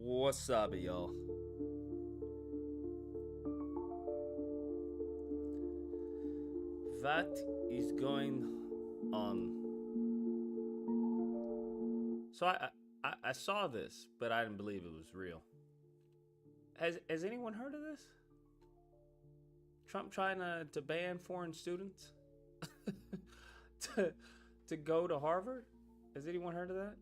What's up, y'all? What is going on? So I saw this, but I didn't believe it was real. Has anyone heard of this? Trump trying to ban foreign students to to go to Harvard? Has anyone heard of that?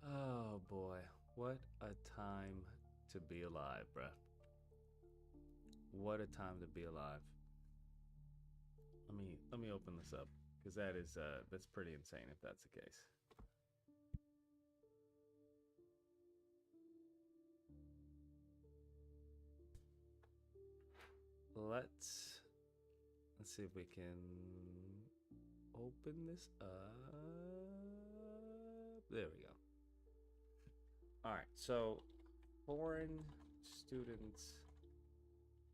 Oh boy, what a time to be alive, bruh. What a time to be alive. Let me open this up because that's pretty insane if that's the case. Let's see if we can open this up. There we go. All right, so foreign students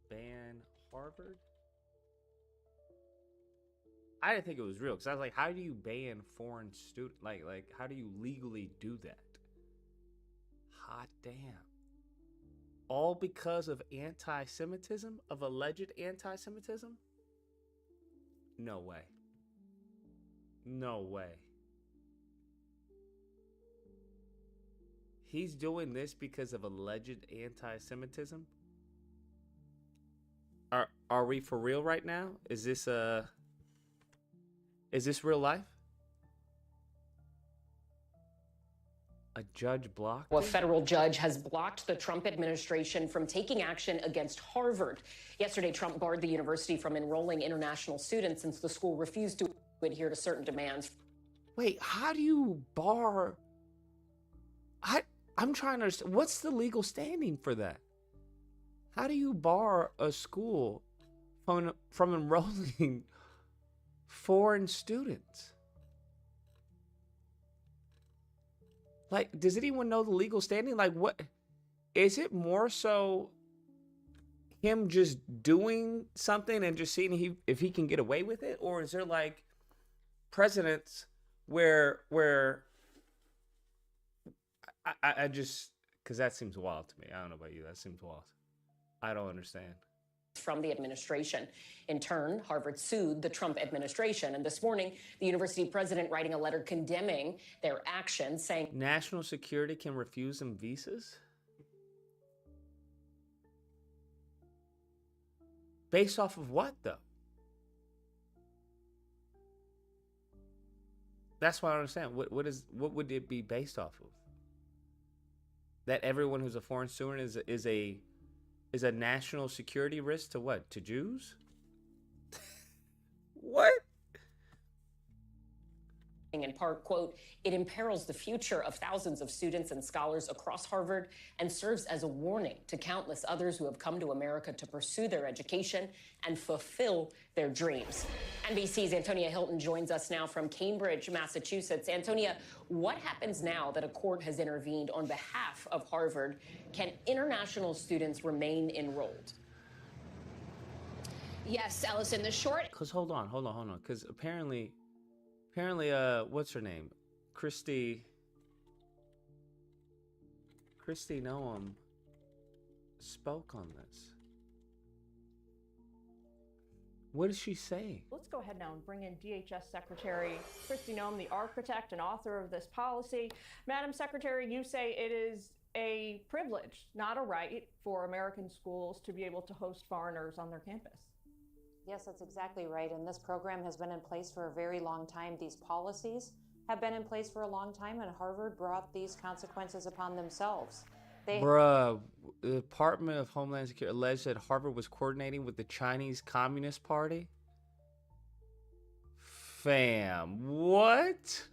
ban Harvard. I didn't think it was real because I was like, how do you ban foreign student? Like how do you legally do that? Hot damn. All because of anti-Semitism, of alleged anti-Semitism? No way. No way. He's doing this because of alleged anti-Semitism? Are we for real right now? Is this real life? A judge blocked A it? federal judge has blocked the Trump administration from taking action against Harvard. Yesterday, Trump barred the university from enrolling international students since the school refused to adhere to certain demands. Wait, how do you bar? I'm trying to understand. What's the legal standing for that? How do you bar a school from enrolling foreign students? Like, does anyone know the legal standing? Like, what is it more so him just doing something and just seeing if he can get away with it? Or is there like precedents where I just, because that seems wild to me. I don't know about you. That seems wild. I don't understand. From the administration. In turn, Harvard sued the Trump administration. And this morning, the university president writing a letter condemning their actions, saying National security can refuse them visas? Based off of what, though? That's what I don't understand. What would it be based off of? That everyone who's a foreign student is a national security risk to what? To Jews? What? in part, quote, it imperils the future of thousands of students and scholars across Harvard and serves as a warning to countless others who have come to America to pursue their education and fulfill their dreams. NBC's Antonia Hilton joins us now from Cambridge, Massachusetts. Antonia, what happens now that a court has intervened on behalf of Harvard? Can international students remain enrolled? Yes, Allison, the short... Because hold on. Because apparently, what's her name? Kristi Noem spoke on this. What is she saying? Let's go ahead now and bring in DHS Secretary Kristi Noem, the architect and author of this policy. Madam Secretary, you say it is a privilege, not a right, for American schools to be able to host foreigners on their campus. Yes, that's exactly right. And this program has been in place for a very long time. These policies have been in place for a long time, and Harvard brought these consequences upon themselves. The Department of Homeland Security alleged that Harvard was coordinating with the Chinese Communist Party. Fam, what?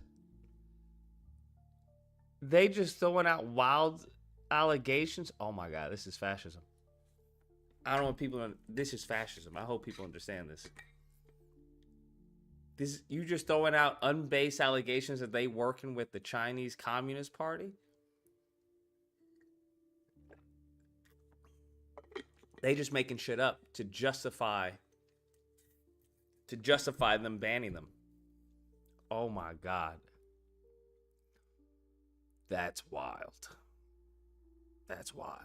They just throwing out wild allegations? Oh my God, this is fascism. I don't want people to, this is fascism. I hope people understand this. This, you just throwing out unbased allegations that they working with the Chinese Communist Party? They just making shit up to justify them banning them. Oh my God. That's wild. That's wild.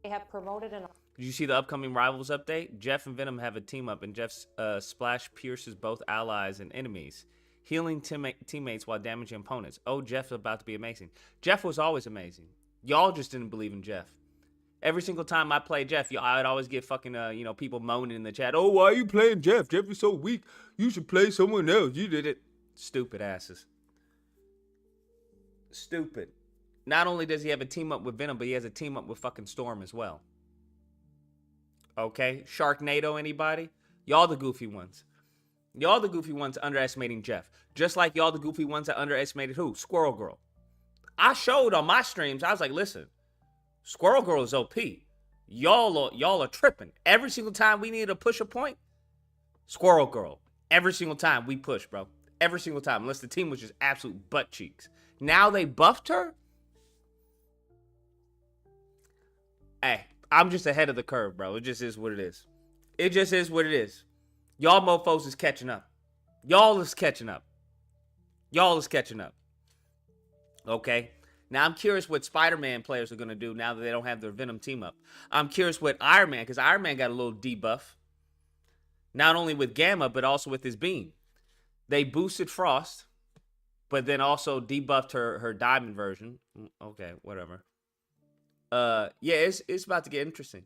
They have promoted an... Did you see the upcoming Rivals update? Jeff and Venom have a team up, and Jeff's splash pierces both allies and enemies, healing teammates while damaging opponents. Oh, Jeff's about to be amazing. Jeff was always amazing. Y'all just didn't believe in Jeff. Every single time I play Jeff, I'd always get fucking, people moaning in the chat. Oh, why are you playing Jeff? Jeff is so weak. You should play someone else. You did it. Stupid asses. Stupid. Not only does he have a team up with Venom, but he has a team up with fucking Storm as well. Okay? Sharknado, anybody? Y'all the goofy ones. Y'all the goofy ones underestimating Jeff. Just like y'all the goofy ones that underestimated who? Squirrel Girl. I showed on my streams, I was like, listen, Squirrel Girl is OP. Y'all are tripping. Every single time we needed to push a point, Squirrel Girl. Every single time we push, bro. Every single time. Unless the team was just absolute butt cheeks. Now they buffed her? Hey, I'm just ahead of the curve, bro. It just is what it is. It just is what it is. Y'all mofos is catching up. Y'all is catching up. Y'all is catching up. Okay? Now, I'm curious what Spider-Man players are going to do now that they don't have their Venom team up. I'm curious what Iron Man, because Iron Man got a little debuff. Not only with Gamma, but also with his beam. They boosted Frost, but then also debuffed her Diamond version. Okay, whatever. Yeah, it's about to get interesting.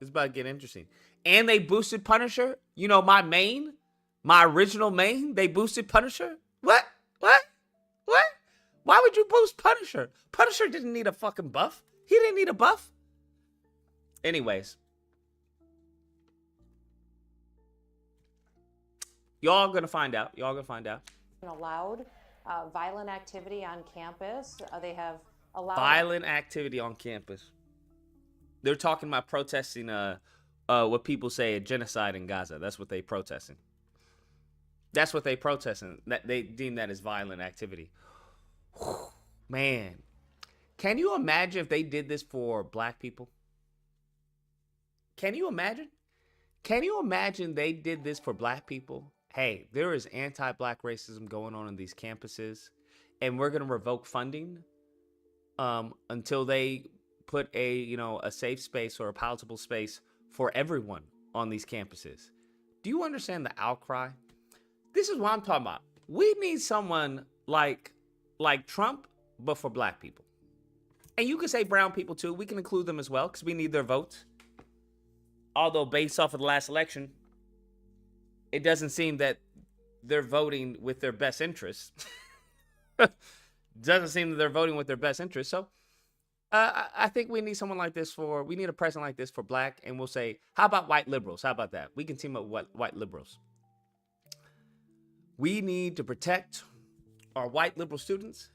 It's about to get interesting. And they boosted Punisher. You know, my main, my original main, they boosted Punisher. What? Why would you boost Punisher? Punisher didn't need a fucking buff. He didn't need a buff. Anyways. Y'all gonna find out. Y'all gonna find out. Allowed violent activity on campus. They have allowed... Violent activity on campus. They're talking about protesting what people say a genocide in Gaza. That's what they protesting. That's what they protesting. That they deem that as violent activity. Man, can you imagine if they did this for black people? Can you imagine? Can you imagine they did this for black people? Hey, there is anti-black racism going on in these campuses, and we're going to revoke funding until they put a safe space or a palatable space for everyone on these campuses. Do you understand the outcry? This is what I'm talking about. We need someone like Trump, but for black people. And you can say brown people too. We can include them as well because we need their votes. Although based off of the last election, it doesn't seem that they're voting with their best interests. Doesn't seem that they're voting with their best interests. So I think we need someone like this we need a president like this for black. And we'll say, how about white liberals? How about that? We can team up with white liberals. We need to protect our white liberal students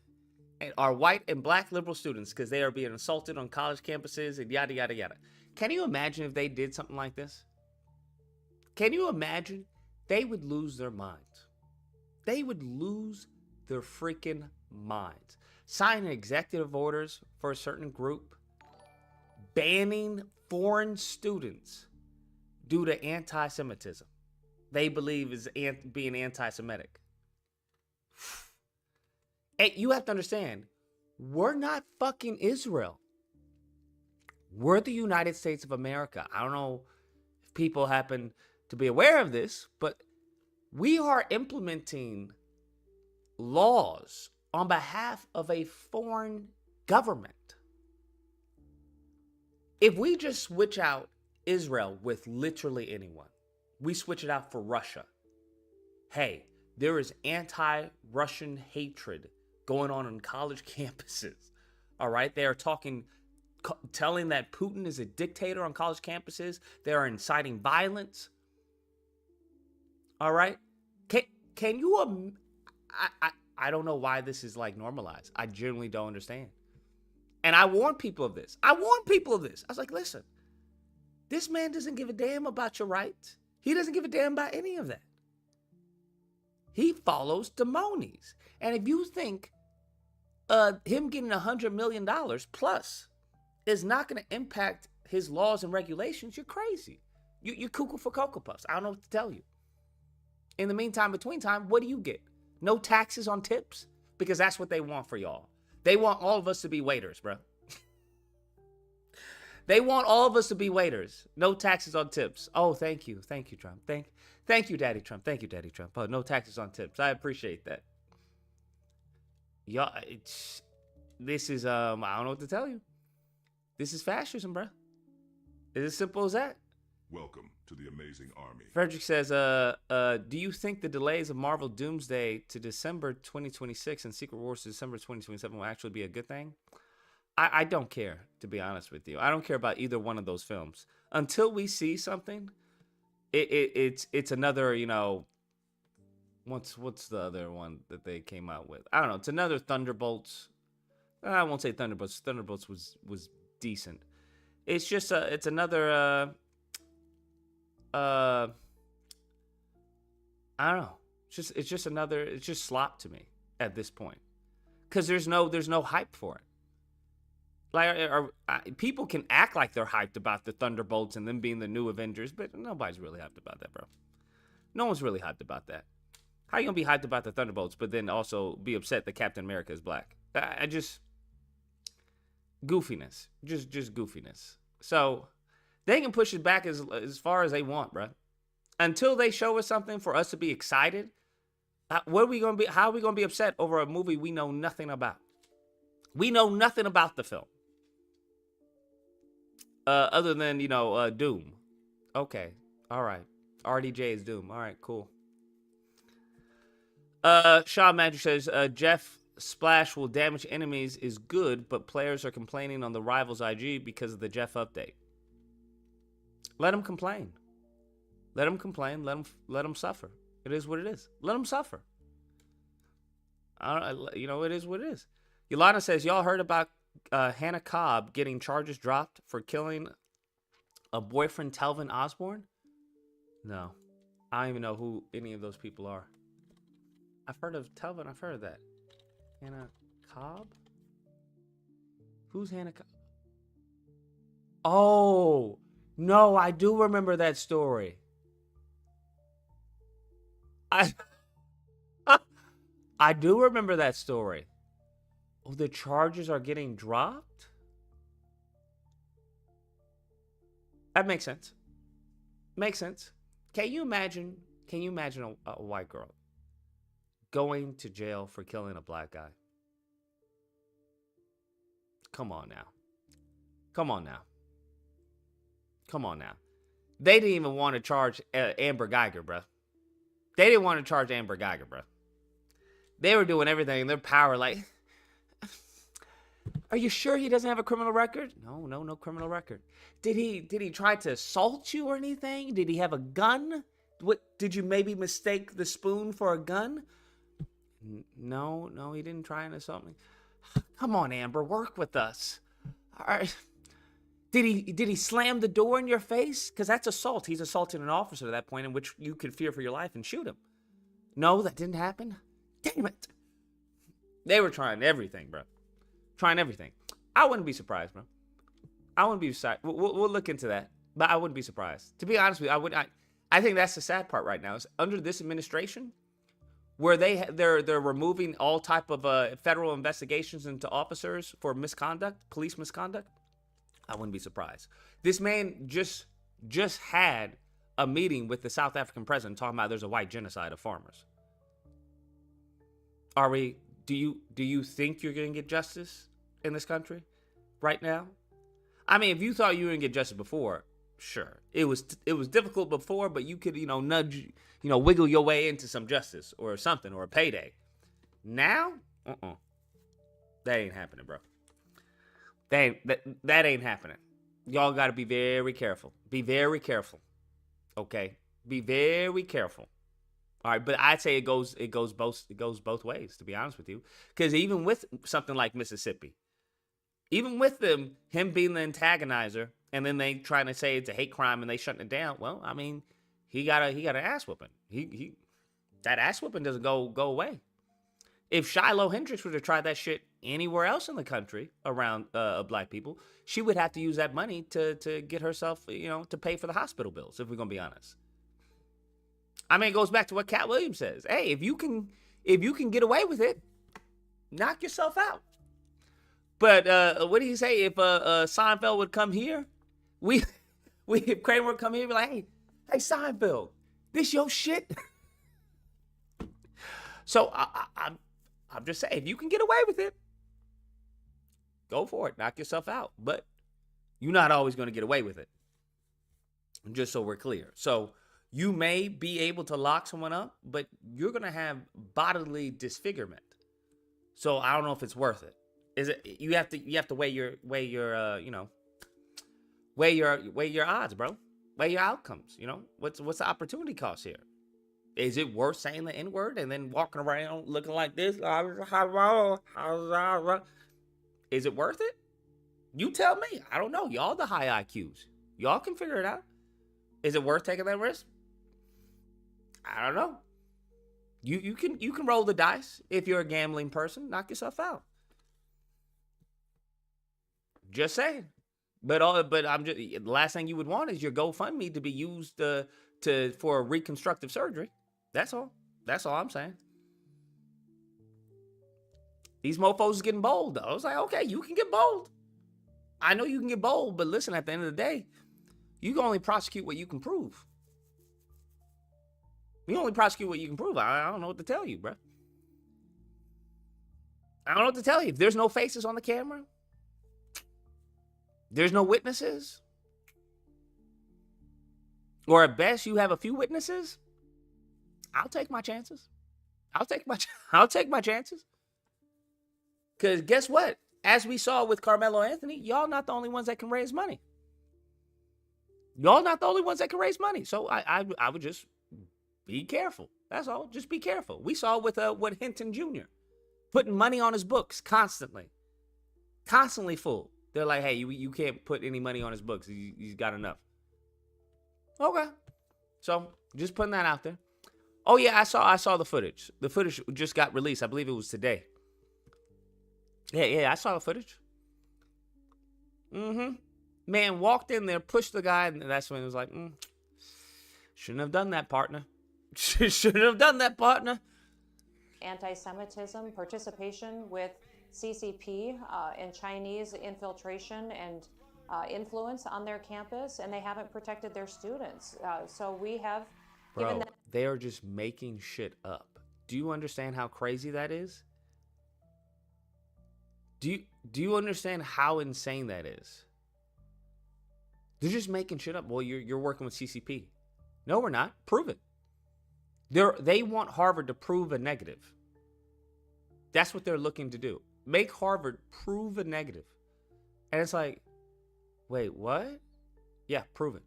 and our white and black liberal students because they are being assaulted on college campuses and yada, yada, yada. Can you imagine if they did something like this? Can you imagine? They would lose their minds. They would lose their freaking minds. Signing executive orders for a certain group, banning foreign students due to anti-Semitism. They believe is being anti-Semitic. And you have to understand, we're not fucking Israel. We're the United States of America. I don't know if people happen to be aware of this, but we are implementing laws on behalf of a foreign government. If we just switch out Israel with literally anyone, we switch it out for Russia. Hey, there is anti-Russian hatred going on college campuses. All right? They are telling that Putin is a dictator on college campuses. They are inciting violence. All right? Can you? I don't know why this is like normalized. I genuinely don't understand. And I warn people of this. I was like, listen, this man doesn't give a damn about your rights. He doesn't give a damn about any of that. He follows the monies. And if you think him getting $100 million plus is not going to impact his laws and regulations, you're crazy. You're cuckoo for Cocoa Puffs. I don't know what to tell you. In the meantime, between time, what do you get? No taxes on tips? Because that's what they want for y'all. They want all of us to be waiters, bro. They want all of us to be waiters. No taxes on tips. Oh, thank you. Thank you, Trump. Thank you, Daddy Trump. Thank you, Daddy Trump. Oh, no taxes on tips. I appreciate that. Y'all, this is, I don't know what to tell you. This is fascism, bro. It's as simple as that. Welcome to the Amazing Army. Frederick says, do you think the delays of Marvel Doomsday to December 2026 and Secret Wars to December 2027 will actually be a good thing? I don't care, to be honest with you. I don't care about either one of those films. Until we see something, it's another, you know, what's the other one that they came out with? I don't know. It's another Thunderbolts. I won't say Thunderbolts. Thunderbolts was decent. It's just it's another I don't know. It's just slop to me at this point. Cuz there's no hype for it. Like people can act like they're hyped about the Thunderbolts and them being the new Avengers, but nobody's really hyped about that, bro. No one's really hyped about that. How you going to be hyped about the Thunderbolts but then also be upset that Captain America is black? I just goofiness. Just goofiness. So they can push it back as far as they want, bro. Until they show us something for us to be excited, what are we going to be? How are we going to be upset over a movie we know nothing about? We know nothing about the film, other than Doom. Okay, all right. RDJ is Doom. All right, cool. Shaw Magic says Jeff Splash will damage enemies is good, but players are complaining on the Rivals IG because of the Jeff update. Let them complain. Let them complain. Let them suffer. It is what it is. Let them suffer. It is what it is. Yolanda says, y'all heard about Hannah Cobb getting charges dropped for killing a boyfriend, Telvin Osborne? No. I don't even know who any of those people are. I've heard of Telvin. I've heard of that. Hannah Cobb? Who's Hannah Cobb? Oh, no, I do remember that story. I do remember that story. Oh, the charges are getting dropped? That makes sense. Makes sense. Can you imagine a white girl going to jail for killing a black guy? Come on now. Come on now. Come on now. They didn't even want to charge Amber Geiger, bro. They didn't want to charge Amber Geiger, bro. They were doing everything in their power, like, are you sure he doesn't have a criminal record? No criminal record. Did he try to assault you or anything? Did he have a gun? What, did you maybe mistake the spoon for a gun? No, he didn't try and assault me. Come on, Amber, work with us. All right. Did he slam the door in your face? Because that's assault. He's assaulting an officer at that point in which you could fear for your life and shoot him. No, that didn't happen. Damn it. They were trying everything, bro. Trying everything. I wouldn't be surprised, bro. I wouldn't be surprised. We'll look into that. But I wouldn't be surprised. To be honest with you, I think that's the sad part right now. Is under this administration, where they're removing all type of federal investigations into officers for misconduct, police misconduct. I wouldn't be surprised. This man just had a meeting with the South African president talking about there's a white genocide of farmers. Do you think you're going to get justice in this country right now? I mean, if you thought you were going to get justice before, sure. It was difficult before, but you could, nudge, wiggle your way into some justice or something or a payday. Now, that ain't happening, bro. That ain't happening. Y'all got to be very careful. Be very careful. Okay? Be very careful. All right, but I'd say it goes both ways, to be honest with you. Because even with something like Mississippi, even with him being the antagonizer, and then they trying to say it's a hate crime and they shutting it down. Well, I mean, he got an ass whooping. That ass whooping doesn't go away. If Shiloh Hendrix were to try that shit anywhere else in the country around black people, she would have to use that money to get herself, to pay for the hospital bills, if we're gonna be honest. I mean, it goes back to what Cat Williams says. Hey, if you can get away with it, knock yourself out. But what did he say? If Seinfeld would come here, if Kramer would come here, be like, hey Seinfeld, this your shit. So I'm just saying, if you can get away with it, go for it. Knock yourself out. But you're not always going to get away with it. Just so we're clear. So you may be able to lock someone up, but you're going to have bodily disfigurement. So I don't know if it's worth it. Is it? You have to weigh your odds, bro. Weigh your outcomes. What's the opportunity cost here? Is it worth saying the N-word and then walking around looking like this? Is it worth it? You tell me. I don't know. Y'all the high IQs. Y'all can figure it out. Is it worth taking that risk? I don't know. You can roll the dice if you're a gambling person. Knock yourself out. Just saying. But I'm just, the last thing you would want is your GoFundMe to be used for reconstructive surgery. That's all. That's all I'm saying. These mofos is getting bold, though. I was like, okay, you can get bold. I know you can get bold, but listen, at the end of the day, you can only prosecute what you can prove. You only prosecute what you can prove. I don't know what to tell you, bro. I don't know what to tell you. If there's no faces on the camera, there's no witnesses, or at best you have a few witnesses, I'll take my chances. I'll take my chances. Because guess what? As we saw with Carmelo Anthony, y'all not the only ones that can raise money. Y'all not the only ones that can raise money. So I would just be careful. That's all. Just be careful. We saw with Hinton Jr. putting money on his books constantly full. They're like, hey, you can't put any money on his books. He's got enough. Okay. So just putting that out there. Oh yeah, I saw the footage. The footage just got released. I believe it was today. Yeah, I saw the footage. Man walked in there, pushed the guy, and that's when it was like, shouldn't have done that, partner. Shouldn't have done that, partner. Anti-Semitism, participation with CCP in Chinese infiltration and influence on their campus, and they haven't protected their students. So we have given them. They are just making shit up. Do you understand how crazy that is? Do you understand how insane that is? They're just making shit up. Well, you're working with CCP. No, we're not. Prove it. They want Harvard to prove a negative. That's what they're looking to do. Make Harvard prove a negative. And it's like, wait, what? Yeah, prove it.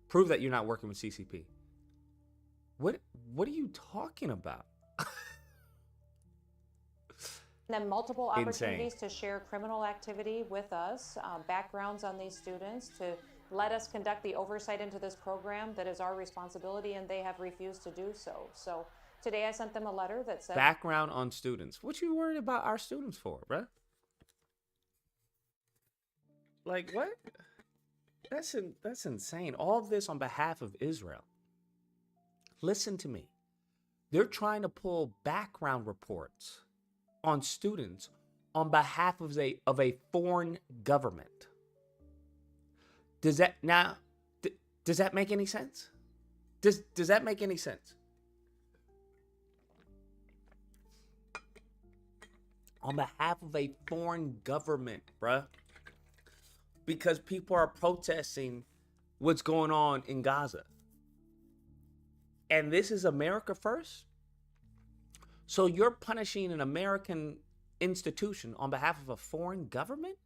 Prove that you're not working with CCP. What are you talking about? Them multiple opportunities Insane. to share criminal activity with us, backgrounds on these students, to let us conduct the oversight into this program that is our responsibility, and they have refused to do so. So today I sent them a letter that said... Background on students. What you worried about our students for, bruh? Like, what? That's insane. All of this on behalf of Israel. Listen to me. They're trying to pull background reports on students on behalf of a foreign government. Does that make any sense? Does that make any sense? On behalf of a foreign government, bruh. Because people are protesting what's going on in Gaza. And this is America first? So you're punishing an American institution on behalf of a foreign government?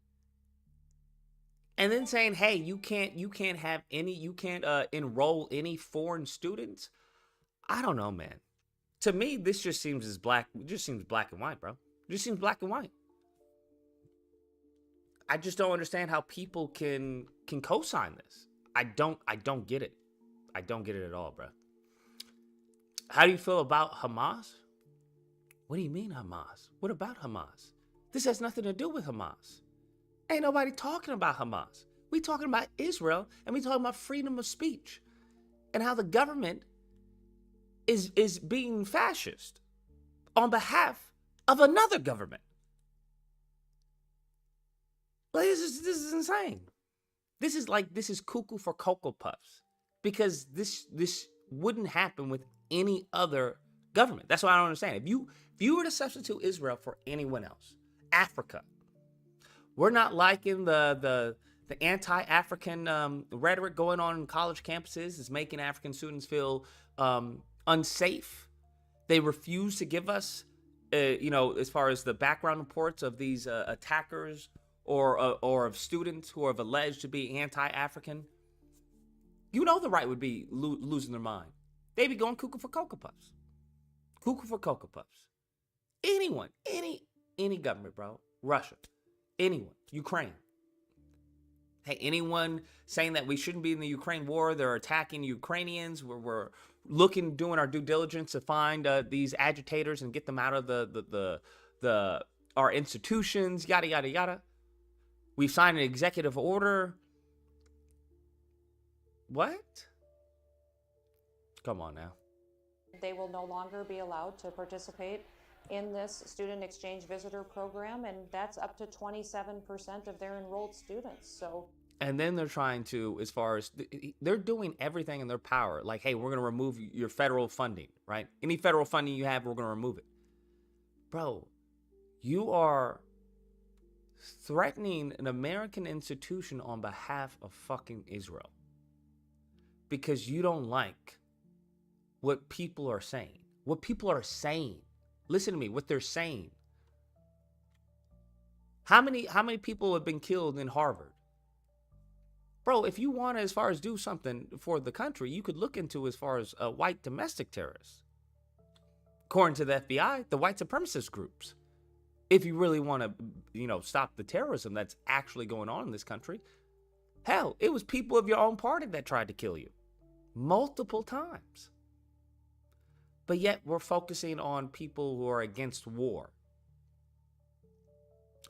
And then saying, hey, you can't enroll any foreign students? I don't know, man. To me, this just seems as black. It just seems black and white, bro. It just seems black and white. I just don't understand how people can co-sign this. I don't get it. I don't get it at all, bro. How do you feel about Hamas? What do you mean Hamas? What about Hamas? This has nothing to do with Hamas. Ain't nobody talking about Hamas. We talking about Israel, and we talking about freedom of speech and how the government is being fascist on behalf of another government. Like, this is insane. This is cuckoo for Cocoa Puffs, because this wouldn't happen with any other government. That's what I don't understand. If you were to substitute Israel for anyone else, Africa, we're not liking the anti-African rhetoric going on in college campuses. Is making African students feel unsafe. They refuse to give us, as far as the background reports of these attackers or of students who are alleged to be anti-African. You know the right would be losing their mind. They be going cuckoo for Cocoa Puffs. Cuckoo for Cocoa Puffs. Anyone, any government, bro. Russia, anyone, Ukraine. Hey, anyone saying that we shouldn't be in the Ukraine war, they're attacking Ukrainians, we're doing our due diligence to find these agitators and get them out of our institutions, yada, yada, yada. We've signed an executive order. What? Come on now. They will no longer be allowed to participate in this student exchange visitor program, and that's up to 27% of their enrolled students. So, and then they're trying to, as far as they're doing everything in their power, like, hey, we're going to remove your federal funding, right? Any federal funding you have, we're going to remove it. Bro, you are threatening an American institution on behalf of fucking Israel because you don't like what people are saying. What people are saying. Listen to me, what they're saying. How many people have been killed in Harvard? Bro, if you want to, as far as do something for the country, you could look into as far as white domestic terrorists. According to the FBI, the white supremacist groups. If you really want to, stop the terrorism that's actually going on in this country. Hell, it was people of your own party that tried to kill you. Multiple times. But yet we're focusing on people who are against war.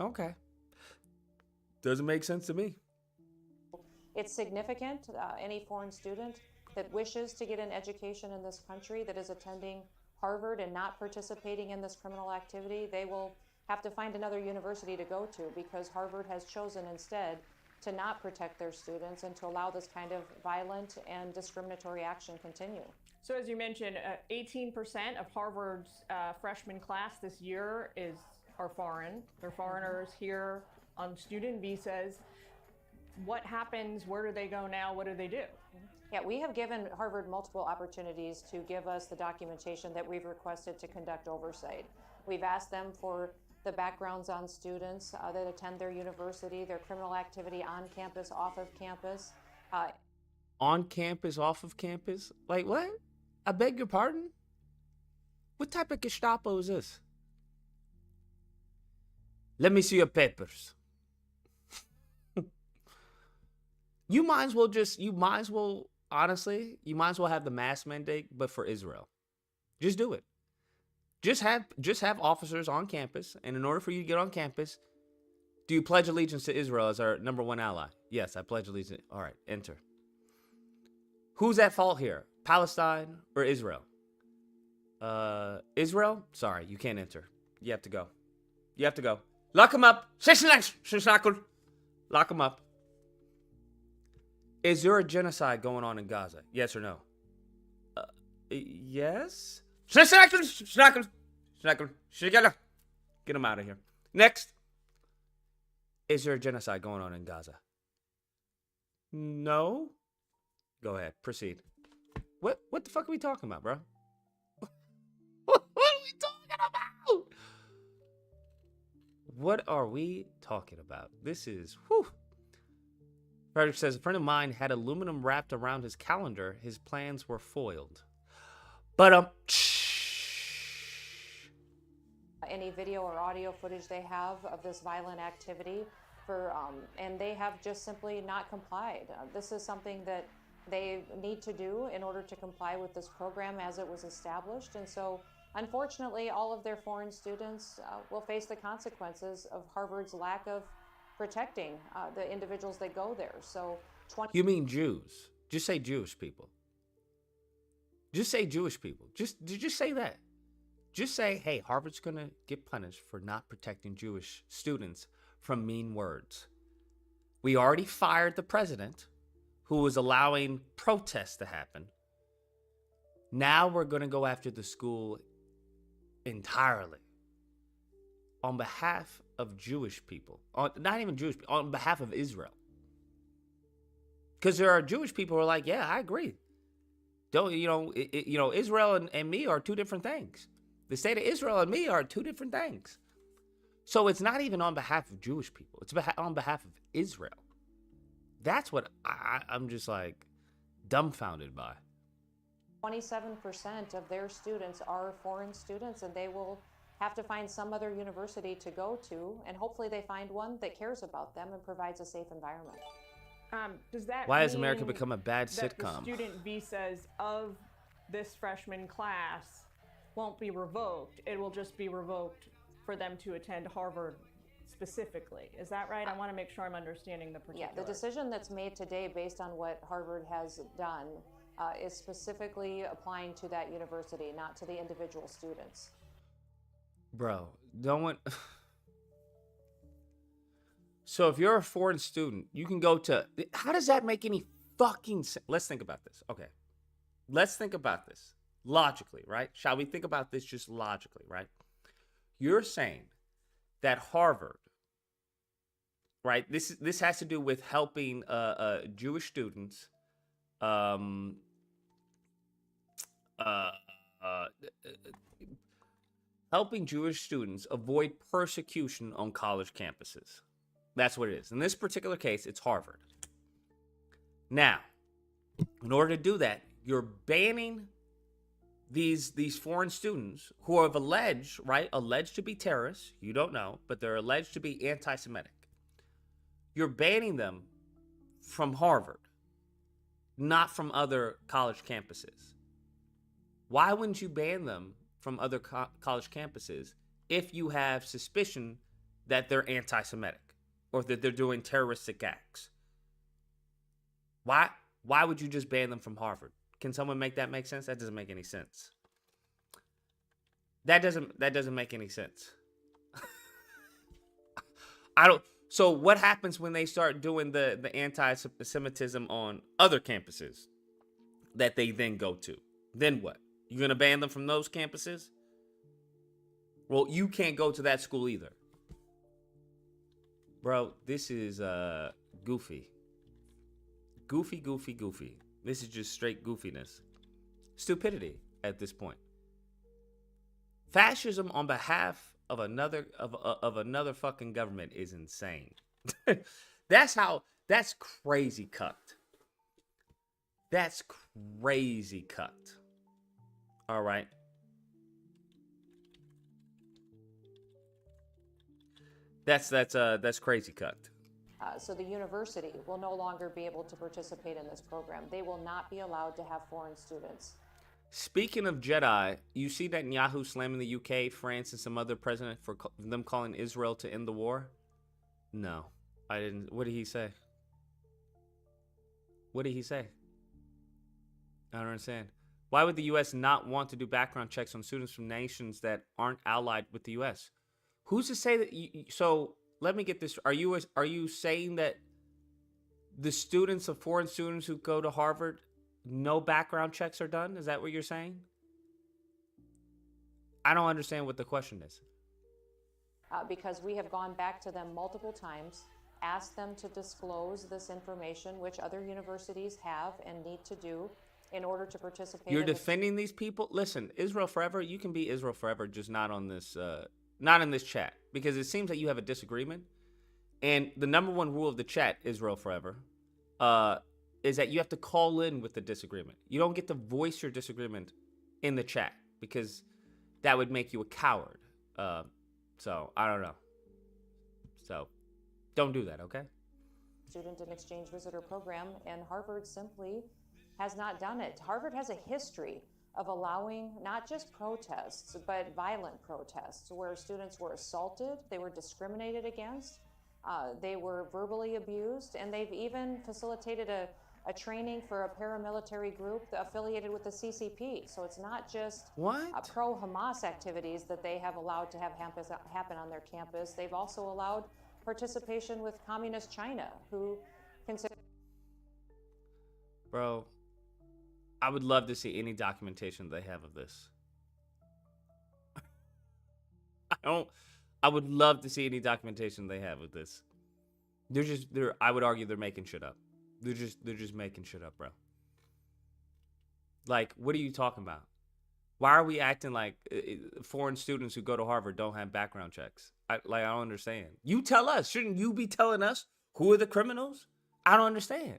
Okay. Doesn't make sense to me. it's significant. Any foreign student that wishes to get an education in this country that is attending Harvard and not participating in this criminal activity, they will have to find another university to go to, because Harvard has chosen instead to not protect their students and to allow this kind of violent and discriminatory action continue. So as you mentioned, 18% of Harvard's freshman class this year are foreign. They're foreigners here on student visas. What happens? Where do they go now? What do they do? Yeah, we have given Harvard multiple opportunities to give us the documentation that we've requested to conduct oversight. We've asked them for the backgrounds on students that attend their university, their criminal activity on campus, off of campus. On campus, off of campus? Like what? I beg your pardon? What type of Gestapo is this? Let me see your papers. You might as well have the mask mandate, but for Israel. Just do it. Just have officers on campus, and in order for you to get on campus, do you pledge allegiance to Israel as our number one ally? Yes, I pledge allegiance. All right, enter. Who's at fault here? Palestine or Israel? Israel? Sorry, you can't enter. You have to go. You have to go. Lock him up. Lock him up. Is there a genocide going on in Gaza? Yes or no? Yes. Get him out of here. Next. Is there a genocide going on in Gaza? No. Go ahead. Proceed. What the fuck are we talking about, bro? What are we talking about? What are we talking about? This is, whew. Frederick says, a friend of mine had aluminum wrapped around his calendar. His plans were foiled. But, any video or audio footage they have of this violent activity, and they have just simply not complied. This is something that they need to do in order to comply with this program as it was established. And so, unfortunately, all of their foreign students will face the consequences of Harvard's lack of protecting the individuals that go there. So, You mean Jews? Just say Jewish people. Just say Jewish people. Just say that. Just say, hey, Harvard's going to get punished for not protecting Jewish students from mean words. We already fired the president who was allowing protests to happen. Now we're going to go after the school entirely on behalf of Jewish people. Not even Jewish people, on behalf of Israel. Because there are Jewish people who are like, yeah, I agree. Israel and me are two different things. The state of Israel and me are two different things. So it's not even on behalf of Jewish people. It's on behalf of Israel. That's what I'm just like dumbfounded by. 27% of their students are foreign students, and they will have to find some other university to go to, and hopefully they find one that cares about them and provides a safe environment. Does that Why has mean America become a bad that sitcom? the student visas of this freshman class won't be revoked? It will just be revoked for them to attend Harvard specifically. Is that right? I want to make sure I'm understanding the particulars. Yeah, the decision that's made today based on what Harvard has done is specifically applying to that university, not to the individual students. Bro, don't want... So if you're a foreign student, you can go to... How does that make any fucking sense? Let's think about this. Okay. Let's think about this logically, right? Shall we think about this just logically, right? You're saying that Harvard, right? This has to do with helping Jewish students helping Jewish students avoid persecution on college campuses. That's what it is. In this particular case, it's Harvard. Now, in order to do that, you're banning these foreign students who are alleged to be terrorists. You don't know, but they're alleged to be anti-Semitic. You're banning them from Harvard, not from other college campuses. Why wouldn't you ban them from other college campuses if you have suspicion that they're anti-Semitic or that they're doing terroristic acts? Why would you just ban them from Harvard? Can someone make that make sense? That doesn't make any sense. That doesn't make any sense. So what happens when they start doing the anti-Semitism on other campuses that they then go to? Then what? You're going to ban them from those campuses? Well, you can't go to that school either. Bro, this is goofy. Goofy. This is just straight goofiness. Stupidity at this point. Fascism on behalf of another fucking government is insane. That's crazy cucked. That's crazy cucked. All right. That's crazy cucked. So the university will no longer be able to participate in this program. They will not be allowed to have foreign students. Speaking of Jedi, you see Netanyahu slamming the UK, France, and some other president for them calling Israel to end the war? No, I didn't. What did he say? What did he say? I don't understand. Why would the U.S. not want to do background checks on students from nations that aren't allied with the U.S.? Who's to say that? So let me get this. Are you saying that the students of foreign students who go to Harvard, no background checks are done? Is that what you're saying? I don't understand what the question is. Because we have gone back to them multiple times, asked them to disclose this information, which other universities have and need to do in order to participate. You're defending these people? Listen, Israel forever. You can be Israel forever, just not on this. Not in this chat, because it seems that you have a disagreement. And the number one rule of the chat, Israel forever, is that you have to call in with the disagreement. You don't get to voice your disagreement in the chat, because that would make you a coward. So I don't know. So don't do that, okay? Student and exchange visitor program, and Harvard simply has not done it. Harvard has a history of allowing not just protests, but violent protests where students were assaulted, they were discriminated against, they were verbally abused, and they've even facilitated a training for a paramilitary group affiliated with the CCP. So it's not just pro-Hamas activities that they have allowed to have happen on their campus. They've also allowed participation with communist China, who consider... Bro, I would love to see any documentation they have of this. I would love to see any documentation they have of this. I would argue they're making shit up. They're just making shit up, bro. Like, what are you talking about? Why are we acting like foreign students who go to Harvard don't have background checks? I don't understand. You tell us. Shouldn't you be telling us who are the criminals? I don't understand.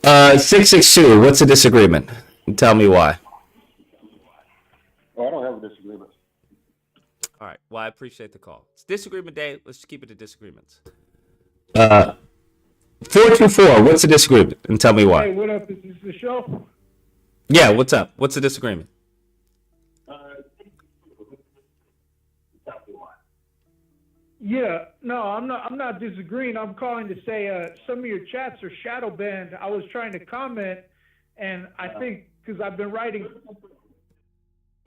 662, what's the disagreement? Tell me why. Oh, I don't have a disagreement. All right. Well, I appreciate the call. It's disagreement day. Let's keep it to disagreements. 424, what's the disagreement? And tell me why. Hey, what up? Is this the show? Yeah, what's up? What's the disagreement? Yeah, no, I'm not disagreeing. I'm calling to say some of your chats are shadow banned. I was trying to comment, and I think because I've been writing.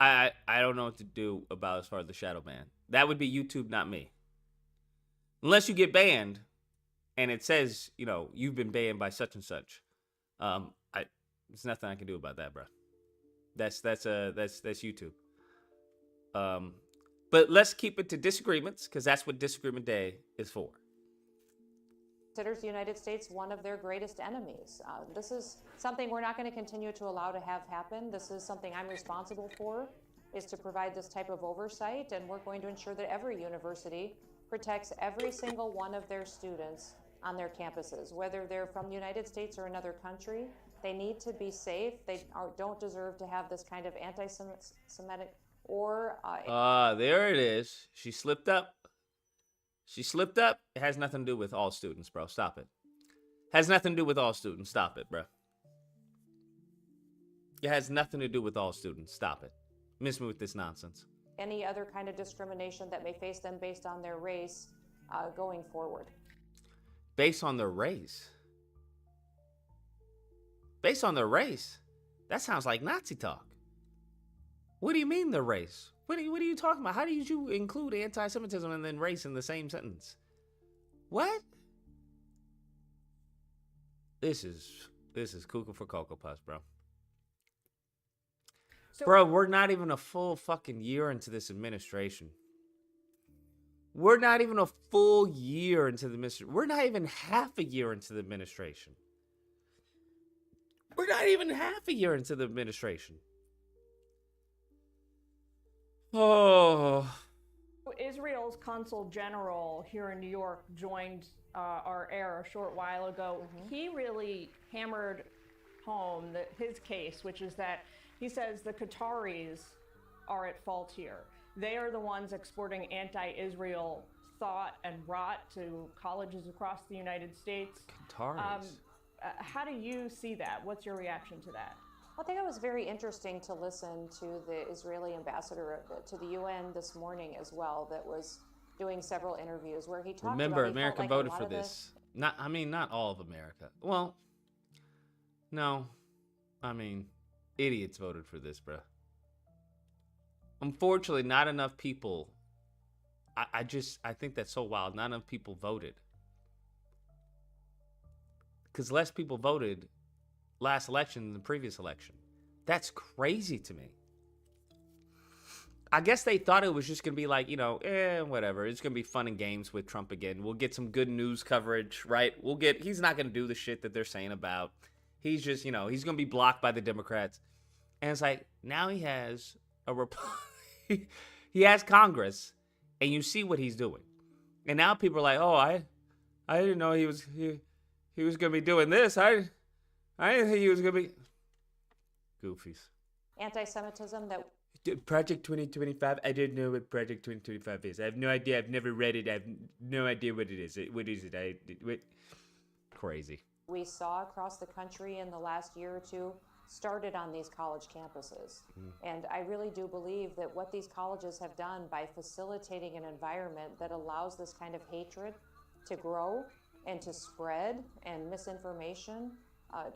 I don't know what to do about as far as the shadow ban. That would be YouTube, not me. Unless you get banned, and it says, you've been banned by such and such. There's nothing I can do about that, bro. That's YouTube. But let's keep it to disagreements, because that's what Disagreement Day is for. Considers the United States one of their greatest enemies. This is something we're not going to continue to allow to have happen. This is something I'm responsible for, is to provide this type of oversight, and we're going to ensure that every university protects every single one of their students on their campuses, whether they're from the United States or another country. They need to be safe. They don't deserve to have this kind of anti-Semitic or... there it is. She slipped up. She slipped up. It has nothing to do with all students, bro. Stop it. Has nothing to do with all students. Stop it, bro. It has nothing to do with all students. Stop it. Miss me with this nonsense. Any other kind of discrimination that may face them based on their race going forward. Based on their race? Based on their race? That sounds like Nazi talk. What do you mean their race? What are you talking about? How do you include anti-Semitism and then race in the same sentence? What? This is cuckoo for Cocoa Puffs, bro. Bro, we're not even a full fucking year into this administration. We're not even a full year into the administration. We're not even half a year into the administration. We're not even half a year into the administration. Oh. Israel's consul general here in New York joined our air a short while ago. Mm-hmm. He really hammered home his case, which is that he says the Qataris are at fault here. They are the ones exporting anti-Israel thought and rot to colleges across the United States. Qataris. How do you see that? What's your reaction to that? I think it was very interesting to listen to the Israeli ambassador to the UN this morning as well, that was doing several interviews where he talked Remember, about... America voted for this. Not all of America. Well, no. Idiots voted for this, bro. Unfortunately, not enough people. I think that's so wild. Not enough people voted. Because less people voted last election than the previous election. That's crazy to me. I guess they thought it was just going to be like, whatever. It's going to be fun and games with Trump again. We'll get some good news coverage, right? He's not going to do the shit that they're saying about. He's just, he's going to be blocked by the Democrats. And it's like, now he has he has Congress, and you see what he's doing. And now people are like, oh, I didn't know he was going to be doing this. I didn't think he was going to be... Goofies. anti-Semitism that Project 2025. I don't know what Project 2025 is. I have no idea. I've never read it. I have no idea what it is. What is it? Crazy. we saw across the country in the last year or two started on these college campuses. And I really do believe that what these colleges have done by facilitating an environment that allows this kind of hatred to grow and to spread and misinformation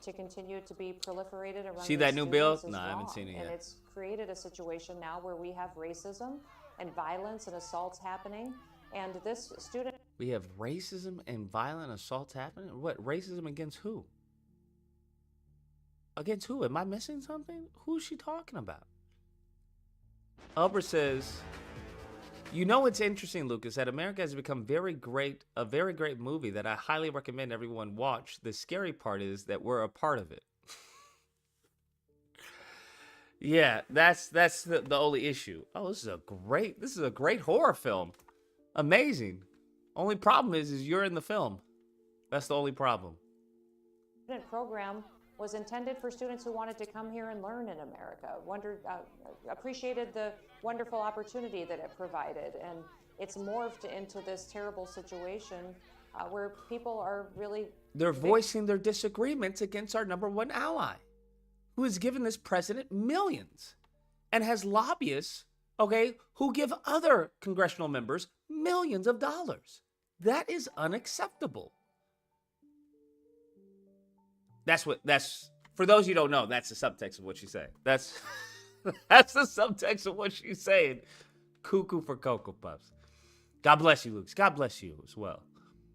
to continue to be proliferated around. See that new bill? No, I haven't seen it yet. And it's created a situation now where we have racism and violence and assaults happening. And this student... We have racism and violent assaults happening? What? Racism against who? Against who? Am I missing something? Who's she talking about? Albert says, you know it's interesting, Lucas, that America has become a very great movie that I highly recommend everyone watch. The scary part is that we're a part of it. Yeah, that's the only issue. Oh, this is a great horror film. Amazing. Only problem is you're in the film. That's the only problem. The program was intended for students who wanted to come here and learn in America, appreciated the wonderful opportunity that it provided, and it's morphed into this terrible situation where people are really... They're voicing their disagreements against our number one ally, who has given this president millions and has lobbyists, okay, who give other congressional members millions of dollars. That is unacceptable. That's for those you don't know, that's the subtext of what she's saying. That's the subtext of what she's saying. Cuckoo for Cocoa Puffs. God bless you, Lucas. God bless you as well.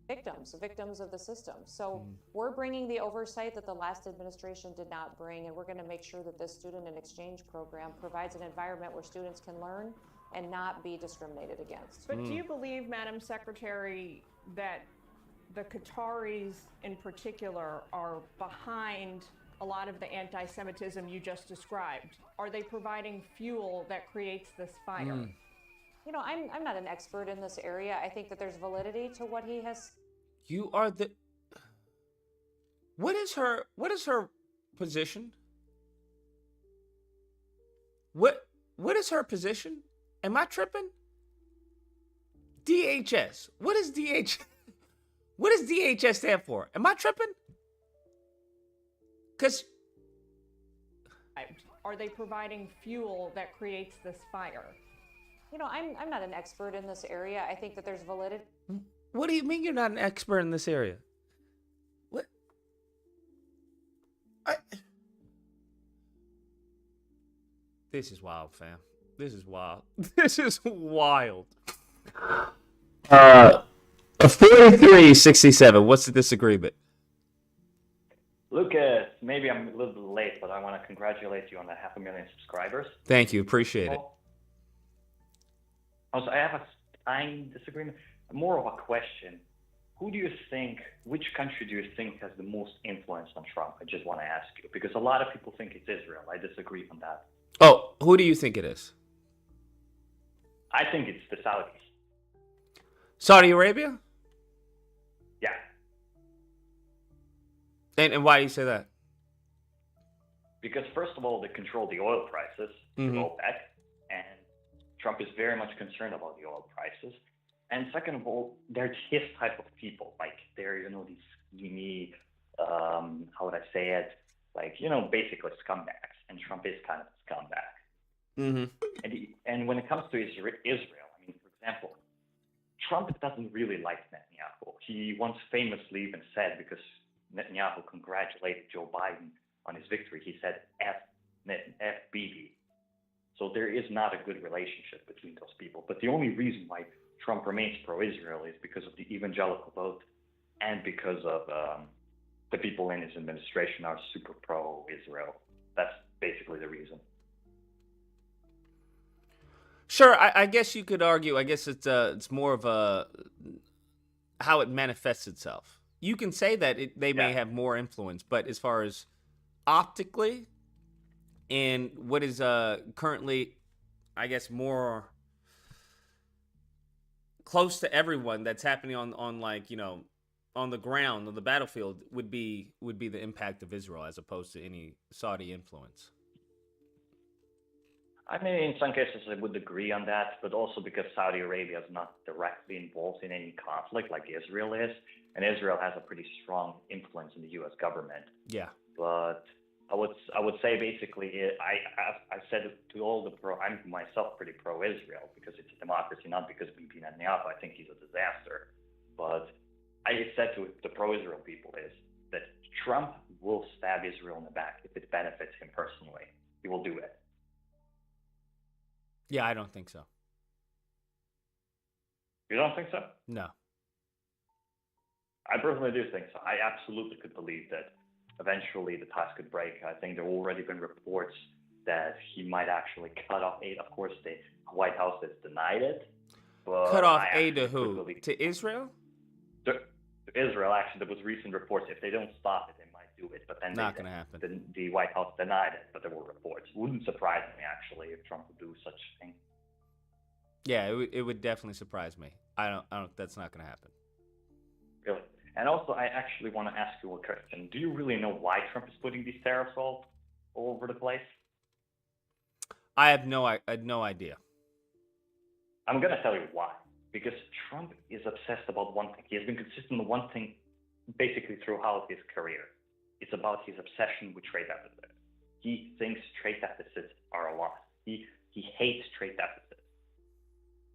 Victims of the system. So we're bringing the oversight that the last administration did not bring, and we're going to make sure that this student and exchange program provides an environment where students can learn and not be discriminated against. But do you believe, Madam Secretary, that the Qataris in particular are behind a lot of the anti-Semitism you just described? Are they providing fuel that creates this fire? You know, I'm not an expert in this area. I think that there's validity to what he has. You are the... What is her position? What is her position? Am I tripping? DHS. What is DHS? What does DHS stand for? Am I tripping? Because... Are they providing fuel that creates this fire? You know, I'm not an expert in this area. I think that there's validity. What do you mean you're not an expert in this area? What? This is wild, fam. This is wild. This is wild. 4367. What's the disagreement? Lucas, maybe I'm a little bit late, but I want to congratulate you on the 500,000 subscribers. Thank you. Appreciate it. Also, I have a time disagreement. More of a question. Which country do you think has the most influence on Trump? I just want to ask you, because a lot of people think it's Israel. I disagree on that. Oh, who do you think it is? I think it's the Saudis. Saudi Arabia? Yeah. And why do you say that? Because first of all, they control the oil prices through OPEC, and Trump is very much concerned about the oil prices. And second of all, they're his type of people. Like, they're, these schemy, how would I say it? Like, basically scumbags. And Trump is kind of a scumbag. And when it comes to Israel, I mean, for example, Trump doesn't really like Netanyahu. He once famously even said, because Netanyahu congratulated Joe Biden on his victory, he said, F Bibi. So there is not a good relationship between those people. But the only reason why Trump remains pro-Israel is because of the evangelical vote and because of the people in his administration are super pro-Israel. That's basically the reason. Sure, I guess you could argue. I guess it's more of a how it manifests itself. You can say that they may have more influence, but as far as optically and what is currently, I guess, more close to everyone that's happening on the ground, on the battlefield, would be the impact of Israel as opposed to any Saudi influence. I mean, in some cases, I would agree on that, but also because Saudi Arabia is not directly involved in any conflict like Israel is, and Israel has a pretty strong influence in the U.S. government. Yeah. But I would say basically, I said to all the I'm myself pretty pro-Israel because it's a democracy, not because of Bibi Netanyahu. I think he's a disaster. But I said to the pro-Israel people is that Trump will stab Israel in the back if it benefits him personally. He will do it. Yeah, I don't think so. You don't think so? No. I personally do think so. I absolutely could believe that eventually the ties could break. I think there have already been reports that he might actually cut off aid. Of course, the White House has denied it. But Cut off aid to who? To Israel? To Israel, actually, there was recent reports. If they don't stop it, they might do it. But then Not going to happen. The White House denied it, but there were reports. It wouldn't surprise me, actually, if Trump would do such a thing. Yeah, it would definitely surprise me. I don't. That's not going to happen. Really. And also, I actually want to ask you a question. Do you really know why Trump is putting these tariffs all over the place? I have no idea. I'm going to tell you why. Because Trump is obsessed about one thing. He has been consistent on one thing basically throughout his career. It's about his obsession with trade deficits. He thinks trade deficits are a loss. He hates trade deficits.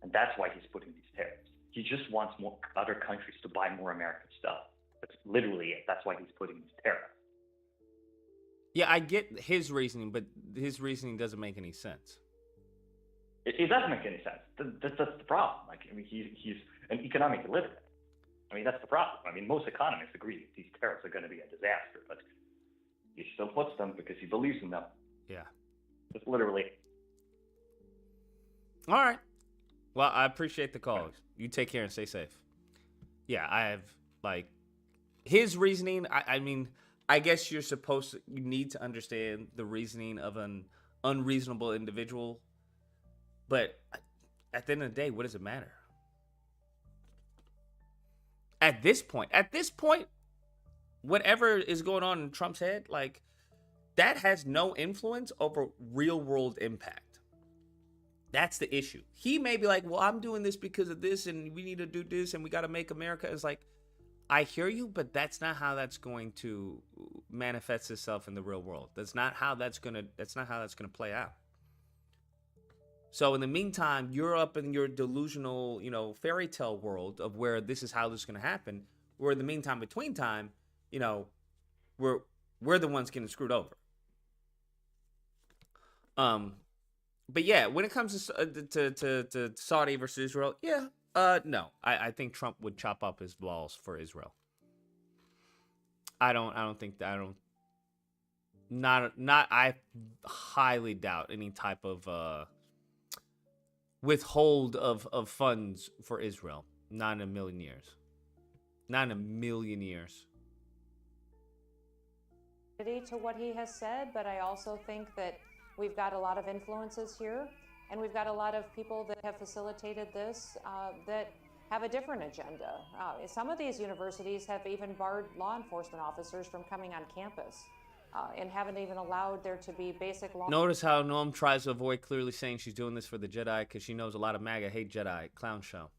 And that's why he's putting these tariffs. He just wants more other countries to buy more American stuff. That's literally it. That's why he's putting these tariffs. Yeah, I get his reasoning, but his reasoning doesn't make any sense. It doesn't make any sense. That's the problem. Like, I mean, he's an economic illiterate. I mean, that's the problem. I mean, most economists agree these tariffs are going to be a disaster, but he still puts them because he believes in them. Yeah. That's literally. All right. Well, I appreciate the call. You take care and stay safe. Yeah, I have, like, his reasoning. I mean, I guess you need to understand the reasoning of an unreasonable individual. But at the end of the day, what does it matter? At this point, whatever is going on in Trump's head, like, that has no influence over real world impact. That's the issue. He may be like, well, I'm doing this because of this, and we need to do this, and we got to make America. It's like, I hear you, but that's not how that's going to manifest itself in the real world. That's not how that's gonna play out. So in the meantime, you're up in your delusional, fairy tale world of where this is how this is going to happen. Where in the meantime, between time, we're the ones getting screwed over. But yeah, when it comes to Saudi versus Israel, no, I think Trump would chop up his balls for Israel. I highly doubt any type of withhold of funds for Israel. Not in a million years. Not in a million years. To what he has said, but I also think that we've got a lot of influences here, and we've got a lot of people that have facilitated this that have a different agenda. Some of these universities have even barred law enforcement officers from coming on campus and haven't even allowed there to be basic law. Notice how Noam tries to avoid clearly saying she's doing this for the Jedi because she knows a lot of MAGA hate Jedi. Clown show.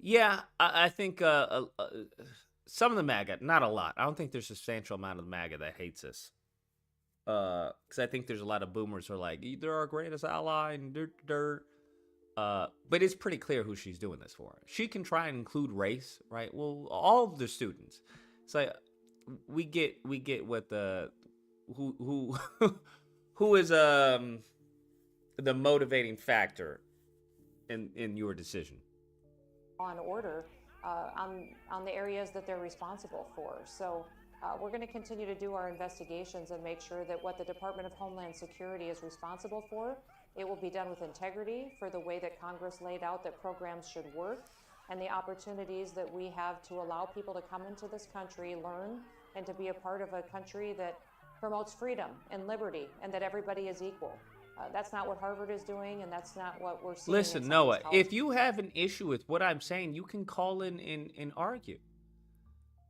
Yeah, I think some of the MAGA, not a lot. I don't think there's a substantial amount of the MAGA that hates us. Because I think there's a lot of boomers who are like, they're our greatest ally and dirt. But it's pretty clear who she's doing this for. She can try and include race, right? Well, all of the students. It's like we get what the who is the motivating factor in your decision. On order on the areas that they're responsible for. So we're going to continue to do our investigations and make sure that what the Department of Homeland Security is responsible for, it will be done with integrity for the way that Congress laid out that programs should work, and the opportunities that we have to allow people to come into this country, learn, and to be a part of a country that promotes freedom and liberty and that everybody is equal. That's not what Harvard is doing, and that's not what we're seeing. Listen, Noah, if you have an issue with what I'm saying, you can call in and argue.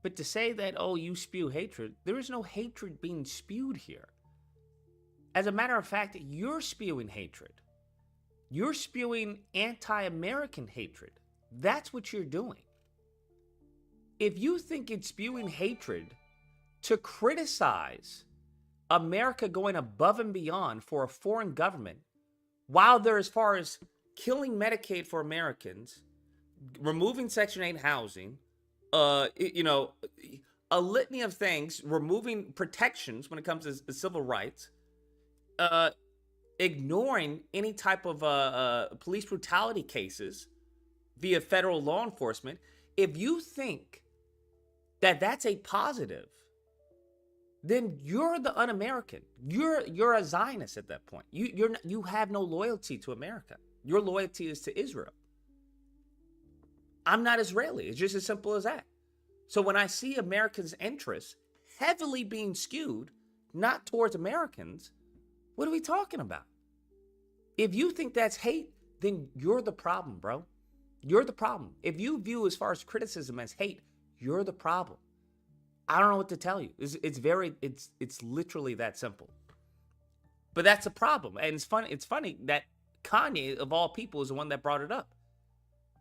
But to say that, oh, you spew hatred, there is no hatred being spewed here. As a matter of fact, you're spewing hatred. You're spewing anti-American hatred. That's what you're doing. If you think it's spewing hatred to criticize America going above and beyond for a foreign government, while they're, as far as killing Medicaid for Americans, removing Section 8 housing, you know, a litany of things, removing protections when it comes to civil rights, ignoring any type of police brutality cases via federal law enforcement, if you think that that's a positive, then you're the un-American. You're a Zionist at that point. You have no loyalty to America. Your loyalty is to Israel. I'm not Israeli. It's just as simple as that. So when I see Americans' interests heavily being skewed, not towards Americans, what are we talking about? If you think that's hate, then you're the problem, bro. You're the problem. If you view as far as criticism as hate, you're the problem. I don't know what to tell you. It's literally that simple. But that's a problem. And it's funny that Kanye, of all people, is the one that brought it up.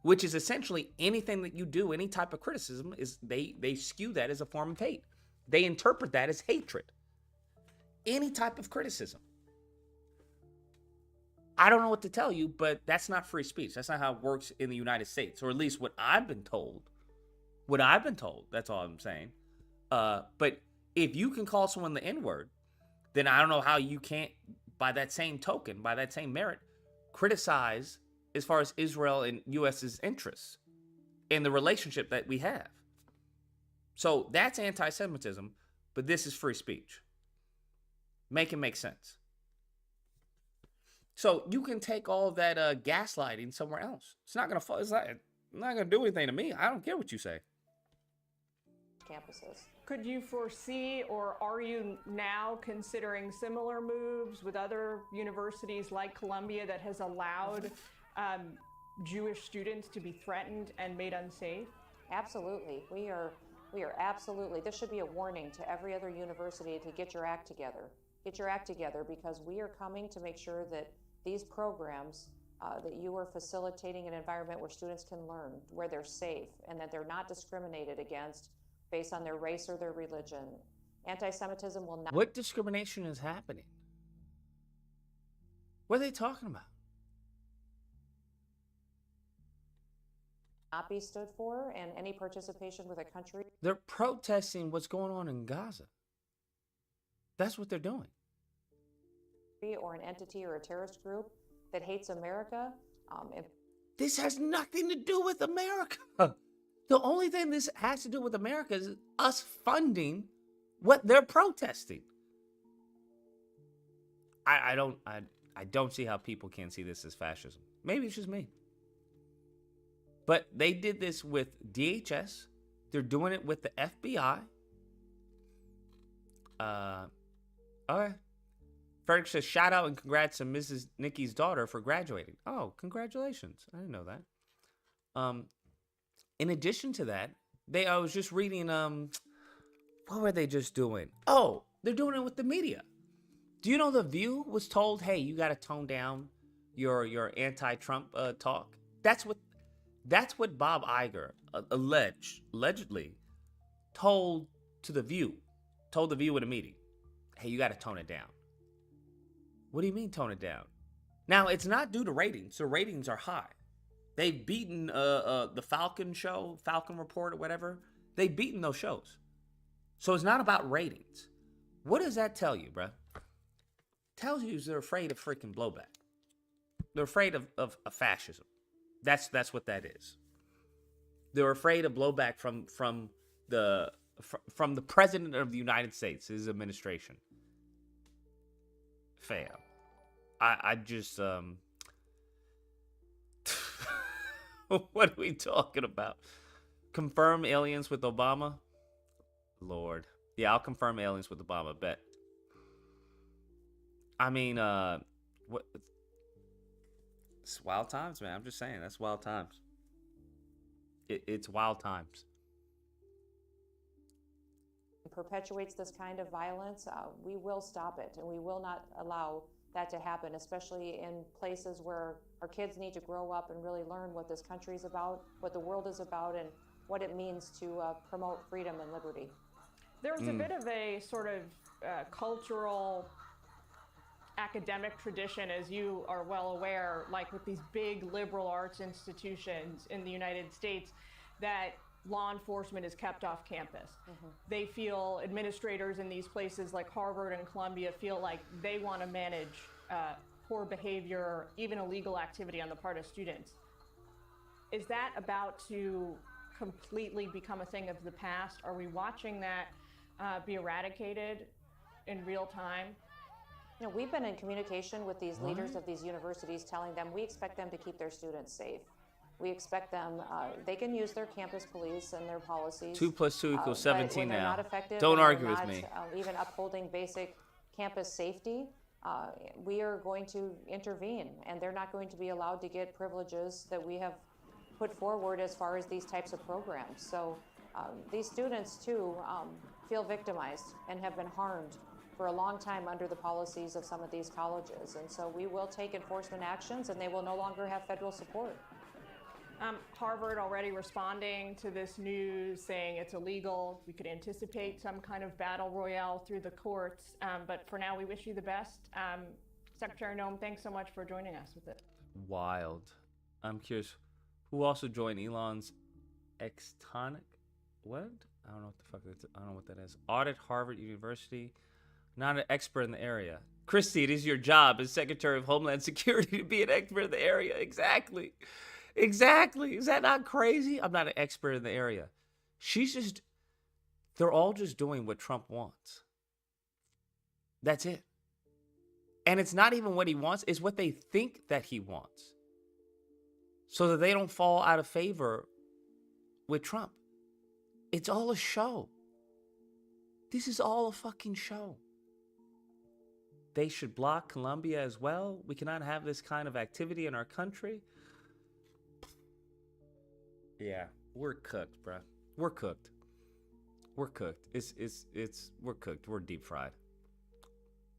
Which is essentially anything that you do, any type of criticism, is they skew that as a form of hate. They interpret that as hatred. Any type of criticism. I don't know what to tell you, but that's not free speech. That's not how it works in the United States, or at least what I've been told. What I've been told, that's all I'm saying. But if you can call someone the N-word, then I don't know how you can't, by that same token, by that same merit, criticize as far as Israel and U.S.'s interests in the relationship that we have. So that's anti-Semitism, but this is free speech. Make it make sense. So you can take all of that gaslighting somewhere else. It's not gonna do anything to me. I don't care what you say. Campuses. Could you foresee, or are you now considering similar moves with other universities like Columbia that has allowed Jewish students to be threatened and made unsafe? Absolutely. We are absolutely. This should be a warning to every other university to get your act together. Get your act together, because we are coming to make sure that these programs, that you are facilitating an environment where students can learn, where they're safe, and that they're not discriminated against based on their race or their religion. Anti-Semitism will not... What discrimination is happening? What are they talking about? Not be stood for, and any participation with a country... They're protesting what's going on in Gaza. That's what they're doing. ...or an entity or a terrorist group that hates America. This has nothing to do with America. The only thing this has to do with America is us funding what they're protesting. I don't see how people can see this as fascism. Maybe it's just me. But they did this with DHS. They're doing it with the FBI. Okay. Frederick says, shout out and congrats to Mrs. Nikki's daughter for graduating. Oh, congratulations. I didn't know that. In addition to that, I was just reading, what were they just doing? Oh, they're doing it with the media. Do you know The View was told, hey, you got to tone down your anti-Trump talk? That's what Bob Iger allegedly told The View at a meeting. Hey, you got to tone it down. What do you mean tone it down? Now, it's not due to ratings. The ratings are high. They've beaten the Falcon show, Falcon Report or whatever. They've beaten those shows. So it's not about ratings. What does that tell you, bruh? Tells you they're afraid of freaking blowback. They're afraid of fascism. That's what that is. They're afraid of blowback from the president of the United States, his administration. Fam, I just what are we talking about? Confirm aliens with Obama? Lord. Yeah, I'll confirm aliens with Obama, bet. I mean, what? It's wild times, man. I'm just saying, that's wild times. It's wild times. perpetuates this kind of violence, we will stop it, and we will not allow that to happen, especially in places where our kids need to grow up and really learn what this country is about, what the world is about, and what it means to promote freedom and liberty. There's a bit of a sort of cultural academic tradition, as you are well aware, like with these big liberal arts institutions in the United States, that law enforcement is kept off campus. They feel, administrators in these places like Harvard and Columbia feel like they want to manage poor behavior, even illegal activity on the part of students. Is that about to completely become a thing of the past? Are we watching that be eradicated in real time? You know, we've been in communication with these leaders of these universities, telling them we expect them to keep their students safe. We expect them, they can use their campus police and their policies. 2 + 2 = 17 now. Not effective, Don't argue with not, me. Even upholding basic campus safety, we are going to intervene, and they're not going to be allowed to get privileges that we have put forward as far as these types of programs. So these students too feel victimized and have been harmed for a long time under the policies of some of these colleges. And so we will take enforcement actions, and they will no longer have federal support. Harvard already responding to this news, saying it's illegal. We could anticipate some kind of battle royale through the courts, but for now we wish you the best. Secretary Noem, thanks so much for joining us with it. Wild. I'm curious, who also joined Elon's Extonic? What? I don't know what the fuck that's, I don't know what that is. Audit Harvard University. Not an expert in the area. Christy, it is your job as Secretary of Homeland Security to be an expert in the area. Exactly. Exactly. Is that not crazy? I'm not an expert in the area. They're all just doing what Trump wants. That's it. And it's not even what he wants, it's what they think that he wants. So that they don't fall out of favor with Trump. It's all a show. This is all a fucking show. They should block Colombia as well. We cannot have this kind of activity in our country. Yeah, we're cooked, bruh. We're cooked. We're cooked. We're cooked. We're deep fried.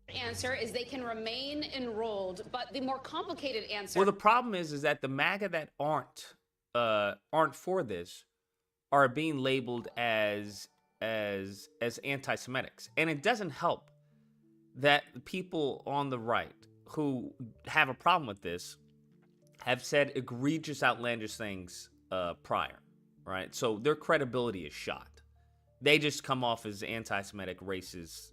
Answer is they can remain enrolled, but the more complicated answer. Well, the problem is that the MAGA that aren't for this are being labeled as anti-Semitics, and it doesn't help that the people on the right who have a problem with this have said egregious, outlandish things prior, right? So their credibility is shot. They just come off as anti-Semitic, racist,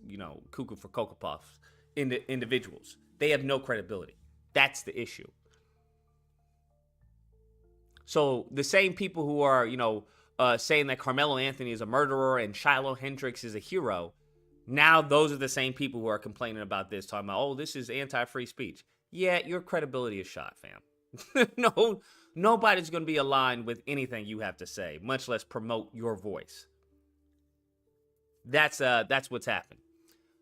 cuckoo for Cocoa Puffs individuals. They have no credibility. That's the issue. So the same people who are, saying that Carmelo Anthony is a murderer and Shiloh Hendrix is a hero, now those are the same people who are complaining about this, talking about, oh, this is anti-free speech. Yeah, your credibility is shot, fam. No, nobody's going to be aligned with anything you have to say, much less promote your voice. That's what's happened.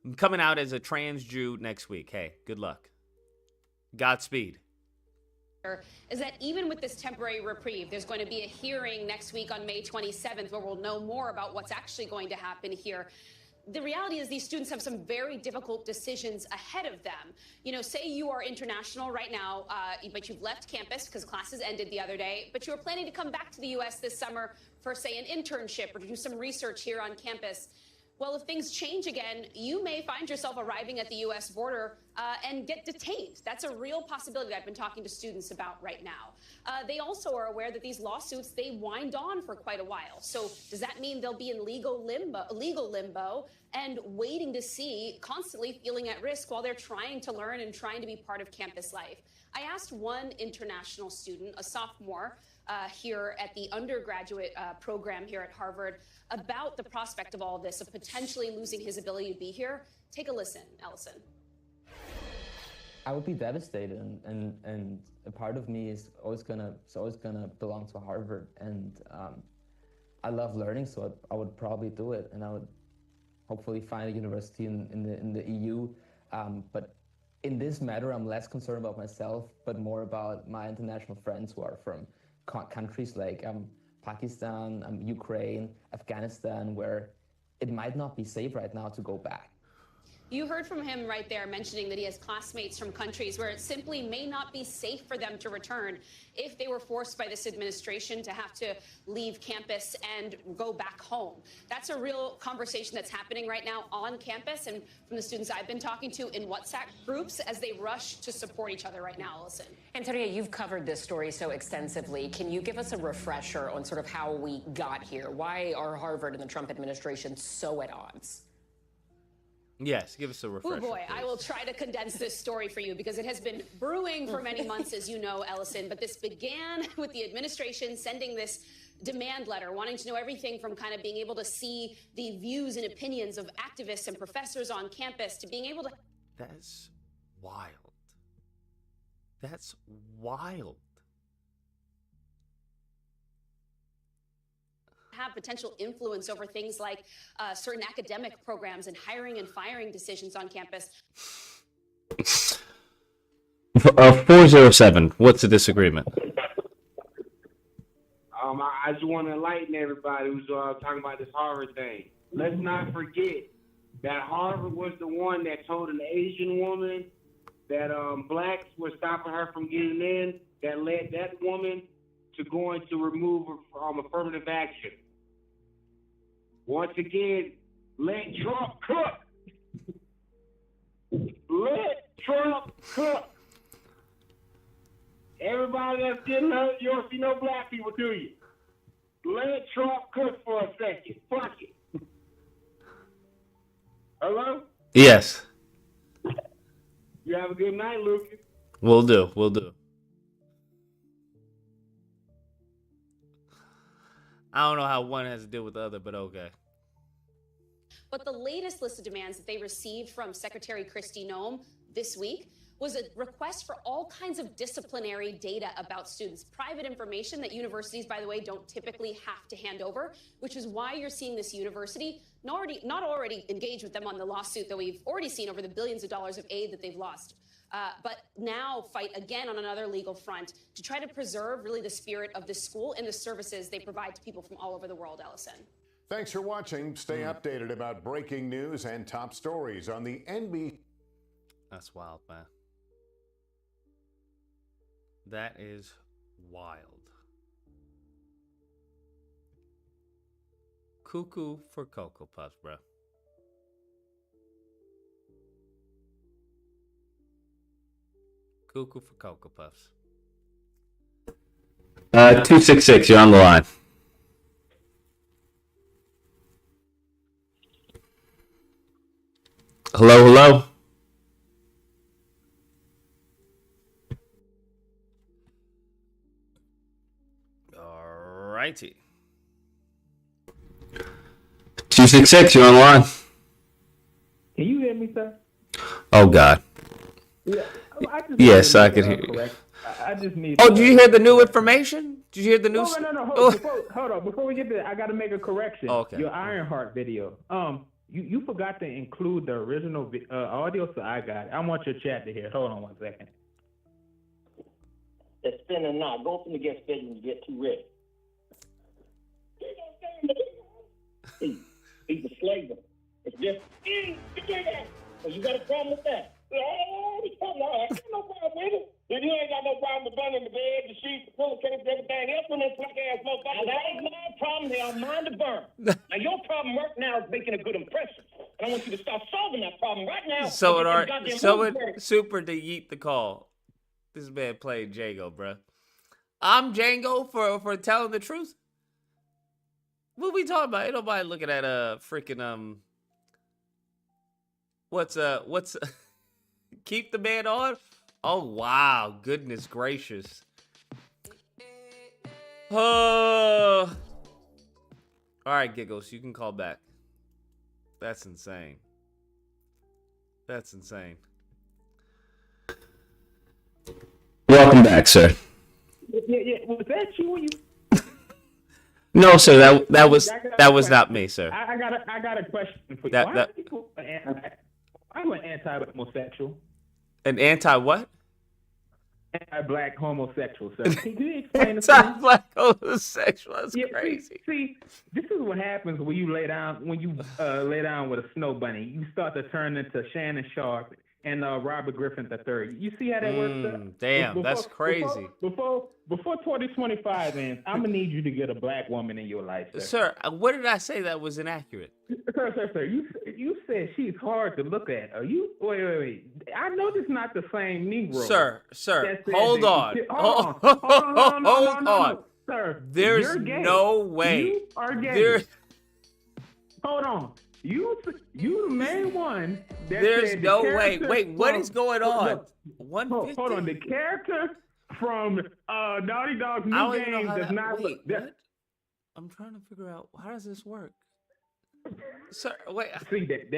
I'm coming out as a trans Jew next week. Hey, good luck. Godspeed. Is that even with this temporary reprieve, there's going to be a hearing next week on May 27th where we'll know more about what's actually going to happen here. The reality is these students have some very difficult decisions ahead of them. Say you are international right now, but you've left campus because classes ended the other day, but you were planning to come back to the U.S. this summer for, say, an internship or to do some research here on campus. Well, if things change again, you may find yourself arriving at the U.S. border and get detained. That's a real possibility that I've been talking to students about right now. They also are aware that these lawsuits, they wind on for quite a while. So does that mean they'll be in legal limbo and waiting to see, constantly feeling at risk while they're trying to learn and trying to be part of campus life? I asked one international student, a sophomore, here at the undergraduate program here at Harvard, about the prospect of all this, of potentially losing his ability to be here. Take a listen, Ellison. I would be devastated, and a part of me is always gonna belong to Harvard, and I love learning, so I would probably do it, and I would hopefully find a university in the EU. But in this matter, I'm less concerned about myself, but more about my international friends who are from countries like Pakistan, Ukraine, Afghanistan, where it might not be safe right now to go back. You heard from him right there mentioning that he has classmates from countries where it simply may not be safe for them to return if they were forced by this administration to have to leave campus and go back home. That's a real conversation that's happening right now on campus and from the students I've been talking to in WhatsApp groups as they rush to support each other right now, Allison. Antonia, you've covered this story so extensively. Can you give us a refresher on sort of how we got here? Why are Harvard and the Trump administration so at odds? Yes, give us a refresher. Oh boy, please. I will try to condense this story for you because it has been brewing for many months, as you know, Ellison. But this began with the administration sending this demand letter, wanting to know everything from kind of being able to see the views and opinions of activists and professors on campus to being able to... That's wild. That's wild. have potential influence over things like certain academic programs and hiring and firing decisions on campus. 407, what's the disagreement? I just want to enlighten everybody who's talking about this Harvard thing. Let's not forget that Harvard was the one that told an Asian woman that blacks were stopping her from getting in, that led that woman to going to remove her from affirmative action. Once again, let Trump cook. Let Trump cook. Everybody that's getting hurt, you don't see no black people, do you? Let Trump cook for a second. Fuck it. Hello? Yes. You have a good night, Lucas. Will do. Will do. I don't know how one has to deal with the other, but okay. But the latest list of demands that they received from Secretary Kristi Noem this week was a request for all kinds of disciplinary data about students. Private information that universities, by the way, don't typically have to hand over, which is why you're seeing this university not already engage with them on the lawsuit that we've already seen over the billions of dollars of aid that they've lost. But now fight again on another legal front to try to preserve really the spirit of the school and the services they provide to people from all over the world, Ellison. Thanks for watching. Stay updated about breaking news and top stories on the NBC. That's wild, man. That is wild. Cuckoo for Cocoa Puffs, bro. Cuckoo for Cocoa Puffs. 266, you're on the line. Hello, hello. Alrighty. 266, you're on the line. Can you hear me, sir? Oh God. Yeah. Yes, I can hear you. I just need. Oh, did you hear the new information? Did you hear the new? No. Hold on. Before we get there, I got to make a correction. Oh, okay. Your Ironheart video. You forgot to include the original audio, so I got it. I want your chat to hear. Hold on 1 second. It's spinning now. Go from the guest schedule and get too ready. He's a slave. It's just, you got a problem with that? Oh, I got no problem with it. Then you ain't got no problem with burning the bed, the sheets, the pillowcase, everything else on this black ass motherfucker. That ain't my problem. They are mine to burn. Now, your problem right now is making a good impression. And I want you to start solving that problem right now. Super to yeet the call. This man played Django, bruh. I'm Django for telling the truth. What we talking about? Ain't nobody looking at freaking what's keep the man on? Oh wow, goodness gracious. Oh. All right, Giggles, you can call back. That's insane. That's insane. Welcome back, sir. Yeah. Was that you when you? No, sir. That was not me, sir. I got a question for you. Why are you an anti-homosexual? An anti what? Anti-black homosexual, sir. Can you explain this to me? Anti-black homosexual. That's crazy. See, this is what happens when you lay down with a snow bunny. You start to turn into Shannon Sharp and Robert Griffin III. You see how that works? Damn, that's crazy. Before 2025 ends, I'm gonna need you to get a black woman in your life, sir. Sir, what did I say that was inaccurate? Sir. You said she's hard to look at. Are you? Wait. I know this is not the same Negro. Sir, hold on. Hold on. Sir, there's no way. You are gay. Hold on. You the main one. There's no way. Wait, what is going on? 150? Hold on. The character from Naughty Dog's new game does not look. I'm trying to figure out how does this work. Sir, wait. See that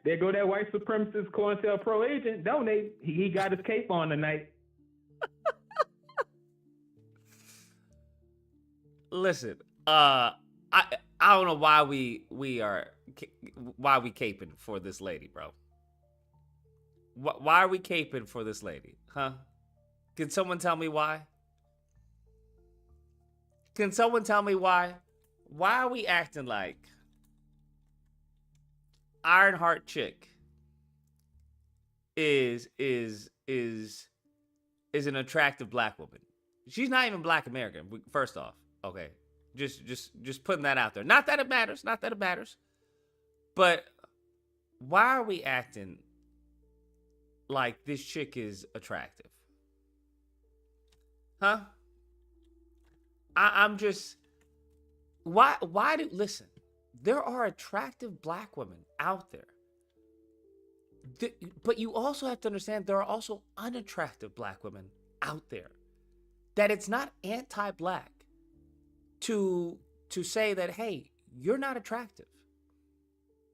there go that white supremacist COINTELPRO agent. Don't they? He got his cape on tonight. Listen, I don't know why we caping for this lady, bro. Why are we caping for this lady, huh? Can someone tell me why? Can someone tell me why? Why are we acting like Ironheart chick is an attractive black woman? She's not even black American. First off, okay, just putting that out there. Not that it matters. But why are we acting like this chick is attractive? Huh? I'm just why do listen? There are attractive black women out there. But you also have to understand there are also unattractive black women out there. That it's not anti-black to say that, hey, you're not attractive.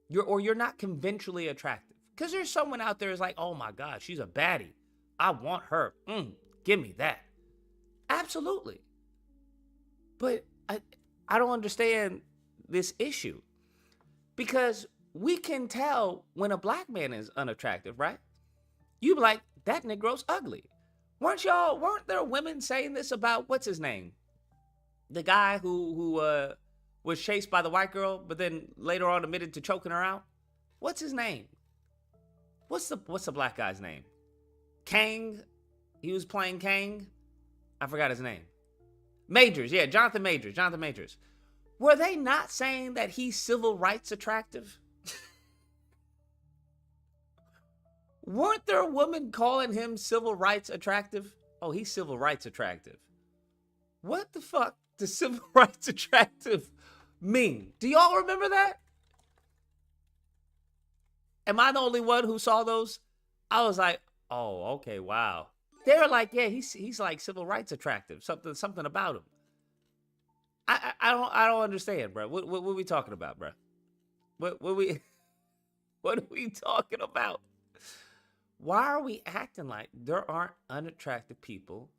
You're not conventionally attractive. Because there's someone out there who's like, oh my God, she's a baddie. I want her. Give me that. Absolutely. But I don't understand this issue. Because we can tell when a black man is unattractive, right? You be like, that Negro's ugly. Weren't there women saying this about, what's his name? The guy who was chased by the white girl, but then later on admitted to choking her out? What's his name? What's the black guy's name? Kang? He was playing Kang? I forgot his name. Majors, yeah, Jonathan Majors. Were they not saying that he's civil rights attractive? Weren't there women calling him civil rights attractive? Oh, he's civil rights attractive. What the fuck does civil rights attractive mean? Do y'all remember that? Am I the only one who saw those? I was like, oh, okay, wow. They were like, yeah, he's like civil rights attractive. Something about him. I don't understand, bro. What are we talking about, bro? What are we talking about? Why are we acting like there aren't unattractive people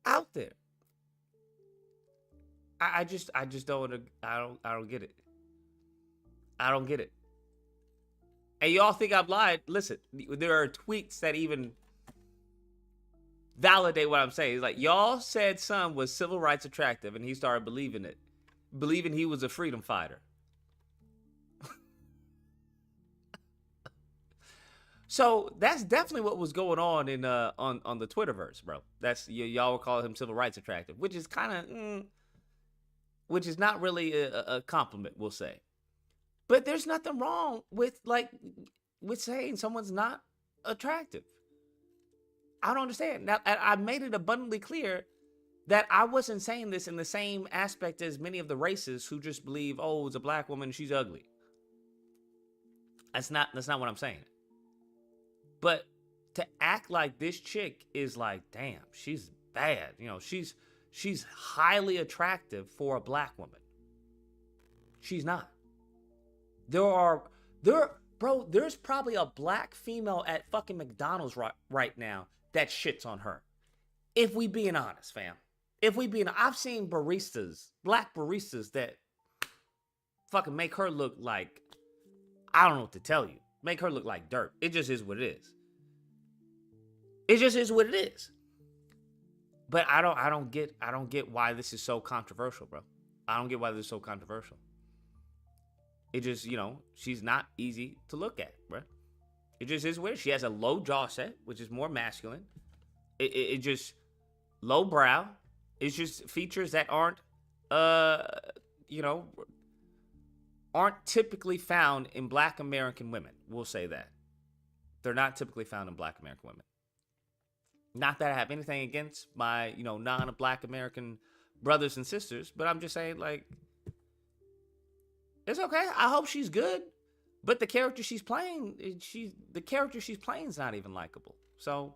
out there? I just don't get it. I don't get it. And y'all think I'm lying? Listen, there are tweets that even validate what I'm saying. It's like, y'all said son was civil rights attractive, and he started believing it. Believing he was a freedom fighter. So that's definitely what was going on in on the Twitterverse, bro. That's y'all were calling him civil rights attractive, which is kind of, which is not really a compliment, we'll say. But there's nothing wrong with saying someone's not attractive. I don't understand. Now, I made it abundantly clear that I wasn't saying this in the same aspect as many of the racists who just believe, oh, it's a black woman, she's ugly. That's not what I'm saying. But to act like this chick is like, damn, she's bad. You know, she's highly attractive for a black woman. She's not. There's probably a black female at fucking McDonald's right now that shits on her. If we being honest, fam. I've seen black baristas that fucking make her look like, I don't know what to tell you. Make her look like dirt. It just is what it is. It just is what it is. But I don't get why this is so controversial, bro. I don't get why this is so controversial. It just, she's not easy to look at, bro. It just is weird. She has a low jaw set, which is more masculine. It just low brow. It's just features that aren't typically found in Black American women. We'll say that. They're not typically found in Black American women. Not that I have anything against my, non-Black American brothers and sisters, but I'm just saying, like, it's okay. I hope she's good, but the character she's playing is not even likable. So,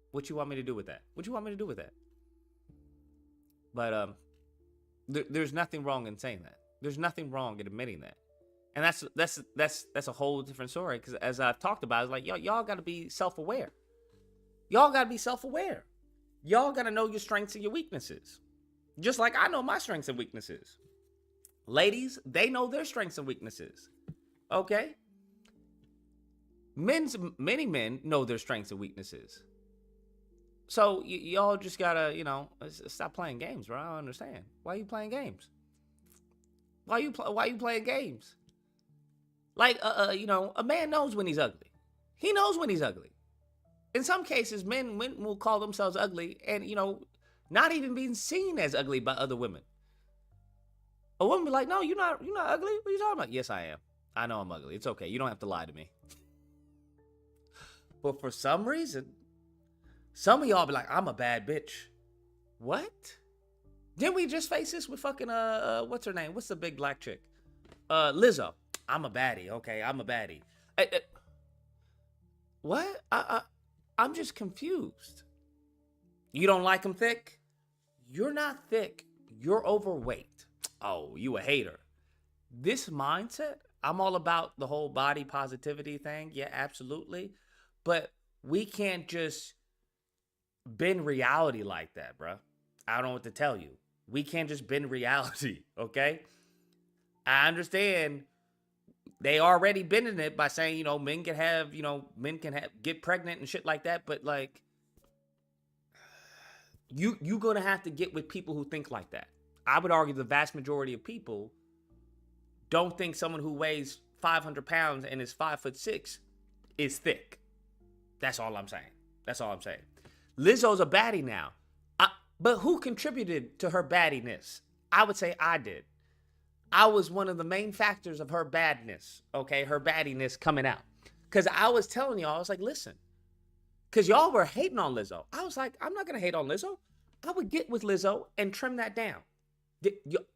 what you want me to do with that? But there's nothing wrong in saying that. There's nothing wrong in admitting that. And that's a whole different story, because as I've talked about, it's like, y'all got to be self-aware. Y'all got to be self-aware. Y'all got to know your strengths and your weaknesses. Just like I know my strengths and weaknesses. Ladies, they know their strengths and weaknesses. Okay? Many men know their strengths and weaknesses. So y'all just gotta, stop playing games, bro. I don't understand. Why are you playing games? Why are you playing games? Like, a man knows when he's ugly. He knows when he's ugly. In some cases, men will call themselves ugly and, not even being seen as ugly by other women. A woman be like, no, you're not ugly. What are you talking about? Yes, I am. I know I'm ugly. It's okay. You don't have to lie to me. But for some reason, some of y'all be like, I'm a bad bitch. What? Didn't we just face this with fucking, what's her name? What's the big black chick? Lizzo. I'm a baddie. Okay, I'm a baddie. What? I'm just confused. You don't like him thick? You're not thick. You're overweight. Oh, you a hater. This mindset, I'm all about the whole body positivity thing. Yeah, absolutely. But we can't just bend reality like that, bro. I don't know what to tell you. We can't just bend reality, okay? I understand they already bending it by saying, men can get pregnant and shit like that, but like, you gonna have to get with people who think like that. I would argue the vast majority of people don't think someone who weighs 500 pounds and is 5'6" is thick. That's all I'm saying. Lizzo's a baddie now. But who contributed to her baddiness? I would say I did. I was one of the main factors of her badness, okay? Her baddiness coming out. Because I was telling y'all, I was like, listen. Because y'all were hating on Lizzo. I was like, I'm not going to hate on Lizzo. I would get with Lizzo and trim that down.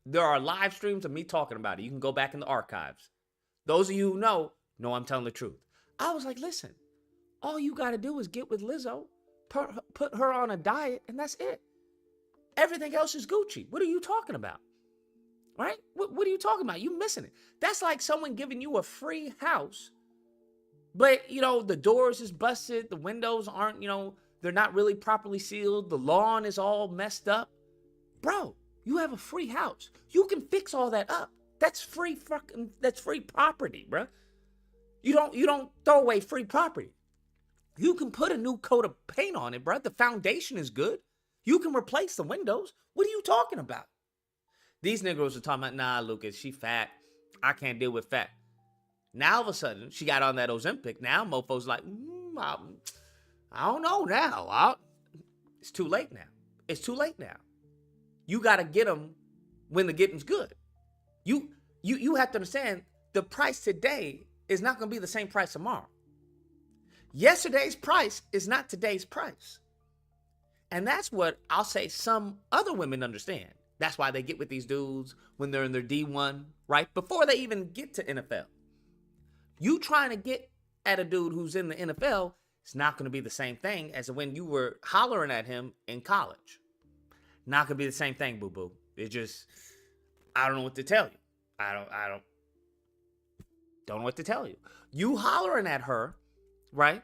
There are live streams of me talking about it. You can go back in the archives. Those of you who know I'm telling the truth. I was like, listen, all you got to do is get with Lizzo, put her on a diet, and that's it. Everything else is Gucci. What are you talking about? Right? What are you talking about? You missing it. That's like someone giving you a free house, but, the doors is busted. The windows aren't, they're not really properly sealed. The lawn is all messed up. Bro, you have a free house. You can fix all that up. That's free property, bro. You don't throw away free property. You can put a new coat of paint on it, bro. The foundation is good. You can replace the windows. What are you talking about? These niggas are talking about, nah, Lucas, she fat. I can't deal with fat. Now, all of a sudden, she got on that Ozempic. Now, mofo's like, I don't know now. It's too late now. You got to get them when the getting's good. You have to understand, the price today is not going to be the same price tomorrow. Yesterday's price is not today's price. And that's what I'll say some other women understand. That's why they get with these dudes when they're in their D1, right? Before they even get to NFL. You trying to get at a dude who's in the NFL, it's not going to be the same thing as when you were hollering at him in college. Not going to be the same thing, boo-boo. It's just, I don't know what to tell you. I don't know what to tell you. You hollering at her, right?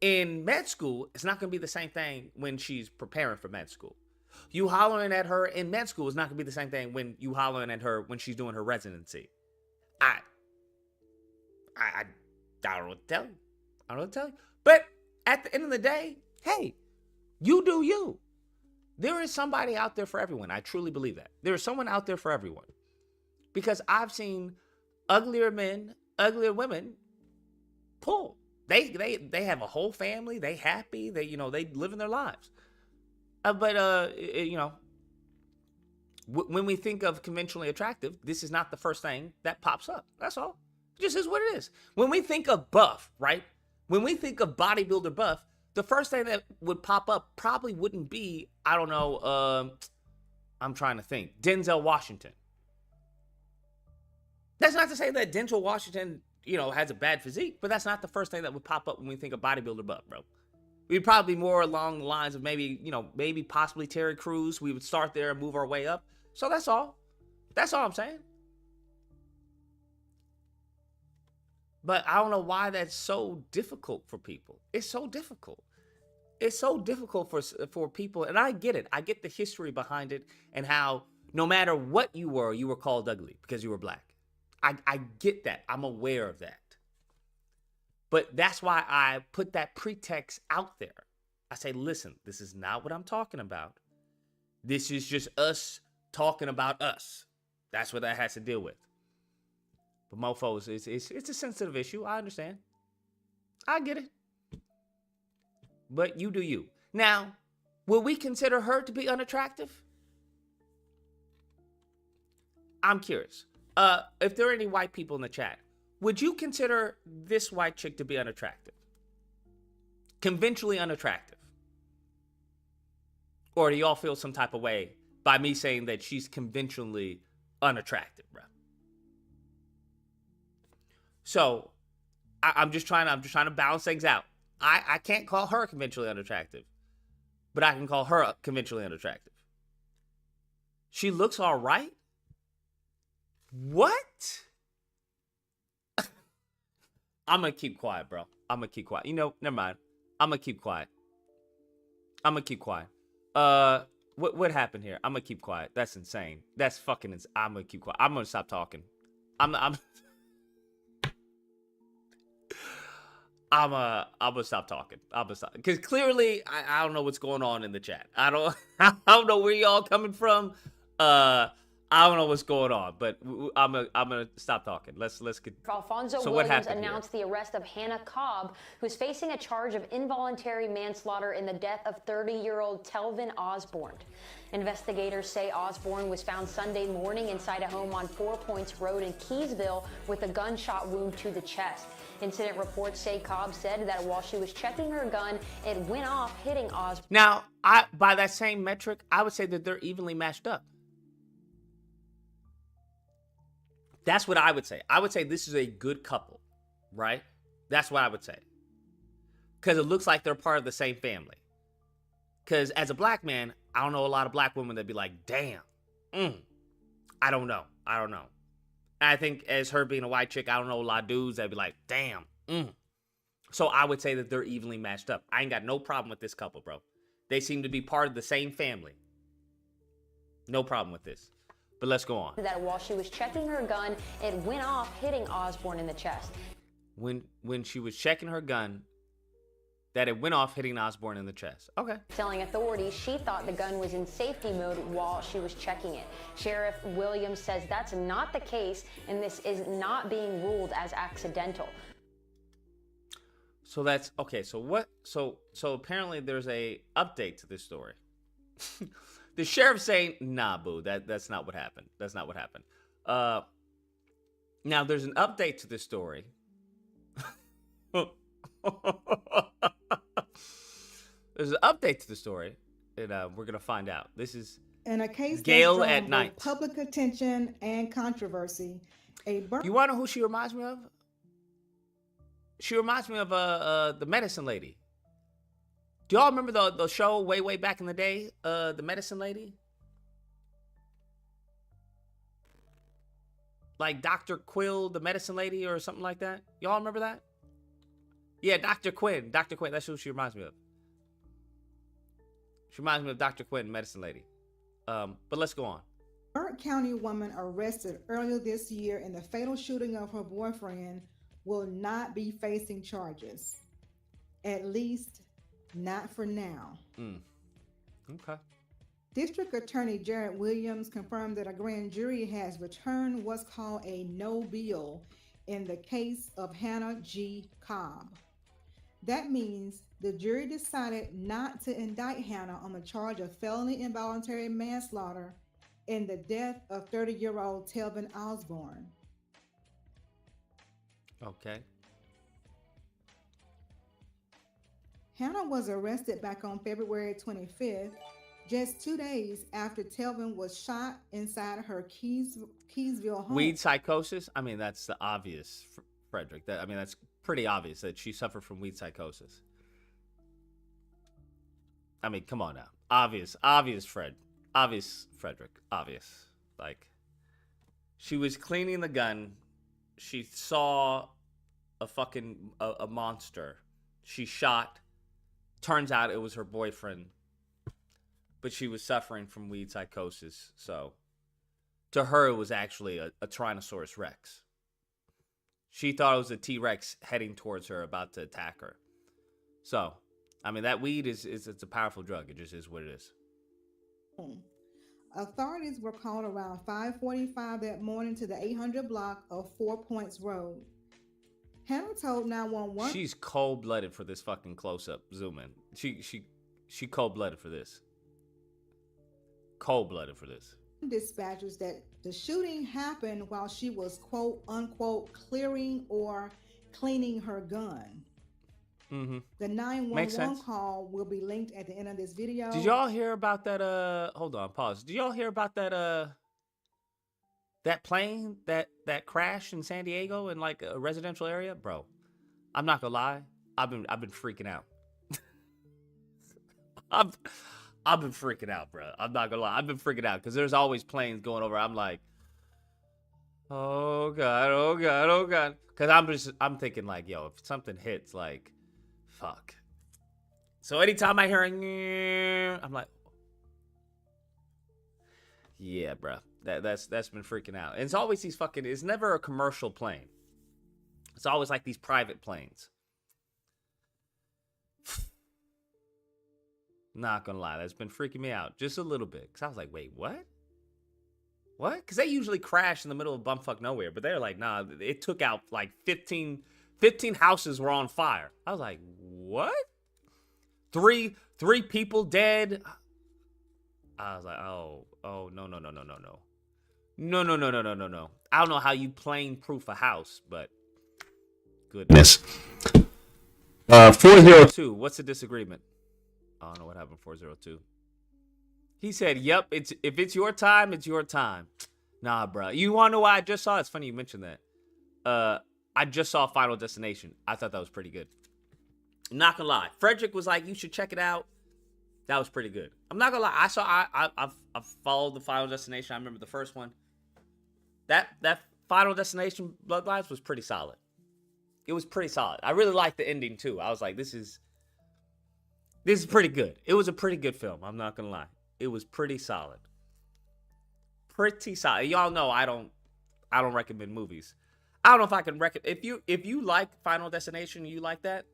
In med school, it's not going to be the same thing when she's preparing for med school. You hollering at her in med school is not going to be the same thing when you hollering at her when she's doing her residency. I don't know what to tell you. But at the end of the day, hey, you do you. There is somebody out there for everyone. I truly believe that. There is someone out there for everyone. Because I've seen uglier men, uglier women pull. They have a whole family. They happy. They living their lives. When we think of conventionally attractive, this is not the first thing that pops up. That's all. It just is what it is. When we think of buff, right? When we think of bodybuilder buff, the first thing that would pop up probably wouldn't be, I don't know, I'm trying to think, Denzel Washington. That's not to say that Denzel Washington, has a bad physique, but that's not the first thing that would pop up when we think of bodybuilder buff, bro. We'd probably be more along the lines of maybe possibly Terry Crews. We would start there and move our way up. So that's all. That's all I'm saying. But I don't know why that's so difficult for people. It's so difficult. It's so difficult for people. And I get it. I get the history behind it and how no matter what you were called ugly because you were black. I get that. I'm aware of that. But that's why I put that pretext out there. I say, listen, this is not what I'm talking about. This is just us talking about us. That's what that has to deal with. But mofos, it's a sensitive issue. I understand. I get it. But you do you. Now, will we consider her to be unattractive? I'm curious. If there are any white people in the chat, would you consider this white chick to be unattractive? Conventionally unattractive? Or do y'all feel some type of way by me saying that she's conventionally unattractive, bro? So, I'm just trying to balance things out. I can't call her conventionally unattractive, but I can call her conventionally unattractive. She looks all right? What? I'm going to keep quiet, bro. I'm going to keep quiet. Never mind. I'm going to keep quiet. What happened here? I'm going to keep quiet. That's insane. That's fucking insane. I'm going to keep quiet. I'm going to stop talking. I'm going to stop talking. Because clearly, I don't know what's going on in the chat. I don't know where y'all coming from. I don't know what's going on, but I'm gonna stop talking. Let's get. Alfonso Williams announced the arrest of Hannah Cobb, who's facing a charge of involuntary manslaughter in the death of 30-year-old Telvin Osborne. Investigators say Osborne was found Sunday morning inside a home on 4 Points Road in Keysville with a gunshot wound to the chest. Incident reports say Cobb said that while she was checking her gun, it went off, hitting Osborne. Now, by that same metric, I would say that they're evenly matched up. That's what I would say. I would say this is a good couple, right? That's what I would say. Because it looks like they're part of the same family. Because as a black man, I don't know a lot of black women that'd be like, damn, I don't know. And I think as her being a white chick, I don't know a lot of dudes that'd be like, damn, So I would say that they're evenly matched up. I ain't got no problem with this couple, bro. They seem to be part of the same family. No problem with this. But let's go on. That while she was checking her gun, it went off, hitting Osborne in the chest. When she was checking her gun, that it went off, hitting Osborne in the chest. Okay. Telling authorities she thought the gun was in safety mode while she was checking it. Sheriff Williams says that's not the case, and this is not being ruled as accidental. So that's okay. So what? So apparently there's a update to this story. The sheriff saying, nah, boo, that's not what happened. That's not what happened. Now, there's an update to this story. There's an update to the story, and we're going to find out. This is in a case Gale that's at drawn night. both public attention and controversy. You want to know who she reminds me of? She reminds me of the medicine lady. Do y'all remember the show way back in the day? The medicine lady? Like Dr. Quill, the medicine lady, or something like that? Y'all remember that? Yeah, Dr. Quinn. Dr. Quinn, that's who she reminds me of. She reminds me of Dr. Quinn, medicine lady. But let's go on. Burke County woman arrested earlier this year in the fatal shooting of her boyfriend will not be facing charges. At least not for now. Okay. District Attorney Jared Williams confirmed that a grand jury has returned what's called a no bill in the case of Hannah G. Cobb. That means the jury decided not to indict Hannah on the charge of felony involuntary manslaughter in the death of 30-year-old Telvin Osborne. Okay. Hannah was arrested back on February 25th, just 2 days after Telvin was shot inside her Keysville home. Weed psychosis? I mean, that's the obvious, Frederick. That's pretty obvious that she suffered from weed psychosis. I mean, come on now. Obvious, Fred. Obvious, Frederick. Obvious. Like, she was cleaning the gun. She saw a monster. She shot. Turns out it was her boyfriend. But she was suffering from weed psychosis. So, to her, it was actually a Tyrannosaurus Rex. She thought it was a T-Rex heading towards her, about to attack her. So, I mean, that weed it's a powerful drug. It just is what it is. Authorities were called around 5:45 that morning to the 800 block of 4 Points Road. Hannah told 911. She's cold-blooded for this fucking close-up zoom in. She cold-blooded for this. Cold-blooded for this. Dispatchers that the shooting happened while she was quote unquote clearing or cleaning her gun. Mm-hmm. The 911 call will be linked at the end of this video. Did y'all hear about that? Hold on, pause. Did y'all hear about that? That plane that crashed in San Diego in like a residential area, bro. I'm not gonna lie. I've been freaking out. I've been freaking out, bro. I'm not gonna lie. I've been freaking out because there's always planes going over. I'm like, oh god, oh god, oh god. Because I'm thinking like, yo, if something hits, like, fuck. So anytime I hear, I'm like, yeah, bro. That's been freaking out. And it's always these fucking. It's never a commercial plane. It's always like these private planes. Not gonna lie, that's been freaking me out just a little bit. Cause I was like, wait, what? What? Cause they usually crash in the middle of bumfuck nowhere, but they're like, nah, it took out like 15 houses were on fire. I was like, what? Three people dead. I was like, oh, no. No. I don't know how you plane proof a house, but goodness. 402, what's the disagreement? I don't know what happened, 402. He said, yep, if it's your time, it's your time. Nah, bro. You want to know why I just saw? It's funny you mentioned that. I just saw Final Destination. I thought that was pretty good. I'm not gonna lie. Frederick was like, you should check it out. That was pretty good. I'm not gonna lie. I've followed the Final Destination. I remember the first one. That Final Destination Bloodlines was pretty solid. It was pretty solid. I really liked the ending too. I was like, this is pretty good. It was a pretty good film. I'm not gonna lie. It was pretty solid. Pretty solid. Y'all know I don't recommend movies. I don't know if I can recommend. If you like Final Destination, you like that.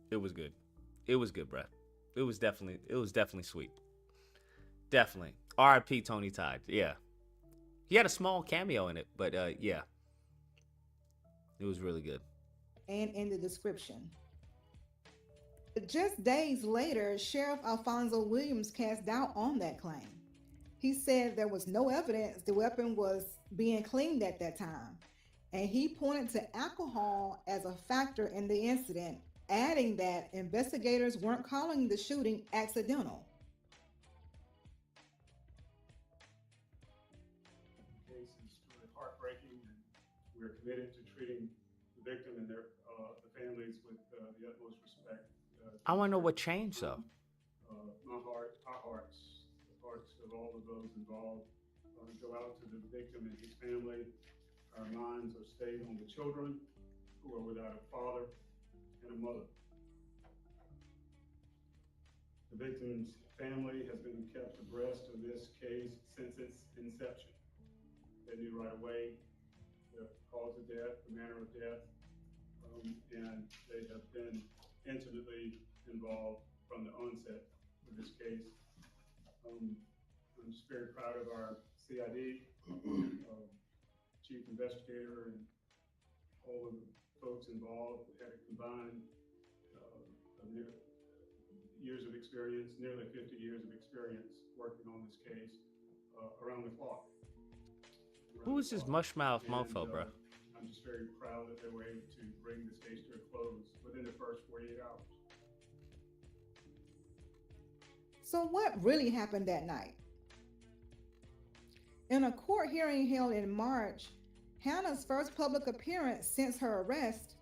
It was good. It was good, bruh. It was definitely sweet. Definitely. R.I.P. Tony Todd. Yeah. He had a small cameo in it, but yeah. It was really good. And in the description. Just days later, Sheriff Alfonso Williams cast doubt on that claim. He said there was no evidence the weapon was being cleaned at that time. And he pointed to alcohol as a factor in the incident, adding that investigators weren't calling the shooting accidental. The case is truly heartbreaking, and we're committed to treating the victim and the families with the utmost respect. I want to know what changed, though. My heart, our hearts, the hearts of all of those involved go out to the victim and his family. Our minds are stayed on the children who are without a father and a mother. The victim's family has been kept abreast of this case since its inception. They knew right away the cause of death, the manner of death, and they have been intimately involved from the onset of this case. I'm just very proud of our CID, chief investigator, and all of the folks involved. We had a combined years of experience, nearly 50 years of experience working on this case around the clock. Who is this mushmouth mofo, bro? I'm just very proud that they were able to bring this case to a close within the first 48 hours. So what really happened that night? In a court hearing held in March, Hannah's first public appearance since her arrest,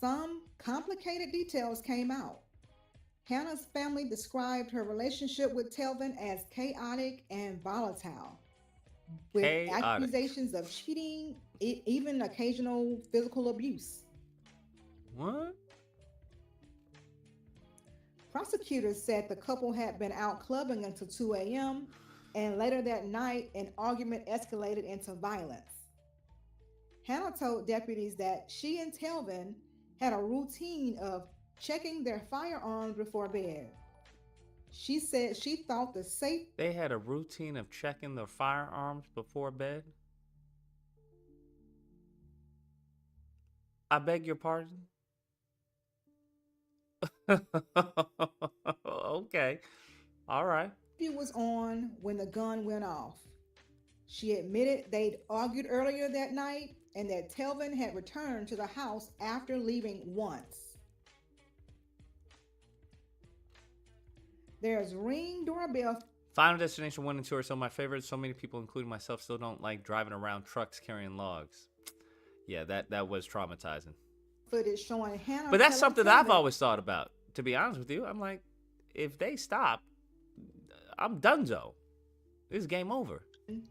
some complicated details came out. Hannah's family described her relationship with Telvin as chaotic and volatile, with accusations of cheating, even occasional physical abuse. What? Prosecutors said the couple had been out clubbing until 2 a.m., and later that night, an argument escalated into violence. Hannah told deputies that she and Telvin had a routine of checking their firearms before bed. She said she thought the safe... They had a routine of checking their firearms before bed? I beg your pardon? Okay. All right. She was on when the gun went off. She admitted they'd argued earlier that night and that Telvin had returned to the house after leaving once. There's Ring doorbell. Final Destination 1 and 2 are some of my favorites. So many people, including myself, still don't like driving around trucks carrying logs. Yeah, that was traumatizing. Footage showing Hannah. But that's something I've always thought about. To be honest with you, I'm like, if they stop, I'm donezo. This is game over.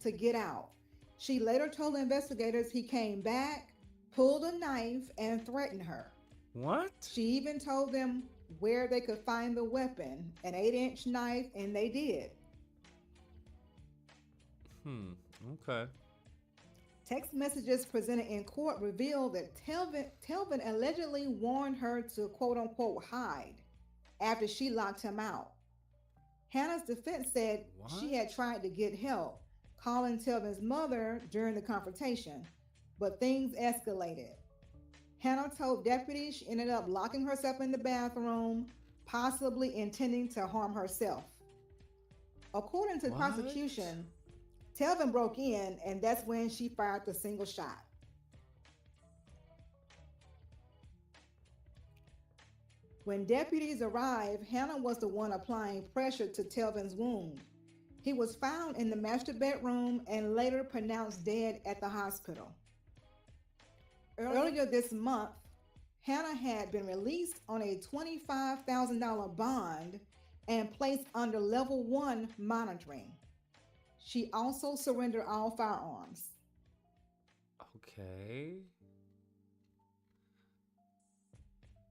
To get out. She later told investigators he came back, pulled a knife, and threatened her. What? She even told them where they could find the weapon, an 8-inch knife, and they did. Okay. Text messages presented in court revealed that Telvin allegedly warned her to quote-unquote hide after she locked him out. Hannah's defense said she had tried to get help, calling Telvin's mother during the confrontation, but things escalated. Hannah told deputies she ended up locking herself in the bathroom, possibly intending to harm herself. According to the prosecution, Telvin broke in, and that's when she fired the single shot. When deputies arrived, Hannah was the one applying pressure to Telvin's wound. He was found in the master bedroom and later pronounced dead at the hospital. Earlier this month, Hannah had been released on a $25,000 bond and placed under level 1 monitoring. She also surrendered all firearms. Okay.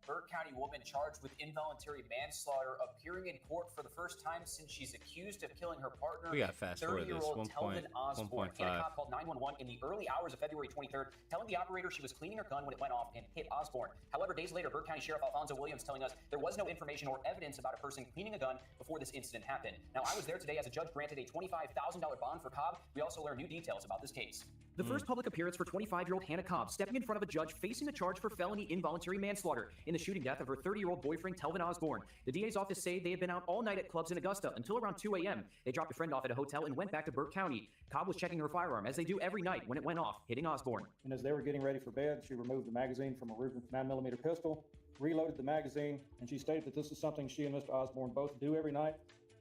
Burke County woman charged with involuntary manslaughter appearing in court for the first time since she's accused of killing her partner, We gotta fast forward this. 30-year-old Telvin Osborne. 1.5. Hannah Cobb called 911 in the early hours of February 23rd, telling the operator she was cleaning her gun when it went off and hit Osborne. However, days later, Burke County Sheriff Alfonso Williams telling us there was no information or evidence about a person cleaning a gun before this incident happened. Now, I was there today as a judge granted a $25,000 bond for Cobb. We also learned new details about this case. The first public appearance for 25-year-old Hannah Cobb stepping in front of a judge facing a charge for felony involuntary manslaughter in the shooting death of her 30-year-old boyfriend, Telvin Osborne. The DA's office say they had been out all night at clubs in Augusta until around 2 a.m. They dropped a friend off at a hotel and went back to Burke County. Cobb was checking her firearm, as they do every night when it went off, hitting Osborne. And as they were getting ready for bed, she removed the magazine from a Ruger 9mm pistol, reloaded the magazine, and she stated that this is something she and Mr. Osborne both do every night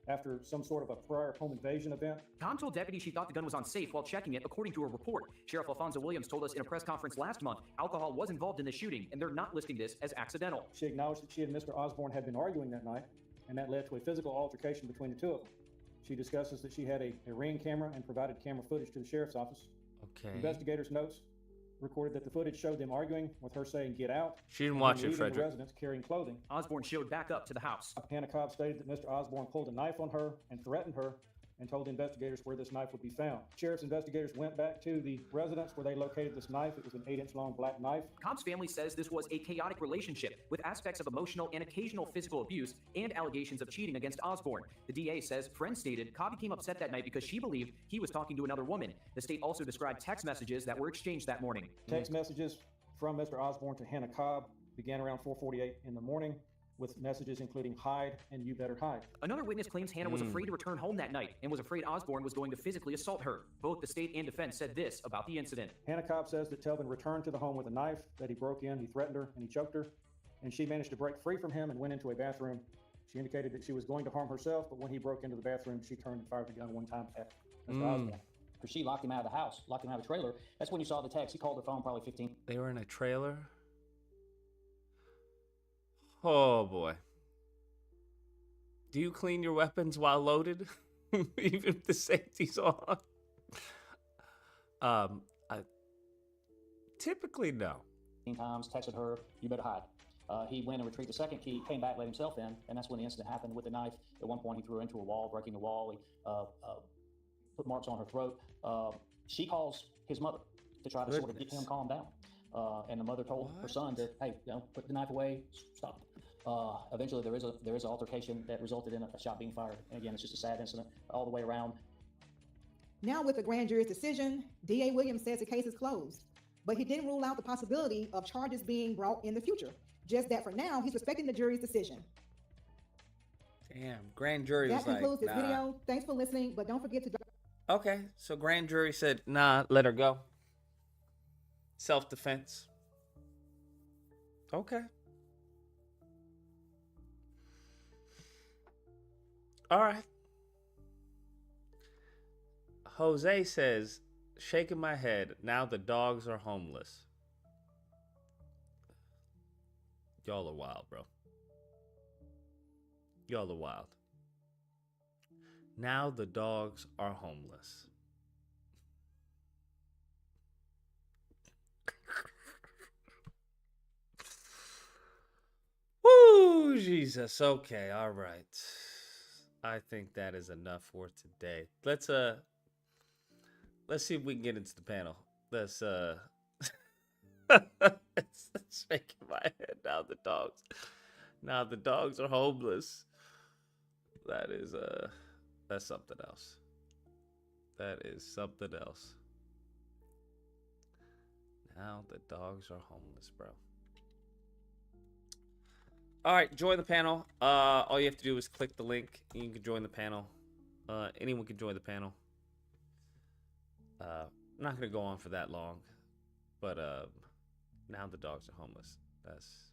after some sort of a prior home invasion event. Cobb told deputies she thought the gun was unsafe while checking it, according to a report. Sheriff Alfonso Williams told us in a press conference last month alcohol was involved in the shooting, and they're not listing this as accidental. She acknowledged that she and Mr. Osborne had been arguing that night, and that led to a physical altercation between the two of them. She discusses that she had a Ring camera and provided camera footage to the sheriff's office. Okay. Investigators' notes recorded that the footage showed them arguing, with her saying, "Get out." She didn't watch it, leaving the Frederick. residence carrying clothing. Osborne showed back up to the house. Hannah Cobb stated that Mr. Osborne pulled a knife on her and threatened her and told investigators where this knife would be found. Sheriff's investigators went back to the residence where they located this knife. It was an 8-inch long black knife. Cobb's family says this was a chaotic relationship with aspects of emotional and occasional physical abuse and allegations of cheating against Osborne. The DA says friends stated Cobb became upset that night because she believed he was talking to another woman. The state also described text messages that were exchanged that morning. Text messages from Mr. Osborne to Hannah Cobb began around 4:48 in the morning, with messages including hide and you better hide. Another witness claims Hannah was afraid to return home that night and was afraid Osborne was going to physically assault her. Both the state and defense said this about the incident. Hannah Cobb says that Telvin returned to the home with a knife, that he broke in, he threatened her, and he choked her, and she managed to break free from him and went into a bathroom. She indicated that she was going to harm herself, but when he broke into the bathroom, she turned and fired the gun one time at Mr. Osborne. Because she locked him out of the house, locked him out of the trailer. That's when you saw the text. He called her phone probably 15. They were in a trailer? Oh, boy. Do you clean your weapons while loaded? Even if the safety's on? Typically, no. Times, texted her, you better hide. He went and retrieved the second key, came back, let himself in, and that's when the incident happened with the knife. At one point, he threw her into a wall, breaking the wall. He put marks on her throat. She calls his mother to try to sort of get him calmed down. And the mother told her son to, hey, put the knife away, stop it. Eventually, there is an altercation that resulted in a shot being fired. And again, it's just a sad incident all the way around. Now, with the grand jury's decision, DA Williams says the case is closed, but he didn't rule out the possibility of charges being brought in the future. Just that for now, he's respecting the jury's decision. Damn, grand jury was that concludes like, this video. Thanks for listening, but don't forget to. Okay, so grand jury said, nah, let her go. Self-defense. Okay. All right. Jose says, shaking my head, now the dogs are homeless. Y'all are wild, bro. Y'all are wild. Now the dogs are homeless. Woo, Jesus. Okay, all right. I think that is enough for today. Let's see if we can get into the panel. Let's it's shaking my head. Now the dogs are homeless. That is that's something else. That is something else. Now the dogs are homeless, bro. All right, join the panel. All you have to do is click the link. And you can join the panel. Anyone can join the panel. I'm not gonna go on for that long, but now the dogs are homeless. That's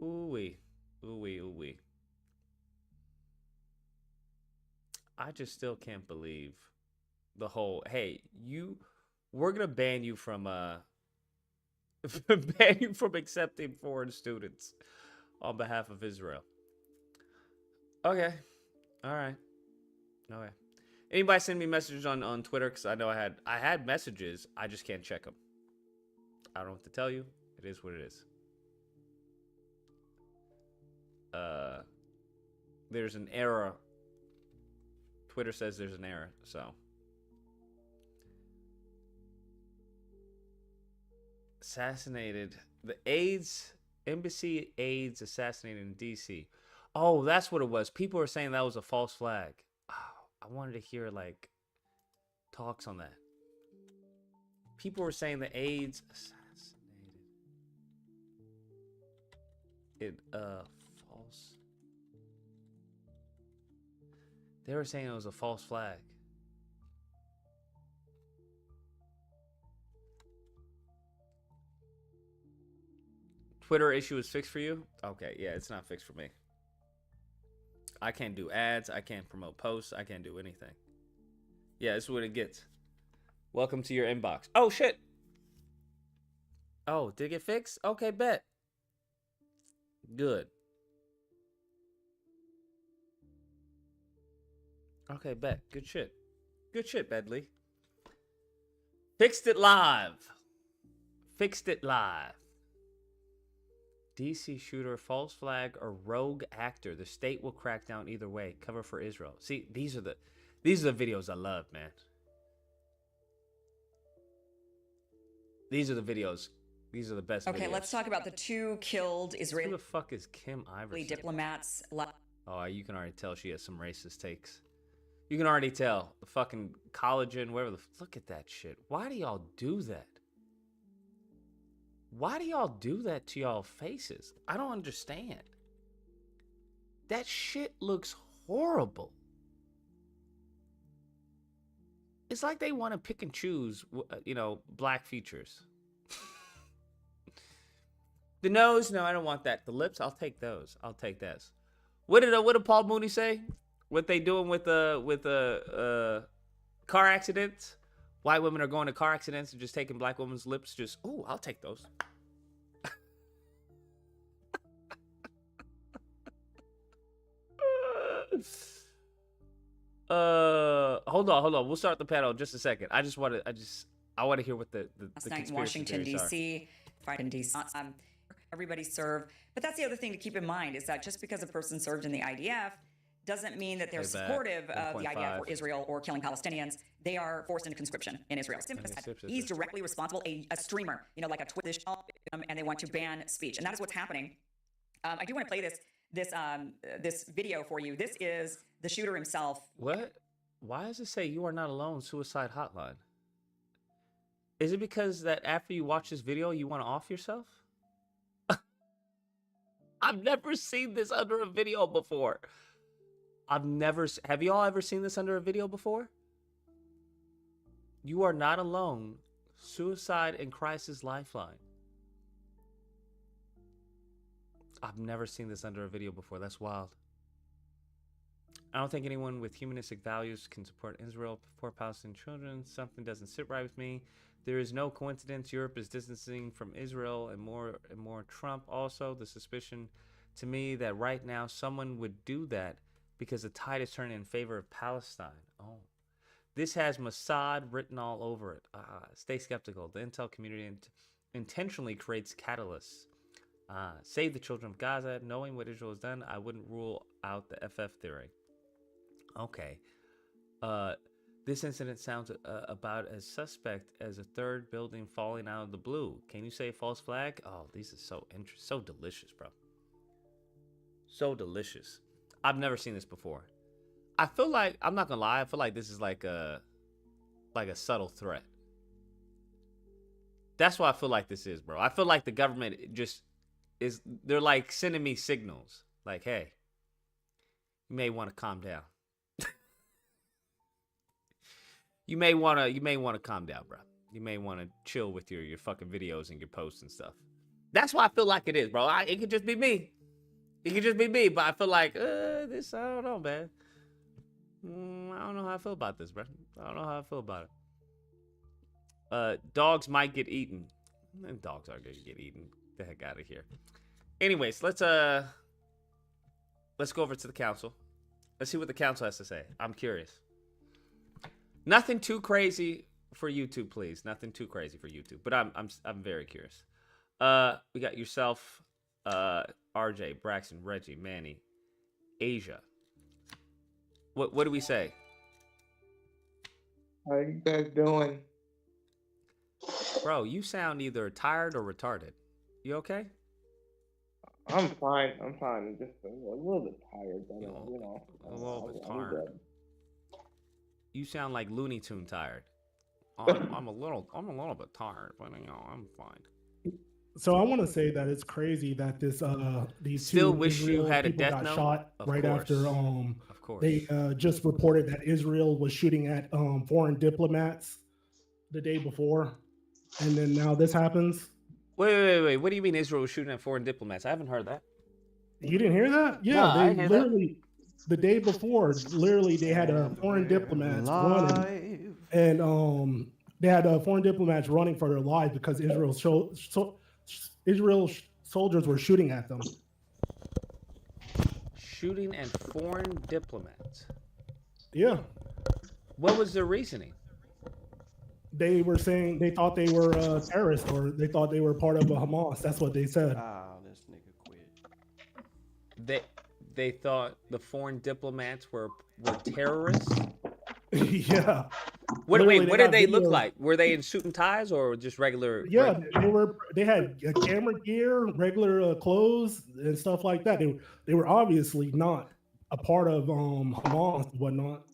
ooh-wee, ooh-wee, ooh-wee. I just still can't believe the whole, hey, we're gonna ban you from accepting foreign students on behalf of Israel. Okay. All right. Okay. Anybody send me messages on Twitter? Because I know I had messages. I just can't check them. I don't know what to tell you. It is what it is. There's an error. Twitter says there's an error, so. Assassinated. The embassy aides assassinated in D.C. Oh, that's what it was. People were saying that was a false flag. Oh, I wanted to hear, like, talks on that. People were saying the aides assassinated. False. They were saying it was a false flag. Twitter issue is fixed for you? Okay, yeah, it's not fixed for me. I can't do ads. I can't promote posts. I can't do anything. Yeah, this is what it gets. Welcome to your inbox. Oh, shit. Oh, did it get fixed? Okay, bet. Good. Okay, bet. Good shit. Good shit, Bedley. Fixed it live. Fixed it live. DC shooter, false flag, or rogue actor. The state will crack down either way. Cover for Israel. See, these are the videos I love, man. These are the videos. These are the best Okay, videos. let's talk about the 2 killed Israeli Who the fuck is Kim Iverson? diplomats. Oh, you can already tell she has some racist takes. You can already tell. The fucking collagen, whatever the... Look at that shit. Why do y'all do that? Why do y'all do that to y'all faces? I don't understand. That shit looks horrible. It's like they want to pick and choose, you know, black features. The nose, no, I don't want that. The lips, I'll take those. I'll take those. What did Paul Mooney say? What they doing with car accidents? White women are going to car accidents and just taking black women's lips. Just, ooh, I'll take those. Hold on. We'll start the panel in just a second. I want to hear what the Last night in Washington, D.C. Everybody served. But that's the other thing to keep in mind is that just because a person served in the IDF doesn't mean that they're supportive of the IDF or Israel or killing Palestinians. They are forced into conscription in Israel. He's directly responsible, a streamer, you know, like a Twitch, and they want to ban speech. And that is what's happening. I do want to play this video for you. This is the shooter himself. What? Why does it say you are not alone suicide hotline? Is it because that after you watch this video, you want to off yourself? I've never seen this under a video before. Have y'all ever seen this under a video before? You are not alone. Suicide and crisis lifeline. I've never seen this under a video before. That's wild. I don't think anyone with humanistic values can support Israel for Palestinian children. Something doesn't sit right with me. There is no coincidence Europe is distancing from Israel and more Trump. Also, the suspicion to me that right now someone would do that because the tide is turning in favor of Palestine. Oh, this has Mossad written all over it. Stay skeptical. The intel community intentionally creates catalysts. Save the children of Gaza. Knowing what Israel has done, I wouldn't rule out the FF theory. Okay. This incident sounds about as suspect as a third building falling out of the blue. Can you say false flag? Oh, these are so interesting. So delicious, bro. So delicious. I've never seen this before. I feel like, I'm not gonna lie, I feel like this is like a subtle threat. That's what I feel like this is, bro. I feel like the government just is, they're like sending me signals. Like, hey, you may want to calm down. You may want to calm down, bro. You may want to chill with your fucking videos and your posts and stuff. That's why I feel like it is, bro. It could just be me. It could just be me, but I feel like this. I don't know, man. I don't know how I feel about this, bro. I don't know how I feel about it. Dogs might get eaten. And dogs are gonna get eaten. Get the heck out of here. Anyways, let's go over to the council. Let's see what the council has to say. I'm curious. Nothing too crazy for YouTube, please. Nothing too crazy for YouTube. But I'm very curious. We got yourself, RJ, Braxton, Reggie, Manny, Asia. What do we say? How you guys doing? Bro, you sound either tired or retarded. You okay? I'm fine. I'm just a little bit tired, but A little bit tired. You sound like Looney Tune tired. I'm a little bit tired, but I'm fine. So I want to say that it's crazy that these Still two wish you Israel had a people death got note? shot Of right course. after Of course. they just reported that Israel was shooting at foreign diplomats the day before, and then now this happens. Wait. What do you mean Israel was shooting at foreign diplomats? I haven't heard that. You didn't hear that? Yeah, No, I they didn't hear that. literally the day before, literally they had foreign diplomats running, and they had foreign diplomats running for their lives because Israel soldiers were shooting at them. Shooting at foreign diplomats. Yeah. What was their reasoning? They were saying they thought they were terrorists, or they thought they were part of a Hamas. That's what they said. Oh, this nigga They thought the foreign diplomats were terrorists. Yeah. What did they look videos. like? Were they in suit and ties or just regular? Yeah, they had camera gear, regular clothes, and stuff like that. They were obviously not a part of Hamas and whatnot.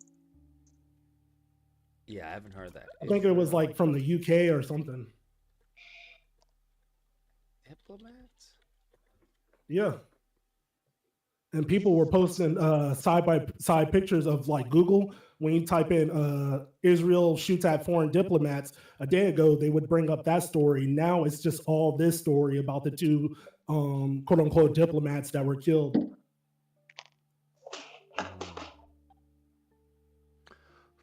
Yeah, I haven't heard that. I think it was like from the UK or something. Diplomats? Yeah. And people were posting side by side pictures of like Google. When you type in Israel shoots at foreign diplomats, a day ago they would bring up that story. Now it's just all this story about the two quote unquote diplomats that were killed.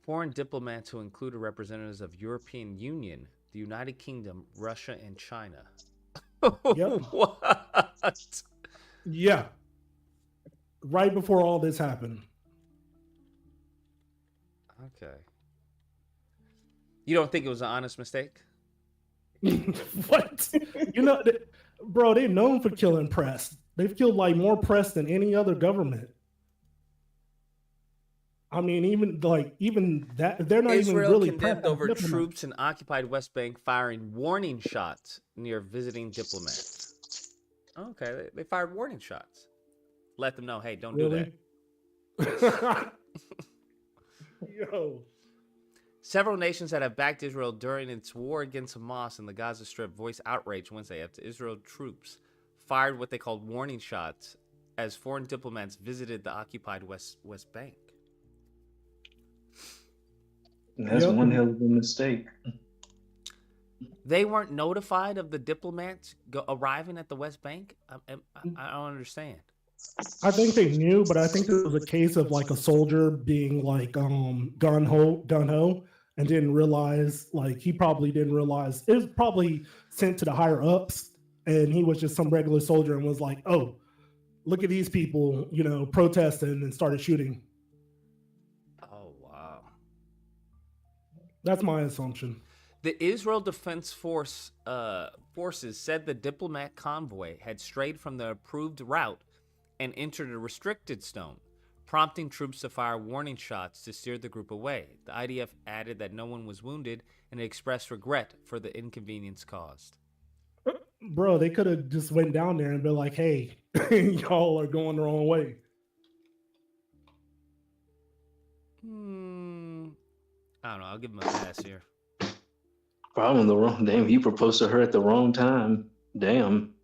Foreign diplomats who included representatives of European Union, the United Kingdom, Russia, and China. Yep. What? Yeah. Right before all this happened. Okay. You don't think it was an honest mistake? What? You know, bro, they're known for killing press. They've killed like more press than any other government. I mean, even that, they're not Israel even really condemned over diplomats. troops in occupied West Bank firing warning shots near visiting diplomats. Okay, they fired warning shots. Let them know, hey, don't do that. Yo. Several nations that have backed Israel during its war against Hamas in the Gaza Strip voiced outrage Wednesday after Israel troops fired what they called warning shots as foreign diplomats visited the occupied West Bank. That's one hell of a mistake. They weren't notified of the diplomats arriving at the West Bank? I don't understand. I think they knew, but I think it was a case of like a soldier being like gun ho, and didn't realize, like he probably didn't realize it was probably sent to the higher ups, and he was just some regular soldier and was like, oh, look at these people, you know, protesting, and started shooting. Oh wow. That's my assumption. The Israel Defense Forces said the diplomat convoy had strayed from the approved route and entered a restricted zone, prompting troops to fire warning shots to steer the group away. The IDF added that no one was wounded and expressed regret for the inconvenience caused. Bro, they could have just went down there and been like, hey, y'all are going the wrong way. I don't know. I'll give him a pass here. Problem the wrong. Damn, he proposed to her at the wrong time. Damn.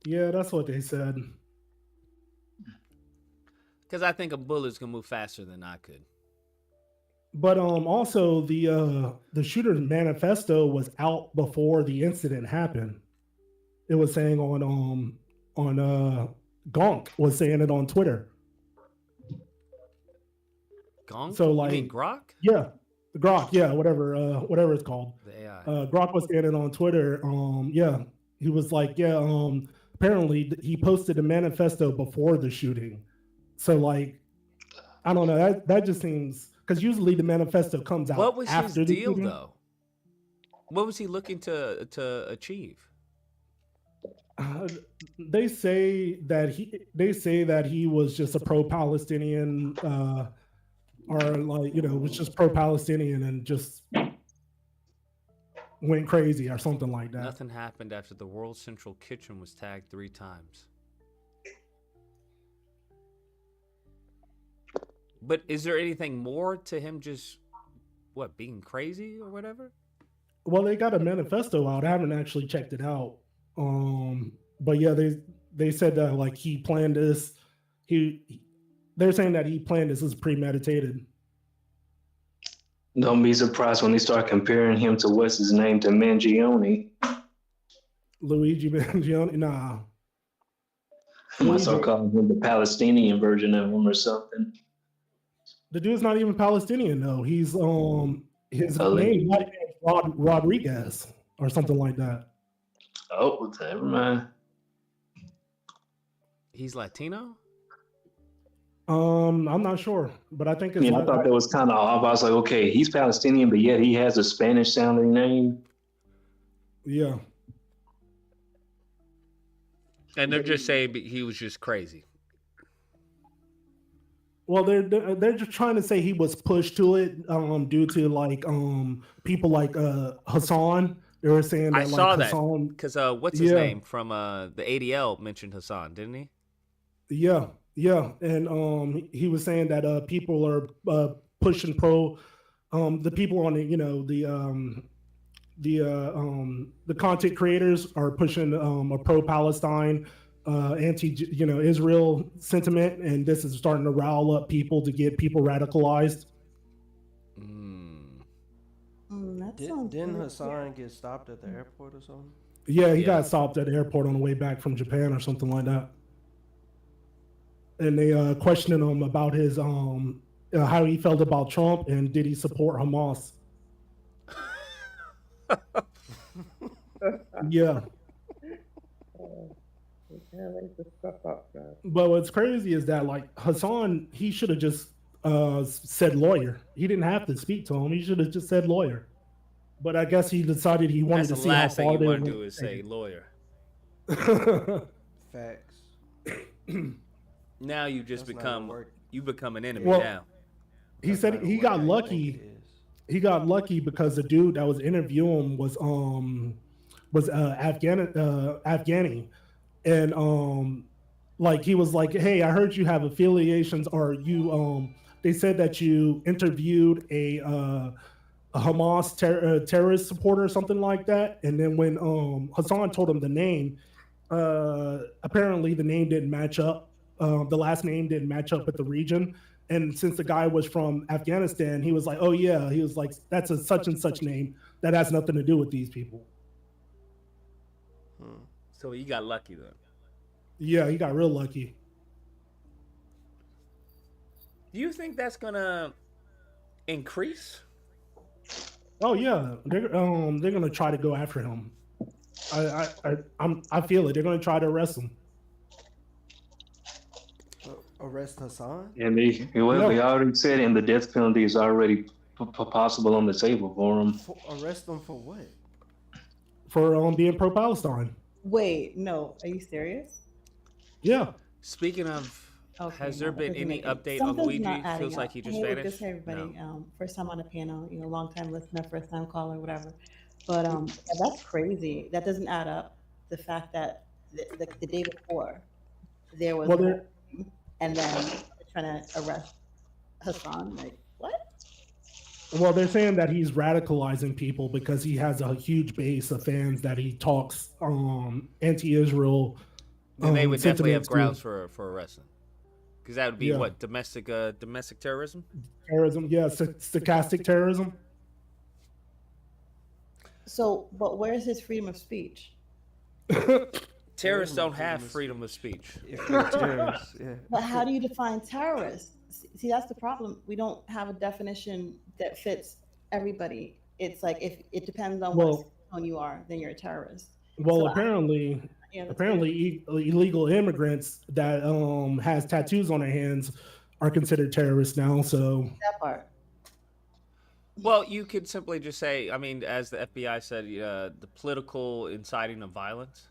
Yeah, that's what they said. Because I think a bullet's gonna move faster than I could. But also the shooter's manifesto was out before the incident happened. It was saying on Gonk was saying it on Twitter. Gonk? So like, you mean Grok? Yeah, Grok. Yeah, whatever it's called. The AI. Grok was saying it on Twitter. Yeah, he was like, yeah. Apparently, he posted a manifesto before the shooting. So like, I don't know. That just seems, because usually the manifesto comes out. What was after his the deal shooting. though? What was he looking to achieve? They say that he was just a pro-Palestinian, or like, you know, was just pro-Palestinian and just went crazy or something like that. Nothing happened after the World Central Kitchen was tagged 3 times. But is there anything more to him just being crazy or whatever? Well, they got a manifesto out. I haven't actually checked it out. But yeah, they said that like he planned this. They're saying that he planned this as premeditated. Don't be surprised when they start comparing him to what's his name, to Mangione. Luigi Mangione? Nah. I might start calling him the Palestinian version of him or something. The dude's not even Palestinian though. He's his name is Rodriguez or something like that. Oh, never mind. He's Latino? I'm not sure, but I think it's. I thought that was kind of off. I was like, okay, he's Palestinian, but yet he has a Spanish-sounding name. Yeah. And they're just saying he was just crazy. Well, they're just trying to say he was pushed to it due to like people like Hassan. They were saying that I saw that Hassan, because what's his name from the ADL mentioned Hassan, didn't he? Yeah, and he was saying that people are pushing the people on the content creators are pushing a pro-Palestine, Israel sentiment, and this is starting to rile up people to get people radicalized. Didn't Hassan get stopped at the airport or something? Yeah, he got stopped at the airport on the way back from Japan or something like that. And they questioned him about his how he felt about Trump and did he support Hamas. Yeah. But what's crazy is that like Hassan, he should have just said lawyer. He didn't have to speak to him. He should have just said lawyer. But I guess he decided he wanted to see how That's the last thing far you they want to went. do is say lawyer. Facts. Now you just become an enemy Well, now. He said he got lucky. He got lucky because the dude that was interviewing was Afghani, and like he was like, hey, I heard you have affiliations, or you they said that you interviewed a Hamas terrorist supporter or something like that, and then when Hassan told him the name, apparently the name didn't match up. The last name didn't match up with the region. And since the guy was from Afghanistan, he was like, oh yeah, he was like, that's a such and such name. That has nothing to do with these people. So he got lucky then. Yeah, he got real lucky. Do you think that's gonna increase? Oh yeah, they're gonna try to go after him. I feel it. They're gonna try to arrest him. Arrest Hassan? And they already said, and the death penalty is already possible on the table for him. Arrest them for what? For being pro-Palestine. Wait, no, are you serious? Yeah. Speaking of, has there been any update on Something's Luigi? not adding Feels like up. he just Hey, vanished. Hey, everybody. First time on the panel, long time listener, first time caller, whatever. But that's crazy. That doesn't add up. The fact that the day before there was, and then trying to arrest Hassan, like what? Well, they're saying that he's radicalizing people because he has a huge base of fans that he talks anti-Israel. Then they would definitely have sentiments grounds for arresting, because that would be what, domestic terrorism? Terrorism, yeah, stochastic terrorism. So, but where's his freedom of speech? Terrorists don't have freedom of speech. If they're terrorists, yeah. But how do you define terrorists? See, that's the problem. We don't have a definition that fits everybody. It's like if it depends on what zone you are, then you're a terrorist. Well, So apparently illegal immigrants that has tattoos on their hands are considered terrorists now. So that part. Well, you could simply just say, I mean, as the FBI said, the political inciting of violence.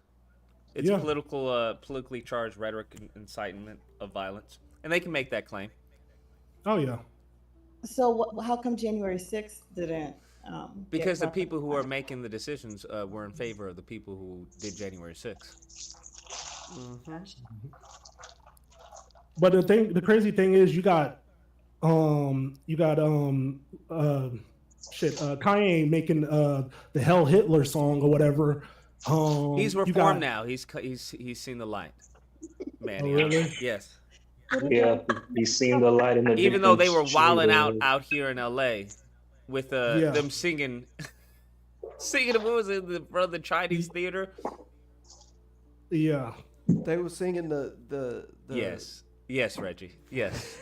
It's politically charged rhetoric and incitement of violence, and they can make that claim. Oh yeah. So how come January 6th didn't? Because the people who are making the decisions were in favor of the people who did January 6th. Mm-hmm. But the crazy thing is, you got Kanye making the Hell Hitler song or whatever. He's reformed now. He's seen the light. Man, Oh, really? Yes. Yeah, he's seen the light in the Even though they were difference. wilding out here in LA with them singing what was it, in front of the Chinese theater? Yeah. They were singing the Yes, Reggie. Yes.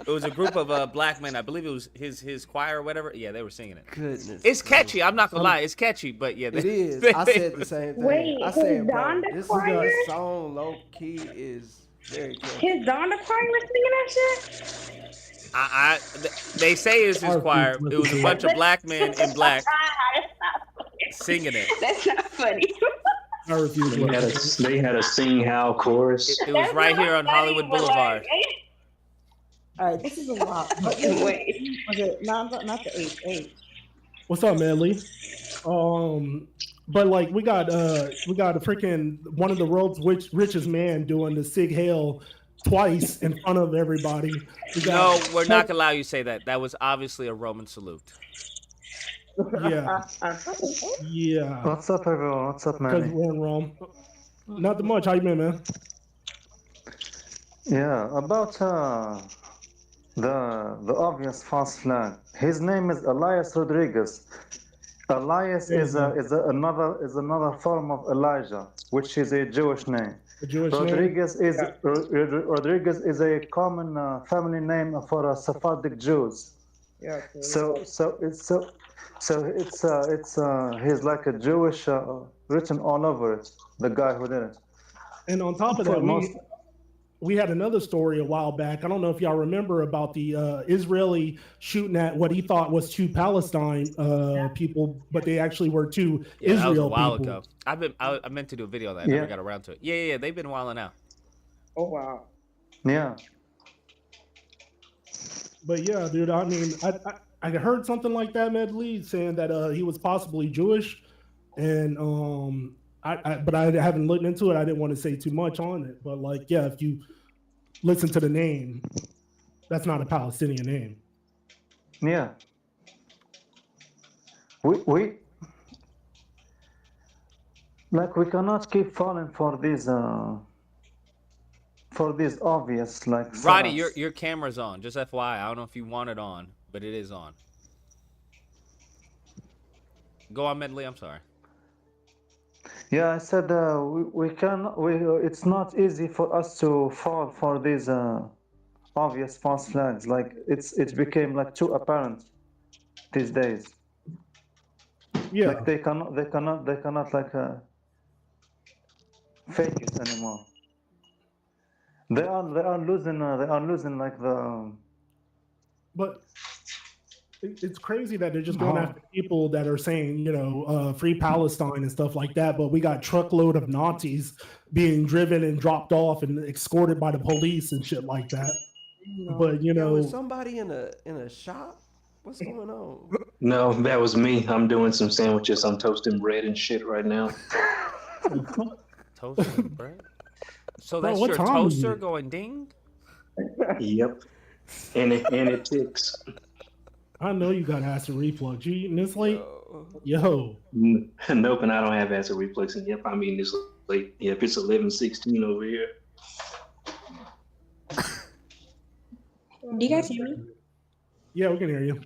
It was a group of black men. I believe it was his choir or whatever. Yeah, they were singing it. Goodness. It's catchy. I'm not gonna lie. It's catchy, but yeah. It is. I said the same thing. Wait, I said, Don bro, the this choir? song low key is very catchy. His Don the choir was singing that shit? They say it's his choir. It was a bunch of black men in black That's not funny. singing it. That's not funny. I refuse. They had a Sing How chorus. It was right here on Hollywood Boulevard. All right, this is a lot. What year was it? Not the 8th. What's up, man, Lee? But like we got a freaking one of the world's richest man doing the Sig Hail twice in front of everybody. No, we're not gonna allow you to say that. That was obviously a Roman salute. Yeah. Yeah. What's up, everyone? What's up, Because man? we're in Rome. Not too much. How you been, man? Yeah, about the obvious false flag. His name is Elias Rodriguez. Elias is another form of Elijah, which is a Jewish name. Rodriguez is a common family name for Sephardic Jews. Yeah. He's like a Jewish written all over it. The guy who did it. And on top of that, we had another story a while back. I don't know if y'all remember about the Israeli shooting at what he thought was 2 Palestine people, but they actually were 2 Israel that was a while people. ago. I meant to do a video on that. I never got around to it. Yeah. They've been wilding out. Oh wow. Yeah. But yeah, dude. I mean, I heard something like that, Medley, saying that he was possibly Jewish, and but I haven't looked into it. I didn't want to say too much on it, but like, yeah, if you listen to the name, that's not a Palestinian name. Yeah. We cannot keep falling for these obvious like. Roddy, setups. your camera's on. Just FYI, I don't know if you want it on, but it is on. Go on, Medley. I'm sorry. Yeah, I said it's not easy for us to fall for these obvious false flags. Like it became like too apparent these days. Yeah. Like they cannot like fake it anymore. They are losing like the. But it's crazy that they're just going after people that are saying, free Palestine and stuff like that. But we got truckload of Nazis being driven and dropped off and escorted by the police and shit like that. But is somebody in a shop? What's going on? No, that was me. I'm doing some sandwiches. I'm toasting bread and shit right now. Toasting bread? So that's your toaster going ding? Yep. And it ticks. I know you got acid reflux. You eating this late? Yo. Nope, and I don't have acid reflux. And yep, I'm eating this late. Yep, it's 11:16 over here. Do you guys hear me? Yeah, we can hear you.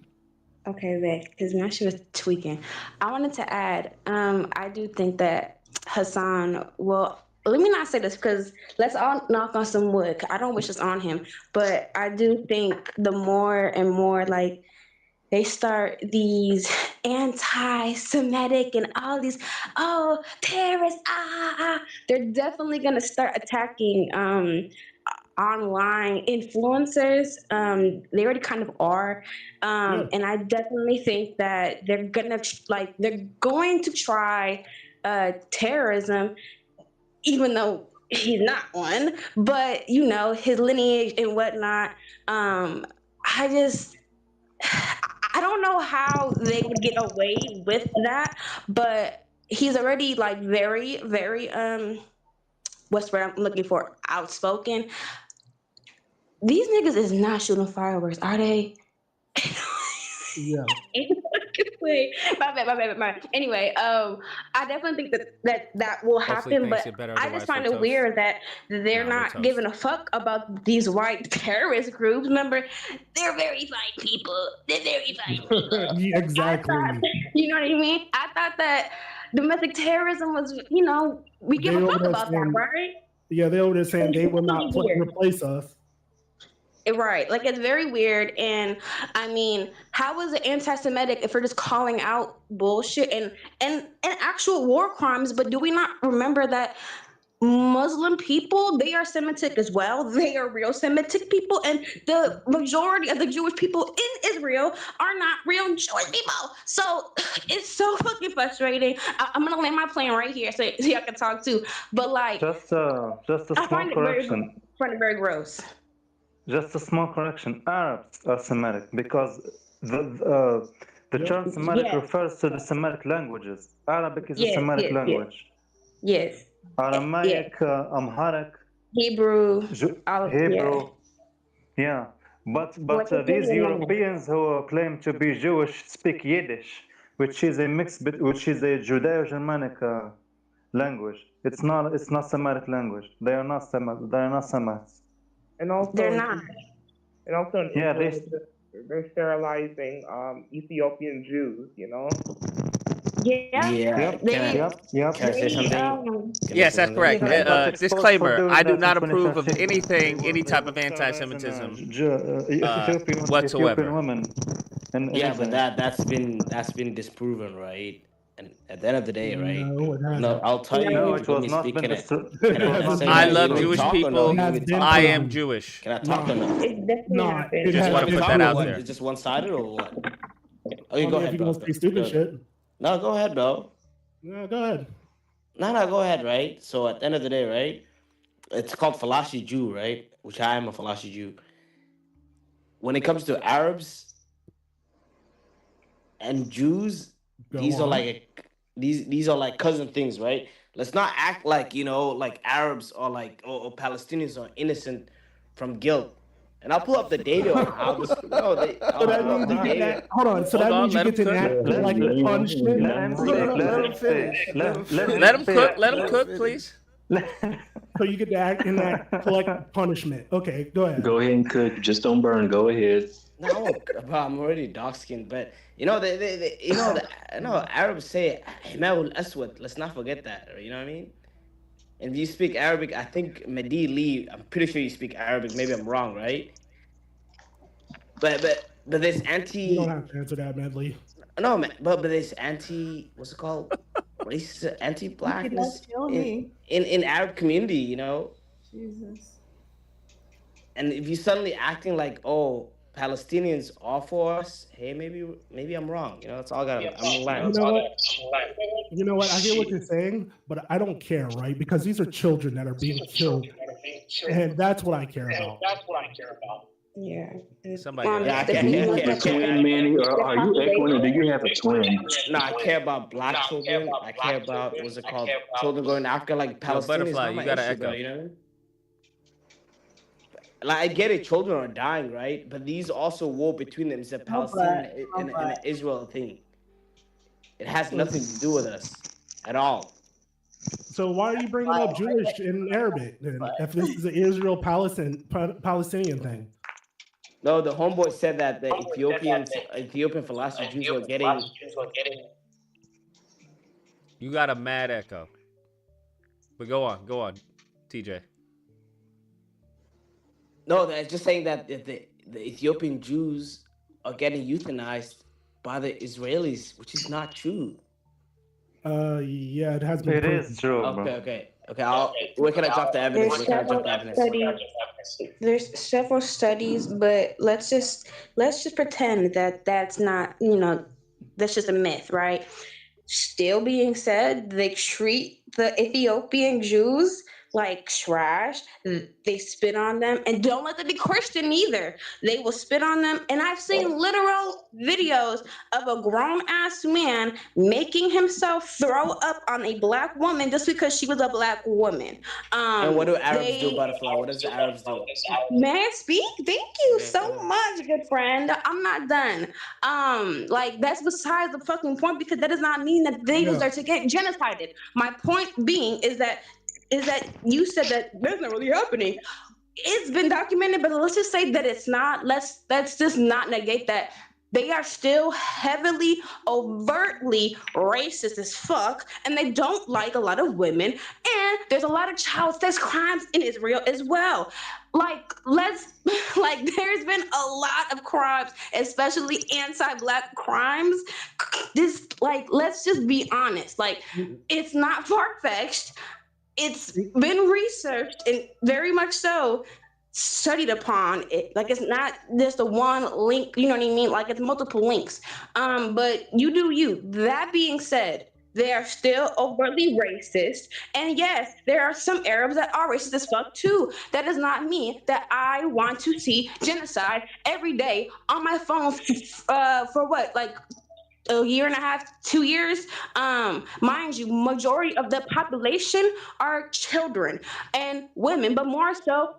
Okay, Vic, because my shit was tweaking. I wanted to add, I do think that Hassan will. Let me not say this because let's all knock on some wood. I don't wish this on him, but I do think the more and more like they start these anti-Semitic and all these terrorists, they're definitely gonna start attacking online influencers. They already kind of are, and I definitely think that they're going to try terrorism. Even though he's not one, but his lineage and whatnot. I don't know how they would get away with that, but he's already like very, very what's the word I'm looking for? Outspoken. These niggas is not shooting fireworks, are they? Yeah. Wait, my bad. Anyway, I definitely think that will happen, but I just find it weird that they're not giving a fuck about these white terrorist groups. Remember, they're very fine people. Yeah, exactly. You know what I mean? I thought that domestic terrorism was, we give a fuck about that, right? Yeah, they over there saying they will not replace us. Right. Like, it's very weird. And I mean, how is it anti-Semitic if we're just calling out bullshit and actual war crimes? But do we not remember that Muslim people, they are Semitic as well. They are real Semitic people, and the majority of the Jewish people in Israel are not real Jewish people. So it's so fucking frustrating. I'm gonna land my plane right here so y'all can talk too. But like, Just a I small correction. find it very gross. Just a small correction. Arabs are Semitic because the term Semitic refers to the Semitic languages. Arabic is a Semitic language. Yes. Aramaic, Amharic, Hebrew, Hebrew. Yeah. But these Europeans who claim to be Jewish speak Yiddish, which is a Judeo-Germanic language. It's not Semitic language. They are not Semites. And also, they're not. And also in Yeah, Israel, they're sterilizing Ethiopian Jews, you know? Yeah. Yep. Can I say something? Yes, that's correct. Disclaimer: I do not approve of any type of anti-Semitism whatsoever. Ethiopian women. Yeah, but that's been disproven, right? And at the end of the day, right? No, I'll tell you. No, it was not been I love Jewish people. I am Jewish. Can I talk or no? Just want to put that out there. Is just one-sided or what? Okay, go ahead, bro. Stupid shit. No, go ahead, bro. No, go ahead. No, go ahead, right? So at the end of the day, right? It's called Falashi Jew, right? Which I am a Falashi Jew. When it comes to Arabs and Jews, these are like cousin things, right? Let's not act like, like Arabs or or Palestinians are innocent from guilt. And I'll pull up the data on how this. Hold on. So that means you get to enact like a punishment. Let him cook, please. So you get to enact collective punishment. Okay, go ahead. Go ahead and cook. Just don't burn. Go ahead. No, I'm already dark skinned, but Arabs say Himawul Aswad. Let's not forget that. You know what I mean? And if you speak Arabic, I think Mehdi Lee, I'm pretty sure you speak Arabic. Maybe I'm wrong, right? But there's anti. You don't have to answer that, Medley. No, man, but there's anti. What's it called? Racist, anti-blackness in Arab community, Jesus. And if you're suddenly acting like, oh, Palestinians are for us, hey, maybe I'm wrong. That's all I got. I'm lying. You know what? I hear what you're saying, but I don't care, right? Because these are children that are being killed, and that's what I care about. Yeah. Somebody. Twin, Manny, or are you echoing, or do you have a twin? No, I care about black children. I care about what's it called? Children going to Africa, like Palestinians. Butterfly, you gotta echo. You know what I mean? Like, I get it, children are dying, right? But these also war between them. It's a Palestinian and an Israel thing. It has nothing to do with us at all. So why are you bringing up Jewish and Arabic then, if this is an Israel-Palestinian thing? No, the homeboy said that the Ethiopian philosophy Jews were getting. You got a mad echo. But go on, TJ. No, they're just saying that the Ethiopian Jews are getting euthanized by the Israelis, which is not true. Yeah, it has been. It is true. Okay. Where can I drop the evidence? There's several studies, but let's just pretend that that's not, that's just a myth, right? Still being said, they treat the Ethiopian Jews like trash. They spit on them, and don't let them be Christian either. They will spit on them, and I've seen literal videos of a grown-ass man making himself throw up on a black woman just because she was a black woman. And what do Arabs do, Butterfly? What does the Arabs do? May I speak? Thank you so much, good friend. I'm not done. That's besides the fucking point, because that does not mean that they deserve to get genocided. My point being is that you said that that's not really happening. It's been documented, but let's just say that it's not. Let's just not negate that. They are still heavily, overtly racist as fuck, and they don't like a lot of women. And there's a lot of child sex crimes in Israel as well. There's been a lot of crimes, especially anti-black crimes. Let's just be honest. It's not far-fetched. it's been researched and very much so studied upon. It like it's not just the one link, you know what I mean? Like it's multiple links. But you do you. That being said, they are still overtly racist. And yes, there are some Arabs that are racist as fuck too. That does not mean that I want to see genocide every day on my phone for what, like a year and a half, 2 years. Mind you, majority of the population are children and women, but more so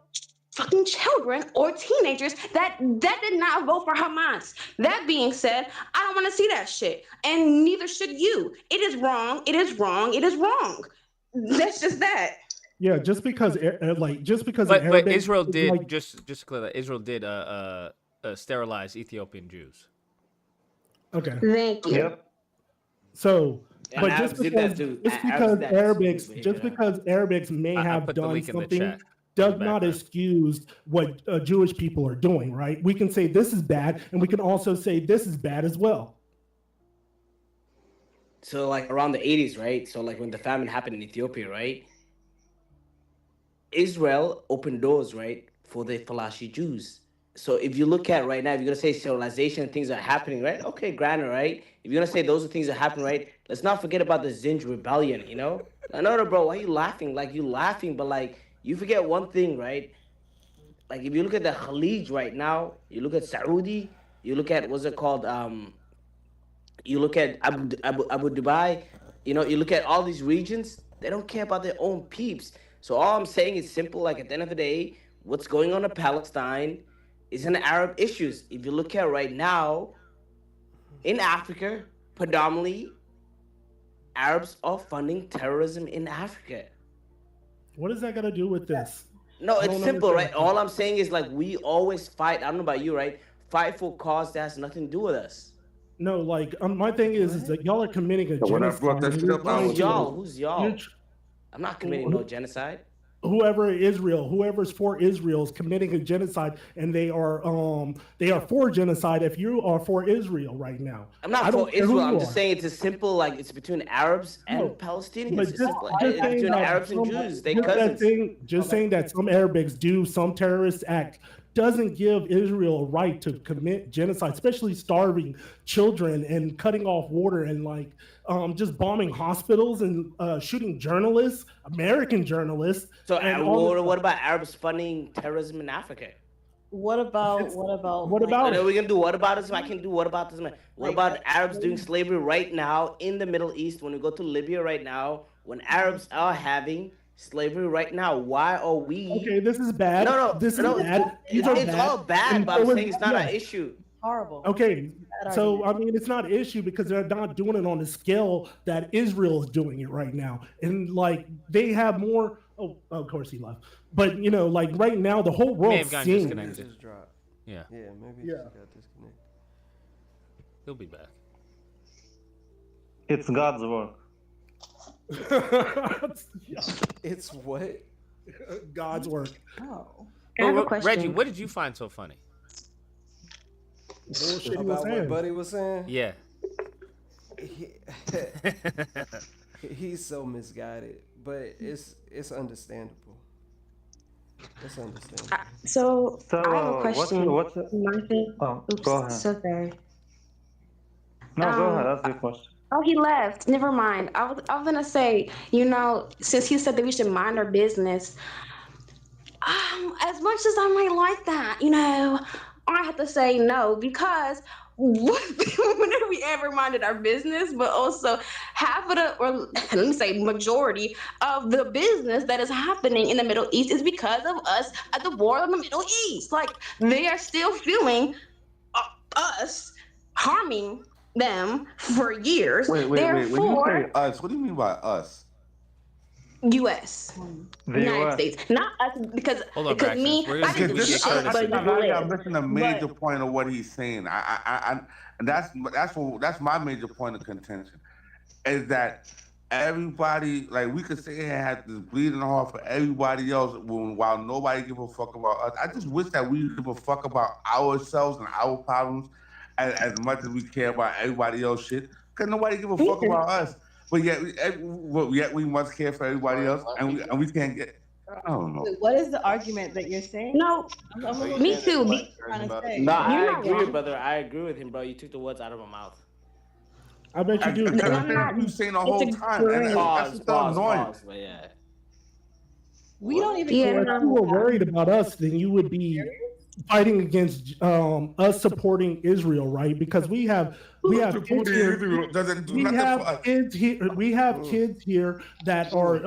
fucking children or teenagers that did not vote for Hamas. That being said, I don't want to see that shit, and neither should you. It is wrong. It is wrong. It is wrong. That's just that. Yeah, just because But Arabic, Israel did like, just to clear that, Israel did sterilize Ethiopian Jews. okay. Thank you. Yep. So, Yeah, but and just Arabs did that because too. just Arabs because did that Arabics too, just because Arabics may I have put the done link in the something chat. does not excuse what Jewish people are doing, right? We can say this is bad, and we can also say this is bad as well. So like around the 80s, right? So like when the famine happened in Ethiopia, right? Israel opened doors, right, for the Falashi Jews. So if you look at right now, if you're gonna say sterilization and things are happening, right? Okay, granted, right? If you're gonna say those are things that happen, right? Let's not forget about the Zinj rebellion, you know? No, bro, why are you laughing? Like you laughing, but like you forget one thing, right? Like if you look at the Khalij right now, you look at Saudi, you look at what's it called? You look at Abu Dubai, you know, you look at all these regions, they don't care about their own peeps. So all I'm saying is simple, like at the end of the day, what's going on in Palestine is an Arab issues. If you look at right now, in Africa, predominantly, Arabs are funding terrorism in Africa. What does that got to do with this? No, I it's don't simple, right? understand. All I'm saying is like we always fight. I don't know about you, right? Fight for a cause that has nothing to do with us. No, like my thing is that y'all are committing a So when I genocide. brought that and shit you're up, I trying was to, Y'all, like, who's y'all? I'm not committing no genocide. Whoever's for Israel is committing a genocide, and they are for genocide if you are for Israel right now. I'm not I don't for care who Israel. you I'm just are. saying it's a simple, like it's between Arabs and No, Palestinians. but It's simple. It's saying between that Arabs and some- Jews. They just that cousins. thing- just saying that some Arabics do some terrorist act doesn't give Israel a right to commit genocide, especially starving children and cutting off water and like just bombing hospitals and shooting journalists, American journalists. So and all this what stuff. about Arabs funding terrorism in Africa? What about I know we can do what about this? I can do what about this? What about Arabs doing slavery right now in the Middle East? When we go to Libya right now, when Arabs are having slavery right now, why are we? Okay, this is bad. No, this no, is bad. These are it's bad. all bad, And but I'm so saying it's not yeah. an issue. Horrible. Okay, Bad so I mean, it's not an issue because they're not doing it on the scale that Israel is doing it right now, and like they have more. Oh, of course he left. But you know, like right now, the whole May have world's gotten seeing. disconnected. Just dropped. Yeah. Yeah, maybe he just got disconnected. He'll be back. It's God's work. It's what? God's work. Oh. I have a Well, question. Reggie, what did you find so funny? Bullshit he was About what saying. Buddy was saying? Yeah. He's so misguided, but it's understandable. It's understandable. So I have a what's question. My thing. Oh, Oops, go ahead. so sorry. No, go ahead. That's your question. Oh, he left. Never mind. I was gonna say, you know, since he said that we should mind our business, as much as I might like that, you know, I have to say no because whenever we ever minded our business, but also half of the, or let me say majority of the business that is happening in the Middle East is because of us at the war in the Middle East. Like they are still feeling us harming them for years. Wait. When you Therefore, say us, what do you mean by us? U.S. The United US. States, not us, because Hold on, because me, Braxton. We're I gonna didn't give do you shit, courtesy. but you I'm live. missing a major point of what he's saying. And that's my major point of contention, is that everybody, like we could say it had this bleeding heart for everybody else while nobody give a fuck about us. I just wish that we give a fuck about ourselves and our problems as much as we care about everybody else shit. Because nobody give a fuck about us. but yet we must care for everybody else, and we can't get. I don't know. What is the argument that you're saying? No, me too. No, I agree, brother. I agree with him, bro. You took the words out of my mouth. I bet you do. You saying the whole time. Pause. But yeah. We don't even. If you were worried about us, then you would be fighting against us supporting Israel, right? Because we have kids here. We have kids here that are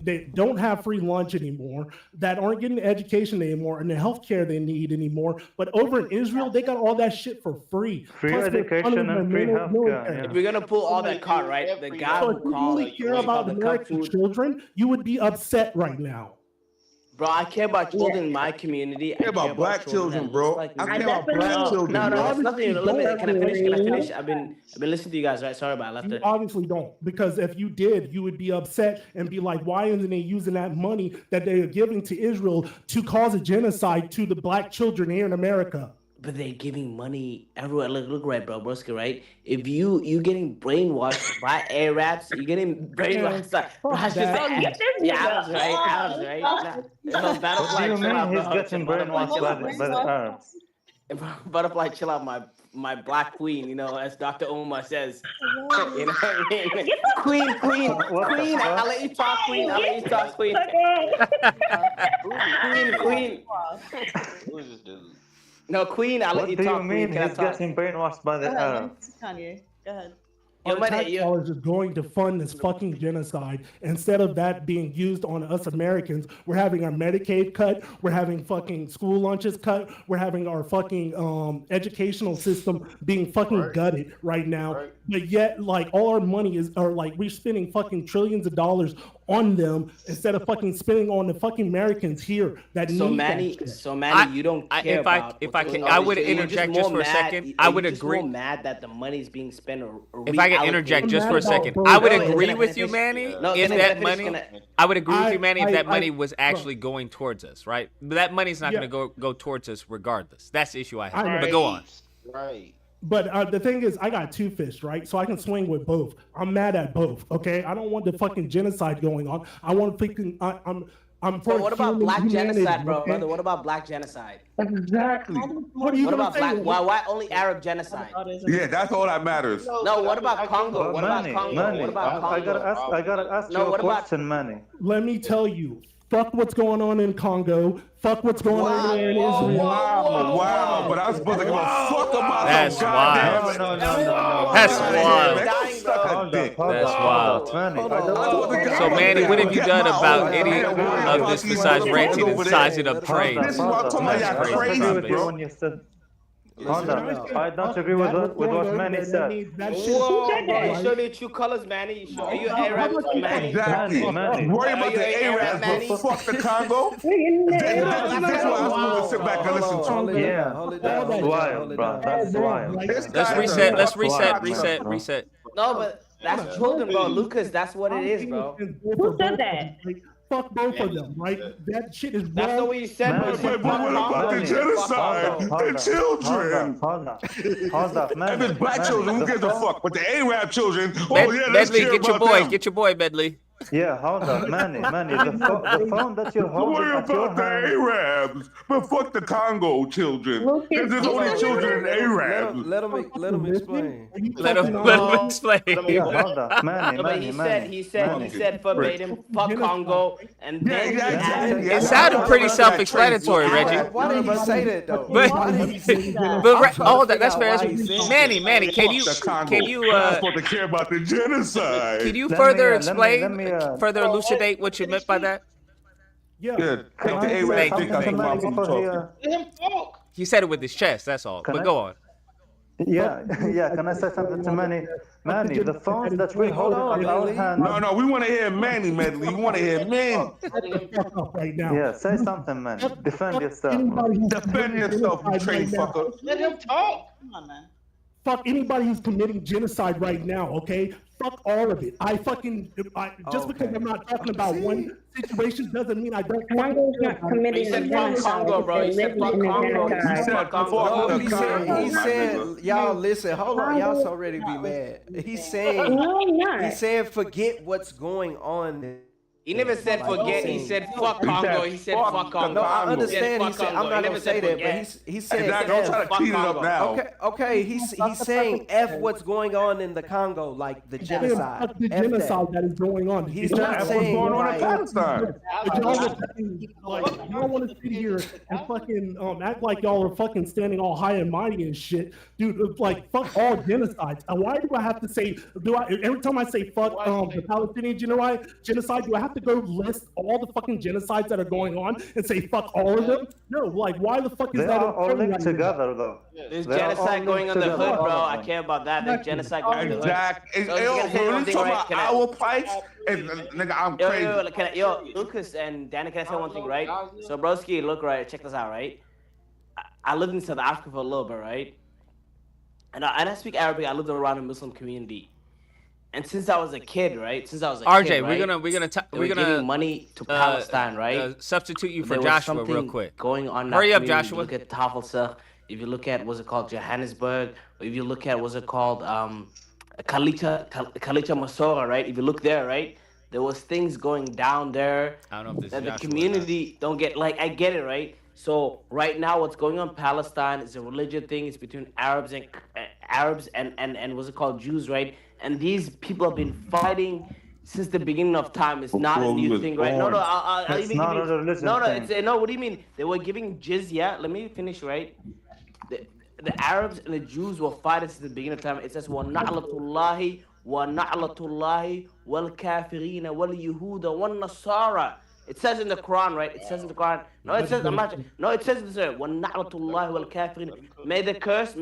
they don't have free lunch anymore, that aren't getting the education anymore and the healthcare they need anymore. But over in Israel, they got all that shit for free. Free education and free healthcare. If we're gonna pull all that cart, right? The guy So who if you called really care about American children, you would be upset right now. Bro, I care about children in my community. I care about black children, bro. I care about black children. No, bro. that's nothing. Can I finish? I've been listening to you guys, right? Sorry about I left You it. obviously don't, because if you did, you would be upset and be like, why isn't they using that money that they are giving to Israel to cause a genocide to the black children here in America? But they're giving money everywhere. Look right, bro, broski, right? If you getting brainwashed by Arabs, you're getting brainwashed. Arabs, right? No, Butterfly, What do you mean he's getting brainwashed by the Arabs? Butterfly, chill out, my black queen, you know, as Dr. Omar says. You know what I mean? Queen. I'll let you talk, queen. Queen. Who's this dude? No, Queen, I'll let you talk. What do you mean he's getting brainwashed by the Arabs? Kanye, go ahead. Our tax dollars are going to fund this fucking genocide. Instead of that being used on us Americans, we're having our Medicaid cut. We're having fucking school lunches cut. We're having our fucking educational system being fucking gutted right now. But yet, like, all our money we're spending fucking trillions of dollars on them instead of fucking spending on the fucking Americans here that need Manny, that shit. so Manny, you don't care about. If I can, I would interject just for a second. I would agree. More mad that the money is being spent. If I can interject just for a second, I would agree with you, Manny. If that money, I would agree with you, Manny, if that money was actually going towards us, right? But that money's not going to go towards us regardless. That's the issue I have. But go on. Right. But the thing is, I got two fists, right? So I can swing with both. I'm mad at both, okay? I don't want the fucking genocide going on. I want thinking I'm for. But what about black humanity, genocide, bro? okay? Brother, what about black genocide? Exactly. What are you What gonna about say? black? Why only Arab genocide? Yeah, that's all that matters. No, what about Congo? What about Congo? Manny, What about Congo? I gotta ask No, you a what about- question, Manny. Let me tell you. Fuck what's going on in Congo. Fuck what's going on in Israel. Wow, but I was supposed to give a fuck about That's some wild. goddamn- That's wild. Suck a dick. That's wild. Manny, So, Manny, what have you done about any of this besides ranting and sizing up trade? This is what I'm talking about. Y'all crazy, bro. when you said. Hold on. I don't agree with what Manny said. Whoa, bro, you show the true colors, Manny. Are you Arab, Manny? Exactly. Manny. Worry about the Arabs, but fuck the Congo. That's what I'm supposed to sit back and listen to. Yeah, that's wild, bro. That's wild. Let's reset. No, but that's children, bro. Lucas, that's what it is, bro. Who said that? Fuck both of them, right? That shit is wrong. That's not what you said, bro. But what about the genocide? The children. Hold up, man. If it's black children, who gives a fuck? But the Arab children, Medley, get your boy, Medley. Yeah, hold up, Manny. The phone that you're holding Worry at your about the hand. Arabs, but fuck the Congo children. Because there's only children in Arabs. Let him explain. Let him explain. Yeah, hold up, Manny. But he said verbatim, fuck Congo, and then It sounded pretty self-explanatory, Reggie. Why did he say that though? That's fair. Manny, can you I'm supposed to care about the genocide. can you further explain, further elucidate what you meant by that? Yeah. Good. Take the Arabs dick out your mouth when you talk. Let him talk. He said it with his chest. That's all. But go on. Yeah. Can I say something to Manny? Manny, the phones that we hold in our hand. No, we want to hear Manny, Medley. We want to hear Manny. Right now. Yeah, say something, man. Defend yourself. Defend yourself, you train fucker. Let him talk. Come on, man. fuck anybody who's committing genocide right now, okay? Fuck all of it. Just because I'm not talking about one situation doesn't mean I don't. Congo's not committing He said fuck Congo, bro. He said fuck Congo. He said Congo. No, he said, y'all listen, hold on, y'all so ready to be mad. He's saying, he's saying forget what's going on. He never said forget. He said fuck Congo. He said fuck Congo. No, I understand. He said I'm not gonna say that, but he said don't try to clean it up now. Okay. He's saying F what's going on in the Congo, like the genocide. The genocide that is going on. He's not saying what's going on in Palestine. Y'all want to sit here and fucking act like y'all are fucking standing all high and mighty and shit, dude. Like fuck all genocides. And why do I have to say? Every time I say fuck the Palestinian genocide, do I have to go list all the fucking genocides that are going on and say fuck all of them? No, like why the fuck is They that are all linked together though. There's genocide going on the hood, bro. I care about that. There's genocide going on the hood. When we talk about our plight, nigga, I'm crazy. Yo, Lucas and Danny, can I say one thing, right? So, broski, look, right, check this out, right? I lived in South Africa for a little bit, right? And I speak Arabic. I lived around a Muslim community. And since I was a kid, right? RJ, we're gonna giving money to Palestine, right? Substitute you for There was Joshua something real quick. Going on. Hurry up, community. Joshua. If you look at Tafel, if you look at what's it called, Johannesburg, or if you look at what's it called, Kalita Masora, right? If you look there, right, there was things going down there. I don't know if this that is the Joshua community don't get. Like I get it, right? So right now, what's going on in Palestine is a religion thing. It's between Arabs and what's it called, Jews, right? And these people have been fighting since the beginning of time. It's not a new thing, right? No, I'll It's even not give a you. religion No, thing. no. What do you mean? They were giving jizya. Let me finish, right? The Arabs and the Jews were fighting since the beginning of time. It says, "Wa na'latullahi wa na'latullahi wal kafirina wal yahuda wal nasara." It says in the Quran, right? It says in the Quran. No, it says I'm not. No, it says this. Wa na'latullahi wal kafirin. May the curse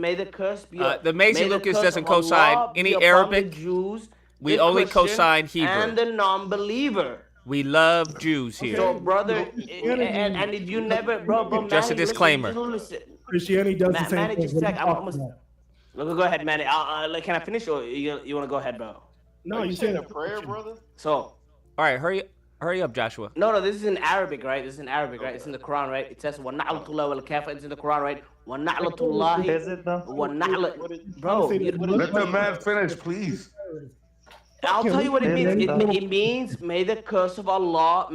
be. The Amazing Lucas doesn't co-sign any Arabic. Jews. We only co-sign Hebrew. And the non-believer. We love Jews here. So, brother, and if you never, bro, just a disclaimer. Christianity does the same Manny, thing. just a sec. Look, go ahead, Manny. Can I finish, or you want to go ahead, bro? No, you said a prayer, brother. So, all right, hurry up, Joshua. No, this is in Arabic, right? It's in the Quran, right? It says "Wa-na'latullah wal-kafir." It's in the Quran, right? "Wa-na'latullahi." Is it though? Bro, Let the man finish, please. I'll tell you what it means. It means, may the curse of Allah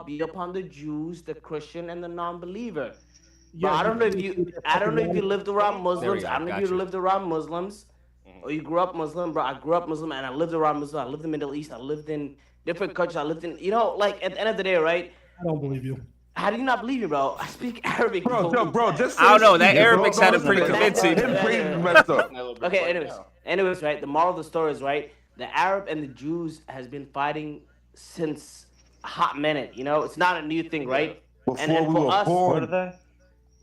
be upon the Jews, the Christian, and the non-believer. But I don't know if you lived around Muslims. I don't know if you lived around Muslims, or you grew up Muslim, bro. I grew up Muslim, and I lived around Muslim. I lived in the Middle East. I lived in different countries. I lived in, like at the end of the day, right? I don't believe you. How do you not believe me, bro? I speak Arabic, bro. Just I don't know. That Arabic sounded pretty convincing. Okay, anyways, right? The moral of the story is, right, the Arab and the Jews has been fighting since a hot minute. It's not a new thing, right? Before we were born.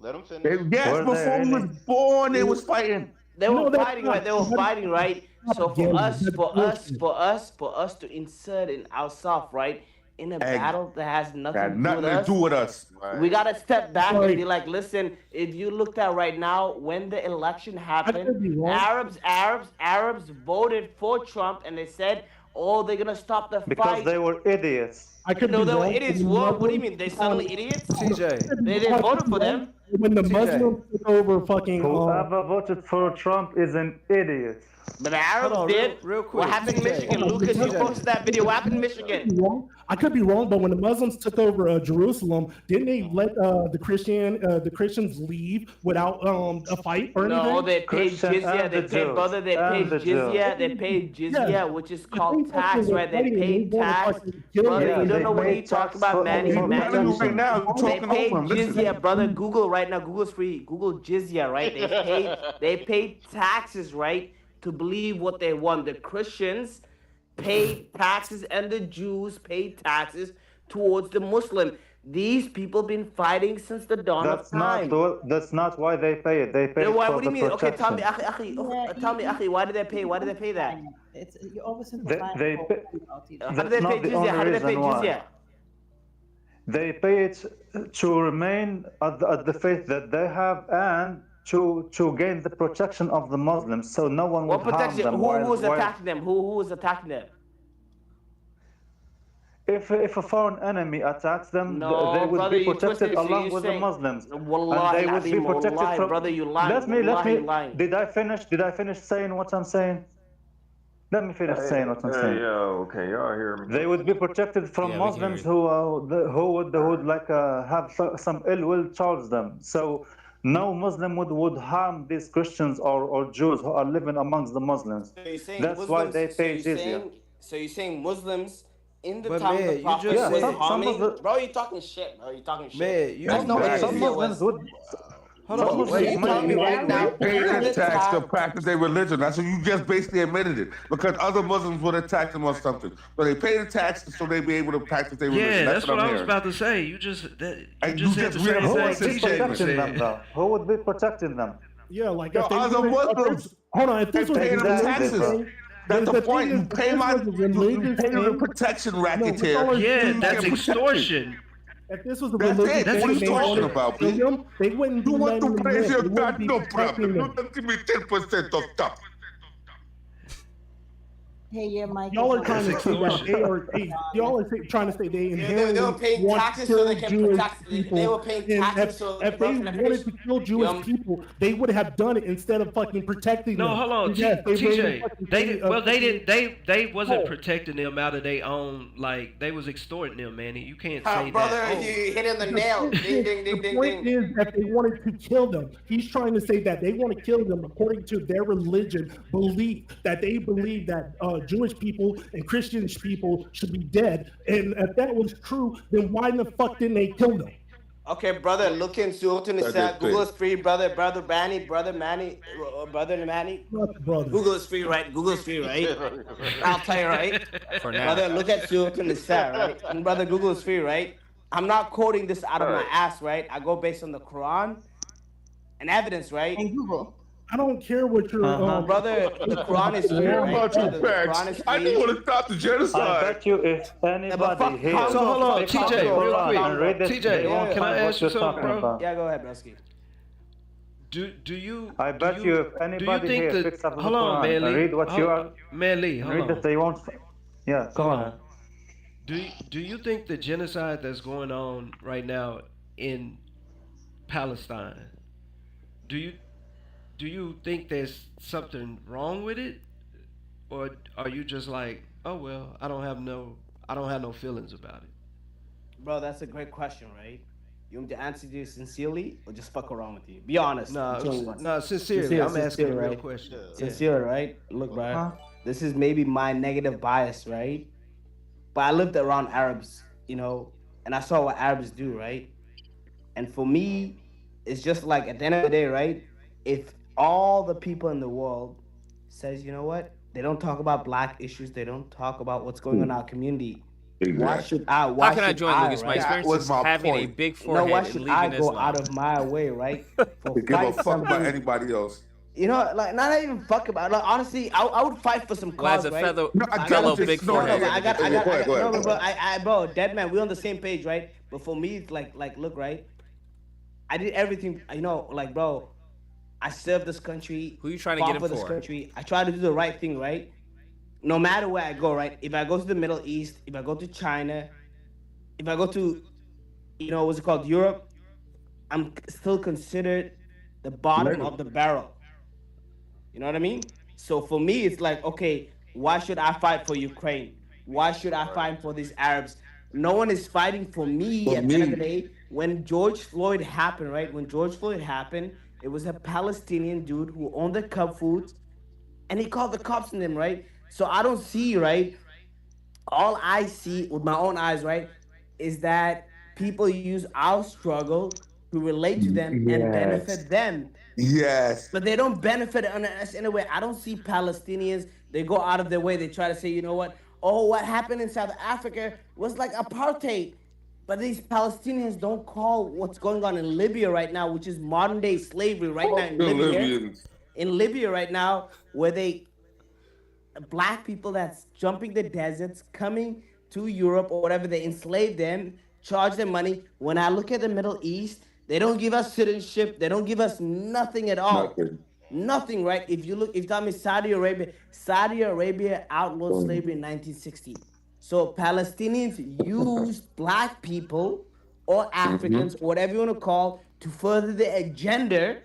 Let them finish. Yes, before we was born, they was fighting. They were fighting, right? They were fighting, right? So for us to insert in ourselves, right, in a battle that has nothing to do with us. We gotta step back and be like, listen, if you looked at right now, when the election happened, Arabs voted for Trump, and they said, oh, they're gonna stop the fight. Because they were idiots. They were idiots. What do you mean? They suddenly idiots? TJ. They didn't vote for them. When the Muslims took over fucking... Whoever voted for Trump is an idiot. But the Arabs did. Real quick. What happened in Michigan? Lucas, you posted that video. What happened in Michigan? I could be wrong, but when the Muslims took over Jerusalem, didn't they let the Christians leave without a fight or anything? No, they paid jizya. They paid jizya, which is called tax, right? They paid tax. Brother, you don't know what he's talking about, Manny. They paid jizya, brother. Google right now. Google's free. Google jizya, right? They paid taxes, right, to believe what they want. The Christians paid taxes and the Jews paid taxes towards the Muslim. These people been fighting since the dawn of time. That's not why they pay it. They pay it what for do you the mean? Okay, protection. tell me, Akhi, why did they pay? Why did they pay that? You're oversimplifying. How did they pay jizya? How did they pay jizya? They pay it to remain at the faith that they have and to gain the protection of the Muslims, so no one would What harm protection? them. Who's attacking them? Who was attacking them? If a foreign enemy attacks them, No, they would brother, be you protected twisted. So along you with the saying, Muslims, and Wallahi, they would be Nadim, protected Wallahi, from. brother, you lying. Let me. Wallahi, you lying. Did I finish? Did I finish saying what I'm saying? Let me finish saying what I'm saying. Okay, y'all hear me. They would be protected from Muslims who would like have some ill will towards them. So no Muslim would harm these Christians or Jews who are living amongst the Muslims. So you're saying That's why they pay jizya. So you're saying Muslims in the But time man, of the you Prophet just was said- harming. Muslim- Bro, you talking shit, bro. You talking shit. Man, you That's not what some jizya Muslims was. would. Hold on, So you telling me right now, They in paid the the tax to time, practice their religion. That's what you just basically admitted it. Because other Muslims would attack them or something. So they pay the tax so they be able to practice their religion. Yeah, that's what I'm I was hearing. about to say. You just And just said the same Who thing would be TJ was protecting them saying. though? Who would be protecting them? Yeah, like Yo, if they other wanted- Muslims hold on, if this was pay them religious taxes. thing, That's the thing point. is, You if pay this my was a you religious pay the thing- protection No, racket but here. all Yeah, You that's get protected. extortion. If this was a That's religious it. That's thing, What are you they talking wanted about, to B? kill them, they wouldn't be You want letting to them praise live. your They wouldn't God? be No protecting problem. them. You give me 10% of stuff. Hey, your mic Y'all is are trying on. to say that they are. Y'all are trying to say they they were inherently paying want to taxes so kill they can Jewish protect. people. They were paying And taxes so. if bro, they can I wanted finish? to kill Jewish Yo, people, they would have done it instead of fucking protecting No, them. hold on, Yes, they TJ. raided fucking They city, well, they fucking- didn't. They wasn't Oh. protecting them out of their own. Like they was extorting them, man. You can't say brother, that. you hit in the nail. Ding, ding, ding, The ding, point ding. is that they wanted to kill them. He's trying to say that they want to kill them according to their religion belief, that they believe that Jewish people and Christian people should be dead. And if that was true, then why in the fuck didn't they kill them? Okay, brother, look in Surah Nisa. That's Google it. is free, brother Manny. Brother Manny. Google is free, right? Google is free, right? I'll tell you, right? For now. Brother, look at Surah Nisa, right? And brother, Google is free, right? I'm not quoting this out of my ass, right? I go based on the Quran and evidence, right? And Google. I don't care what your brother, the Quran is free, What right? about your Brother, the Quran facts? is I free. didn't want to stop the I genocide. bet you if anybody here. So hold on, pick up TJ, the real Quran quick. and read it, TJ, they won't can I find ask what you you're something, talking bro? about. Yeah, go ahead, Broski. Do you? I bet you if anybody think here that- picks up the hold on, Quran Manly. and read what you are, Manly, hold read on. it, they won't. Yeah, go Hold on. on. Do you think the genocide that's going on right now in Palestine? Do you think there's something wrong with it, or are you just like, oh well, I don't have no feelings about it? Bro, that's a great question, right? You want me to answer you sincerely or just fuck around with you? Be honest. No, sincerely, I'm asking a real right? question. Yeah. Sincere, right? Look, bro, this is maybe my negative bias, right? But I lived around Arabs, you know, and I saw what Arabs do, right? And for me, it's just like at the end of the day, right? If all the people in the world says, you know what? They don't talk about black issues. They don't talk about what's going on in our community. Why should I? Why How can I should join Lucas? My right? experience was is my having a point. big No, forehead why and should leaving I go Islam. out of my way, right? For Give a fight fuck about something- anybody else. You know, like not even fuck about. Like honestly, I would fight for some Well, as cause, a right? fellow, No, I fellow got big this. No, forehead. I got, Go ahead. no, bro, dead man, we're on the same page, right? But for me, it's like, look, right? I did everything, you know, like, bro, I served this country. Who you trying to fought get him for this for? country. I try to do the right thing, right? No matter where I go, right? If I go to the Middle East, if I go to China, if I go to, you know, what's it called, Europe, I'm still considered the bottom of the barrel. You know what I mean? So for me, it's like, okay, why should I fight for Ukraine? Why should I fight for these Arabs? No one is fighting for me at the end of the day. When George Floyd happened, right? When George Floyd happened, it was a Palestinian dude who owned the Cub Foods, and he called the cops on them, right? So I don't see, right? All I see with my own eyes, right, is that people use our struggle to relate to them and benefit them. Yes. But they don't benefit us in a way. I don't see Palestinians, they go out of their way. They try to say, you know what? Oh, what happened in South Africa was like apartheid. But these Palestinians don't call what's going on in Libya right now, which is modern day slavery right now in Libya. Libyans. In Libya right now, where black people that's jumping the deserts, coming to Europe or whatever, they enslave them, charge them money. When I look at the Middle East, They don't give us citizenship. They don't give us nothing at all. Nothing. Nothing, right? If you tell me Saudi Arabia outlawed slavery in 1960. So Palestinians used black people or Africans, whatever you want to call, to further their agenda,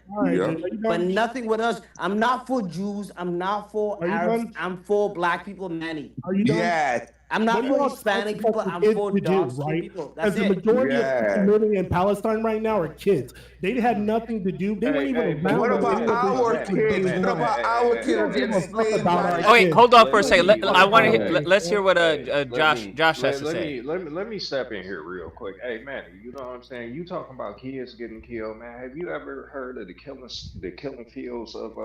but nothing with us. I'm not for Jews. I'm not for Arabs. I'm for black people, Manny. Are you done? Yeah. I'm not for Hispanic people. I'm for dark skinned people. That's Because the majority of people living in Palestine right now are kids. They had nothing to do. They weren't even around. What about our kids? What about our kids getting enslaved? Oh wait, hold on for a second. Let's hear what Josh has to say. Let me step in here real quick. Hey man, you know what I'm saying? You talking about kids getting killed, man? Have you ever heard of the killing fields of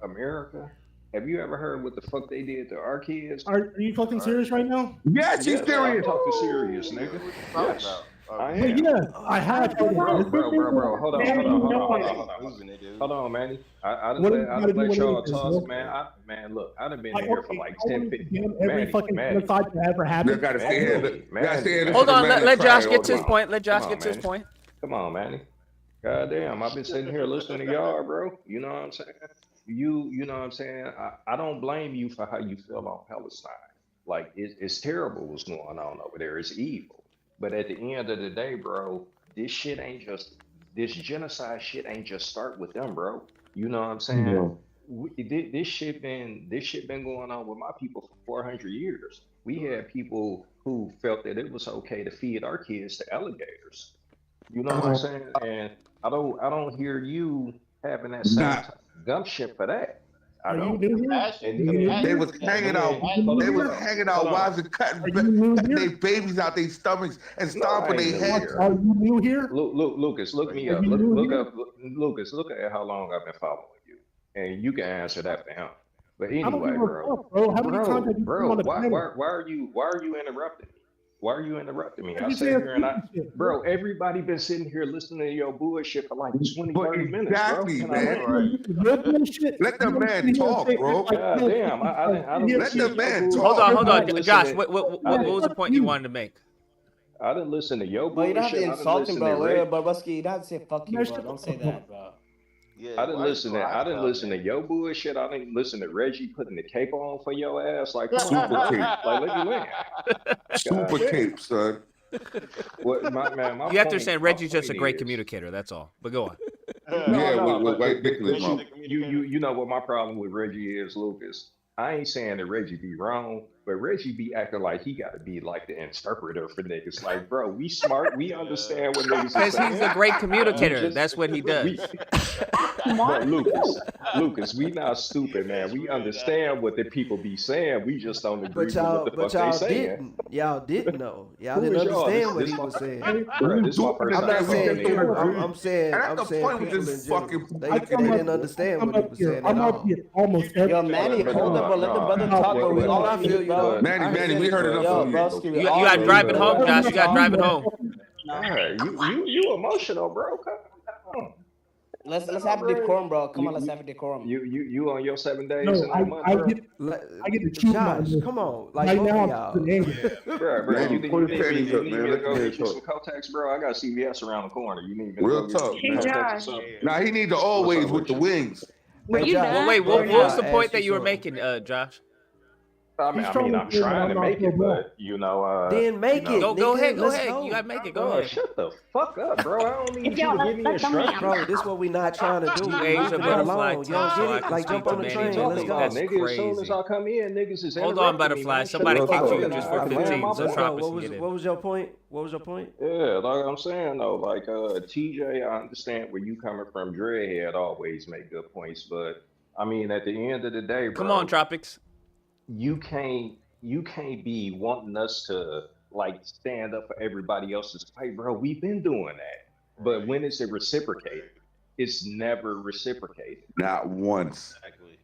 America? Have you ever heard what the fuck they did to our kids? Are you fucking serious right now? Yes, he's serious. I'm talking serious, nigga. Yes. I am. Yeah, I have. Bro. Hold on, Manny. I done let y'all talk, man. Look, I done been here for like 10, 15. Every fucking genocide that ever happened. Hold on, let Josh get to his point. Let Josh get to his point. Come on, Manny. Goddamn, I've been sitting here listening to y'all, bro. You know what I'm saying? You know what I'm saying? I don't blame you for how you feel on Palestine. Like, it's terrible what's going on over there. It's evil. But at the end of the day, bro, this genocide shit ain't just start with them, bro. You know what I'm saying? Yeah. This shit been going on with my people for 400 years. We had people who felt that it was okay to feed our kids to alligators. You know what I'm saying? And I don't hear you having that same gumption for that. I don't. They was hanging out. They was hanging out wives and cutting their babies out their stomachs and stomping their heads. Are you new here? Lucas, look me up. Lucas, look at how long I've been following you, and you can answer that for him. But anyway, bro, why are you interrupting me? Why are you interrupting me? I sit here and bro, everybody been sitting here listening to your bullshit for like 20, 30 minutes, exactly, bro. Man. Let the man talk, bro. God damn, I don't let the man talk. Hold on. Josh, what was the point you wanted to make? I didn't listen to your bullshit. But you don't have to insult him, bro. Wait, Babusky, you don't have to say fuck you, bro. Don't say that, bro. Yeah, I didn't listen to your bullshit. I didn't listen to Reggie putting the cape on for your ass. Like, super cape. Like, let me win. Super cape, son. My you have to understand, Reggie's just a great communicator. That's all. But go on. With white Nicholas. You know what my problem with Reggie is, Lucas? I ain't saying that Reggie be wrong, but Reggie be acting like he got to be like the interpreter for niggas. Like, bro, we smart, we understand what niggas are saying. Because he's a great communicator. That's what he does. But Lucas, we not stupid, man. We understand what the people be saying. We just don't agree with what the fuck they saying. Y'all didn't know. Y'all didn't understand what he was saying. Bro, this my first I'm not saying you. I'm saying people in general. They didn't understand what he was saying. I'm up here almost every. Yo, Manny, hold up, bro. Let the brother talk. All I feel, you know. Manny, we heard enough from you. You got to drive it home, Josh. You got to drive it home. You emotional, bro. Come on. Let's have decorum, bro. Come on, let's have a decorum. You on your 7 days? No, I get to choose. Josh, come on, like right now, y'all. Bro, you need me to go get you some Kotex, bro? I got CVS around the corner. You need me to real talk, man. Nah, he need to always with the wings. Wait, what was the point that you were making, Josh? I mean, I'm trying to make it, but you know. Then make it. Go ahead. You gotta make it. Go ahead. Shut the fuck up, bro. I don't need you to give me instructions. Bro, this is what we not trying to do. Asia Butterfly. You don't get it? Like, jump on the train. Let's go. Nigga, as soon as I come in, niggas is hold on, Butterfly. Somebody kicked you just for 15. What was your point? Yeah, like I'm saying though, like TJ, I understand where you coming from. Dreadhead always make good points, but I mean, at the end of the day, bro. Come on, Tropics. You can't be wanting us to like stand up for everybody else's fight, bro. We've been doing that, but when it's reciprocated, it's never reciprocated. Not once. Exactly.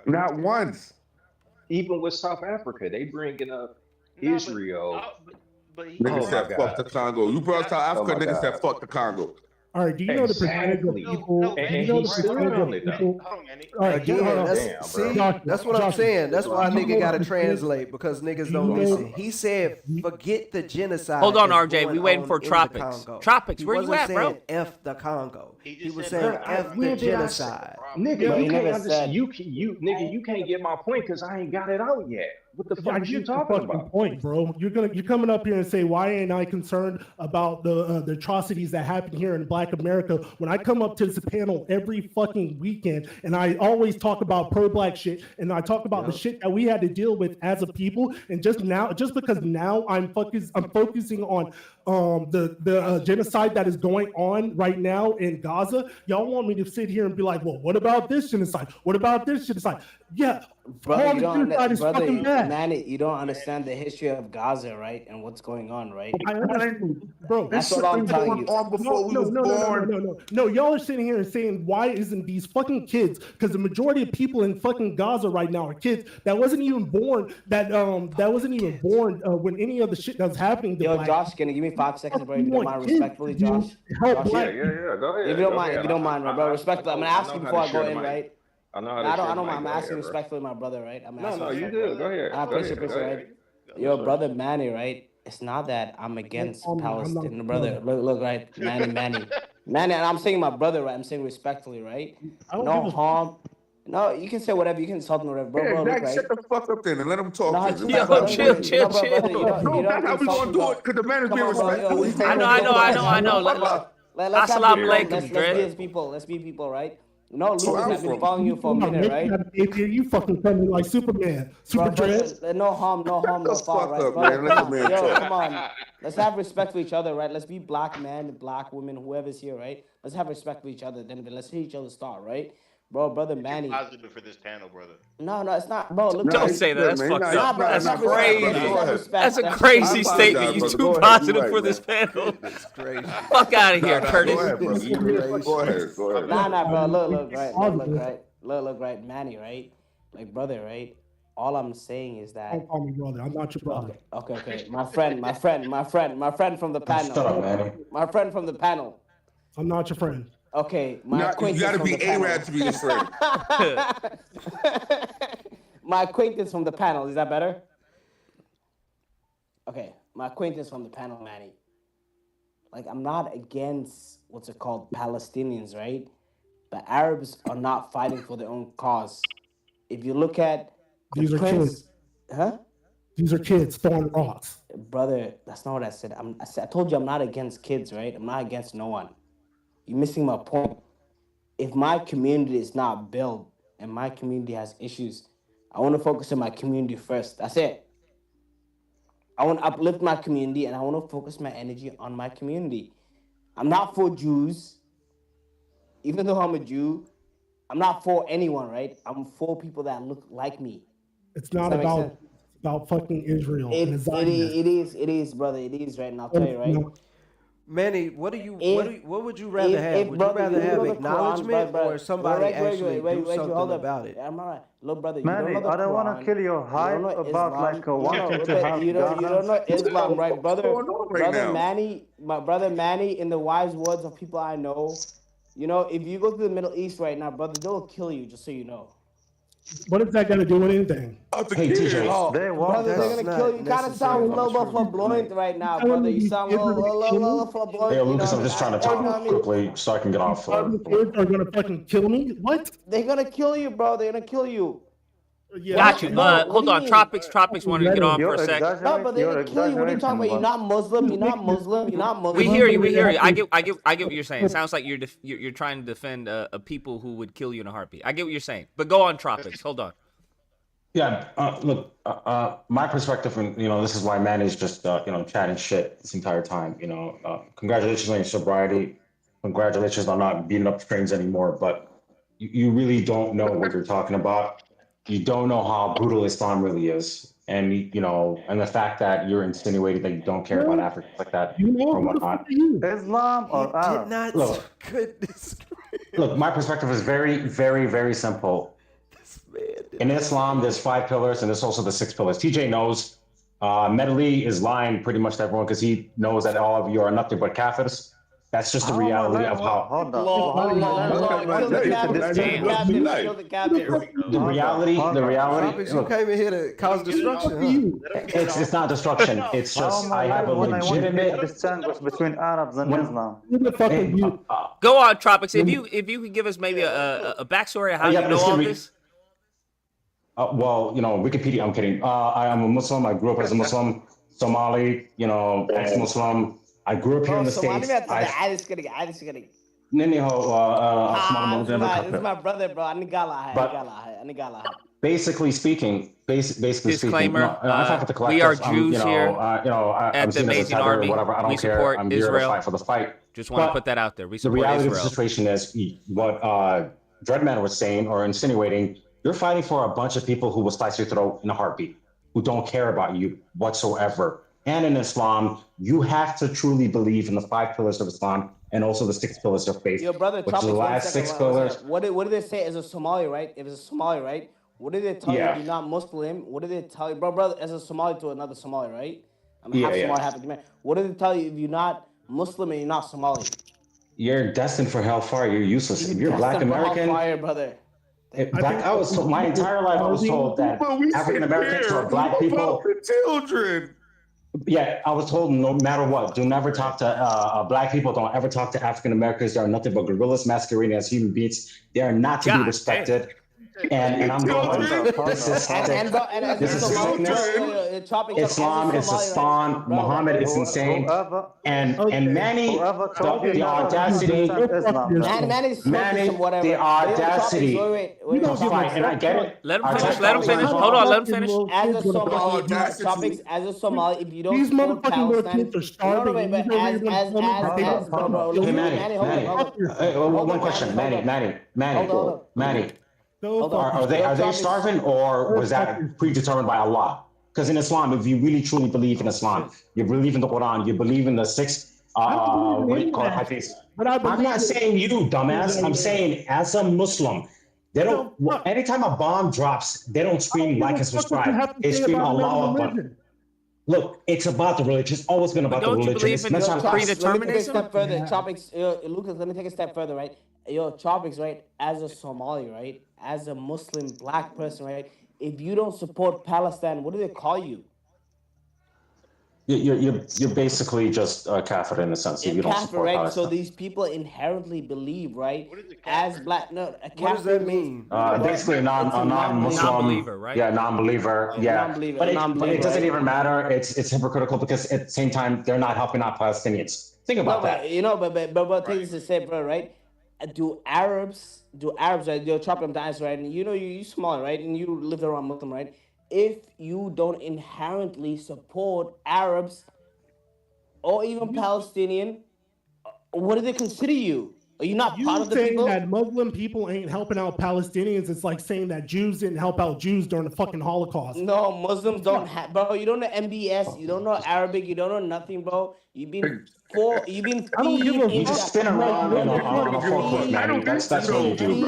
Not once. Even with South Africa, they bringing up Israel. Niggas said fuck the Congo. You brought South Africa, niggas said fuck the Congo. All right, do you know the percentage of Exactly. people? And Do you he know the stood percentage on of it, though. people? Hold on, Manny. All right, Again, hold on. that's Damn, see, Joshua, that's what I'm Joshua, saying. That's why a do you nigga know gotta the percentage? translate because niggas Do you don't know? listen. He said, "Forget the genocide." Hold on, that's RJ. going We waiting on for in the Tropics. Congo. Tropics, He where you wasn't at, bro? saying F the Congo. He was Bro, saying F the where did I say, genocide. nigga? But You he can't never understand. said. You nigga, you can't get my point because I ain't got it out yet. What the Yeah, I fuck is you get the talking fucking about? point, bro. You're coming up here and say, why ain't I concerned about the atrocities that happen here in Black America? When I come up to this panel every fucking weekend, and I always talk about pro-Black shit, and I talk about the shit that we had to deal with as a people, and just because now I'm focusing on the genocide that is going on right now in Gaza. Y'all want me to sit here and be like, well, what about this genocide? What about this genocide? Yeah, Brother, all you the don't, genocide is brother, fucking bad. Manny, you don't understand the history of Gaza, right? And what's going on, right? I understand, bro. That's what I'm telling you. No. Y'all are sitting here and saying, why isn't these fucking kids? Because the majority of people in fucking Gaza right now are kids that wasn't even born. When any of the shit that was happening. Yo, Josh, can you give me 5 seconds, bro? If you don't mind, respectfully, Josh. Yeah, go ahead. If you don't mind, bro. Respectfully, I'm gonna ask you before I go in, right? I know how I to don't mind. I'm asking respectfully, my brother, right? No, you good. Go ahead. I appreciate it, right? Yo, brother Manny, right? It's not that I'm against Palestine, brother. Look, right? Manny. And I'm saying my brother, right? I'm saying respectfully, right? No harm. No, you can say whatever. You can insult me, whatever, bro. Yeah, bro exactly. right? Shut the fuck up then and let him talk. No, Then. chill. You That's how we gonna do it because the man is being respectful. I know. Let's be people, right? No, Lucas, I've been following you for a minute, right? You fucking tell me like Superman, Super Dread. No harm, no foul, right? Come on. Let's have respect for each other, right? Let's be black men, black women, whoever's here, right? Let's have respect for each other. Then let's see each other start, right? Bro, brother Manny. Positive for this panel, brother. No, it's not, bro. Look, don't say that. That's fucked up. That's crazy. That's a crazy statement. You too positive for this panel. That's crazy. Fuck out of here, Curtis. Go ahead. Nah, bro. Look, right, Manny, right? Like, brother, right? All I'm saying is that. Don't call me brother. I'm not your brother. Okay. My friend from the panel. Shut up, Manny. My friend from the panel. I'm not your friend. Okay, you gotta be Arab to be his friend. My acquaintance from the panel. Is that better? Okay, my acquaintance from the panel, Manny. Like, I'm not against what's it called, Palestinians, right? But Arabs are not fighting for their own cause. If you look at these are kids, These are kids throwing rocks. Brother, that's not what I said. I told you I'm not against kids, right? I'm not against no one. You're missing my point. If my community is not built and my community has issues, I want to focus on my community first. That's it. I want to uplift my community and I want to focus my energy on my community. I'm not for Jews. Even though I'm a Jew, I'm not for anyone, right? I'm for people that look like me. It's not about fucking Israel. It is, brother. It is, right? And I'll tell you, right? Manny, what would you rather have? Would you rather have acknowledgement or somebody actually do something about it? I'm all right. Look, brother, Manny, I don't want to kill your hype about like wanting to have you don't know Islam, right, brother? Brother Manny, my brother Manny, in the wise words of people I know, you know, if you go to the Middle East right now, brother, they'll kill you, just so you know. What is that got to do with anything? Hey, TJ, brother, they're gonna kill you. You kind of sound a little bit flamboyant right now, brother. You sound a little flamboyant. Hey, Lucas, I'm just trying to talk quickly so I can get off. Kids are gonna fucking kill me? What? They're gonna kill you, bro. They're gonna kill you. Yeah. Got you. Hold on. Tropics wanted to get on for a sec. No, but they're gonna kill you. What are you talking about? You're not Muslim. You're not Muslim. We hear you. I get what you're saying. It sounds like you're trying to defend people who would kill you in a heartbeat. I get what you're saying. But go on, Tropics. Hold on. Yeah, look, my perspective, and this is why Manny's just chatting shit this entire time. Congratulations on your sobriety. Congratulations on not beating up trains anymore. But you really don't know what you're talking about. You don't know how brutal Islam really is, and and the fact that you're insinuating that you don't care about Africans like that or whatnot. Islam or Arab? Look, my perspective is very, very, very simple. In Islam, there's 5 pillars, and there's also the 6 pillars. TJ knows. Medley is lying pretty much to everyone because he knows that all of you are nothing but kafirs. That's just the reality of how. Hold on. Kill the captain. The reality. Tropics, you came in here to cause destruction, huh? It's not destruction. It's just I have a legitimate distinguish between Arabs and Islam. Go on, Tropics. If you could give us maybe a backstory of how you know all this. Well, Wikipedia. I'm kidding. I am a Muslim. I grew up as a Muslim, Somali. Ex-Muslim. I grew up here in the States. This is my brother, bro. Basically speaking, disclaimer, we are Jews here at the Amazing Army. Whatever. I don't we care. support I'm Israel. here to fight for the fight. Just want to put that out there. We support the reality Israel. of the situation is what Dreadman was saying or insinuating. You're fighting for a bunch of people who will slice your throat in a heartbeat, who don't care about you whatsoever. And in Islam, you have to truly believe in the 5 pillars of Islam and also the 6 pillars of faith. Your brother, which is the last 6 pillars. What did they say as a Somali, right? If it's a Somali, right? What did they tell you if you're not Muslim? What did they tell you, brother? As a Somali to another Somali, right? I'm half Somali, half Jamaican. What did they tell you if you're not Muslim and you're not Somali? You're destined for hellfire. You're useless. If you're Black American, hellfire, brother. I was told, my entire life I was told that African Americans or Black people. Children. Yeah, I was told no matter what, do never talk to Black people. Don't ever talk to African Americans. They are nothing but gorillas masquerading as human beings. They are not to be respected. And I'm going. This is sickness. Islam is a spawn. Muhammad is insane. And Manny, the audacity, the audacity to fight. And I get it. Let him finish. Hold on, let him finish. As a Somali, if you don't these motherfucking little kids are starving. One question, Manny. Are they starving, or was that predetermined by Allah? Because in Islam, if you really truly believe in Islam, you believe in the Quran, you believe in the 6 what do you call it, hadiths. I'm not saying you, dumbass. I'm saying as a Muslim, they don't. Anytime a bomb drops, they don't scream like and subscribe. They scream Allah Akbar. Look, it's about the religion. It's always been about the religion. It's not predeterminism. Let me take a step further. Tropics, Lucas, let me take a step further, right? Tropics, right? As a Somali, right? As a Muslim Black person, right? If you don't support Palestine, what do they call you? You're basically just a kafir in a sense. If you don't support right? Palestine. So these people inherently believe, right? As Black, no, a what does that mean? Basically a non-Muslim, non-believer, right? Yeah, non-believer. Yeah, but it doesn't even matter. It's hypocritical because at the same time they're not helping out Palestinians. Think about that. But take this to say, bro, right? Do Arabs, right? They're chopping the answer, right? And you small, right? And you live around Muslim, right? If you don't inherently support Arabs or even Palestinian, what do they consider you? Are you not part of the people? Saying that Muslim people ain't helping out Palestinians, it's like saying that Jews didn't help out Jews during the fucking Holocaust. No, Muslims don't have, bro. You don't know MBS, you don't know Arabic, you don't know nothing, bro. You've been You just spin around in a forecourt, Manny. That's what you do,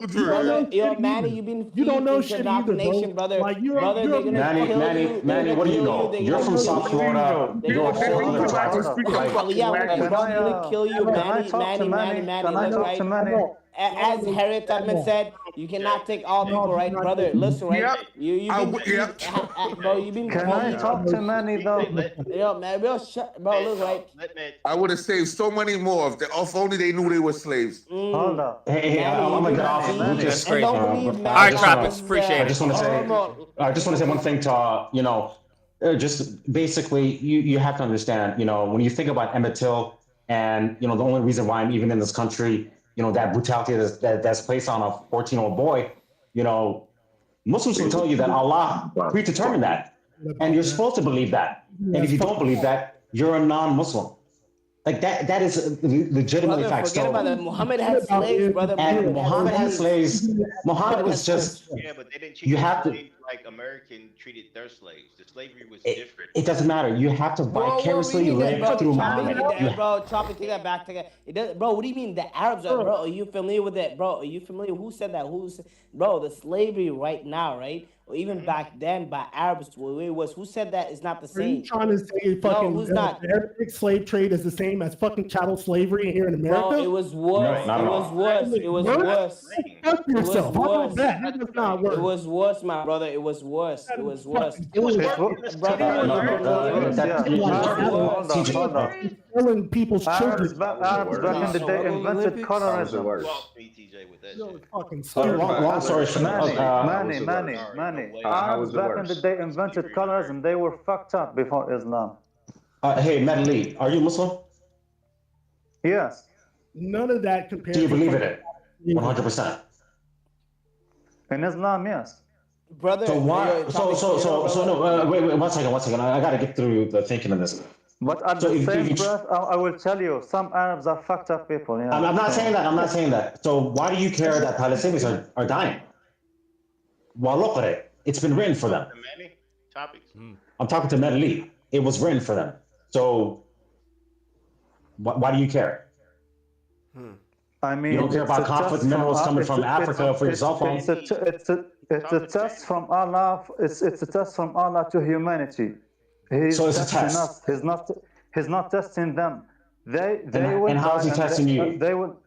bro. Yo, Manny, you've been you don't know shit either, brother. Like Manny, what do you know? You're from South Florida. You're a whole other gonna kill you, Manny. As Harriet Tubman said, you cannot take all people, right, brother? Listen, right? Bro, you've been. Can I talk to Manny though? Yo, man, bro, look, right? I would have saved so many more if only they knew they were slaves. Hold up. Hey, I'm gonna get off. Lucas. All right, Tropics, appreciate it. I just want to say one thing to just basically you have to understand. When you think about Emmett Till, and the only reason why I'm even in this country. That brutality that's placed on a 14-year-old boy, Muslims will tell you that Allah predetermined that. And you're supposed to believe that. And if you don't believe that, you're a non-Muslim. Like that is legitimately fact. Forget about that. Muhammad had slaves, brother. And Muhammad had slaves. Muhammad was just. Yeah, but they didn't treat slaves like American treated their slaves. The slavery was different. It doesn't matter. You have to vicariously live through Muhammad. Bro, take that back. Bro, what do you mean the Arabs are, bro? Are you familiar with that, bro? Are you familiar? Who said that? Bro, the slavery right now, right? or even back then by Arabs, the way it was. Who said that is not the Are you same? trying to say fucking who's not? the Arabic slave trade is the same as fucking chattel slavery here in America? Bro, it was worse. No, not It at was all. worse. It was worse. Fuck It was yourself. How about worse. that? That does not work. It was worse, my brother. It was worse. It was worse. It was brother. Killing people's Arabs children. back in the day invented colorism. Fucking long story short, Many. Arabs back in the day invented colorism. They were fucked up before Islam. Hey, Medley, are you Muslim? Yes. None of that compares. Do you believe in it? 100%. In Islam, yes. Brother. So why? So no. Wait. 1 second. I gotta get through the thinking of this. But at the same breath, I will tell you, some Arabs are fucked up people. Yeah. I'm not saying that. So why do you care that Palestinians are dying? Well, look at it. It's been written for them. Many topics. I'm talking to Medley. It was written for them. So why do you care? I mean, you don't care about conflict minerals coming from Africa for your cell phone. It's a test from Allah. It's a test from Allah to humanity. So it's a test. He's not testing them. They will. And how is he testing you? They will.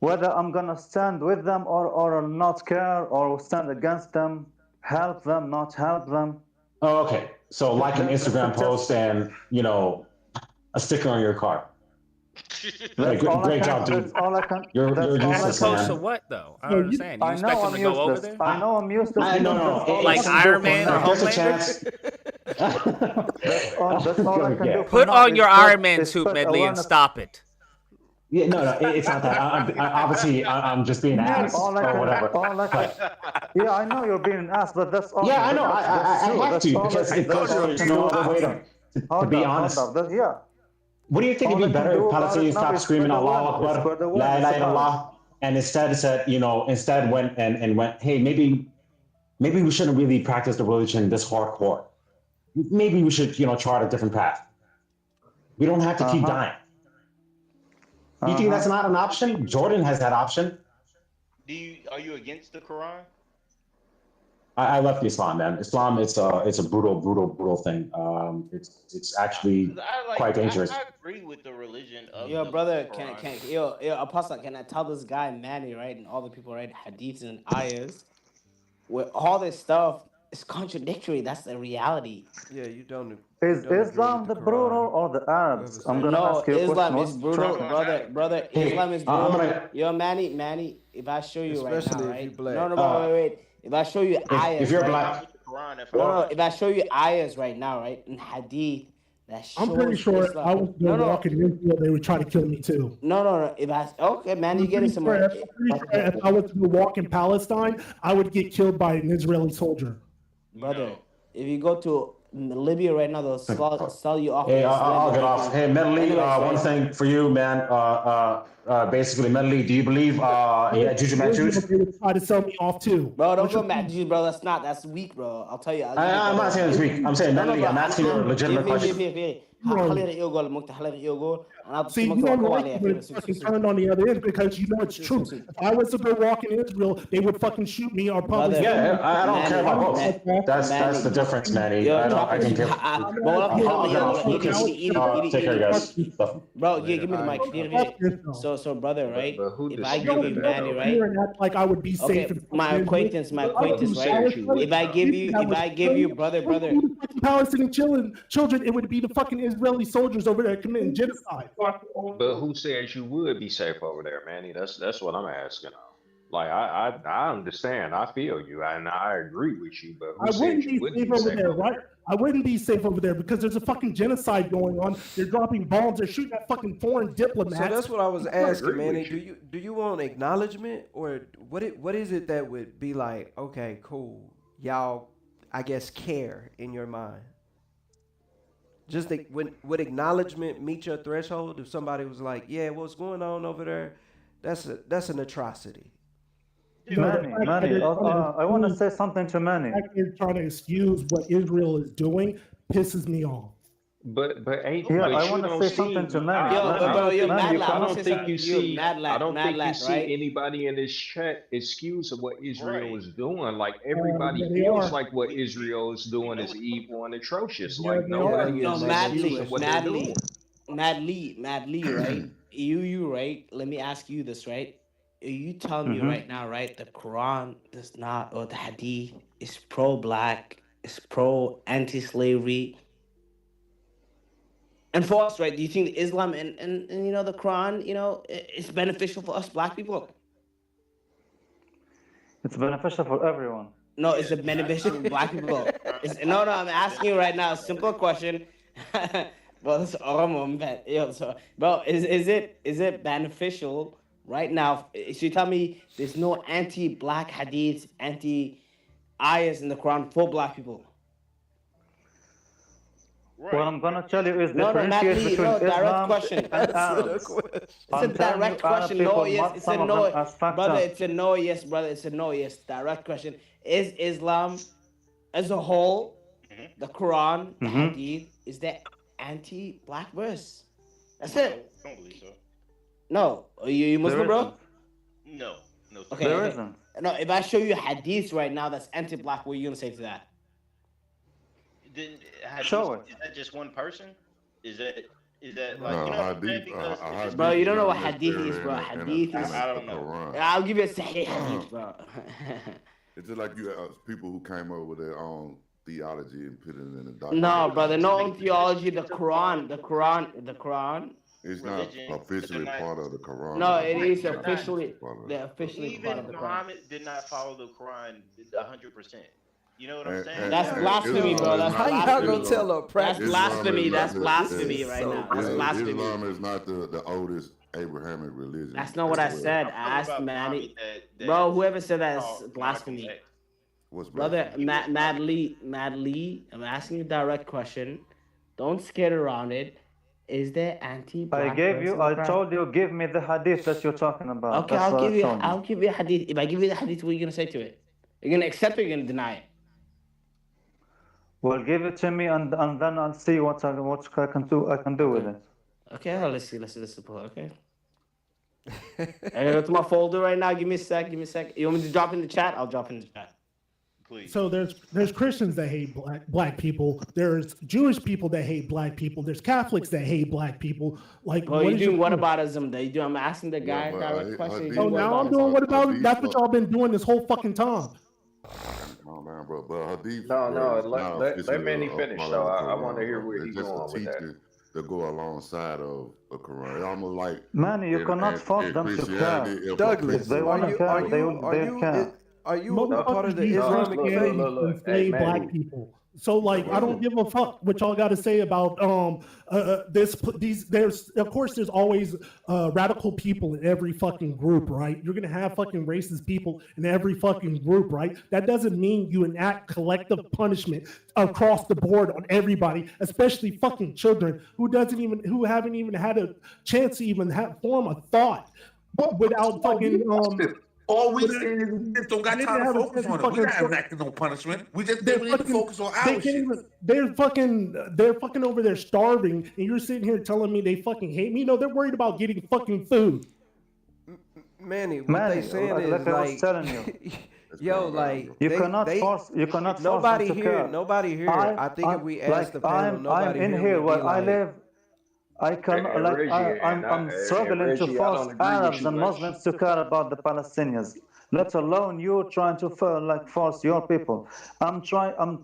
Whether I'm gonna stand with them or not care or stand against them, help them, not help them. Oh, okay. So like an Instagram post and a sticker on your car. Great job, dude. That's all I can. You're useless, man. Opposed to what though? I don't understand. You expect them to go over there? I know I'm useless. No. Like Iron Man or There's a Homelander? chance. That's all I can do. Put on your Iron Man suit, Medley, and stop it. Yeah, no, it's not that. I'm just being asked or whatever. Yeah, I know you're being an ass, but that's all. Yeah, I know. I have to because there's no other way to be honest. Yeah. What do you think would be better if Palestinians stopped screaming Allahu Akbar, La ilaha illallah, and instead said, went and went, hey, maybe we shouldn't really practice the religion this hardcore. Maybe we should, chart a different path. We don't have to keep dying. Do you think that's not an option? Jordan has that option. Are you against the Quran? I left Islam, man. Islam, it's a brutal thing. It's actually quite dangerous. I agree with the religion of Yo, the brother, Quran. yo, Apostle, can I tell this guy Manny, right, and all the people write hadiths and ayahs, with all this stuff is contradictory. That's the reality. Yeah, you don't. Is Islam the brutal or the Arabs? I'm gonna ask you a Islam question. is brutal, brother. Islam is brutal. Yo, Manny, if I show you right now, right? No, wait. If I show you ayahs, if you're right black, no. If I show you ayahs right now, right, in hadith, that shows I'm pretty sure Islam. I was walking into it, they would try to kill me too. No. Okay, man, you get it somewhere. I'm pretty sure if I was to go walk in Palestine, I would get killed by an Israeli soldier. Brother, if you go to Libya right now, they'll sell you off. Hey, I'll get off. Hey, Medley, one thing for you, man. Basically, Medley, do you believe Juju Manchus? They would try to sell me off too. Bro, don't go mad, Juju, bro. That's weak, bro. I'll tell you. I'm not saying it's weak. I'm saying, Medley, I'm asking you a legitimate question. See, you don't like it when it's fucking turned on the other end because you know it's true. If I was to go walk in Israel, they would fucking shoot me or probably. Yeah, I don't care about both. That's the difference, Manny. I can care. Take care, guys. Bro, give me the mic. So, brother, right? If I give you Manny, right? Like I would be safe. Okay, my acquaintance, right? If I give you, brother. Palestinian children, it would be the fucking Israeli soldiers over there committing genocide. But who says you would be safe over there, Manny? That's what I'm asking. Like I understand, I feel you, and I agree with you. But I wouldn't be safe over there, right? I wouldn't be safe over there because there's a fucking genocide going on. They're dropping bombs. They're shooting at fucking foreign diplomats. So that's what I was asking, Manny. Do you want acknowledgement, or what is it that would be like? Okay, cool, y'all. I guess care in your mind. Just would acknowledgement meet your threshold if somebody was like, "Yeah, what's going on over there? That's an atrocity." Manny, I want to say something to Manny. Trying to excuse what Israel is doing pisses me off. But ain't Yeah, but I you want to don't say see. something to Manny. I don't think Manny, you I cannot. don't think you see. I don't think you see right? anybody in this chat excuse of what Israel Right. is doing. Like Yeah, everybody they feels are. like what Israel is doing is evil and atrocious. Like They are. nobody No, is madly, excusing what they're doing. madly, right? You, right? Let me ask you this, right? You tell me right now, right? The Quran does not, or the Hadith is pro-black, is pro-anti-slavery. And for us, right? Do you think Islam and the Quran, is beneficial for us black people? It's beneficial for everyone. No, it's beneficial for black people. No, I'm asking you right now. Simple question. Well, it's bro, is it beneficial right now? So you tell me there's no anti-black hadiths, anti-ayahs in the Quran for black people. What I'm gonna tell you is No, differentiate Matt Lee, between direct Islam question. and Arabs. It's a direct question. No, yes. It's a no, brother. It's a no, yes, brother. It's a no, yes. Direct question. Is Islam as a whole, the Quran, the Hadith, is that anti-black verse? That's it. I don't believe so. No. Are you Muslim, bro? No. Okay. There isn't. No, if I show you Hadith right now that's anti-black, what are you gonna say to that? Then Show it. Is that just one person? Is that like No, you know what I'm saying? hadith, Because Bro, you don't know what not hadith is, necessarily bro. in a- Hadith in a- is. I don't in a know. Quran. I'll give you a Sahih hadith, bro. It's just like you people who came up with their own theology and put it in the document. No, brother, no theology. The Quran. It's not officially part of the Quran. No, it is It's not officially. part of it. They're officially part of Even the Quran. Muhammad did not follow the Quran 100%. You know what I'm saying? That's blasphemy, bro. That's How y'all blasphemy. gonna tell a That's practice? blasphemy. That's Islam blasphemy right now. That's blasphemy. Islam is not the oldest Abrahamic religion. That's not what I said. I asked Manny. Bro, whoever said that is blasphemy. What's Brother, Mad Lee, I'm asking you a direct question. Don't skate around it. Is there anti-black? I told you, give me the hadith that you're talking about. Okay, That's I'll give you a hadith. If I give you the hadith, what are you gonna say to it? You're gonna accept it or you're gonna deny it? Well, give it to me, and then I'll see what I can do with it. Okay, let's see. Okay. I gotta go to my folder right now. Give me a sec. You want me to drop in the chat? I'll drop in the chat. Please. So there's Christians that hate black people. There's Jewish people that hate black people. There's Catholics that hate black people. Like, well, you doing whataboutism? That you do? I'm asking the guy direct question. Oh, now I'm doing what about it? That's what y'all been doing this whole fucking time. No, man, bro. But hadith. Let Manny finish though. I want to hear where he's going with that. To go alongside of a Quran, it's almost like Manny, you cannot force them to care. Douglas, they want to care. They care. Are you a part of the Islamic faith? Enslaved black people. So like, I don't give a fuck what y'all got to say about there's of course there's always radical people in every fucking group, right? You're gonna have fucking racist people in every fucking group, right? That doesn't mean you enact collective punishment across the board on everybody, especially fucking children who haven't even had a chance to even form a thought, but without fucking All we say is we just don't got time to focus on it. We not enacting no punishment. We just need to focus on our shit. They're fucking over there starving, and you're sitting here telling me they fucking hate me. No, they're worried about getting fucking food. Manny, what they saying is like I was telling you. Yo, like you cannot force. Nobody them to here. care. Nobody here. I think if we ask the panel, I'm nobody in here here would where be I like, live. I can I'm struggling to force Arabs and Muslims to care about the Palestinians, let alone you trying to force your people. I'm struggling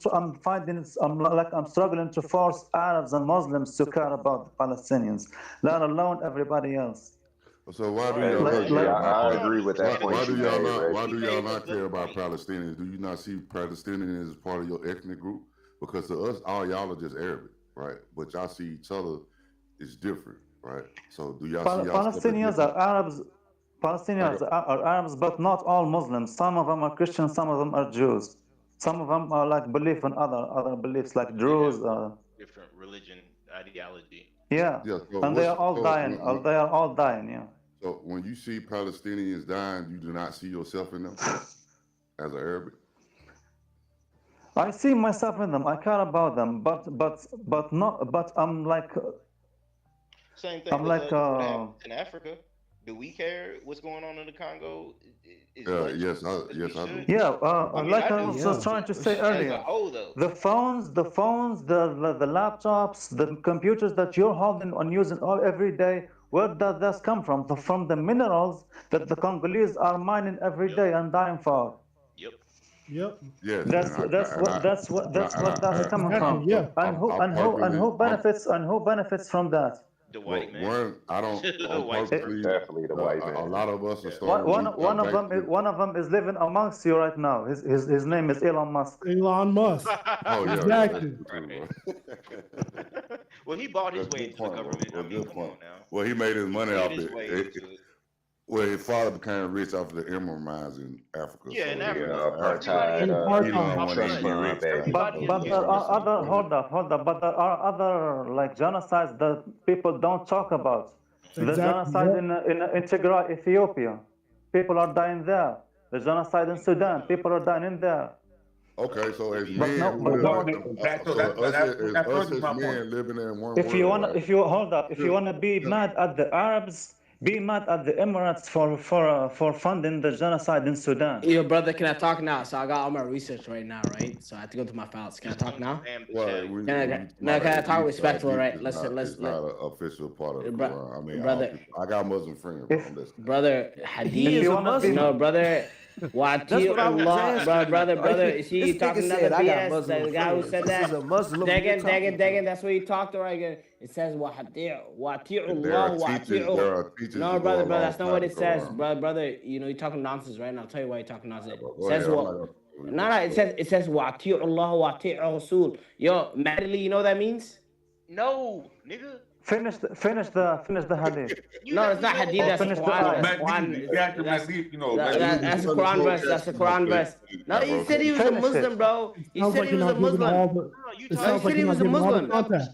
to force Arabs and Muslims to care about the Palestinians, let alone everybody else. So why do y'all I agree with that point. Why do y'all not care about Palestinians? Do you not see Palestinians as part of your ethnic group? Because to us, all y'all are just Arabic, right? But y'all see each other is different, right? So do y'all see Palestinians are Arabs? Palestinians are Arabs, but not all Muslims. Some of them are Christians, some of them are Jews. Some of them are belief in other beliefs, like Druze. Different religion, ideology. Yeah, so and they are all dying. They are all dying. Yeah. So when you see Palestinians dying, you do not see yourself in them as an Arabic. I see myself in them. I care about them, but not. But Same thing I'm with like what happens in Africa. Do we care what's going on in the Congo as much Yes, as we I should? do. yeah. I mean, Like I I do. was trying to say As a earlier, whole, though. the phones, the laptops, the computers that you're holding and using all every day. Where does this come from? From the minerals that the Congolese are mining every day and dying for. Yep. Yep. Yes, That's that's coming from. Yeah. And who benefits from that? The white man. One, I don't The white purposely. Definitely the white A man. lot of us are starting to reach One out of back them to. one of them is living amongst you right now. His name is Elon Musk. Elon Musk. Oh yeah, Exactly. Well, he bought his That's way good into the point, bro. government. I That's mean, good come on point. now. Well, he made his money Made off his it. way into it. Well, his father became rich off the emerald mines in Africa. Yeah, so in he Africa. was apartheid. Elon wanted Trust to be fund, rich. baby. But there are other hold up. But there are other like genocides that people don't talk about. The Exactly. genocide Yeah. in Tigray, Ethiopia, people are dying there. The genocide in Sudan, people are dying in there. Okay, so as But men no, who but live, no. us as men living in one world, right? If you hold up, if you wanna be mad at the Arabs, be mad at the Emirates for funding the genocide in Sudan. Yo, brother, can I talk now? So I got all my research right now, right? So I have to go to my files. Can I talk now? Well, Can I talk respectful, right? Let's it's not an official part of the Bro- Quran. I mean, brother. I got Muslim friends, bro. I'm listening. brother, He is hadith. a Muslim. No, brother. That's Wati what I was Allah, asking. brother. Is he This talking nigga another said, I got BS? Muslim The guy who friends. said This that. is a Muslim you're Dagan, talking to. that's what he talked to right again. It says wati'u There are Allah, teachers. wati'u. There are teachers. No, that go brother, that's not alongside what the it says, Quran. brother. You know you're talking nonsense, right? And I'll tell you why you're talking nonsense. It Go says ahead. what? No, it says wati'u Allah, wati'u Rasul. Yo, Madeline, you know what that means? No, nigga. Finish the hadith. No, it's not hadith. That's Finish the Quran. ayah. That's a Quran verse. That's a Quran verse. No, he said he was a Finish it. Muslim, bro. He Sounds said like he you're was a not giving Muslim. all the. It No, sounds he like said he you're was not a giving all the Muslim. context.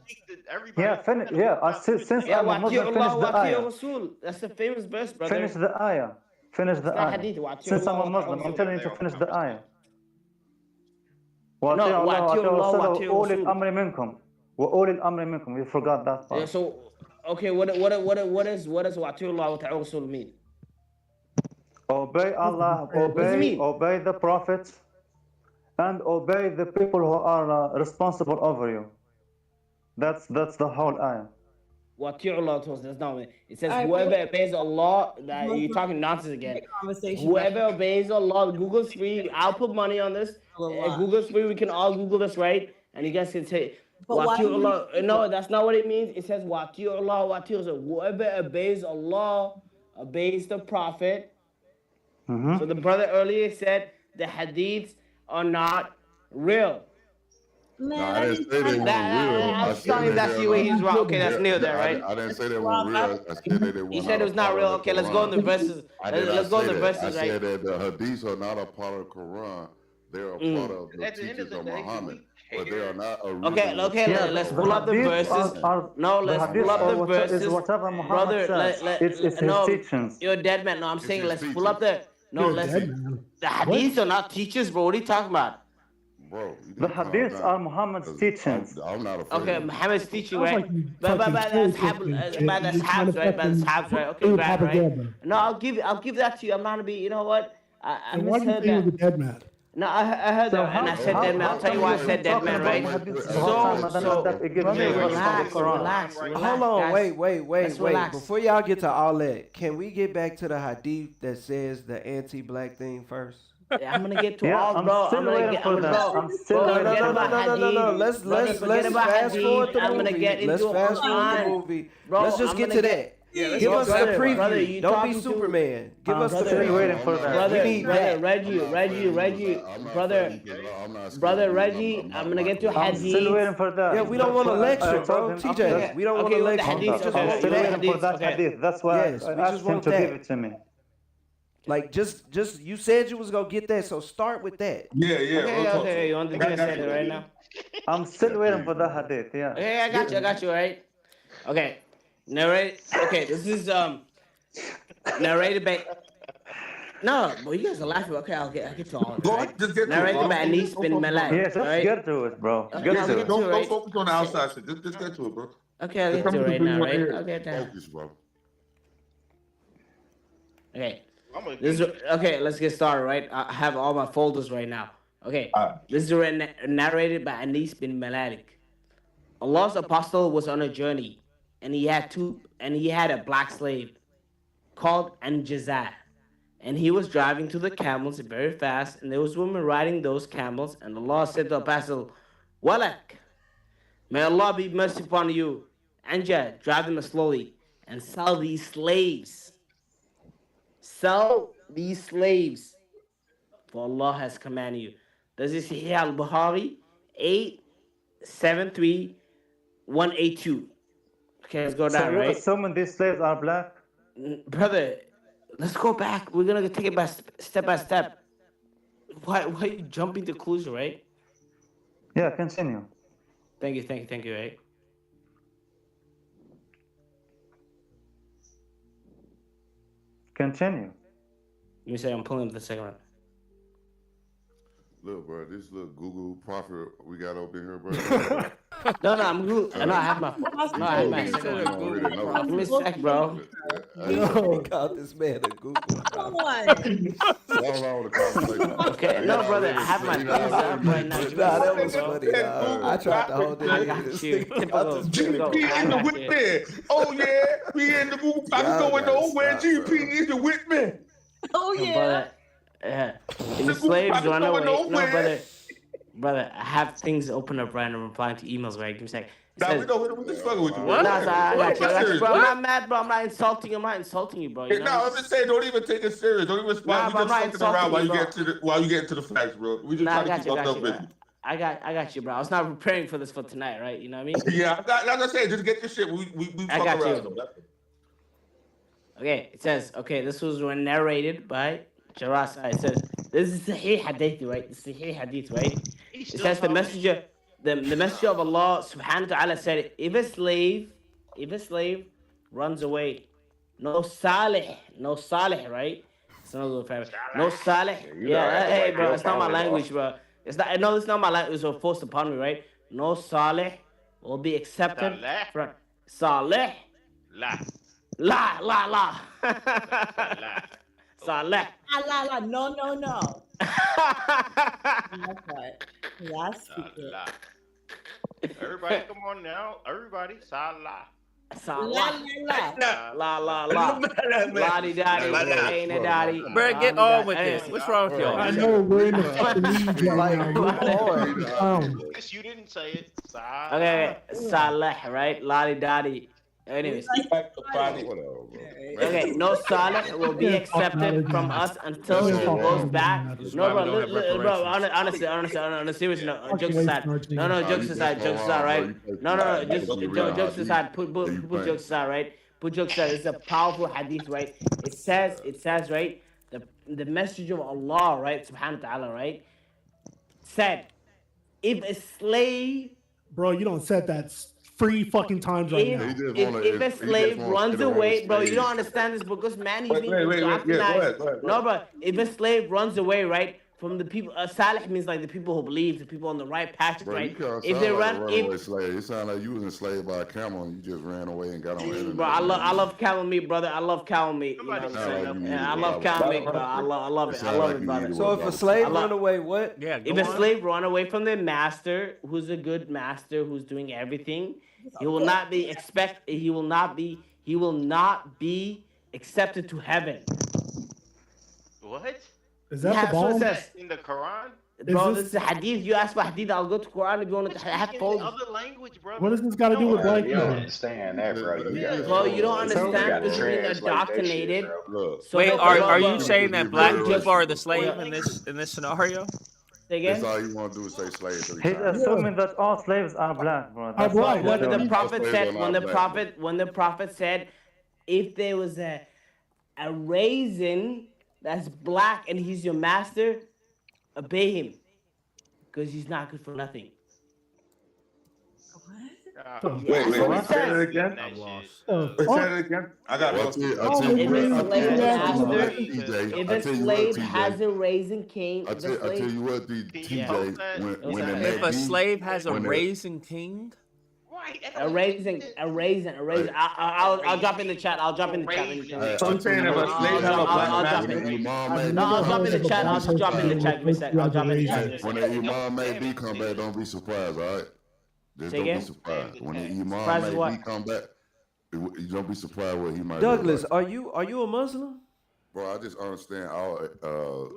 Yeah, finish. Yeah, since Yeah, I'm a Muslim, finish Allah, the ayah. Rasul. That's the famous verse, brother. Finish the ayah. Finish the It's not ayah. hadith. Wati'u Since I'm a Allah, Muslim, wati'u I'm telling you to finish the ayah. No, wati'u Allah, wati'u وأولي Rasul. الأمر منكم. وأولي الأمر منكم. You forgot that Yeah, part. so okay, what does wati'u Allah, wati'u Rasul mean? Obey Allah, What does it mean? obey the prophets, and obey the people who are responsible over you. That's the whole ayah. Wati'u Allah, that's not it. It says All right, whoever but- obeys Allah, that you're talking nonsense again. Conversation. Whoever obeys Allah, Google's free. I'll put money on this. Google's free. We can all Google this, right? And you guys can say, But why do Wati'u you Allah. need No, that's not what it means. It says Wati'u Allah, Wati'u Rasul. Whoever obeys Allah, obeys the Prophet. Mm-hmm. So the brother earlier said the hadiths are not real. No, I didn't say they weren't real. I'm telling you, that's the way he's wrong. Okay, that's near there, right? I didn't say they weren't real. I said that they were He said it was not real. Okay, let's go in the verses. Let's go in the verses, I right? said that the hadiths are not a part of the Quran. They are a part of the teachings of Muhammad, but they are not a real. Okay, let's pull up the verses. No, let's pull up the verses. Is whatever Muhammad Brother, says. It's his no, teachings. you're a dead man. No, I'm saying let's pull up the. No, You're let's. dead, man. The hadiths are not teachers, bro. What are you talking about? Bro, The hadiths are Muhammad's teachings. I'm not afraid. Okay, Muhammad's teaching, Sounds right? like you But fucking that's cherry-picking habs, shit. but that's You're trying to habs, right? But that's fucking habs, right? Okay, do right, right. propaganda. No, I'll give that to you. I'm not gonna be. You know what? I And why do you misheard say he was a that. dead man? No, I heard So that, and I said dead man. I'll tell you why I said dead man, right? Relax. Hold on, guys. wait. Let's relax. Before y'all get to all that, can we get back to the hadith that says the anti-black thing first? Yeah, I'm gonna get to Yeah, all, I'm bro. still I'm gonna waiting get. for that. I'm still Bro, waiting forget for about that. hadith. Let's Brother, forget fast about forward the hadith. I'm movie. gonna get Let's into fast forward the Quran. movie. Bro, Let's just I'm get gonna to get- that. Yeah, let's Give go us the brother, preview. brother, you Don't talking be to- Superman. Give us the brother, preview. waiting for that. Brother, We need brother, that. Reggie, I'm gonna get to I'm still hadith. waiting for that. Yeah, we don't want to lecture, bro. I'm TJ, we don't want Okay, to with the lecture. hadith, We just I'm want still that. waiting for that Okay. hadith. That's why Yes, I we asked just him want to that. give it to me. Like, just you said you was gonna get that, so start with that. Yeah. Okay, you want to get it right now? I'm still waiting for that hadith. Yeah. Okay, I got you, right? Okay, narrate. Okay, this is narrated by No, but you guys are laughing. Okay, I'll get to all of it. Go Right? ahead, just get to it. Narrated Bro. by Anis bin Malak. Yeah, just right? get to it, bro. Okay, Get I'll to get it. to it. Don't Right? focus on the outside shit. Just get to it, bro. Okay, I'll get Come to it to right the now. right Right? here. I'll get down. Focus, bro. Okay. I'm gonna This is, okay, let's get started, right? I have all my folders right now. Okay, this is narrated by Anis bin Malik. Allah's apostle was on a journey, and he had a black slave called Anjazah. And he was driving to the camels very fast, and there was women riding those camels, and Allah said to the apostle, Walak, may Allah be merciful upon you. Anja, drive them slowly, and sell these slaves. Sell these slaves, for Allah has commanded you. This is Sahih al-Bukhari 873-182. Okay, let's go So down, you're right? assuming these slaves are black? Brother, let's go back. We're gonna take it by step by step. Why are you jumping to conclusion, right? Yeah, continue. Thank you, right? Continue. You say I'm pulling up the second one. Look, bro, this little Google prophet we got up in here, bro. No, I'm good. No, I have my second one. Give me a sec, bro. Yo, called this man a Google. Okay, no, brother, I have my thumbs up right now. Nah, that was funny, dog. I tried to hold it. I got you. Typical. GP in the whip man. Oh yeah, we in the Google prophet going nowhere. GP is the whip man. Oh Brother, the slaves run away. No, brother, I have things open up right now. I'm replying to emails, right? Give me a sec. Nah, we know what the fuck with you. No, I got you, bro. I'm not mad, bro. I'm not insulting you. I'm not insulting you, bro. You know? No, I'm just saying, don't even take it serious. Don't even respond. We just fucking around while you get to the facts, bro. We just trying to keep up with you. I got you, bro. I was not preparing for this for tonight, right? You know what I mean? Yeah, like I said, just get your shit. We I fuck got around. you. Okay, it says, this was narrated by Jarasa. It says, this is Sahih Hadith, right? This is Sahih Hadith, right? It says the messenger of Allah subhanahu wa ta'ala said, if a slave runs away, no salih, right? It's not good for no salih. Yeah, hey, bro, it's not my language, bro. It's not my language. It was forced upon me, right? No salih will be accepted from salih. La. Saleh. La. No. That's Salah. Everybody, come on now. Everybody, Salah. La. Lottie-dottie, ain't a dottie. Bro, get on with this. What's wrong with y'all? I know we're in the fucking league right now. You didn't say it. Salah. Okay, Saleh, right? Lottie-dottie. Anyways, okay, no salih will be accepted from us until he goes back. No, bro, honestly, on a serious note, jokes aside. No, jokes aside, right? No, jokes aside. Put jokes aside, right? Put jokes aside. It's a powerful hadith, right? It says, right? The message of Allah, right? Subhanahu wa ta'ala, right? Said, if a slave, bro, you don't said that 3 fucking times right now. If a slave runs away, bro, you don't understand this because man, he's being indoctrinated. No, bro, if a slave runs away, right, from the people, salih means like the people who believe, the people on the right path, right? If they run, it sounds like you was enslaved by a camel and you just ran away and got on the internet. Bro, I love camel meat, brother. I love camel meat. You know what I'm saying? I love camel meat, bro. I love it. I love it, brother. So if a slave run away, what? Yeah. If a slave run away from their master, who's a good master, who's doing everything, he will not be accepted to heaven. What? Is that the bomb? In the Quran? Bro, this is a hadith. You ask for hadith, I'll go to Quran if you want to have full. Other language, bro. What does this got to do with black You don't people? understand that, bro. Bro, you don't understand because you're being indoctrinated. Wait, are you saying that black people are the slave in this scenario? That's all you want to do is say slave 3 He's times. assuming that all slaves are black, bro. Are black. When the prophet said, if there was a raisin that's black and he's your master, obey him, because he's not good for nothing. What? Wait, Say what? that again. I'm lost. Wait, say that again. I got Well, lost. I tell you If what, a slave master, TJ. if I a tell you what, slave TJ. has a raising king, I if a tell slave, you what, TJ. When the If a Maggie, slave has a when the raising king, a raising. I'll drop in the chat. I'll drop in the chat. Let me finish. So I'm saying if a slave have a black master, I'll drop in the chat. I'll just drop in the chat. Give me a sec. I'll drop in the chat. when the Imam Mahdi come back, don't be surprised, all right? Just Say don't be again? surprised. When the Imam Surprised Mahdi what? come back, you don't be surprised what he might Douglas, look like. are you a Muslim? Bro, I just understand all.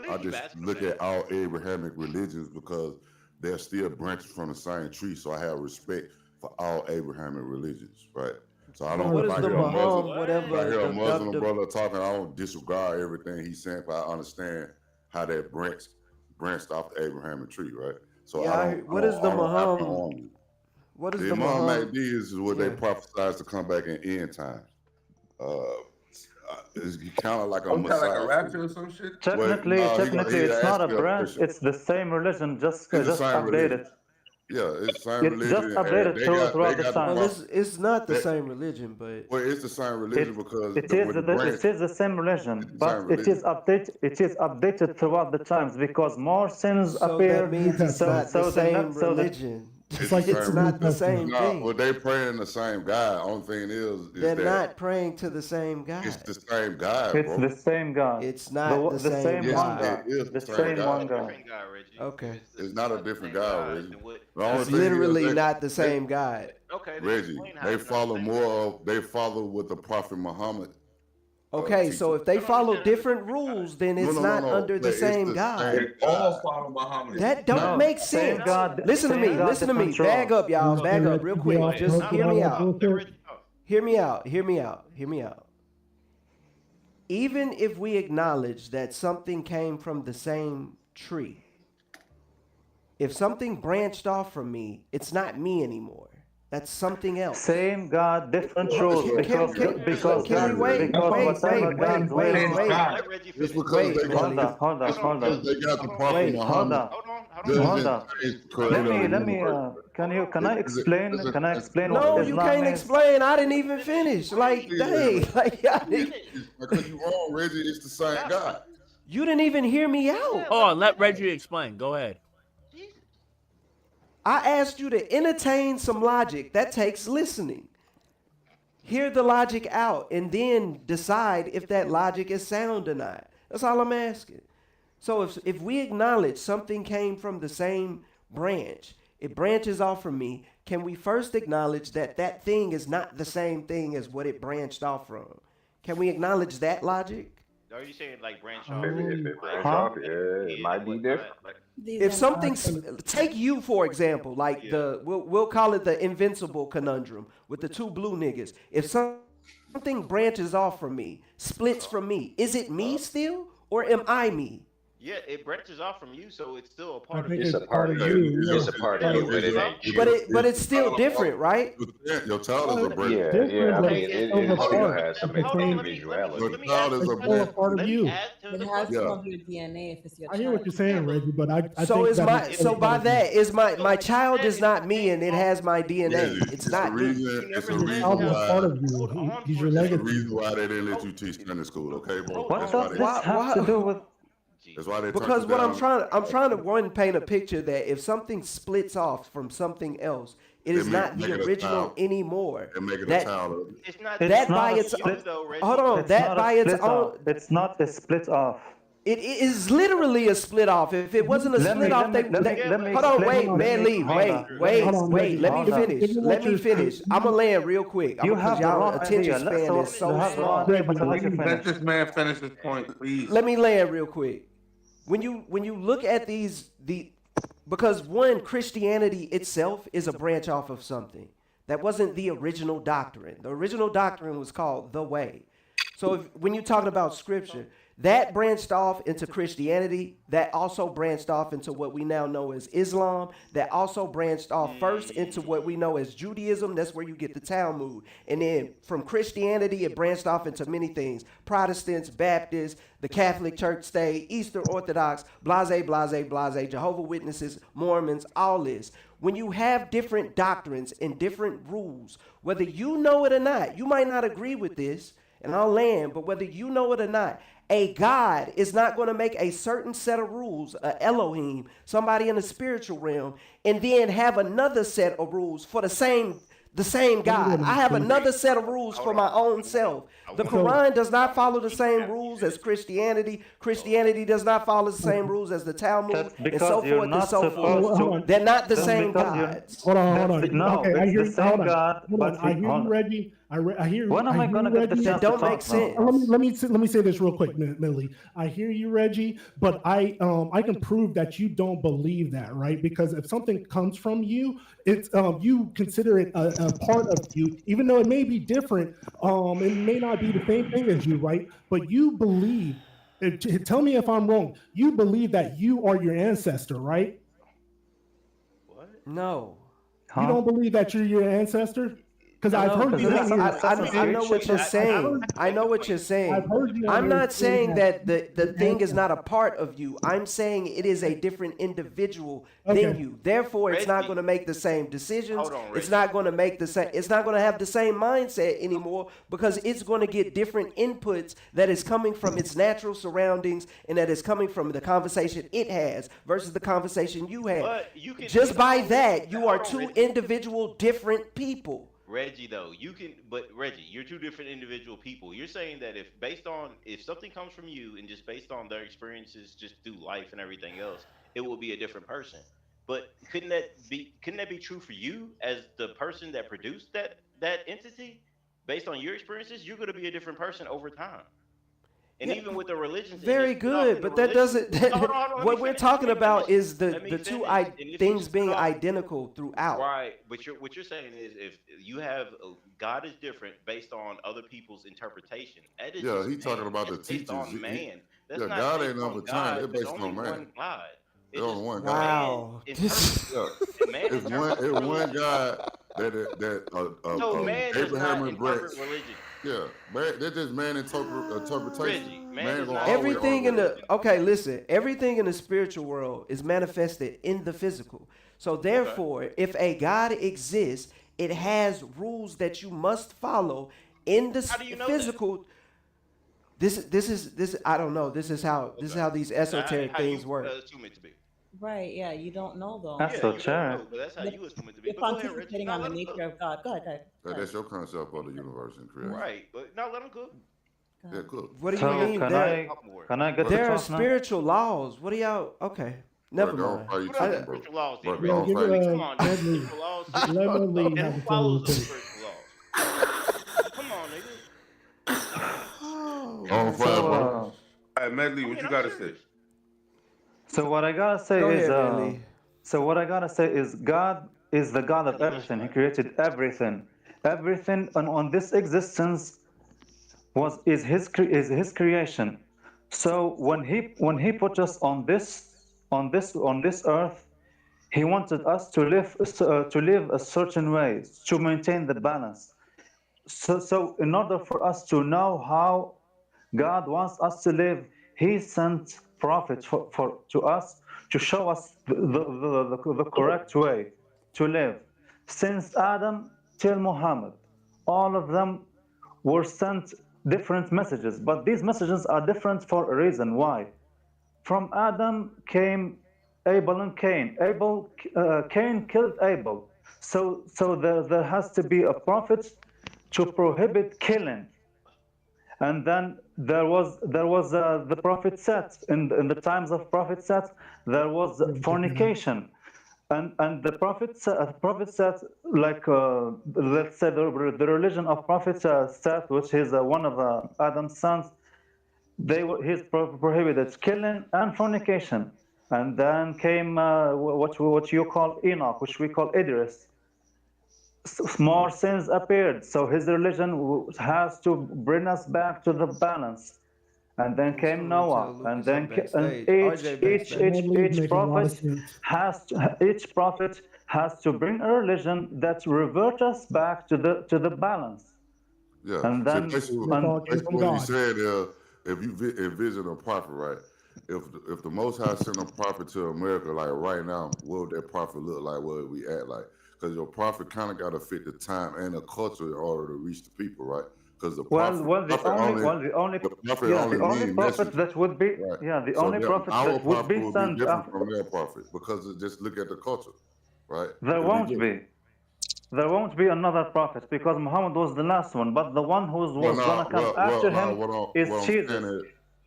I just look at all Abrahamic religions because they're still branches from the same tree. So I have respect for all Abrahamic religions, right? So I don't. What is if I the hear a Muslim, Muhammad, whatever? if I hear a the- Muslim the- brother talking, I don't disregard everything he's saying, but I understand how that branched off the Abrahamic tree, right? So Yeah, I I don't. heard- what is the Muhammad? What is The the Imam Muhammad? Mahdi is what they prophesize to come back in end times. It's kind of like a kind of like Messiah. a rapture or some shit. Technically, it's not a branch. It's the same religion, just updated. Yeah, it's the same It's religion. just updated and they throughout got the the time. Well, it's not the that- same religion, but Well, it's the same religion because It is the same religion, but same it is updated. It is updated throughout the times because more sins so appear. that means it's not the same religion. It's It's not the same thing. Well, they praying the same God. Only thing is They're that not praying to the same God. it's the same God, It's bro. the same God. It's not the same Yes, God. it is The same one God. Okay. It's not a different God, Reggie. The only It's thing is literally they- not the same God. Okay. Reggie, they follow they follow what the Prophet Muhammad. Okay, so if they follow different rules, then it's not under the same God. They all follow Muhammad. That don't make sense. Listen to me. Listen to me. Bag up, y'all. Bag up real quick. Just hear me out. Hear me out. Hear me out. Hear me out. Even if we acknowledge that something came from the same tree, if something branched off from me, it's not me anymore. That's something else. Same God, different rules. Can we wait? Hold on. They got the Prophet Muhammad. Hold on. Let me. Can I explain? Can I explain No, what you Islam can't is? explain. I didn't even finish. Like, dang. Like, Because you wrong, Reggie. It's the same God. you didn't even hear me out. hold on, let Reggie explain. Go ahead. I asked you to entertain some logic. That takes listening. Hear the logic out and then decide if that logic is sound or not. That's all I'm asking. So if we acknowledge something came from the same branch, it branches off from me, can we first acknowledge that that thing is not the same thing as what it branched off from? Can we acknowledge that logic? Are you saying like branch off? If it branch off, yeah, it might be different. If something, take you for example, like we'll call it the invincible conundrum with the two blue niggas. If something branches off from me, splits from me, is it me still, or am I me? Yeah, it branches off from you, so it's still a part of It's you. a part of you. It's a part of you, but it ain't you. But it's still different, right? Your child is a branch. Yeah. I mean, it still has some individuality. Your child is a Still a branch. part of you. It has some of your DNA if it's your I hear what you're saying, Reggie, but I So think is by that is my child is not me and it has my DNA. It's not me. It's a reason Child is why. part of you. He's your It's the legacy. reason why they didn't let you teach Sunday school, okay, bro? What That's does why this have to do with? That's why they Because turned what you down. I'm trying to one paint a picture that if something splits off from something else, it is not make the it a original child. anymore. They're making a That child of it. It's not that not by a its split- hold on, It's that not by a its split own off. It's not a split off. it is literally a split off. If it wasn't a split off, let me hold on, wait, explain. man, leave, wait. Let me finish. I'm gonna land real quick. You Because have the y'all wrong attention idea. span is so You have the small. wrong idea, but I'll let you Let finish. this man finish his point, please. Let me land real quick. When you look at because one, Christianity itself is a branch off of something. That wasn't the original doctrine. The original doctrine was called the way. So when you're talking about scripture, That branched off into Christianity. That also branched off into what we now know as Islam. That also branched off first into what we know as Judaism. That's where you get the Talmud. And then from Christianity, it branched off into many things. Protestants, Baptists, the Catholic Church state, Eastern Orthodox, blase, blase, blase, Jehovah Witnesses, Mormons, all this. When you have different doctrines and different rules, whether you know it or not, you might not agree with this, and I'll land, but whether you know it or not, a God is not going to make a certain set of rules, a Elohim, somebody in the spiritual realm, and then have another set of rules for the same God. I have another set of rules for my own self. The Quran does not follow the same rules as Christianity. Christianity does not follow the same rules as the Talmud, and so forth and so forth. They're not the same gods. Hold on. No, okay, I hear the same hold on. God, Hold on. but I hear you, Reggie. I hear. When am I gonna get the chance to don't make talk now? sense. Let me say this real quick, Millie. I hear you, Reggie, but I can prove that you don't believe that, right? Because if something comes from you, it's you consider it a part of you, even though it may be different. It may not be the same thing as you, right? But you believe. Tell me if I'm wrong. You believe that you are your ancestor, right? No. You don't believe that you're your ancestor? Because I've heard you. I know what you're saying. I know what you're saying. I'm not saying that the thing is not a part of you. I'm saying it is a different individual than you. Therefore, it's not going to make the same decisions. It's not going to make the same. It's not going to have the same mindset anymore because it's going to get different inputs that is coming from its natural surroundings and that is coming from the conversation it has versus the conversation you have. Just by that, you are two individual different people. Reggie, though, Reggie, you're two different individual people. You're saying that if something comes from you and just based on their experiences just through life and everything else, it will be a different person. But couldn't that be true for you as the person that produced that entity? Based on your experiences, you're going to be a different person over time. And even with the religions, very good, but that doesn't. What we're talking about is the two things being identical throughout. Right, but what you're saying is if you have God is different based on other people's interpretation. That is he's talking about the teachings. On man. That's not God based ain't on number God. 10. It's based only on man. one God. It's only one God. Wow. It's one God that Abraham and Brett. Religion. Yeah, man, that's just man interpretation. Everything in the everything in the spiritual world is manifested in the physical. So therefore, if a God exists, it has rules that you must follow in the physical. This is I don't know. This is how these esoteric things work. Right, yeah, you don't know though. That's so true. But that's how you assume it to be. You're pontificating on the nature of God. Go ahead. That's your concept of the universe and creation. Right, but now let them cook. Yeah, cook. What do you mean? Can I get there are spiritual laws. What do y'all? Okay, never mind. What are the spiritual laws? Let me follow the spiritual laws. Come on, nigga. On fire, bro. All right, Medley, what you gotta say? So what I gotta say is, God is the God of everything. He created everything. Everything on this existence is his creation. So when he put us on this earth, he wanted us to live a certain way, to maintain the balance. So in order for us to know how God wants us to live, he sent prophets to us to show us the correct way to live. Since Adam till Muhammad, all of them were sent different messages, but these messages are different for a reason. Why? From Adam came Abel and Cain. Cain killed Abel. So there has to be a prophet to prohibit killing. And then there was the prophet Seth. In the times of prophet Seth, there was fornication, and the prophet Seth, like let's say the religion of prophet Seth, which is one of Adam's sons, he's prohibited killing and fornication. And then came what you call Enoch, which we call Idris. More sins appeared, so his religion has to bring us back to the balance. and then Who's came gonna Noah, tell and Lucas then I'm and backstage? RJ backstage. each prophet has to bring a religion that revert us back to the balance. Yeah. And So then basically, what he said if you envision a prophet, right? If the Most High sent a prophet to America, like right now, what would that prophet look like? What would we act like? Because your prophet kind of got to fit the time and the culture in order to reach the people, right? Because the prophet, the only prophet that would be the so only prophet our that would prophet be would be sent different after. from their prophet because just look at the culture, right? There It'll won't different. be. There won't be another prophet because Muhammad was the last one. But the one who was gonna come after him is what I'm Jesus. saying is,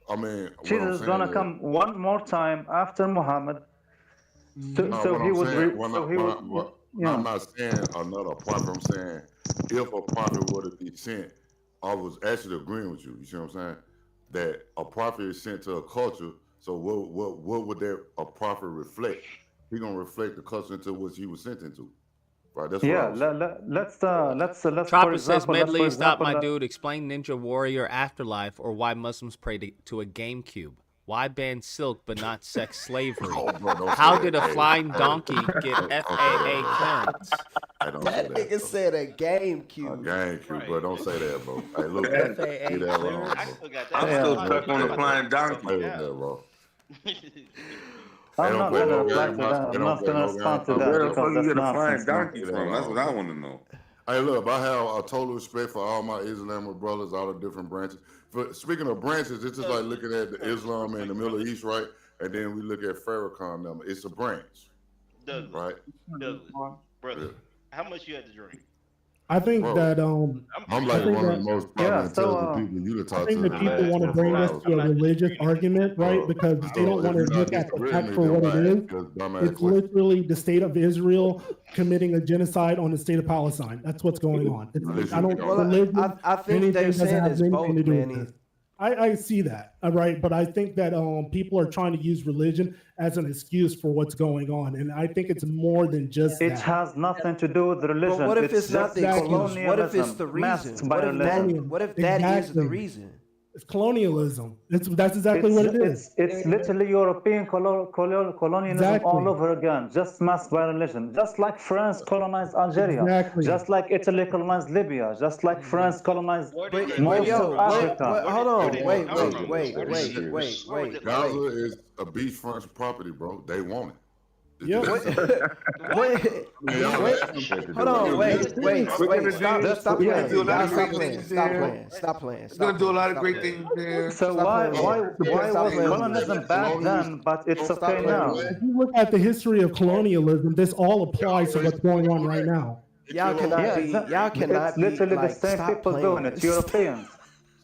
I mean, what Jesus I'm is saying gonna is, come one more time after Muhammad. So what he I'm would. saying, I'm Yeah. not saying another prophet. I'm saying if a prophet were to be sent, I was actually agreeing with you. You see what I'm saying? That a prophet is sent to a culture. So what would that a prophet reflect? He gonna reflect the culture into which he was sent into. Right. That's what I was saying. Let's for Tropper says, example, Medley, stop my dude. Explain Ninja Warrior Afterlife or why Muslims pray to a GameCube. Why ban silk but not sex slavery? How did a flying donkey get FAA clearance? That nigga said a GameCube. GameCube, bro. Don't say that, bro. Hey, look, FAA leave that alone, clearance. bro. I'm still stuck on the flying donkey. Play with that, bro. I'm not gonna reply to that. I'm not gonna respond to that Where the because fuck you that's get a nonsense, flying man. donkey from? That's what I want to know. Hey, look, I have a total respect for all my Islamic brothers, all the different branches. Speaking of branches, it's just like looking at the Islam and the Middle East, right? And then we look at Farrakhan number. It's a branch, Douglas, right? Douglas, brother, how much you had to drink? I think that I'm like one of the most probably intelligent people you can talk to. I think that people want to bring this to a religious argument, right? Because they don't want to look at the fact for what it is. It's literally the state of Israel committing a genocide on the state of Palestine. That's what's going on. I think they're saying it's both, Manny. I see that, right? But I think that people are trying to use religion as an excuse for what's going on, and I think it's more than just It that. has nothing to do with religion. But what if it's not the excuse? What if it's the masked reason? by What religion. if that is the reason? It's colonialism. That's exactly what it is. It's literally European colonialism all over again, just masked by religion. Just like France colonized Algeria, just like Italy colonized Libya, just like France colonized most of Africa. Hold on, wait. Gaza is a beachfront property, bro. They want it. Yeah. Hold on, wait. Stop playing. It's gonna do a lot of great things there. So why was colonialism bad then, but it's okay now? If you look at the history of colonialism, this all applies to what's going on right now. Y'all cannot It's literally be the same people doing it, Europeans.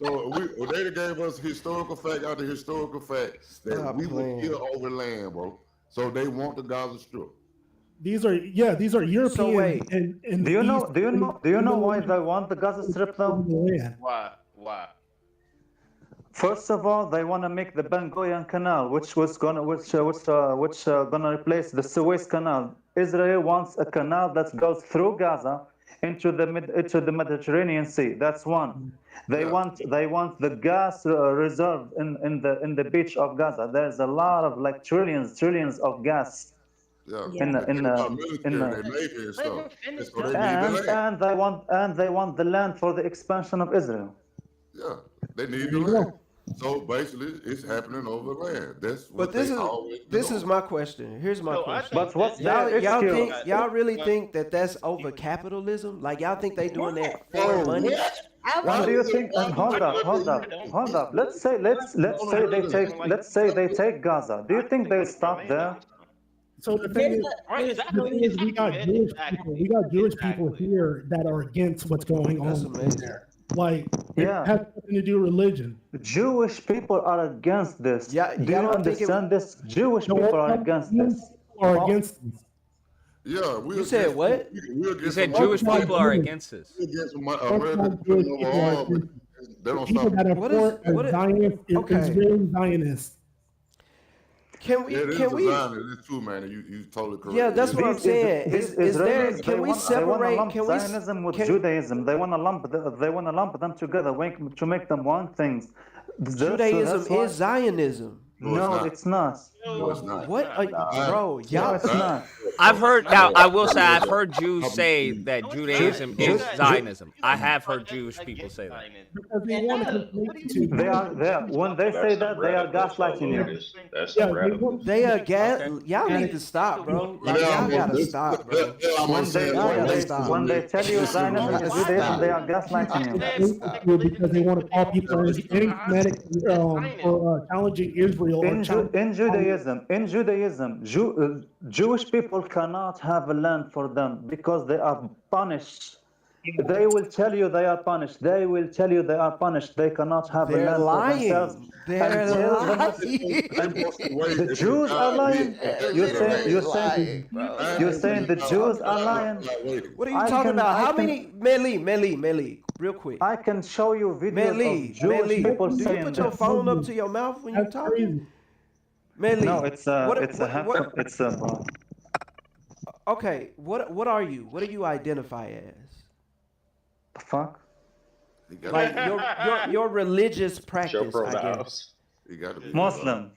So they gave us historical fact after historical fact that we would kill over land, bro. So they want the Gaza Strip. These are European. So wait, and do you know why they want the Gaza Strip though? Why? First of all, they want to make the Ben Gurion Canal, which gonna replace the Suez Canal. Israel wants a canal that goes through Gaza into the Mediterranean Sea. That's one. They want the gas reserve in the beach of Gaza. There's a lot of like trillions of gas. And they want the land for the expansion of Israel. Yeah, they need the land. So basically, it's happening over land. That's what this is my question. Here's my question. But what's y'all really think that that's over capitalism? Like y'all think they doing that for money? What do you think? And hold up. Let's say they take Gaza. Do you think they stop there? So the thing is, we got Jewish people here that are against what's going on there. Like, it has nothing to do with religion. Jewish people are against this. Do you understand this? Jewish people are against this. Are against this. Yeah, you said what? You said Jewish people are against this. American people they don't stop. Israeli Zionists. Can we? It's true, man. You totally correct. Yeah, that's what I'm saying. Is there? Can we separate? Can we? Zionism with Judaism. They want to lump them together to make them one thing. Judaism is Zionism. No, it's not. No, it's not. What, bro? No, it's not. I've heard. Now, I will say I've heard Jews say that Judaism is Zionism. I have heard Jewish people say that. Because they want to conflate the two. They are when they say that they are gaslighting you. That's Yeah, radical. They are y'all need to stop, bro. Like, y'all gotta stop, bro. When they tell you Zionism is Judaism, they are gaslighting you. Because they want to call people anti-Semitic or challenging Israel. In Judaism, Jewish people cannot have a land for them because they are punished. They will tell you they are punished. They will tell you they are punished. They cannot have a land for themselves. They're lying. The Jews are lying. You're saying the Jews are lying. What are you talking about? How many? Meli, real quick. I can show you videos of Jewish people do you saying put your this. phone up to your mouth when you're talking? Meli, No, it's a okay, what are you? What do you identify as? The fuck? Like your religious practice, I guess. You gotta be Muslim.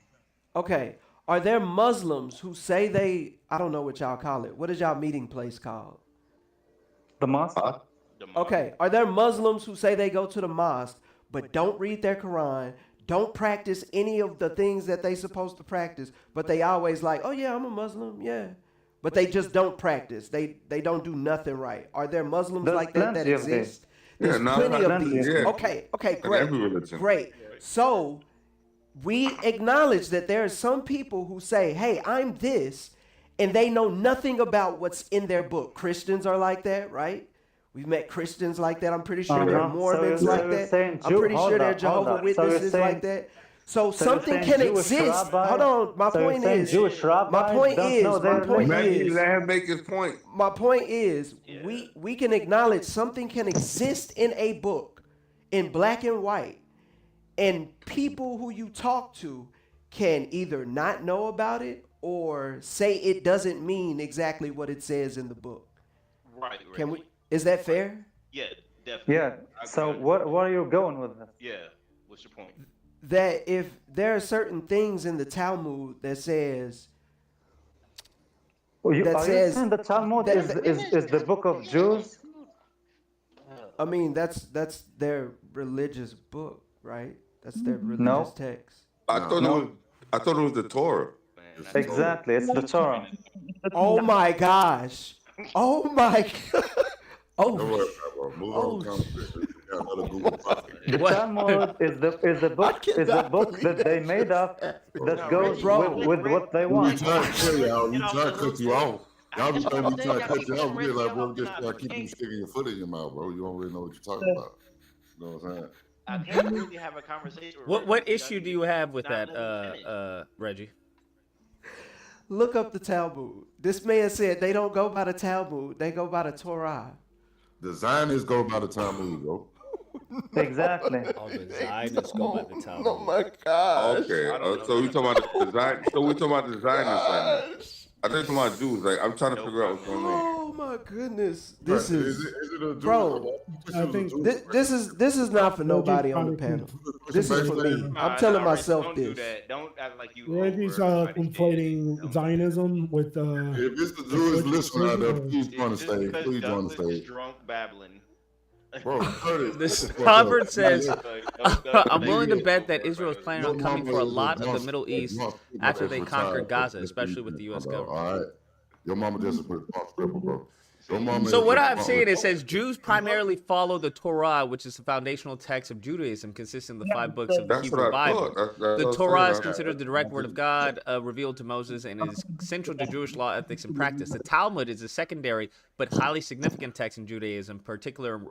Okay. Are there Muslims who say I don't know what y'all call it. What is y'all meeting place called? The mosque? Okay. Are there Muslims who say they go to the mosque but don't read their Quran, don't practice any of the things that they supposed to practice, but they always like, oh yeah, I'm a Muslim, yeah. But they just don't practice. They don't do nothing right. Are there Muslims like that exist? There's plenty of these. Yeah. Okay, great. Every religion. Great. So we acknowledge that there are some people who say, hey, I'm this, and they know nothing about what's in their book. Christians are like that, right? We've met Christians like that. I'm pretty sure there are Mormons like that. I'm pretty sure there are Jehovah's Witnesses like that. So something can exist. Hold on. My point is. Let him make his point. My point is, we can acknowledge something can exist in a book, in black and white, and people who you talk to can either not know about it or say it doesn't mean exactly what it says in the book. Right. Can we? Is that fair? Yeah, definitely. Yeah. So where are you going with this? Yeah. What's your point? That if there are certain things in the Talmud that says are you saying the Talmud is the book of Jews? I mean, that's their religious book, right? That's their religious text. I thought it was the Torah. Exactly, it's the Torah. Oh my gosh! Oh my! Oh. Don't worry, bro. Move on. Conversation. The Talmud is the book that they made up that goes with what they want. We trying to tell y'all, we trying to cut you off. Y'all be trying to cut you off. We're like, bro, just keep you sticking your foot in your mouth, bro. You don't really know what you're talking about. You know what I'm saying? I can't really have a conversation. What issue do you have with that, Reggie? Look up the Talmud. This man said they don't go by the Talmud; they go by the Torah. The Zionists go by the Talmud, bro. Exactly. All the Zionists go by the Talmud. Oh my God. Okay, so we talking about the Zionists. So we talking about the Zionists right now. I think talking about Jews. Like I'm trying to figure out what's going on. Oh my goodness! This is it a bro. I think this is not for nobody on the panel. This is for me. I'm telling myself don't this. Do that. Don't act like you. Reggie's conflating Zionism with. If it's the Jewish listener out there, please join the stage. Please join the stage. Drunk babbling. Bro, this Hubbard says, I'm willing to bet that Israel is planning on coming for a lot of the Middle East after they conquer Gaza, especially with the U.S. government. All right. Your mama just put a stripper, bro. So what I'm saying, it says Jews primarily follow the Torah, which is the foundational text of Judaism, consisting of the 5 books of the Hebrew Bible. The Torah is considered the direct word of God revealed to Moses and is central to Jewish law, ethics, and practice. The Talmud is a secondary but highly significant text in Judaism, particularly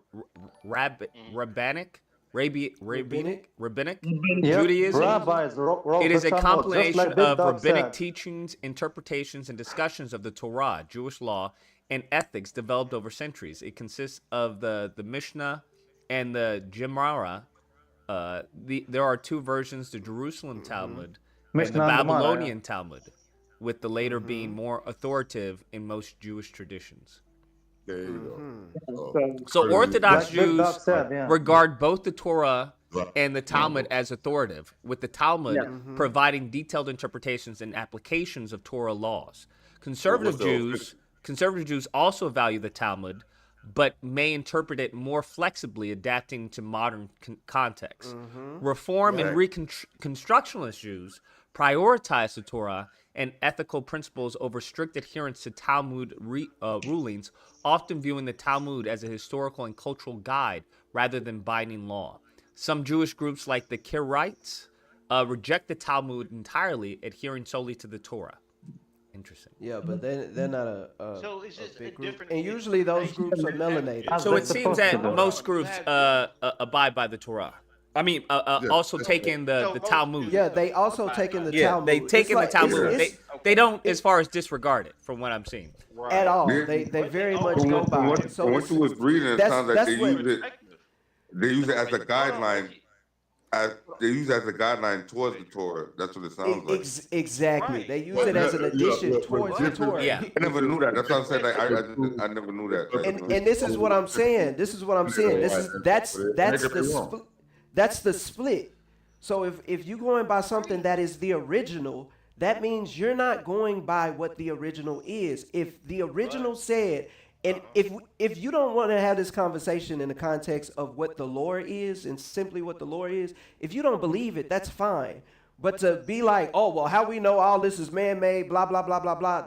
rabbinic Judaism. Rabbis wrote it is a Talmud, compilation like of rabbinic teachings, interpretations, and discussions of the Torah, Jewish law, and ethics developed over centuries. It consists of the Mishnah and the Gemara. There are 2 versions: the Jerusalem Talmud and the Babylonian Talmud, with the later being more authoritative in most Jewish traditions. There you go. So Orthodox Jews regard both the Torah and the Talmud as authoritative, with the Talmud Yeah. providing detailed interpretations and applications of Torah laws. Conservative Jews also value the Talmud, but may interpret it more flexibly, adapting to modern context. Reform and Reconstructionist Jews prioritize the Torah and ethical principles over strict adherence to Talmud rulings, often viewing the Talmud as a historical and cultural guide rather than binding law. Some Jewish groups, like the Karaites, reject the Talmud entirely, adhering solely to the Torah. Interesting. Yeah, but they're not a So it's just big a group. different. And usually those groups are melanated. So it seems that most groups abide by the Torah. I mean, also taking the Talmud. Yeah, they also taking the Yeah, Talmud. they taking the It's Talmud. They don't, as far as disregard it, from what I'm seeing. at all. They very much go by. it. So Once you was reading, it that's- sounds like that's they what- use it. They use it as a guideline. They use it as a guideline towards the Torah. That's what it sounds like. Exactly. They use it as an addition towards the Torah. Yeah. I never knew that. That's what I'm saying. Like, I never knew that. And this is what I'm saying. This is what I'm saying. That's the split. So if you're going by something that is the original, that means you're not going by what the original is. If the original said, and if you don't want to have this conversation in the context of what the lore is and simply what the lore is, if you don't believe it, that's fine. But to be like, oh well, how we know all this is man-made, blah blah blah blah blah,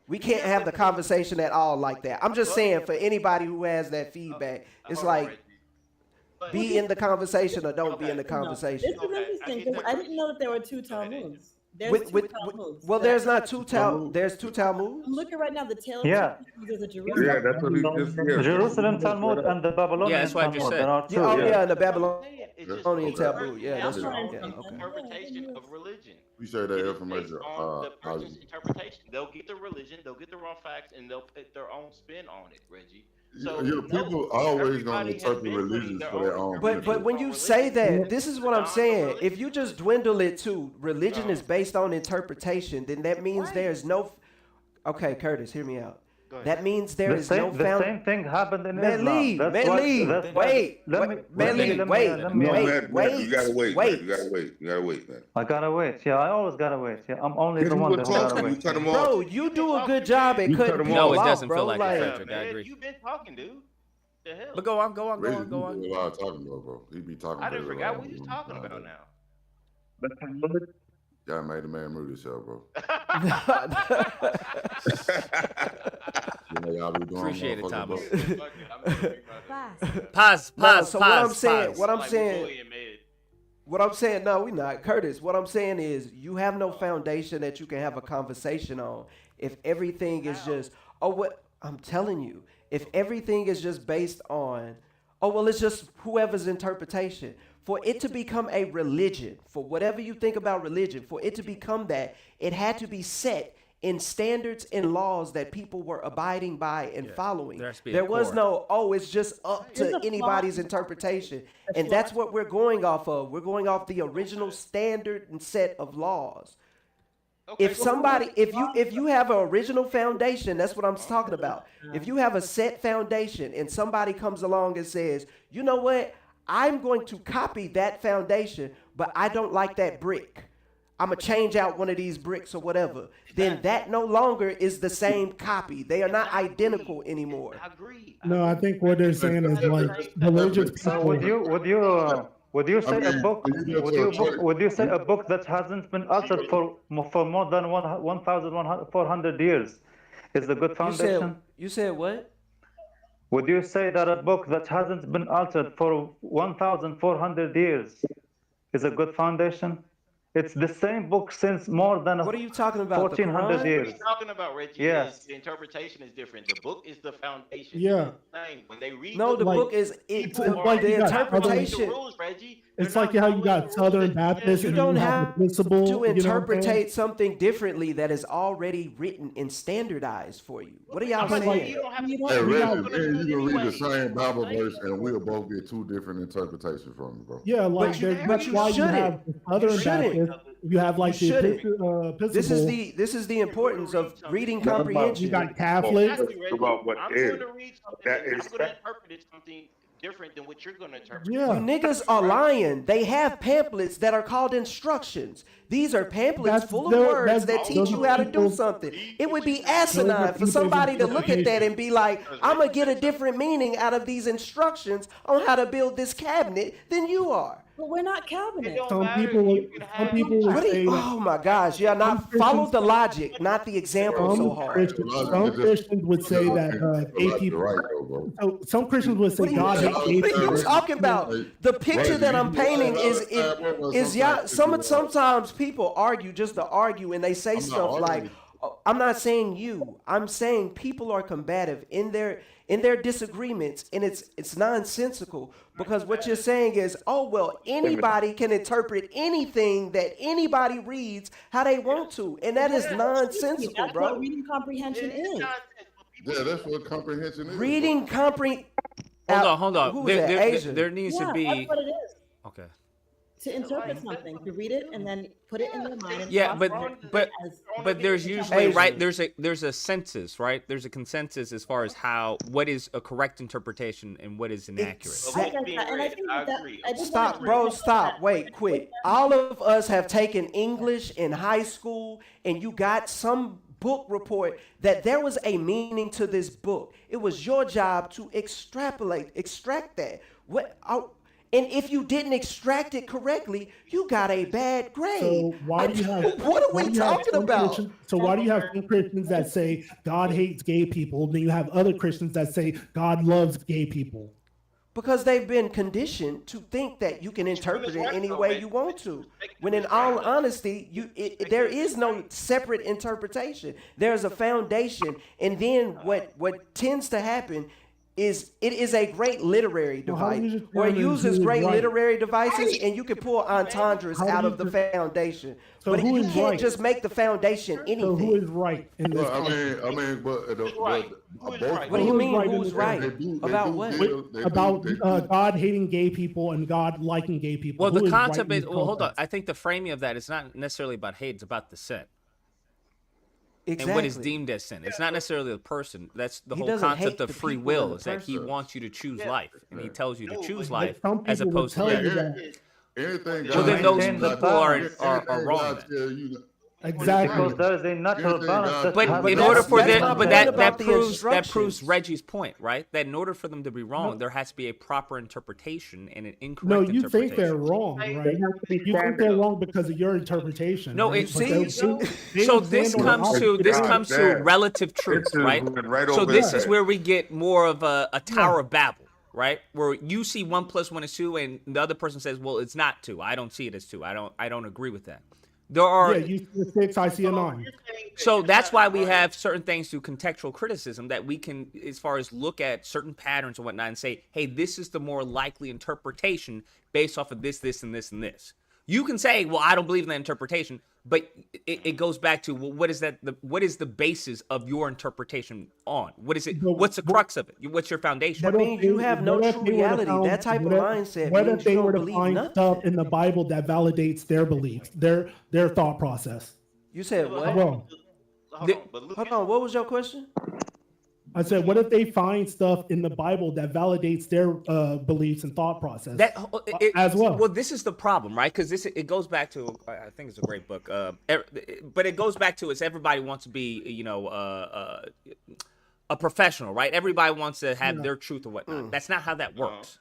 we can't have the conversation at all like that. I'm just saying for anybody who has that feedback, it's like be in the conversation or don't be in the conversation. This is interesting because I didn't know that there were two Talmuds. There's two Talmuds. Well, there's not two Talmud. There's two Talmuds. I'm looking right now. The Talmud is a Jerusalem. Yeah, that's what he just said. The Jerusalem Talmud and the Babylonian Yeah, that's what I just Talmud. said. There are two. And the Babylonian Okay. Talmud. Yeah, that's It's right. on Yeah, the okay. interpretation of religion. Appreciate that information. On the person's interpretation, they'll get the religion, they'll get the raw facts, and they'll put their own spin on it, Reggie. So people always gonna interpret religions for their own. But when you say that, this is what I'm saying. If you just dwindle it to religion is based on interpretation, then that means there's no. Okay, Curtis, hear me out. That means there is no The same thing happened in Islam. Wait. You gotta wait. Man. I gotta wait. Yeah, I always gotta wait. Yeah, I'm only the one that gotta wait. Bro, you do a good job at cutting people No, it off, doesn't bro. feel like it, Frederick. I Man, agree. you've been talking, dude. The hell? But go on. Reggie, he be a lot of talking about, bro. He be talking. I didn't very forget loud. what he's talking about now. Y'all made the man move himself, bro. You know, y'all be doing Appreciate it, motherfucker, Thomas. Pause. So what I'm saying, no, we not. Curtis, what I'm saying is you have no foundation that you can have a conversation on. If everything is just, what I'm telling you, if everything is just based on, it's just whoever's interpretation. For it to become a religion, for whatever you think about religion, for it to become that, it had to be set in standards and laws that people were abiding by and following. There was no, it's just up to anybody's interpretation. And that's what we're going off of. We're going off the original standard and set of laws. If you have an original foundation, that's what I'm talking about. If you have a set foundation and somebody comes along and says, you know what? I'm going to copy that foundation, but I don't like that brick. I'm going to change out one of these bricks or whatever. Then that no longer is the same copy. They are not identical anymore. No, I think what they're saying is like religious people. Would you say a book? Would you say a book that hasn't been altered for more than 1,400 years is a good foundation? You said what? Would you say that a book that hasn't been altered for 1,400 years is a good foundation? It's the same book since more than what are you talking about? 1,400 years. What are you talking about, Reggie? Yes. The interpretation is different. The book is the foundation. Yeah. When they read the book is the interpretation. Rules, Reggie. It's like how you got Southern Baptists. You and don't you have the principle, to interpret you know something differently that is already written and standardized for you. What are y'all saying? Hey, Reggie, you can read the same Bible verse and we'll both get two different interpretations from it, bro. Yeah, like that's why you have Southern Baptists. You have like the Episcopal. This is the importance of reading comprehension. You got Catholics. About what I'm is. going to read something. I'm going to interpret something different than what you're going to interpret. Yeah. You niggas are lying. They have pamphlets that are called instructions. These are pamphlets full of words that teach you how to do something. It would be asinine for somebody to look at that and be like, I'm going to get a different meaning out of these instructions on how to build this cabinet than you are. But we're not Calvinists. Some people would say, oh my gosh, yeah, not follow the logic, not the example so hard. Some Christians would say that gay people. So some Christians would say God hates gay people. What are you talking about? The picture that I'm painting is yeah. Sometimes people argue just to argue, and they say stuff like, I'm not saying you. I'm saying people are combative in their disagreements, and it's nonsensical because what you're saying is, oh well, anybody can interpret anything that anybody reads how they want to, and that is nonsensical, That's bro. what reading comprehension is. Yeah, that's what comprehension is. Reading comprehend. Hold on. Who is that? Asian. There needs to be. That's what it is. Okay. To interpret something, to read it and then put it in your mind. And Yeah, process but it as there's usually Asian. right. There's a census, right? There's a consensus as far as what is a correct interpretation and what is inaccurate. I get that, and I think I just Stop, bro. Stop. Wait, quit. All of us have taken English in high school, and you got some book report that there was a meaning to this book. It was your job to extract that. And if you didn't extract it correctly, you got a bad grade. So why do you have? What are we talking about? So why do you have some Christians that say God hates gay people, and then you have other Christians that say God loves gay people? Because they've been conditioned to think that you can interpret it any way you want to. When in all honesty, there is no separate interpretation. There's a foundation, and then what tends to happen is it is a great literary device where it uses great literary devices, and you can pull entendres out of the foundation. So but who you is can't right? just make the foundation anything. So who is right in this? Well, What do you mean? Who's right? About what? About God hating gay people and God liking gay people. Well, Who the is right concept in is. this Well, hold on. context? I think the framing of that is not necessarily about hate. It's about the sin. Exactly. And what is deemed as sin. It's not necessarily the person. That's the He whole doesn't concept hate of the free people and will the is that he person. wants you to choose life, and he tells you to choose But life some as people will opposed to tell you death. that. Anything Well, then those people are wrong. God tell you, Exactly. Because there is a natural balance. That But happens. in order for that's them, my but point that about the proves instructions. Reggie's point, right? That in order for them to be wrong, there has to be a proper interpretation and an incorrect No, you interpretation. think they're wrong, right? They have to be You think they're standard. wrong because of your interpretation. No, right? it But seems they so. don't This stand on comes to the relative truth, This is right? right So over this his is head. where we get more of a Tower of Babel, right? Where you see 1 + 1 is 2, and the other person says, "Well, it's not 2. I don't see it as 2. I don't agree with that." There are Yeah, you see a 6, I see a 9. So that's why we have certain things through contextual criticism that we can, as far as look at certain patterns and whatnot and say, hey, this is the more likely interpretation based off of this, this, and this, and this. You can say, well, I don't believe in that interpretation, but it goes back to, well, what is the basis of your interpretation on? What is it? What's the crux of it? What's your foundation? That means you have no true reality. That type of mindset What means if they you were don't to believe find nothing. stuff in the Bible that validates their beliefs, their thought process? You said what? Well, Hold on. What was your question? I said, what if they find stuff in the Bible that validates their beliefs and thought process as well? Well, this is the problem, right? Because it goes back to, I think it's a great book, but it goes back to everybody wants to be, a professional, right? Everybody wants to have their truth or whatnot. That's not how that works.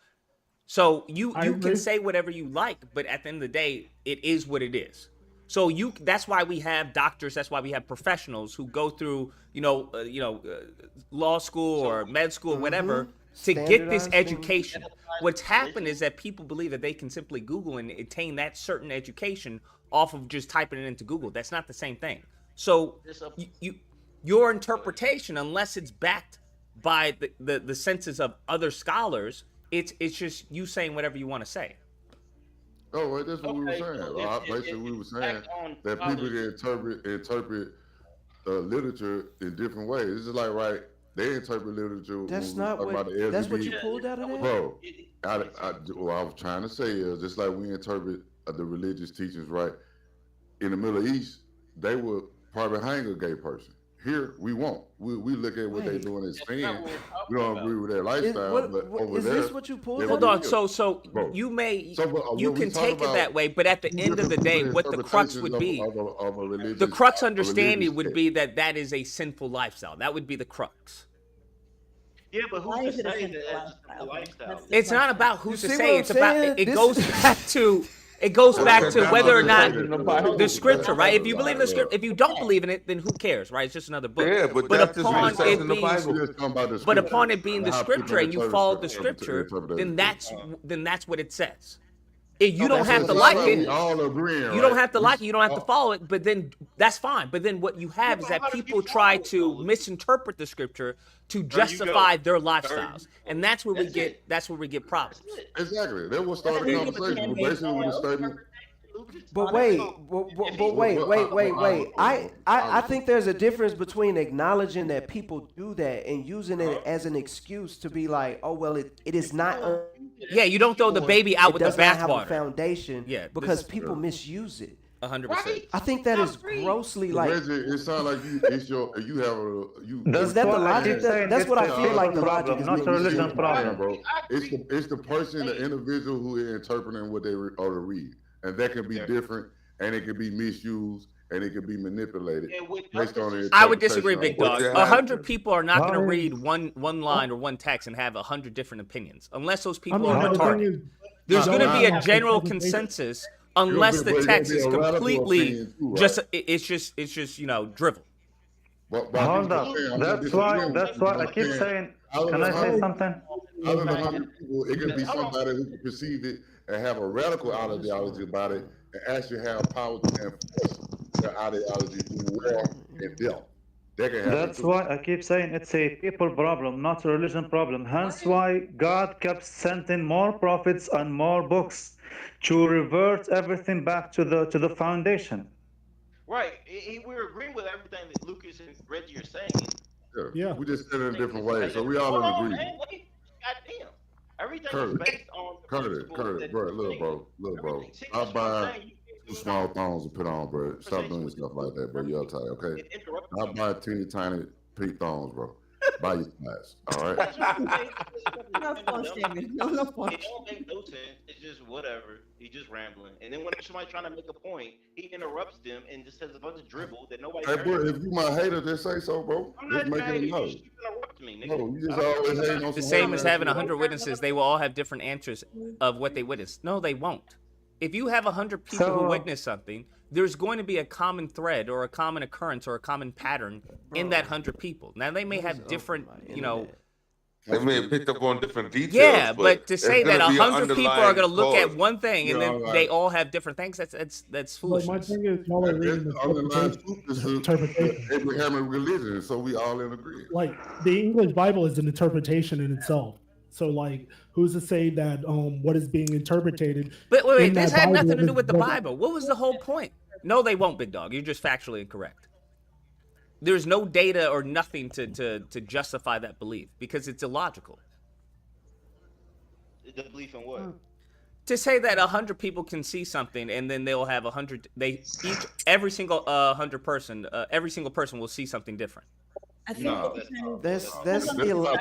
So you can say whatever you like, but at the end of the day, it is what it is. So that's why we have doctors. That's why we have professionals who go through, law school or med school, whatever, to get this education. What's happened is that people believe that they can simply Google and attain that certain education off of just typing it into Google. That's not the same thing. So your interpretation, unless it's backed by the senses of other scholars, it's just you saying whatever you want to say. Oh, well, that's what we were saying. Basically, we were saying that people can interpret literature in different ways. It's just like, right, they interpret literature. That's when not we talk what. about the That's what LGBT. you pulled out of that, Bro, what I was trying to say is just like we interpret the religious teachings, right? In the Middle East, they would probably hang a gay person. Here we won't. We look at what they're Wait. doing as That's fans. not what we're We talking don't about. agree with their Is, lifestyle, but over is there, this what you pulled they up? Hold on. will. So Bro. you may So you when we can talk take it about that way, but at the two end of the different day, what the crux interpretations would be, of a religious, the crux a understanding religious would text. be that is a sinful lifestyle. That would be the crux. Yeah, but Why who's is to it a say simple that that's just a lifestyle? lifestyle? That's the It's not question. about You who's to see say. what I'm It's about saying? it This goes is back to it goes Well, back that's to not whether or what not they say in the that, Bible. the scripture, right? If you Look, believe in the scripture, look. if you don't believe in it, then who cares, right? It's just another book. Yeah, but But that's just what upon it says it in the being Bible. We just talking about the but scripture upon it being and the how scripture people and you interpret follow the interpret scripture, the then that's what it says. You No, don't that's have what to it like says. it. We all agreeing, You don't right? have to We like it. You don't have to all, follow it. But then that's fine. But then what you have is that people try to misinterpret the scripture to There you go. justify their There lifestyles, and that's where we That's get it. that's where we get problems. That's it. exactly. That will start a Agreed with conversation. But Candace, basically, with a though. statement. But Honestly. wait, If but he wait. I think there's a difference between acknowledging that people do that and using it as an excuse to be like, oh well, it is not. Yeah, you don't throw the baby out It with the does not have a bathwater. foundation. Yeah, because this- people misuse it. 100%. I think that is grossly like. Reggie, it sounds like you have a you. Is that the logic? That's what I feel like the logic problem, is not being a religion used. problem. bro. It's the person, the individual who is interpreting what they are to read, and that can be different, and it can be misused, and it can be manipulated based on the I would disagree, Big interpretation Dog. of what they have. 100 people are not going to How read one line or one text and have 100 different opinions, unless those people I mean, are the thing retarded. is, There's no, going to be no, a no, general no, no, consensus, unless the But it's text gonna is be a radical completely opinion too, right? just it's just drivel. But Hold up. That's why I keep saying. Can I say something? Out of the 100 people, it can be somebody who can perceive it and have a radical ideology about it, and actually have power to enforce their ideology through war and death. That can happen That's too. why I keep saying it's a people problem, not a religion problem. Hence why God kept sending more prophets and more books to revert everything back to the foundation. Right. We're agreeing with everything that Lucas and Reggie are saying. Yeah. We just said it in a different way, so we all Hold in on, agreement. man. Wait. Goddamn. Everything is Curtis, based on the principles Curtis, that bro, you're look, saying. bro. See, I that's what I'm buy saying. You 2 small thongs to put on, bro. Stop doing stuff like that, bro. You're tight, okay? I buy teeny tiny pink thongs, bro. Buy your size, all right? That's what I'm saying. No fault shaming. No fault. It don't make no sense. It's just whatever. He's just rambling. And then when somebody's trying to make a point, he interrupts them and just says a bunch of dribble that nobody Hey, heard. bro, if you my hater, just say so, bro. I'm Just not make mad. it You know. just interrupt me, nigga. No, you just always hating on The some same hater as ass having shit. 100 witnesses, they will all have different answers of what they witnessed. No, they won't. If you have 100 people who witness something, there's going to be a common thread or a common occurrence or a common pattern in that 100 people. Now they may have different, They may have picked up on different details. Yeah, but to it's say that gonna be an 100 people are going to look underlying at one thing and then they all have different things, that's Well, my foolishness. thing is, y'all are reading the Underlying truth is the interpretation. Abrahamic religion, so we all in agreement. Like the English Bible is an interpretation in itself. So, like, who's to say that what is being interpreted? But wait, in this that had Bible nothing to do is with the what- Bible. What was the whole point? No, they won't, Big Dog. You're just factually incorrect. There's no data or nothing to justify that belief because it's illogical. The belief in what? To say that 100 people can see something and then they'll have 100, every single 100 person, every single person will see something different. I think No, it depends.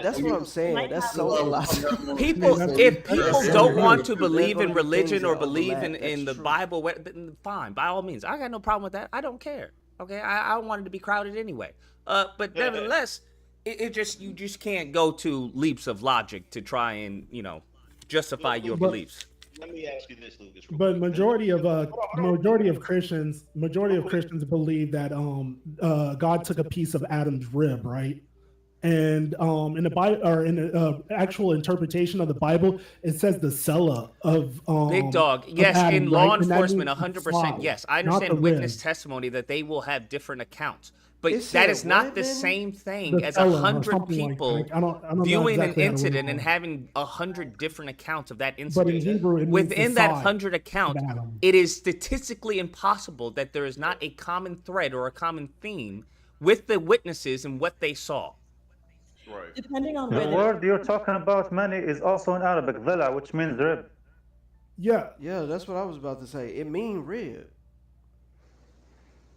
That's what I'm saying. That's so illogical. People, if people don't want to believe in Things religion or that believe overlap, in the that's true. Bible, then fine, by all means. I got no problem with that. I don't care. Okay, I wanted to be crowded anyway. But nevertheless, you just can't go to leaps of logic to try and justify your But- beliefs. Let me ask you this, Lucas. But majority of Christians believe that God took a piece of Adam's rib, right? And in the Bible or in the actual interpretation of the Bible, it says the cella of Big Dog, of yes, Adam, in law right? And that enforcement, means the 100%. fly, Yes, I not understand the witness rib. testimony that they will have different accounts, but It that said is not what, the then? same thing The as fella or 100 something like people that. I don't know viewing exactly an how to read incident and it. having 100 different accounts of that But in incident. Hebrew, it means Within the that side 100 accounts, of Adam. it is statistically impossible that there is not a common thread or a common theme with the witnesses and what they saw. Right. Depending on The where word you're talking about, many, is also in Arabic, dhila, which means rib. Yeah, Yeah, that's what I was about to say. It mean rib.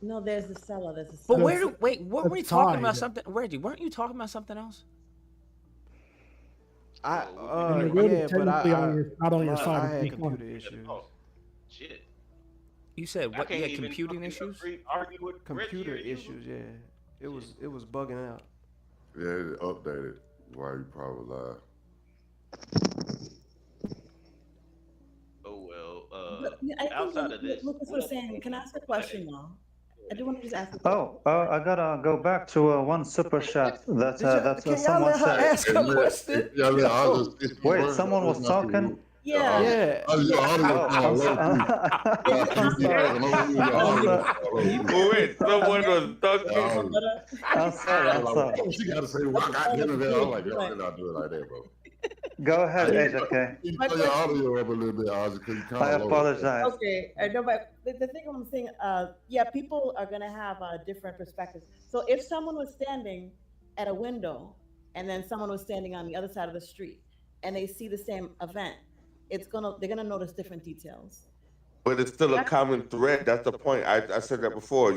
No, there's the cellar. There's the But cellar. where do wait? Weren't we It's talking about tied. something, Reggie? Weren't you talking about something else? And you're really Yeah, but technically not on your I side. had Of computer issues. Oh, shit. You said I what? can't You had even computing fucking issues? argue with Computer Reggie or you. issues, yeah. It was bugging out. Yeah, it updated while you probably live. Oh well. But, yeah, I think Outside of this, Lucas was saying, can I ask a question though? I do want to just ask a Oh, I gotta go back to one super chat that Can y'all someone let her said. ask a question? Wait, someone was talking. Yeah. Yeah. Oh, your audio kind of low too. I'm sorry. Wait, someone was talking. I'm sorry. She got to say, well, I got dinner there. I'm like, yo, I did not do it like that, bro. Go ahead, AJK. You turn your audio up a little bit, Ozzy, because you kind I of low. apologize. Okay, I know, but the thing I'm saying, yeah, people are gonna have different perspectives. So if someone was standing at a window and then someone was standing on the other side of the street and they see the same event, they're gonna notice different details. But it's still a common thread. That's the point. I said that before.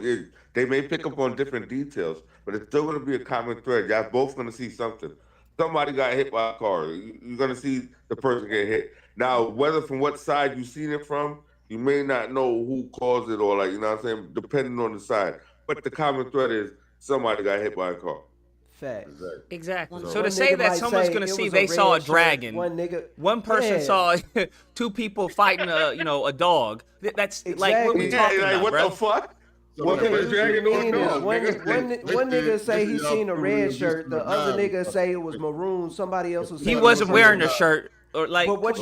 They may pick up on different details, but it's still going to be a common thread. Y'all both going to see something. Somebody got hit by a car. You're going to see the person get hit. Now, whether from what side you've seen it from, you may not know who caused it or, like, you know what I'm saying, depending on the side. But the common thread is somebody got hit by a car. Facts. Exactly. So So to one say nigga that might someone's say gonna it see was a they saw a red shirt, dragon. one person yeah. saw two people fighting a dog. That's like what we Exactly. talking about, what bro? the fuck? What the dragon Mean or is dog? one nigga say he seen a red shirt, the other nigga say it was maroon. Somebody else was He wasn't wearing a shirt. Or like, but what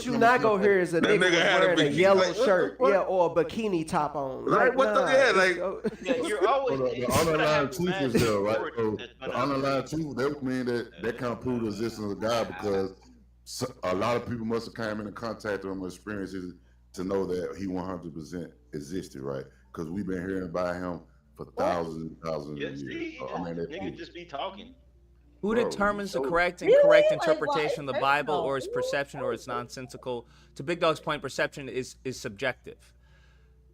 you not gonna hear is a nigga was wearing a yellow shirt, yeah, or a bikini top on. Like, what the you're always the underlying truth is there, right? So the underlying truth, that would mean that kind of prove the existence of God, because a lot of people must have come into contact with him or experiences to know that he 100% existed, right? Because we've been hearing about him for thousands and thousands of years. So, I mean, niggas just be talking. Who determines the correct and Really? incorrect Like, interpretation of the what? Bible, or its perception, or its nonsensical? To Big Dog's point, perception is subjective.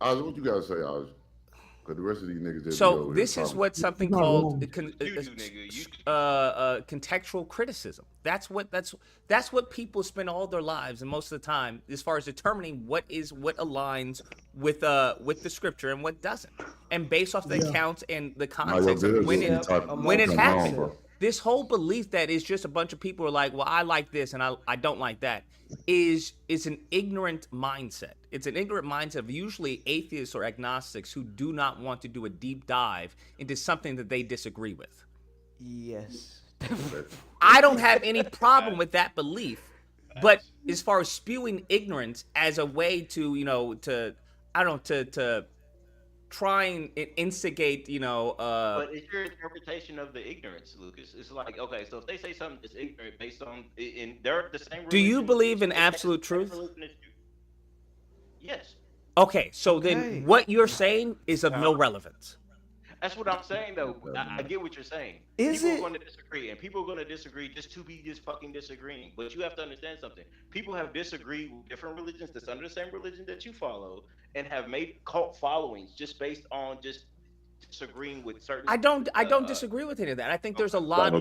Oz, what you gotta say, Oz? Because the rest of these niggas just So this is what something called contextual criticism. That's what people spend all their lives and most of the time, as far as determining what aligns with the scripture and what doesn't, and based off the accounts and the context of when it happened. This whole belief that is just a bunch of people are like, well, I like this and I don't like that, is an ignorant mindset. It's an ignorant mindset of usually atheists or agnostics who do not want to do a deep dive into something that they disagree with. Yes. I don't have any problem with that belief, but as far as spewing ignorance as a way to, to try and instigate, But it's your interpretation of the ignorance, Lucas. It's like, okay, so if they say something that's ignorant based on, in they're the same. Do you believe in absolute truth? Yes. Okay, so then what you're saying is of no relevance. That's what I'm saying, though. I get what you're saying. People are going to disagree, and people are going to disagree just to be just fucking disagreeing. But you have to understand something. People have disagreed with different religions that's under the same religion that you follow, and have made cult followings just based on just disagreeing with certain. I don't disagree with any of that. I think there's a lot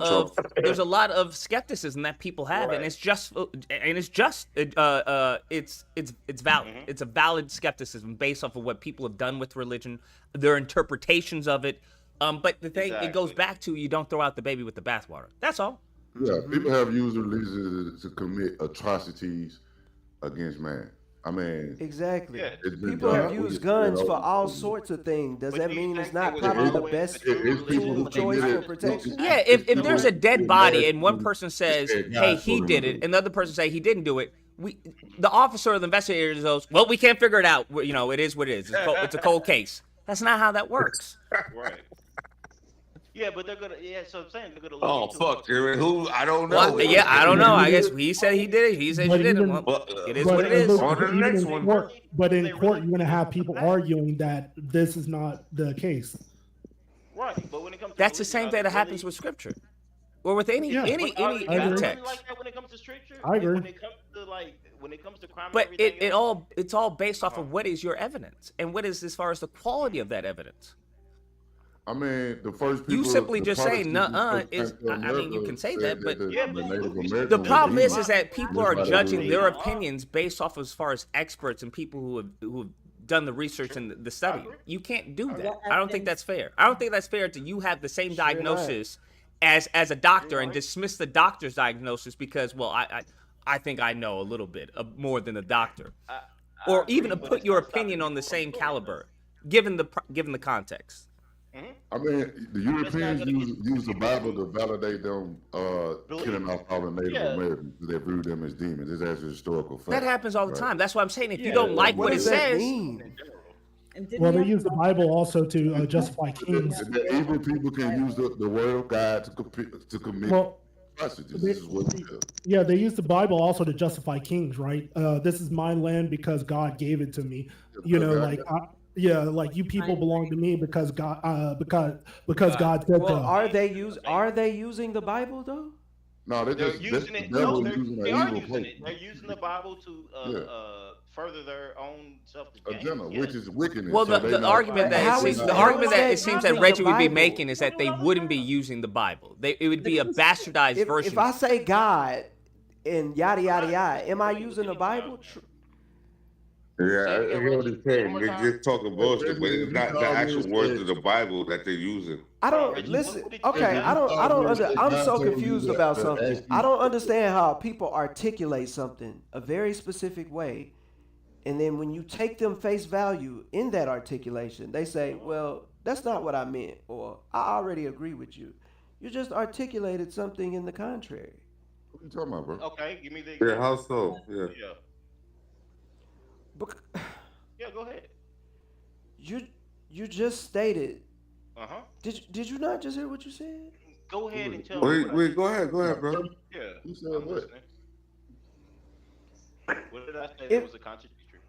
of skepticism that people have, and it's valid. It's a valid skepticism based off of what people have done with religion, their interpretations of it. But the thing, it goes back to, you don't throw out the baby with the bathwater. That's all. Yeah, people have used religion to commit atrocities against man. I mean, exactly. People have used guns for all sorts of things. Does that mean it's not probably the best tool of choice for protection? Yeah, if there's a dead body and one person says, "Hey, he did it," and the other person say he didn't do it, the officer or the investigator goes, "Well, we can't figure it out. It is what it is. It's a cold case." That's not how that works. Right. Yeah, but they're gonna. Yeah, so I'm saying they're gonna. Oh fuck! Who? I don't know. Well, yeah, I don't know. I guess he said he did it. He said he didn't. Well, it is what it is. Look, On to the next one. But in court, you're going to have people arguing that this is not the case. Right, but when it comes to that's the same thing that happens with scripture, or with any text. Like that when it comes to scripture. I agree. When it comes to when it comes to crime and But everything it's all based off of what is your evidence and what is as far as the quality of that evidence. I mean, the first people. You simply the just saying Protestants is. first came to I mean, you America can say said that, but the Native Americans the were problem is demons. that people That's are why they judging believe their it. opinions based off as far as experts and people who have done the research and the study. You can't do that. I don't think that's fair. I don't think that's fair to you have the same diagnosis as a doctor and dismiss the doctor's diagnosis because, well, I think I know a little bit more than the doctor, or even to put your opinion on the same caliber, given the context. I mean, the Europeans use the Bible to validate them killing off all the Native Americans because they viewed them as demons. It's as a historical fact. That happens all the right? time. That's what I'm saying. If you don't like what it says, Well, they use the Bible also to justify kings. The evil people can use the word of God to commit atrocities. This is what they do. Yeah, they use the Bible also to justify kings, right? This is my land because God gave it to me. You know, like like you people belong to me because God God said Well, so. are they using the Bible though? No, they're using it. No, they are using it. They're using the Bible to further their own self-defense. Which is wickedness. well, So the argument that it seems that Reggie would be making is that they wouldn't be using the Bible. It would be a bastardized version. If I say God and yada yada yada, am I using the Bible? Yeah, I hear what he's saying. They're just talking bullshit, but it's not the actual words of the Bible that they're using. I don't listen. Okay, I'm so confused about something. I don't understand how people articulate something a very specific way, and then when you take them face value in that articulation, they say, "Well, that's not what I meant," or "I already agree with you. You just articulated something in the contrary." What are you talking about, bro? Okay, give me the example. Yeah, how so? Yeah. Yeah, go ahead. You just stated. Did you not just hear what you said? Go ahead and tell me. Wait, go ahead, bro. Yeah. You said what? What did I say that was a contradictory?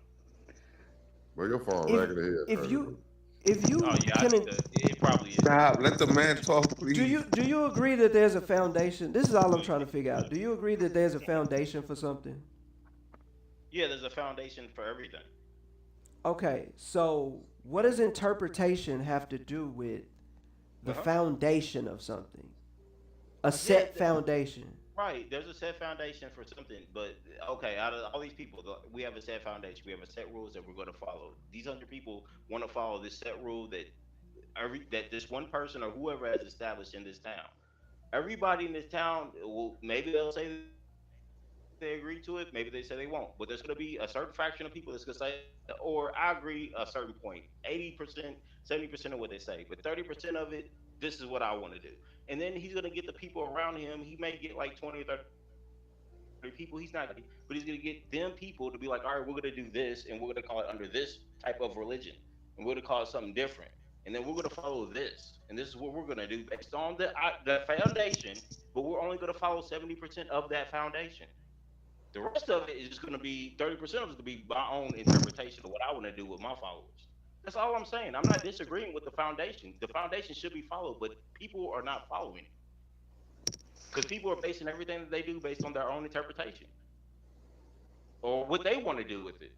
Bro, your phone ragged ahead. If you it probably is. Stop. Let the man talk, please. Do you agree that there's a foundation? This is all I'm trying to figure out. Do you agree that there's a foundation for something? Yeah, there's a foundation for everything. Okay, so what does interpretation have to do with the foundation of something? A set foundation. Right, there's a set foundation for something, but okay, out of all these people, we have a set foundation. We have a set rules that we're going to follow. These 100 people want to follow this set rule that this one person or whoever has established in this town. Everybody in this town, maybe they'll say they agree to it, maybe they say they won't, but there's going to be a certain fraction of people that's going to say, or I agree a certain point, 80%, 70% of what they say, but 30% of it, this is what I want to do. And then he's going to get the people around him. He may get like 20 or 30 people. He's not, but he's going to get them people to be like, all right, we're going to do this, and we're going to call it under this type of religion, and we're going to call it something different. And then we're going to follow this, and this is what we're going to do based on the foundation, but we're only going to follow 70% of that foundation. The rest of it is just going to be 30% of it is going to be my own interpretation of what I want to do with my followers. That's all I'm saying. I'm not disagreeing with the foundation. The foundation should be followed, but people are not following it because people are basing everything that they do based on their own interpretation or what they want to do with it.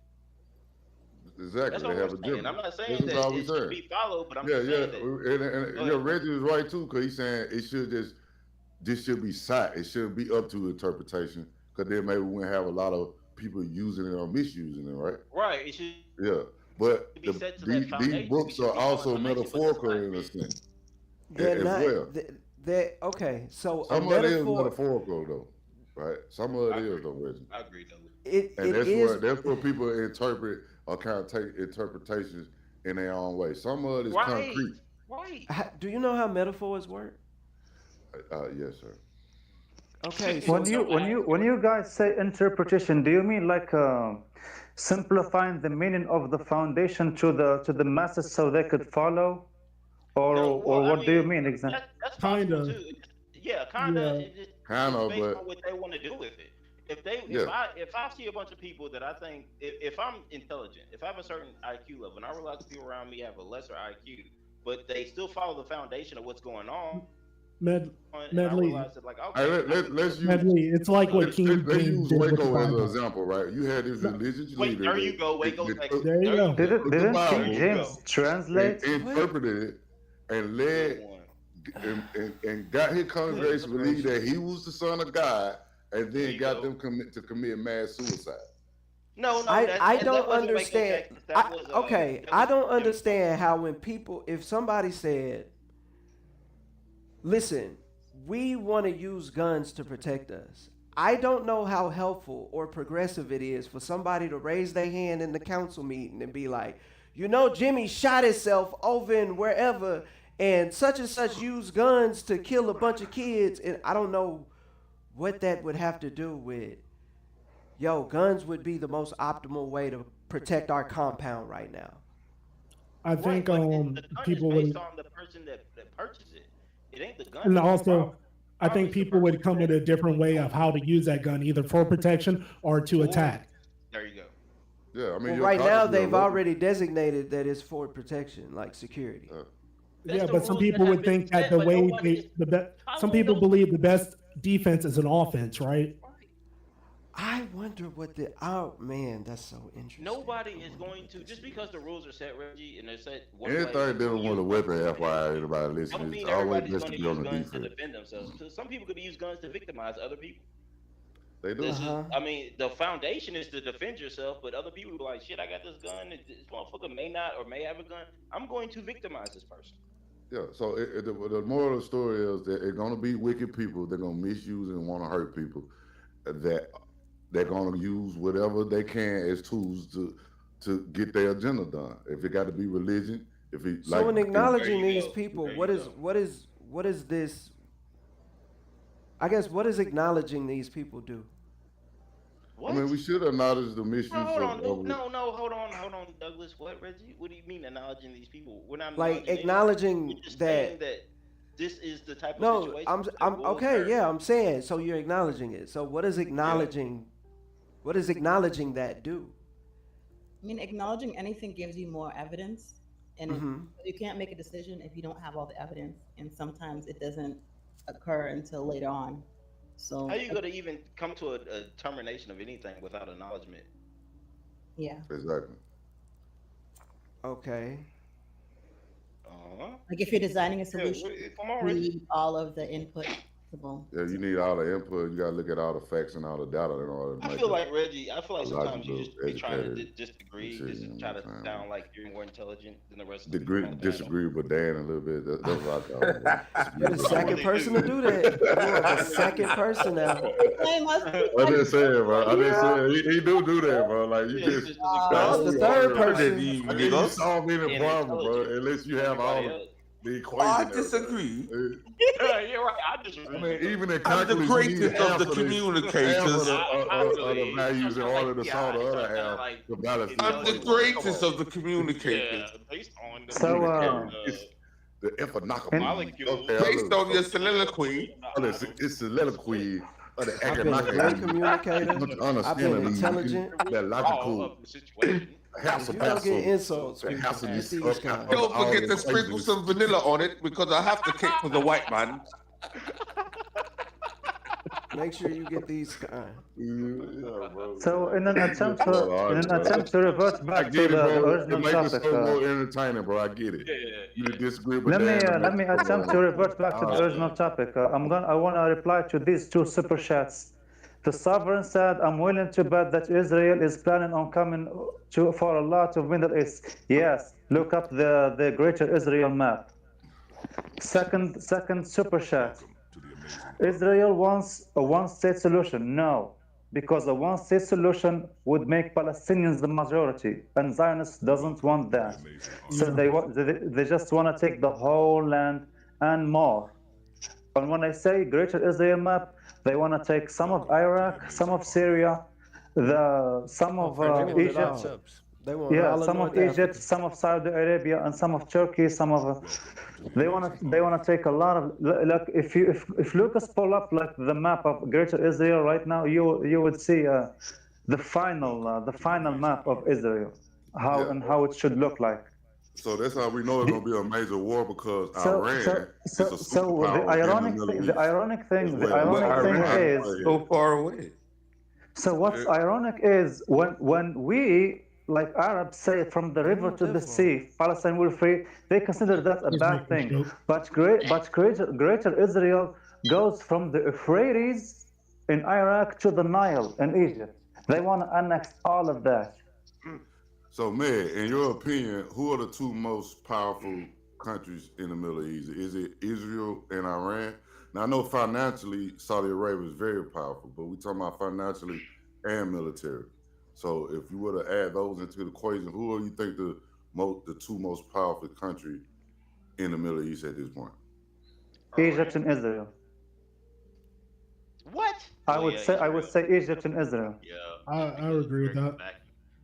Exactly. That's they all have I'm a saying. different. I'm not saying that it should be followed, but I'm just saying that. And Reggie was right too, because he's saying it should this should be sat. It shouldn't be up to interpretation, because then maybe we won't have a lot of people using it or misusing it, right? Right. It should. Yeah, but these books are also metaphorical in a sense. They're not. Well. Okay, so some of it is metaphorical though, right? Some of it is though, Reggie. I agree though. That's where people interpret or kind of take interpretations in their own way. Some of it is concrete. Right. Do you know how metaphors work? Yes, sir. Okay. So when you guys say interpretation, do you mean like simplifying the meaning of the foundation to the masses so they could follow, or what do you mean exactly? That's kind of. Yeah, kind of. Kind of, based but on what they want to do with it. If I see a bunch of people that I think, if I'm intelligent, if I have a certain IQ level, and I realize people around me have a lesser IQ, but they still follow the foundation of what's going on, Medley. Like, okay, let's use Medley. It's like what King let's James use did with the Waco as an Bible. example, right? You had this religious Wait, leader. there you go, Waco, Texas. There you go. Didn't King James translate? Interpreted it and led and got his congregation to believe that he was the son of God, and then got them to commit mass suicide. No, I don't understand. I don't understand how when people, if somebody said, listen, we want to use guns to protect us. I don't know how helpful or progressive it is for somebody to raise their hand in the council meeting and be like, you know, Jimmy shot himself over in wherever, and such used guns to kill a bunch of kids. And I don't know what that would have to do with, guns would be the most optimal way to protect our compound right now. I think people would. would. Based on the person that purchased it. It ain't the gun. And also, I think people would come with a different way of how to use that gun, either for protection or to attack. There you go. Yeah, I mean, right now they've already designated that it's for protection, like security. Yeah, but some people would think that the way some people believe the best defense is an offense, right? I wonder what man, that's so interesting. Nobody is going to, just because the rules are set, Reggie, and they're set. Anything dealing with a weapon, FYI, everybody listening, it's always best to be on the guns defense. to defend themselves. Because some people could use guns to victimize other people. They do. I mean, the foundation is to defend yourself, but other people be like, shit, I got this gun. This motherfucker may not or may have a gun. I'm going to victimize this person. Yeah, so the moral of the story is that it's going to be wicked people. They're going to misuse and want to hurt people. That they're going to use whatever they can as tools to get their agenda done. If it got to be religion, so in acknowledging these people, what is this? I guess what does acknowledging these people do? What? I mean, we should acknowledge the misuse. Hold on, Douglas. What, Reggie? What do you mean acknowledging these people? We're not like acknowledging that this is the type of situation. I'm okay. Yeah, I'm saying so. You're acknowledging it. So what is acknowledging? Yeah. What does acknowledging that do? I mean, acknowledging anything gives you more evidence, and you can't make a decision if you don't have all the evidence. And sometimes it doesn't occur until later on. So how are you going to even come to a termination of anything without acknowledgement? Yeah. Exactly. Okay. Like if you're designing a solution, you need all of the input. Yeah, you need all the input. You got to look at all the facts and all the data in order to I feel like Reggie. I feel like sometimes you just be trying to disagree, just try to sound like you're more intelligent than the rest of the people. Disagree with Dan a little bit. That's what I call it. You're the second person to do that. You're the second person now. I didn't say it, bro. I didn't say it. He do that, bro. Like you just. That's the third person. You solve any problem, bro. Unless you have all the equation. I disagree. You're right. I disagree. I mean, even in I'm the greatest of the communicators. The values in order to solve the other half. The balance. I'm the greatest of the communicators. Based on the molecule. Based on your soliloquy. It's soliloquy. I've been a great communicator. I've been intelligent. That logical. You don't get insults. Don't forget to sprinkle some vanilla on it because I have to kick for the white man. Make sure you get these kind. So in an attempt to revert back to the original topic, it more entertaining, bro. I get it. You disagree with let me attempt to revert back to the original topic. I want to reply to these two super chats. The sovereign said, "I'm willing to bet that Israel is planning on coming for a lot of Middle East." Yes, look up the Greater Israel map. Second super chat. Israel wants a one-state solution. No, because a one-state solution would make Palestinians the majority, and Zionists doesn't want that. So they just want to take the whole land and more. And when I say Greater Israel map, they want to take some of Iraq, some of Syria, some of Egypt. Some of Egypt, some of Saudi Arabia, and some of Turkey. They want to take a lot of. Like if Lucas pull up like the map of Greater Israel right now, you would see the final map of Israel, how it should look like. So that's how we know it's gonna be a major war because So Iran so is a so so the superpower in the ironic Middle thing, East the ironic as thing, the well. But ironic So thing my Iran is is. point so far away. So what's is, ironic is when we like Arabs say from the river to the sea, Palestine will free. They consider that a Just bad making a thing. joke. Greater Israel goes from the Euphrates in Iraq to the Nile in Egypt. They want to annex all of that. so Meg, in your opinion, who are the two most powerful countries in the Middle East? Is it Israel and Iran? Now I know financially Saudi Arabia is very powerful, but we're talking about financially and military. So if you were to add those into the equation, who do you think the two most powerful countries in the Middle East at this point? Egypt and Israel. What? I Well, would yeah, say I would Israel. say Egypt and Israel. Yeah, I would agree with that.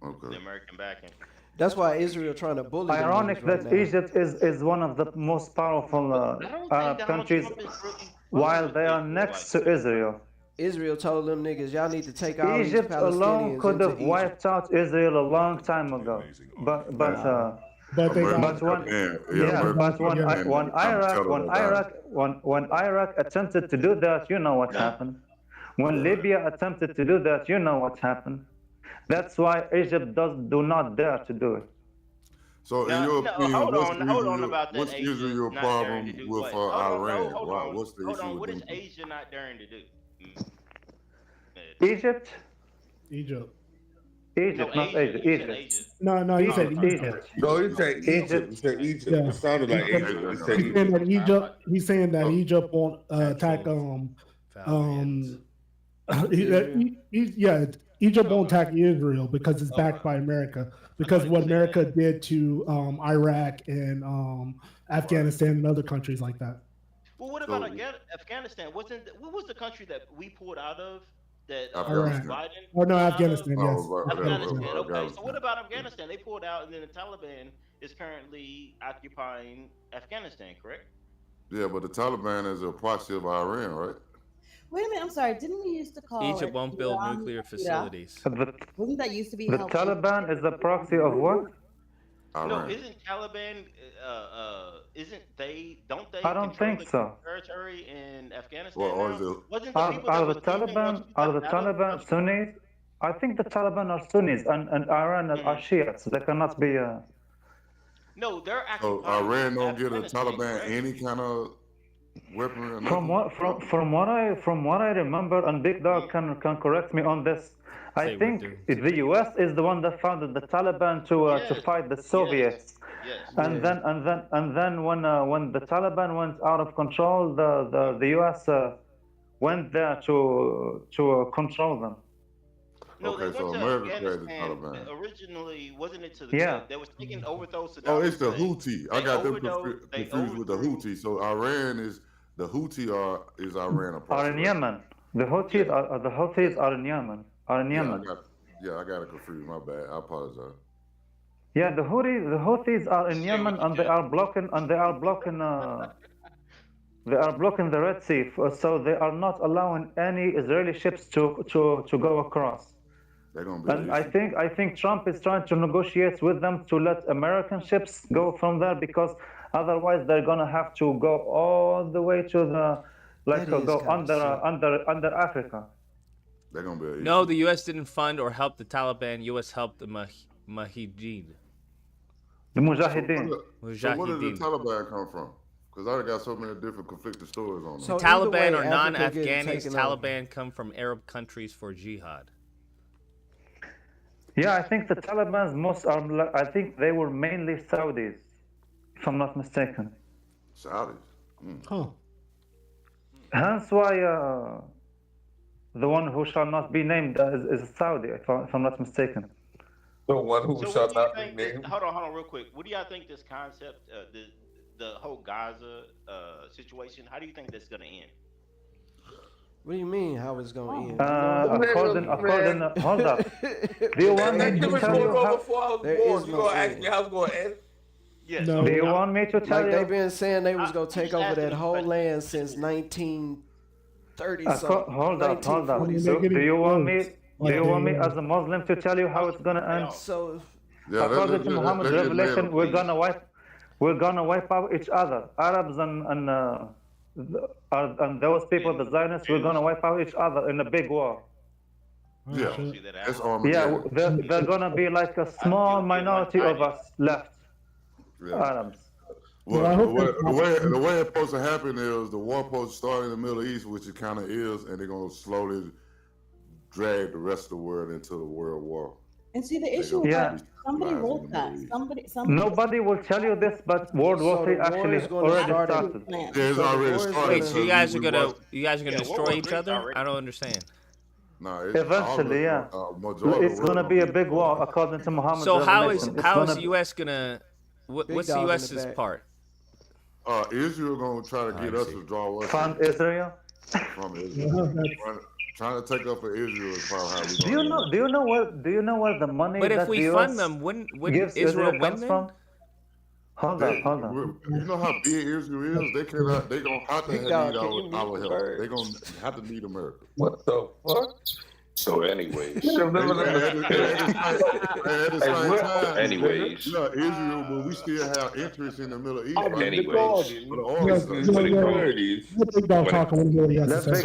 Okay. the American backing. That's why Israel trying to bully them Ironic niggas right that now. Egypt is one of the most powerful I don't think Arab Donald countries, Trump is really while with they are Israel next like to Israel. Israel told them niggas, y'all need to take all these Egypt alone Palestinians could into have Egypt. wiped out Israel a long time ago, but Nah. But they got but when yeah, but when yeah. when Iraq attempted to do that, you know what happened. When Libya attempted to do that, you know what happened. That's why Egypt do not dare to do it. So in No, your no, opinion, hold on about that what's Asia Israel not daring to problem do with what? Iran? Hold Why? on, What's the hold issue on. with What is them? Asia not daring to do? Egypt, Egypt. Egypt, not Asia, You said Egypt. No, he said Egypt, Egypt. Egypt. No, he said Egypt. He said Egypt. Yeah. It sounded like He said- Egypt. He He's said saying Egypt. that Egypt. He's saying that Egypt won't attack. Yeah, Egypt won't attack Israel because it's backed by America. Because what America did to Iraq and Afghanistan and other countries like that. Well, what about Afghanistan? What was the country that we pulled out of? That Iran. Biden Oh no, pulled out Afghanistan. of? Yes. Afghanistan. Okay, so what about Afghanistan? They pulled out, and then the Taliban is currently occupying Afghanistan. Correct? Yeah, but the Taliban is a proxy of Iran, right? Wait a minute, I'm sorry. Didn't we used to call Egypt it won't build Iran nuclear Iraq? facilities. Wasn't that used to be The held Taliban is a proxy of what? No, isn't Taliban? Isn't they? Don't they? I don't control think the so. territory in Afghanistan Well, or now? is it? Wasn't the people that Are was the Taliban Sunnis? I think the Taliban are Sunnis and Iran are Shiites. They cannot be. No, they're So occupying. Iran don't give the Afghanistan, Taliban correct? any kind of weaponry or From nothing? what I remember, and Big Dog can correct me on this. I think the U.S. is the one that founded the Taliban to fight the Soviets. And then when the Taliban went out of control, the U.S. Went there to control them. No, Okay, they so went to America created the Afghanistan. Taliban. Originally, wasn't it to the Yeah. They was taking overthrow Saddam Oh, it's the Hussein. Houthi. They I got them overdosed- they confused with the Houthi. So Iran is the Houthi is Iran a Are proxy? in Yemen. The Houthis are in Yemen. Are in Yemen. I got it confused. My bad. I apologize. Yeah, the Houthis are in Yemen, and they are blocking the Red Sea, so they are not allowing any Israeli ships to go across. They're gonna be. And I think Trump is trying to negotiate with them to let American ships go from there, because otherwise they're gonna have to go all the way to go under Africa. They're gonna be. No, the U.S. didn't fund or help the Taliban. U.S. helped the Mujahideen. The Mujahideen. So where did the Taliban come from? Because I got so many different conflicting stories on them. So Taliban are non-Afghanis. Taliban come from Arab countries for jihad. Yeah, I think the Taliban's I think they were mainly Saudis, if I'm not mistaken. Saudis. Huh. Hence why the one who shall not be named is Saudi, if I'm not mistaken. The one who So shall what do you not be think? named. Hold on, real quick. What do y'all think this concept, the whole Gaza situation? How do you think that's gonna end? What do you mean? How it's gonna end? According, hold up. Do you want me to tell you how? Before I was There born, is you no gonna ask end. me how it's gonna end? Yes. No. Do you want me to tell Like you? they've been saying they was gonna take just over asking that a whole question. land since 1930 something. Hold up. 1940. Do you want me as a Muslim to tell you how it's gonna end? So Yeah, According to Muhammad's let's get mad revelation, on we're gonna wipe out each other. Arabs and those people, the Zionists, we're gonna wipe out each other in a big war. Yeah, that's Yeah, Armageddon. they're gonna be like a small minority of us left. Yeah. Arabs. Well, the way it's supposed to happen is the war supposed to start in the Middle East, which it kind of is, and they're gonna slowly drag the rest of the world into the world war. And see, the issue is that somebody wrote that. Somebody. Nobody will tell you this, but World War III actually already started. Yeah, it's already started. Wait, so you guys are gonna destroy each other? I don't understand. No, Eventually, yeah. It's gonna be a big war according to Muhammad's So how is revelation. the U.S. gonna? What's the U.S.'s part? Israel gonna try to get us to draw us Fund Israel. from Israel. Trying to take up for Israel is probably how we. Do you know where the money? But if that we the fund US them, wouldn't gives Israel win comes then? from? Hold on. You know how big Israel is? They gonna have to need our help. They gonna have to need America. What the fuck? So anyways. Anyways. Yeah, Israel, but we still have interest in the Middle East. Let Big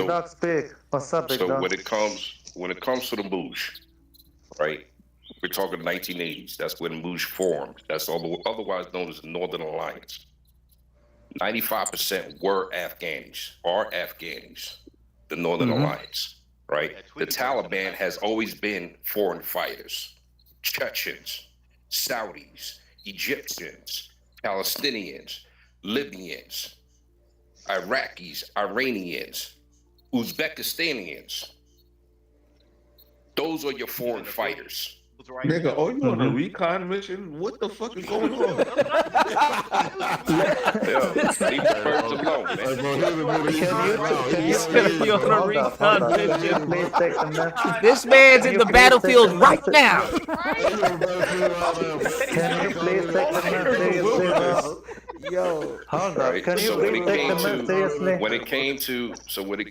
Dog speak. What's up, Big Dog? So when it comes to the Moosh, right? We're talking 1980s. That's when Moosh formed. That's otherwise known as the Northern Alliance. 95% are Afghanis, the Northern Alliance, right? The Taliban has always been foreign fighters, Chechens, Saudis, Egyptians, Palestinians, Libyans, Iraqis, Iranians, Uzbekistanians. Those are your foreign fighters. Nigga, you on a recon mission? What the fuck is going on? Leave the birds alone, man. This man's in the battlefield right now. Can you please take the man seriously? Yo, hold on. Can you please take the man seriously? When it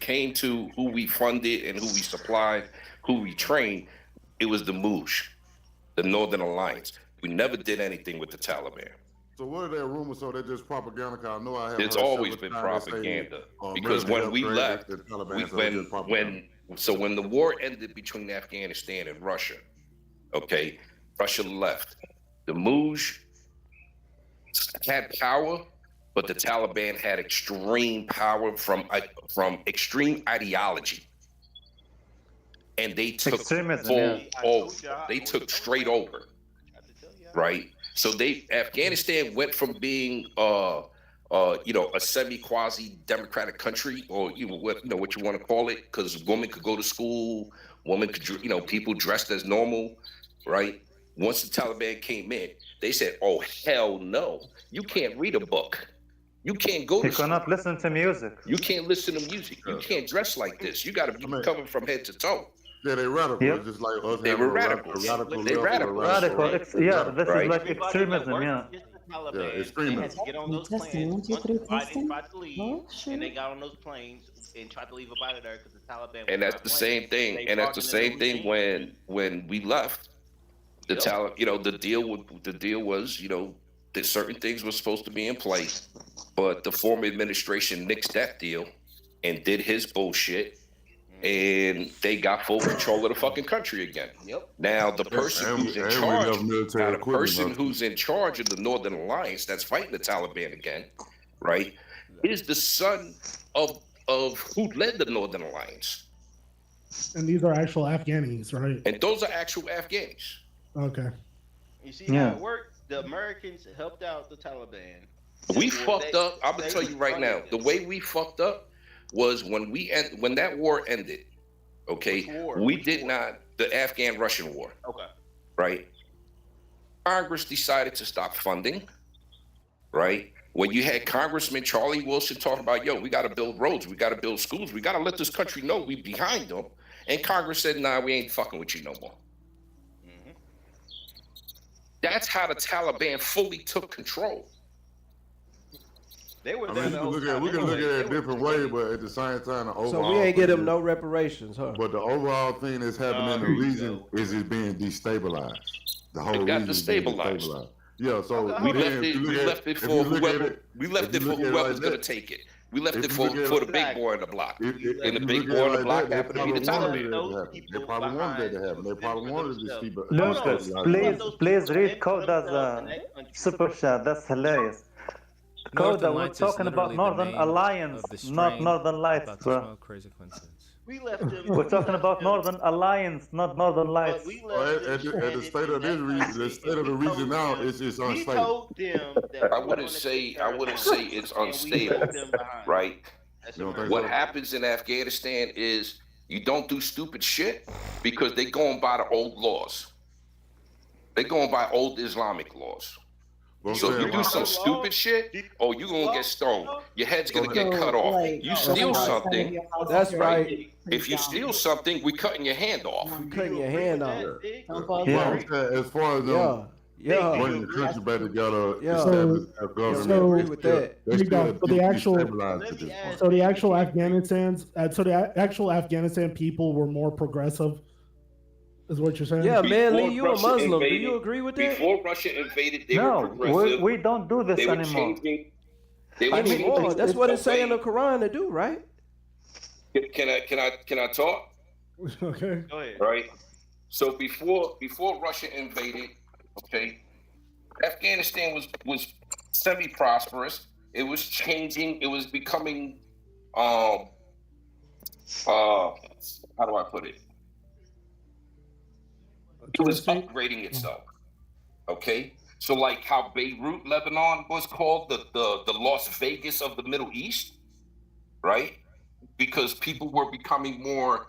came to who we funded and who we supplied, who we trained, it was the Moosh, the Northern Alliance. We never did anything with the Taliban. So what are their rumors? So they're just propaganda? I know I have. It's always been propaganda because when we left, when the war ended between Afghanistan and Russia, okay, Russia left. The Moosh had power, but the Taliban had extreme power from extreme ideology. And they took they took straight over, right? So Afghanistan went from being a semi-quasi democratic country, or what you want to call it, because women could go to school, women could, people dressed as normal, right? Once the Taliban came in, they said, "Oh hell no, you can't read a book. You can't go to school. You cannot listen to music. You can't listen to music. You can't dress like this. You got to be covered from head to toe." Yeah, they radical. Yep. Just like us. They were radical. They radical. Radical. Yeah, this is like extremism. Yeah. Yeah, extremism. Get on those planes. Biden tried to leave, and they got on those planes and tried to leave up out of there because the Taliban. And that's the same thing. And that's the same thing when we left. The the deal was, that certain things were supposed to be in place, but the former administration nixed that deal and did his bullshit. And they got full control of the fucking country again. Yep. Now the person who's in charge of the Northern Alliance that's fighting the Taliban again, right, is the son of who led the Northern Alliance. And these are actual Afghanis, right? And those are actual Afghanis. Okay. You see how it worked? The Americans helped out the Taliban. We fucked up. I'm gonna tell you right now. The way we fucked up was when that war ended, okay, the Afghan-Russian war. Okay. Right? Congress decided to stop funding, right? When you had Congressman Charlie Wilson talking about, we got to build roads, we got to build schools, we got to let this country know we behind them. And Congress said, nah, we ain't fucking with you no more. Mm-hmm. That's how the Taliban fully took control. They were I there mean, the whole time. we can look at it a different way, but at the same time, the overall. So we ain't get them no reparations, huh? But the overall thing that's happening in the region is it being destabilized. The whole region is being destabilized. Yeah, so we left it for whoever whoever's gonna take it. We left it for the big boy in the block. And the big boy in the block happened to be the Taliban. They probably wanted that to happen. They probably wanted this people. Lucas, please read Coda's super chat. That's hilarious. Coda, we're talking about Northern Alliance, not Northern Lights, bro. We left them. We're talking about Northern Alliance, not Northern Lights. At the state of this region, the state of the region now is unstable. Told them that I wouldn't say it's unstable, right? What happens in Afghanistan is you don't do stupid shit because they going by the old laws. They going by old Islamic laws. So if you do some stupid shit, you gonna get stoned. Your head's gonna get cut off. You steal something. That's right. If you steal something, we cutting your hand off. We cutting your hand off. Yeah. As far as when the country back together, establish a government. So the actual Afghanistan people were more progressive. Is what you're saying? Yeah, man, Lee, you a Muslim. Do you agree with that? Before Russia invaded, they were progressive. We don't do this anymore. That's what it say in the Quran to do, right? Can I talk? Okay. Go ahead. Right. So before Russia invaded, okay, Afghanistan was semi-prosperous. It was changing. It was becoming how do I put it? It was upgrading itself. Okay. So like how Beirut, Lebanon was called the Las Vegas of the Middle East, right? Because people were becoming more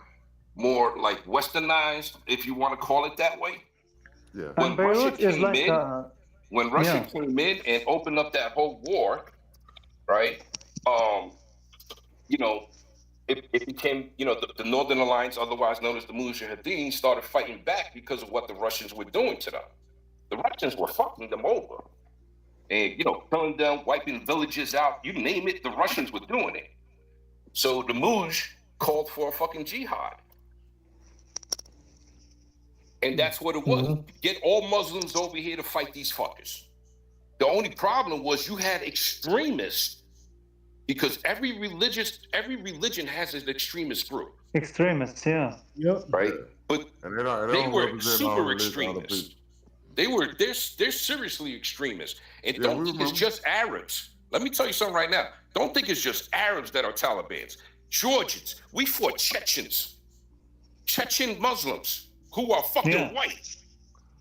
like westernized, if you want to call it that way. Yeah. When Russia came in and opened up that whole war, right? It became, the Northern Alliance, otherwise known as the Mujahideen, started fighting back because of what the Russians were doing to them. The Russians were fucking them over. And, killing them, wiping villages out, you name it, the Russians were doing it. So the Muj called for a fucking jihad. And that's what it was. Get all Muslims over here to fight these fuckers. The only problem was you had extremists, because every religion has an extremist group. Extremists, yeah. Yep. Right? But they were super extremists. They're seriously extremists. And don't think it's just Arabs. Let me tell you something right now. Don't think it's just Arabs that are Talibans. Georgians. We fought Chechens. Chechen Muslims who are fucking white.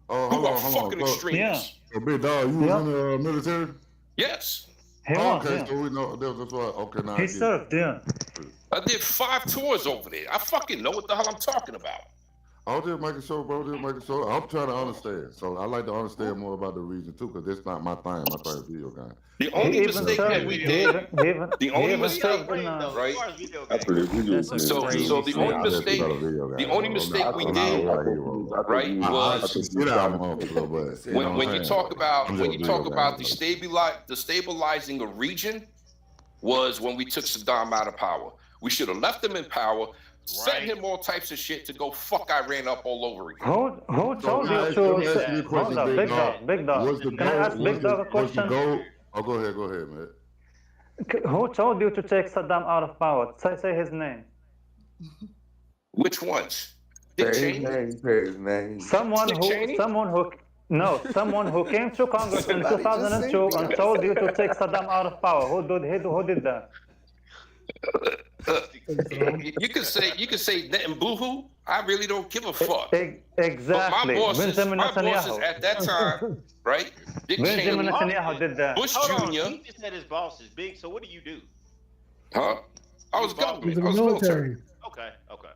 Who are fucking extremists. Yeah. Big dog, you was in the military? Yes. So we know that's why. Okay, now he served. Yeah. I did 5 tours over there. I fucking know what the hell I'm talking about. I was just making sure, bro. I'm trying to understand. So I like to understand more about the region too, because that's not my thing. My thing is video game. The only mistake that we did, the only mistake, right? So the only mistake we did, right, was when you talk about the stabilizing a region, was when we took Saddam out of power. We should have left him in power. Sent him all types of shit to go fuck Iran up all over again. Who told you to? Hold up, Big Dog. Can I ask Big Dog a question? Go ahead, man. Who told you to take Saddam out of power? Say his name. Which ones? Dick Cheney? Someone who came to Congress in 2002 and told you to take Saddam out of power. Who did that? You can say Netanyahu. I really don't give a fuck. Exactly. But my bosses at that time, right? Dick Benjamin Cheney, Netanyahu did that. Bush Jr. He just said his boss is big. So what do you do? Huh? I was government. He's in the military. Okay.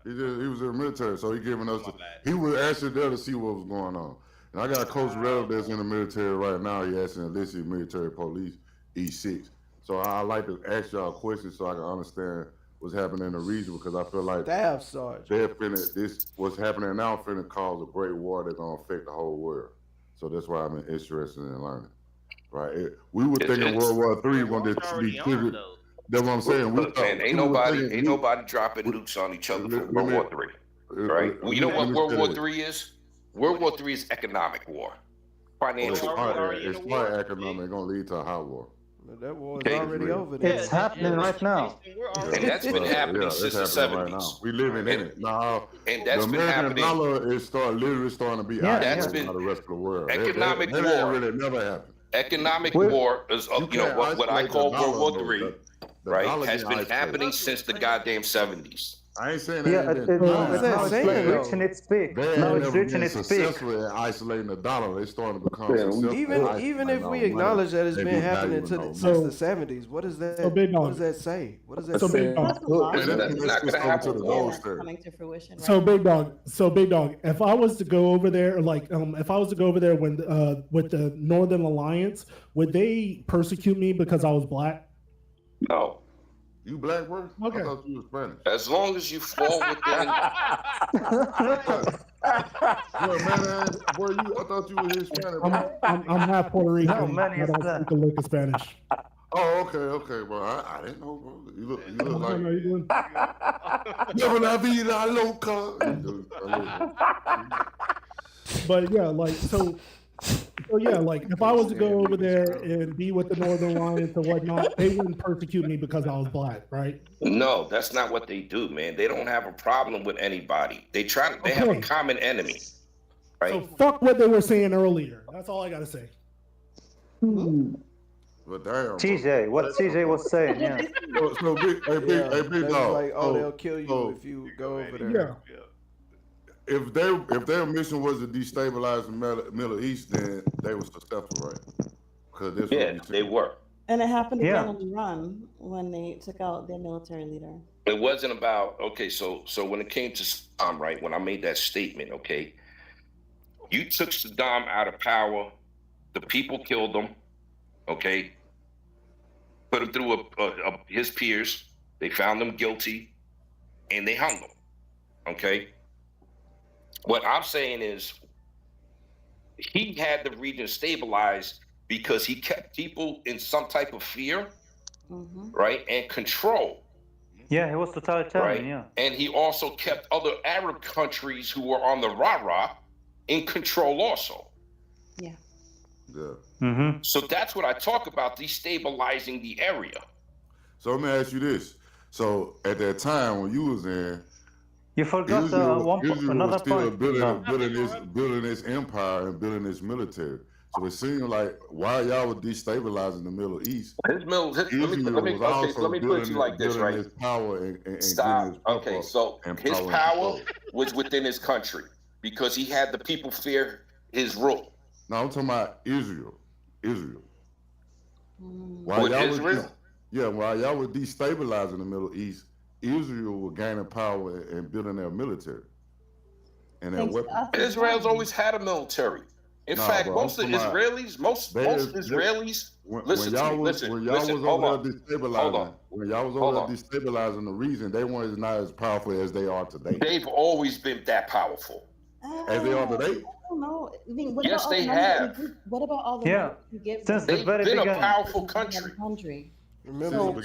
He was in the military, so he giving us. He was actually there to see what was going on. And I got a close relative that's in the military right now. He actually enlisted military police E6. So I like to ask y'all questions so I can understand what's happening in the region, because I feel like Staff Sergeant. What's happening now finna cause a great war that's gonna affect the whole world. So that's why I'm interested in learning. right? We were thinking World War III when they be triggered. That's what I'm saying. Look, man, ain't nobody dropping nukes on each other for World War III, right? You know what World War III is? World War III is economic war, financial war. It's smart economic going to lead to a hot war. That war is already over there. It's happening right now. And that's been happening since the 70s. Right now. We living in it. Now, and that's the been American happening. dollar is literally starting to be out of the rest of the world. Economic war. That really never happened. Economic war is, what I call World War III, right, has been happening since the goddamn 70s. I ain't saying that. It's reaching its peak. Now it's reaching its peak. Successful in isolating the dollar. They starting to become successful. Even if we acknowledge that it's been happening since the 70s, what does that? What does that say? What does that say? Coming to fruition. Right? So big dog. If I was to go over there, if I was to go over there when with the Northern Alliance, would they persecute me because I was black? No. You black, bro? Okay. I thought you was Spanish. As long as you fall within. I thought you were Hispanic. I'm half Puerto Rican. No, man, I don't speak a lick of Spanish. Oh, okay, bro. I didn't know, bro. You look like. No, you doing? Never la vida loca. But yeah, if I was to go over there and be with the Northern Alliance and whatnot, they wouldn't persecute me because I was black, right? No, that's not what they do, man. They don't have a problem with anybody. They have a common enemy, right? So fuck what they were saying earlier. That's all I gotta say. But damn, TJ, what TJ was saying, yeah. So big dog. Like, they'll kill you if you go over there. Yeah. If their mission was to destabilize the Middle East, then they were successful, right? Because they were. And it happened again on Iran when they took out their military leader. It wasn't about So when it came to Saddam, right? When I made that statement, okay, you took Saddam out of power. The people killed him. Okay, put him through his peers. They found him guilty, and they hung him. Okay. What I'm saying is he had the region stabilized because he kept people in some type of fear, right, and control. Yeah, he was totalitarian, right? yeah. And he also kept other Arab countries who were on the rah-rah in control also. Yeah. So that's what I talk about, destabilizing the area. So let me ask you this. So at that time when you was in, you forgot another point. Building this empire and building this military. So it seemed like while y'all were destabilizing the Middle East, let me put it like this, right? His power and stop. Okay, so his power was within his country because he had the people fear his rule. No, I'm talking about Israel. While y'all were destabilizing the Middle East, Israel was gaining power and building their military and their weapons. Israel's always had a military. In fact, most Israelis. Listen to me. When y'all was over there destabilizing the region, they weren't not as powerful as they are today. They've always been that powerful. As they are today? I don't know. I mean, yes, they have. What about all the money we give them? They've been a powerful country. So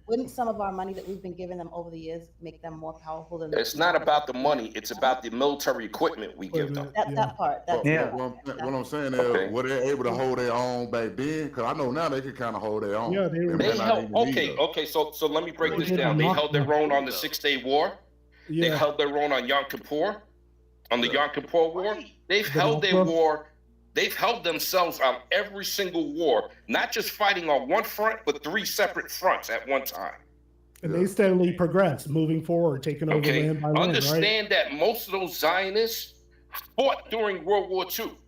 wouldn't some of our money that we've been giving them over the years make them more powerful than? It's not about the money. It's about the military equipment we give them. That part. What I'm saying is, were they able to hold their own back then? Because I know now they can kind of hold their own. Yeah, they held. Okay. So let me break this down. They held their own on the 6-Day War. They held their own on Yom Kippur. On the Yom Kippur War, they've held their war. They've held themselves on every single war, not just fighting on one front, but 3 separate fronts at one time. And they steadily progressed, moving forward, taking over land by land. Understand that most of those Zionists fought during World War II.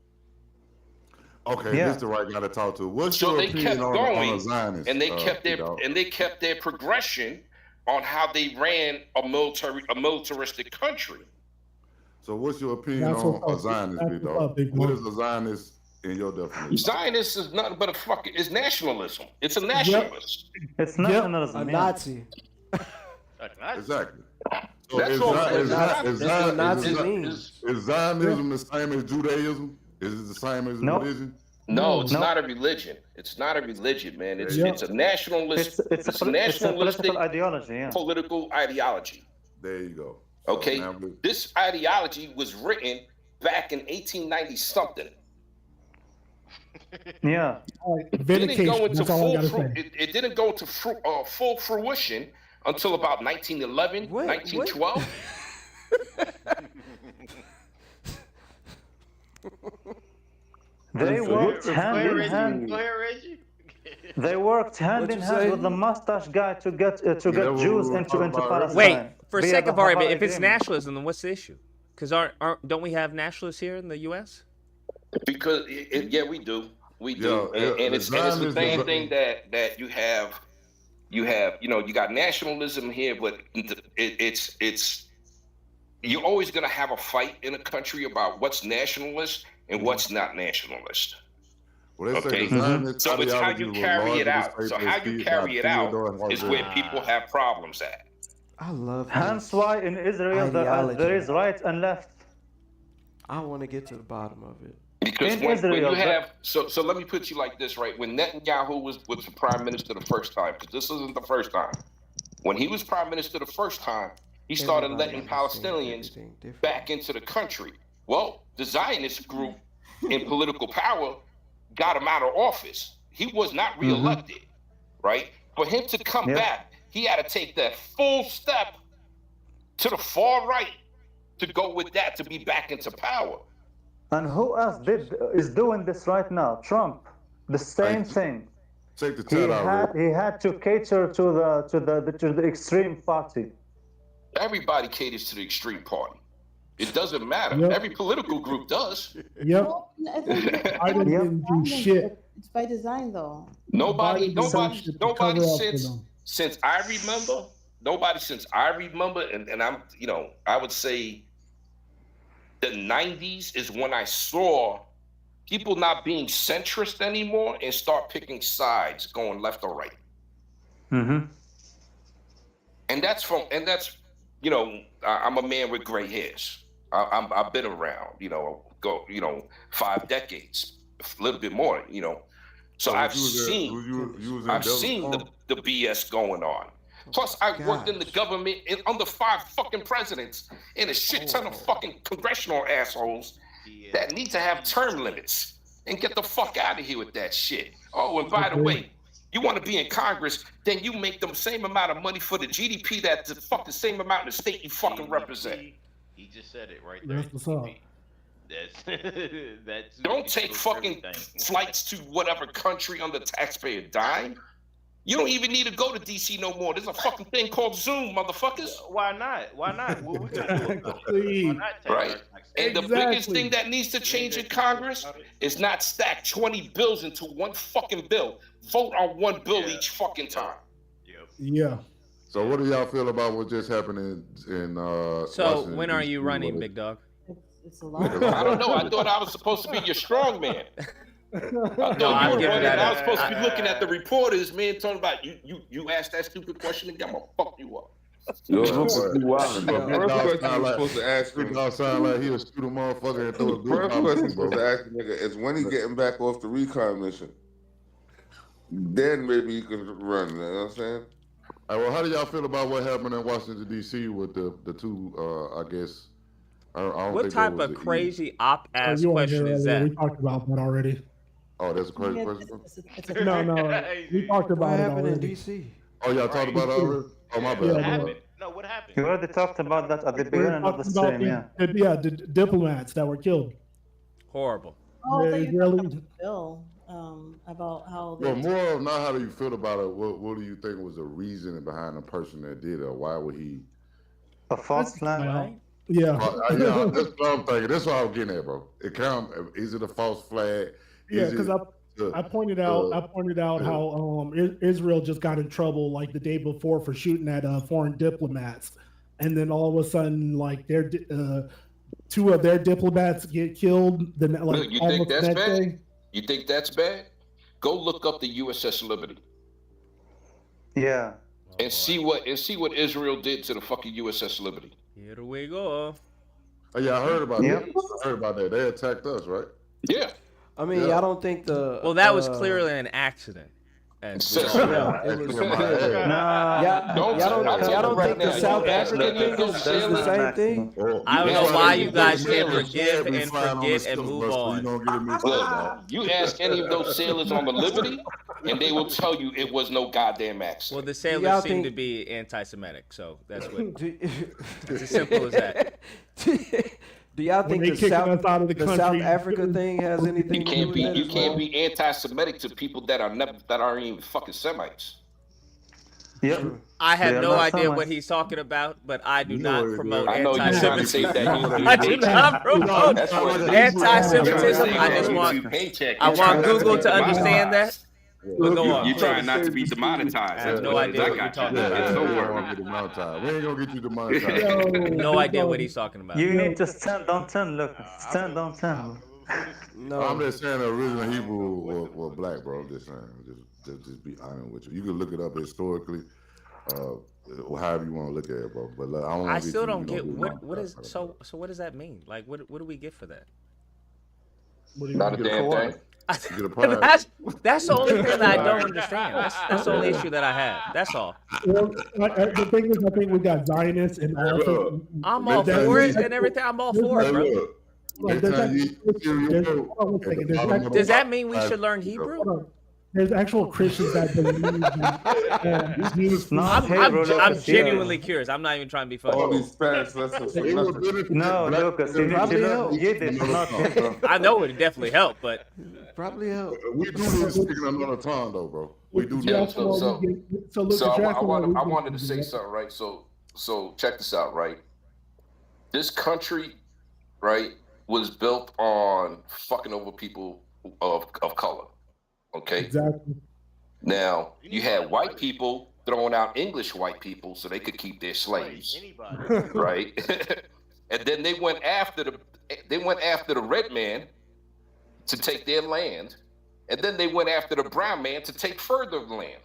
Okay, this is the right guy to talk to. What's your they kept going, on Zionists, and they kept their progression on how they ran a militaristic country. So what's your opinion on a Zionist, big dog? What is a Zionist in your definition? Zionist is nothing but it's nationalism. It's a nationalist. It's nationalism. A Nazi. Exactly. So That's is Zionism the same as Judaism? Is it the same as religion? No, it's not a religion. It's not a religion, man. It's a nationalist. It's a nationalistic political ideology. Yeah. Political ideology. There you go. Okay, now this ideology was written back in 1890 something. Yeah. It didn't go into it didn't go into full fruition until about 1911, 1912. They worked hand in hand. Go ahead, Reggie. They worked hand in hand with the mustache guy to get Jews into Palestine. Wait, for via sake the of argument, if Hafar it's agreement. nationalism, then what's the issue? Because don't we have nationalists here in the U.S.? Because yeah, we do, and it's the same thing that you have, you got nationalism here, but it's you're always gonna have a fight in a country about what's nationalist and what's not nationalist. Well, Okay, so it's how you carry it out. So how you carry it out is where people have problems at. I love. Hence why in Israel there is right and left. I want to get to the bottom of it. Because when you have, so let me put you like this, right? When Netanyahu was the prime minister the first time, because this isn't the first time. When he was prime minister the first time, he started letting Palestinians back into the country. Well, the Zionist group in political power got him out of office. He was not reelected, right? For him to come back, he had to take that full step to the far right to go with that, to be back into power. And who else is doing this right now? Trump, the same thing. Take the chat out. He had to cater to the extreme party. Everybody caters to the extreme party. It doesn't matter. Every political group does. Yep. I think I didn't do shit. it's by design, though. Nobody since since I remember, and I'm, I would say the 90s is when I saw people not being centrist anymore and start picking sides, going left or right. And that's I'm a man with gray hairs. I've been around, 5 decades, a little bit more, So I've seen the BS going on. Plus, I worked in the government under 5 fucking presidents and a shit ton of fucking congressional assholes that need to have term limits and get the fuck out of here with that shit. Oh, and by the way, you want to be in Congress, then you make the same amount of money for the GDP that's the fucking same amount in the state you fucking represent. He just said it right there. That's what's up. That's Don't take fucking flights to whatever country on the taxpayer dime. You don't even need to go to DC no more. There's a fucking thing called Zoom, motherfuckers. Why not? Why not? Well, we can do it. Exactly. Right. And the biggest thing that needs to change in Congress is not stack 20 bills into one fucking bill. Vote on one bill each fucking time. Yeah. So what do y'all feel about what just happened in So Washington, when are DC, you running, big dog? It's a lot. I don't know. I thought I was supposed to be your strong man. I was supposed to be looking at the reporters, man, talking about you asked that stupid question again, I'm gonna fuck you up. Yo, first question you're supposed to ask him. Sound like he'll shoot a motherfucker and throw a First question you're supposed to ask the nigga is when he getting back off the recon mission. Then maybe you can run. You know what I'm saying? All right, well, how do y'all feel about what happened in Washington D.C. with the two? I guess. I don't What think type of crazy op-ass question is that? We talked about that already. Oh, that's a crazy question. No, we talked about it happened in already. DC? Oh, y'all talked about it already? Oh, my bad. Yeah, What happened? No, what happened? You already talked about that at the We were beginning of the talking about stream, the diplomats that were killed. Horrible. Oh, I The thought you were talking Israeli- about Bill, about how Well, more of not how do you feel about it. What do you think was the reason behind the person that did it? Why would he? A false flag. Right? Yeah. Yeah, that's what I'm thinking. That's what I'm getting at, bro. Is it a false flag? Yeah, because I pointed out how Israel just got in trouble like the day before for shooting at foreign diplomats, and then all of a sudden like their 2 of their diplomats get killed. Then like You almost think that's next bad? day. You think that's bad? Go look up the USS Liberty Yeah. and see what Israel did to the fucking USS Liberty. Here we go. Oh, yeah, I heard about that. I heard about that. They attacked us, right? Yeah. I mean, I don't think the. Well, that was clearly an accident. As we all know. Yeah, it was. Y'all don't think the South African thing is the same thing? I don't know why you guys can't forgive and forget and move on. Look, you ask any of those sailors on the Liberty, and they will tell you it was no goddamn accident. Well, the sailors seem to be anti-Semitic, so that's what. It's as simple as that. Do y'all think the South Africa thing has anything to do with it? You can't be anti-Semitic to people that aren't even fucking Semites. Yep. I have no idea what he's talking about, but I do not promote anti-Semitism. I do not promote anti-Semitism. I want Google to understand that. You're trying not to be demonetized. I have no idea what you're talking about. We ain't gonna get you demonetized. No idea what he's talking about. You need to stand on 10, look. Stand on 10. No, I'm just saying the original Hebrew were black, bro. I'm just saying. Just be honest with you. You can look it up historically, however you want to look at it, bro. But I still don't get what is so. What does that mean? Like, what do we get for that? Not a damn thing. That's the only thing that I don't understand. That's the only issue that I have. That's all. Well, the thing is, I think we got Zionists and also. I'm all for it and everything. I'm all for it, bro. Does that mean we should learn Hebrew? There's actual Christians that believe I'm genuinely curious. I'm not even trying to be funny. All these Spanish lessons. No, Lucas, you need to know Yiddish, not Hebrew. I know it definitely helped, but probably help. We do this speaking another tongue, though, bro. We do that. So I wanted to say something, right? So check this out, right? This country, right, was built on fucking over people of color. Okay. Exactly. Now you had white people throwing out English white people so they could keep their slaves, right? And then they went after the red man to take their land, and then they went after the brown man to take further land.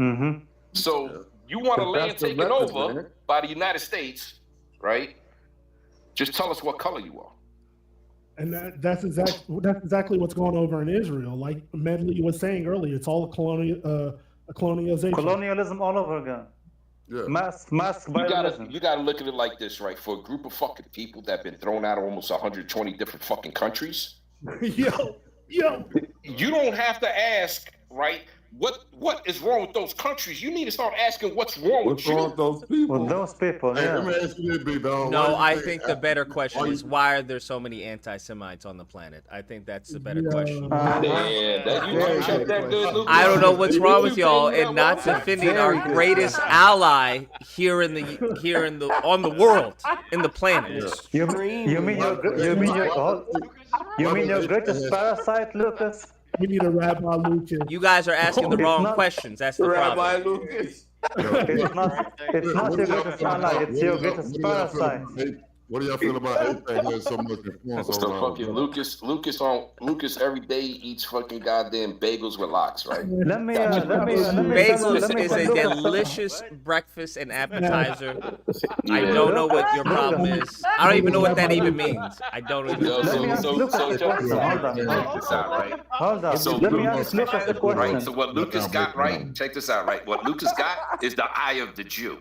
Mm-hmm. So you want a land taken over by the United States, right? Just tell us what color you are. And that's exactly what's going over in Israel. Like Medley was saying earlier, it's all a colonialization. Colonialism all over again. Yeah. Mass violence. You gotta look at it like this, right? For a group of fucking people that have been thrown out of almost 120 different fucking countries. Yo. You don't have to ask, right? What is wrong with those countries? You need to start asking what's wrong with you. With those people? With those people, Hey, yeah. let me ask you this, big dog. no, I think the better question is why are there so many anti-Semites on the planet? I think that's the better question. I don't know what's wrong with y'all and not defending our greatest ally here in on the world, in the planet. You mean your greatest parasite, Lucas? We need a Rabbi Lucas. You guys are asking the wrong questions. That's the Rabbi problem. Lucas. It's not your greatest ally, it's your greatest parasite. What do y'all feel about APEC has so much influence So over fucking Lucas every day eats fucking goddamn bagels with lox, right? Bagels is a delicious breakfast and appetizer. I don't know what your problem is. I don't even know what that even means. I don't even know. Hold on. Let me ask Lucas a question. Right. So what Lucas got, right? Check this out, right? What Lucas got is the eye of the Jew.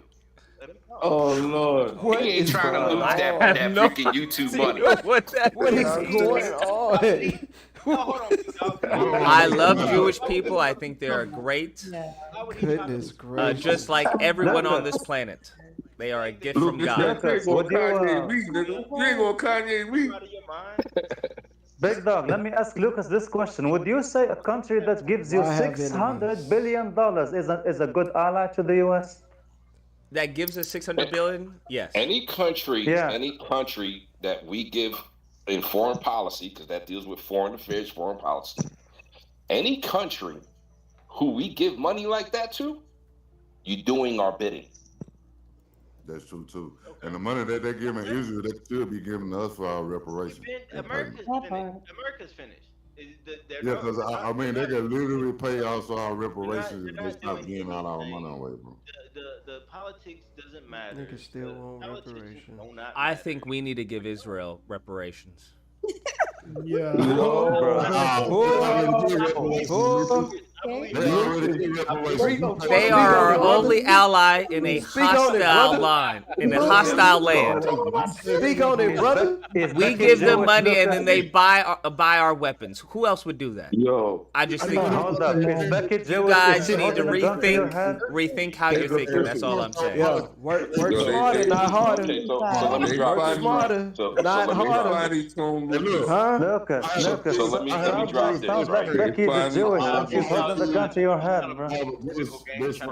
Oh Lord! He ain't trying to lose that freaking YouTube money. What is going on? I love Jewish people. I think they are great. Goodness gracious. Just like everyone on this planet, they are a gift from God. You ain't gonna Kanye me. Big dog, let me ask Lucas this question. Would you say a country that gives you $600 billion is a good ally to the U.S.? That gives us 600 billion? Yes. Any country that we give in foreign policy, because that deals with foreign affairs, foreign policy, any country who we give money like that to, you're doing our bidding. That's true too. And the money that they're giving Israel, they should be giving us for our reparations. America's finished. Yeah, because I mean, they can literally pay us our reparations if they stop giving out our money away, bro. The politics doesn't matter. Niggas still want reparations. I think we need to give Israel reparations. Yeah. They are our only ally in a hostile line, in a hostile land. Speak on it, brother. We give them money and then they buy our weapons. Who else would do that? Yo, I just think Hold up. Is Becky you Jewish? guys Is need to holding a gun to your head? rethink how you're thinking. That's all I'm saying. Yeah, work smarter, not harder. Okay, so let me drop Work this. smarter, So not let me drop harder. this. Huh? Lucas, Lucas. So let me drop this, Sounds like right? Becky is Jewish and she's holding the gun to your head, bro.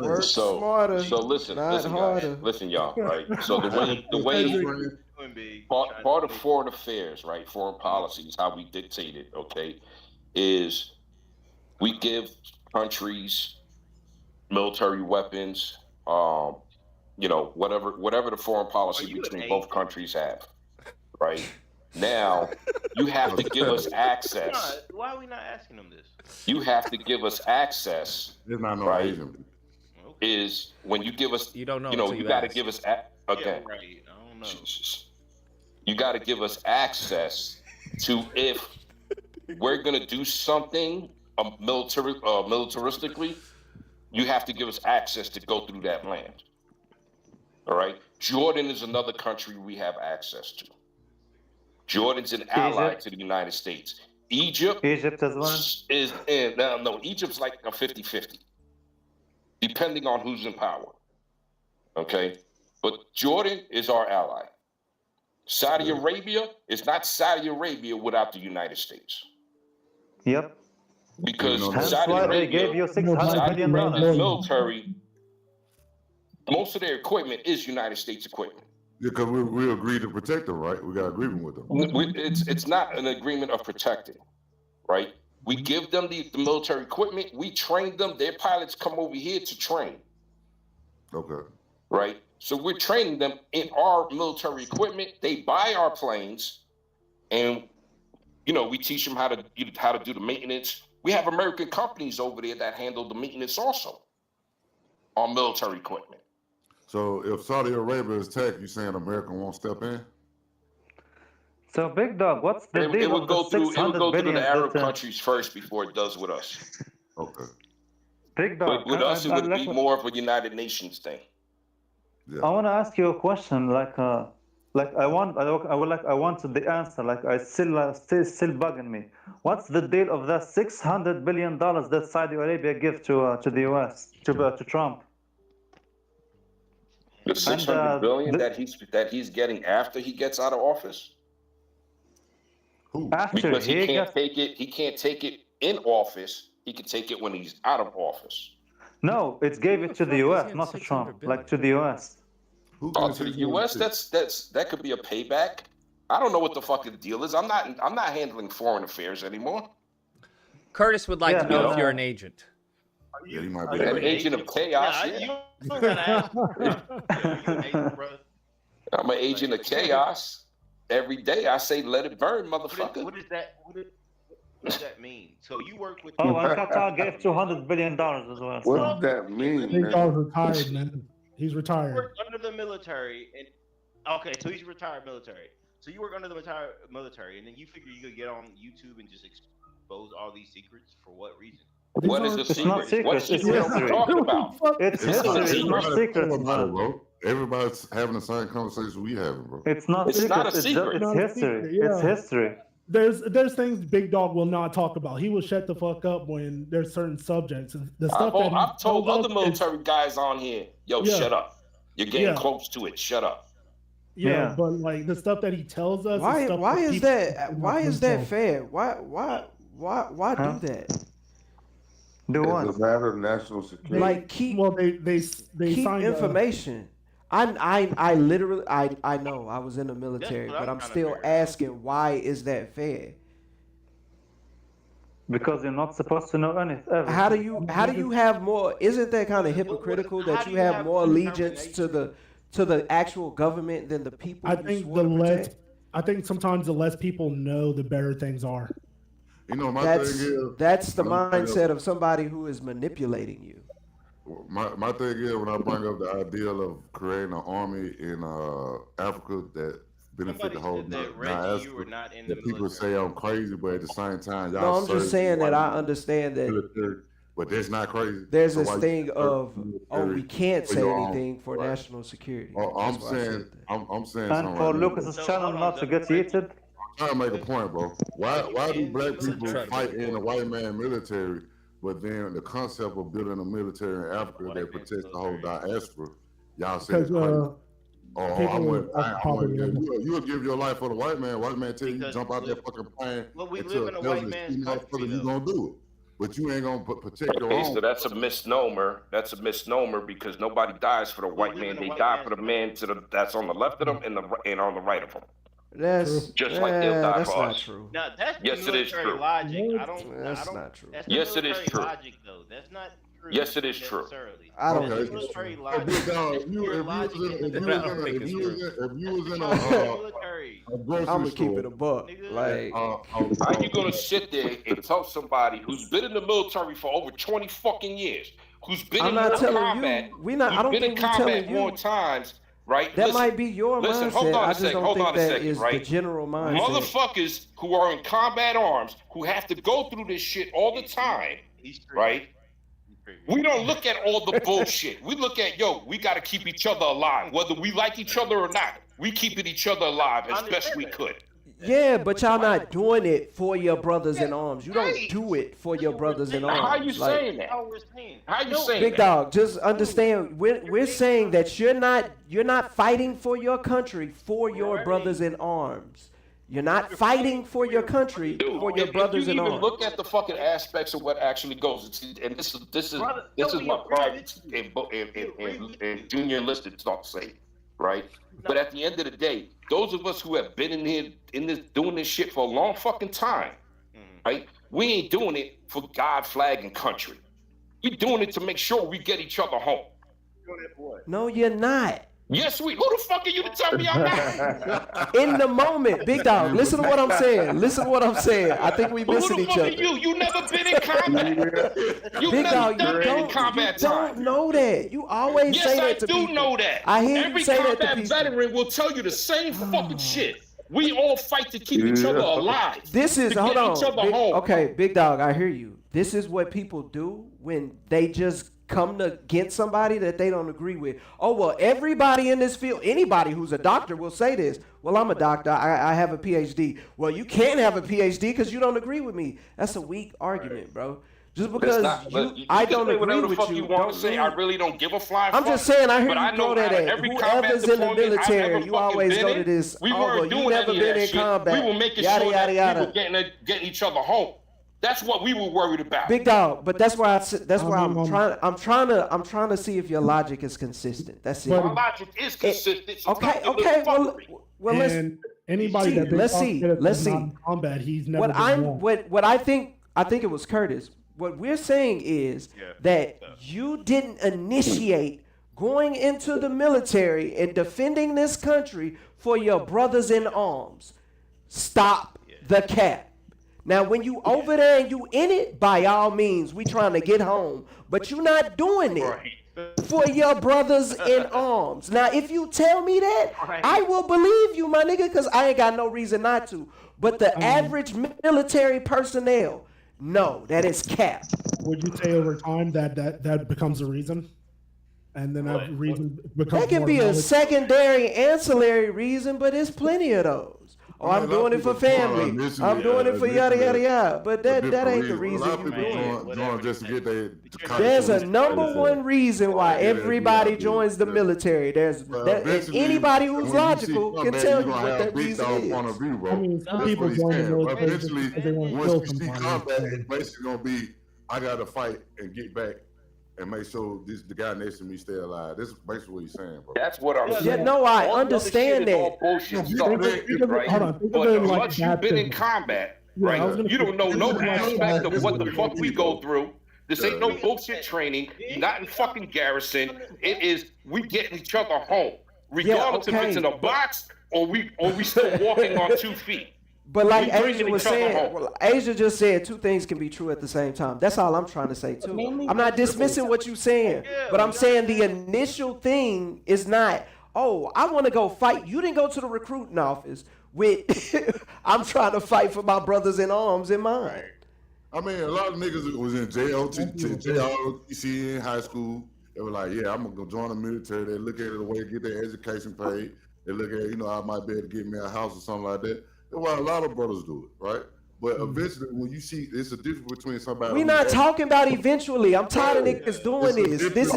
Work smarter, So listen, not harder. listen, y'all, right? So the way part of foreign affairs, right? Foreign policy is how we dictate it, okay? Is we give countries military weapons, whatever the foreign policy between both countries have, right? Now, you have to give us access. Why are we not asking them this? You have to give us access, right? Asian. Is when you give us, you don't know, you got to give us, okay. Yeah, right. I don't know. You got to give us access to if we're gonna do something militaristically, you have to give us access to go through that land. All right. Jordan is another country we have access to. Jordan's an ally to the United States. Egypt as well is no, Egypt's like a 50-50, depending on who's in power. Okay, but Jordan is our ally. Saudi Arabia is not Saudi Arabia without the United States. Yep. Because That's Saudi why Arabia, they gave you $600 Saudi billion. Arabia's military, most of their equipment is United States equipment. Yeah, because we agreed to protect them, right? We got an agreement with them. It's not an agreement of protecting, right? We give them the military equipment. We train them. Their pilots come over here to train. Okay. Right? So we're training them in our military equipment. They buy our planes, and we teach them how to do the maintenance. We have American companies over there that handle the maintenance also on military equipment. So if Saudi Arabia is attacked, you saying America won't step in? So, Big Dog, what's the deal It would of go the through. It would go 600 through billion? the Arab countries first before it does with us. Okay. Big Dog, With us, it would be more of a United Nations thing. Yeah. I want to ask you a question. I want the answer. Still bugging me. What's the deal of that $600 billion that Saudi Arabia give to the US to Trump? The $600 billion that he's getting after he gets out of office. Because he can't take it. He can't take it in office. He can take it when he's out of office. No, it gave it to the US, not to Trump. To the US. To the US, that could be a payback. I don't know what the fucking deal is. I'm not handling foreign affairs anymore. Curtis would like to know if you're an agent. Yeah, you might be an agent of chaos. I'm an agent of chaos. Every day I say, "Let it burn, motherfucker." What does that mean? So you work with? Oh, and Qatar gave $200 billion as well. What does that mean? Big Dog's retired, man. He's retired. You work under the military, and so he's retired military. So you work under the retired military, and then you figure you could get on YouTube and just expose all these secrets for what reason? What is the secret? What secret are we talking about? It's history. It's not secret, bro. Everybody's having the same conversation we having, bro. It's not secret. Not a secret. It's history. It's history. There's things Big Dog will not talk about. He will shut the fuck up when there's certain subjects. The stuff I've told other military guys on here, shut up. You're getting close to it. Shut up. Yeah, but like the stuff that he tells us. Why is that fair? Why do that? Do what? It's a matter of national security. Like keep keep information. I literally know I was in the military, but I'm still asking, why is that fair? Because you're not supposed to know anything. How do you have more? Isn't that kind of hypocritical that you have more allegiance to the actual government than the people? I think sometimes the less people know, the better things are. That's the mindset of somebody who is manipulating you. My thing is, when I bring up the idea of creating an army in Africa that benefit the whole said that, Reggie, you were diaspora. not in the That people military. say I'm crazy, but at the same time, No, y'all I'm just serve saying that white I understand that military, but that's not crazy. there's So this why you thing serve of, the oh, we military can't for say your own, anything for right? national security. Oh, That's I'm why I said saying, that. I'm saying And something for right now. Lucas's So channel hold on, not to get Reggie. heated. I'm trying to make a point, bro. Why Are you do in black the people military? fight in the white man military, but then the concept of building a military in Africa that protects the whole diaspora, y'all say it's Because crazy? Oh, I'm people with, are I'm with you. propaganda. You'll give your life for the white man. White man tell you Because jump out that fucking plane we into live a in a white desert, man's see country, motherfucker, you though. gonna do it. But you ain't gonna protect your Okay, own. so that's a misnomer. That's a misnomer because nobody dies for the white man. They die for the man that's on the left of them and on the right of them. That's Just like they'll die that's for not us. true. Now that's Yes, the it is military true. logic. That's not true. That's the Yes, it is military true. logic, though. That's not true. Yes, it is true. necessarily. I don't Okay. think it's Military true. logic. Big dog, That's pure logic in the if you military. was in That's the a military. grocery I'm gonna store, keep it a buck. Like, How you gonna sit there and tell somebody who's been in the military for over 20 fucking years, who's been I'm in not more telling combat, you. I don't been in think we're combat telling more you. times, right? That Listen, might be your listen, mindset. hold on I a just second, don't hold think on a that second, is the right? general mindset. Motherfuckers who are in combat arms, who have to go through this shit all the time, right? We don't look at all the bullshit. We look at, yo, we got to keep each other alive. Whether we like each other or not, we keeping each other alive as best we could. Yeah, but y'all not doing it for your brothers in arms. You don't do it for your brothers in arms. How you Like, saying that? How you saying Big that? dog, just understand. We're saying that you're not fighting for your country for your brothers in arms. You're not fighting for your country for your brothers if in you even arms. look at the fucking aspects of what actually goes, and this is what private and junior enlisted don't say, right? But at the end of the day, those of us who have been in here doing this shit for a long fucking time, right? We ain't doing it for God, flag, and country. We're doing it to make sure we get each other home. No, you're not. Yes, we. Who the fuck are you to tell me I'm not? In the moment, big dog. Listen to what I'm saying. Listen to what I'm saying. I think we Who missing the each fuck other. are you? You never been in combat. You Big never dog, done you any combat don't time. know that. You always Yes, say that I to do people. know that. I hear Every you say that to combat people. veteran will tell you the same fucking shit. We all fight to keep each other alive. This is to hold get on. each other Big- home. okay, big dog, I hear you. This is what people do when they just come to against somebody that they don't agree with. Oh well, everybody in this field, anybody who's a doctor will say this. Well, I'm a doctor. I have a PhD. Well, you can't have a PhD because you don't agree with me. That's a weak argument, bro. Just because I can don't say agree whatever the with fuck you, you want don't to say. mean- I really don't give a flying I'm fuck. just saying, I hear But you I know throw that out of at every combat whoever's in the deployment I've military. ever You fucking always been go in, to this. we Oh, well, weren't you doing never any of been that in shit. combat. We were making Yada, sure yada, that we yada. were getting each other home. That's what we were worried about. Big dog, but that's why I'm trying to see if your logic is consistent. That's it. My logic is consistent. So Okay, stop your okay. little fuckery. Well, let's And anybody that let's they see. thought that Let's is not see. in combat, he's never What been wrong. what I think it was Curtis. What we're saying is that you didn't initiate going into the military and defending this country for your brothers in arms. Stop the cap. Now, when you over there and you in it, by all means, we trying to get home. But you're not doing it for your brothers in arms. Now, if you tell me that, I will believe you, my nigga, because I ain't got no reason not to. But the average military personnel, no, that is cap. Would you say over time that becomes a reason? And then that reason becomes That can more be a knowledge? secondary, ancillary reason, but it's plenty of those. Oh, I'm doing it for family. I'm doing it for yada yada yada. But that ain't the reason you doing it. Join just to get their. There's a number one reason why everybody joins the military. And anybody who's logical can tell you what that reason is. I mean, some people join the military just because they want to kill Once you see somebody. combat, it's basically gonna be, I gotta fight and get back and make sure the guy next to me stay alive. This is basically what he's saying, bro. That's what I'm saying. Yeah, no, I All the other understand shit is all that. bullshit Think stuff, of it- right? hold on, think of But it in, like, once you've bad been in things. combat, Yeah, I was right, gonna you don't know no think about aspect that. of what the fuck we go through. This ain't no bullshit training. You're not in fucking garrison. It is we getting each other home, regardless if it's in a box or we still walking on 2 feet. But like We bringing Asia was each other saying, home. well, Asia just said two things can be true at the same time. That's all I'm trying to say too. I'm not dismissing what you're saying, but I'm saying the initial thing is not, oh, I want to go fight. You didn't go to the recruiting office with, I'm trying to fight for my brothers in arms in mind. I mean, a lot of niggas was in JROTC in high school. They were like, yeah, I'm going to go join the military. They look at it a way to get their education paid. They look at it, I might be able to get me a house or something like that. That's why a lot of brothers do it, right? But eventually, when you see, it's a difference between somebody. We're not talking about eventually. I'm tired of niggas doing this. This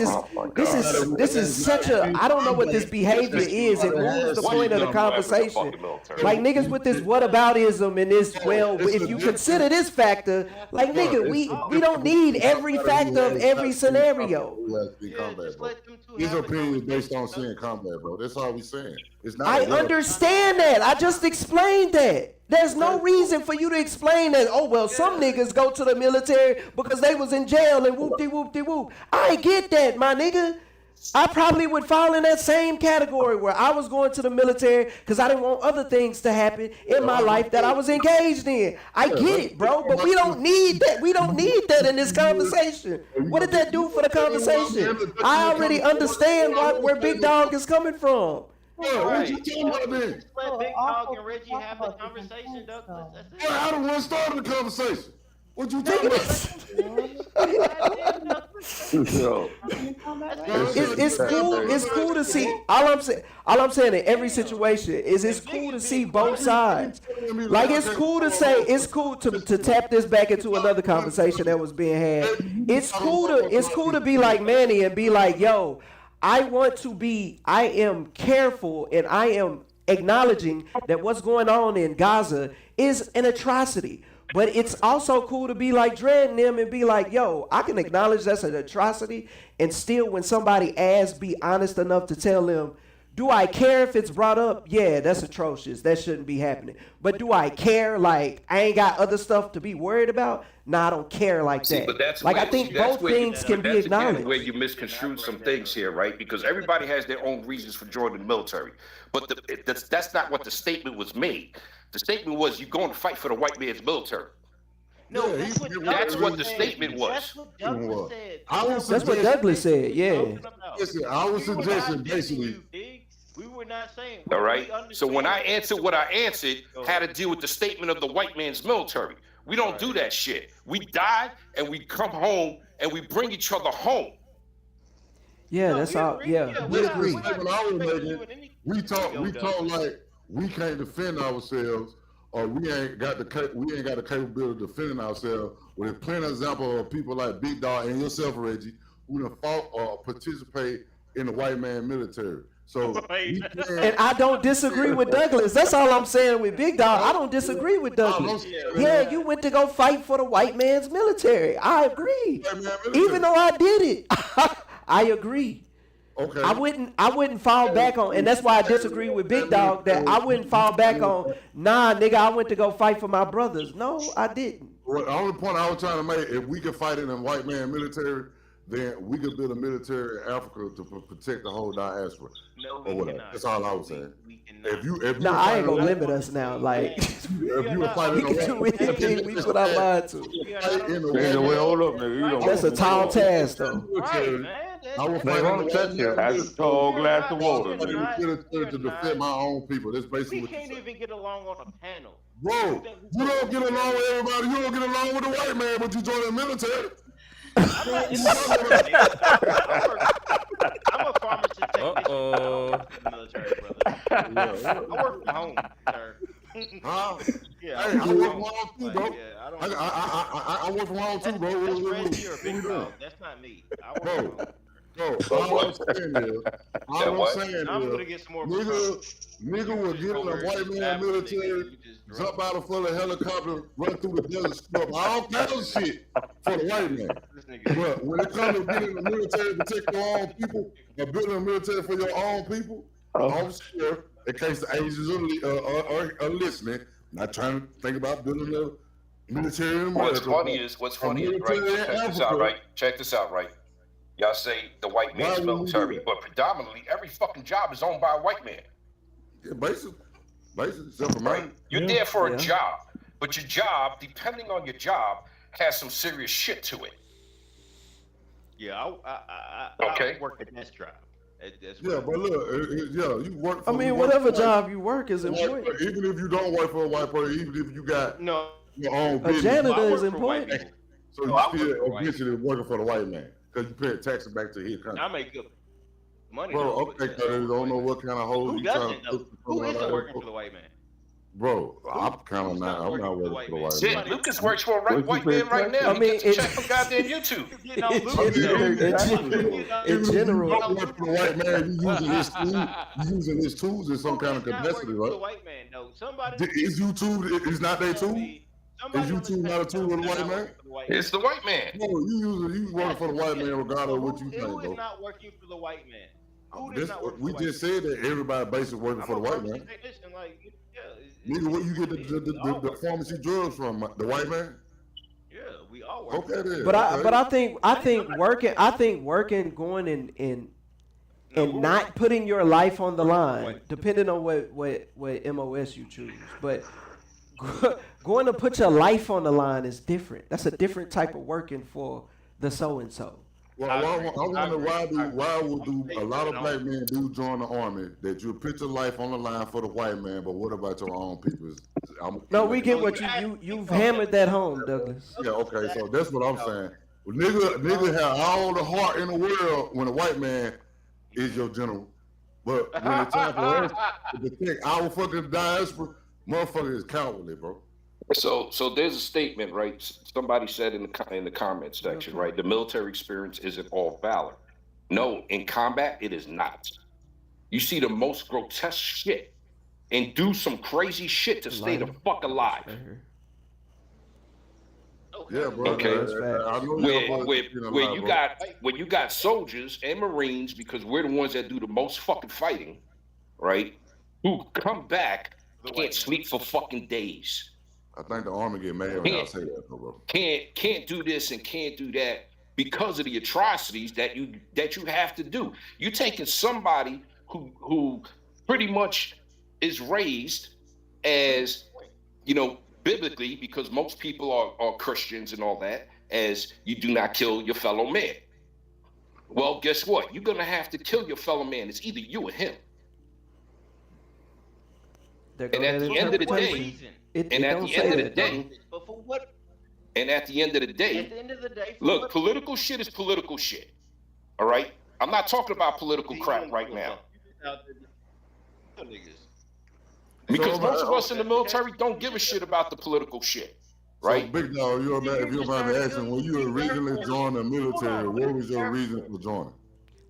is such a, I don't know what this behavior is. It moves the point of the conversation. Like niggas with this whataboutism and this, well, if you consider this factor, like nigga, we don't need every factor of every scenario. His opinion is based on seeing combat, bro. That's all we saying. It's not. I understand that. I just explained that. There's no reason for you to explain that, oh, well, some niggas go to the military because they was in jail and whoop-de-whoop-de-whoop. I get that, my nigga. I probably would fall in that same category where I was going to the military because I didn't want other things to happen in my life that I was engaged in. I get it, bro, but we don't need that. We don't need that in this conversation. What did that do for the conversation? I already understand where Big Dog is coming from. Yeah, what you talking about then? Let Big Dog and Reggie have the conversation, Doug. Well, I don't want to start the conversation. What you talking about? It's cool to see. All I'm saying in every situation is it's cool to see both sides. Like it's cool to say, it's cool to tap this back into another conversation that was being had. It's cool to be like Manny and be like, yo, I am careful and I am acknowledging that what's going on in Gaza is an atrocity. But it's also cool to be like Dred and them and be like, yo, I can acknowledge that's an atrocity and still when somebody asks, be honest enough to tell them, do I care if it's brought up? Yeah, that's atrocious. That shouldn't be happening. But do I care? Like, I ain't got other stuff to be worried about? Nah, I don't care like that. But that's like, I think both things can be acknowledged. That's where you misconstrued some things here, right? Because everybody has their own reasons for joining the military. But that's not what the statement was made. The statement was, you're going to fight for the white man's military. No, that's what the statement was. That's what Douglas said. That's what Douglas said, yeah. Listen, I was suggesting basically. We were not saying. All right. So when I answered what I answered, had to deal with the statement of the white man's military. We don't do that shit. We die and we come home and we bring each other home. Yeah, that's all. Yeah, we agree. We talk like we can't defend ourselves, or we ain't got the capability of defending ourselves. Well, there's plenty of examples of people like Big Dog and yourself, Reggie, who have fought or participate in the white man military. So, and I don't disagree with Douglas. That's all I'm saying with Big Dog. I don't disagree with Douglas. Yeah, you went to go fight for the white man's military. I agree. Even though I did it, I agree. Okay. I wouldn't fall back on, and that's why I disagree with Big Dog, that I wouldn't fall back on, nah, nigga, I went to go fight for my brothers. No, I didn't. Well, the only point I was trying to make, if we could fight in a white man military, then we could build a military in Africa to protect the whole diaspora. No, or whatever. That's all I was saying. If you no, I ain't gonna limit us now. Like, if you were fighting we can do anything we put our mind to. Hold up, nigga. That's a tall task, though. I will fight in the That's a tall glass of water. To defend my own people. That's basically we can't even get along on a panel. Bro, you don't get along with everybody. You don't get along with the white man, but you join the military. I'm a pharmacist technician. I don't work in the military, brother. I work from home, sir. Huh? Yeah, hey, I work from home too, bro. Yeah, I work from home too, bro. That's Reggie or Big Dog. That's not me. I work from home. Bro, all I'm saying is, I'm gonna get some more. Nigga will get in the white man military, jump out of full of helicopter, run through the desert, scrub all kinds of shit for the white man. But when it comes to getting in the military to protect your own people, or building a military for your own people, I'm sure, in case the Asians are listening, not trying to think about building a military in America. What's funny is, right? Check this out, right? Y'all say the white man's military, but predominantly every fucking job is owned by a white man. Yeah, basically, except for mine. You're there for a job, but your job, depending on your job, has some serious shit to it. Yeah, I work at desk job, Yeah, but look, you work. I mean, whatever job you work is important. Even if you don't work for a white person, even if you got your own A business, janitor is important. so you still eventually working for the white man because you pay taxes back to his country. I make good money. Bro, though, okay, I don't know what kind of hole who you trying doesn't to know? put Who on isn't that working info. for the white man? Bro, I'm kind of not. I'm not working for the white Shit, man. Lucas works for a white man right now. I mean, he gets a check from goddamn YouTube. In general, you work for the white man. You using his tools in some kind of capacity, For the right? white man, no. Somebody. Is YouTube? Is not their tool? Is YouTube not a tool of the white man? It's the white man. No, you working for the white man regardless of what you think, Who is bro. not working for the white man? Who This, is not working for we the white just man? said that everybody basically working for the white man. Listen, like, Nigga, where you get the pharmacy drugs from? The white man? yeah, we all work. Okay then. but okay. I think working, going and not putting your life on the line, depending on what MOS you choose, but going to put your life on the line is different. That's a different type of working for the so and so. Well, I wonder why would a lot of black men do join the army that you put your life on the line for the white man, but what about your own people? No, we get what you've hammered that home, Douglas. Yeah, okay, so that's what I'm saying. Well, nigga have all the heart in the world when a white man is your general, but when it's time for us to protect our fucking diaspora, motherfucker is cowardly, bro. So there's a statement, right? Somebody said in the comment section, right? The military experience isn't all valor. No, in combat, it is not. You see the most grotesque shit and do some crazy shit to stay the fuck alive. Yeah, bro. Okay. I know Where you got soldiers and Marines, because we're the ones that do the most fucking fighting, right? Who come back, can't sleep for fucking days. I think the army get mad when I say that, bro. Can't do this and can't do that because of the atrocities that you have to do. You taking somebody who pretty much is raised as, biblically, because most people are Christians and all that, as you do not kill your fellow man. Well, guess what? You're gonna have to kill your fellow man. It's either you or him. And at the end of the day, But for what? And at the end of the day, look, political shit is political shit. All right? I'm not talking about political crap right now. Because most of us in the military don't give a shit about the political shit. Right? So, Big Dog, if you don't mind me asking, when you originally joined the military, what was your reason for joining?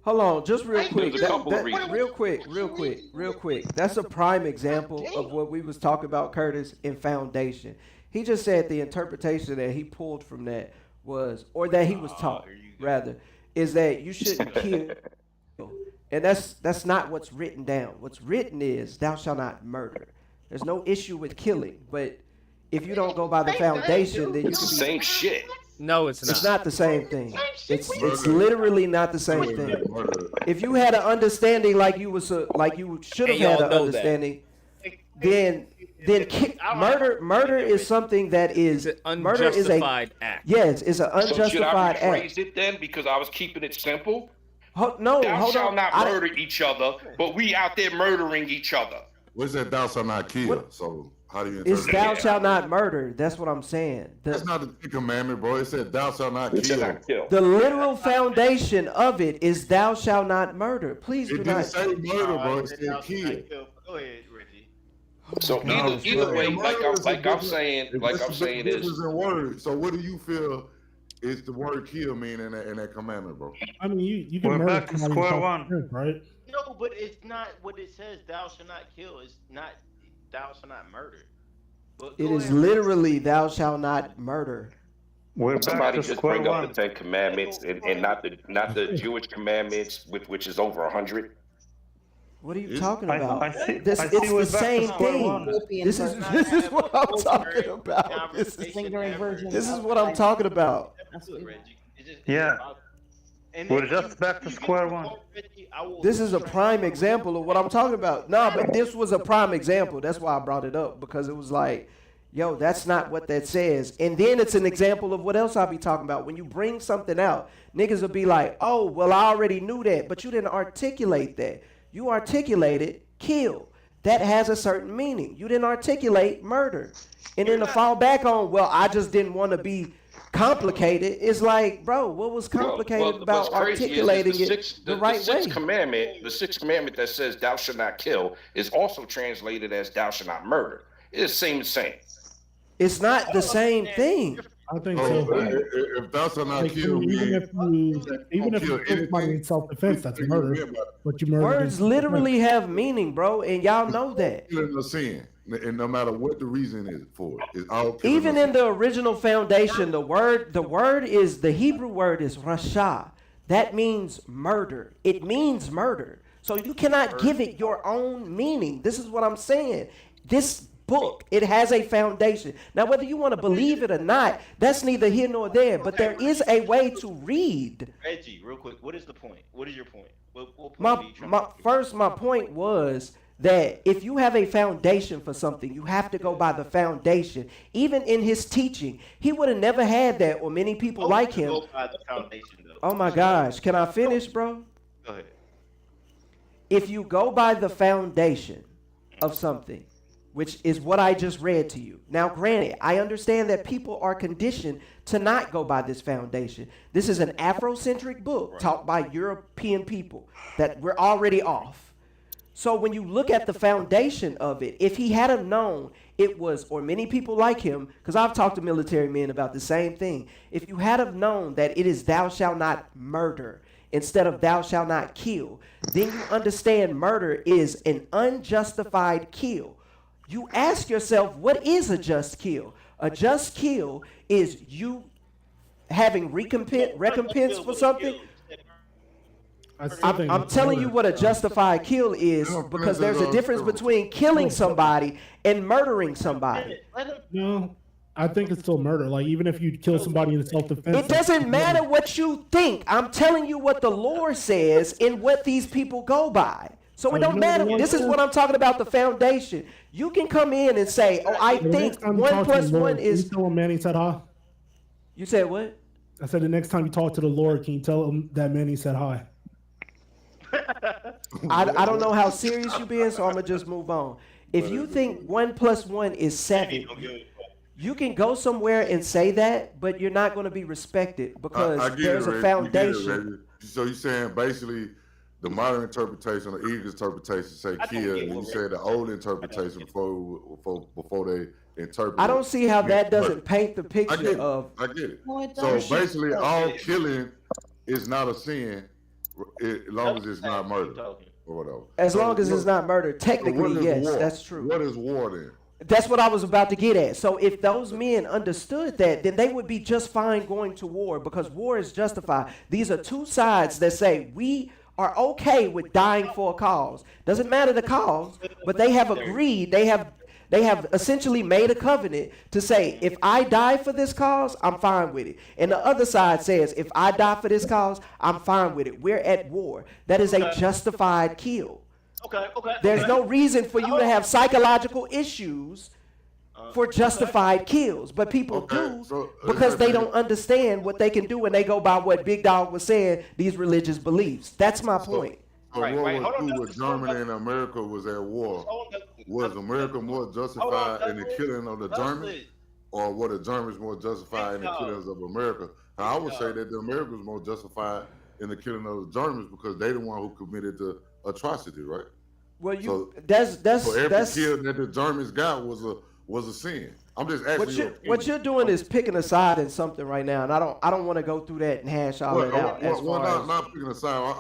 Hold on, just real quick. Real quick. That's a prime example of what we was talking about, Curtis, in foundation. He just said the interpretation that he pulled from that was, or that he was taught, rather, is that you shouldn't kill. And that's not what's written down. What's written is, thou shalt not murder. There's no issue with killing, but if you don't go by the foundation, then you can be... Same shit. No, it's not. It's not the same thing. It's literally not the same thing. If you had an understanding like you should have had an understanding, then murder is something that is murder is a act. Yes, it's an unjustified so should I act. rephrase it then because I was keeping it simple? Thou shalt not murder each other, but we out there murdering each other. What's that? Thou shalt not kill. So how do you interpret It's thou shalt not murder. That's what I'm saying. That's not the commandment, bro. It said thou shalt not kill. The literal foundation of it is thou shalt not murder. Please do not say murder, bro. It said kill. Go ahead, Reggie. So either way, like I'm saying is in words. So what do you feel is the word kill mean in that commandment, bro? I mean, you can murder back to square one, right? No, but it's not what it says. Thou shalt not kill. It's not thou shalt not murder. It is literally thou shalt not murder. Somebody just bring up the 10 Commandments and not the Jewish commandments, which is over 100. What are you talking about? It's the same thing. This is what I'm talking about. This is what I'm talking about. Yeah. We're just back to square one. This is a prime example of what I'm talking about. No, but this was a prime example. That's why I brought it up, because it was like, Yo, that's not what that says. And then it's an example of what else I'll be talking about. When you bring something out, niggas will be like, oh, well, I already knew that, but you didn't articulate that. You articulated kill. That has a certain meaning. You didn't articulate murder. And then to fall back on, well, I just didn't want to be complicated. It's like, bro, what was complicated about articulating it the right way? The sixth commandment that says thou shalt not kill is also translated as thou shalt not murder. It's the same. It's not the same thing. I think so. If thou shalt not kill, even if you kill somebody in self-defense, that's murder. But you murder. Words literally have meaning, bro, and y'all know that. Killing a sin, and no matter what the reason is for it, it's all even in the original foundation, the Hebrew word is rasha. That means murder. It means murder. So you cannot give it your own meaning. This is what I'm saying. This book, it has a foundation. Now, whether you want to believe it or not, that's neither here nor there. But there is a way to read. Reggie, real quick, what is the point? What is your point? What point my point was that if you have a foundation for something, you have to go by the foundation. Even in his teaching, he would have never had that, or many people like him. Go by the foundation, though. Oh my gosh, can I finish, bro? Go ahead. If you go by the foundation of something, which is what I just read to you. Now, granted, I understand that people are conditioned to not go by this foundation. This is an Afrocentric book taught by European people that we're already off. So when you look at the foundation of it, if he had have known it was, or many people like him, because I've talked to military men about the same thing. If you had have known that it is thou shalt not murder instead of thou shalt not kill, then you understand murder is an unjustified kill. You ask yourself, what is a just kill? A just kill is you having recompense for something. I'm telling you what a justified kill is, because there's a difference between killing somebody and murdering somebody. No, I think it's still murder. Like, even if you kill somebody in self-defense. It doesn't matter what you think. I'm telling you what the Lord says and what these people go by. So it don't matter. This is what I'm talking about, the foundation. You can come in and say, oh, I think 1 plus 1 is... Can you tell him Manny said hi? You said what? I said the next time you talk to the Lord, can you tell him that Manny said hi? I don't know how serious you being, so I'm going to just move on. If you think 1 plus 1 is 7, you can go somewhere and say that, but you're not going to be respected because there's a foundation. So you're saying basically... The modern interpretation, the English interpretation say kill, and you say the old interpretation before they interpret. I don't see how that doesn't paint the picture of. I get it. So basically, all killing is not a sin, as long as it's not murder or whatever. As long as it's not murder, technically, yes, that's true. What is war then? That's what I was about to get at. So if those men understood that, then they would be just fine going to war, because war is justified. These are two sides that say we are okay with dying for a cause. Doesn't matter the cause, but they have agreed, they have essentially made a covenant to say, if I die for this cause, I'm fine with it. And the other side says, if I die for this cause, I'm fine with it. We're at war. That is a justified kill. There's no reason for you to have psychological issues for justified kills, but people do because they don't understand what they can do when they go by what Big Dog was saying, these religious beliefs. That's my point. So World War II, when Germany and America was at war, was America more justified in the killing of the Germans, or were the Germans more justified in the killings of America? I would say that the Americans more justified in the killing of the Germans because they the one who committed the atrocity, right? Well, so that's every kill that the Germans got was a sin. I'm just asking what you're doing is picking a side in something right now, and I don't want to go through that and hash all that out. Not picking a side.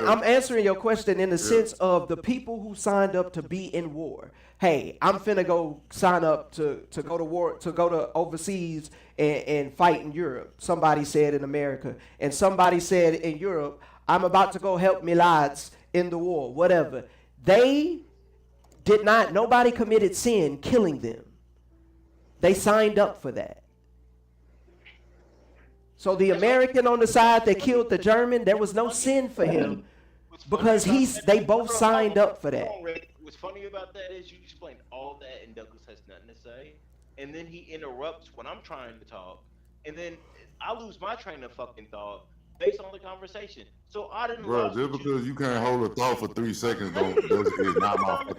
I'm answering your question in the sense of the people who signed up to be in war. Hey, I'm finna go sign up to go to war, to go to overseas and fight in Europe. Somebody said in America, and somebody said in Europe, I'm about to go help me lads in the war, whatever. They did not, nobody committed sin killing them. They signed up for that. So the American on the side that killed the German, there was no sin for him because they both signed up for that. What's funny about that is you explained all that and Douglas has nothing to say, and then he interrupts when I'm trying to talk, and then I lose my train of fucking thought based on the conversation. So I didn't. Bro, just because you can't hold a thought for 3 seconds is not my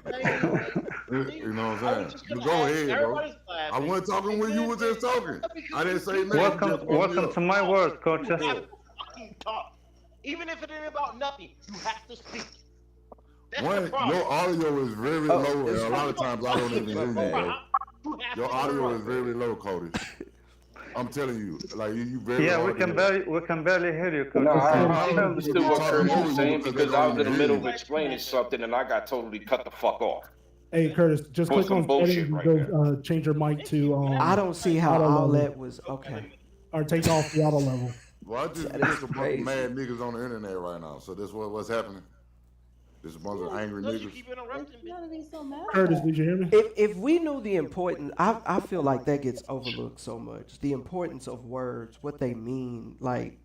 you know what I'm saying? Go ahead, bro. I wasn't talking when you were just talking. I didn't say nothing. Welcome to my world, coach. Even if it ain't about nothing, you have to speak. Your audio is very low, and a lot of times I don't even hear you, bro. Your audio is very low, Cody. I'm telling you, like you very. Yeah, we can barely hear you, coach. No, I understood what Curtis was saying because I was in the middle of explaining something and I got totally cut the fuck off. Hey Curtis, just click on settings and go change your mic to. I don't see how all that was okay. Or take off the auto level. Well, I just there's a bunch of mad niggas on the internet right now, so that's what's happening. There's a bunch of angry niggas. Curtis, did you hear me? If we knew the importance, I feel like that gets overlooked so much. The importance of words, what they mean, like.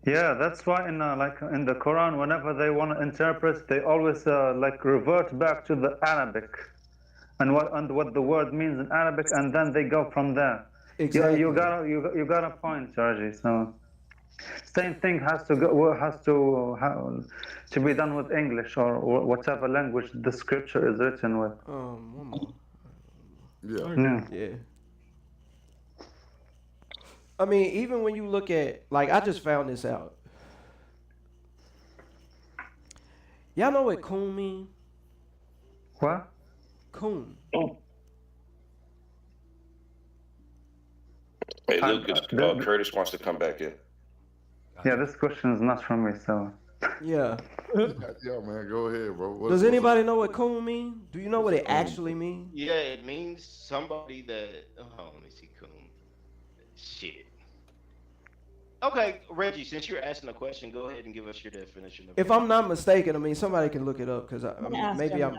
Yeah, that's why in the Quran, whenever they want to interpret, they always revert back to the Arabic, and what the word means in Arabic, and then they go from there. Exactly. You got a point, Georgie. So same thing has to be done with English or whatever language the scripture is written with. One more. Yeah. I mean, even when you look at, like, I just found this out. Y'all know what coon mean? What? Coon. Hey, Lucas, Curtis wants to come back in. Yeah, this question is not from me, so. Yeah. Yeah, man, go ahead, bro. Does anybody know what coon mean? Do you know what it actually means? Yeah, it means somebody that. Oh, let me see, coon. Shit. Okay, Reggie, since you're asking the question, go ahead and give us your definition. If I'm not mistaken, I mean, somebody can look it up because maybe I'm.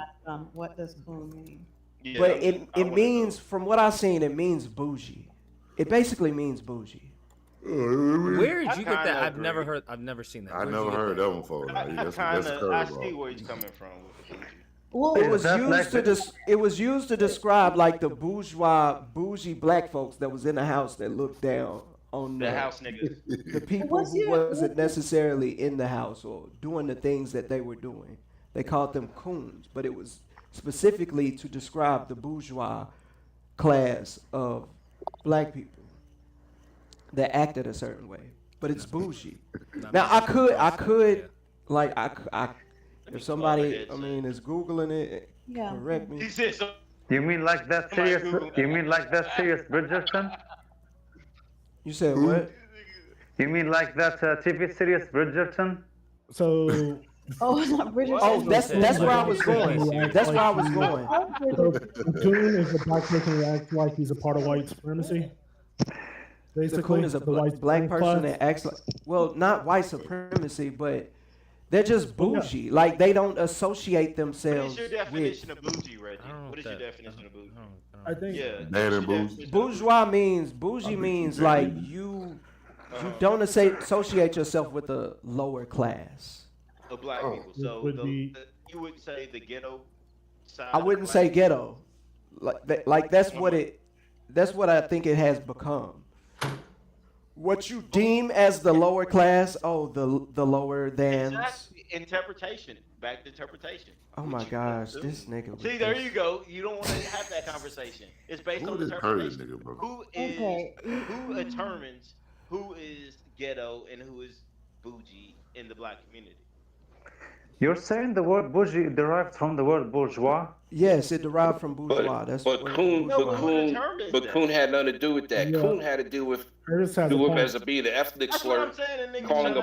What does coon mean? Yeah, but it means, from what I've seen, it means bougie. It basically means bougie. Where did you get that? I've never seen that. I never heard that one before. I see where he's coming from. Well, it was used to describe like the bougie black folks that was in the house that looked down on the house niggas. The people who wasn't necessarily in the house or doing the things that they were doing. They called them coons, but it was specifically to describe the bourgeois class of black people that acted a certain way, but it's bougie. Now I could, like, if somebody, I mean, is Googling it, correct me. You mean like that serious? You mean like that serious Bridgerton? You said what? You mean like that TV series Bridgerton? So. Oh, it's not Bridgerton. Oh, that's where I was going. That's where I was going. Coon is a black person who acts like he's a part of white supremacy. Basically, the coon is a black person that acts like, well, not white supremacy, but they're just bougie. Like, they don't associate themselves with. What is your definition of bougie, Reggie? What is your definition of bougie? I think bougie means like you don't associate yourself with the lower class. Of black people. So you would say the ghetto side. I wouldn't say ghetto. Like that's what I think it has become. What you deem as the lower class, the lower than. Exactly. Interpretation. Back to interpretation. Oh my gosh, this nigga. See, there you go. You don't want to have that conversation. It's based on interpretation. Who determines who is ghetto and who is bougie in the black community? You're saying the word bougie derived from the word bourgeois? Yes, it derived from bourgeois. But Coon had nothing to do with that. Yeah. Coon had to do with as being an ethnic slur, calling a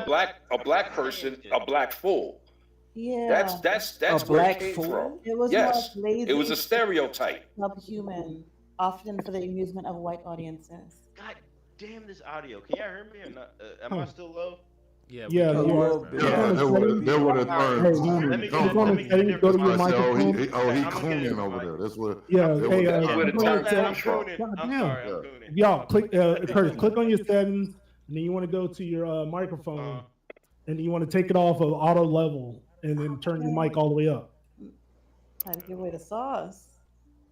black person a black fool. Yeah, that's a where black it came fool? from. It was yes, lazy, it was a stereotype. Subhuman, often for the amusement of white audiences. God damn this audio! Can y'all hear me or not? Am I still low? Yeah, you are. That would have turned. Let me go to your microphone. He cooning over there. That's what. Yeah, I'm sorry, I'm cooning. Y'all click, Curtis, click on your settings. and then you want to go to your microphone, and you want to take it off of auto level, and then turn your mic all the way up. Trying to give away the sauce.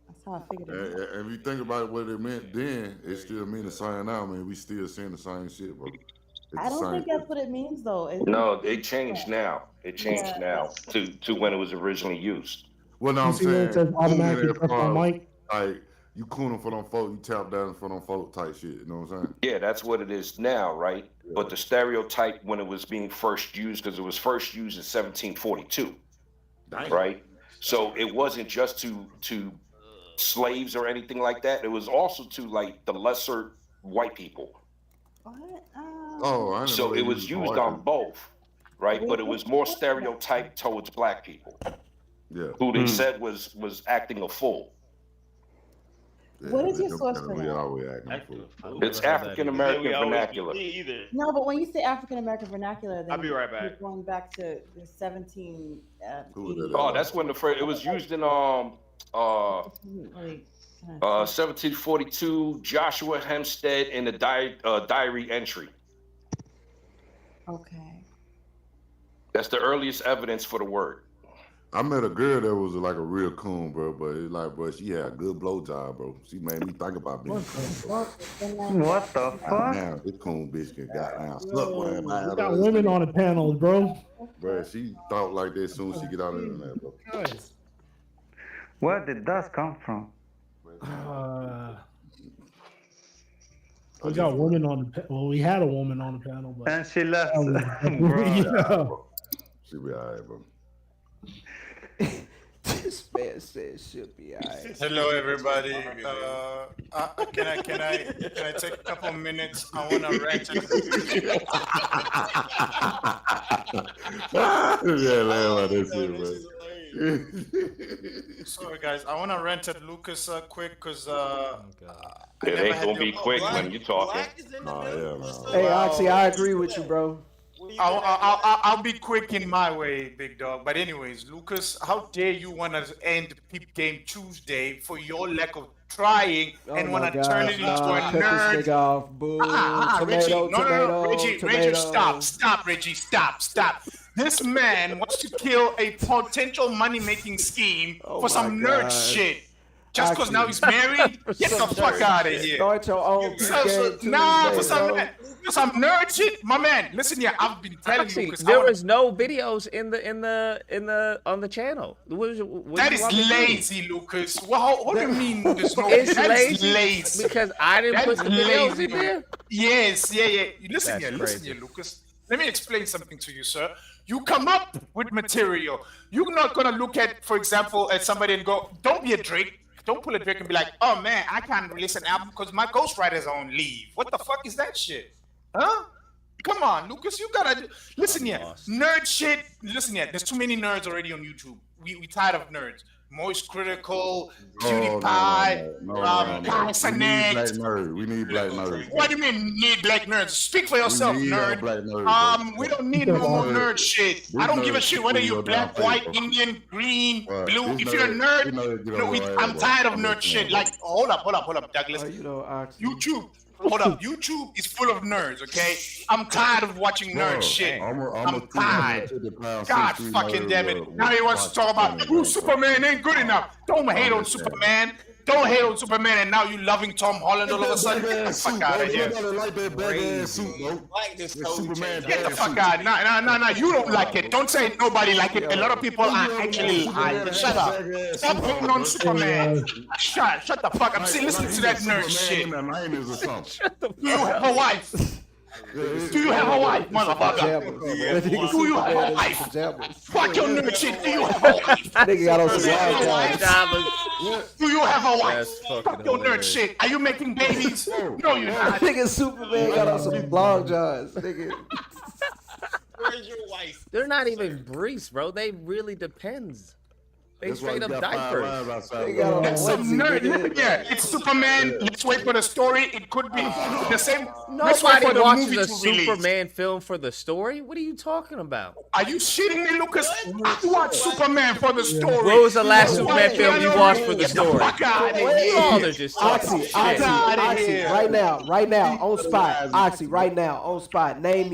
That's how I figured it out. And if you think about what it meant then, it still mean the same now. I mean, we still saying the same shit, bro. I don't think that's what it means, though. No, it changed now. It changed now to when it was originally used. Well, no, I'm see where it saying, says automatically press my mic? like, you cooning for them folk, you tap down for them folk type shit, you know what I'm saying? Yeah, that's what it is now, right? Yeah. But the stereotype when it was being first used, because it was first used in 1742, right? So it wasn't just to slaves or anything like that. It was also to like the lesser white people. What? Oh, I didn't so know it was used on both, right? But it was more stereotyped towards black people. Yeah. Who they said was acting a fool. Yeah, what is your source for we that? always acting a fool. It's African American vernacular. No, but when you say African American vernacular, then I'll be right back. You're going back to the 17. Oh, that's when the first. It was used in 1742. Joshua Hempstead in the diary entry. Okay. That's the earliest evidence for the word. I met a girl that was like a real coon, bro, but it's like, bro, she had a good blowjob, bro. She made me think about being What the fuck? Now, this coon bitch can goddamn suck one. We got women on the panel, bro. Bro, she thought like that as soon as she get out of the internet, bro. Where did that come from? We got women on the well, we had a woman on the panel, but and she left. Bro. Yeah. She be alright, bro. This man said she'll be alright. Hello, everybody. Can I take a couple minutes? I want to rant. Yeah, laugh about this shit, bro. Sorry, guys. I want to rant at Lucas quick because It ain't gonna be quick when you talking. Hey, Oxy, I agree with you, bro. I'll be quick in my way, big dog. But anyways, Lucas, how dare you want to end Peep Game Tuesday for your lack of trying and want to turn it into a nerd? This nigga off. Boo. Reggie, Tomato, Reggie, stop, Reggie, stop. This man wants to kill a potential money-making scheme for some nerd shit. Just because now he's married? Get the fuck out of here. Start your own For some nerd shit, my man. Listen here, I've been telling you. Actually, there was no videos on the channel. That is lazy, Lucas. What do you mean there's no? It's That is lazy because I didn't put the videos in there. Yes, yeah. Listen here, Lucas. Let me explain something to you, sir. You come up with material. You're not gonna look at, for example, at somebody and go, "Don't be a Drake." Don't pull a Drake and be like, "Oh man, I can't release an album because my ghostwriter's on leave." What the fuck is that shit? Huh? Come on, Lucas, you gotta listen here. Nerd shit. Listen here. There's too many nerds already on YouTube. We tired of nerds. Moist Critical, PewDiePie, Connect. We need black nerds. What do you mean need black nerds? Speak for yourself, nerd. We don't need no more nerd shit. I don't give a shit whether you're black, white, Indian, green, blue. If you're a nerd, I'm tired of nerd shit. Like, hold up, Douglas. YouTube. Hold up, YouTube is full of nerds, okay? I'm tired of watching nerd shit. I'm tired. God fucking damn it. Now he wants to talk about, Superman ain't good enough. Don't hate on Superman. Don't hate on Superman, and now you loving Tom Holland all of a sudden. Get the fuck out of here. Get the fuck out. No. You don't like it. Don't say nobody like it. A lot of people are actually lying. Shut up. Stop hating on Superman. Shut the fuck up. See, listen to that nerd shit. Do you have a wife? Do you have a wife, motherfucker? Do you have a wife? Fuck your nerd shit. Do you have a wife? Nigga got on some Do you have a wife? Fuck your nerd shit. Are you making babies? No, you're not. Nigga Superman got on some long johns. Nigga. Where's your wife? They're not even briefs, bro. They really depends. They straight up diapers. That's some nerd. Yeah, it's Superman. Let's wait for the story. It could be the same. Nobody watches a Superman film for the story. What are you talking about? Are you shitting me, Lucas? I watch Superman for the story. What was the last Superman film you watched for the story? They're just Oxy, right now, on spot. Oxy, right now, on spot. Name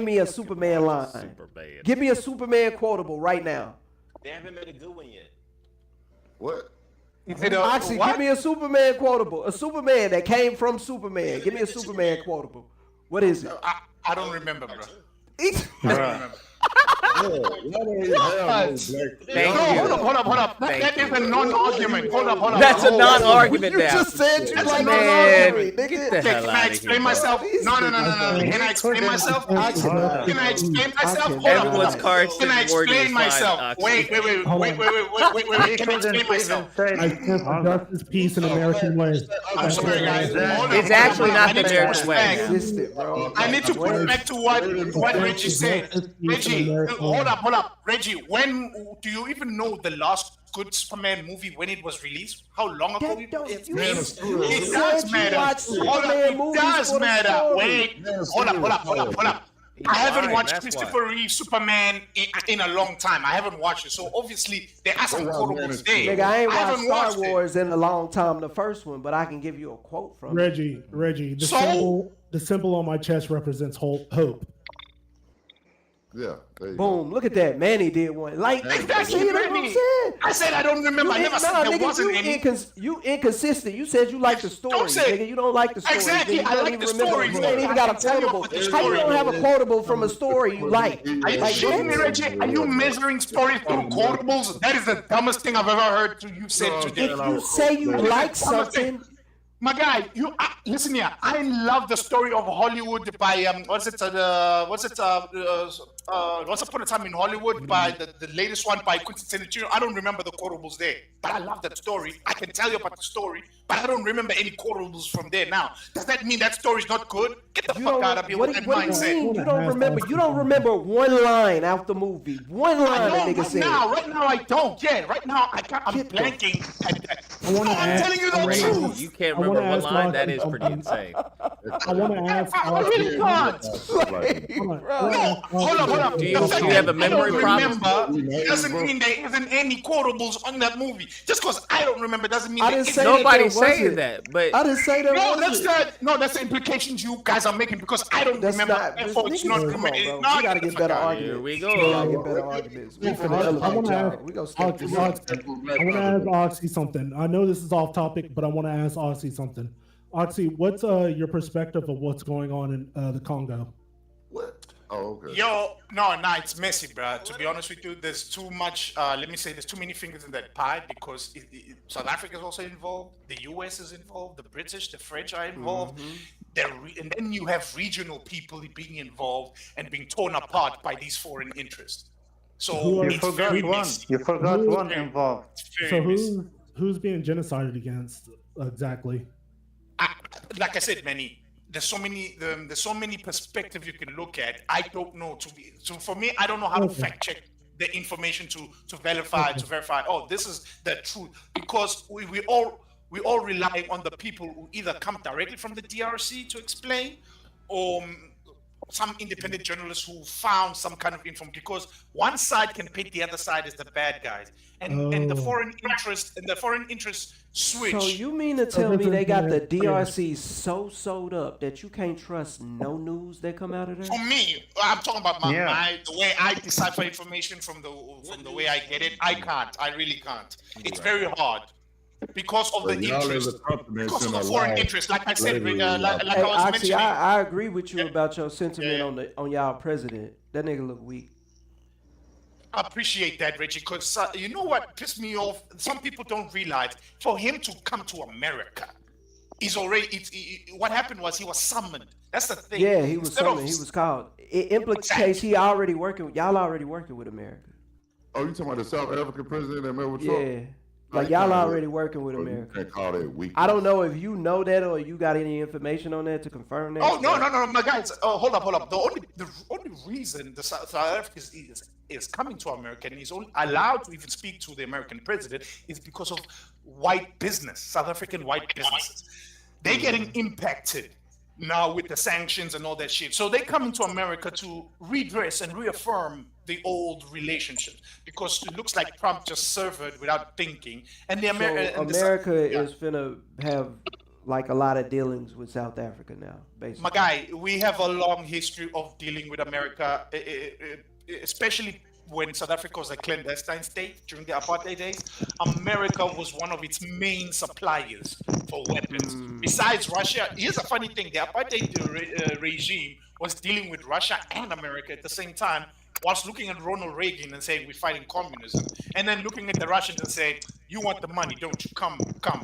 me a Superman line. Superman. Give me a Superman quotable right now. They haven't made a good one yet. What? Oxy, give me a Superman quotable. A Superman that came from Superman. Give me a Superman quotable. What is it? I don't remember, bro. Hold up. That is a non-argument. Hold up. That's a non-argument now. You just said you like man. Get the hell Can I explain myself? No. Can I explain myself? Can I explain myself? Everyone's card. Can I explain myself? Wait. Can I explain myself? Justice, peace, and American way. I'm sorry, guys. It's actually not the American way. I need to put back to what Reggie said. Reggie, hold up. Reggie, when do you even know the last good Superman movie when it was released? How long ago it was? It does matter. It does matter. Wait, hold up. I haven't watched Christopher Reeve Superman in a long time. I haven't watched it, so obviously there are some quotables there. Nigga, I ain't watched Star Wars in a long time, the first one, but I can give you a quote from Reggie. The symbol on my chest represents hope. Yeah. Boom! Look at that. Manny did one. Like exactly. I said I don't remember. I never said there wasn't any. You inconsistent. You said you like the story. Nigga, you don't like the story. Exactly. I like the story. You ain't even got a quotable. How you don't have a quotable from a story you like? Are you shitting me, Reggie? Are you measuring stories through quotables? That is the dumbest thing I've ever heard you say today. If you say you like something. My guy, listen here. I love the story of Hollywood by Once Upon a Time in Hollywood by the latest one by Quentin Tarantino. I don't remember the quotables there, but I love that story. I can tell you about the story, but I don't remember any quotables from there now. Does that mean that story's not good? Get the fuck out of here with that mindset. You don't remember one line out the movie. One line that nigga said. Right now I don't. Yeah, right now I'm blanking. I'm telling you the truth. You can't remember one line. That is pretty insane. I want to ask. I really can't. Hold up. Do you have a memory problem? Doesn't mean there isn't any quotables on that movie. Just because I don't remember doesn't mean nobody's saying that. But I didn't say that. That's the implications you guys are making because I don't remember. It's not committed. You gotta get better arguments. Here we go. You gotta get better arguments. I want to ask Oxy something. I know this is off topic, but I want to ask Oxy something. Oxy, what's your perspective of what's going on in the Congo? What? Oh, okay. It's messy, bro. To be honest with you, there's too much. There's too many fingers in that pie because South Africa is also involved. The US is involved. The British, the French are involved. And then you have regional people being involved and being torn apart by these foreign interests. So you forgot one. You forgot one involved. So who's being genocided against exactly? Like I said, Manny, there's so many perspectives you can look at. I don't know so for me, I don't know how to fact check the information to verify. Oh, this is the truth because we all rely on the people who either come directly from the DRC to explain, or some independent journalists who found some kind of information, because one side can paint the other side as the bad guys, and the foreign interest switch. So you mean to tell me they got the DRC so sewed up that you can't trust no news that come out of there? For me, I'm talking about the way I decipher information from the way I get it. I can't. I really can't. It's very hard. Because of the interest, because of the foreign interest, like I said, I was mentioning. I agree with you about your sentiment on y'all president. That nigga look weak. I appreciate that, Reggie, because you know what pissed me off? Some people don't realize for him to come to America, what happened was he was summoned. That's the thing. Yeah, he was summoned. He was called. It implicates y'all already working with America. Oh, you talking about the South African president that met with Trump? Yeah. Like y'all already working with America. You can't call that weak. I don't know if you know that or you got any information on that to confirm that. Oh no, my guys. Oh, hold up. The only reason the South Africa is coming to America and is only allowed to even speak to the American president is because of white business, South African white businesses. They're getting impacted now with the sanctions and all that shit. So they come into America to redress and reaffirm the old relationships because it looks like Trump just served without thinking. And the America is finna have like a lot of dealings with South Africa now, basically. My guy, we have a long history of dealing with America, especially when South Africa was a clandestine state during the apartheid days. America was one of its main suppliers for weapons. Besides Russia, here's a funny thing. The apartheid regime was dealing with Russia and America at the same time, whilst looking at Ronald Reagan and saying, we're fighting communism. And then looking at the Russians and saying, you want the money, don't you? Come.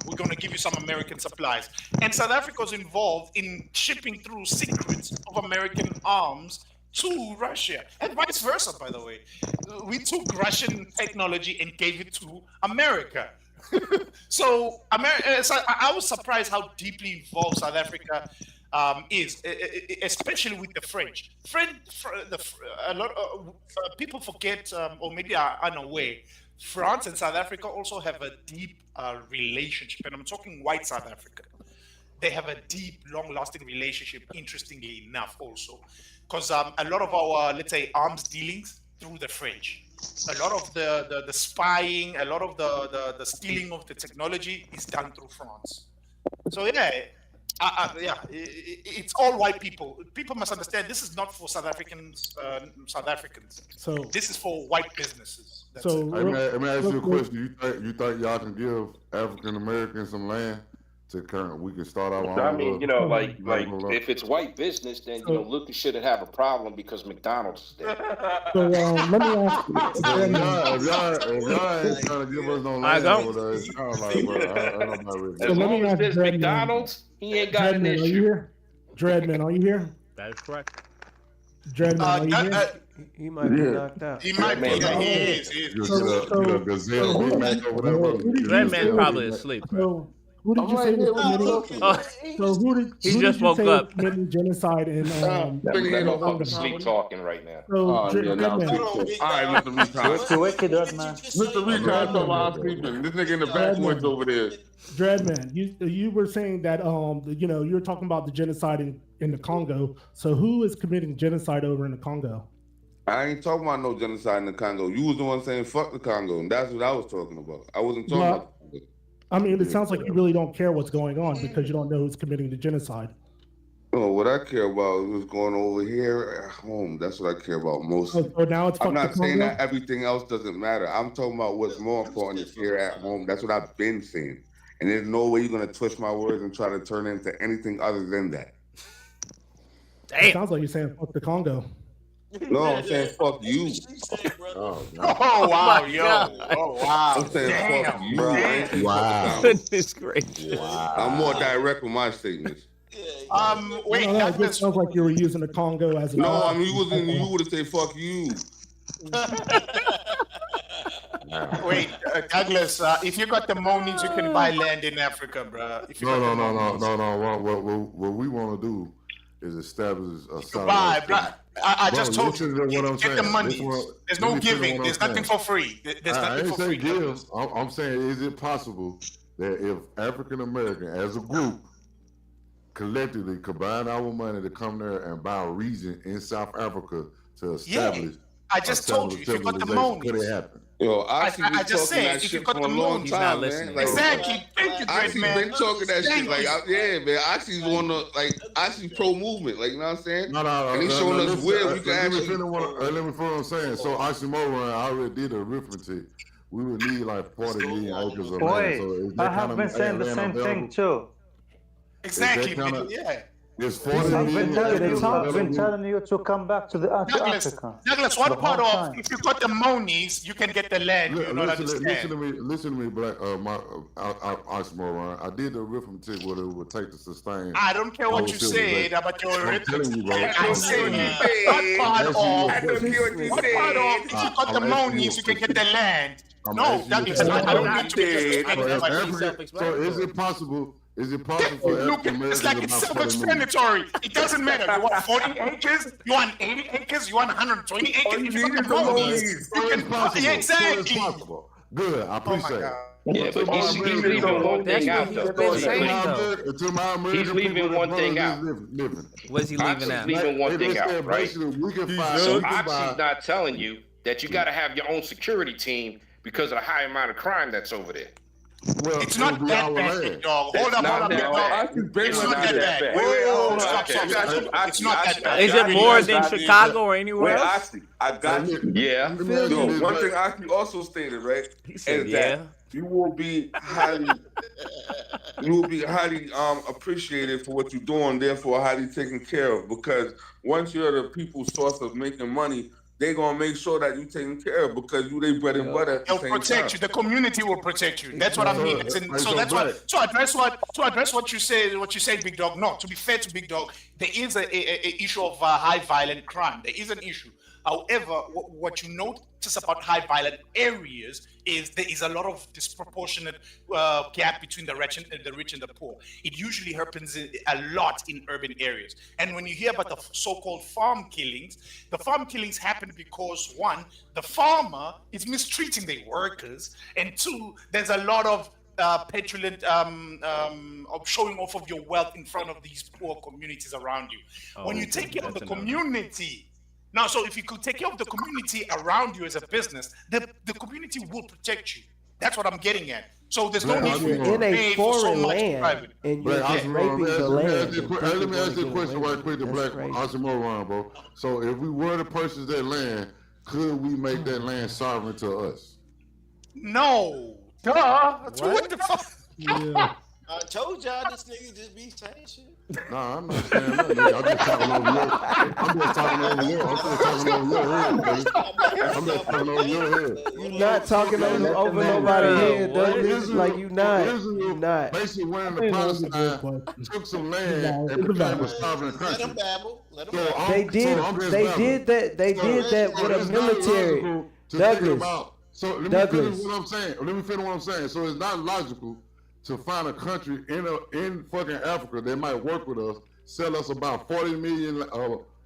We're going to give you some American supplies. And South Africa was involved in shipping through secrets of American arms to Russia, and vice versa, by the way. We took Russian technology and gave it to America. So I was surprised how deeply involved South Africa is, especially with the French. A lot of people forget, or maybe are unaware, France and South Africa also have a deep relationship, and I'm talking white South Africa. They have a deep, long-lasting relationship, interestingly enough, also. Because a lot of our, let's say, arms dealings through the French. A lot of the spying, a lot of the stealing of the technology is done through France. So it's all white people. People must understand this is not for South Africans. So this is for white businesses. That's Let me ask you a question. You think y'all can give African Americans some land? We can start our own. I mean, like if it's white business, then Lucas shouldn't have a problem because McDonald's is there. So let me ask you. If y'all ain't trying to give us no land over there, it's kind of like, bro, as long as there's McDonald's, he ain't got an issue. Are you here? Dreadman, are you here? That is correct. Dreadman, are you here? He might be knocked out. He might be. Yeah, he is. Dreadman probably asleep, bro. Who did you say was committing? So who just woke up. Committing genocide in? I'm sleep talking right now. So, Dreadman. All right, Mr. Recon. Wicked, man. Mr. Recon, so I'm sleeping. This nigga in the backwoods over there. Dreadman, you were saying that you were talking about the genocide in the Congo. So who is committing genocide over in the Congo? I ain't talking about no genocide in the Congo. You was the one saying fuck the Congo, and that's what I was talking about. I wasn't talking about. I mean, it sounds like you really don't care what's going on because you don't know who's committing the genocide. Oh, what I care about is what's going over here at home. That's what I care about most. So now it's I'm not saying that everything else doesn't matter. I'm talking about what's more important is here at home. That's what I've been saying. And there's no way you're going to twist my words and try to turn it into anything other than that. Damn. It sounds like you're saying fuck the Congo. No, I'm saying fuck you. Oh wow, yo. Oh wow. I'm saying fuck you. Wow. Goodness gracious. Wow. I'm more direct with my statements. Wait. It sounds like you were using the Congo as a. No, I mean you would have said fuck you. Wait, Douglas, if you got the monies, you can buy land in Africa, bro. No. What we want to do is establish a satellite. I just told you. Get the money. There's no giving. There's nothing for free. There's nothing for free. Give. I'm saying, is it possible that if African American as a group collectively combine our money to come there and buy a region in South Africa to establish? I just told you, if you got the money, could it happen? Yo, I just said, if you got the money, man. Like, exactly. Thank you, I man. been talking that shit. Like, man. I see pro movement. Like, you know what I'm saying? No. And he's showing us where we can actually. Let me finish what I'm saying. So, Oxymoron, I already did the arithmetic. We would need like 40 million acres of land. So I have been saying the same thing too. Exactly. It's 40 I've million. been telling you to come back to Africa. Douglas, one part of if you got the monies, you can get the land. Listen to me, Black. Oxymoron. I did the arithmetic what it would take to sustain. I don't care what you said about your arithmetic. I said what part of if you got the monies, you can get the land. No, Douglas, I don't need to be So is it possible? Is it possible for African Americans? It's like it's self-explanatory. It doesn't matter. You want 40 acres? You want 80 acres? You want 120 acres? You need is the loans. It's possible. Yeah, exactly. Good. I appreciate it. Yeah, but he's leaving one thing out, though. He's leaving one thing out. What's he leaving out? He's leaving one thing out, right? So Oxy's not telling you that you got to have your own security team because of the high amount of crime that's over there. Well, it's not that bad, big dog. Hold up, big dog. It's not that bad. Wait, stop. It's not that bad. Is it more than Chicago or anywhere else? Oxy, I got you. Yeah. One thing Oxy also stated, right, is that you will be highly appreciated for what you're doing, therefore highly taken care of. Because once you're the people's source of making money, they're gonna make sure that you're taken care of because you they bread and butter. They'll protect you. The community will protect you. That's what I mean. So that's what. To address what you say, Big Dog. No, to be fair to Big Dog, there is a issue of high violent crime. There is an issue. However, what you notice about high violent areas is there is a lot of disproportionate gap between the rich and the poor. It usually happens a lot in urban areas. And when you hear about the so-called farm killings happen because one, the farmer is mistreating their workers, and two, there's a lot of petulant of showing off of your wealth in front of these poor communities around you. When you take care of the community. Now, so if you could take care of the community around you as a business, the community will protect you. That's what I'm getting at. So there's no need for in a foreign land, and you're just raping the land. Let me ask you a question right quick to Black Oxymoron, bro. So if we were to purchase that land, could we make that land sovereign to us? No. Duh. What the fuck? Yeah. I told y'all this nigga just be saying shit. Nah, I'm not saying nothing. I'm just talking over your head. I'm just talking over your head. You're not talking over nobody's head, Douglas. Like you not. Basically, when the Palestine took some land and became a sovereign country. Let them babble. They did that with a military. Douglas. So let me finish what I'm saying. So it's not logical to find a country in fucking Africa that might work with us, sell us about 40 million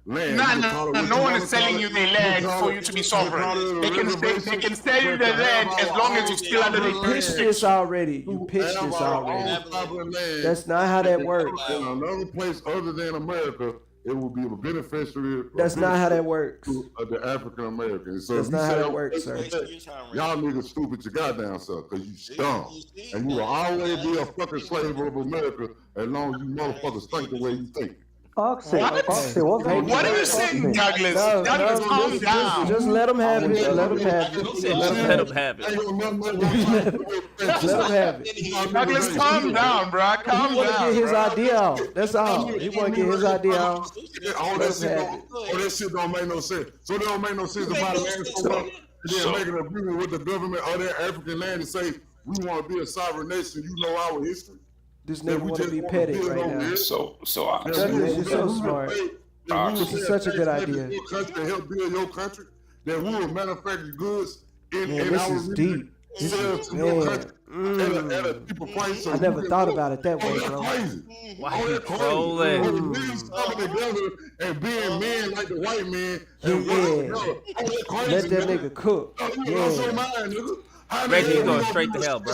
land. No one is selling you the land for you to be sovereign. They can sell you the land as long as you're still under the You pitched this already. That's not how that works. In another place other than America, it will be a beneficiary. That's not how that works. The African Americans. So that's not how that works, sir. Y'all niggas stupid your goddamn self because you dumb. And you will always be a fucking slave of America as long as you motherfuckers think the way you think. What are you saying, Douglas? Douglas, calm down. Just let him have it. Let him have it. Let him have it. Let him have it. Douglas, calm down, bro. Calm down. He want to get his idea out. That's all. He want to get his idea out. All that shit don't make no sense. So it don't make no sense to buy land so much and then make an agreement with the government of that African land and say, we want to be a sovereign nation. You know our history. This nigga want to be petty right now. So you're so smart. This is such a good idea. Help build your country. That we will manufacture goods in this our is deep. This is country. I never thought about it that way, bro. Why are you trolling? Coming together and being men like the white man. Let that nigga cook. Reggie's going straight to hell, bro.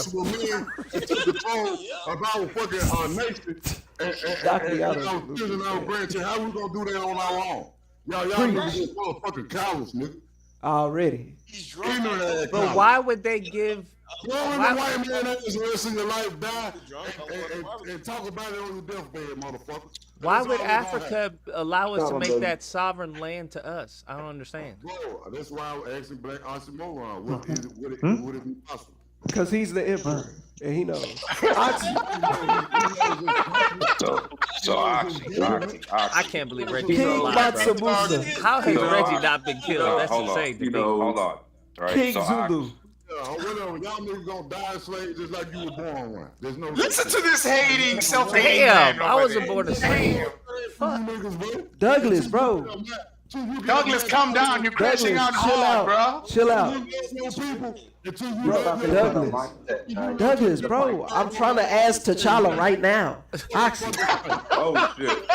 About fucking nation and our branch. How we gonna do that on our own? Y'all niggas just motherfucking cowards, nigga. Already. But why would they give? Why would the white man that is the rest of your life die and talk about it on your deathbed, motherfucker? Why would Africa allow us to make that sovereign land to us? I don't understand. Bro, that's why I was asking Black Oxymoron. Would it be possible? Because he's the emperor, and he knows. So Oxy. I can't believe Reggie's alive, bro. How has Reggie not been killed? That's insane to me. Hold on. Right, King Zulu. Whatever. Y'all niggas gonna die a slave just like you were born one. There's no. Listen to this hating, self-hating. Damn, I wasn't born a slave. Douglas, bro. Douglas, calm down. You're crashing out hard, bro. Chill out. Douglas, bro, I'm trying to ask T'Challa right now. Oxy. Oh shit.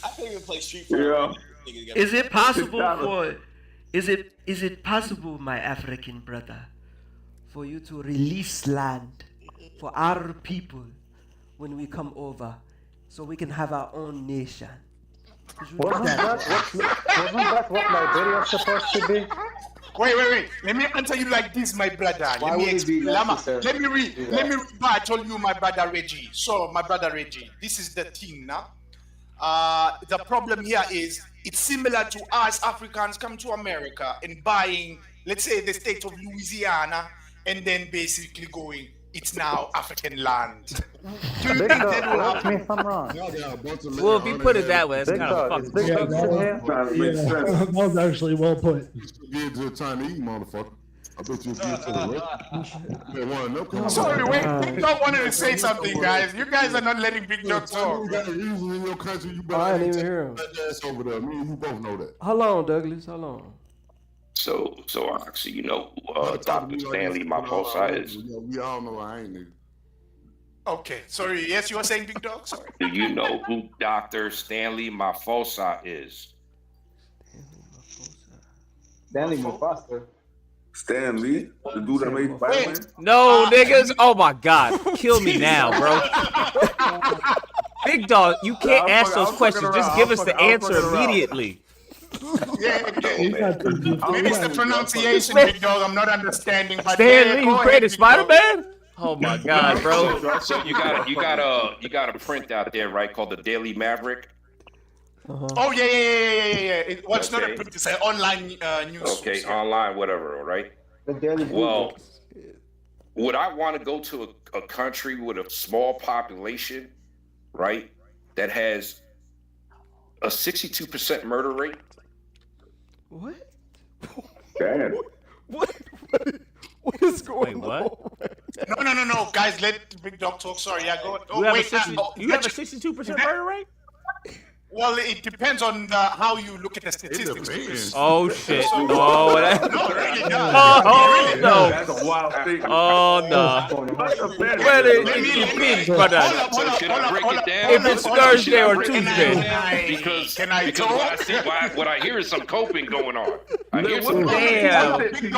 I can't even play Street Fighter. Yeah. Is it possible is it possible, my African brother, for you to release land for our people when we come over so we can have our own nation? Wasn't that what Liberia is supposed to be? Wait. Let me answer you like this, my brother. Let me explain. Let me read. What I told you, my brother Reggie. So, my brother Reggie, this is the thing now. The problem here is it's similar to us Africans come to America and buying, let's say, the state of Louisiana, and then basically going, it's now African land. Do you think that will happen? Me if I'm wrong. Well, if you put it that way, it's kind of fucked. That was actually well put. Give to the Chinese motherfucker. I bet you give to the rest. Sorry, wait. Big Dog wanted to say something, guys. You guys are not letting Big Dog talk. You got a reason in your country. You I didn't even hear him. Over there. Me and you both know that. Hold on, Douglas. Hold on. So actually, you know who Dr. Stanley Mafosa is? We all know I ain't nigga. Okay, sorry. Yes, you were saying Big Dog? Sorry. Do you know who Dr. Stanley Mafosa is? Stanley Mufasa. Stan Lee, the dude that made Spider-Man? No, niggas. Oh my God. Kill me now, bro. Big Dog, you can't ask those questions. Just give us the answer immediately. Yeah. Maybe it's the pronunciation, Big Dog. I'm not understanding. Stan Lee, who created Spider-Man? Oh my God, bro. So you got a print out there, right, called the Daily Maverick. Oh yeah. What's not a print? It's an online news. Okay, online, whatever, right? Well, would I want to go to a country with a small population, right, that has a 62% murder rate? What? Damn. What is going on? No, guys, let Big Dog talk. Sorry, yeah, go. Oh, you have a 62% murder rate? Well, it depends on how you look at the statistics. Oh shit! No, no, really does. Oh no! That's a wild thing. Oh no! Where it be, brother? So should I break it down? If it's Thursday or Tuesday? Because what I hear is some coping going on. I hear some damn. Big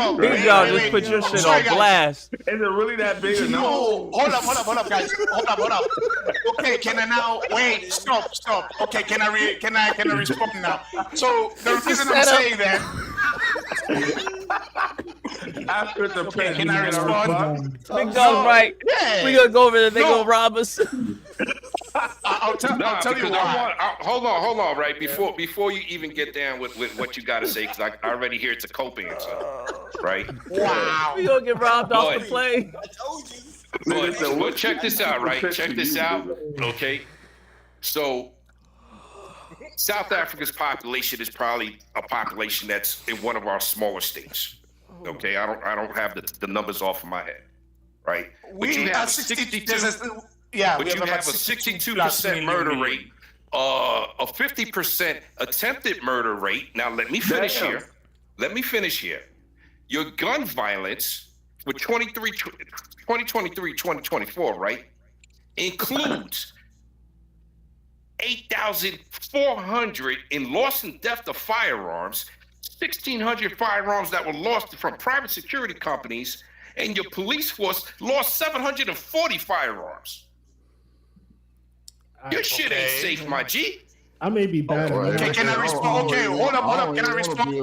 Dog, just put your shit on blast. Is it really that big or no? Hold up, guys. Hold up. Okay, can I now wait? Stop. Okay, can I respond now? So the reason I'm saying that. After the can I respond? Big Dog, right? Yeah. We gonna go over there. They gonna rob us. I'll tell you why. Hold on, right? Before you even get down with what you got to say, because I already hear it's a coping answer, right? Wow. We gonna get robbed off the plane. I told you. But check this out, right? Check this out, okay? So South Africa's population is probably a population that's in one of our smaller states. Okay, I don't have the numbers off of my head, right? We have 62%. Yeah, but you have a 62% murder rate, a 50% attempted murder rate. Now let me finish here. Your gun violence for 2023, 2024, right, includes 8,400 in loss and theft of firearms, 1,600 firearms that were lost from private security companies, and your police force lost 740 firearms. Your shit ain't safe, my G. I may be bad. Okay, can I respond? Okay, hold up. Can I respond?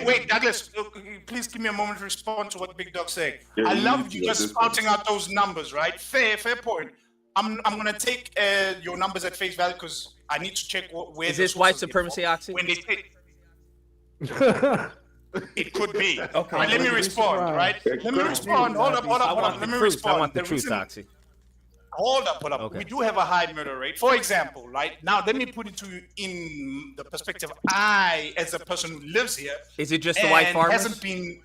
Wait, Douglas, please give me a moment to respond to what Big Dog said. I love you just spouting out those numbers, right? Fair point. I'm gonna take your numbers at face value because I need to check where. Is this white supremacy, Oxy? When they say it could be. Okay. Right, let me respond. Right. Let me respond. Hold up. Let me respond. I want the truth, Oxy. Hold up. Okay. We do have a high murder rate. For example, right now, let me put it to you in the perspective. I, as a person who lives here, is it just the white farmers? Hasn't been.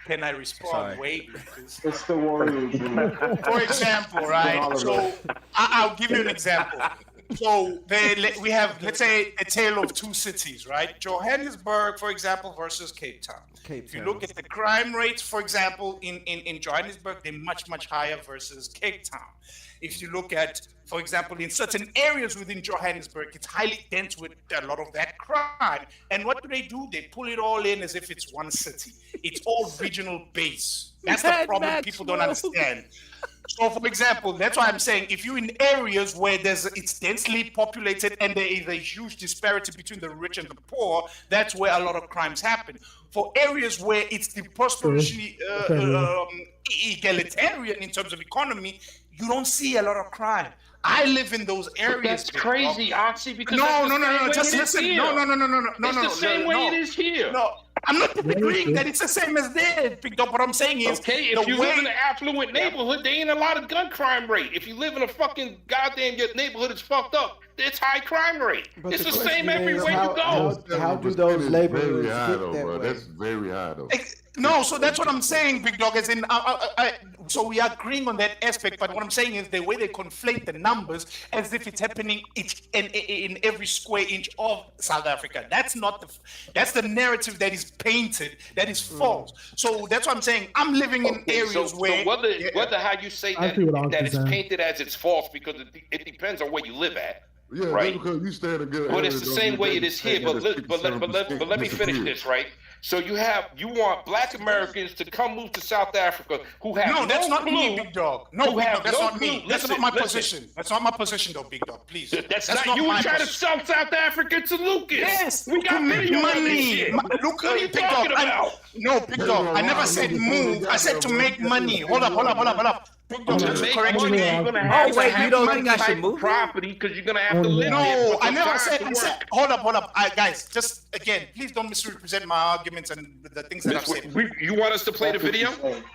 Can I respond? Sorry. Wait. It's the Warriors. For example, right? So I'll give you an example. So we have, let's say, a tale of two cities, right? Johannesburg, for example, versus Cape Town. If you look at the crime rates, for example, in Johannesburg, they're much, much higher versus Cape Town. If you look at, for example, in certain areas within Johannesburg, it's highly dense with a lot of that crime. And what do? They pull it all in as if it's one city. It's all regional base. That's the problem people don't understand. So, for example, that's why I'm saying if you're in areas where it's densely populated and there is a huge disparity between the rich and the poor, that's where a lot of crimes happen. For areas where it's disproportionately egalitarian in terms of economy, you don't see a lot of crime. I live in those areas. That's crazy, Oxy, because no. Just listen. No. It's the same way it is here. No, I'm not agreeing that it's the same as there, Big Dog. What I'm saying is, okay, if you live in an affluent neighborhood, there ain't a lot of gun crime rate. If you live in a fucking goddamn your neighborhood is fucked up, it's high crime rate. But it's the same everywhere you go. How do those neighborhoods get that way? That's very high, though. No, so that's what I'm saying, Big Dog. As in, so we are agreeing on that aspect. But what I'm saying is the way they conflate the numbers as if it's happening in every square inch of South Africa. That's the narrative that is painted. That is false. So that's what I'm saying. I'm living in areas where. So whether how you say that it's painted as it's false, because it depends on where you live at. Yeah, right. Because you stay in a good. But it's the same way it is here. But let me finish this, right? So you want Black Americans to come move to South Africa who have no, that's not clue, me, Big Dog. No, Big Dog, that's not me. That's not my position. That's not my position, though, Big Dog. Please. That's not you. Trying to sell South Africa to Lucas. Yes, we got video on this shit. Look, what are you Big talking Dog, about? No, Big Dog. I never said move. I said to make money. Hold up. Big Dog, just correct me. Oh wait, you don't think I should move property because you're gonna have to live there. No, I never said. Hold up. Guys, just again, please don't misrepresent my arguments and the things that I've said. You want us to play the video?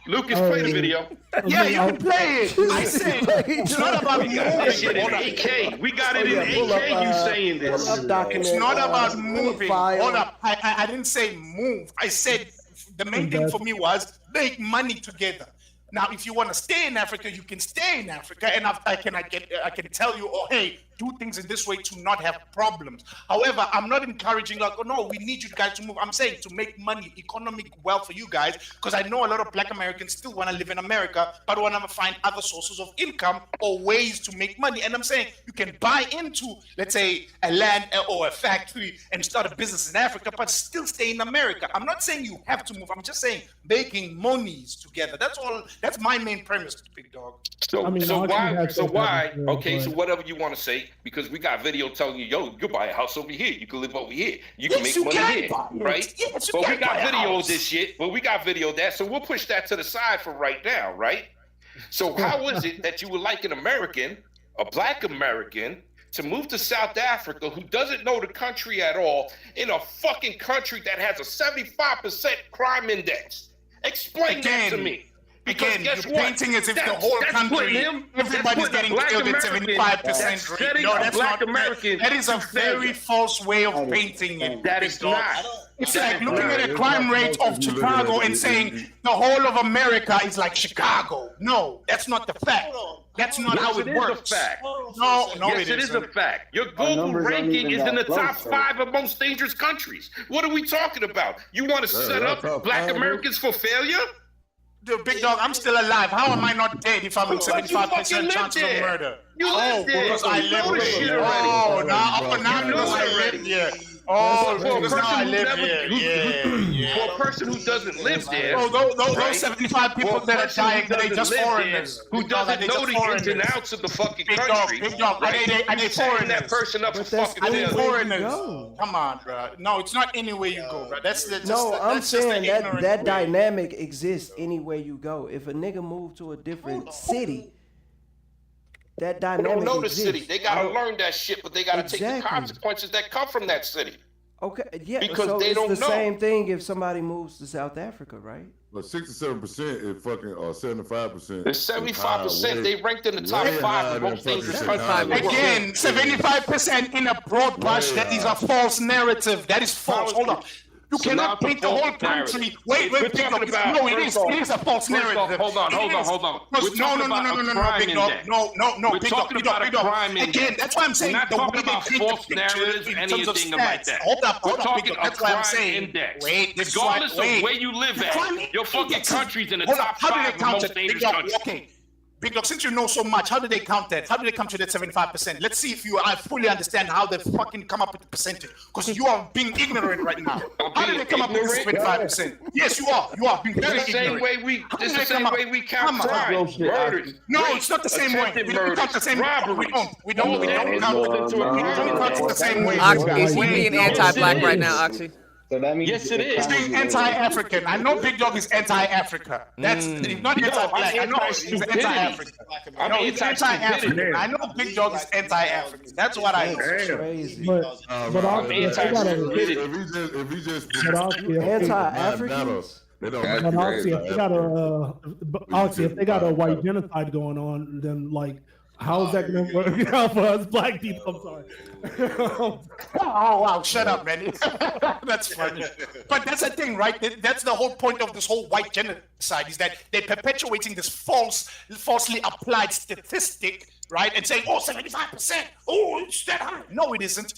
Lucas, play the video. Yeah, you can play it. I said it's not about moving. AK. We got it in AK. You saying this? It's not about moving. Hold up. I didn't say move. I said the main thing for me was make money together. Now, if you want to stay in Africa, you can stay in Africa, and I can tell you, oh, hey, do things in this way to not have problems. However, I'm not encouraging like, oh no, we need you guys to move. I'm saying to make money, economic wealth for you guys, because I know a lot of Black Americans still want to live in America, but want to find other sources of income or ways to make money. And I'm saying you can buy into, let's say, a land or a factory and start a business in Africa, but still stay in America. I'm not saying you have to move. I'm just saying making monies together. That's all. That's my main premise, Big Dog. So why? Okay, so whatever you want to say. Because we got video telling you, yo, you can buy a house over here. You can live over here. You can make money here, right? Yes, but we got video of this shit. But we got video of that. So we'll push that to the side for right now, right? So how is it that you would like an American, a Black American, to move to South Africa who doesn't know the country at all in a fucking country that has a 75% crime index? Explain that to me. Because you're painting as if the whole country, everybody's getting killed at 75% rate. No, that's not American. That is a very false way of painting it. That is not. It's like looking at a crime rate of Chicago and saying the whole of America is like Chicago. No, that's not the fact. That's not how it works. No, yes, it is a fact. Your Google ranking is in the top 5 of most dangerous countries. What are we talking about? You want to set up Black Americans for failure? The Big Dog, I'm still alive. How am I not dead if I'm in 75% chances of murder? Because I live here. Oh, now because I live here. Oh, because now I live here. For a person who doesn't live there. Oh, those 75 people that are dying, they just foreigners. Who doesn't know the ins and outs of the fucking country. Big Dog, I need foreigners. That person up for fucking I need foreigners. Come on, bro. No, it's not anywhere you go, bro. I'm saying that dynamic exists anywhere you go. If a nigga move to a different city, that dynamic they don't know the exists. city. They gotta learn that shit, but they gotta take the consequences that come from that city. Okay, yeah. Because so they it's don't the know. same thing if somebody moves to South Africa, right? But 67% is fucking, or 75%. It's 75%. They ranked in the top 5 of most dangerous countries. Again, 75% in a broad brush. That is a false narrative. That is false. Hold on. You cannot paint the whole country. Wait, Big Dog. No, it is a false narrative. Hold on. No, Big Dog. No, We're talking about a crime index. Again, that's why I'm saying we're not talking about false narratives, anything like that. Hold up, we're talking Big Dog. That's why I'm saying. Index. Wait, regardless of where you live at, your fucking country's in the top 5 of most dangerous countries. Okay. Big Dog, since you know so much, how did they count that? How did they come to that 75%? Let's see if I fully understand how they fucking come up with the percentage. Because you are being ignorant right now. How did they come up with 75%? Yes, you are. You are being very ignorant. This is the same way we count crimes, murders. No, it's not the same way. We don't count the same way. We don't count the same way. Is he being anti-black right now, Oxy? So that means yes, it is. He's being anti-African. I know Big Dog is anti-Africa. That's he's not anti-black. I know he's anti-African. No, he's anti-African. I know Big Dog is anti-African. That's what I know. Crazy. But I'm anti-stupidity. If he just anti-Africans. But Oxy, if they got a white genocide going on, then like, how's that going to work out for us black people? I'm sorry. Oh wow! Shut up, man. That's funny. But that's the thing, right? That's the whole point of this whole white genocide is that they're perpetuating this falsely applied statistic, right? And saying, oh, 75%. Oh, it's that high. No, it isn't.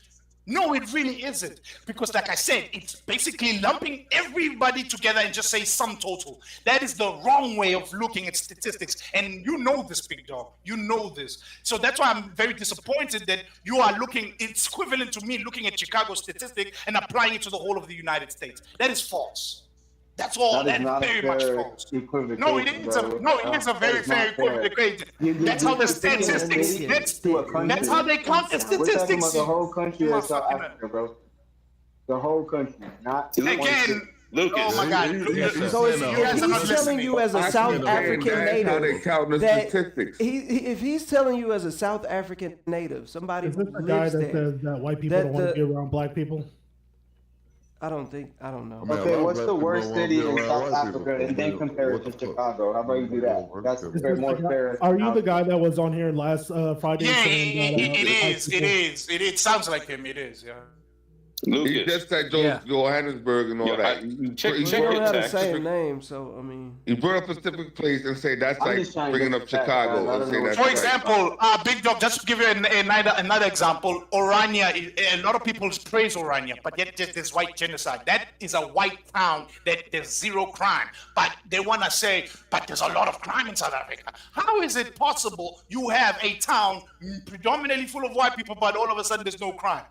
No, it really isn't. Because like I said, it's basically lumping everybody together and just say sum total. That is the wrong way of looking at statistics. And you know this, Big Dog. You know this. So that's why I'm very disappointed that you are looking, it's equivalent to me looking at Chicago statistic and applying it to the whole of the United States. That is false. That's all. That's very much false. No, it is a very fair equivocation. That's how the statistics. That's how they count the statistics. We're talking about the whole country of South Africa, bro. The whole country, not again. Lucas. Oh my God. Lucas. So if he's telling you as a South African native if he's telling you as a South African native, somebody is this the guy that says that white people don't want to be around black people? I don't know. Okay, what's the worst city in South Africa, and then compare it to Chicago? How about you do that? That's more fair. Are you the guy that was on here last Friday? Yeah, it is. Sounds like him. It is, yeah. Lucas. He just said Johannesburg and all that. We don't have the same name, so I mean. You brought up a specific place and say that's like bringing up Chicago. For example, Big Dog, just to give you another example, Orania, a lot of people praise Orania, but yet there's white genocide. That is a white town that there's zero crime. But they want to say, but there's a lot of crime in South Africa. How is it possible you have a town predominantly full of white people, but all of a sudden there's no crime?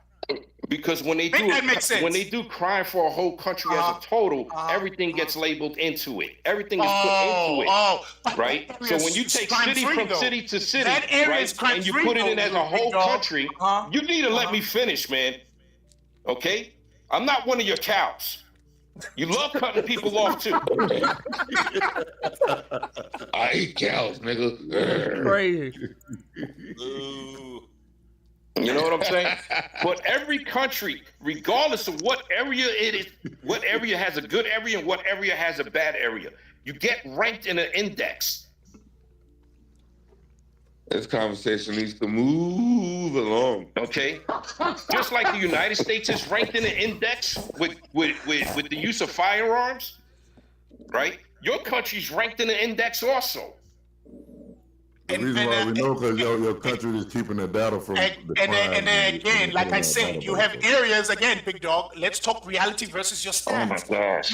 Because when they do crime for a whole country as a total, everything gets labeled into it. Everything is put into it, right? So when you take city from city to city, right, and you put it in as a whole country, you need to let me finish, man. Okay? I'm not one of your cows. You love cutting people off too. I eat cows, nigga. Crazy. You know what I'm saying? But every country, regardless of what area it is, what area has a good area and what area has a bad area, you get ranked in an index. This conversation needs to move along. Okay? Just like the United States is ranked in an index with the use of firearms, right? Your country's ranked in an index also. The reason why we know because your country is keeping the data from and then again, like I said, you have areas again, Big Dog. Let's talk reality versus your stats. Oh my gosh!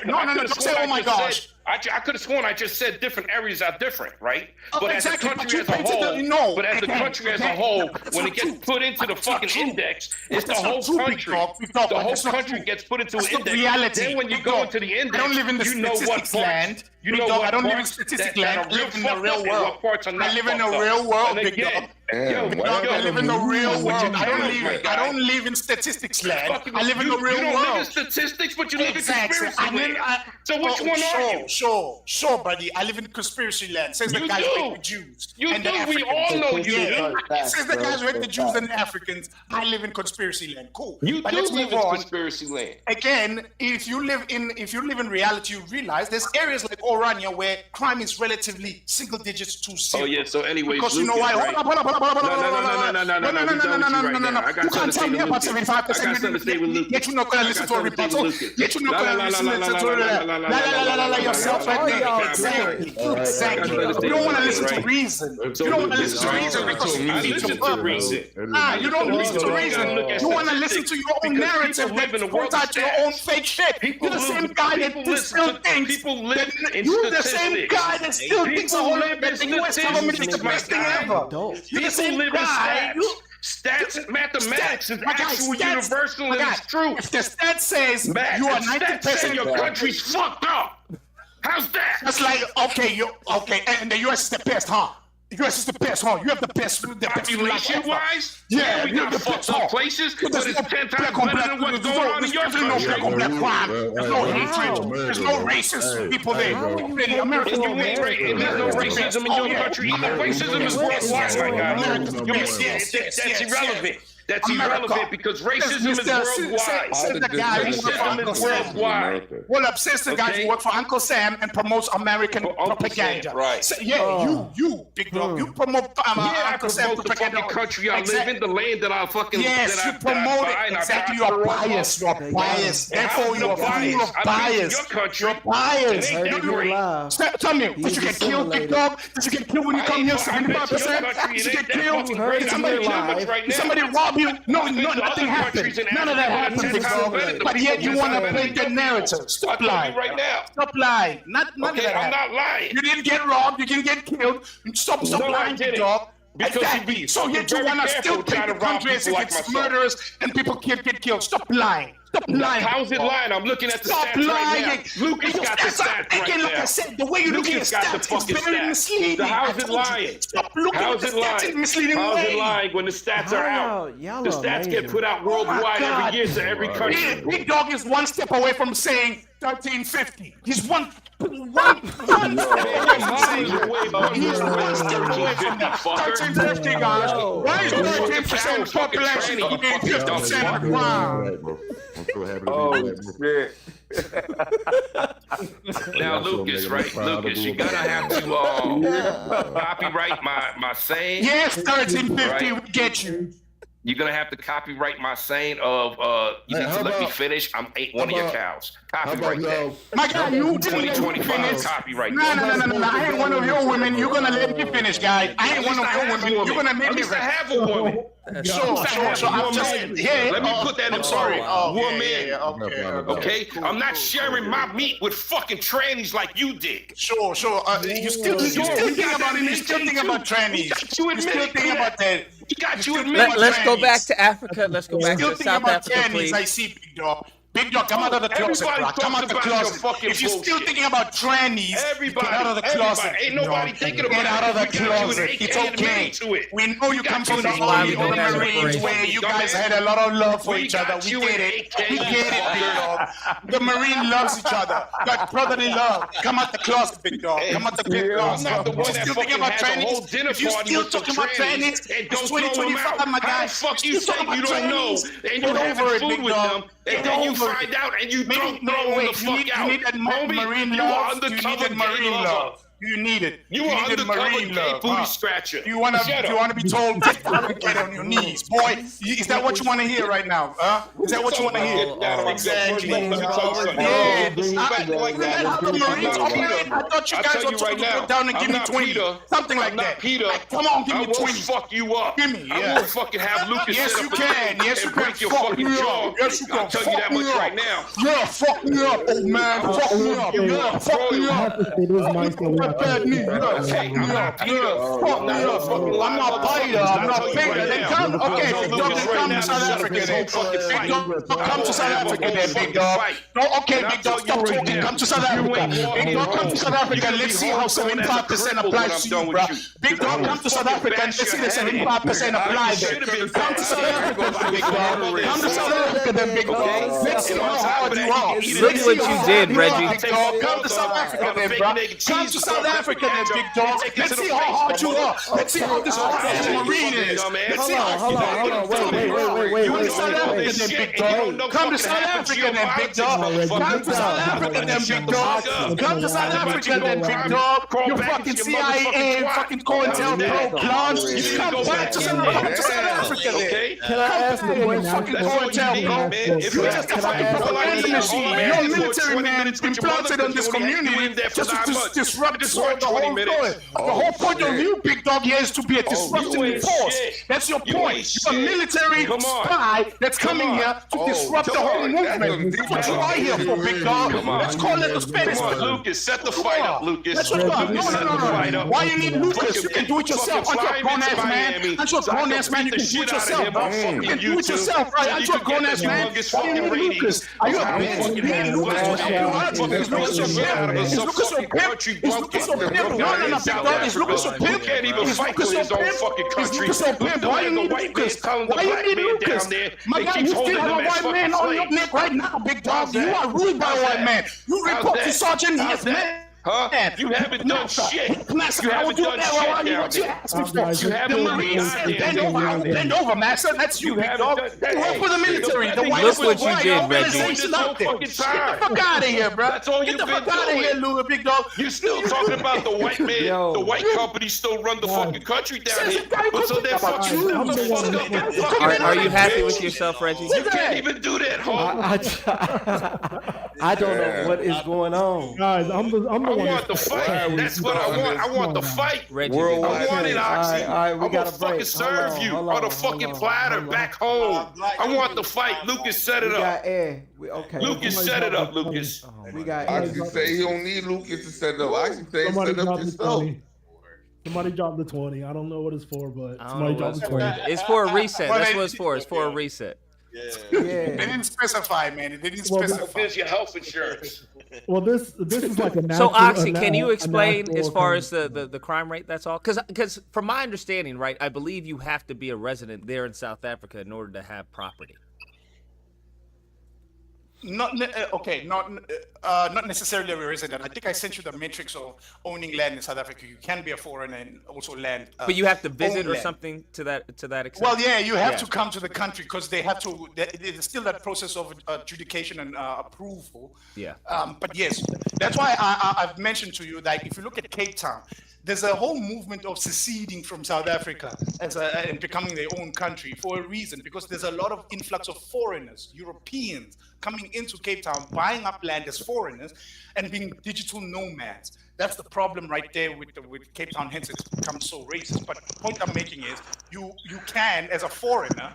No, don't say oh my gosh. I could have sworn I just said different areas are different, right? But exactly. as a country as a whole, the country as a whole, when it gets put into the fucking index, it's the whole country. The whole country gets put into an index. Reality. Then when you go into the index, I don't live in the statistics land. You know what? I don't live in statistics land. I live in the real world. I live in the real world, Big Dog. I live in the real world. I don't live in statistics land. I live in the real world. You don't live in statistics, but you live in conspiracy land. So which one are you? Sure, buddy. I live in conspiracy land. Says the guys who hate the Jews. You do. We all know you do. Says the guys who hate the Jews and the Africans. I live in conspiracy land. Cool. You do live in conspiracy land. Again, if you live in reality, you realize there's areas like Orania where crime is relatively single digits to zero. Oh yeah. So anyways, because you know why? Hold up. You can't tell me about 75%. Yet you're not gonna listen to a rebuttal. Yet you're not gonna listen to yourself right there. Exactly. You don't want to listen to reason. You don't want to listen to reason because you need to purpose. Nah, you don't listen to reason. You want to listen to your own narrative that points out your own fake shit. You're the same guy that still thinks. You're the same guy that still thinks the whole that the U.S. government is the best thing ever. You're the same guy. Stats, mathematics is actual universal and it's true. If the stat says you are 90%, your country's fucked up. How's that? That's like okay, and the U.S. is the best, huh? The U.S. is the best, huh? You have the best population-wise. Yeah, we got fucked up places, but it's 10 times better than what's going on in your country. There's no crime. There's no hatred. There's no racist people there. Americans don't hate. There's no racism in your country either. Racism is worldwide, my guy. That's irrelevant. That's irrelevant because racism is worldwide. Says the guy who works for worldwide. Well, says the guy who works for Uncle Sam and promotes American propaganda. Right. So, you, big dog, you promote Uncle Sam propaganda. The country I live in, the land that I fucking you promote it. Exactly, you're biased. You're biased. Therefore, you're full of bias. You're biased. Tell me, did you get killed, big dog? Did you get killed when you come here? 75%? Did you get killed? Did somebody rob you? No, nothing happened. None of that happened, big dog. But yet you want to play the narrative. Stop lying right now. Stop lying. None of that I'm not lying. You didn't get robbed. You didn't get killed. Stop lying, big dog. Exactly. So yet you want to still paint the country as if it's murderers and people can't get killed. Stop lying. Stop lying. How's it lying? I'm looking at the stats right now. Lucas got the stats right now. Like I said, the way you look at the stats is very misleading. How's it lying? Stop looking at the stats in a misleading way. How's it lying when the stats are out? The stats get put out worldwide every year to every country. Big Dog is one step away from saying 1350. He's one step away from that. 1350, guys. Why is 13% population being 50% of the ground? Now, Lucas, right? Lucas, you gotta have to copyright my saying. Yes, 1350 would get you. You're gonna have to copyright my saying of you need to let me finish. I'm one of your cows. Copyright that. My God, you 2025 copyright. No. I ain't one of your women. You're gonna let me finish, guy. I ain't one of your women. You're gonna make me have a woman. Sure. I'm just let me put that in sorry. Woman. Okay. I'm not sharing my meat with fucking trannies like you did. Sure. You still thinking about it. You still thinking about trannies. You still thinking about that. You got you admit. Let's go back to Africa. Let's go back to South Africa, please. I see, big dog. Big dog, come out of the closet, bro. Come out the closet. If you're still thinking about trannies, get out of the closet. Ain't nobody thinking about it. Get out of the closet. It's okay. We know you come from the Army or the Marines where you guys had a lot of love for each other. We get it. We get it, big dog. The Marine loves each other. Got brotherly love. Come out the closet, big dog. Come out the big closet. I'm not the one that still thinking about trannies. If you still talking about trannies, it's 2025, my guy. Fuck you say you don't know and you having food with them. And then you find out and you don't know the fuck out. You need that Marine love. You need that Marine love. You need it. You are undercover gay booty scratcher. You want to be told to get on your knees, boy? Is that what you want to hear right now? Is that what you want to hear? Exactly. I thought you guys were going to go down and give me 20, something like that. Peter, come on, give me 20. I will fuck you up. Give me. I will fucking have Lucas sit up and break your fucking jaw. I'll tell you that much right now. Yeah, fuck me up, old man. Fuck me up. Yeah, fuck me up. Bad knee. I'm not Peter. I'm not Peter. I'm not Pagan. Then come. Okay, big dog, then come to South Africa. Then big dog, come to South Africa. Then big dog. No, okay, big dog, stop talking. Come to South Africa. Big dog, come to South Africa. Let's see how 75% applies to you, bro. Big dog, come to South Africa and let's see the 75% apply there. Come to South Africa, big dog. Come to South Africa, then big dog. Let's see how hard you are. Look what you did, Reggie. Come to South Africa, then, bro. Come to South South Africa then, big dog. Let's see how hard you are. Let's see how this hard-ass Marine is. Let's see how Hold on. Wait. You in South Africa then, big dog. Come to South Africa then, big dog. Come to South Africa then, big dog. Come to South Africa then, big dog. You fucking CIA, fucking COINTELPRO clowns. Come back to South Africa then. Can I ask the question? Fucking COINTELPRO. You're just a fucking propaganda machine. You're a military man implanted on this community just to disrupt the whole thing. The whole point of you, big dog, here is to be a disruptive force. That's your point. You're a military spy that's coming here to disrupt the whole movement. That's what you are here for, big dog. Let's call it a Spanish. Lucas, set the fight up, Lucas. That's what no. Why you need Lucas? You can do it yourself. Aren't you a grown-ass man? Aren't you a grown-ass man? You can do it yourself, bro. You can do it yourself, right? Aren't you a grown-ass man? Why you need Lucas? Are you a bitch? You need Lucas to help you out? Is Lucas your pimp? Is Lucas your pimp? Is Lucas your pimp? No, big dog. Is Lucas your pimp? He can't even fight for his own fucking country. Is Lucas your pimp? Why you need Lucas? Why you need Lucas? My God, you still have a white man on your neck right now, big dog. You are ruled by a white man. You report to Sergeant Yes, man. Huh? You haven't done shit. You haven't done shit down there. You haven't bend over, Master. That's you, big dog. You work for the military. The white Look what you did, Reggie. Get the fuck out of here, bro. That's all you've been doing. Get the fuck out of here, Louis, big dog. You're still talking about the white man. The white companies still run the fucking country down here. But so they're fucking Are you happy with yourself, Reggie? You can't even do that, I don't know what is going on. Guys, I'm the I want the fight. That's what I want. I want the fight. I want it, Oxy. I'm gonna fucking serve you on the fucking platter back home. I want the fight. Lucas, set it up. Lucas, set it up, Lucas. We got Oxy say he don't need Lucas to set it up. Oxy say set it up yourself. Somebody dropped the 20. I don't know what it's for, but somebody dropped the 20. It's for a reset. That's what it's for. It's for a reset. Yeah. They didn't specify, man. They didn't specify. Here's your health insurance. Well, this is like a natural. So, Oxy, can you explain as far as the crime rate? That's all, because from my understanding, right, I believe you have to be a resident there in South Africa in order to have property. Not necessarily a resident. I think I sent you the matrix of owning land in South Africa. You can be a foreigner and also land. But you have to visit or something to that extent. Well, yeah, you have to come to the country because they have to. There's still that process of adjudication and approval. Yeah. But yes, that's why I've mentioned to you that if you look at Cape Town, there's a whole movement of seceding from South Africa and becoming their own country for a reason, because there's a lot of influx of foreigners, Europeans, coming into Cape Town, buying up land as foreigners and being digital nomads. That's the problem right there with Cape Town, hence it's become so racist. But the point I'm making is you can, as a foreigner,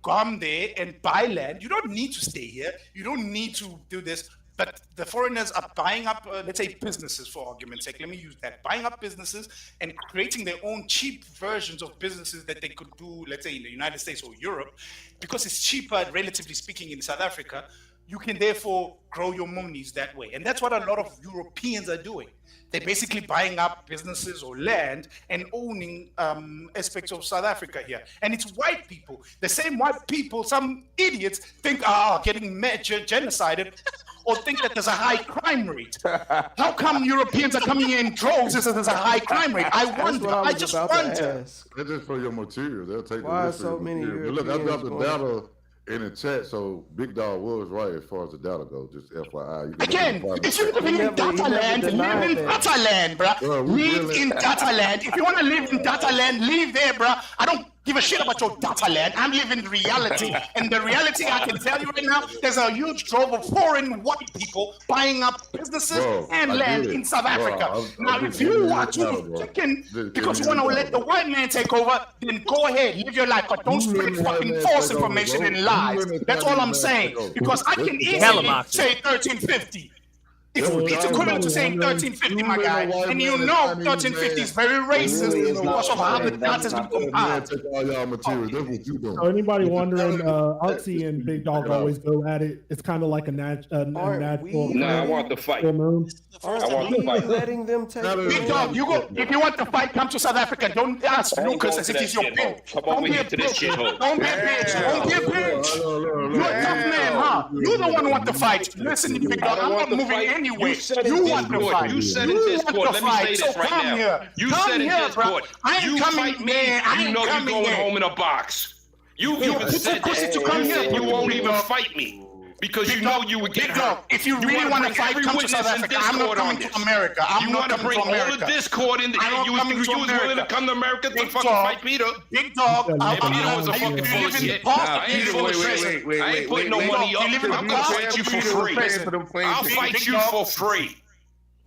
come there and buy land. You don't need to stay here. You don't need to do this. But the foreigners are buying up, let's say, businesses, for argument's sake. Let me use that. Buying up businesses and creating their own cheap versions of businesses that they could do, let's say, in the United States or Europe. Because it's cheaper, relatively speaking, in South Africa, you can therefore grow your monies that way. And that's what a lot of Europeans are doing. They're basically buying up businesses or land and owning aspects of South Africa here. And it's white people. The same white people, some idiots think are getting genocided or think that there's a high crime rate. How come Europeans are coming in droves if there's a high crime rate? I wonder. I just wonder. That's just for your material. They'll take Why the so many material. Look, I dropped the data in the chat, so Big Dog was right as far as the data goes. Just FYI. Again, if you're living in data land, live in data land, bro. Live in data land. If you want to live in data land, live there, bro. I don't give a shit about your data land. I'm living reality. And the reality, I can tell you right now, there's a huge drove of foreign white people buying up businesses and land in South Africa. Now, if you want to chicken because you want to let the white man take over, then go ahead, live your life. But don't spread fucking false information and lies. That's all I'm saying. Because I can easily say 1350. It's equivalent to saying 1350, my guy. And you know 1350 is very racist because of how the data has been compiled. So anybody wondering, Oxy and Big Dog always go at it. It's kind of like a natural. No, I want the fight. I want the fight. Letting them take Big Dog, you go. If you want the fight, come to South Africa. Don't ask Lucas as if he's your pimp. Don't be a bitch. Don't be a bitch. Don't be a bitch. You're a tough man, huh? You're the one who want the fight. Listen, Big Dog, I'm not moving in. anyway. You said You in want to Discord. fight. You said in You want Discord. to Let me fight. say So this right come now. here. You Come said in here, bro. Discord. I ain't You coming fight me. there. I You ain't know you're coming going there. home in a box. You even Put said your pussy that. to come You here. said you Big won't even dog. fight me. Because Big you know dog, you would get Big dog, hurt. if you really want to bring fight, every come to witness South in Africa. I'm not Discord on coming to this. America. I'm You not want to coming bring to all America. the discord in, I'm and you was coming to willing to America. come to America to Big fucking dog, fight Peter. Big dog, And Peter was a fucking you live in bullshit. Boston. Nah, Peter full of shit. I ain't putting no money up. I'm gonna fight you for free. I'll fight you for free.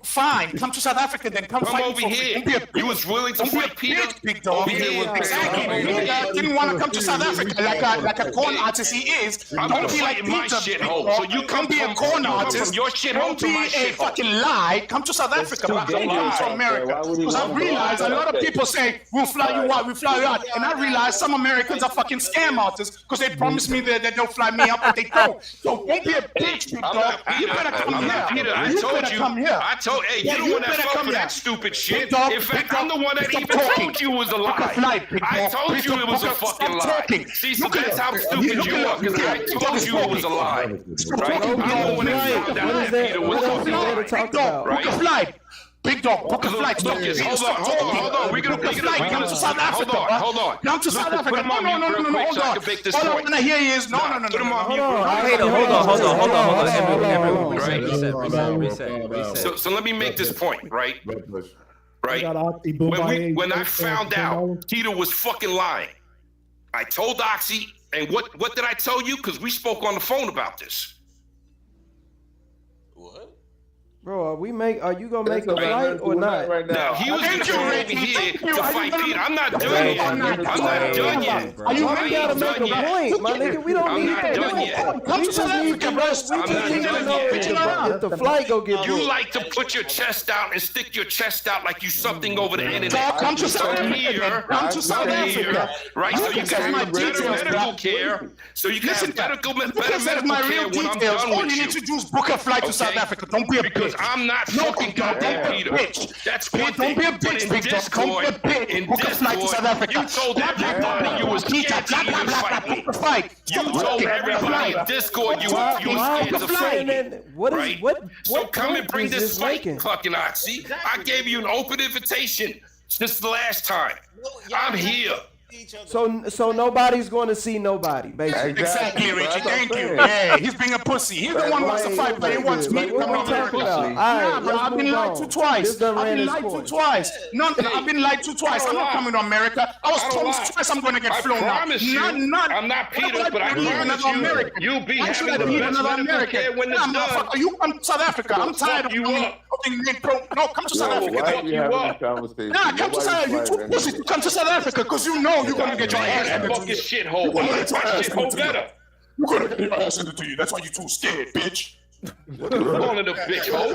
Fine, come to South Africa then. Come fight over me for here. free. Don't be a bitch. You was willing to Don't be a fight Peter. bitch, Big dog. Over here. Exactly. Over Peter here. didn't want to come to South Africa like a corn artist he is. I'm Don't gonna be like fight in my Peter, Big shithole. dog. So you come Don't be a from- corn you come artist. from your shithole Don't to be my a shithole. fucking lie. Come to South Africa, but don't come to America. Because I realize a lot of people say, we'll fly you out, we'll fly you out. And I realize some Americans are fucking scam artists because they promise me that they'll fly me out, but they don't. So don't be a bitch, Big dog. You better come here. Peter, I You told better you. come here. I told, hey, Yeah, you the you one that better fell come for here. that stupid shit. Big dog, In fact, Big dog, I'm the one that stop even talking. told you it was a Book lie. a flight, Big I dog. told Big you dog, it was a book a- fucking stop lie. talking. See, so Look at that's it. how stupid you are, because I told you it was a lie. Right? I'm the one that found out that Peter was fucking lying. Big dog, book a flight. Big dog, book a flight. Stop Lucas, talking. hold on. We're gonna come to South Africa. Hold on. Come to South Lucas, Africa. put him on No, mute real quick hold so I on. can make this All I point. want to hear is no. Put him on mute. Hold on. Right. Reset. So let me make this point, right? Right. Oxy, boom, When I found out Peter was fucking lying, I told Oxy, and what did I tell you? Because we spoke on the phone about this. Bro, are you gonna make a fight or not? Now, he was going to over here to fight Peter. I'm not done yet. I'm not done yet. You gotta make a point, my nigga. We don't need I'm not done yet. We just need to know. We just need to know if the flight go get You booked. like to put your chest out and stick your chest out like you something over the internet. Come to South Come Africa. here. Come to South Africa. Right? So you Lucas can has my have better details, medical bro. care. So you can have better Lucas has my medical real care when I'm details. done All with you you. need to do is book a flight to South Africa. Don't be a Because bitch. I'm not No, fucking Big dog, don't goddamn be a Peter. bitch. That's one Don't thing. be a But bitch, in Big dog. Don't be a bitch. in Book a flight to South Discord, Africa. you told everybody you was scared to even fight me. Book a flight. You told everybody in Discord you was scared to fight me. Right? So come and bring this fight, fucking Oxy. I gave you an open invitation just the last time. I'm here. So nobody's going to see nobody, basically. Exactly, Richie. Thank you. Yeah, he's being a pussy. He's the one who wants to fight, but he wants me to come to America. Nah, bro, I've been lied to twice. I've been lied to twice. No, I've been lied to twice. I'm not coming to America. I was promised twice I'm going to get flown out. I'm not Peter, but I promise you, you'll be having the best medical care when it's done. You come to South Africa. I'm tired of you. No, come to South Africa. Nah, come to South Africa. You too pussy to come to South Africa because you know you're gonna get your ass handed to you. Shithole. You're gonna get your ass handed to you. better. You're gonna get your ass handed to you. That's why you're too scared, bitch. Calling a bitch hole.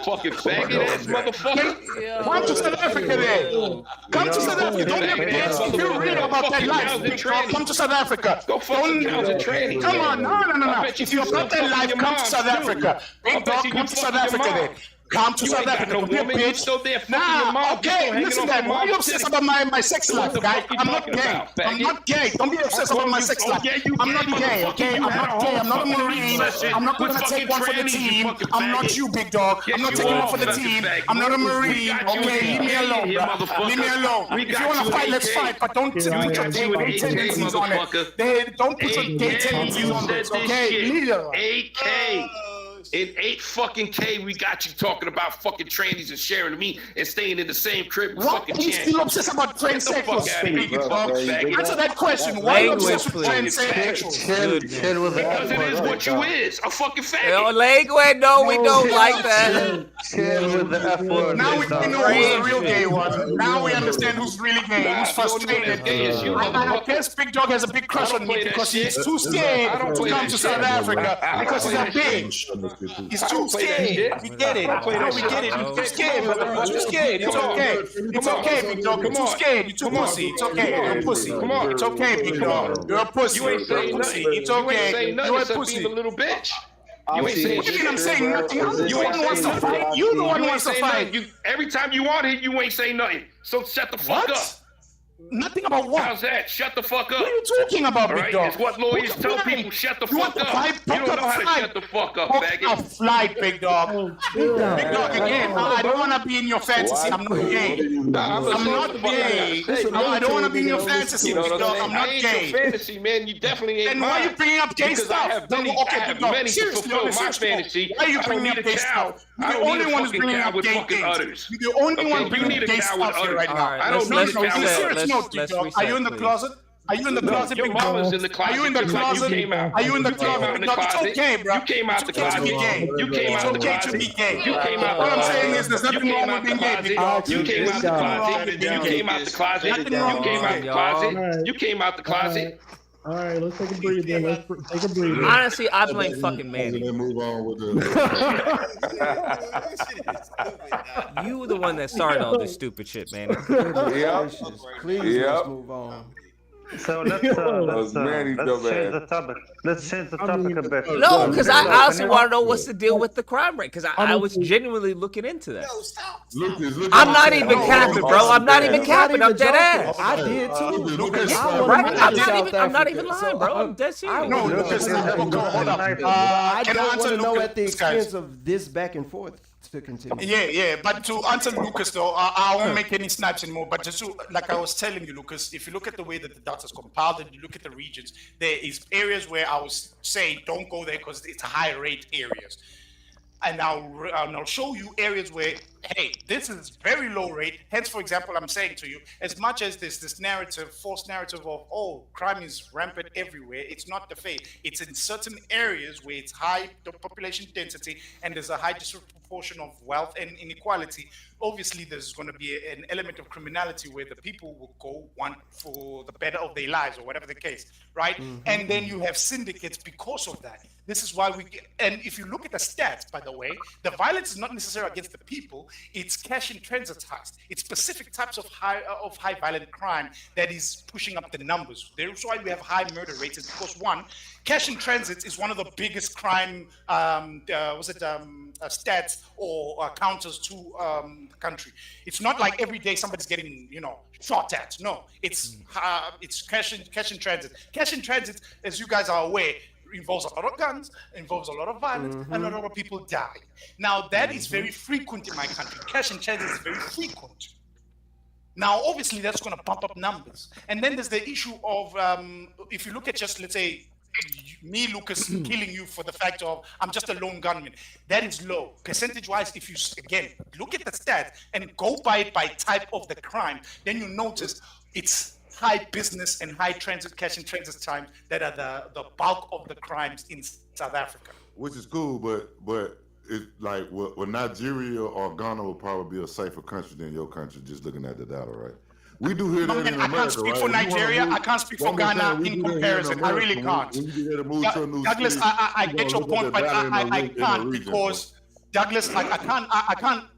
Fucking faggot ass motherfucker. Come to South Africa then. Come to South Africa. Don't be a bitch. If you read about that life, big dog, come to South Africa. Go fucking training. Come on, no. If you're about that life, come to South Africa. Big dog, come to South Africa then. Come to South Africa. Don't be a bitch. Nah, okay, listen that. Why are you obsessed about my sex life, guy? I'm not gay. I'm not gay. Don't be obsessed about my sex life. I'm not gay, okay? I'm not gay. I'm not a Marine. I'm not gonna take one for the team. I'm not you, big dog. I'm not taking one for the team. I'm not a Marine, okay? Leave me alone, bro. Leave me alone. If you wanna fight, let's fight, but don't put your gay tendencies on it. Don't put your gay tendencies on it, okay? Leave it alone. 8K. In 8 fucking K, we got you talking about fucking trannies and sharing me and staying in the same crib with fucking He's still obsessed about transsexuals. Answer that question. Why are you obsessed with transsexuals? Because it is what you is. A fucking faggot. Language, no, we don't like that. Chill with the F word. Now we know who's the real gay one. Now we understand who's really gay, who's frustrated. I guess Big Dog has a big crush on me because he's too scared to come to South Africa because he's a bitch. He's too scared. We get it. No, we get it. He's too scared, brother. He's too scared. It's okay. It's okay, Big Dog. You're too scared. You're too pussy. It's okay. You're a pussy. Come on. It's okay, Big Dog. You're a pussy. You ain't saying nothing. It's okay. You're a pussy. Being a little bitch. You ain't saying what do you mean I'm saying nothing? You the one who wants to fight. You the one who wants to fight. Every time you on here, you ain't saying nothing. So shut the fuck up. Nothing about what? How's that? Shut the fuck up. What are you talking about, All big right? dog? It's what lawyers tell people. Shut the You want fuck to up. fly? You don't know how to shut the fuck up, faggot. A flight, big dog. Big dog, again, I don't want to be in your fantasy. I'm not gay. I'm not gay. I don't want to be in your fantasy, big dog. I'm not I ain't gay. your fantasy, man. You definitely ain't And why are you bringing up gay because stuff? I have many, Okay, I have big dog, many to seriously, fulfill okay, my seriously, fantasy. why are you I don't bringing need up a gay cow. stuff? I You're don't the need only a one who's fucking bringing cow up with gay fucking things. udders. You're the only one You bringing need up a gay cow with stuff here udders. right now. I don't need a cow On a with serious udders. note, big dog, are you in the closet? Are you in the closet, Your big dog? mama's in the Are you in closet the just like you closet? came out. Are you in the You came out closet, in big the dog? It's closet. okay, bro. You came out It's the okay to be closet. gay. You came It's out the okay to closet. be gay. You came out All the I'm closet. saying is there's You nothing came wrong out with the being gay, big closet. dog. You came out the closet. You came out the closet. Nothing wrong You with came out being the gay. closet. You came out the closet. All right, let's take a breather. Let's take a breather. Honestly, I blame fucking Manny. Move on with the. You were the one that started all this stupid shit, Manny. Please, let's move on. So let's change the topic. Let's change the topic a bit. No, because I honestly want to know what's the deal with the crime rate. Because I was genuinely looking into that. I'm not even capping, bro. I'm not even capping. I'm dead ass. I did too. I'm not even lying, bro. I'm dead serious. No, Lucas, hold up. I Can don't I want answer to know Lucas, at the guys? expense of this back and forth to continue. Yeah, but to answer Lucas though, I won't make any snaps anymore. But just to, like I was telling you, Lucas, if you look at the way that the data is compiled and you look at the regions, there is areas where I was saying don't go there because it's high rate areas. And I'll show you areas where, hey, this is very low rate. Hence, for example, I'm saying to you, as much as there's this narrative, false narrative of, oh, crime is rampant everywhere, it's not the fate. It's in certain areas where it's high the population density and there's a high disproportion of wealth and inequality. Obviously, there's going to be an element of criminality where the people will go want for the better of their lives or whatever the case, right? And then you have syndicates because of that. This is why we get, and if you look at the stats, by the way, the violence is not necessarily against the people, it's cash and transitized. It's specific types of high violent crime that is pushing up the numbers. That's why we have high murder rates, is because one, cash in transit is one of the biggest crime, stats or counters to the country. It's not like every day somebody's getting, shot at. No, it's cash in transit. Cash in transit, as you guys are aware, involves a lot of guns, involves a lot of violence, and a lot of people die. Now, that is very frequent in my country. Cash in transit is very frequent. Now, obviously, that's going to pump up numbers. And then there's the issue of, if you look at just, let's say, me, Lucas, killing you for the fact of I'm just a lone gunman, that is low. Percentage-wise, if you, again, look at the stats and go by it by type of the crime, then you notice it's high business and high transit, cash and transit times that are the bulk of the crimes in South Africa. Which is cool, but it's like, well, Nigeria or Ghana will probably be a safer country than your country, just looking at the data, right? We do hear that in America, I can't speak for Nigeria. I can't speak for Ghana in comparison. I really can't. Douglas, I get your point, but I can't because Douglas, I can't.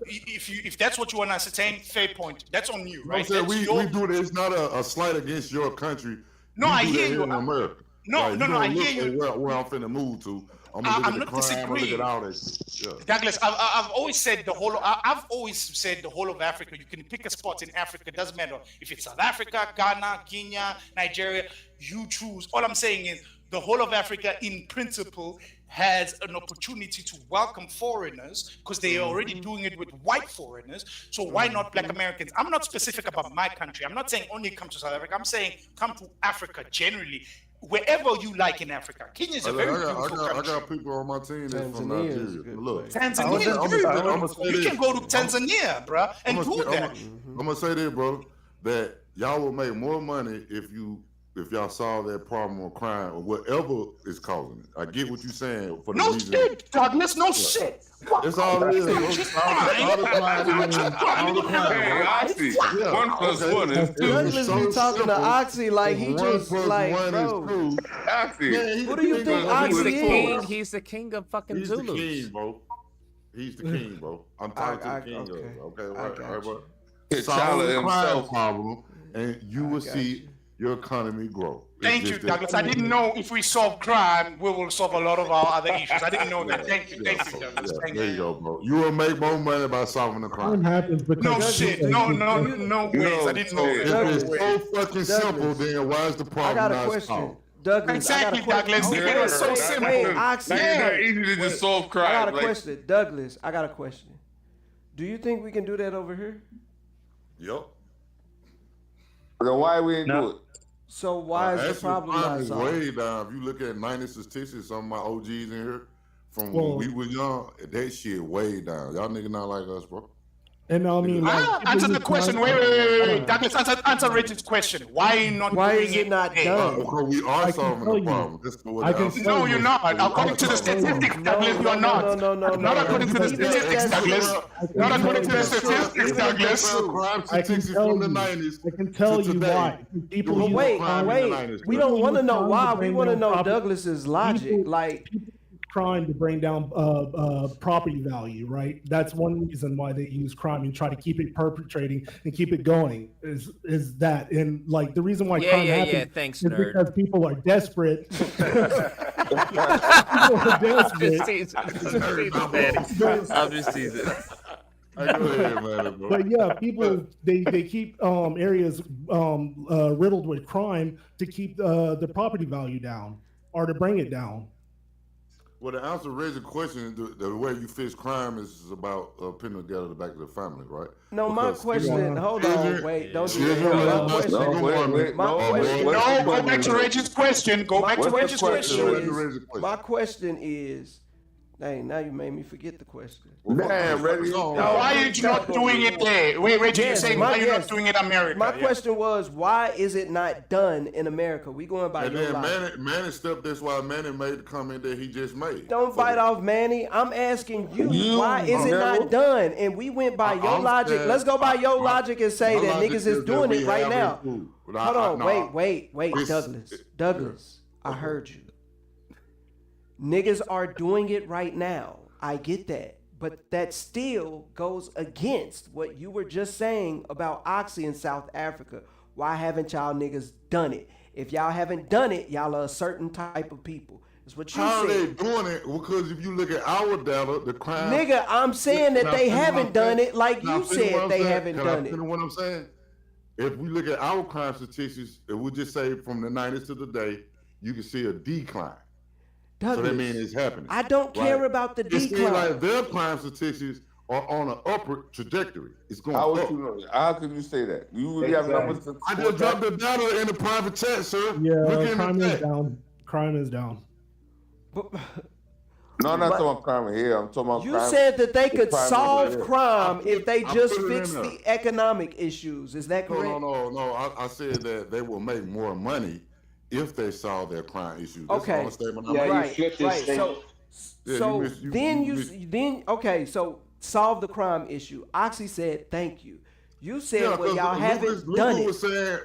If that's what you want to ascertain, fair point. That's on you, right? We do this. It's not a slight against your country. No, I hear you. In America. No, I hear you. Where I'm finna move to. I'm not disagreeing. Douglas, I've always said the whole of Africa. You can pick a spot in Africa. It doesn't matter if it's South Africa, Ghana, Kenya, Nigeria. You choose. All I'm saying is the whole of Africa, in principle, has an opportunity to welcome foreigners because they are already doing it with white foreigners. So why not Black Americans? I'm not specific about my country. I'm not saying only come to South Africa. I'm saying come to Africa generally. Wherever you like in Africa. Kenya is a very beautiful country. I got people on my team that's from Nigeria. Look, Tanzania, you can go to Tanzania, bro, and do that. I'm gonna say this, bro, that y'all will make more money if y'all solve that problem of crime or whatever is causing it. I get what you're saying. For the no reason. shit, Douglas, no shit. That's all it is. One plus one is two. Douglas be talking to Oxy like he just like, bro. Oxy. What do you think Oxy is? He's the king of fucking Zulus. He's the king, bro. He's the king, bro. I'm talking to the king. Okay, right, bro. T'Challa Solve the crime himself. problem, and you will see your economy grow. Thank you, Douglas. I didn't know if we solve crime, we will solve a lot of our other issues. I didn't know that. Thank you, Douglas. Thank There you go, bro. You will make more money by solving the crime. Crime happens because No shit. No ways. I didn't know that. If it's so fucking simple, then why is the problem I got a not question. solved? Douglas, Exactly, Douglas. Okay, It was so simple. It's not easy to just solve crime. I got a like- question. Douglas, I got a question. Do you think we can do that over here? Yep. Then why we ain't do it? So why is the Actually, problem crime not is solved? way down. If you look at 90 statistics, some of my OGs in here from Well- when we were young, that shit way down. Y'all niggas not like us, bro. And I mean, Answer the question. Wait. Douglas, answer Richard's question. Why not Why doing is it not done? Because we are solving the problem. That's what I can the No, answer you're is. not. According to the statistics, Douglas, you're not. Not according to the statistics, Douglas. Not according to the statistics, Douglas. Crime I can statistics tell from the you. 90s. I can tell to you today. why. People But use Wait, crime- we don't want to know People why. use We crime want to to know bring down Douglas's logic. People- Like, crime to bring down property value, right? That's one reason why they use crime and try to keep it perpetrating and keep it going. Is that and like the reason why crime happens Thanks, is nerd. because people are desperate. People are desperate. I'm just teasing. Go ahead, man, bro. But yeah, people they keep areas riddled with crime to keep the property value down or to bring it down. Well, to answer Reggie's question, the way you fix crime is about putting together the back of the family, right? no, my Because question. Hold on, wait, don't do children that. are My not question. single women. My question. No, go back to Reggie's question. Go back to Reggie's question. My question is, dang, now you made me forget the question. Damn, Reggie. Why are you not doing it there? Wait, Reggie, you're Yes, saying why you're not doing it in America? My Yeah. question was, why is it not done in America? We going by And your then logic. Manny stepped. That's why Manny made the comment that he just made. Don't bite off Manny. I'm asking you, why is it not done? And we went by your logic. Let's go by your logic and say that niggas is doing it right now. Hold on, wait, Douglas. I heard you. Niggas are doing it right now. I get that. But that still goes against what you were just saying about Oxy in South Africa. Why haven't y'all niggas done it? If y'all haven't done it, y'all are a certain type of people. That's what you How said. they doing it? Because if you look at our data, the crime. Nigga, I'm saying that they haven't done it like you said they haven't done it. You know what I'm saying? If we look at our crime statistics, if we just say from the 90s to today, you can see a decline. So that means it's happening. I don't care about the It seems decline. like their crime statistics are on an upward trajectory. It's going How would up. you know? How could you say that? You really have numbers to I just dropped the data in the private chat, sir. Yeah, Look in crime the is chat. down. Crime is down. No, I'm not talking about crime here. I'm talking about You crime. said that they could crime solve over there. crime if they I just put it in fix there. the economic issues. Is that correct? No. I said that they will make more money if they solve their crime issues. That's Okay. the only statement I'm Right, making. right. So solve the crime issue. Oxy said thank you. You said, well, y'all haven't done it.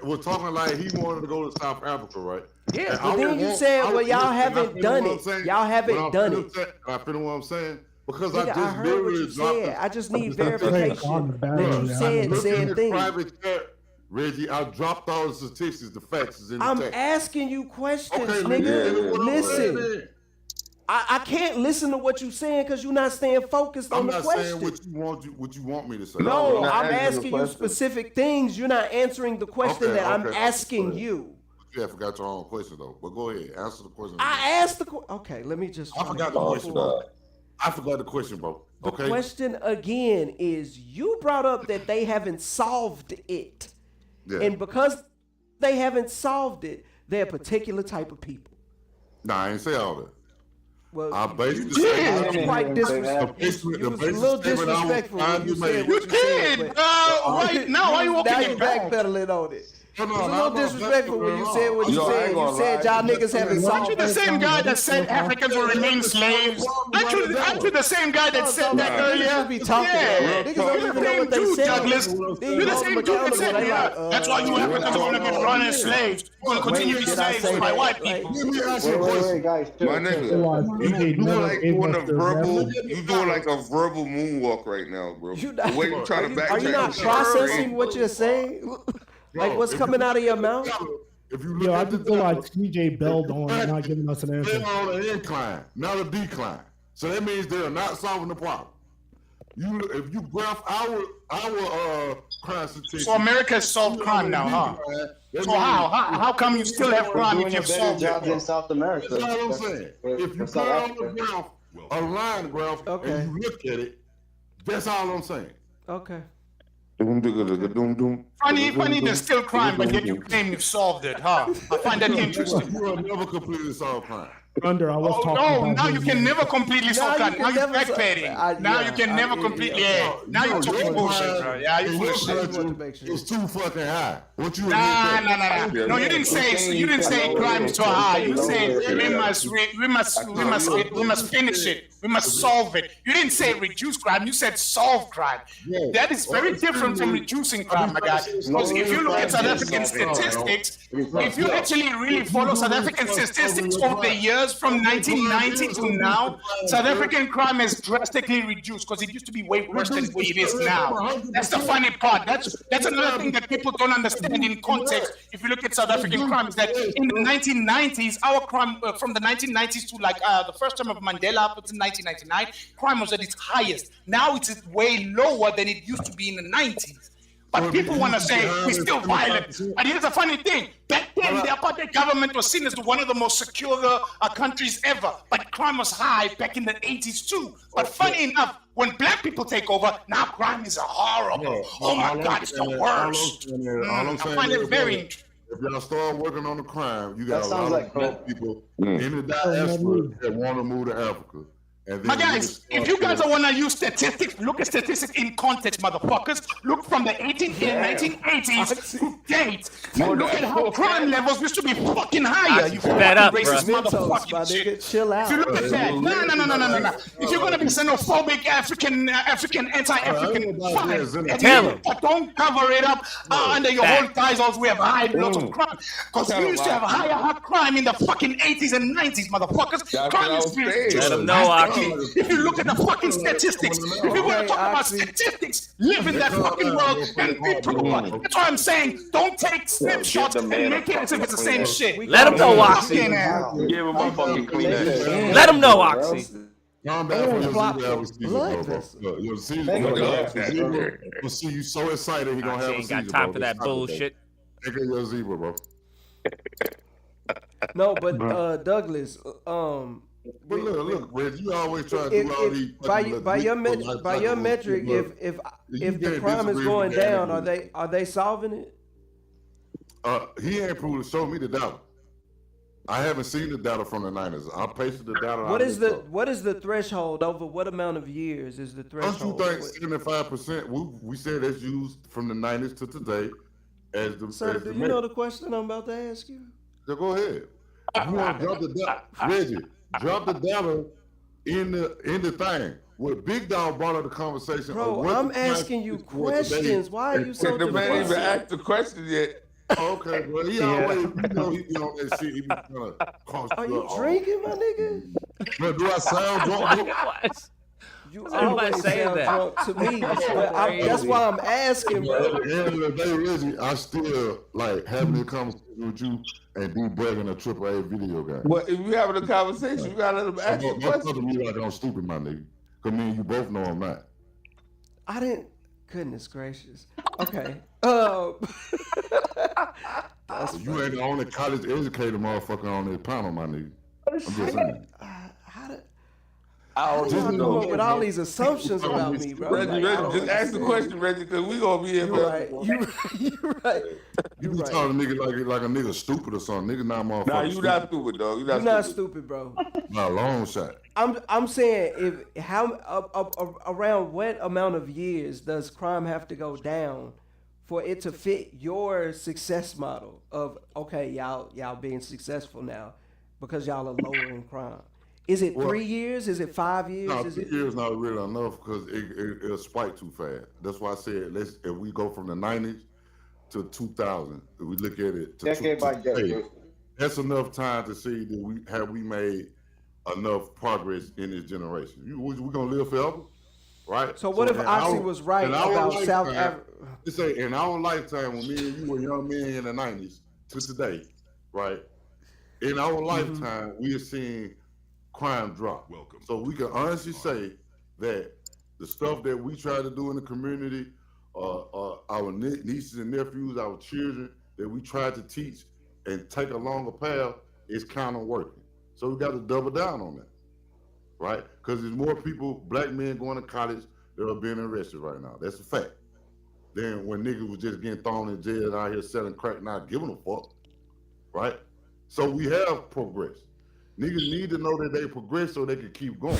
Was talking like he wanted to go to South Africa, right? Yeah, And but I then would you want- said, I well, would- y'all listen, I haven't feel done what I'm it. saying. Y'all haven't But done I it. feel I feel what I'm saying because Nigga, I I just heard what you literally dropped said. the- I just need the statistics. verification. Look, What you said, look in said the things. private chat, Reggie, I dropped all the statistics, the facts is in the I'm text. asking you questions, Okay, nigga. what I'm saying Listen. then. I can't listen to what you're saying because you're not staying focused on I'm the not question. saying what you want me to say. No, I'm asking you specific things. You're not answering the question that I'm asking you. Yeah, I forgot your own question though. But go ahead, answer the question. I asked the question. Okay, let me just. I forgot the question. I forgot the question, bro. The Okay. question again is you brought up that they haven't solved it. Yeah. And because they haven't solved it, they're a particular type of people. Nah, I ain't say all that. Well, I basically you said did. Quite disrespectful. You was a little disrespectful when you said what you said. but- Why you walking Now it you back? backpedaling on it. No, It was a little disrespectful when you said what you Yo, I said. ain't You gonna said lie. y'all niggas haven't Aren't solved you the same guy that said Africans will remain slaves? Aren't you the same guy that said that earlier? Niggas be talking. Yeah. Niggas don't You're even the know same what they dude, said. Douglas. Then You're you the hold same them dude that accountable. said They that. like, That's why you Africans are going to be run as slaves. You're going to continue to be did I slaves say by that? white Like, people. Let me ask you a question. guys. My nigga, you doing like doing a verbal, you doing like a verbal moonwalk right now, bro. You The way you try to backtrack. Are you not is processing crazy. what you're saying? Like what's coming out of your mouth? If you look I just feel like CJ bailed on not giving us an answer. They're on an incline, not a decline. So that means they're not solving the problem. If you graph our crime statistics. So America has solved crime now, huh? So how come you still have crime if you've solved it? In South America. That's all I'm saying. If you put on the graph, a line graph, and you look at it, that's all I'm saying. Okay. Funny, there's still crime, but yet you claim you've solved it, huh? I find that interesting. You will never completely solve crime. Under, I was talking no, now you can never completely solve crime. Now you're backpedaling. Now you can never completely. Now you're talking bullshit, bro. Yeah, you're full of shit. It's too fucking high. What you? Nah. No, you didn't say crime is too high. You said we must finish it. We must solve it. You didn't say reduce crime. You said solve crime. That is very different from reducing crime, my guy. Because if you look at South African statistics, if you actually really follow South African statistics over the years from 1990 to now, South African crime has drastically reduced because it used to be way worse than what it is now. That's the funny part. That's another thing that people don't understand in context. If you look at South African crime, is that in the 1990s, our crime from the 1990s to like the first term of Mandela up until 1999, crime was at its highest. Now it's way lower than it used to be in the 90s. But people want to say we're still violent. And here's a funny thing. Back then, the apartheid government was seen as one of the most secure countries ever. But crime was high back in the 80s too. But funny enough, when black people take over, now crime is horrible. Oh my God, it's the worst. I find it very interesting. If y'all start working on the crime, you got a lot of black people in the diaspora that want to move to Africa. My guys, if you guys want to use statistics, look at statistics in context, motherfuckers. Look from the 1980s to date. And look at how crime levels used to be fucking higher. You fucking racist motherfucking shit. Chill out. If you look at that, no. If you're gonna be xenophobic, African, anti-African, fine. But don't cover it up under your whole ties. Also, we have high lots of crime because we used to have higher crime in the fucking 80s and 90s, motherfuckers. Crime is let them know. If you look at the fucking statistics, if you want to talk about statistics, live in that fucking world and be proper. That's why I'm saying don't take snapshots and make it as if it's the same shit. Let them know, Oxy. Give him a fucking Kleenex. Let them know, Oxy. You'll see you so excited he gonna have a seizure. Ain't got time for that bullshit. Take your zebra, bro. No, but Douglas, But look, Reggie, you always try to do all these. By your metric, if the crime is going down, are they solving it? He ain't proved to show me the data. I haven't seen the data from the 90s. I pasted the data. What is the threshold over what amount of years is the threshold? Don't you think 75%? We said that's used from the 90s to today as the. Sir, do you know the question I'm about to ask you? So go ahead. You want to drop the data, Reggie? Drop the data in the thing. What Big Dog brought up the conversation. Bro, I'm asking you questions. Why are you so defensive? The man even asked the question yet. Okay, well, he always, he be on that shit. He be trying to cost. Are you drinking, my nigga? Man, do I sound drunk? You always sound drunk to me. That's why I'm asking, bro. At the end of the day, Reggie, I still like having a conversation with you and do bragging a AAA video game. Well, if you having a conversation, you gotta let them ask you a question. Don't me like I'm stupid, my nigga. Cause me and you both know I'm not. I didn't. Goodness gracious. Okay. You ain't the only college educated motherfucker on this panel, my nigga. I'm just saying. I don't know with all these assumptions about me, bro. Reggie, just ask the question, Reggie, because we gonna be here. You're right. You be telling a nigga like a nigga stupid or something. Nigga not motherfucker. Nah, you not stupid, dog. You're not stupid, bro. Not a long shot. I'm saying around what amount of years does crime have to go down for it to fit your success model of okay, y'all being successful now because y'all are lowering crime? Is it 3 years? Is it 5 years? No, 3 years not really enough because it'll spike too fast. That's why I said if we go from the 90s to 2000, if we look at it decade by decade, that's enough time to see that we made enough progress in this generation. We gonna live forever, right? So what if Oxy was right about South Africa? Let's say in our lifetime, when me and you were young men in the 90s to today, right? In our lifetime, we are seeing crime drop. So we can honestly say that the stuff that we try to do in the community, our nieces and nephews, our children, that we try to teach and take a longer path is kind of working. So we got to double down on that, right? Because there's more people, black men going to college that are being arrested right now. That's a fact. Then when niggas was just getting thrown in jail and out here selling crack, not giving a fuck, right? So we have progress. Niggas need to know that they progress so they can keep going.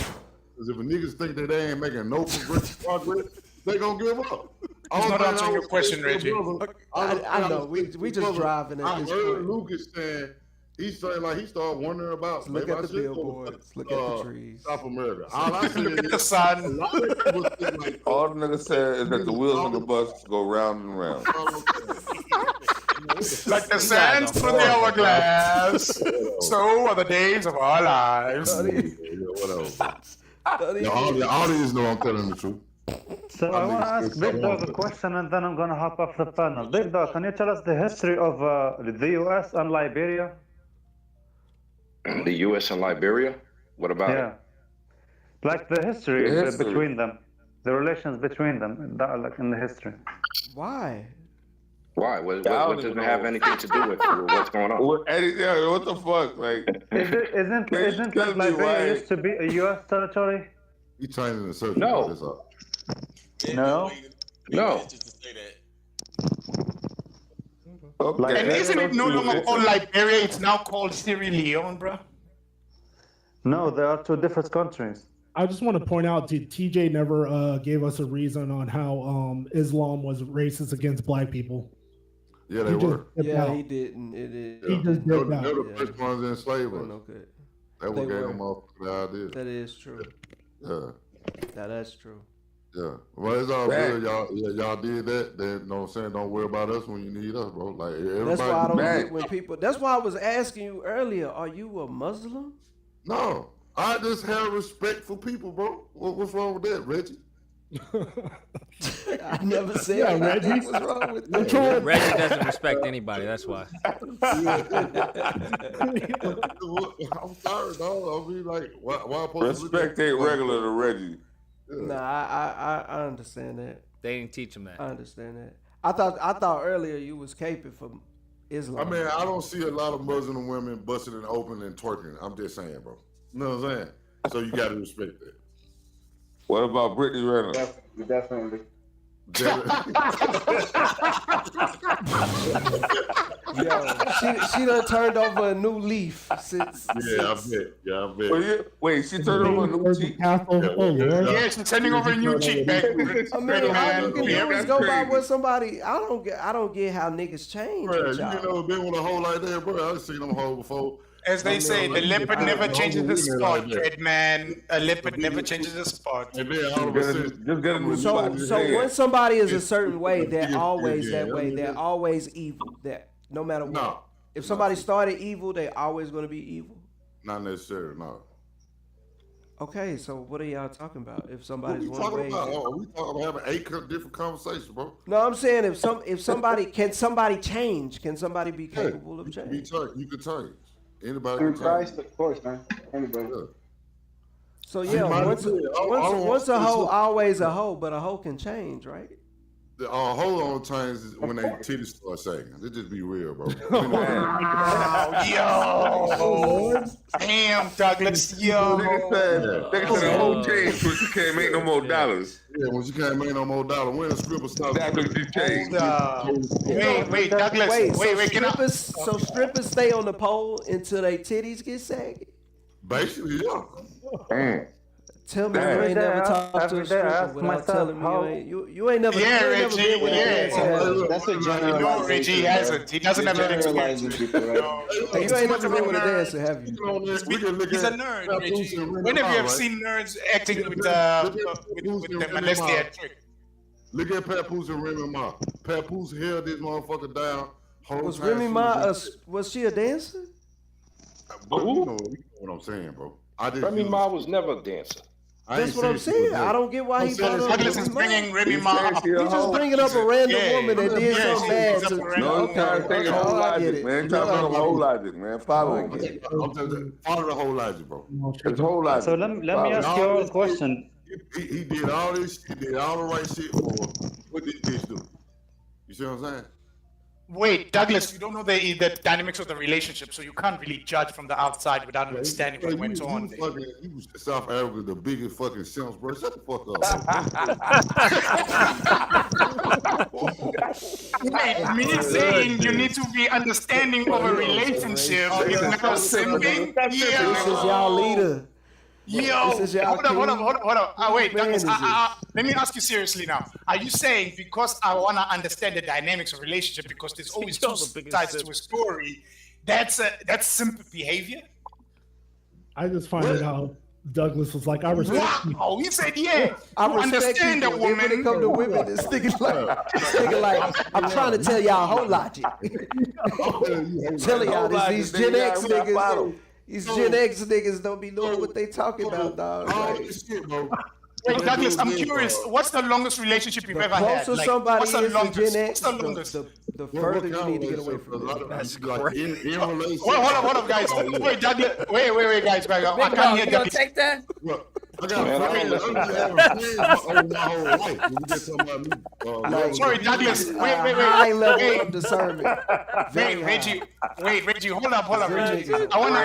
Because if a niggas think that they ain't making no progress, they gonna give up. It's not answering your question, Reggie. I know, we just driving at this heard point. Lucas saying, he's saying like he started wondering about. Look at the billboards, look at the trees. South America. All I said Look at the sun. All the nigga said is that the wheels on the bus go round and round. Like the sands through the hourglass, so are the days of our lives. The audience know I'm telling the truth. So I want to ask Big Dog a question, and then I'm going to hop off the panel. Big Dog, can you tell us the history of the U.S. and Liberia? The U.S. and Liberia? What about it? Like the history between them, the relations between them, like in the history. Why? Why? What does it have anything to do with what's going on? What the fuck? Like, Isn't like Liberia used to be a U.S. territory? You trying in a circle? No. That's all. No. No. Okay. And isn't it no longer called Liberia? It's now called Sierra Leone, bro. No, there are two different countries. I just want to point out that TJ never gave us a reason on how Islam was racist against black people. Yeah, they were. Yeah, he didn't. He just dipped out. They're the first ones in slavery. No good. That what gave them all the idea. That is true. Yeah. That's true. Yeah. Well, it's all good. Y'all did that. Then, you know what I'm saying? Don't worry about us when you need us, bro. Like, everybody. That's why I don't get when people. That's why I was asking you earlier. Are you a Muslim? No. I just have respect for people, bro. What's wrong with that, Reggie? I never said Reggie. What's wrong with that? Reggie doesn't respect anybody. That's why. I'm sorry, dog. I mean, like, why I supposed Respect ain't regular to Reggie. Nah, I understand that. They didn't teach him that. I understand that. I thought earlier you was caping for Islam. I mean, I don't see a lot of Muslim women busting and open and twerking. I'm just saying, bro. You know what I'm saying? So you got to respect that. What about Brittany Renner? Definitely. Yo, she done turned over a new leaf since. Yeah, I bet. Wait, she turned over a new cheek? Yeah, she's turning over a new cheek, man. I mean, all you can do is go by what somebody. I don't get how niggas change. Bro, you ain't never been with a hoe like that, bro. I've seen them hoes before. As they say, the leopard never changes the spot, Red man. A leopard never changes the spot. And then all of a sudden, so when somebody is a certain way, they're always that way. They're always evil. That no matter what. No. If somebody started evil, they're always going to be evil. Not necessarily, no. Okay, so what are y'all talking about? If somebody's What one way, we talking about? We talking about having 8 different conversations, bro. no, I'm saying if somebody can somebody change? Can somebody be capable of change? You could change. Anybody Through can Christ, change. of course, man. Anybody. Yeah. So yeah, once a hoe, always a hoe, but a hoe can change, right? The hoe on change is when they titties start shaking. Let's just be real, bro. Yo, damn, Douglas, yo. Nigga said the whole change when she can't make no more dollars. Yeah, when she can't make no more dollars, when the stripper stops. That's when she changed. Wait, Douglas. Wait, get up. So strippers stay on the pole until they titties get saggy? Basically, yeah. Tell me you ain't never talked to a stripper without telling me you ain't never. Yeah, Reggie. Been with a That's a generalization. No, Reggie hasn't. He doesn't have that experience. People, right? You ain't never been with a dancer, have you? He's a nerd, Reggie. When have you ever seen nerds acting with them unless they are tricked? Look at Papoose and Remy Ma. Papoose held this motherfucker down. Was Remy Ma was she a dancer? But you know what I'm saying, bro. Remy Ma was never a dancer. That's what I'm saying. I don't get why he brought up Douglas is bringing Remy Ma. He just bringing up a random woman that did something bad. No, he's trying to take the whole logic, man. Trying to bring up the whole logic, man. Follow it. Follow the whole logic, bro. The whole logic. So let me ask you all a question. He did all this shit, did all the right shit for her. What did this bitch do? You see what I'm saying? Wait, Douglas, you don't know the dynamics of the relationship, so you can't really judge from the outside without understanding what went on. You was South Africa, the biggest fucking simps, bro. Shut the fuck up. Wait, me saying you need to be understanding of a relationship is now simping? This is y'all leader. Yo, This is y'all hold up. Wait, Man, Douglas, is let me ask you seriously now. Are you saying because I want to understand the dynamics of relationship, because there's always two sides to a story, that's simple behavior? I just find it out. Douglas was like, I respect you. Wow, he said, yeah. I You respect understand people. the Then when it woman. come to women, this nigga like, I'm trying to tell y'all whole logic. Telling y'all these Gen X niggas. These Gen X niggas don't be knowing what they talking about, dog. Like, Wait, Douglas, I'm curious. What's the longest relationship you've ever had? closer Like, somebody what's the is to longest? Gen What's X, the longest? the further you need to get away from it. That's crazy. In relation. Hold up, guys. Wait, Douglas. Wait, guys. I can't hear You gonna Douglas. take that? I got friends over my whole life. When we get something about me, Sorry, Douglas. High level Wait. of discernment. Very high. Reggie. Hold up, Reggie. I wanna,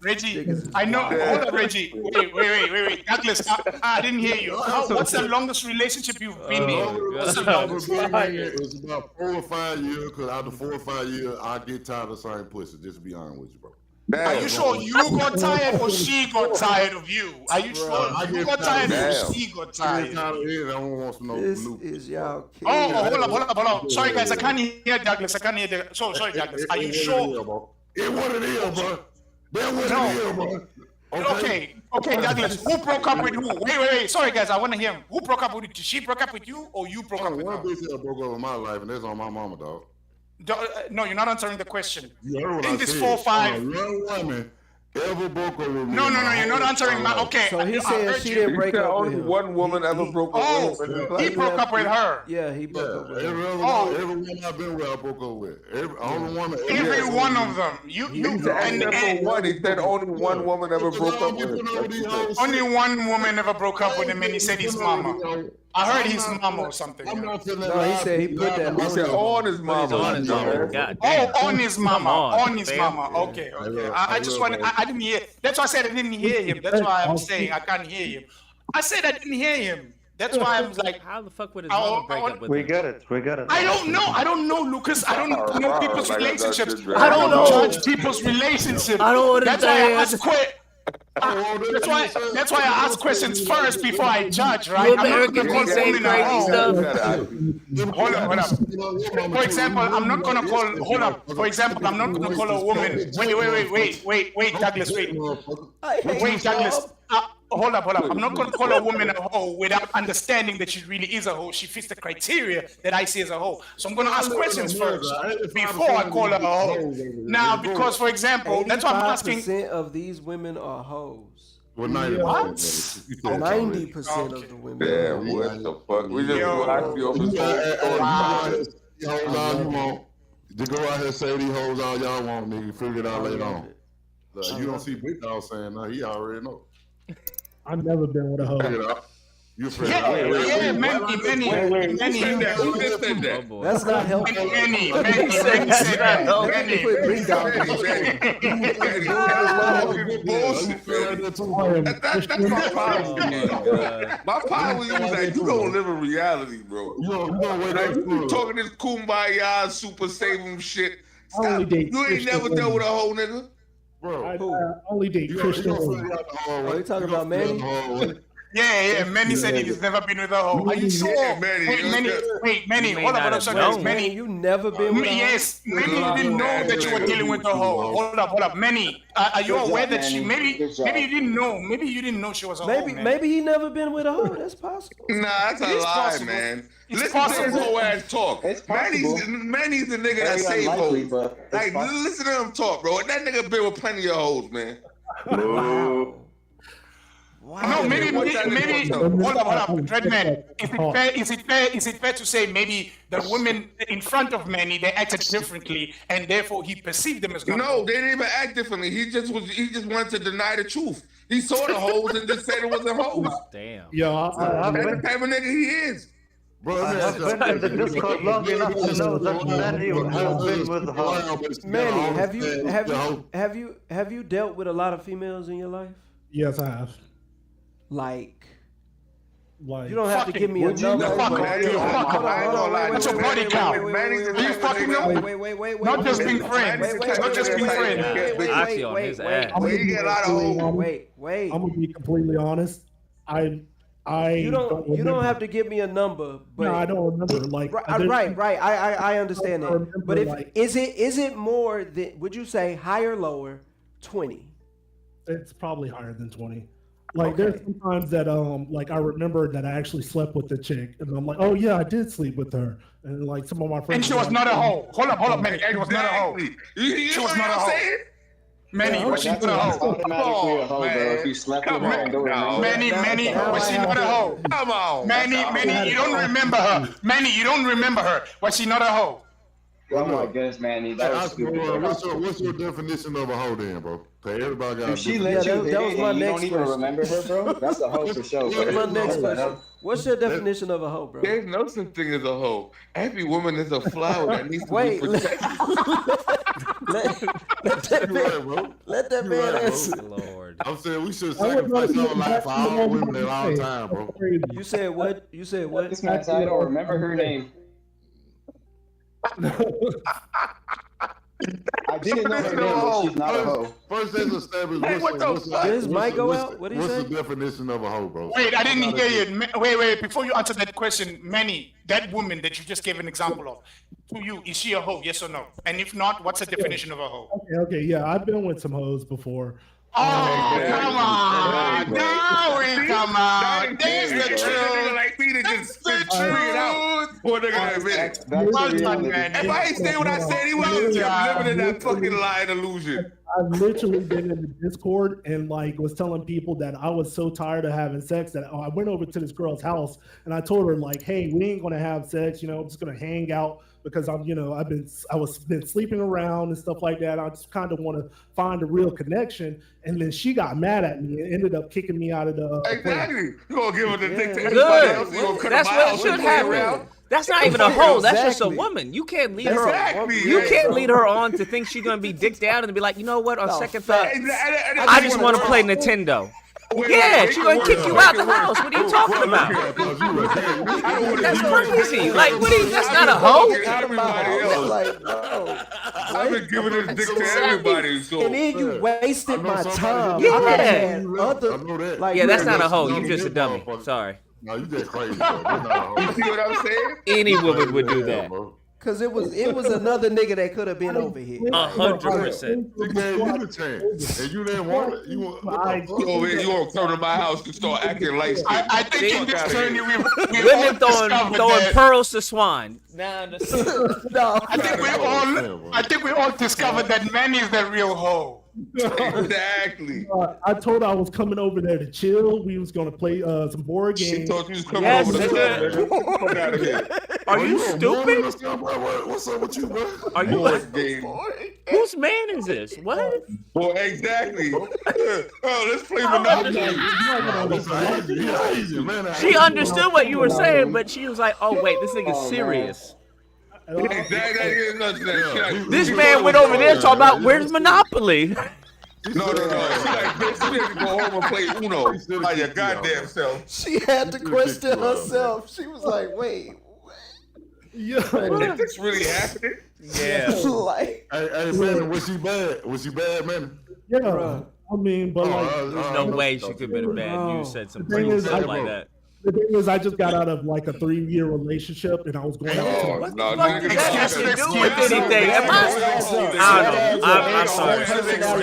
Reggie. I know. Hold up, Reggie. Wait. Douglas, I didn't hear you. What's the longest relationship you've been in? What's the longest? It's about 4 or 5 years, because after 4 or 5 years, I get tired of the same pussy. Just to be honest with you, bro. Are you sure you got tired or she got tired of you? Are you sure you got tired or she got tired? This is y'all. Hold up. Sorry, guys, I can't hear Douglas. Sorry, Douglas. Are you sure? It what it is, bro. That's what it is, bro. Okay, Douglas. Who broke up with who? Wait. Sorry, guys, I want to hear him. Who broke up with you? Did she broke up with you, or you broke up with her? One bitch that broke up with my life, and that's on my mama, dog. No, you're not answering the question. You heard what In I this said. 4 or 5. A young woman ever broke up with me. No, you're not answering my. Okay. So he said she didn't break up with him. One woman ever broke up with him. He broke up with her. Yeah, he broke up with her. Every woman I've been with, I broke up with. Only woman. Every one of them. One. He said only one woman ever broke up with him. Only one woman ever broke up with him, and he said his mama. I heard his mama or something. No, he said he put that. He said on his mama. On his mama. God Oh, damn. on his mama. On his mama. Okay. I just want. I didn't hear. That's why I said I didn't hear him. That's why I'm saying I can't hear him. I said I didn't hear him. That's why I was like, how the fuck would his mama break up with We him? get it. I don't know, Lucas. I don't know people's relationships. I don't know. Judge people's relationships. I don't That's why I understand. That's why I ask questions first before I judge, right? You American be saying crazy stuff. Hold up. For example, I'm not gonna call. Hold up. For example, I'm not gonna call a woman. Wait, Douglas. Wait, Douglas. Hold up. I'm not gonna call a woman a hoe without understanding that she really is a hoe. She fits the criteria that I see as a hoe. So I'm gonna ask questions first before I call her a hoe. Now, because for example, that's why I'm asking. 85% of these women are hoes. Well, 90%. 90% of the women. Yeah, what the fuck? We just watched you over Hoes all you want. Just go out here and say these hoes all y'all want, nigga. Figure it out later on. Like, you don't see Big Dog saying that. He already know. I've never been with a hoe. Figure it out. You figure it Yeah, many. That's not helpful. Many said That's my problem. My problem with you is that you don't live in reality, bro. You talking this kumbaya, super save him shit. Stop. You ain't never dealt with a whole nigga. Bro, I only date Christian women. Are you talking about Manny? Yeah. Manny said he's never been with a hoe. Are you sure? Manny. Hold up, guys. Manny, you never been with a hoe? Yes, Manny didn't know that you were dealing with a hoe. Hold up. Manny, are you aware that she maybe you didn't know? Maybe you didn't know she was a hoe. Maybe he never been with a hoe. That's possible. Nah, that's a lie, man. Listen to his whole ass talk. Manny's the nigga that save hoes. Like, listen to him talk, bro. That nigga been with plenty of hoes, man. No, maybe. Hold up. Dreadman, is it fair to say maybe the women in front of Manny, they acted differently, and therefore he perceived them as No, they didn't even act differently. He just wanted to deny the truth. He saw the hoes and just said it wasn't hoes. Damn. Yeah, that's the type of nigga he is. Bro, I've been in the Discord long enough to know that Manny has been with hoes. Manny, have you dealt with a lot of females in your life? Yes, I have. Like you don't have to give me a number. What's your body count? Are you fucking them? Wait. Not just being friends. Not just being friends. Wait. I'm gonna be completely honest. You don't have to give me a number. But no, I don't remember. Like right. I understand that. But if like, is it more than, would you say higher, lower, 20? It's probably higher than 20. Like there's sometimes that like I remember that I actually slept with the chick and I'm like, oh yeah, I did sleep with her. And like some of my friends. And she was not a hoe. Hold up, Manny. It was not a hoe. She was not a hoe. Manny, was she not a hoe? Automatically a hoe, bro. If you slept with her and don't remember. Manny, was she not a hoe? Come on. Manny, you don't remember her. Manny, you don't remember her. Was she not a hoe? Oh my goodness, Manny, that was stupid. What's your definition of a hoe then, bro? Everybody got. If she let you hit it and you don't even remember her, bro, that's a hoe for sure. That's my next question. What's your definition of a hoe, bro? There's no such thing as a hoe. Every woman is a flower that needs to be protected. Let that man answer. Lord. I'm saying we should sacrifice our life for all women at all time, bro. You said what? This man said I don't remember her name. I didn't know her name, but she's not a hoe. First, let's establish Did his mic go out? What did he say? What's the definition of a hoe, bro? Wait, I didn't hear you. Wait. Before you answer that question, Manny, that woman that you just gave an example of, to you, is she a hoe? Yes or no? And if not, what's the definition of a hoe? Okay, yeah, I've been with some hoes before. Oh, come on. No, come on. There's the truth. Like me to just spit it out. Poor nigga that admit it. If I ain't say what I said, he was living in that fucking lie and illusion. I've literally been in the Discord and like was telling people that I was so tired of having sex that I went over to this girl's house and I told her like, hey, we ain't gonna have sex, I'm just gonna hang out because I've been sleeping around and stuff like that. I just kind of want to find a real connection. And then she got mad at me and ended up kicking me out of the exactly. You gonna give her the dick to everybody else? That's what should happen. That's not even a hoe. That's just a woman. You can't lead her. You can't lead her on to think she's gonna be dick down and be like, you know what? On second thought, I just want to play Nintendo. Yeah, she's gonna kick you out the house. What are you talking about? That's crazy. Like, that's not a hoe. I've been giving this dick to everybody. So. And then you wasted my time. Yeah. Yeah, that's not a hoe. You just a dummy. Sorry. No, you just crazy. You see what I'm saying? Any woman would do that. Cause it was another nigga that could have been over here. 100%. You gave you the chance, and you didn't want it. You want to come to my house and start acting like I think in this journey women throwing pearls to swine. I think we all discovered that Manny is the real hoe. Exactly. I told her I was coming over there to chill. We was gonna play some board games. She thought you was coming over to fuck out of here. Are you stupid? What's up with you, bro? Are you whose man is this? What? Boy, exactly. Let's play Monopoly. She understood what you were saying, but she was like, "Oh wait, this nigga's serious." This man went over there talking about where's Monopoly. No. She like, bitch, you need to go home and play Uno by your goddamn self. She had to question herself. She was like, wait. Yeah. Is this really happening? Yeah. Like, hey, man, was she bad? Was she bad, man? Yeah. Bro. I mean, but there's no way she could have been bad. You said some crazy stuff like that. The thing is, I just got out of like a 3-year relationship, and I was going out to. What the fuck does that have to do with anything? I'm sorry.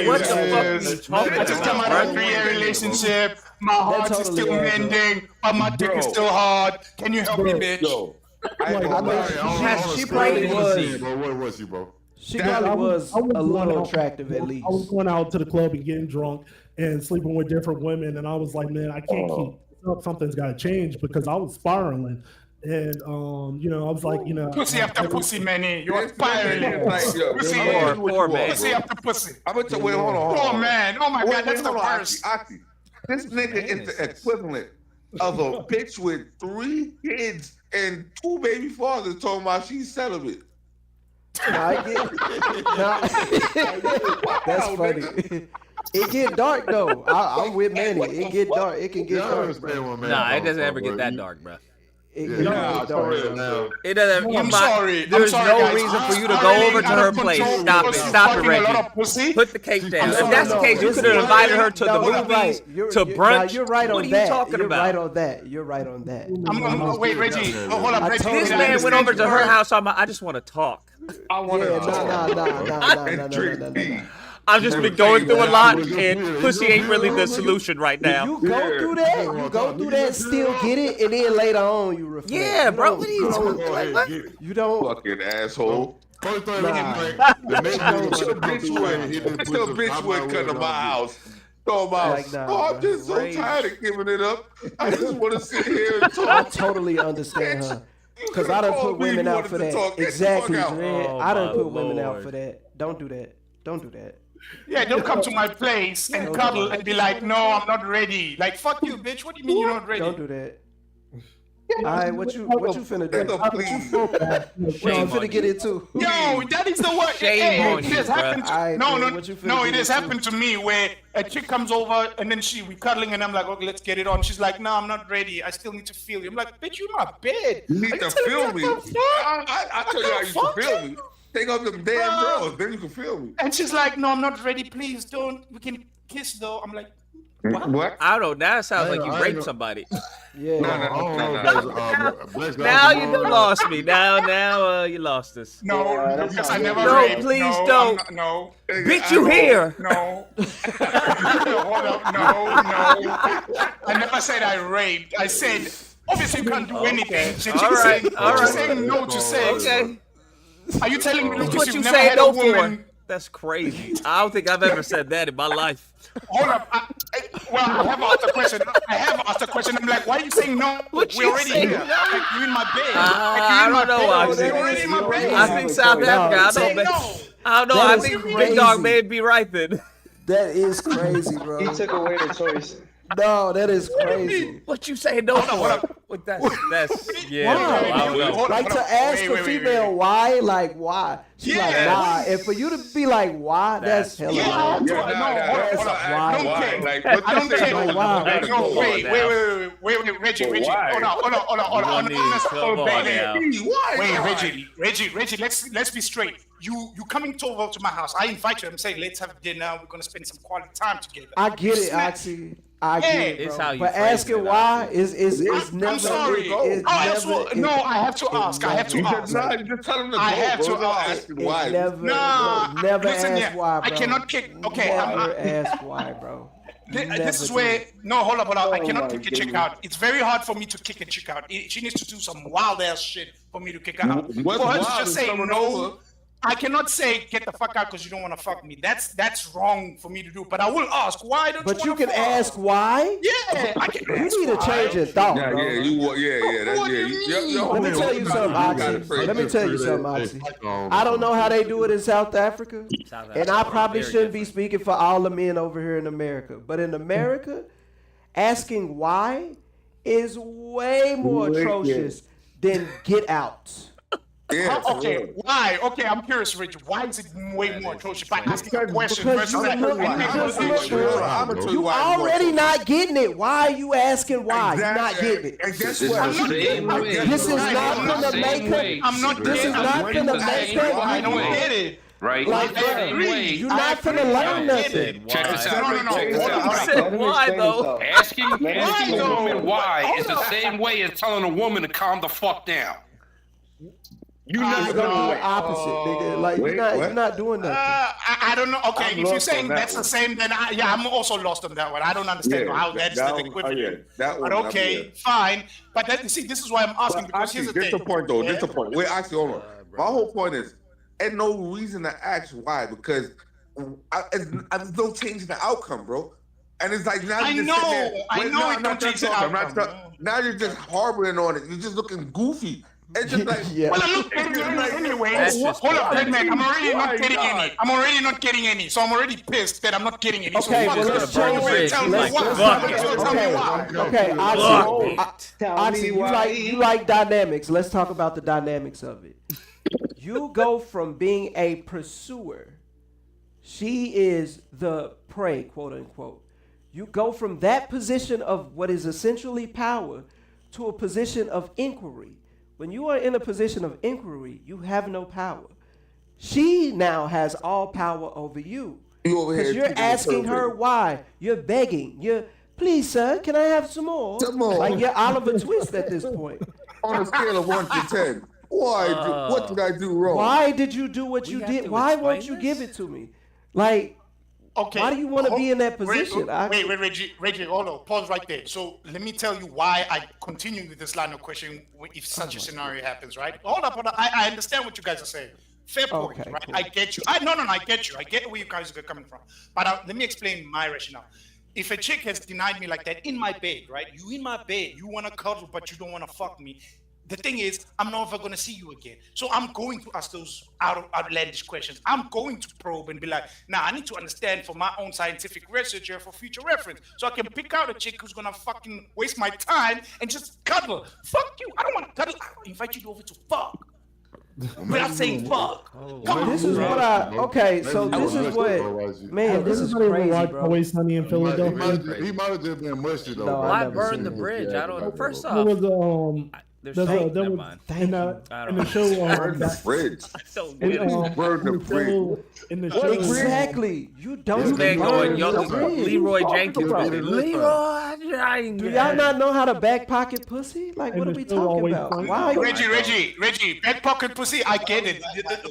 What the fuck are you talking about? I just came out of a 3-year relationship. My heart is still mending, but my dick is still hard. Can you help me, bitch? She probably was. What was you, bro? She probably was a little attractive at least. I was going out to the club and getting drunk, and sleeping with different women. And I was like, man, I can't keep this up. Something's got to change because I was spiraling. And you know, I was like, you know, pussy after pussy, man. You're spiraling. Pussy after pussy. I'm gonna tell you, hold on. Oh man, oh my God, that's the worst. This nigga is the equivalent of a bitch with 3 kids and 2 baby fathers talking about she's celibate. That's funny. It get dark though. I'm with Manny. It get dark. It can get dark. Nah, it doesn't ever get that dark, bro. I'm sorry. There's no reason for you to go over to her place. Stop it, Reggie. Put the cake down. If that's the case, you could have invited her to the movies, to brunch. You're right on what are that. you talking You're about? right on that. You're right on that. Wait, Reggie. Hold up, Reggie. This man went over to her house. I just want to talk. I want to Nah. I've just been going through a lot, and pussy ain't really the solution right now. You go through that, still get it, and then later on you reflect. Yeah, bro. What are you talking about? You don't. Fucking asshole. First thing Still bitch would come to my house. I'm just so tired of giving it up. I just want to sit here and talk. I totally understand her. Because I done put women out for that. Exactly, Dre. I done put women out for that. Don't do that. Don't do that. Yeah, don't come to my place and cuddle and be like, no, I'm not ready. Like, fuck you, bitch. What do you mean you're not ready? Don't do that. All right, what you finna do? What you finna get into? Yo, that is the word. Shame on you, it has into? happened to me where a chick comes over and then we cuddling and I'm like, okay, let's get it on. She's like, no, I'm not ready. I still need to feel you. I'm like, bitch, you're in my bed. You need to feel me. I tell you how you can feel me. Take off them damn drawers, then you can feel me. And she's like, no, I'm not ready. Please don't. We can kiss though. I'm like, what? I don't know. Now it sounds like you raped somebody. Yeah. Now you done lost me. Now you lost us. No, because I never No, raped. please No, don't. No. Bitch, you here. No. Hold up. No. I never said I raped. I said, obviously you can't do anything. All right. She's saying no to sex. Okay. Are you telling me That's Lucas, what you've you never say had no a woman? for. That's crazy. I don't think I've ever said that in my life. Hold up. I have asked a question. I'm like, why are you saying no? We're already here. No? Like, you're in my bed. I don't know. You're already in my bed. I think South Africa. I don't know. I think Big Dog may be right then. That is crazy, bro. He took away the choice. No, that is crazy. What you saying no for? That's yeah. I don't know. Like to ask a female why, like why? She's like, nah. And for you to be like, why? That's hella. I don't care. Wait, Reggie. Hold on. Wait, Reggie. Let's be straight. You coming over to my house? I invite you. I'm saying let's have dinner. We're gonna spend some quality time together. I get it, Oxy. I get it, It's bro. how you But phrase asking it, why is never. I'm sorry. It's never. No, I have to ask. I have to ask. Just tell him to go. I have to ask why. Never listen, ask why, bro. I cannot kick. Okay, Never ask why, bro. This is where hold up. I cannot kick a chick out. It's very hard for me to kick a chick out. She needs to do some wild ass shit for me to kick her out. For her to just say no. I cannot say get the fuck out because you don't want to fuck me. That's wrong for me to do. But I will ask why don't you? But you can ask why. Yeah, I can. You need to change your thought, bro. Let me tell you something, Oxy. Let me tell you something, Oxy. I don't know how they do it in South Africa, and I probably shouldn't be speaking for all the men over here in America. But in America, asking why is way more atrocious than get out. Yeah, okay, why? Okay, I'm curious, Rich. Why is it way more atrocious by asking a question versus You already not getting it. Why are you asking why? You're not getting it. And guess This is not gonna make it. This is not gonna make it. I don't get it. Right? Like, you're not gonna learn nothing. Check this out. No. Why though? Asking a woman why is the same way as telling a woman to calm the fuck down. You're not gonna do the opposite, nigga. Like you're not doing nothing. I don't know. Okay, if you're saying that's the same, then I'm also lost on that one. I don't understand how that's the equivalent. But okay, fine. But this is why I'm asking because here's the thing. This the point though. This the point. Wait, actually, hold on. My whole point is, ain't no reason to ask why because there's no change in the outcome, bro. And it's like now I you're know, just sitting there. I Wait, know no, it I'm don't not done change the talking. I'm not outcome. done. Now you're just harboring on it. You're just looking goofy. It's just like, Yeah. Well, I'm not getting it's just any like, anyway. That's just Hold up, pathetic. Red Man. I'm already My not getting God. any. I'm already not getting any. So I'm already pissed that I'm not getting any. Okay, so well, fuck let's it. Bring change away, it. tell me Like, why. fuck Might as well it. tell me Okay, why. okay, Fuck Oxy, it. Oxy, you like dynamics. Let's talk about the dynamics of it. You go from being a pursuer. She is the prey, quote unquote. You go from that position of what is essentially power to a position of inquiry. When you are in a position of inquiry, you have no power. She now has all power over you. Because you're asking her why. You're begging. You're, please, sir, can I have some more? Some more. Like you're Oliver Twist at this point. on a scale of 1 to 10, what did I do wrong? Why did you do what you did? Why won't you give it to me? Like, Okay. why do you want to be in that position? Wait, Reggie, hold on. Pause right there. So let me tell you why I continue with this line of questioning if such a scenario happens, right? Hold up. I understand what you guys are saying. Fair point, Okay, right? cool. I get you. No, I get you. I get where you guys are coming from. But let me explain my rationale. If a chick has denied me like that in my bed, right? You in my bed, you want to cuddle, but you don't want to fuck me. The thing is, I'm never going to see you again. So I'm going to ask those outlandish questions. I'm going to probe and be like, nah, I need to understand for my own scientific research here for future reference. So I can pick out a chick who's going to fucking waste my time and just cuddle. Fuck you. I don't want to cuddle. I invite you over to fuck. Without saying fuck. Come on. This is what this is what, man, this is crazy, bro. Always Sunny in Philadelphia. He might have just been mushy though. No, bro. Why never burn seen the it. bridge? I don't. First There off, was there's there never was mind. in I the don't know. show Burn the fridge. I don't in, get it. Burn the fridge. in the show Exactly. You don't This man going burn the bridge. Leroy Jenkins. about? Leroy Jenkins. Do y'all not know how to back pocket pussy? Like, what are we talking about? Why? Reggie, back pocket pussy, I get it.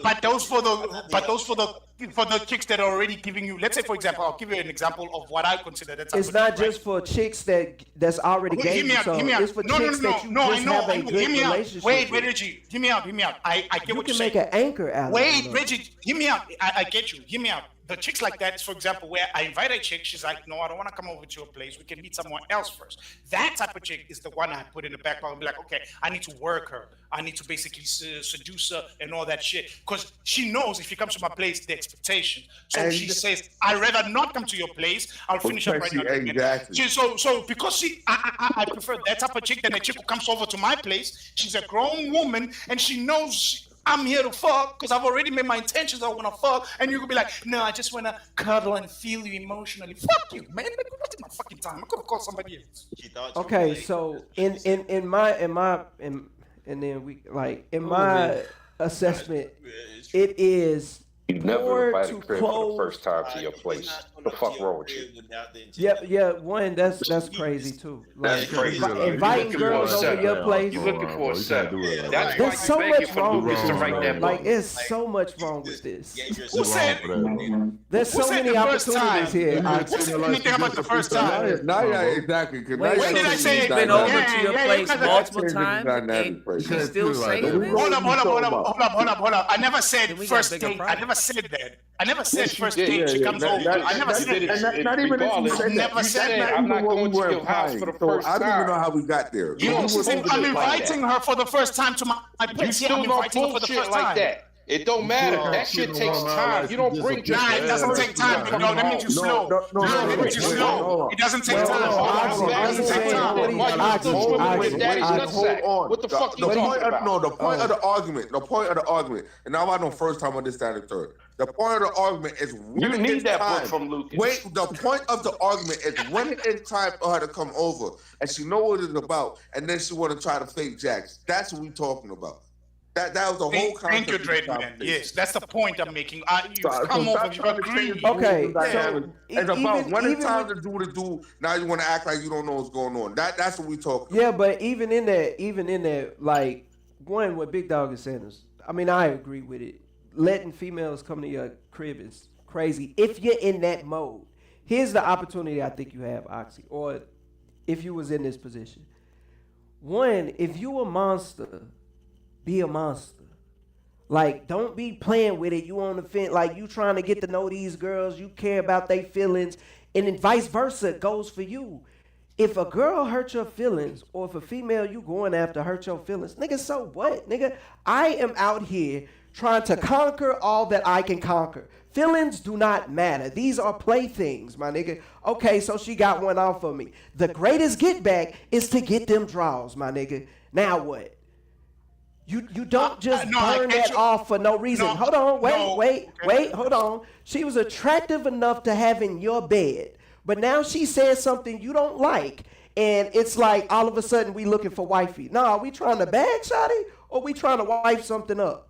But those for the chicks that are already giving you, let's say for example, I'll give you an example of what I consider that type It's of not chick, just for chicks that's already Hear gay. me out, So hear me out. it's for chicks that you just have a good Hear me out. relationship Wait, with. Reggie, hear me out. I get You what can you're make saying. an anchor out of it. Wait, Reggie, hear me out. I get you. Hear me out. The chicks like that is, for example, where I invite a chick, she's like, no, I don't want to come over to your place. We can meet somewhere else first. That type of chick is the one I put in the back pocket and be like, okay, I need to work her. I need to basically seduce her and all that shit. Because she knows if she comes to my place, the expectation. So And- she says, I'd rather not come to your place. I'll finish up right now. Exactly. So because I prefer that type of chick than a chick who comes over to my place. She's a grown woman and she knows I'm here to fuck because I've already made my intentions. I want to fuck, and you could be like, "No, I just want to cuddle and feel you emotionally." Fuck you, man. What's my fucking time? I could have called somebody else. Okay, so in my and then we like in my assessment, it is You never poor invited to Crib for the close. first time to your place. What the fuck wrong with you? Yeah, one that's crazy too. That's Like, crazy. inviting girls over your place. You're looking for a setup. That's There's why so you begging much for wrong with Lucas to this, write that bro. book. Like, it's so much wrong with this. Who said? There's Who so said many the first opportunities time? here. Who said anything about the first time? Now, exactly. When did I say He's it? been over to your Yeah, place yeah, multiple yeah. times, and he's still saying this? Hold up. I never said Then we got first bigger date. I problems. never said that. I never said Yes, you first did. date. She comes over. I never said that. Not even if you Regardless, said that. Never You said said that. I'm not what we going to were your house for the implying. first So I don't even know time. how we got there. You don't She said, prove I'm it like inviting that. her for the first time to my You place. Yeah, still I'm don't inviting her for the bullshit first like time. that. It don't matter. That shit takes time. You don't bring just Nah, it doesn't take time, big dog. That means you slow. That means you slow. It doesn't take time. It doesn't take time. What the fuck you talking about? No, the point of the argument, and now I know first time on this, that, and third. The point of the argument is when You it need is that time. book from Lucas. Wait, the point of the argument is when it is time for her to come over and she know what it's about, and then she want to try to fake jacks. That's what we talking about. That was the whole concept. Thank you, of the Dread Man. conversation. Yes, that's the point I'm making. You So come stop over, you trying to agree. change the Okay, rules and so dynamics. It's even- about when it's even time with- to do. Now you want to act like you don't know what's going on. That's what we talking. Yeah, but even in that, like, one, what Big Dog is saying is, I mean, I agree with it. Letting females come to your crib is crazy. If you're in that mode, here's the opportunity I think you have, Oxy, or if you was in this position. One, if you a monster, be a monster. Like, don't be playing with it. You on the fence, like you trying to get to know these girls. You care about their feelings. And then vice versa goes for you. If a girl hurt your feelings, or if a female you going after hurt your feelings, nigga, so what? Nigga, I am out here trying to conquer all that I can conquer. Feelings do not matter. These are playthings, my nigga. Okay, so she got one off of me. The greatest get back is to get them draws, my nigga. Now what? You don't just burn that off for no reason. Hold on, wait, hold on. She was attractive enough to have in your bed. But now she said something you don't like, and it's like all of a sudden we looking for wifey. Nah, are we trying to bag shotty, or we trying to wife something up?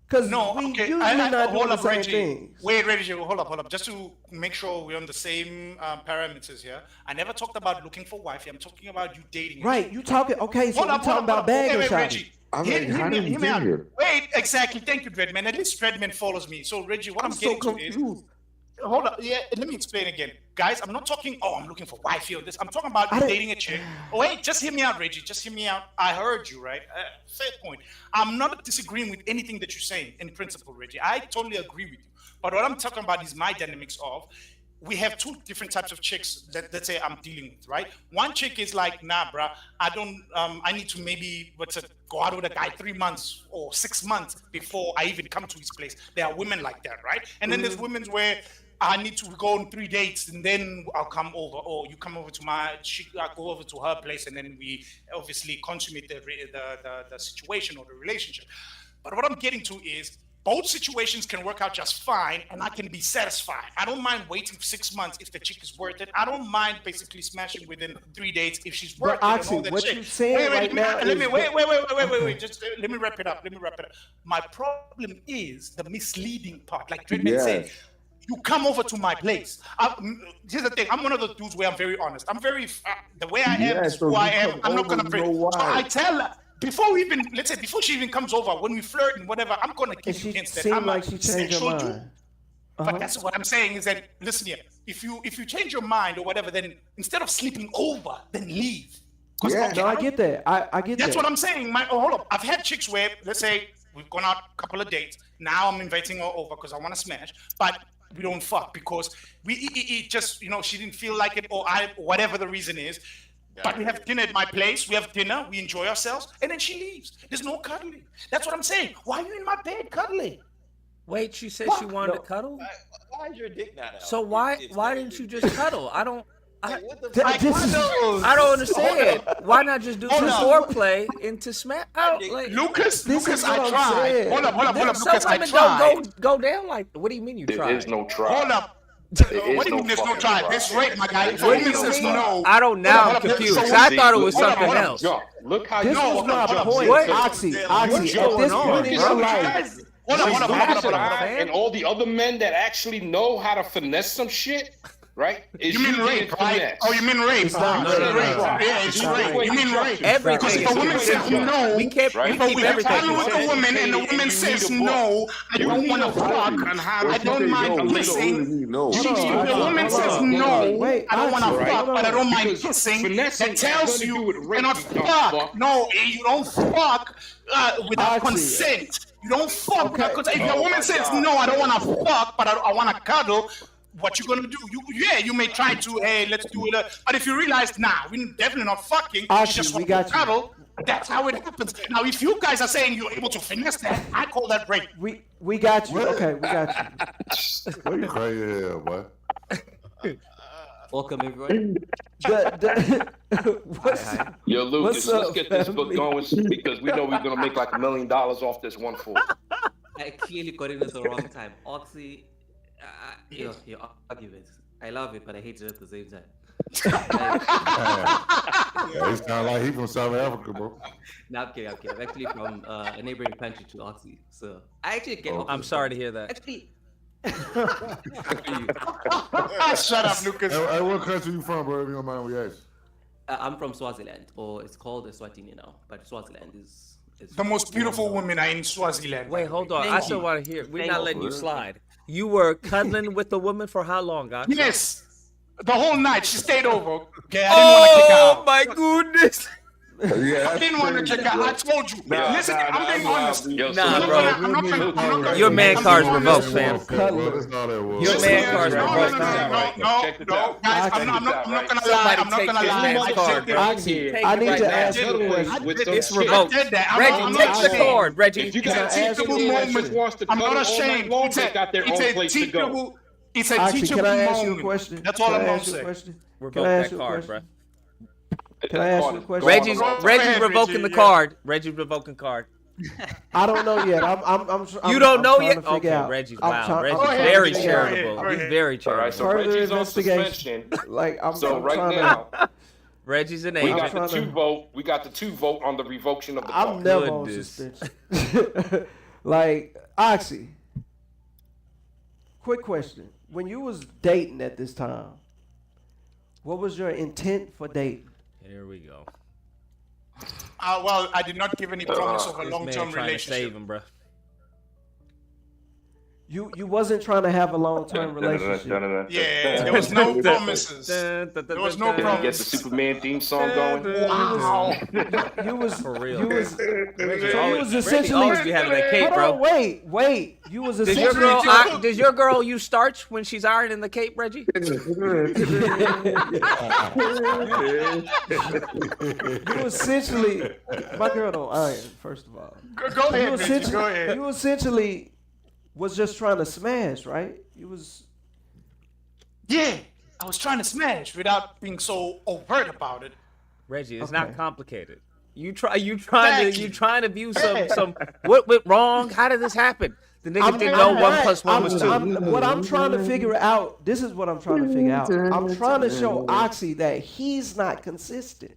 Because we usually not doing the same things. Wait, Reggie, hold up. Just to make sure we're on the same parameters here. I never talked about looking for wifey. I'm talking about you dating. Right, you talking, okay, so we're talking about bagging shotty. How did you get here? Wait, exactly. Thank you, Dreadman. At least Dreadman follows me. So, Reggie, what I'm getting to is... Hold up. Yeah, let me explain again. Guys, I'm not talking, I'm looking for wifey or this. I'm talking about dating a chick. Oh, wait, just hear me out, Reggie. Just hear me out. I heard you, right? Fair point. I'm not disagreeing with anything that you're saying in principle, Reggie. I totally agree with you. But what I'm talking about is my dynamics of, we have two different types of chicks that, let's say, I'm dealing with, right? One chick is like, nah, bruh, I need to maybe, go out with a guy 3 months or 6 months before I even come to his place. There are women like that, right? And then there's women where I need to go on 3 dates and then I'll come over, or you come over to I go over to her place, and then we obviously consummate the situation or the relationship. But what I'm getting to is, both situations can work out just fine, and I can be satisfied. I don't mind waiting 6 months if the chick is worth it. I don't mind basically smashing within 3 dates if she's worth it. Oxy, what you're saying right now wait. Just let me wrap it up. My problem is the misleading part. Like Dreadman said, you come over to my place. Here's the thing. I'm one of those dudes where I'm very honest. I'm very, the way I am is who I am. I'm not going to break. So I tell her, before she even comes over, when we flirt and whatever, I'm going to keep you against that. I'm like she changed her mind. But that's what I'm saying is that, listen here, if you change your mind or whatever, then instead of sleeping over, then leave. Yeah, I get that. I get that. That's what I'm saying. Hold up. I've had chicks where, let's say, we've gone out a couple of dates. Now I'm inviting her over because I want to smash. But we don't fuck because it just, she didn't feel like it, or whatever the reason is. But we have dinner at my place. We have dinner. We enjoy ourselves. And then she leaves. There's no cuddling. That's what I'm saying. Why are you in my bed cuddling? Wait, she said she wanted to cuddle? Why is your dick not out? So why didn't you just cuddle? I don't understand. Why not just do some foreplay into smack? Lucas, I tried. Hold up, Lucas, I tried. Some women don't go down like. What do you mean you tried? There is no try. Hold up. What do you mean there's no try? That's right, my guy. What do you mean? No. I don't now. I'm confused. I thought it was something else. Look how this was my point. Oxy, at this point in your life. Hold up. And all the other men that actually know how to finesse some shit. Right? You mean rape, right? Oh, you mean rape? No. Yeah, it's rape. You mean rape? Because if a woman says no, we keep everything with the woman, and the woman says no, I don't want to fuck. I don't mind kissing. If the woman says no, I don't want to fuck, but I don't mind kissing. That tells you you're not fuck. No, you don't fuck without consent. You don't fuck without consent. If the woman says no, I don't want to fuck, but I want to cuddle. What you gonna do? You may try to, hey, let's do it. But if you realize, nah, we're definitely not fucking. You just want to cuddle. That's how it happens. Now, if you guys are saying you're able to finesse that, I call that rape. We got you. Okay, we got you. What you crazy hell, boy? Welcome, everyone. Yo, Lucas, let's get this book going because we know we're gonna make like $1 million off this one fool. I clearly got in at the wrong time. Oxy. Your arguments. I love it, but I hate it at the same time. Yeah, he sound like he from South Africa, bro. No, I'm kidding. I'm actually from a neighboring country to Oxy. So I actually get. I'm sorry to hear that. Actually. Shut up, Lucas. Hey, what country you from, bro? If you don't mind, we ask. I'm from Swaziland, or it's called Eswatini now, but Swaziland is the most beautiful women are in Swaziland. Wait, hold on. I still want to hear. We're not letting you slide. You were cuddling with the woman for how long, guys? Yes, the whole night. She stayed over. Okay, I didn't want to kick her out. My goodness. Yeah, I didn't want to kick out. I told you. Listen, I'm being honest. Nah, bro. Your man card's revoked, fam. Your man card's revoked. No, guys, I'm not gonna lie. I'm not gonna lie. I need to ask you a question. It's revoked. Reggie, take the card, Reggie. It's a teachable moment. I'm not ashamed. It's a teachable Can I ask you a moment. question? That's all I'm Can I gonna ask you a say. question? Revoke Can I ask that you a card, bro. question? Can I ask you a question? Reggie's revoking the card. Reggie's revoking card. I don't know yet. I'm You don't know trying yet? to figure Okay, out. Reggie's I'm wow. trying- Reggie's I'm very trying- charitable. He's very charitable. All right, so Further Reggie's on investigation. suspension. Like I'm So I'm right trying now, Reggie's an we agent. got the two vote. We got the two vote on the revocation of the I'm card. never on suspension. Like Oxy. Quick question: when you was dating at this time, what was your intent for dating? Here we go. Well, I did not give any promise of a This long-term man trying to save relationship. him, bro. You wasn't trying to have a long-term relationship. Yeah, there was no promises. There was no Did you get the promises. Superman theme song going? Wow. You was For real. You was Reggie essentially. always be having that cape, Hold bro. on, wait. You was Does essentially. your girl use starch when she's ironing the cape, Reggie? You essentially. My girl don't iron. First of all. Go ahead, Reggie. Go ahead. You essentially was just trying to smash, right? You was. Yeah, I was trying to smash without being so overt about it. Reggie, it's Okay. not complicated. You trying to view Yeah. some what went wrong? How did this happen? The nigga didn't know 1 + 1 was 2. What I'm trying to figure out. This is what I'm trying to figure out. I'm trying to show Oxy that he's not consistent.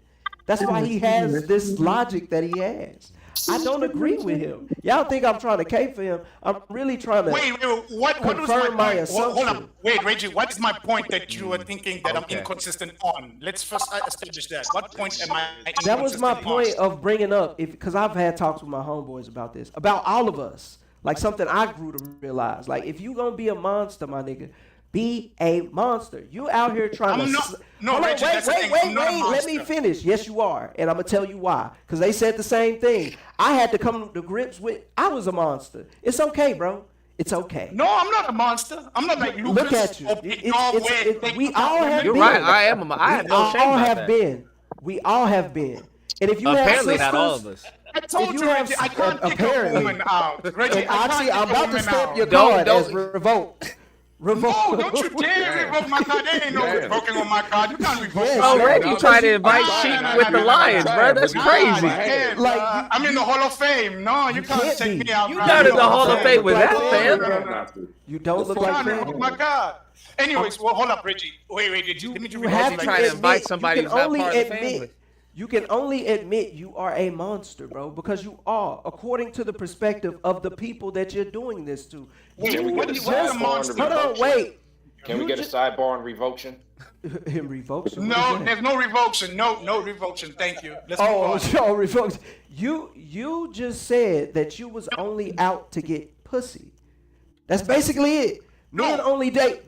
That's why he has this logic that he has. I don't agree with him. Y'all think I'm trying to cape for him? I'm really trying to Wait, what was confirm my my point? Hold assumption. up. Wait, Reggie, what is my point that you were thinking that I'm inconsistent on? Let's first establish that. What point am I inconsistent That was my on? point of bringing up, because I've had talks with my homeboys about this, about all of us. Like something I grew to realize. Like if you gonna be a monster, my nigga, be a monster. You out here trying I'm to. not- no, Hold on, Reggie, that's the thing. I'm not a Let me monster. finish. Yes, you are, and I'm gonna tell you why. Because they said the same thing. I had to come to grips with. I was a monster. It's okay, bro. It's okay. No, I'm not a monster. I'm not like Lucas. Look at you. or Big Dog where We all have You're been. right. I am. I have no shame all about have that. been. We all have been. And if you Apparently, have not all sisters, of us. I told if you, have Reggie, I can't kick a apparently. woman out. Reggie, And I Oxy, can't I'm kick a about to woman stamp out. your Don't- card don't- as revoked. No, don't you dare revoke my card. There ain't no revoking on my card. You can't revoke Yes, Oh, my Reggie card. tried to invite sheep with the lions, bro. That's Nah, crazy. you can't, Like, I'm in the Hall of Fame. No, you can't can't take be. me out. You bro. got in the don't Hall of Fame with that, fam. You don't look You like can't that. revoke my card. Anyways, well, hold up, Reggie. Wait, let me just You revoke have it to like trying to this. invite somebody you who's can not only part of the admit, family. You can only admit you are a monster, bro, because you are, according to the perspective of the people that you're doing this to. Wait, You what just- is a monster? Hold on, wait. Can we get a sidebar on revocation? Him revocation? No, there's no revocation. No revocation. Thank you. Let's move on. Oh, revocation. You just said that you was only out to get pussy. That's basically it. Men only date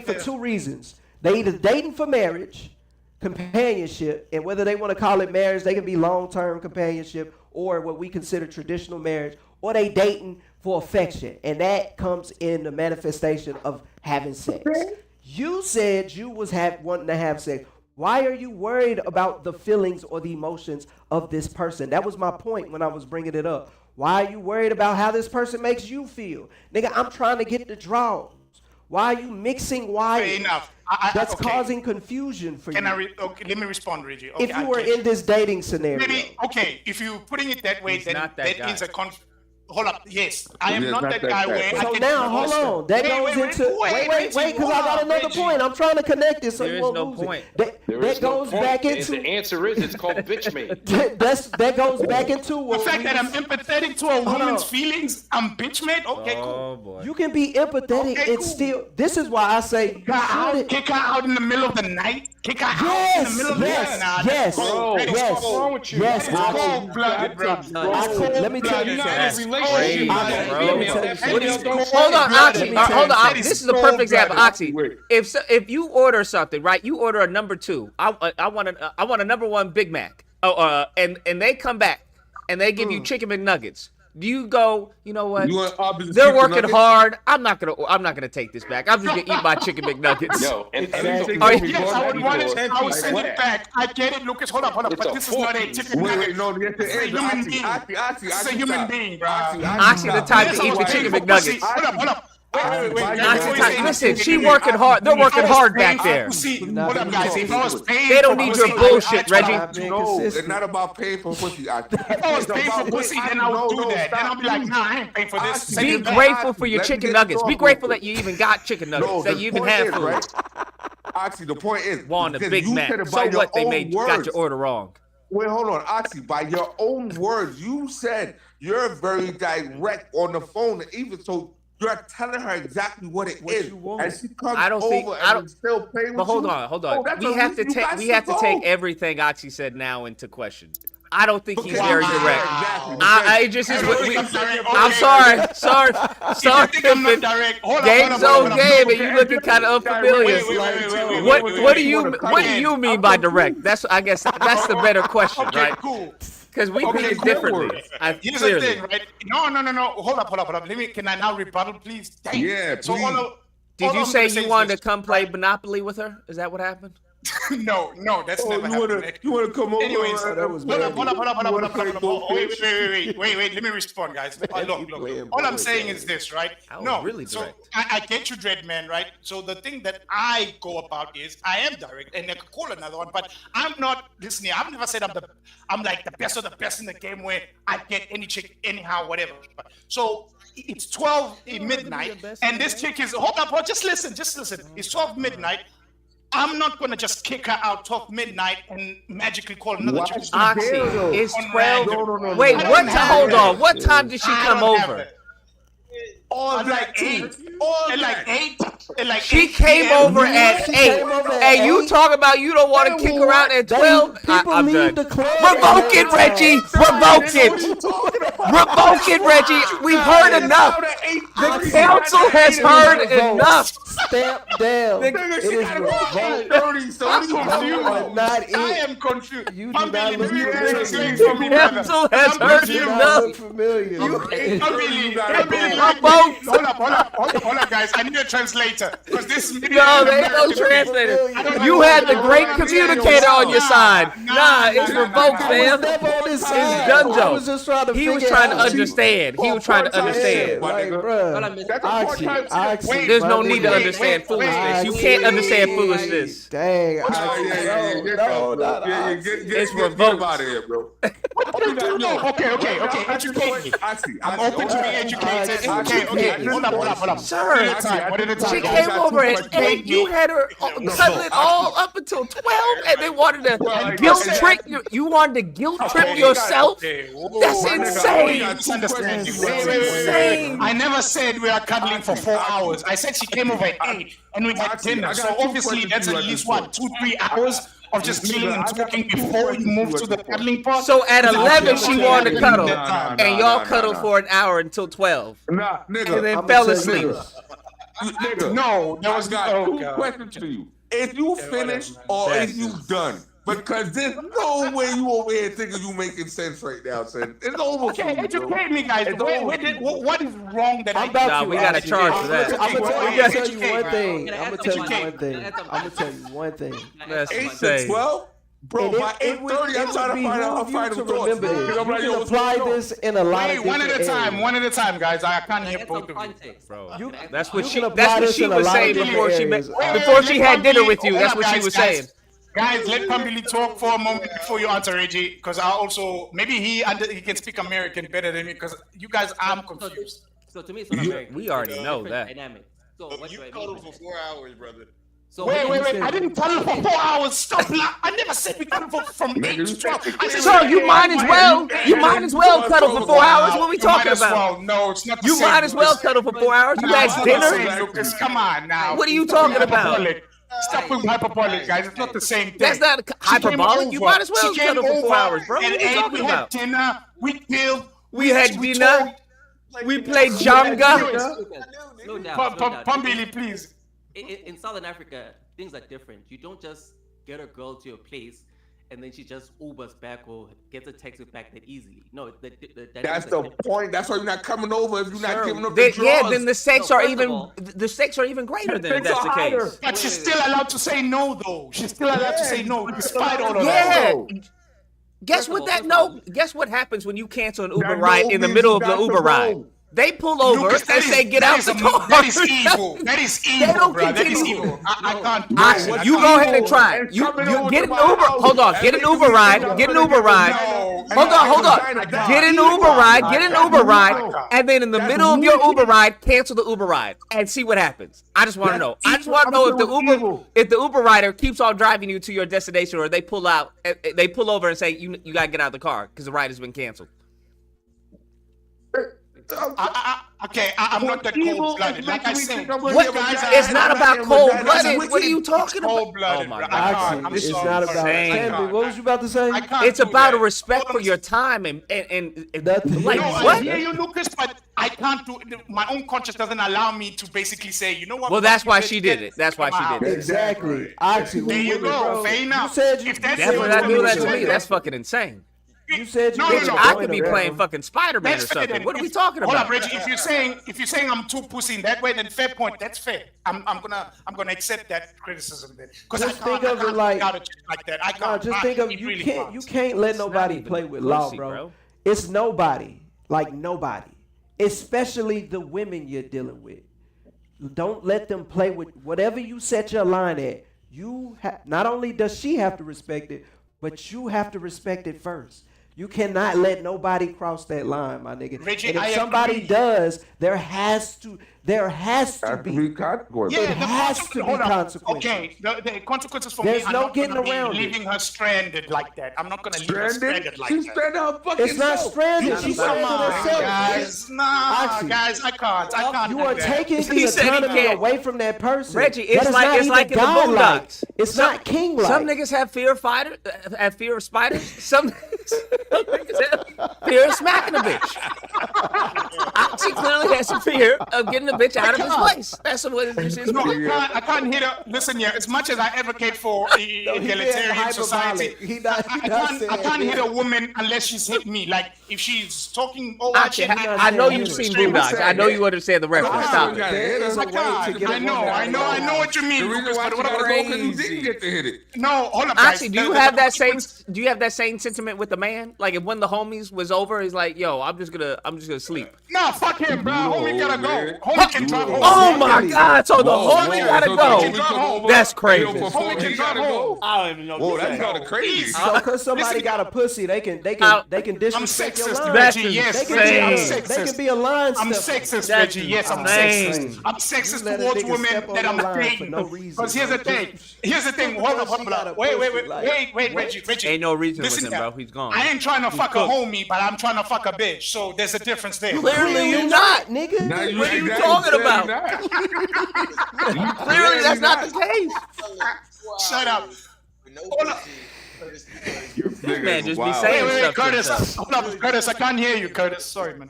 for two reasons. They either dating for marriage, companionship, and whether they want to call it marriage, they can be long-term companionship or what we consider traditional marriage, or they dating for affection, and that comes in the manifestation of having sex. You said you was wanting to have sex. Why are you worried about the feelings or the emotions of this person? That was my point when I was bringing it up. Why are you worried about how this person makes you feel? Nigga, I'm trying to get the draws. Why are you mixing wires? Fair enough. That's okay. causing confusion for Can you. okay, let me respond, Reggie. Okay, If you I were get in this dating scenario. Maybe, okay, if you're putting it that way, He's then not that that guy. is a hold up. Yes, I am He's not that guy where I So can now, divorce hold them. on. That goes into wait, because I got another point. I'm trying to connect this so There you is won't no lose point. it. There That is no goes point. back And into the answer is it's called bitch made. that goes back into The what fact we that I'm was- empathetic to a woman's on. feelings, I'm bitch made. Okay, cool. Oh boy. You can be empathetic Okay, and cool. still. This is why I say Kick her out, kick her out in the middle of the night. Kick her out in the middle of the night. Nah, yes, that's cold. That is yes, cold. yes. That is cold-blooded, bro. Let me tell you That's something. crazy, Let me tell you something. Hold on, Oxy. Hold on. That is This is a perfect example, cold-blooded. Oxy. If you order something, right? You order a number 2. I want a number 1 Big Mac. and they come back and they give you chicken McNuggets. Do you go, you know what? They're working hard. I'm not gonna take this back. I'm just gonna eat my chicken McNuggets. Yo, and Yes, I would want it. I would send it back. I get it, Lucas. Hold up. But this is not a chicken nugget. This is a human being. This is a human being, bro. Oxy the type to eat the chicken McNuggets. Hold up. Wait. Listen, she working hard. They're working hard back there. Hold up, guys. If I was paying They don't need your bullshit, Reggie. No, it's not about paying for pussy. If I was paying for pussy, then I would do that. Then I'll be like, nah, I ain't paying for this. Be grateful for your chicken nuggets. Be grateful that you even got chicken nuggets. That you even have food. Right? Oxy, the point is, Wanda, Big Mac. So what? They got your order wrong. Wait, hold on, Oxy. By your own words, you said you're very direct on the phone, even so. You're telling her exactly what it is, and she comes over and still pay with you. But hold on. We have to take everything Oxy said now into question. I don't think he's very direct. I just is what we. I'm sorry. Game's own game, and you looking kind of unfamiliar. What do you mean by direct? I guess that's the better question, right? Because we think differently. Here's the thing, right? No. Hold up. Can I now rebuttal, please? Dang. Yeah, please. Did you say you wanted to come play Monopoly with her? Is that what happened? No, that's never happened. You want to come over? Anyways, hold up. Wait. Let me respond, guys. Look. All I'm saying is this, right? No, really direct. So I get you, Dreadman, right? So the thing that I go about is I am direct, and I could call another one, but I'm not listening. I've never said I'm like the best of the best in the game where I get any chick anyhow, whatever. So it's 12 midnight, and this chick is hold up, just listen. It's 12 midnight. I'm not gonna just kick her out 12 midnight and magically call another chick. Oxy, it's 12. No. Wait, what time? Hold on. What time did she come over? Like 8. She came over at 8. And you talk about you don't want to kick her out at 12? I'm done. Revoke it, Reggie. Revoke it, Reggie. We've heard enough. The council has heard enough. Step down. I'm confused. I am confused. You do not look familiar. The council has heard enough. Hold up, guys. I need a translator because this. No, there ain't no translator. You had the great communicator on your side. Nah, it's revoked, man. It's Dunzo. He was trying to understand. There's no need to understand foolishness. You can't understand foolishness. Dang. It's revoked. Okay. Educate me. I'm open to be educated. Okay. Hold up. Sir, she came over at 8. You had her cuddling all up until 12, and they wanted to guilt trip you. You wanted to guilt trip yourself? That's insane. Insane. I never said we are cuddling for 4 hours. I said she came over at 8, and we had dinner. So obviously that's at least 2-3 hours of just chilling and talking before you move to the cuddling part. So at 11 she wanted to cuddle, and y'all cuddled for an hour until 12. Nah, nigga. And then fell asleep. Nigga. No, there was got two questions to you. Is you finished or is you done? Because there's no way you over here thinking you making sense right now, son. It's over. Okay, educate me, guys. What is wrong that I did? We got to charge for that. I'm gonna tell you one thing. I'm gonna tell you one thing. Let's 8 say. to 12? Bro, by 8:30, I'm trying to find out her final thoughts. Remember this. You can apply this in a lot of different areas. One at a time, guys. I can't hear both of you. Bro, that's what she was saying before she had dinner with you. That's what she was saying. Guys, let Pambili talk for a moment before you answer Reggie, because I also maybe he can speak American better than me. Because you guys, I'm confused. So to me, it's not American. We already know that. Dynamic. So what you do I cuddled mean? for 4 hours, brother. So wait! I didn't cuddle for 4 hours. Stop! I never said we cuddled from 8 to 12. So you might as well cuddle for 4 hours. What are we talking about? No, it's not. You might as well cuddle for 4 hours. You had dinner. Lucas, come on now. What are you talking about? Stop with hyperbolic, guys. It's not the same thing. That's not hyperbolic. You might as well cuddle for 4 hours, bro. What are you talking about? We had dinner. We killed. We had dinner. We played Jenga. Slow down. Pambili, please. In Southern Africa, things are different. You don't just get a girl to your place and then she just Ubers back or gets a taxi back that easily. No, That's the point. That's why you're not coming over if you're not giving up Then, the draws. yeah, then the stakes are even the stakes are even greater than if that's the case. But she's still allowed to say no, though. She's still allowed to say no despite all of Yeah. that. Guess what Guess what happens when you cancel an Uber ride in the middle of the Uber ride? They pull over Lucas, and say, "Get out the car." That is evil. That is evil, bro. That is evil. I can't do it. You go ahead and try it. You get an Uber. Hold on. Get an Uber ride. Get an Uber ride. Hold on. Get an Uber ride. Get an Uber ride. And then in the middle of your Uber ride, cancel the Uber ride and see what happens. I just want to know. I just want to know if the Uber rider keeps on driving you to your destination, or they pull over and say you gotta get out of the car because the ride has been canceled. I'm not that cold-blooded. Like I said, it's not about cold-blooded. What are you talking about? Cold-blooded. I'm it's sorry, not bro. about. Sammy, what was you about to say? It's about a respect for your time and like No, what? I hear you, Lucas, but I can't do. My own conscience doesn't allow me to basically say, you know what? Well, that's why she did it. That's why she did it. Exactly. Oxy, There you go. Fair enough. You said if that's That's what I knew that to me. say, That's fucking insane. You said you I could be playing fucking Spider-Man or That's fair something. then. What are we talking Hold about? up, Reggie. If you're saying I'm too pussy in that way, then fair point. That's fair. I'm gonna accept that criticism then. Because Just think of it like that. I can't. just think of you can't let nobody play with law, bro. It's nobody, like nobody, especially the women you're dealing with. Don't let them play with whatever you set your line at. Not only does she have to respect it, but you have to respect it first. You cannot let nobody cross that line, my nigga. Reggie, and if I somebody agree. does, there has to be consequences. It has to be consequences. Okay, the consequences for There's me are no not getting gonna be around it. leaving her stranded like that. I'm not gonna leave her stranded like She's that. stranded her fucking It's not self. stranded. She's Come stranded on, herself. guys. Nah, guys, I can't. You do are that. taking He the said he autonomy can't. away from that person. Reggie, That it's is like not it's like in even the godlike. Boondocks. It's not king-like. Some niggas have fear of spiders. Some niggas have fear of smacking a bitch. She clearly has some fear of getting a bitch out of his place. That's what it is. No, I can't hit her. Listen, yeah, as much as I advocate for egalitarian society, I can't hit a woman unless she's hit me. Like, if she's talking all that shit. I know you've seen Boondocks. I know you understand the reference. Stop it. I know what you mean. The reason why she gotta go because you didn't get to hit it. No, hold up, guys. Actually, do you have that same sentiment with the man? Like, if one of the homies was over, he's like, "Yo, I'm just gonna sleep." Nah, fuck him, bro. Homie gotta go. Homie can drive home. Oh my God! So the homie gotta go. That's crazy. Homie can drive home. I don't even know. Whoa, that's kind of crazy. So because somebody got a pussy, they can disrespect your line. Reggie. Yes, They can be a line I'm stepper. sexist, Reggie. Yes, I'm sexist. I'm sexist towards women that I'm dating. Because here's the thing. Hold up. Wait, Reggie. Ain't no reason with Listen him, here. bro. He's gone. I ain't trying to fuck a homie, but I'm trying to fuck a bitch. So there's a difference there. Clearly you not, nigga. What are you talking about? Clearly that's not the case. Shut up. Hold up. Man, just be saying Wait, stuff. Curtis. Hold up, Curtis. I can't hear you, Curtis. Sorry, man.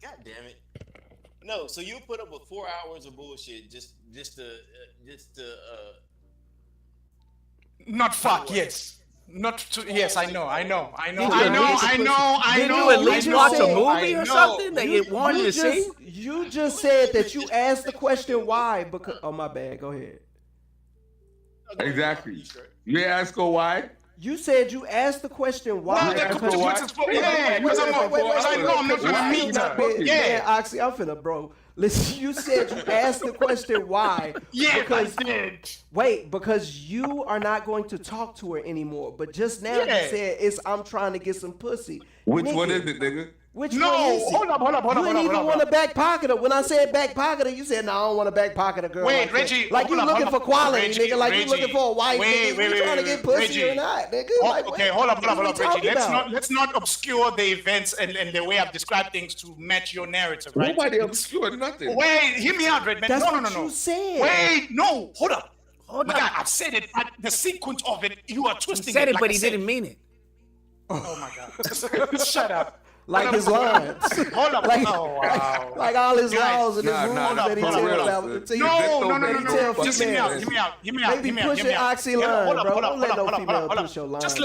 God damn it. No, so you put up with 4 hours of bullshit just to Not fuck, yes. Not to, yes, I know. Did you at least watch a movie or something that you wanted to see? You just said that you asked the question why. Because my bad. Go ahead. Exactly. You ask her why. You said you asked the question why. No, the consequences for because I know I'm not gonna meet her. Yeah, Oxy, I'm finna, bro. Listen, you said you asked the question why. Yeah, because, I did. Wait, because you are not going to talk to her anymore. But just now you said I'm trying to get some pussy. Which one is it, nigga? Which one is it? Hold up. You didn't even want to back pocket her. When I said back pocket her, you said, no, I don't want to back pocket a girl. Wait, like Reggie. Like you looking for quality, Reggie, nigga. Like you looking for a wife, nigga. You trying to get pussy or not, nigga. Okay, hold up, Reggie. Let's not obscure the events and the way I've described things to match your narrative, right? Nobody obscured nothing. Wait, hear me out, Redman. That's No. what you said. Wait, no, hold up. My God, I've said it, but the sequence of it, you are twisting He said it, like but I he said. didn't mean it. Oh my God. Shut up. like his lines. Hold up. Like, Oh, wow. like all his laws and his Nah, rules nah, that he for tells real. about. No. Just hear me out. Maybe push your oxy line, bro. Don't let no female Hold up. push your line. Just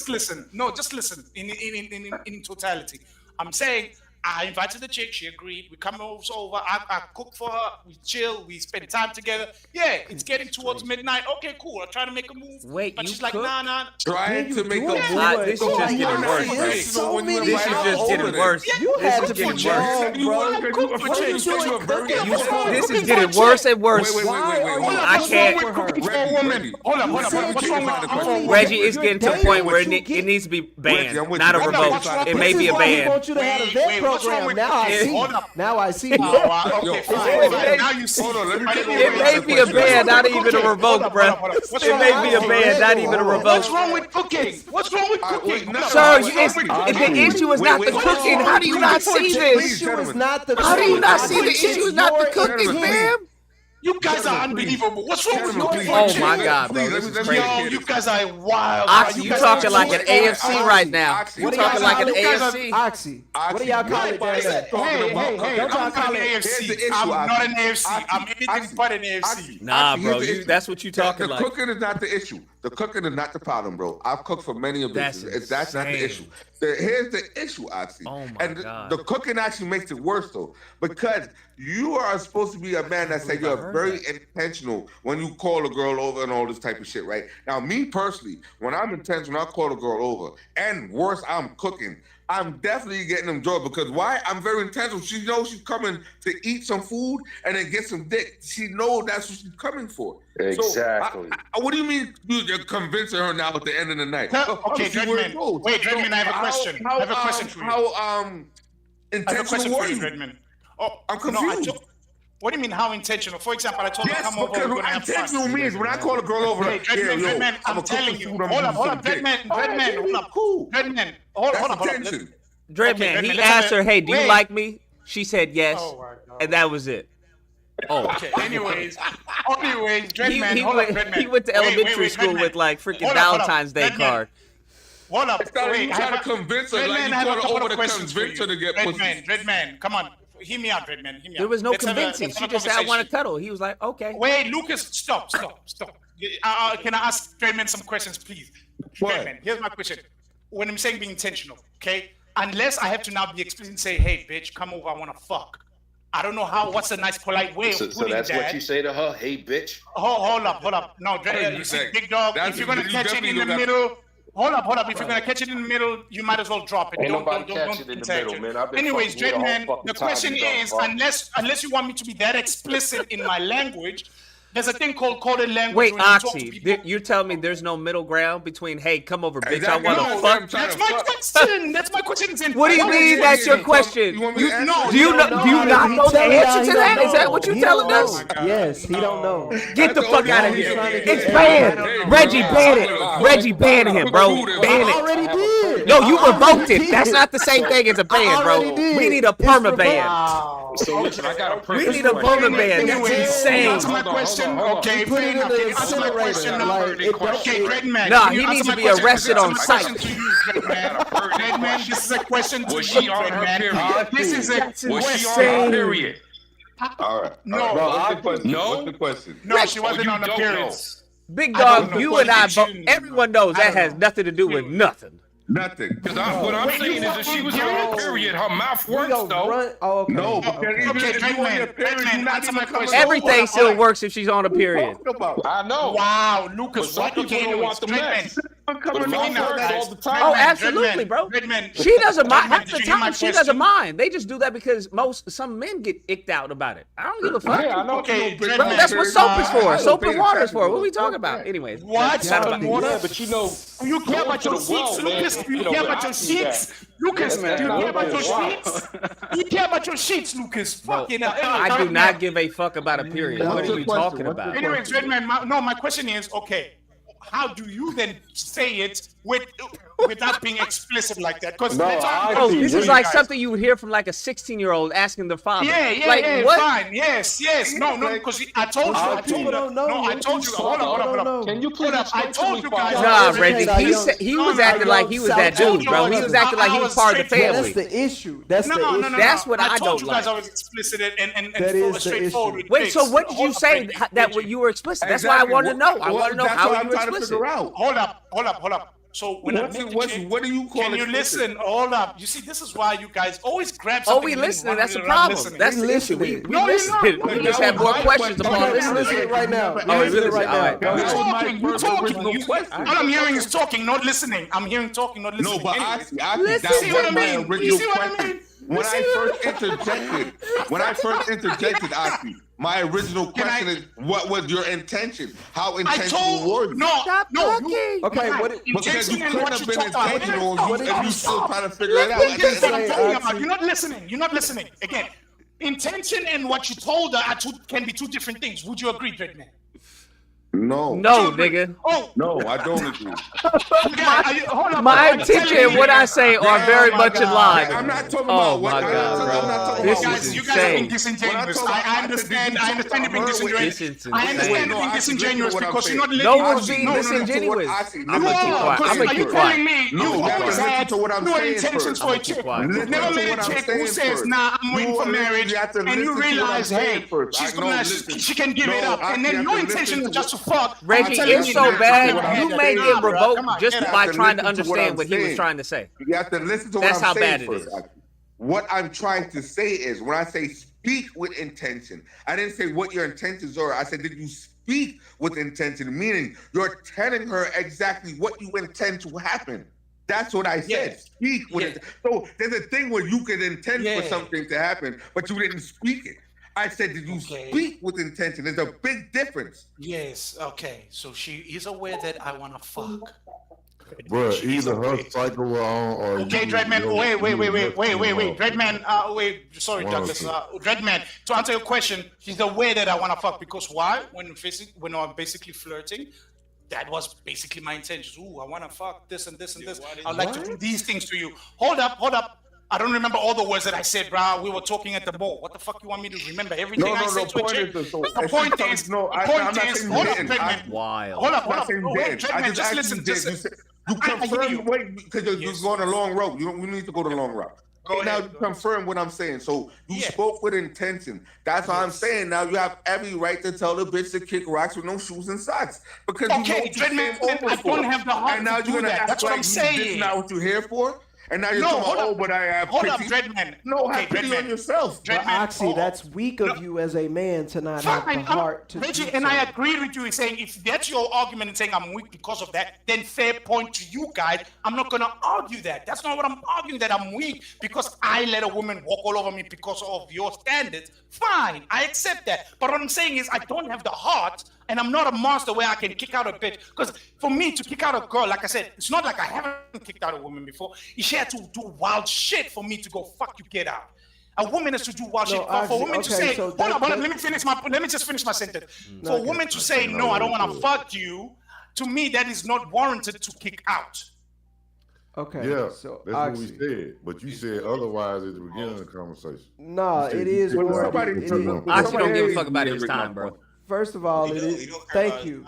listen. No, just listen. In totality, I'm saying I invited the chick. She agreed. We come over. I cook for her. We chill. We spend time together. Yeah, it's getting towards midnight. Okay, cool. I try to make a move. Wait, but you she's like, cook? nah. Trying to make a move. This is just getting worse, bro. This is just getting worse. You had to getting put your worse. This is getting worse and worse. Wait. I can't. Hold up. What's wrong with Reggie, it's getting to the point where it needs to be banned, not a revoke. It may be a ban. I want you to have a vet program. Now I see. Okay, fine. Now you see. Hold on, let me take It may be a ban, not even a revoke, bro. It may be a ban, not even a revoke. What's wrong with cooking? Sir, if the issue is not the cooking, how do you not see this? How do you not see the issue is not the cooking, fam? You guys are unbelievable. What's wrong with cooking? Oh my God, bro. This is crazy. Yo, you guys are wild. Oxy, you talking like an AFC right now. You talking like an AFC. Oxy. What do y'all call it down there? Hey, Don't y'all call it AFC. I'm not an AFC. I'm anything but an AFC. Nah, bro. That's what you talking like. The cooking is not the issue. The cooking is not the problem, bro. I've cooked for many of these. That's not the issue. Here's the issue, Oxy. Oh my God. The cooking actually makes it worse, though, because you are supposed to be a man that said you're very intentional when you call a girl over and all this type of shit, right? Now, me personally, when I'm intentional, I call a girl over, and worse, I'm cooking. I'm definitely getting them joy because why? I'm very intentional. She knows she's coming to eat some food and then get some dick. She knows that's what she's coming for. Exactly. So, what do you mean you're convincing her now at the end of the night? Okay, Dreadman. Wait, Dreadman, I have a question. I have a question for you. How intentional were you? Dreadman? I'm confused. What do you mean, how intentional? For example, I told her, come over, we're going to have fun. Intentional means when I call a girl over, Dreadman, I'm telling you. Hold up, Dreadman, hold up. Dreadman, hold up. Dreadman, he asked her, hey, do you like me? She said yes, and that was it. Oh. Okay, anyways, Dreadman, hold up, Dreadman. He went to elementary school with like freaking Valentine's Day card. Hold up, wait, I have to convince her, like you call her over to convince her to get pussy. Dreadman, come on. Hear me out, Dreadman. There was no convincing. She just said, I want to cuddle. He was like, okay. Wait, Lucas, stop. Can I ask Dreadman some questions, please? Dreadman, here's my question. When I'm saying being intentional, okay? Unless I have to now be explicit and say, hey, bitch, come over, I want to fuck. I don't know what's a nice, polite way of putting that. So that's what you say to her? Hey, bitch? Hold up. No, Dreadman, you see, big dog, if you're going to catch it in the middle... Hold up. If you're gonna catch it in the middle, you might as well drop it. Don't catch it in the middle, man. Anyways, Dreadman, the question is, unless you want me to be that explicit in my language, there's a thing called coded language. Wait, Oxy, you're telling me there's no middle ground between, hey, come over, bitch, I want to fuck? That's my question. That's my question. What do you mean that's your question? Do you not know the answer to that? Is that what you're telling us? Yes, he don't know. Get the fuck out of here. It's banned. Reggie, ban it. Reggie, ban him, bro. Ban it. I already did. No, you revoked it. That's not the same thing as a ban, bro. We need a perma ban. So listen, I got a perfect. We need a perma ban. That's insane. That's my question. Okay, put it in the incinerator. Okay, Dreadman. No, he needs to be arrested on site. Dreadman, this is a question to you, Dreadman. This is a question. Was she on her period? All right. No. What's the question? No, she wasn't on the period. Big dog, you and I both. Everyone knows that has nothing to do with nothing. Nothing. Because what I'm saying is that she was on her period. Her mouth works, though. No, because everything still works if she's on a period. I know. Wow, Lucas, what you can't want the mess. Oh, absolutely, bro. She doesn't mind. Half the time, she doesn't mind. They just do that because some men get icked out about it. I don't give a fuck. Yeah, I know. Okay, bro, that's what soap is for. Soap and water is for. What are we talking about? Anyways. What? Yeah, but you know. You care about your sheets, Lucas? You care about your sheets? Lucas, do you care about your sheets? You care about your sheets, Lucas? Fucking hell. I do not give a fuck about a period. What are you talking about? Anyways, Redman, my question is, okay, how do you then say it with without being explicit like that. Because this is like something you would hear from like a 16-year-old asking their father. Yeah, what? Fine. Yes. No, because I told you. I told you. Hold on. Can you please I told you guys. Nah, Reggie. He was acting like he was that dude, bro. He was acting like he was part of the family. That's the issue. That's the issue. That's what I don't like. I told you guys I was explicit and straightforward. Wait, so what did you say that you were explicit? That's why I want to know. I want to know how you were explicit. Hold up. So when what do you call it? Can you listen? Hold up. You see, this is why you guys always grab something. Oh, we listening. That's the problem. That's the issue. We listen. We just have more questions upon listening right now. Oh, we listen. All right. You're talking. All I'm hearing is talking, not listening. I'm hearing talking, not listening. No, but that's what my original question. When I first interjected, Aki, my original question is, what was your intention? How intentional were you? No. Okay, because you couldn't have been intentional and you still trying to figure it out. That's what I'm talking about. You're not listening. Again, intention and what you told her can be two different things. Would you agree, Dreadman? No, nigga. No, I don't agree. My intention and what I say are very much in line. I'm not talking about what my God, you guys are being disingenuous. I understand you're being disingenuous. I understand you're being disingenuous because you're not listening. No one's being disingenuous. I'm gonna keep quiet. You always had no intentions for a chick. You've never met a chick who says, "Nah, I'm waiting for marriage," and you realize, "Hey, she can give it up," and then your intention is just to fuck. Reggie, it's so bad. You may get revoked just by trying to understand what he was trying to say. You have to listen to what I'm saying first. What I'm trying to say is, when I say speak with intention, I didn't say what your intentions are. I said, did you speak with intention? Meaning, you're telling her exactly what you intend to happen. That's what I said. Speak with it. So there's a thing where you can intend for something to happen, but you didn't speak it. I said, did you speak with intention? There's a big difference. Yes, okay. So she is aware that I want to fuck. Bro, either her cycle or okay, Dreadman, wait. Dreadman, sorry, Douglas. Dreadman, to answer your question, she's aware that I want to fuck because why? When I'm basically flirting, that was basically my intention. Ooh, I want to fuck this and this and this. I'd like to do these things to you. Hold up. I don't remember all the words that I said, bro. We were talking at the mall. What the fuck you want me to remember? Everything I said to a chick? The point is, hold up, Dreadman. Wild. Hold up. Wait, Dreadman, just listen. You confirm, because you're going a long route. We need to go the long route. Now you confirm what I'm saying. So you spoke with intention. That's what I'm saying. Now you have every right to tell the bitch to kick rocks with no shoes and socks. Because you know what Dreadman, I don't have the heart to do that. That's what I'm saying. This is not what you're here for. And now you're talking about, but I have hold up, Dreadman. No, have pity on yourself. Oxy, that's weak of you as a man to not have the heart to Reggie, and I agree with you in saying, if that's your argument in saying I'm weak because of that, then fair point to you guys. I'm not going to argue that. That's not what I'm arguing, that I'm weak because I let a woman walk all over me because of your standards. Fine, I accept that. But what I'm saying is I don't have the heart, and I'm not a monster where I can kick out a bitch. Because for me to kick out a girl, like I said, it's not like I haven't kicked out a woman before. She had to do wild shit for me to go, fuck you, get out. A woman has to do wild shit. For a woman to say, hold on, let me just finish my sentence. For a woman to say, no, I don't want to fuck you, to me, that is not warranted to kick out. Okay. Yeah, so that's what we said. But you said otherwise at the beginning of the conversation. No, it is. Oxy don't give a fuck about his time, bro. First of all, it is. Thank you.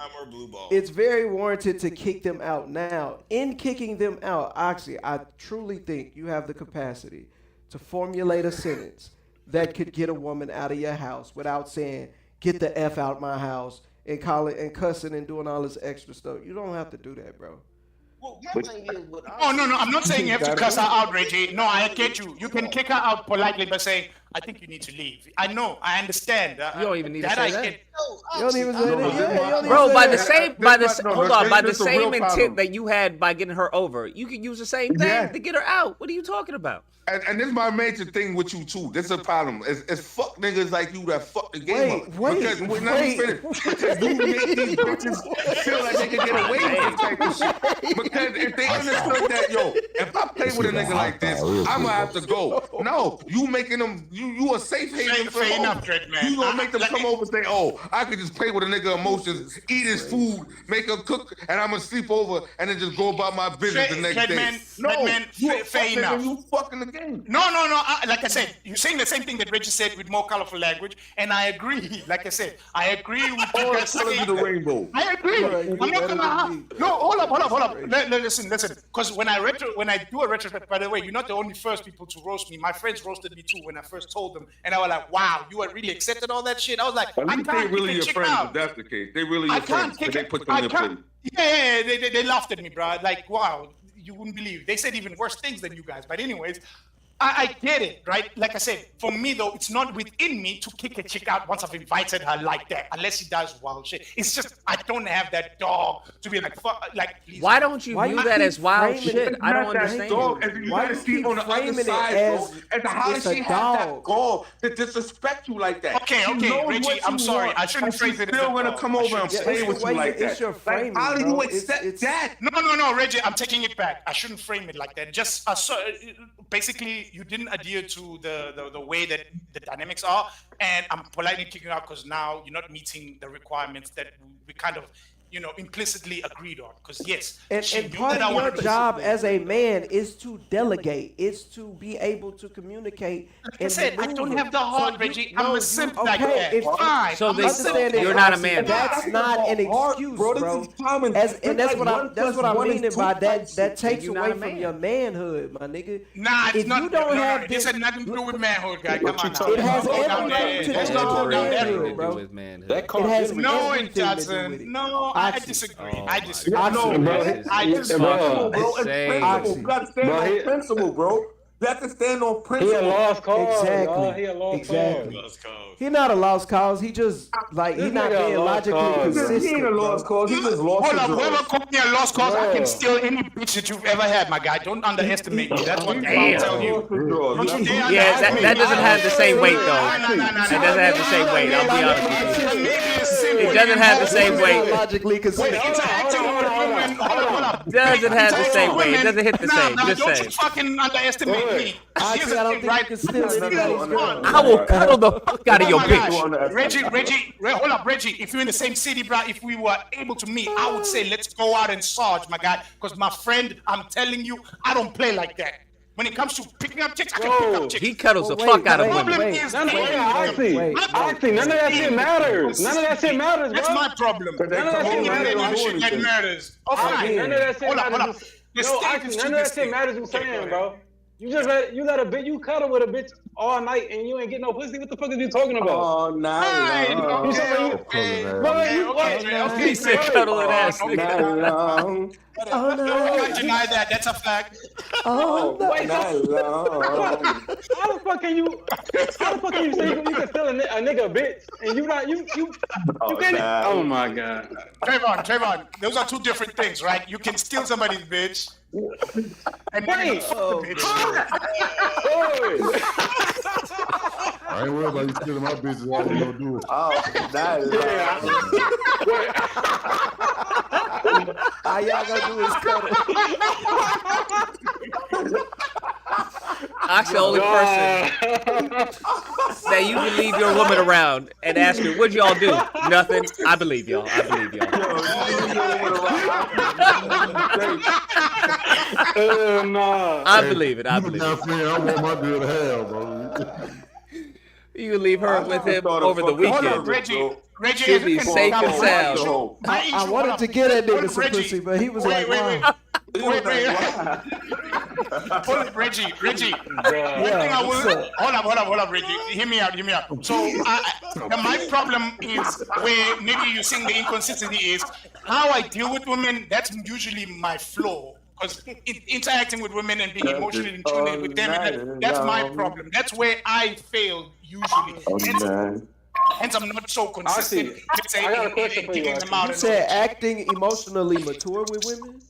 It's very warranted to kick them out. Now, in kicking them out, Oxy, I truly think you have the capacity to formulate a sentence that could get a woman out of your house without saying, "Get the F out my house," and calling and cussing and doing all this extra stuff. You don't have to do that, bro. Well, my thing is, no, I'm not saying you have to cuss her out, Reggie. No, I get you. You can kick her out politely by saying, I think you need to leave. I know, I understand. You don't even need to say that. You don't even say that. Bro, by the same intent that you had by getting her over, you could use the same thing to get her out. What are you talking about? And this is my major thing with you too. This is a problem. It's fuck niggas like you that fuck the game up. Because you make these bitches feel like they can get away with this type of shit. Because if they understood that, if I play with a nigga like this, I'm gonna have to go. No, you making them you a safe haven for fair hoes. enough, Dread Man. You gonna make them come over and say, "Oh, I could just play with a nigga emotions, eat his food, make her cook, and I'm gonna sleep over, and then just go about my business the next day." Fair enough. You fucking the game. No. Like I said, you're saying the same thing that Reggie said with more colorful language, and I agree. Like I said, I agree with you All guys the colors saying of the rainbow. I agree. I'm not gonna. No, hold up. Listen. Because when I do a retrospect, by the way, you're not the only first people to roast me. My friends roasted me too when I first told them, and I was like, "Wow, you really accepted all that shit." I was like, At "I least can't they really kick your a chick friends. out." If that's the case, they really your friends. But they put them in place. Yeah, they laughed at me, bro. Like, wow, you wouldn't believe. They said even worse things than you guys. But anyways, I get it, right? Like I said, for me though, it's not within me to kick a chick out once I've invited her like that, unless she does wild shit. It's just I don't have that dog to be like, fuck, like. Please. Why don't you view that as wild shit? I don't understand. Dog, you gotta see on the other side, bro. And how does she have that gall to disrespect you like that? Okay, Reggie, I'm sorry. I shouldn't phrase it. Still gonna come over and play with you like that. It's your framing, how do bro. you accept that? No, Reggie, I'm taking it back. I shouldn't frame it like that. Just basically, you didn't adhere to the way that the dynamics are, and I'm politely kicking out because now you're not meeting the requirements that we kind of, implicitly agreed on. Because yes, and part of your job as a man is to delegate, is to be able to communicate. Like I said, I don't have the heart, Reggie. I'm a simp like okay, that. Fine. So you're not a man. That's not an excuse, bro. And that's what I'm meaning by that. That takes away from your manhood, my nigga. Nah, it's if not. You don't have this had nothing to do with manhood, guy. Come on now. It has everything to do with manhood, bro. It has no, it doesn't. No, I disagree. I disagree. I disagree, bro. It's principle. You gotta stand on principle, bro. You have to stand on principle. He a lost cause. Exactly. He a lost cause. He not a lost cause. He just he not being logically consistent. He ain't a lost cause. He just lost. Hold up, whoever called me a lost cause, I can steal any bitch that you've ever had, my guy. Don't underestimate me. That's what I'm telling you. Yeah, that doesn't have the same weight though. It doesn't have the same weight. I'll be honest with you. It doesn't have the same weight. Logically consistent. Doesn't have the same weight. It doesn't hit the same. Just don't saying. you fucking underestimate me. Actually, I don't think you can steal anybody's girl. I will cuddle the fuck out of your bitch. Reggie, hold up, Reggie. If you're in the same city, bro, if we were able to meet, I would say let's go out and sarge, my guy. Because my friend, I'm telling you, I don't play like that. When it comes to picking up chicks, I can pick up chicks. He cuddles the fuck out of women. Oxy, none of that shit matters. None of that shit matters, bro. That's my problem. None of that shit matters. Oh, fine. None of that shit matters. No, Oxy, none of that shit matters. You saying, bro? You just you cuddle with a bitch all night and you ain't get no pussy. What the fuck are you talking about? Oh, no. Okay. He said cuddle an ass. Oh no! I can't deny that. That's a fact. Oh no! How the fuck can you say you can steal a nigga a bitch and you not you get it? Oh my god! Trayvon, those are two different things, right? You can steal somebody's bitch. And then I ain't worried about you stealing my business. All you gonna do is. All y'all gonna do is cuddle. Actually, the only person that you can leave your woman around and ask her, what'd y'all do? Nothing. I believe y'all. Nah. I believe it. I want my girl to have, bro. You can leave her with him over the weekend. Reggie, she'll be safe and sound. I wanted to get that nigga some pussy, but he was like, wow. Reggie. Hold up, Reggie. Hear me out. So my problem is where maybe you're seeing the inconsistency is how I deal with women. That's usually my flaw. Because interacting with women and being emotionally in tune with them, that's my problem. That's where I fail usually. Hence, I'm not so consistent. I got a question for you. You said acting emotionally mature with women?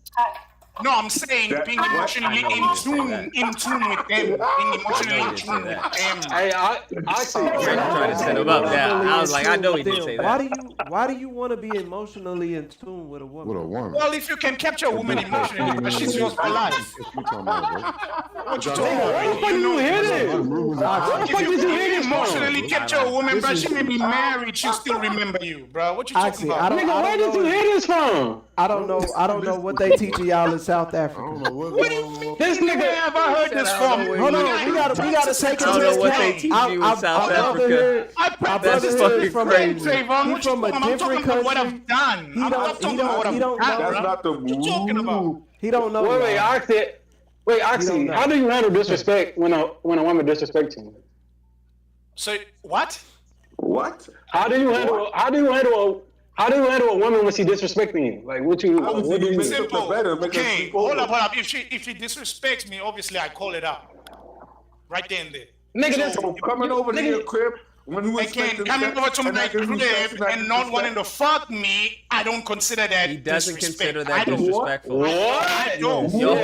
No, I'm saying being emotionally in tune with them. Being emotionally in tune with them. Hey, I see. Trying to set him up now. I was like, I know he didn't say that. Why do you want to be emotionally in tune with a woman? Well, if you can capture a woman emotionally, but she's yours for life. What you talking about? Where the fuck did you hear this? Where the fuck did you hear this from? Emotionally capture a woman, bro. She may be married, she'll still remember you, bro. What you talking about? Nigga, where did you hear this from? I don't know what they teaching y'all in South Africa. What do you mean? This nigga, where have I heard this from? Hold on, we gotta take it to know what they this teach you in South Africa. That's fucking crazy. I'm talking about what I've done. I'm not talking about what I've done. That's not the move. What you talking about? He don't know. Wait, Oxy, how do you handle disrespect when a woman disrespects you? So what? What? How do you handle a woman when she disrespecting you? Like what do you simple? Okay, hold up. If she disrespects me, obviously I call it out. Right there and there. Nigga, that's coming over to your crib. When you coming over to my crib and not wanting to fuck me, I don't consider that. He doesn't consider that disrespectful. What? I don't. Y'all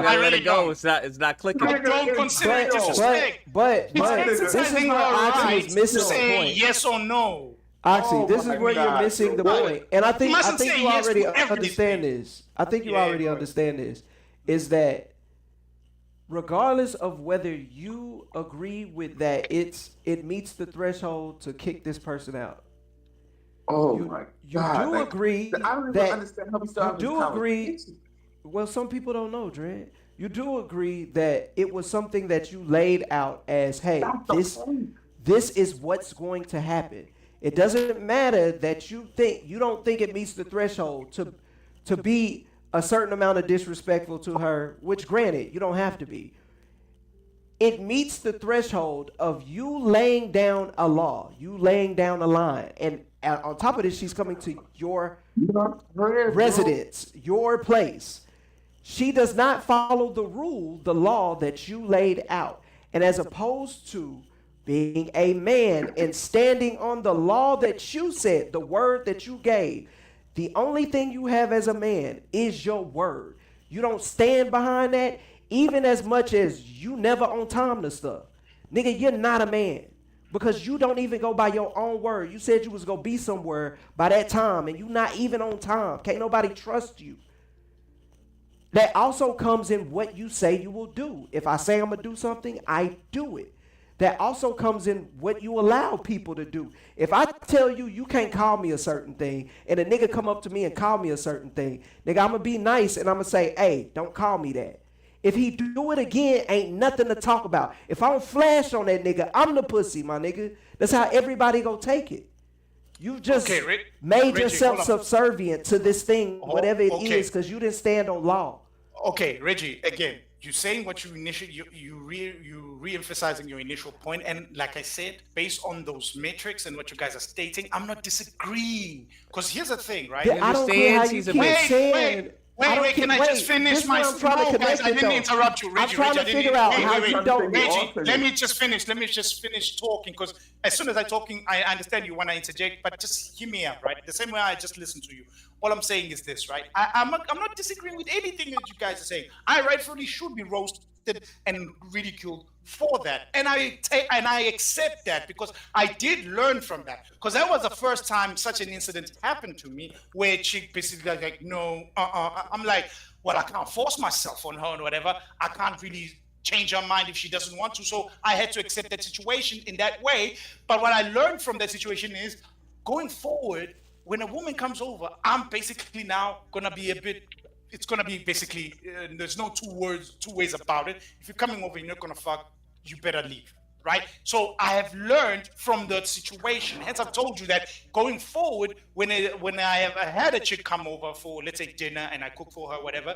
gotta let it go. It's not clicking. I don't consider it disrespect. But this is where Oxy is missing the point. Yes or no. Oxy, this is where you're missing the point, and I think you already understand this. I think you already understand this. Is that regardless of whether you agree with that, it meets the threshold to kick this person out. My God! You do agree I don't even that understand how we started you do this agree. Well, some people don't know, Dredd. You do agree that it was something that you laid out as, hey, this is what's going to happen. It doesn't matter that you don't think it meets the threshold to be a certain amount of disrespectful to her, which granted, you don't have to be. It meets the threshold of you laying down a law, you laying down a line. And on top of this, she's coming to your residence, your place. She does not follow the law that you laid out. And as opposed to being a man and standing on the law that you said, the word that you gave, the only thing you have as a man is your word. You don't stand behind that, even as much as you never on time to stuff. Nigga, you're not a man because you don't even go by your own word. You said you was going to be somewhere by that time and you not even on time. Can't nobody trust you. That also comes in what you say you will do. If I say I'm going to do something, I do it. That also comes in what you allow people to do. If I tell you you can't call me a certain thing, and a nigga come up to me and call me a certain thing, nigga, I'm going to be nice and I'm going to say, hey, don't call me that. If he do it again, ain't nothing to talk about. If I don't flash on that nigga, I'm the pussy, my nigga. That's how everybody go take it. You just made yourself subservient to this thing, whatever it is, because you didn't stand on law. Okay, Reggie, again, you're saying what you initially, you re-emphasizing your initial point, and like I said, based on those metrics and what you guys are stating, I'm not disagreeing. Because here's the thing, right? Yeah, I don't care how you keep saying. Wait, can I just finish my story? Guys, I didn't interrupt you, Reggie. I'm trying to figure out how you don't. Reggie, let me just finish talking, because as soon as I'm talking, I understand you want to interject, but just hear me out, right? The same way I just listened to you. All I'm saying is this, right? I'm not disagreeing with anything that you guys are saying. I rightfully should be roasted and ridiculed for that, and I accept that because I did learn from that. Because that was the first time such an incident happened to me, where a chick basically like, no, I'm like, well, I can't force myself on her or whatever. I can't really change her mind if she doesn't want to. So I had to accept that situation in that way. But what I learned from that situation is, going forward, when a woman comes over, I'm basically now gonna be it's gonna be basically, there's no two ways about it. If you're coming over and you're not gonna fuck, you better leave, right? So I have learned from the situation. Hence, I've told you that going forward, when I have had a chick come over for, let's say, dinner, and I cook for her, whatever,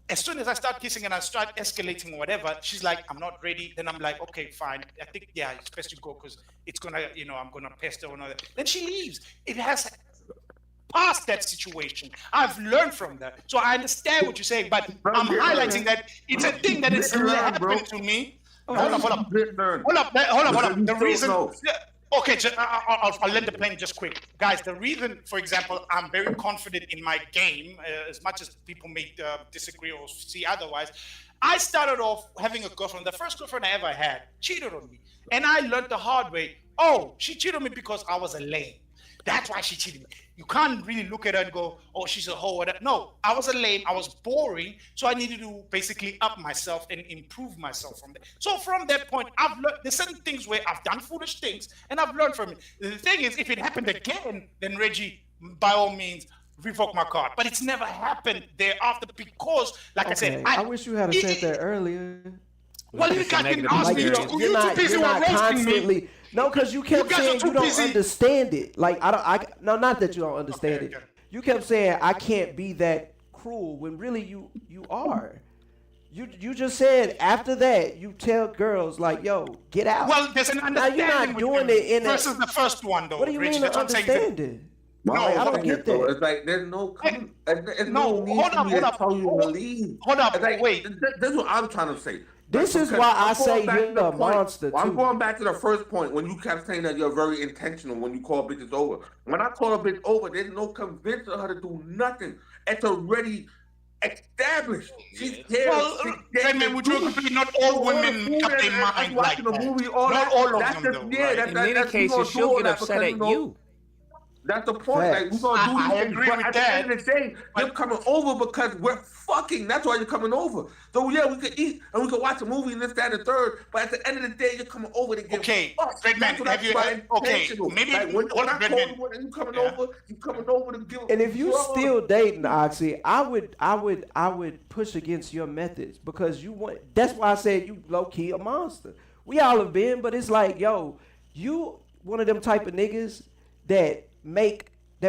as soon as I start kissing and I start escalating or whatever, she's like, I'm not ready. Then I'm like, okay, fine. I think, yeah, it's best to go because it's gonna, I'm gonna pester or another. Then she leaves. It has past that situation. I've learned from that. So I understand what you're saying, but I'm highlighting that it's a thing that has happened to me. Hold up. The reason, Okay, I'll let the plane just quick. Guys, the reason, for example, I'm very confident in my game, as much as people may disagree or see otherwise, I started off having a girlfriend. The first girlfriend I ever had cheated on me. And I learned the hard way. Oh, she cheated on me because I was a lame. That's why she cheated me. You can't really look at her and go, oh, she's a hoe. No, I was a lame. I was boring. So I needed to basically up myself and improve myself from there. So from that point, I've learned there's certain things where I've done foolish things and I've learned from it. The thing is, if it happened again, then Reggie, by all means, revoke my card. But it's never happened thereafter because, like I said, I wish you had said that earlier. Well, you guys didn't ask me. You're too busy you're not roasting me. constantly. No, because you kept saying you don't understand it. Like no, not that you don't understand it. You kept saying I can't be that cruel when really you are. You just said after that you tell girls like, yo, get out. Well, there's an understanding. Now you're not doing it in versus the first one though. What do you mean understanding? No, I don't get that. It's like there's no need hold for me to up. tell you to leave. Hold up, it's like, wait. This is what I'm trying to say. This is why I say you're a monster too. I'm going back to the first point when you kept saying that you're very intentional when you call bitches over. When I call a bitch over, there's no convincing her to do nothing. It's already established. She's here. Well, man, would you agree? Not all women got their mind like that. Not all of them, though. In many cases, she'll get upset at you. That's the point. Like, we're gonna do I these agree things. with At that. the end of the day, you're coming over because we're fucking. That's why you're coming over. So yeah, we could eat and we could watch a movie and this, that, and the third. But at the end of the day, you're coming over to get fucked. Red man, have you? Okay, maybe like when I call you and you coming over, you coming over to give. And if you still dating Oxy, I would push against your methods because you want. That's why I said you low key a monster. We all have been, but it's like, yo, you one of them type of niggas that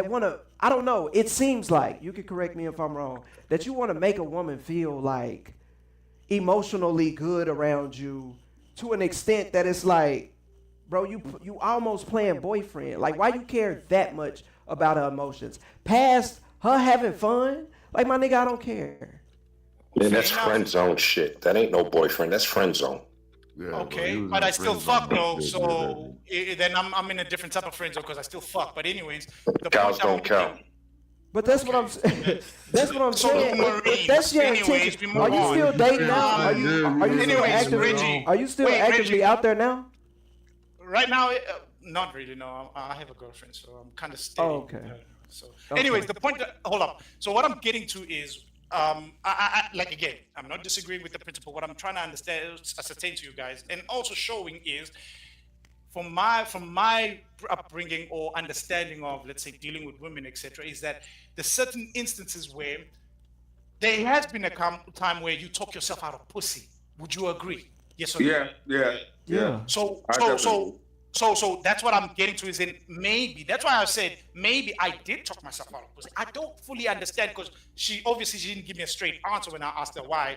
want to, I don't know, it seems like, you can correct me if I'm wrong, that you want to make a woman feel like emotionally good around you to an extent that it's like, bro, you almost playing boyfriend. Like, why you care that much about her emotions? Past her having fun? Like, my nigga, I don't care. Man, that's friend zone shit. That ain't no boyfriend. That's friend zone. Yeah, okay, but I still fuck though, so then I'm in a different type of friend zone because I still fuck. But anyways, the cows don't count. But that's what I'm saying. That's what I'm saying. If that's your intention. Are you still dating now? Are you still actively? Are you still actively out there now? Right now, not really. No, I have a girlfriend, so I'm kind of steady. Oh, okay. Anyways, the point. Hold up. So what I'm getting to is. Like again, I'm not disagreeing with the principle. What I'm trying to understand, ascertain to you guys, and also showing is, from my upbringing or understanding of, let's say, dealing with women, etc., is that there's certain instances where there has been a time where you talk yourself out of pussy. Would you agree? Yes or no? Yeah. So that's what I'm getting to is in maybe. That's why I said maybe I did talk myself out of pussy. I don't fully understand because she didn't give me a straight answer when I asked her why.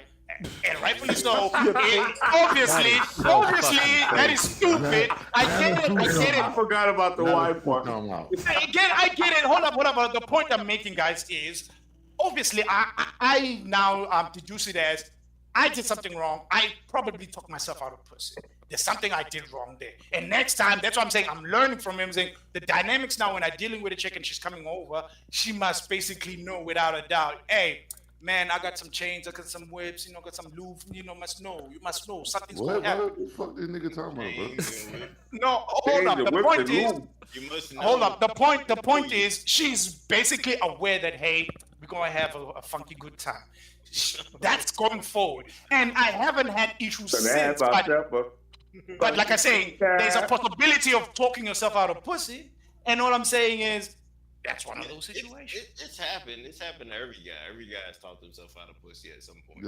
And rightfully so. Obviously, that is stupid. I get it. I forgot about the why part. Again, I get it. Hold up. The point I'm making, guys, is obviously I now deduce it as I did something wrong. I probably took myself out of pussy. There's something I did wrong there. And next time, that's what I'm saying. I'm learning from him, saying the dynamics now when I'm dealing with a chick and she's coming over, she must basically know without a doubt, hey, man, I got some chains, I got some whips, got some lube, you must know something's going to happen. What the fuck this nigga talking about, bro? No, hold up. The point is, hold up. The point is, she's basically aware that, hey, we're going to have a funky good time. That's going forward. And I haven't had issues since, but like I say, there's a possibility of talking yourself out of pussy. And all I'm saying is, that's one of those situations. It's happened. It's happened to every guy. Every guy has talked himself out of pussy at some point.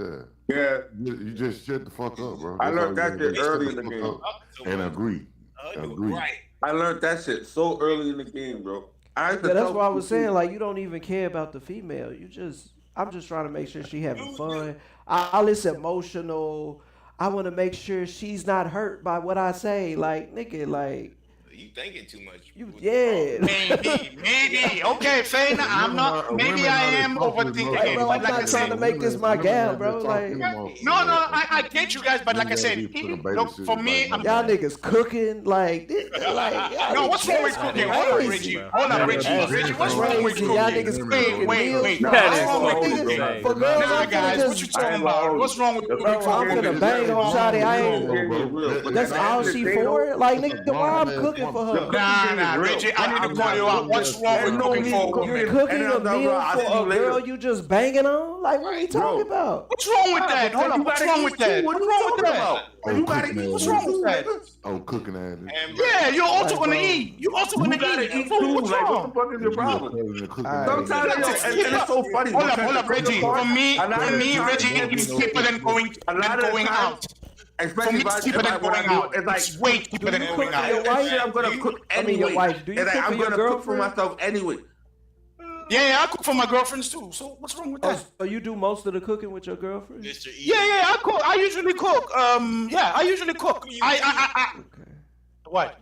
Yeah. You just shut the fuck up, bro. I learned that shit early in the game. And agree. Right. I learned that shit so early in the game, bro. That's why I was saying, like, you don't even care about the female. I'm just trying to make sure she having fun. All this emotional. I want to make sure she's not hurt by what I say. Like, nigga, like. You thinking too much. Maybe. Okay, fair enough. I'm not. Maybe I am overthinking Like, it. bro, But I'm like I not trying said, to make this my gal, bro. Like, no, I get you guys, but like I said, look, for me, I'm y'all niggas cooking, like, no, what's wrong with cooking? Hold up, Reggie. Hold up, Reggie, what's wrong with cooking? Y'all niggas cooking. Wait. What's wrong with cooking? For girls, Nah, guys, what you talking about? What's wrong with cooking? Bro, I'm gonna bang on Shawty. I ain't. That's all she for. Like, nigga, why I'm cooking for her? Nah, Reggie, I need to call you out. What's wrong with cooking for a woman? You're cooking a meal for a girl you just banging on? Like, what are you talking about? What's wrong with that? Hold up, what's wrong with that? What's wrong with that? What's wrong with that? I'm cooking at it. Yeah, you're also gonna eat. You also gonna eat. What's wrong? What the fuck is your problem? Sometimes, and it's so funny. Hold up, Reggie. For me, Reggie, it's cheaper than going out. For me, it's cheaper than going out. It's way cheaper than going out. I'm gonna cook anyway. Your wife, do you cook I'm for your gonna cook for girlfriend? myself anyway. Yeah, I cook for my girlfriends too. So what's wrong with that? So you do most of the cooking with your girlfriend? Yeah, I cook. I usually cook. I usually cook. What?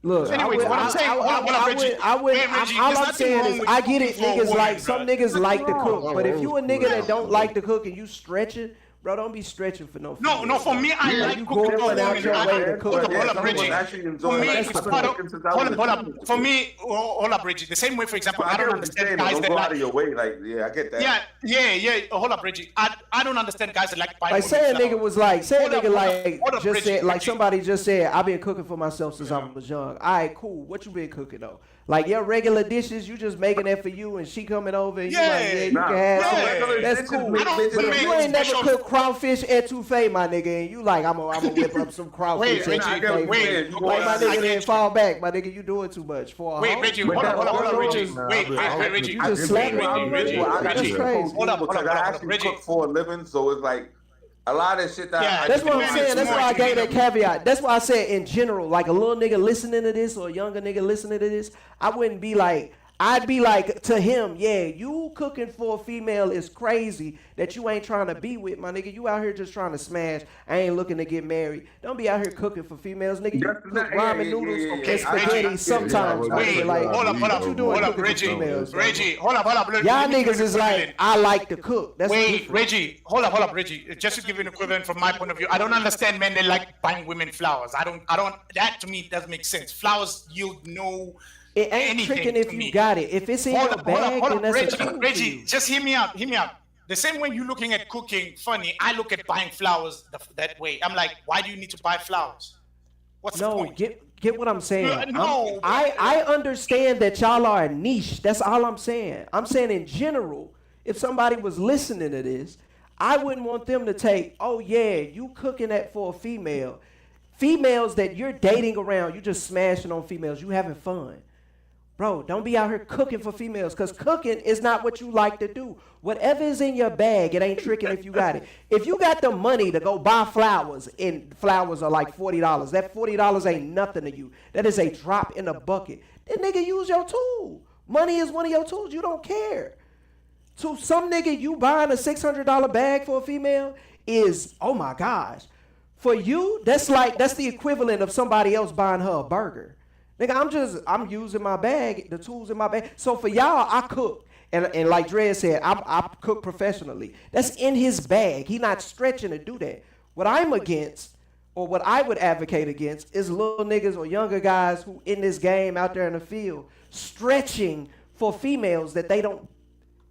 Look, Anyways, what I'm saying, all I'm saying is, I get it, niggas like, some niggas like to cook, but if you a nigga that don't like to cook and you stretching, bro, don't be stretching for no food. No, for me, I like cooking for women. Hold up, Reggie. For me, it's part of, hold up. For me, hold up, Reggie. The same way, for example, I don't understand guys that go out like. of your way, like, yeah, I get that. Yeah. Hold up, Reggie. I don't understand guys that like buying. Like, say a nigga was like, Hold up, just Reggie, said, like, Reggie. somebody just said, I've been cooking for myself since I was young. All right, cool. What you been cooking though? Like, your regular dishes, you just making that for you, and she coming over, and you you can have some. That's cool. But if you ain't never cooked crawfish etouffee, my nigga, and you like, I'm gonna whip up some crawfish etouffee. Like, my nigga, then fall back, my nigga, you doing too much for a hoe. Reggie, hold up, Reggie. Wait, Reggie. You just slapped Reggie. That's crazy. Hold up, I actually cook for a living, so it's like a lot of shit that. That's what I'm saying. That's why I gave that caveat. That's why I said in general, like a little nigga listening to this or a younger nigga listening to this, I wouldn't be like, I'd be like to him, yeah, you cooking for a female is crazy that you ain't trying to be with, my nigga. You out here just trying to smash. I ain't looking to get married. Don't be out here cooking for females, nigga. You cook ramen noodles and spaghetti sometimes. Wait, like, hold up, Reggie. Reggie, hold up. Y'all niggas is like, I like to cook. That's wait, Reggie, hold up, Reggie. Just to give you an equivalent from my point of view, I don't understand men that like buying women flowers. I don't. That to me doesn't make sense. Flowers yield no. It ain't tricking if you got it. If it's in your bag, then that's Reggie, just hear me out. The same way you're looking at cooking funny, I look at buying flowers that way. I'm like, why do you need to buy flowers? What's the point? Get what I'm saying. No. I understand that y'all are a niche. That's all I'm saying. I'm saying in general, if somebody was listening to this, I wouldn't want them to take, oh yeah, you cooking that for a female. Females that you're dating around, you just smashing on females, you having fun. Bro, don't be out here cooking for females, because cooking is not what you like to do. Whatever is in your bag, it ain't tricking if you got it. If you got the money to go buy flowers, and flowers are like $40, that $40 ain't nothing to you. That is a drop in the bucket. Then nigga, use your tool. Money is one of your tools. You don't care. To some nigga, you buying a $600 bag for a female is, oh my gosh. For you, that's the equivalent of somebody else buying her a burger. Nigga, I'm using my bag, the tools in my bag. So for y'all, I cook. And like Dre said, I cook professionally. That's in his bag. He not stretching to do that. What I'm against, or what I would advocate against, is little niggas or younger guys who in this game out there in the field stretching for females that they don't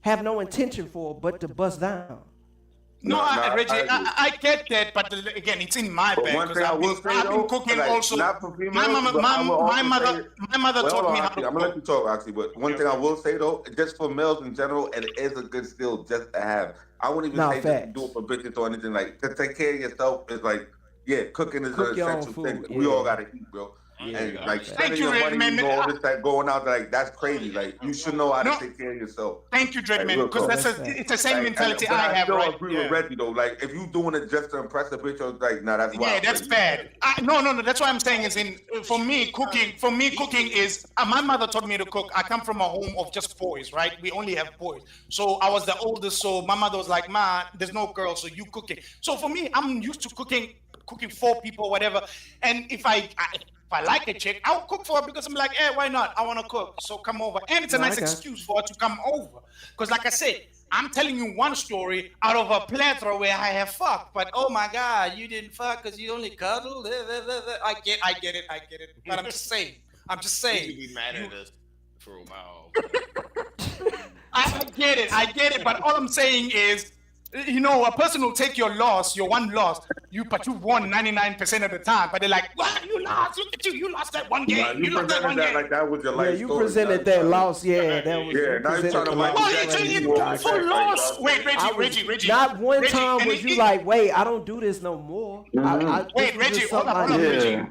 have no intention for but to bust down. No, Reggie, I get that, but again, it's in my bag. One thing I will say, I've been cooking like, also. Not for females, my mother taught me how to cook. I'm gonna let you talk, actually, but one thing I will say though, just for males in general, it is a good skill just to have. I wouldn't even say just to do it for bitches or anything. Like, to take care of yourself is like, yeah, cooking is an essential thing. Yeah. We all gotta eat, bro. And like spending your money and all this like going out, like that's crazy. Like you should know how to take care of yourself. Thank you, Dreadman, because it's the same mentality I have. I agree with Reggie though. Like if you doing it just to impress a bitch, like nah, that's wild. Yeah, that's bad. No. That's what I'm saying is for me cooking is my mother taught me to cook. I come from a home of just boys, right? We only have boys, so I was the oldest. So my mother was like, "Ma, there's no girls, so you cook it." So for me, I'm used to cooking cooking for people, whatever. And if I like a chick, I'll cook for her because I'm like, hey, why not? I want to cook, so come over. And it's a nice excuse for her to come over. Because like I said, I'm telling you one story out of a plethora where I have fucked. But oh my God, you didn't fuck because you only cuddled. I get it. But I'm just saying. You be mad at us for a while. I get it. But all I'm saying is, you know, a person will take your loss, your one loss, but you've won 99% of the time. But they're like, "What? You lost? Look at you! You lost that one game. Nah, you lost that one game." Like that was your life you story. presented that loss. Yeah, that was. Yeah, now you're trying to like. For loss. Wait, Reggie. Not one Reggie, time was you like, wait, I don't do this no more. Wait, Reggie, hold up, Reggie.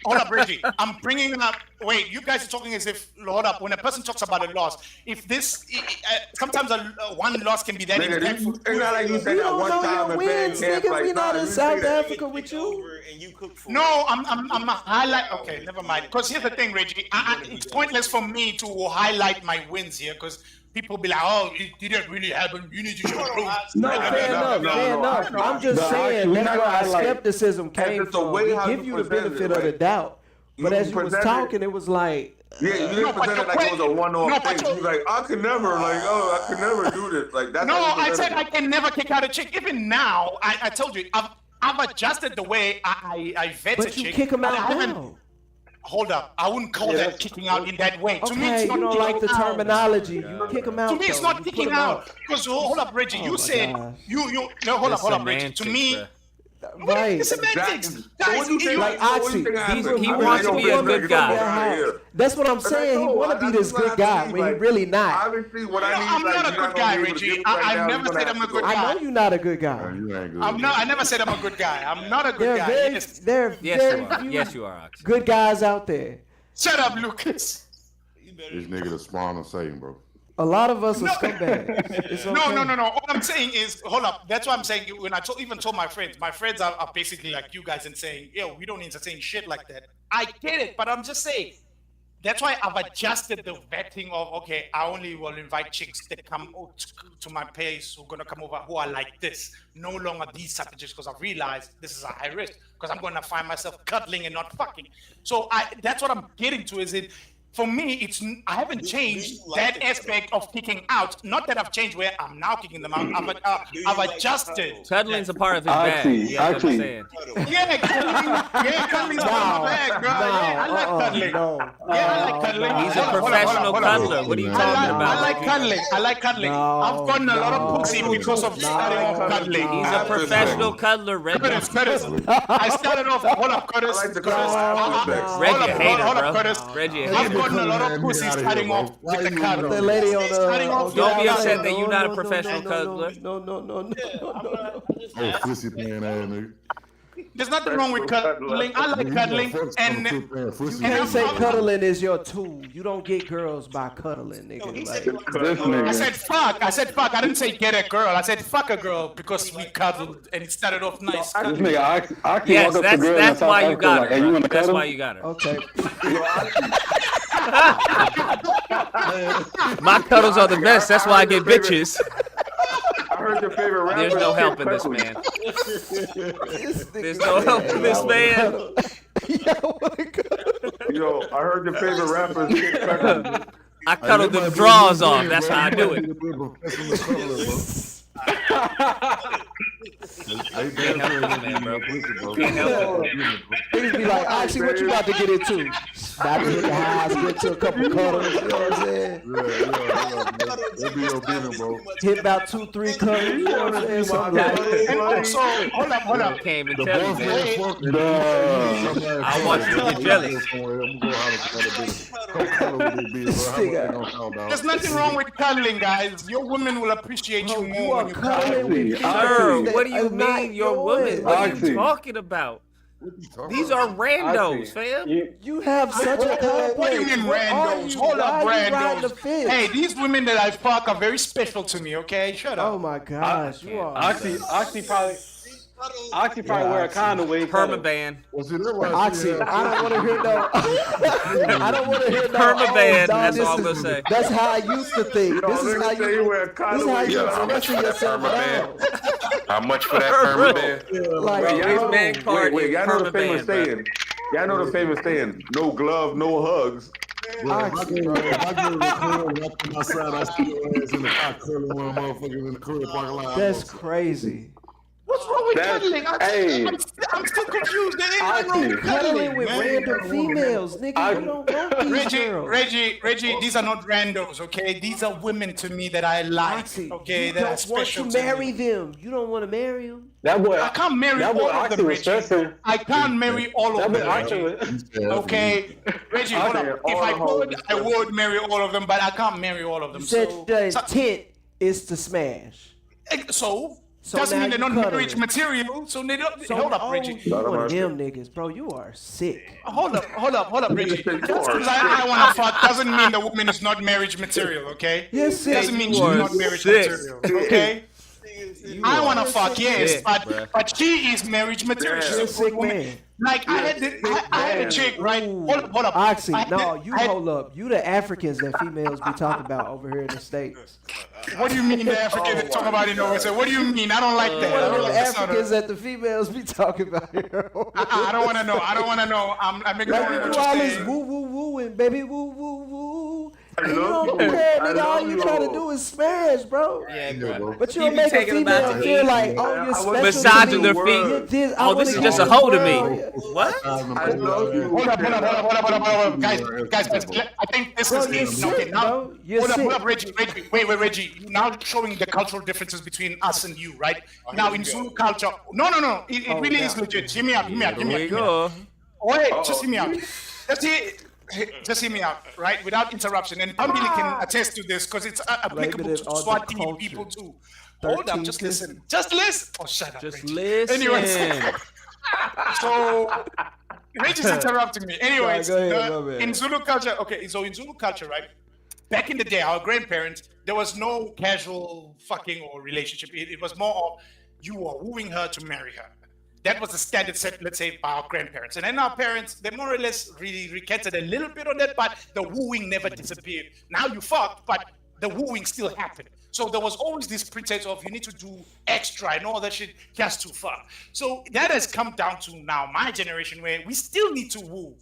Hold up, Reggie. I'm bringing it up. Wait, you guys are talking as if, hold up, when a person talks about a loss, if this, sometimes one loss can be that impactful. It's not like you said that one time and wins, nigga. We not in South Africa with you. No, I'm a highlight. Okay, never mind. Because here's the thing, Reggie. It's pointless for me to highlight my wins here because people be like, oh, it didn't really happen. You need to show proof. No, fair enough. I'm just saying that's where our skepticism came from. We give you the benefit of the doubt. But as you was talking, it was like... Yeah, you didn't present it like it was a one-off thing. You was like, I could never do this. Like that's no, I said I can never kick out a chick. Even now, I told you, I've adjusted the way I vet a chick. But you kick them out now. Hold up, I wouldn't call that kicking out in that way. Okay, to me, it's not you don't like the terminology. You kick them out. To me, it's not kicking out. Because hold up, Reggie, you said hold up, Reggie. To me. Right. Semantics. Guys, like Oxy, he wants to be a good guy. That's what I'm saying. He want to be this good guy when he really not. Obviously, what I need. I'm not a good guy, Reggie. I've never said I'm a good guy. I know you're not a good guy. I'm not. I never said I'm a good guy. I'm not a good guy. Yes, you are. Oxy. Good guys out there. Shut up, Lucas. This nigga the spawn of Satan, bro. A lot of us are scumbags. No. All I'm saying is, hold up. That's what I'm saying. When I even told my friends are basically like you guys and saying, yo, we don't entertain shit like that. I get it, but I'm just saying. That's why I've adjusted the vetting of, okay, I only will invite chicks that come to my place who are going to come over who are like this. No longer these type of chicks because I've realized this is a high risk because I'm going to find myself cuddling and not fucking. So that's what I'm getting to is it. For me, I haven't changed that aspect of kicking out. Not that I've changed where I'm now kicking them out. I've adjusted. Cuddling's a part of his bag. Yeah, cuddling's part of my bag, bro. I like cuddling. I like cuddling. He's a professional cuddler. What are you talking about? I like cuddling. I've gotten a lot of pussy because of starting off cuddling. He's a professional cuddler, Reggie. Curtis. I started off. Hold up, Curtis. Reggie, a hater, bro. Reggie, a hater. A lot of pussy starting off with the cuddle. The lady on the don't be upset that you're not a professional cuddler. No. Oh, pussy playing ass nigga. There's nothing wrong with cuddling. I like cuddling. And you can't say cuddling is your tool. You don't get girls by cuddling, nigga. I said fuck. I didn't say get a girl. I said fuck a girl because we cuddled and it started off nice. Yes, that's why you got her. That's why you got her. Okay. My cuddles are the best. That's why I get bitches. I heard your favorite rapper. There's no help in this man. There's no help in this man. Yo, I heard your favorite rapper. I cuddle them drawers off. That's how I do it. Can't help it, man, bro. Can't help it. Niggas be like, actually, what you about to get into? About to hit the highs, get to a couple cuddles, you know what I'm saying? Hit about 2-3 cuddles, you know what I'm saying? Something like that. And also, hold up. Came and tell you, man. I want you to get jealous. There's nothing wrong with cuddling, guys. Your women will appreciate you more when you cuddle. Sir, what do you mean, your woman? What are you talking about? These are randos, fam. You have such a complex. What do you mean randos? Hold up, randos. Hey, these women that I fuck are very special to me, okay? Shut up. Oh my gosh, you are. Oxy probably wear a condom when he Permaban. Oxy, I don't want to hear no. I don't want to hear no. Permaban. That's all I'm gonna say. That's how I used to think. This is how you expressing yourself now. How much for that permaband? Wait, y'all know the famous saying. Y'all know the famous saying, no glove, no hugs. Bro, if I go to the club, I put my son, I see your ass in the car curling one motherfuckers in the club parking lot. That's crazy. What's wrong with cuddling? I'm still confused. There ain't nothing wrong with Cuddling with random females, nigga. You don't want these girls. Reggie, these are not randos, okay? These are women to me that I like, okay? That are special want to marry them. You don't want to marry them. I can't marry all of them, Reggie. I can't marry all of them, Reggie. Okay? Reggie, hold up. If I could, I would marry all of them, but I can't marry all of them. You said the intent is to smash. So doesn't mean they're not marriage material. So they don't. Hold up, Reggie. You one of them niggas, bro. You are sick. Hold up, Reggie. Just because I want to fuck doesn't mean the woman is not marriage material, okay? Yes, doesn't mean she's not marriage material, okay? I want to fuck, yes, but she is marriage material. She's a good woman. Like I had a chick, right? Hold up. Oxy, hold up. You the Africans that females be talking about over here in the States. What do you mean the Africans that talk about it over there? What do you mean? I don't like that. What are the Africans that the females be talking about here? I don't want to know. I'm ignoring what you're saying. Woo woo woo and baby woo woo woo. You don't care, nigga. All you trying to do is smash, bro. Yeah, bro. But you'll make a female feel like, oh, you're special. Massaging their feet. This is just a hoe to me. What? I love you. Hold up. Guys. I think this is okay. Now, hold up, Reggie. Wait, Reggie. You're now showing the cultural differences between us and you, right? Now, in Zulu culture, no. It really is legit. Hear me out. Wait, just hear me out. Just hear me out, right? Without interruption. And Ambili can attest to this because it's applicable to Swatini people too. Hold up, just listen. Oh, shut up. Just Reggie. listen. Anyways, so Reggie's interrupting me. Anyways, in Zulu culture, in Zulu culture, right? Back in the day, our grandparents, there was no casual fucking or relationship. It was more of you were wooing her to marry her. That was the standard set, let's say, by our grandparents. And then our parents, they more or less really recanted a little bit on that, but the wooing never disappeared. Now you fucked, but the wooing still happened. So there was always this pretense of you need to do extra and all that shit just to fuck. So that has come down to now my generation where we still need to woo.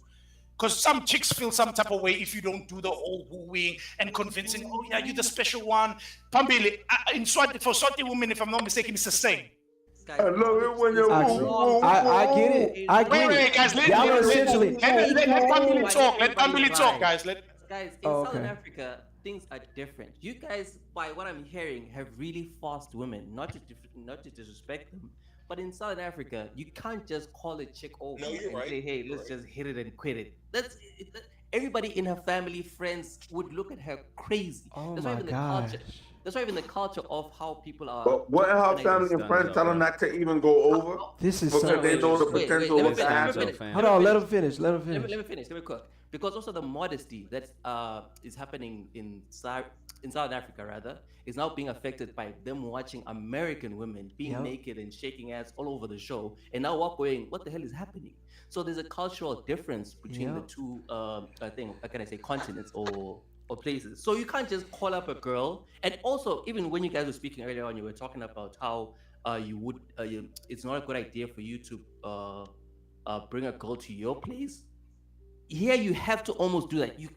Because some chicks feel some type of way if you don't do the whole wooing and convincing, oh yeah, you're the special one. Pambili, for Swati women, if I'm not mistaken, it's the same. I love it when you're I get it. Wait, guys. Let Pambili talk, guys. Guys, in Southern Africa, things are different. You guys, by what I'm hearing, have really fast women. Not to disrespect them, but in Southern Africa, you can't just call a chick over and say, "Hey, let's just hit it and quit it." Everybody in her family, friends would look at her crazy. Oh my gosh. That's not even the culture of how people are. But what her family and friends tell them not to even go over? This is because they know the potential of what happen. Hold on, let him finish. Let me finish. Let me cook. Because also the modesty that is happening in South Africa, is now being affected by them watching American women being naked and shaking ass all over the show, and now we're going, what the hell is happening? So there's a cultural difference between the two, continents or places. So you can't just call up a girl. And also, even when you guys were speaking earlier on, you were talking about how it's not a good idea for you to bring a girl to your place. Here you have to almost do that. You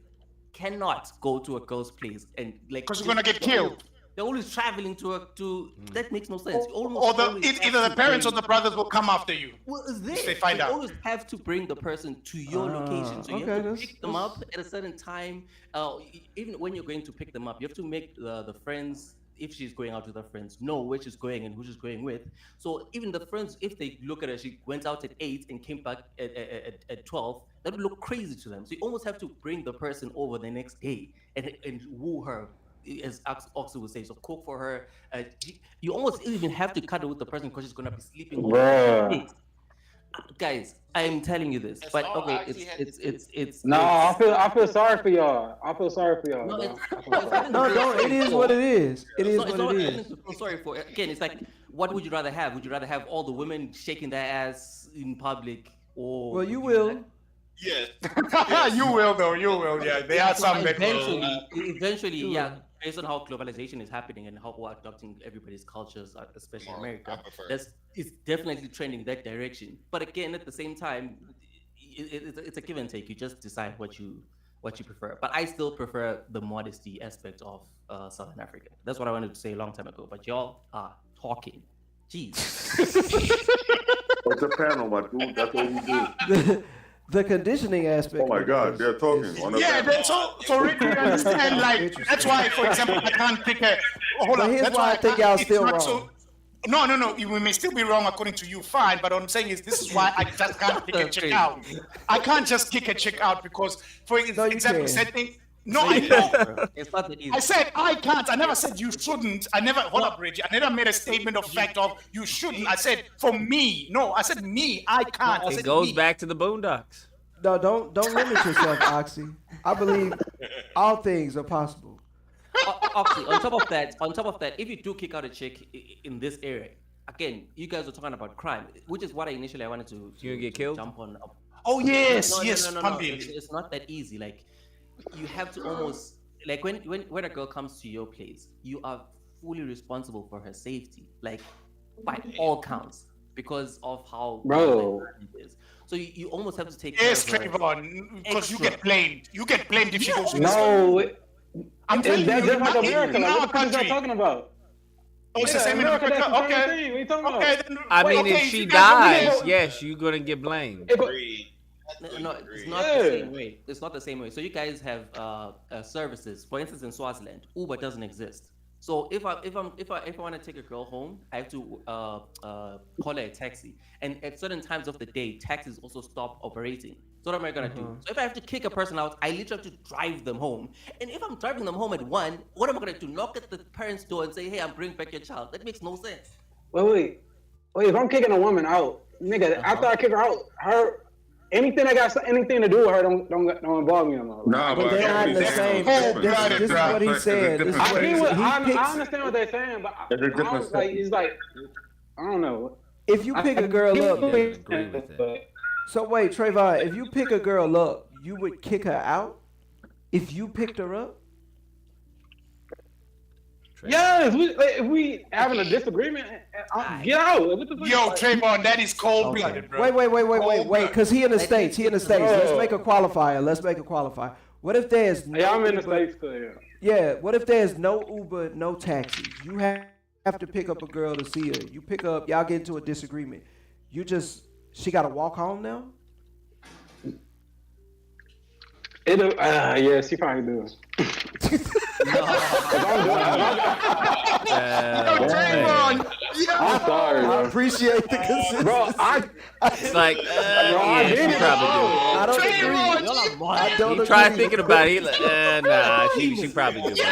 cannot go to a girl's place and because you're gonna get killed. They're always traveling that makes no sense. Either the parents or the brothers will come after you. Well, it's there. They find out. You always have to bring the person to your location. So you have to pick them up at a certain time. Even when you're going to pick them up, you have to make the friends, if she's going out with her friends, know where she's going and who she's going with. So even the friends, if they look at her, she went out at 8 and came back at 12, that would look crazy to them. So you almost have to bring the person over the next day and woo her, as Oxy would say. So cook for her. You almost even have to cuddle with the person because she's going to be sleeping over. Guys, I'm telling you this, but okay, it's. No, I feel sorry for y'all. No, it is what it is. It is what it is. I'm sorry for. Again, it's like, what would you rather have? Would you rather have all the women shaking their ass in public, or? Well, you will. Yes. You will though. You will. Yeah, there are some that eventually, yeah. based on how globalization is happening and how we're adopting everybody's cultures, especially America, it's definitely trending that direction. But again, at the same time, it's a give and take. You just decide what you prefer. But I still prefer the modesty aspect of Southern Africa. That's what I wanted to say a long time ago. But y'all are talking. Jeez. What's a panel, my dude? That's what we do. The conditioning aspect. Oh my God, they're talking. So Rick, you understand? Like that's why, for example, I can't pick a. Hold on. Here's That's why I think y'all still wrong. No. We may still be wrong according to you, fine. But what I'm saying is, this is why I just can't pick a chick out. I can't just kick a chick out because, for example, setting. No, I know. It's not that easy. I said I can't. I never said you shouldn't. Hold up, Reggie. I never made a statement of fact of you shouldn't. I said for me. No, I said me. I can't. It goes back to the Boondocks. No, don't limit yourself, Oxy. I believe all things are possible. Oxy, on top of that, if you do kick out a chick in this area, again, you guys were talking about crime, which is what I wanted to you get killed? Jump on. Oh yes, no, yes. No. It's not that easy. Like you have to almost like when a girl comes to your place, you are fully responsible for her safety, like by all counts, because of how it is. So you almost have to take care of her. Trayvon, because you get blamed. You get blamed if she goes. No, I'm telling you, that's just like America. In Like, our what the fuck country. you talking about? Oh, it's the same in America. That's the same Okay. thing. What are you talking Okay. about? Then, I mean, if she dies, yes, you're gonna get blamed. No, it's not the same way. It's not the same way. So you guys have services. For instance, in Swaziland, Uber doesn't exist. So if I want to take a girl home, I have to call her a taxi. And at certain times of the day, taxis also stop operating. So what am I gonna do? So if I have to kick a person out, I literally have to drive them home. And if I'm driving them home at 1, what am I gonna do? Knock at the parents' door and say, "Hey, I'm bringing back your child." That makes no sense. Wait. If I'm kicking a woman out, nigga, after I kick her out, anything that got anything to do with her don't involve me no more. Nah, but they're not the same. This is what he said. I understand what they're saying, but it's like I don't know. If you pick a girl up, so wait, Trayvon, if you pick a girl up, you would kick her out? If you picked her up? Yes, if we having a disagreement, get out. What the fuck? Yo, Trayvon, that is cold-blooded, bro. Wait, because he in the States. Let's make a qualifier. What if there's no I'm in the Uber? States too, Yeah, what if there's no Uber, no taxi? You have to pick up a girl to see her. You pick up, y'all get into a disagreement. She got to walk home now? Yeah, she probably do. I'm sorry, bro. I appreciate the consistency. Bro, It's like, yeah, she probably do. I don't agree. I don't He agree. tried thinking about it. He like, nah, she probably do.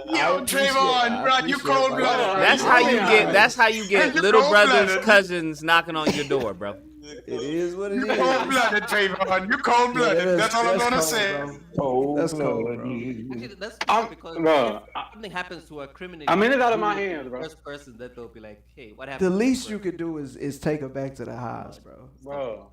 Yo, Trayvon, bro, you cold-blooded. That's how you get little brothers, cousins knocking on your door, bro. It is what it is. You cold-blooded, Trayvon. You cold-blooded. That's all I'm gonna say. That's cold, bro. Actually, that's because bro, if something happens to a criminal, I'm in it out of my hands, bro. First person that they'll be like, "Hey, what The happened?" least you could do is take her back to the house, bro. Bro.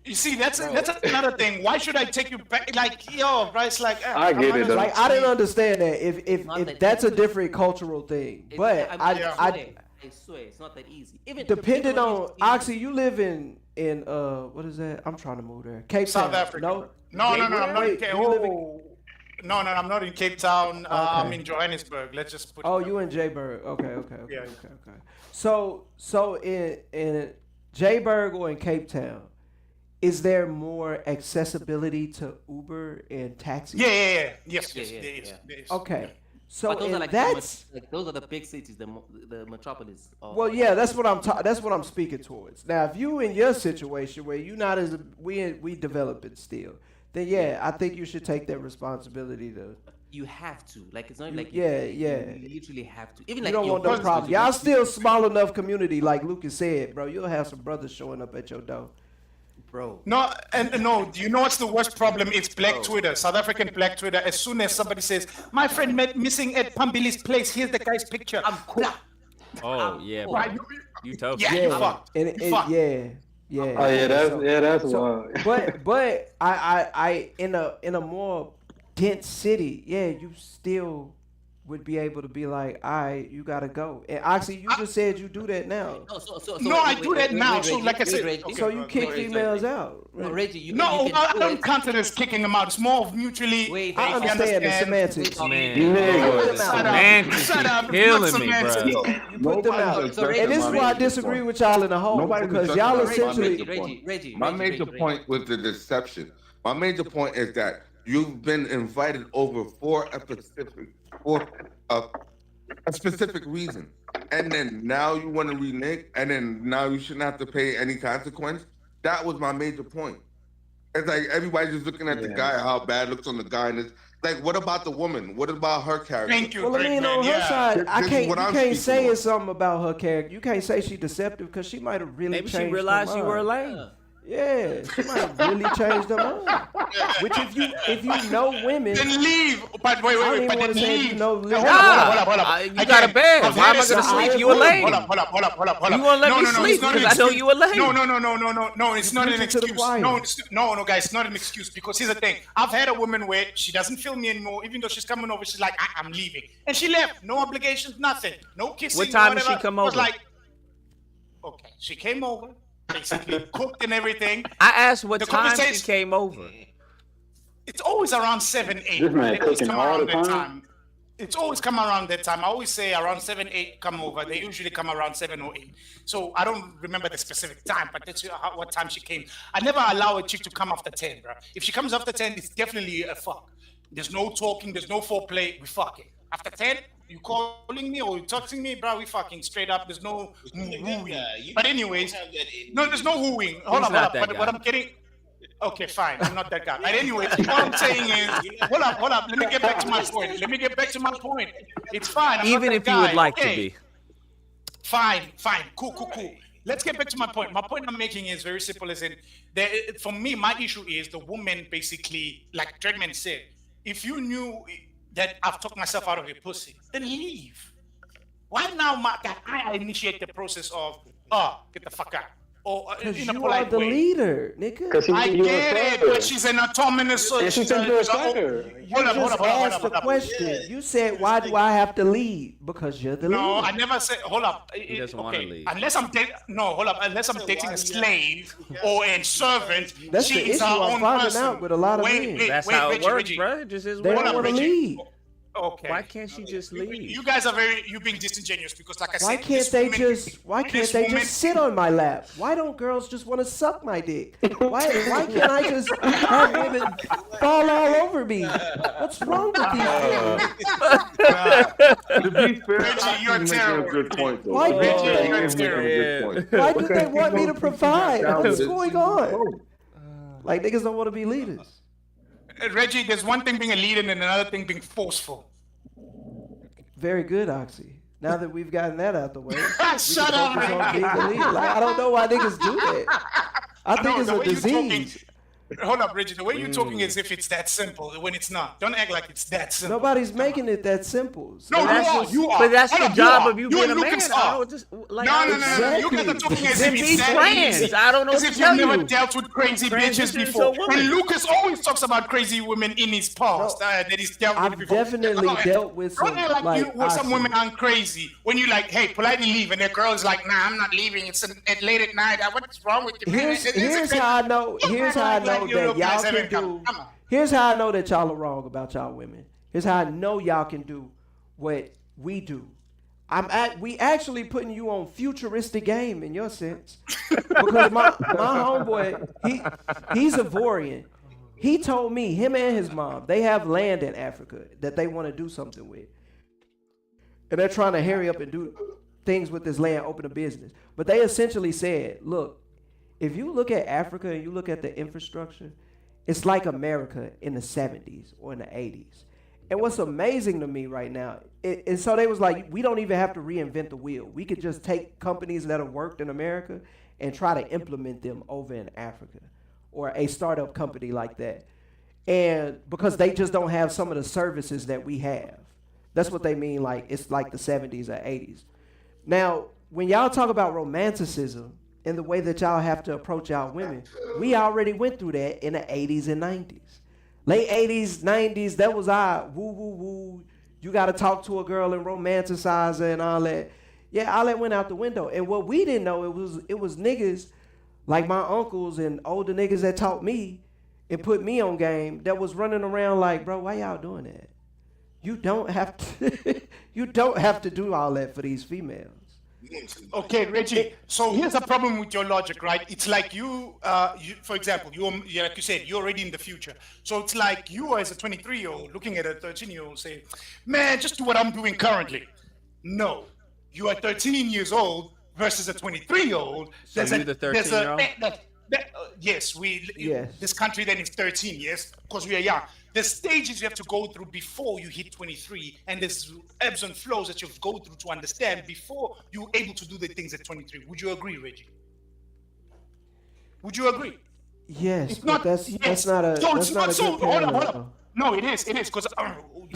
You see, that's another thing. Why should I take you back? Like, yo, bro, it's like I get it, though. Like I didn't understand that. If that's a different cultural thing, but I swear it's not that easy. Even depending on Oxy, you live in what is that? I'm trying to move there. Cape South Town. Africa. No, I'm not in Cape. No, I'm not in Cape Town. I'm in Johannesburg. Let's just put. Oh, you in Jayburg? Okay. Yeah. Okay. So in Jayburg or in Cape Town, is there more accessibility to Uber and taxis? Yeah. Yes. There is. Okay. So but those are those are the big cities, the metropolis. Well, yeah, that's what I'm speaking towards. Now, if you in your situation where you not as we developing still, then yeah, I think you should take that responsibility to. You have to. Like it's not like you literally have to. Even you like don't want no problem. Y'all still small enough community, like Lucas said, bro. You'll have some brothers showing up at your door. Bro. No, do you know what's the worst problem? It's Black Twitter, South African Black Twitter. As soon as somebody says, "My friend met missing at Pambili's place. Here's the guy's picture." I'm cool. Oh yeah, Right, bro. You tough. Yeah, you fucked. Yeah. Oh yeah, that's wild. But I in a more dense city, yeah, you still would be able to be like, all right, you gotta go. And Oxy, you just said you do that now. No, I do that now. So like I said, So you kick females out. No, Reggie, you no, can I do don't it. count it as kicking them out. It's more of mutually. I understand the semantics. Semantics killing me, bro. You put them out. And this is why I disagree with y'all in the whole, because y'all essentially. Reggie, my major point with the deception. My major point is that you've been invited over for a specific reason, and then now you want to renege, and then now you shouldn't have to pay any consequence. That was my major point. It's like everybody's just looking at the guy, how bad it looks on the guy, and it's like, what about the woman? What about her character? Thank you. Well, I mean, on her side, you can't say speaking it's something about her character. You can't say she's deceptive because she might have really Maybe changed she realized her you were a mind. lame. Yeah, she might have really changed her mind. Which if you know women, then leave. But wait, I don't even but want to then say leave. you know. Hold up. You got a bed. Why am I gonna sleep? You a lame. Hold up. You won't let me sleep because I tell you a lame. No, it's not an excuse. No, guys, it's not an excuse, because here's the thing. I've had a woman where she doesn't feel me anymore, even though she's coming over. She's like, I'm leaving, and she left. No obligations, nothing. No kissing. What time did whatever. she come I was over? like, okay, she came over, basically cooked and everything. I asked what The time she conversation- came over. It's always around 7, 8. This man They always cooking come all around the that time? It's always come around that time. I always say around 7, 8 come over. They usually come around 7 or 8. So I don't remember the specific time, but that's what time she came. I never allow a chick to come after 10, bro. If she comes after 10, it's definitely a fuck. There's no talking, there's no foreplay, we fucking. After 10, you calling me or you texting me, bro, we fucking straight up. There's no wooing. But anyways, no, there's no wooing. Hold up. But what I'm getting... Okay, fine. I'm not that guy. But anyways, what I'm saying is, hold up. Let me get back to my point. It's fine. I'm Even not if that you would guy. like Okay. to be. Fine. Cool. Let's get back to my point. My point I'm making is very simple. As in, for me, my issue is the woman basically, like Dreadman said, if you knew that I've talked myself out of your pussy, then leave. Why now, I initiate the process of, get the fuck out? Or because in a you are polite the way. leader, nigga. I get it, but she's an autonomous. And she said you're a sucker. You just asked the question. You said, "Why do I have to lead?" Because you're the leader. No, I never said. Hold up. He doesn't want to leave. Unless I'm Unless I'm dating a slave or a servant, That's she the is issue her I'm own finding person. out with a lot of men. That's how it Reggie, works, Reggie. bro. It just is They what don't it want to is. lead. Okay. Why can't she just leave? You guys are you being disingenuous, because like I said, Why can't they just sit on my lap? Why don't girls just want to suck my dick? Why can't I just have women fall all over me? What's wrong with these girls? To be fair, Reggie, you're making terrible. a good point, though. Why Reggie do they- is making a good point. Why do they Because want me people to provide? down What's with it. going on? Like niggas don't want to be leaders. Reggie, there's one thing being a leader and another thing being forceful. Very good, Oxy. Now that we've gotten that out the way, we can Shut up, focus on man. being the leader. Like, I don't know why niggas do that. I think it's the a way you're talking- disease. Hold up, Reggie. The way you're talking is if it's that simple, when it's not. Don't act like it's that simple. Nobody's making it that simple. So No, that's you are. But that's Hold the up, job are. of you You being a and man. Lucas I are. don't just like. No. You guys are talking as Then if be it's that friends. easy. I don't know As what if to you've tell never you. dealt with crazy bitches Transition to before. a woman. And Lucas always talks about crazy women in his past that he's dealt with I've before. definitely dealt with Don't some, act like, some Oxy. women aren't crazy. When you like, hey, politely leave, and their girl is like, nah, I'm not leaving. It's late at night. What's wrong with you, man? Here's how I know. Here's how I know that y'all can do. Here's how I know that y'all are wrong about y'all women. Here's how I know y'all can do what we do. We actually putting you on futuristic game in your sense, because my homeboy, he's Ivorian. He told me, him and his mom, they have land in Africa that they want to do something with, and they're trying to hurry up and do things with this land, open a business. But they essentially said, look, if you look at Africa and you look at the infrastructure, it's like America in the 70s or in the 80s. And what's amazing to me right now, and so they was like, we don't even have to reinvent the wheel. We could just take companies that have worked in America and try to implement them over in Africa, or a startup company like that. And because they just don't have some of the services that we have. That's what they mean, like it's like the 70s or 80s. Now, when y'all talk about romanticism and the way that y'all have to approach y'all women, we already went through that in the 80s and 90s. Late 80s, 90s, that was woo woo woo. You got to talk to a girl and romanticize her and all that. Yeah, all that went out the window. And what we didn't know, it was niggas like my uncles and older niggas that taught me and put me on game that was running around like, bro, why y'all doing that? You don't have to you don't have to do all that for these females. Okay, Reggie. So here's the problem with your logic, right? It's like you for example, like you said, you're already in the future. So it's like you as a 23-year-old looking at a 13-year-old saying, man, just do what I'm doing currently. No, you are 13 years old versus a 23-year-old. So you're the 13-year-old? Yes, this country then is 13, yes, because we are young. The stages you have to go through before you hit 23, and there's ebbs and flows that you have to go through to understand before you're able to do the things at 23. Would you agree, Reggie? Would you agree? Yes, it's not, that's not a good parallel. No, it is, because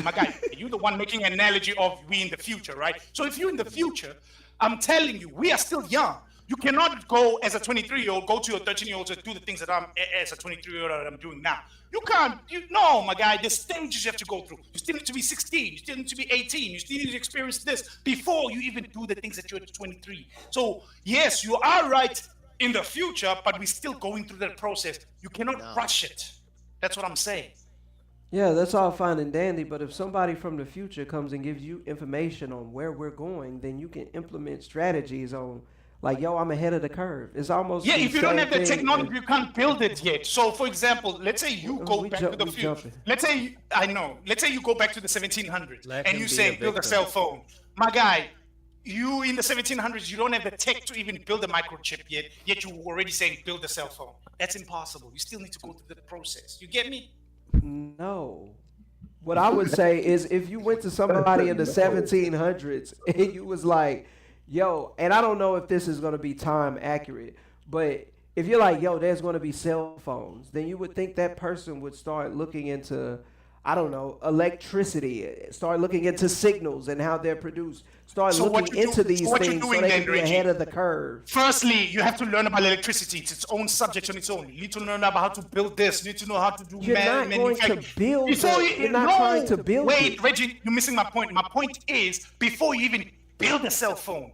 my guy, you're the one making an analogy of we in the future, right? So if you're in the future, I'm telling you, we are still young. You cannot go as a 23-year-old, go to your 13-year-old to do the things that I'm as a 23-year-old I'm doing now. You can't, no, my guy, the stages you have to go through. You still need to be 16, you still need to be 18, you still need to experience this before you even do the things that you're at 23. So, yes, you are right in the future, but we're still going through that process. You cannot rush it. That's what I'm saying. Yeah, that's all fine and dandy, but if somebody from the future comes and gives you information on where we're going, then you can implement strategies on, like, yo, I'm ahead of the curve. It's almost if you don't have the technology, you can't build it yet. So, for example, let's say you go back to the future. Let's say you go back to the 1700s and you say build a cell phone. My guy, you in the 1700s, you don't have the tech to even build a microchip yet you're already saying build a cell phone. That's impossible. You still need to go through the process. You get me? No. What I would say is if you went to somebody in the 1700s and you was like, yo, and I don't know if this is going to be time accurate, but if you're like, yo, there's going to be cell phones, then you would think that person would start looking into, I don't know, electricity, start looking into signals and how they're produced, start looking into these things so they can be ahead of the curve. Firstly, you have to learn about electricity. It's its own subject on its own. You need to learn about how to build this. You need to know how to do manufacturing. You're not trying to build Wait, Reggie, you're missing my point. My point is, before you even build a cell phone,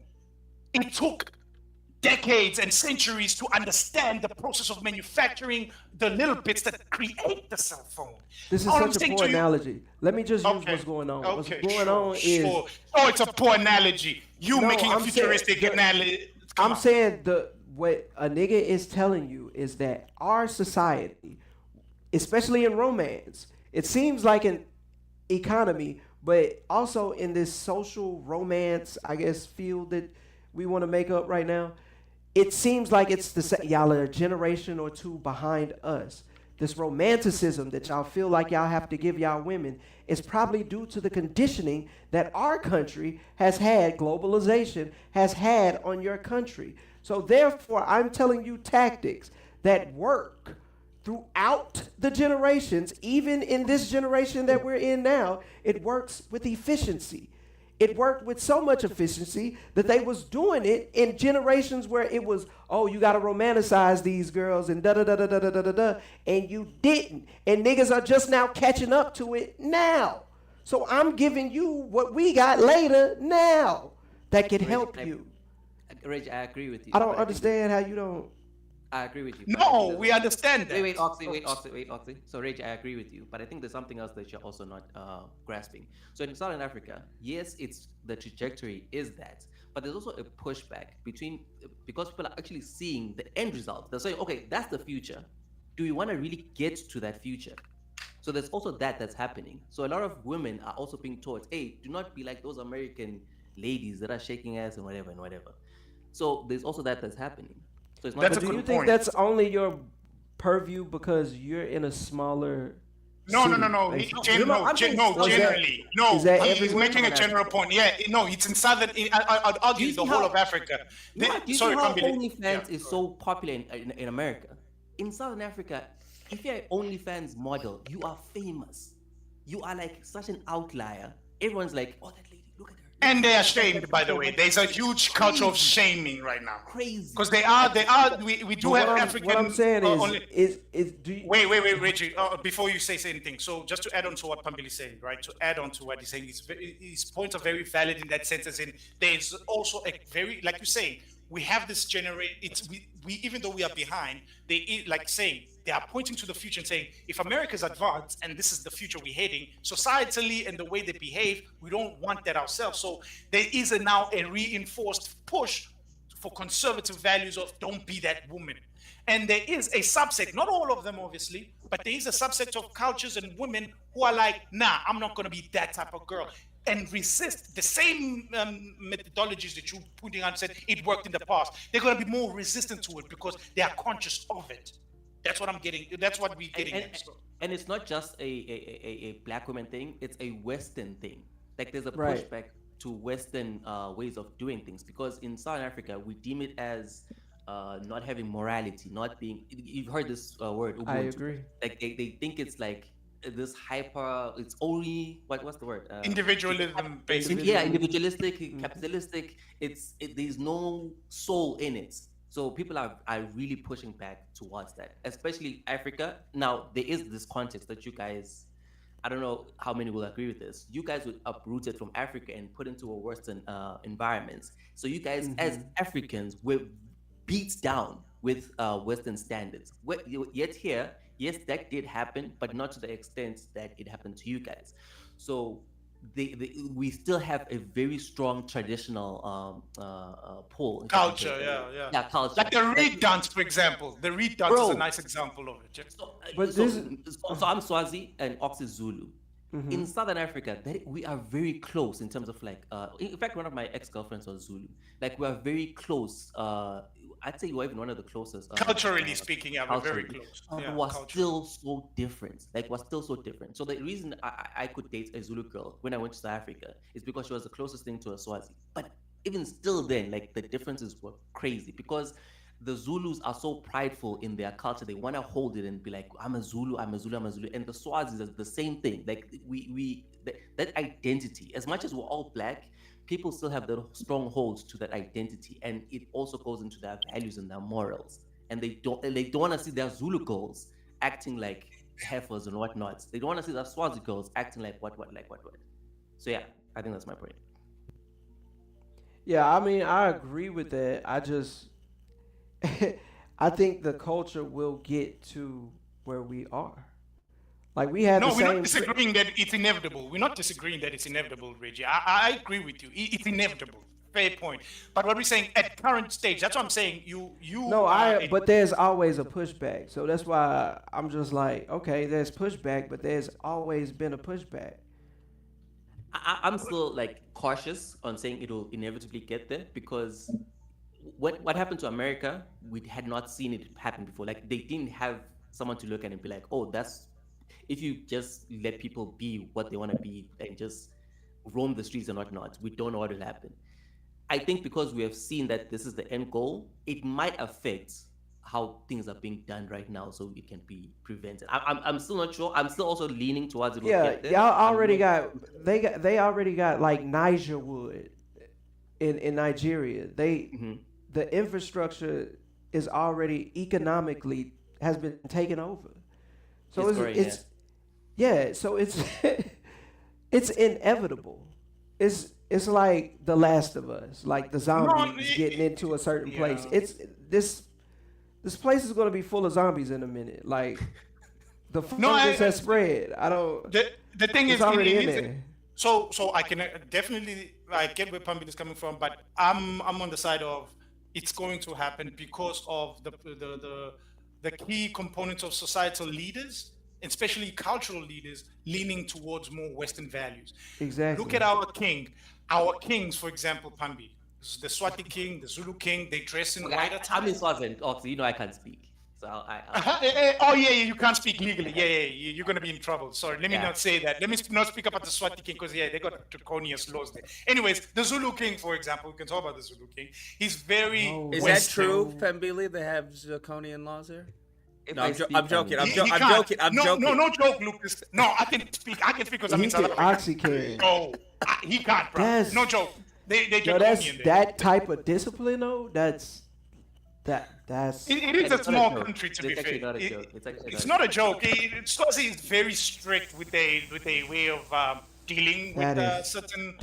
it took decades and centuries to understand the process of manufacturing the little bits that create the cell phone. This is such a poor analogy. Let me just use what's going on. What's going on is... Oh, it's a poor analogy. Making a futuristic analogy. I'm saying what a nigga is telling you is that our society, especially in romance, it seems like an economy, but also in this social romance, I guess, field that we want to make up right now, it seems like y'all are a generation or two behind us. This romanticism that y'all feel like y'all have to give y'all women is probably due to the conditioning that our country has had, globalization has had on your country. So therefore, I'm telling you tactics that work throughout the generations, even in this generation that we're in now. It works with efficiency. It worked with so much efficiency that they was doing it in generations where it was, oh, you got to romanticize these girls and da-da-da-da-da-da-da-da, and you didn't. And niggas are just now catching up to it now. So I'm giving you what we got later now that can help you. Reg, I agree with you. I don't understand how you don't. I agree with you. No, we understand that. Wait, Oxy. So, Rage, I agree with you, but I think there's something else that you're also not grasping. So, in Southern Africa, yes, it's the trajectory is that, but there's also a pushback because people are actually seeing the end result. They're saying, okay, that's the future. Do we want to really get to that future? So there's also that's happening. So a lot of women are also being taught, hey, do not be like those American ladies that are shaking ass and whatever. So there's also that's happening. So it's not. Do you think that's only your purview because you're in a smaller? No. Generally, no. He's making a general point. Yeah, no, it's in southern. I'd argue the whole of Africa. Do you see how OnlyFans is so popular in America? In Southern Africa, if you're an OnlyFans model, you are famous. You are like such an outlier. Everyone's like, oh, that lady, look at her. And they are shamed, by the way. There's a huge culture of shaming right now. Crazy. Because we do have African. What I'm saying is do you... Wait, Reggie. Before you say anything, so just to add on to what Pambili is saying, right? To add on to what he's saying, his points are very valid in that sense. As in, there's also a very, like you say, we have this generation. We even though we are behind, they like saying they are pointing to the future and saying, if America's advanced and this is the future we're heading, societally and the way they behave, we don't want that ourselves. So there is now a reinforced push for conservative values of don't be that woman. And there is a subset, not all of them obviously, but there is a subset of cultures and women who are like, nah, I'm not going to be that type of girl. And resist the same methodologies that you putting on, said it worked in the past. They're going to be more resistant to it because they are conscious of it. That's what I'm getting. That's what we're getting. And it's not just a black woman thing. It's a Western thing. Like there's a Right. pushback to Western ways of doing things, because in South Africa we deem it as not having morality, not being. You've heard this word. Ubuntu. I agree. Like they think it's like this hyper. It's only what's the word? Individualism, basically. Yeah, individualistic, capitalistic. There's no soul in it. So people are really pushing back towards that, especially Africa. Now, there is this context that you guys, I don't know how many will agree with this. You guys were uprooted from Africa and put into a Western environments. So you guys, as Africans, were beat down with Western standards. Yet here, yes, that did happen, but not to the extent that it happened to you guys. So we still have a very strong traditional pull. Culture, yeah, culture. Like the reed dance, for example. The reed dance is a nice example of it. So I'm Swazi and Ox is Zulu. In Southern Africa, we are very close in terms of like. In fact, one of my ex-girlfriends was Zulu. Like we are very close. I'd say you're even one of the closest. Culturally speaking, yeah, we're very close. We're still so different. Like we're still so different. So the reason I could date a Zulu girl when I went to South Africa is because she was the closest thing to a Swazi. But even still, then like the differences were crazy because the Zulus are so prideful in their culture. They want to hold it and be like, I'm a Zulu, I'm a Zulu, I'm a Zulu. And the Swazis are the same thing. Like that identity, as much as we're all black, people still have the strongholds to that identity. And it also goes into their values and their morals. And they don't want to see their Zulu girls acting like heifers and whatnot. They don't want to see their Swazi girls acting like what. So yeah, I think that's my point. Yeah, I mean, I agree with that. I just, I think the culture will get to where we are. Like we have. No, the we're same not disagreeing that it's inevitable. We're not disagreeing that it's inevitable, Reggie. I agree with you. It's inevitable. Fair point. But what we're saying at current stage, that's what I'm saying. But there's always a pushback. So that's why I'm just like, okay, there's pushback, but there's always been a pushback. I'm still like cautious on saying it will inevitably get there because what happened to America, we had not seen it happen before. Like they didn't have someone to look at and be like, oh, that's if you just let people be what they want to be and just roam the streets and whatnot, we don't know what will happen. I think because we have seen that this is the end goal, it might affect how things are being done right now, so it can be prevented. I'm still not sure. I'm still also leaning towards it. Yeah, y'all already got they already got like Niger wood in Nigeria. The infrastructure is already economically has been taken over. So so it's it's inevitable. It's like The Last of Us, like the zombies getting into a certain place. It's this place is going to be full of zombies in a minute. Like the fungus has spread. I don't. The thing is, already in there. So I can definitely get where Pambili is coming from, but I'm on the side of it's going to happen because of the key components of societal leaders, especially cultural leaders, leaning towards more Western values. Exactly. Look at our kings, for example, Pambi. The Swati king, the Zulu king, they dress in white attire. I'm in Swaziland, so you know I can't speak. So oh yeah, you can't speak legally. Yeah, you're gonna be in trouble. Sorry, let me not say that. Let me not speak about the Swati king because they got draconian laws there. Anyways, the Zulu king, for example, we can talk about the Zulu king. He's very. Is that true, Pambili? They have draconian laws here? No, I'm joking. I'm joking. No joke, Lucas. No, I can speak because I'm in South Africa. Oxycodone. No, He can't, bro. No joke. They that's that type of discipline, though. That's. It is a small country, to be fair. It's not a joke. Swazi is very strict with a way of dealing with certain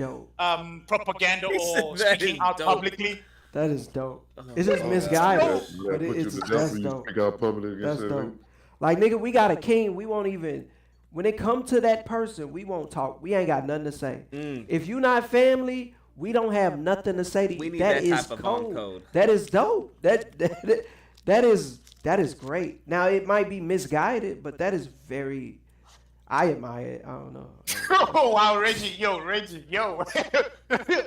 propaganda or speaking out publicly. That is dope. It's just misguided, but that's dope. That's dope. Like, nigga, we got a king. We won't even. When it come to that person, we won't talk. We ain't got nothing to say. If you not family, we don't have nothing to say to you. We need that that is type of cold. code. That is dope. That is great. Now it might be misguided, but that is very. I admire it. I don't know. Oh wow, Reggie, yo.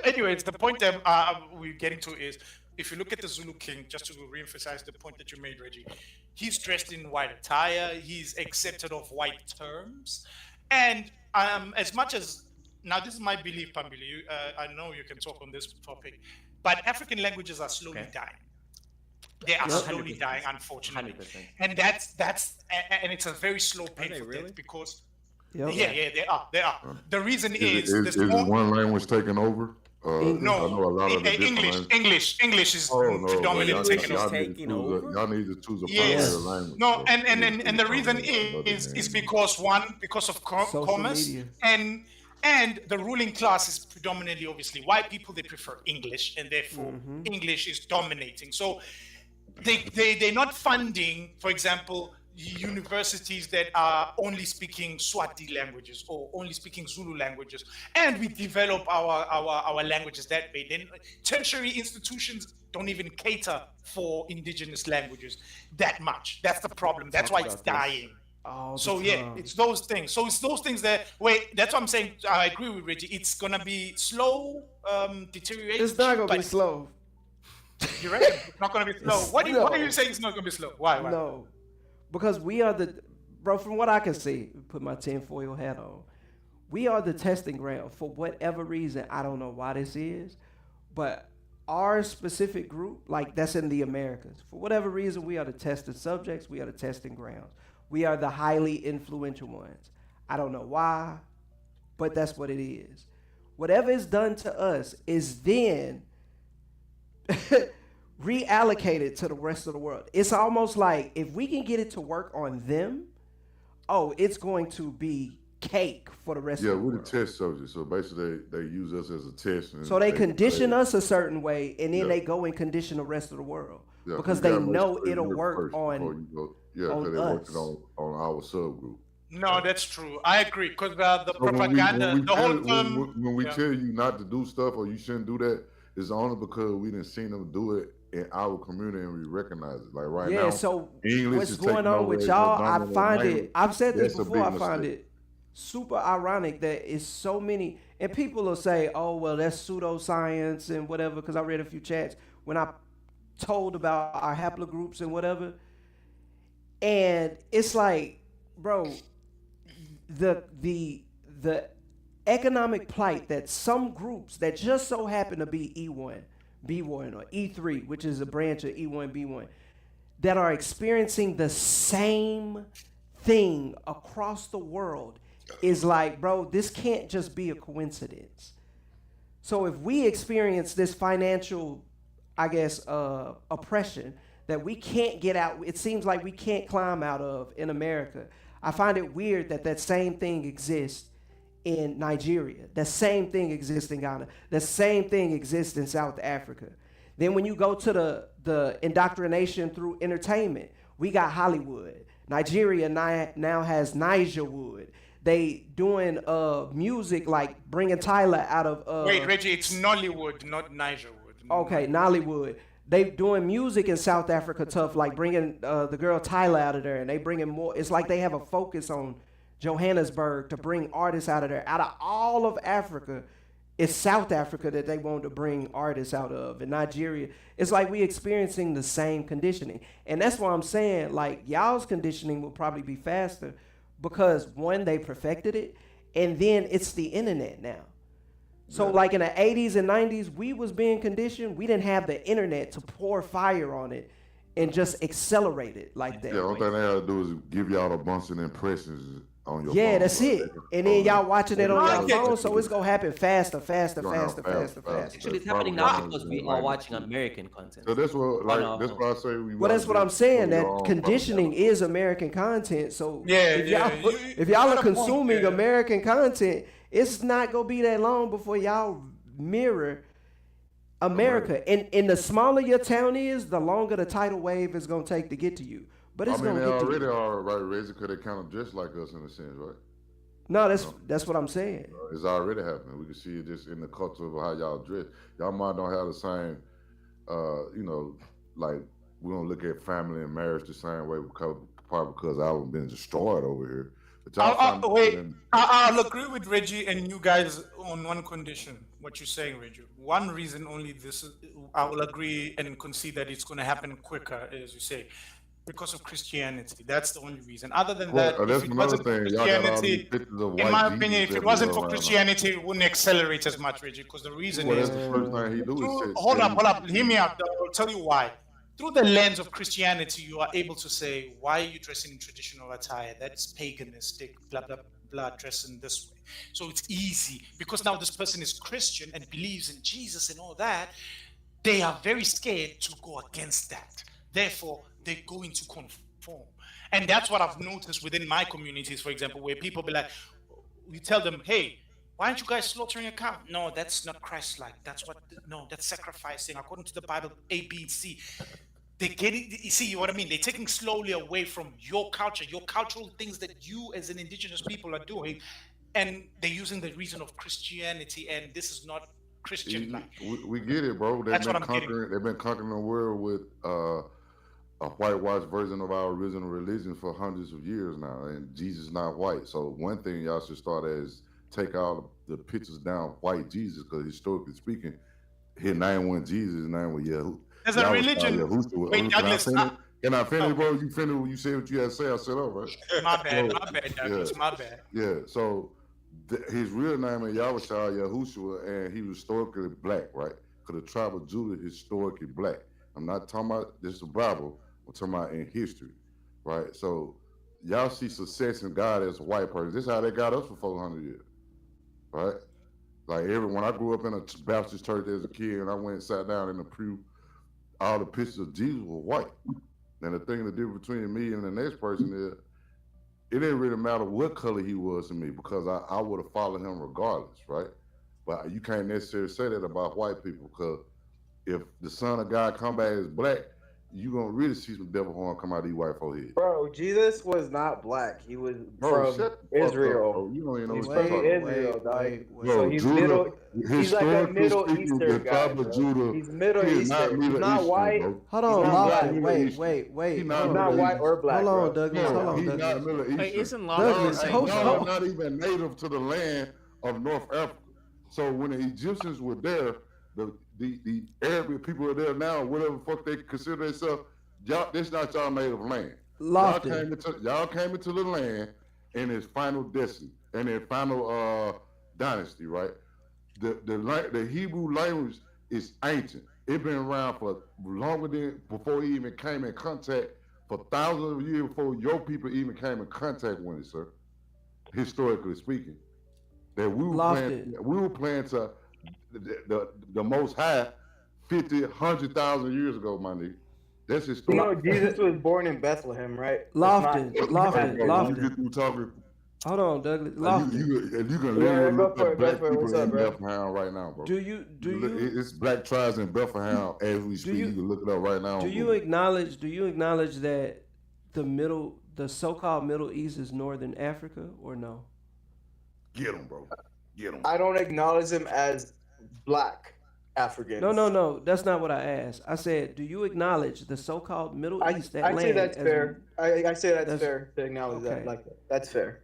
Anyways, the point that we're getting to is, if you look at the Zulu King, just to reemphasize the point that you made, Reggie, he's dressed in white attire. He's accepted of white terms, and as much as now, this is my belief, Pambili. I know you can talk on this topic, but African languages are slowly dying. They are slowly dying, unfortunately, 100%. and and it's a very slow pace because. Yep. Yeah, they are. The reason is it one language taking over? No, I know a lot of the English is predominantly taking over. Y'all need to choose a primary language. No, and the reason is because of commerce and the ruling class is predominantly, obviously, white people. They prefer English, and therefore English is dominating. So they're not funding, for example, universities that are only speaking Swati languages or only speaking Zulu languages, and we develop our languages that way. Then tertiary institutions don't even cater for indigenous languages that much. That's the problem. That's why it's dying. So yeah, it's those things. So it's those things that that's what I'm saying. I agree with Reggie. It's gonna be slow deterioration. It's not gonna be slow. You reckon? It's not gonna be slow. Why are you saying it's not gonna be slow? Why? No. Because we are bro, from what I can see, put my tinfoil hat on, we are the testing ground for whatever reason. I don't know why this is, but our specific group, like that's in the Americas, for whatever reason, we are the testing subjects, we are the testing grounds. We are the highly influential ones. I don't know why, but that's what it is. Whatever is done to us is then reallocated to the rest of the world. It's almost like if we can get it to work on them, it's going to be cake for the rest of the world. Yeah, we're the test subject. So basically they use us as a test. So they condition us a certain way, and then they go and condition the rest of the world because they know it'll work on because they're working on our subgroup. No, that's true. I agree because the propaganda, when we tell you not to do stuff or you shouldn't do that, it's only because we didn't see them do it in our community and we recognize it. Like right now. Yeah, so English what's going on with y'all? I find it, I've said this before, I find it super ironic that it's so many, and people will say, oh, well, that's pseudoscience and whatever, because I read a few chats when I told about our haplogroups and whatever. And it's like, bro, the economic plight that some groups that just so happen to be E1, B1, or E3, which is a branch of E1, B1, that are experiencing the same thing across the world is like, bro, this can't just be a coincidence. So if we experience this financial, I guess, oppression that we can't get out, it seems like we can't climb out of in America, I find it weird that that same thing exists in Nigeria. The same thing exists in Ghana. The same thing exists in South Africa. Then when you go to the indoctrination through entertainment, we got Hollywood. Nigeria now has Nigerwood. They doing music like bringing Tyler out of... Wait, Reggie, it's Nollywood, not Nigerwood. Okay, Nollywood. They doing music in South Africa tough, like bringing the girl Tyler out of there, and they bringing more. It's like they have a focus on Johannesburg to bring artists out of there. Out of all of Africa, it's South Africa that they want to bring artists out of. And Nigeria, it's like we experiencing the same conditioning. And that's why I'm saying, like, y'all's conditioning will probably be faster because, one, they perfected it, and then it's the internet now. So like in the 80s and 90s, we was being conditioned. We didn't have the internet to pour fire on it and just accelerate it like that. Yeah, the only thing they had to do is give y'all a bunch of impressions on your Yeah, phone. that's Right? it. And then y'all watching it on Everybody- your phone, so it's gonna happen faster. Gonna have fast. Actually, it's happening now because we are watching American content. So that's what, On our that's phone. why I say we. Well, that's what I'm saying. That conditioning is American content. So if y'all are consuming American content, it's not gonna be that long before y'all mirror America. And the smaller your town is, the longer the tidal wave is gonna take to get to you. But it's gonna they get to already you. are right, Reggie, because they kind of dress like us in a sense, right? No, that's what I'm saying. It's already happening. We can see it just in the culture of how y'all dress. Y'all might don't have the same, like we don't look at family and marriage the same way, probably because I've been destroyed over here. But y'all I'll agree with Reggie and you guys on one condition. What you're saying, Reggie. One reason only I will agree and concede that it's going to happen quicker, as you say, because of Christianity. That's the only reason. Other than that, that's if it another wasn't for thing. Y'all got all these Christianity, pictures of in white my Jesus opinion, if it everywhere wasn't for around. Christianity, it wouldn't accelerate as much, Reggie, because the reason Well, is... that's the first thing he do is say. Hold up. Hear me out. I'll tell you why. Through the lens of Christianity, you are able to say, why are you dressing in traditional attire? That's paganistic, blah, blah, blah, dressing this way. So it's easy. Because now this person is Christian and believes in Jesus and all that, they are very scared to go against that. Therefore, they go into conform. And that's what I've noticed within my communities, for example, where people be like, we tell them, hey, why aren't you guys slaughtering a cow? No, that's not Christ-like. That's sacrificing according to the Bible, A, B, C. They get it. You see what I mean? They're taking slowly away from your culture, your cultural things that you as an indigenous people are doing, and they're using the reason of Christianity, and this is not Christian-like. We get it, bro. They've been conquering the world with a whitewashed version of our original religion for hundreds of years now, and Jesus not white. So one thing y'all should start is take all the pictures down white Jesus, because historically speaking, his name wasn't Jesus, his name was Yahoo. There's a religion. Wait, Douglas, can I finish, bro? You finish when you said what you had to say. I said, all right. My bad, Douglas. Yeah. My bad. Yeah. So his real name is Yahushua Yahushua, and he was historically black, right? Because the tribe of Judah is historically black. I'm not talking about this is the Bible. I'm talking about in history, right? So y'all see success in God as a white person. This is how they got us for 400 years, right? Like when I grew up in a Baptist church as a kid, and I went and sat down in the pew, all the pictures of Jesus were white. And the difference between me and the next person is, it didn't really matter what color he was to me, because I would have followed him regardless, right? But you can't necessarily say that about white people, because if the Son of God come back as black, you gonna really see some devil horn come out of these white folks' heads. Bro, Jesus was not black. He was from Israel. You don't even know he's what from you're talking Israel, about. dog. Bro, So he's Judah, he's like a Middle speaking, Eastern the guy. tribe of Judah, He's Middle he is Eastern. He's not Eastern, white. bro. Hold on, He's not Lofton. Middle Eastern. Wait. He's not white or black. Hold on, bro. Douglas. Hold on, He's Douglas. not Middle Eastern. Hey, isn't Douglas, y'all not even native to the land of North Africa. So when the Egyptians were there, the Arabic people are there now, whatever the fuck they consider themselves, y'all, this not y'all native land. Y'all came into the land in its final destiny, and its final dynasty, right? The Hebrew language is ancient. It's been around for longer than before it even came in contact, for thousands of years before your people even came in contact with it, sir. Historically speaking, that we were playing to the Most High 50, 100,000 years ago, my nigga. That's historic. You know, Jesus was born in Bethlehem, right? Lofton. Hold on, Douglas. You can literally look at black people in Bethlehem right now, bro. It's black tribes in Bethlehem as we speak. You can look it up right now. Do you acknowledge that the so-called Middle East is Northern Africa, or no? Get them, bro. Get them. I don't acknowledge them as black Africans. No. That's not what I asked. I said, do you acknowledge the so-called Middle East? I say that's fair. I say that's fair to acknowledge that. Like that. That's fair.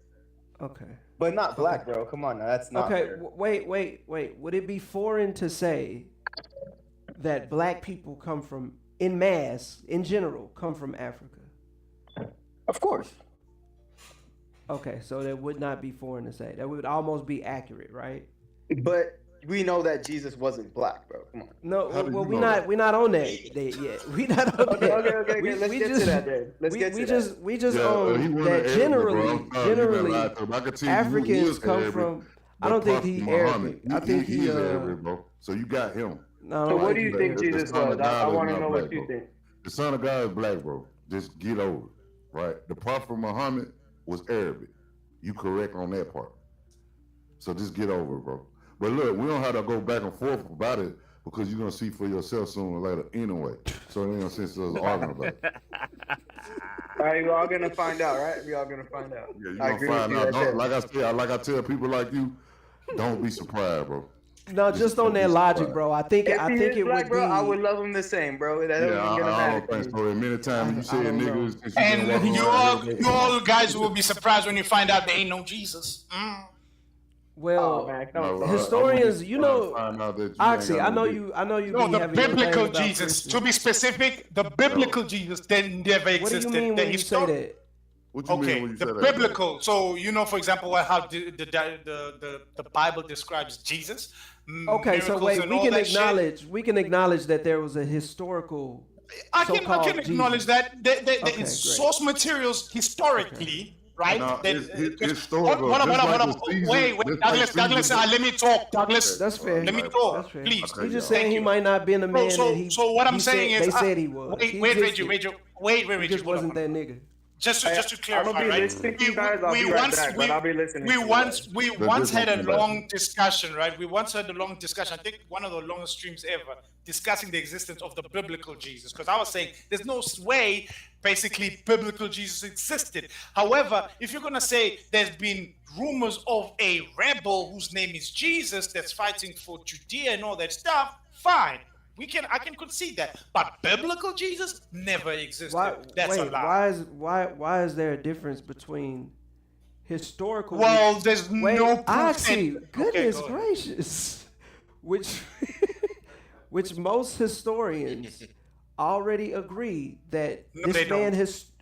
Okay. But not black, bro. Come on now. That's not fair. Wait. Would it be foreign to say that black people come from, in mass, in general, come from Africa? Of course. Okay, so that would not be foreign to say. That would almost be accurate, right? But we know that Jesus wasn't black, bro. Come on. No, well, we're not on that yet. We not on that. Okay. Let's get to that then. We just on that generally, Africans come from. I don't think he Arabic. I think he Arabic, bro. So you got him. No, so what do you think Jesus was? I want to know what you think. The Son of God is black, bro. Just get over it, right? The Prophet Muhammad was Arabic. You correct on that part. So just get over it, bro. But look, we don't have to go back and forth about it because you're gonna see for yourself sooner or later anyway. So it ain't no sense us arguing about it. All right, we're all gonna find out, right? We're all gonna find out. Yeah, you're gonna find out. Like I tell people like you, don't be surprised, bro. No, just on that logic, bro. I think it black, would bro, be. I would love him the same, bro. That I don't think so. Many times you say niggas, and you all guys will be surprised when you find out there ain't no Jesus. Well, historians, you know, Oxy, I know you. No, the biblical Jesus. To be specific, the biblical Jesus then never existed. What do you mean when you say that? What you mean when you say that? Biblical. So you know, for example, how the Bible describes Jesus. Okay, so wait, we can acknowledge that there was a historical. I can acknowledge that. Source materials historically. Right? No, historical. Wait, Douglas, let me talk. Douglas, that's fair. Let me talk, please. He's just saying he might not be in the man that he. So what I'm saying is, they said he was. Wait, Rachel. He just wasn't that nigga. Just to clarify, right? We once had a long discussion, right? I think one of the longest streams ever, discussing the existence of the biblical Jesus. Because I was saying there's no way, basically, biblical Jesus existed. However, if you're gonna say there's been rumors of a rebel whose name is Jesus that's fighting for Judea and all that stuff, fine. I can concede that, but biblical Jesus never existed. That's a lie. Why is there a difference between historical? Well, there's no proof. I see. Goodness gracious, which most historians already agree that this man has.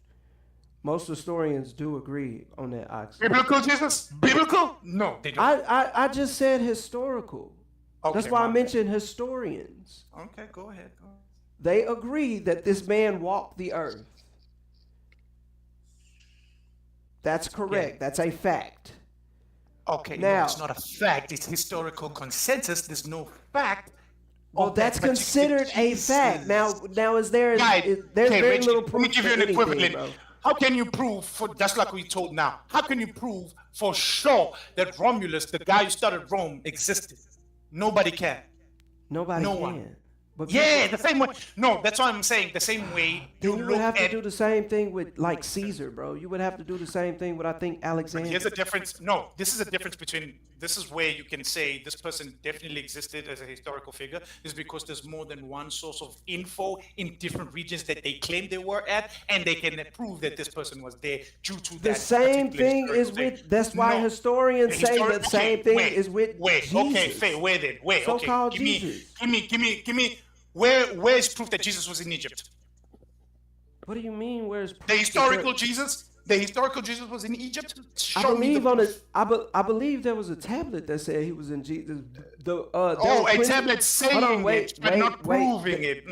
Most historians do agree on that. Oxy. Biblical Jesus? Biblical? No, they don't. I just said historical. Okay, that's why I mentioned historians. Okay, go ahead. They agree that this man walked the earth. That's correct. Yeah. That's a fact. Okay, now it's not a fact. It's historical consensus. There's no fact. Well, that's considered a fact. Now is there? There's very little proof. Let me give you an equivalent. Bro. How can you prove, just like we told now, how can you prove for sure that Romulus, the guy who started Rome, existed? Nobody can. No one. But the same way. No, that's what I'm saying. The same way. You would have to do the same thing with like Caesar, bro. You would have to do the same thing with I think Alexander. Here's a difference. No, this is a difference between. This is where you can say this person definitely existed as a historical figure. Is because there's more than one source of info in different regions that they claim they were at, and they can prove that this person was there due to that. The same thing is with. That's why historians say the same thing is with. Jesus. Okay, wait. So-called Jesus. Give me. Where is proof that Jesus was in Egypt? What do you mean? Where's proof? The historical Jesus was in Egypt. I believe there was a tablet that said he was in Jesus. A tablet saying it, but not proving it.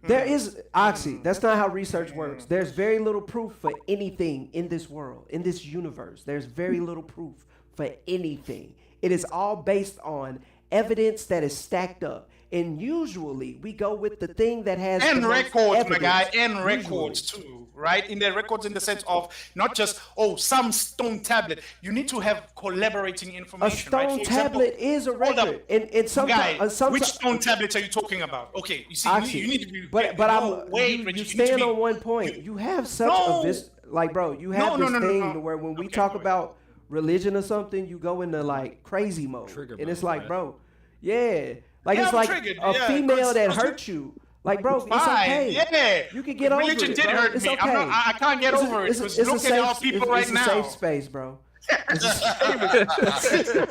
There is Oxy. That's not how research works. There's very little proof for anything in this world, in this universe. There's very little proof for anything. It is all based on evidence that is stacked up. And usually we go with the thing that has records, my guy, and records too, right? In the records, in the sense of not just some stone tablet. You need to have collaborating information. A stone tablet is a record. And which stone tablets are you talking about? Okay, you see, you need to be. You stand on one point. You have such a bro. You have this thing where when we talk about religion or something, you go into like crazy mode, and it's like, bro, yeah. Like it's like a female that hurt you. Like, bro, it's okay. Yeah. You can get over it. Religion did hurt me. I can't get over it. Look at all people right now. It's a safe space, bro.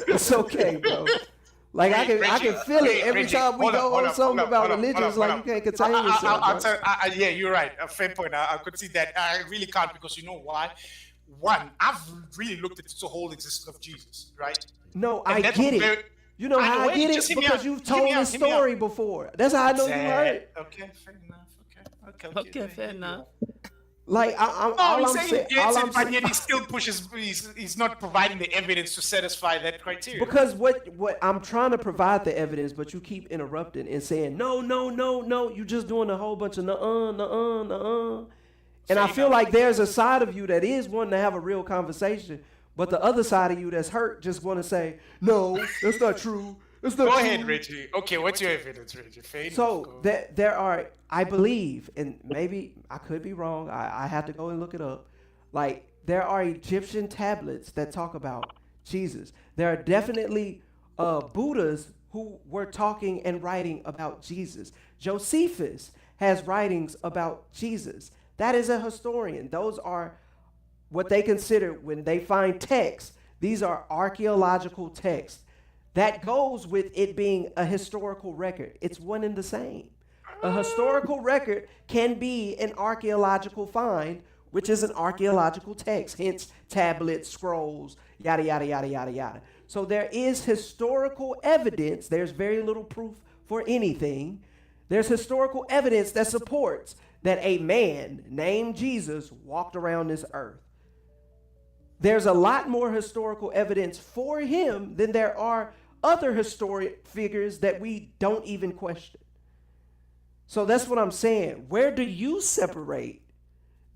It's okay, bro. Like I can feel it every time we go on something about religion. It's like you can't contain yourself. Yeah, you're right. A fair point. I could see that. I really can't because you know why? One, I've really looked at the whole existence of Jesus, right? No, I get it. You know how I get it? Because you've told this story before. That's how I know you heard. Okay, fair enough. Okay, fair enough. Like I'm saying, but yet he still pushes. He's not providing the evidence to satisfy that criteria. Because what I'm trying to provide the evidence, but you keep interrupting and saying no. You just doing a whole bunch of nuh-uh. And I feel like there's a side of you that is wanting to have a real conversation, but the other side of you that's hurt just want to say no, that's not true. Go ahead, Reggie. Okay, what's your evidence, Reggie? So there are, I believe, and maybe I could be wrong. I have to go and look it up. Like there are Egyptian tablets that talk about Jesus. There are definitely Buddhas who were talking and writing about Jesus. Josephus has writings about Jesus. That is a historian. Those are what they consider when they find texts. These are archaeological texts. That goes with it being a historical record. It's one and the same. A historical record can be an archaeological find, which is an archaeological text, hence tablets, scrolls, yada, yada, yada, yada, yada. So there is historical evidence. There's very little proof for anything. There's historical evidence that supports that a man named Jesus walked around this earth. There's a lot more historical evidence for him than there are other historic figures that we don't even question. So that's what I'm saying. Where do you separate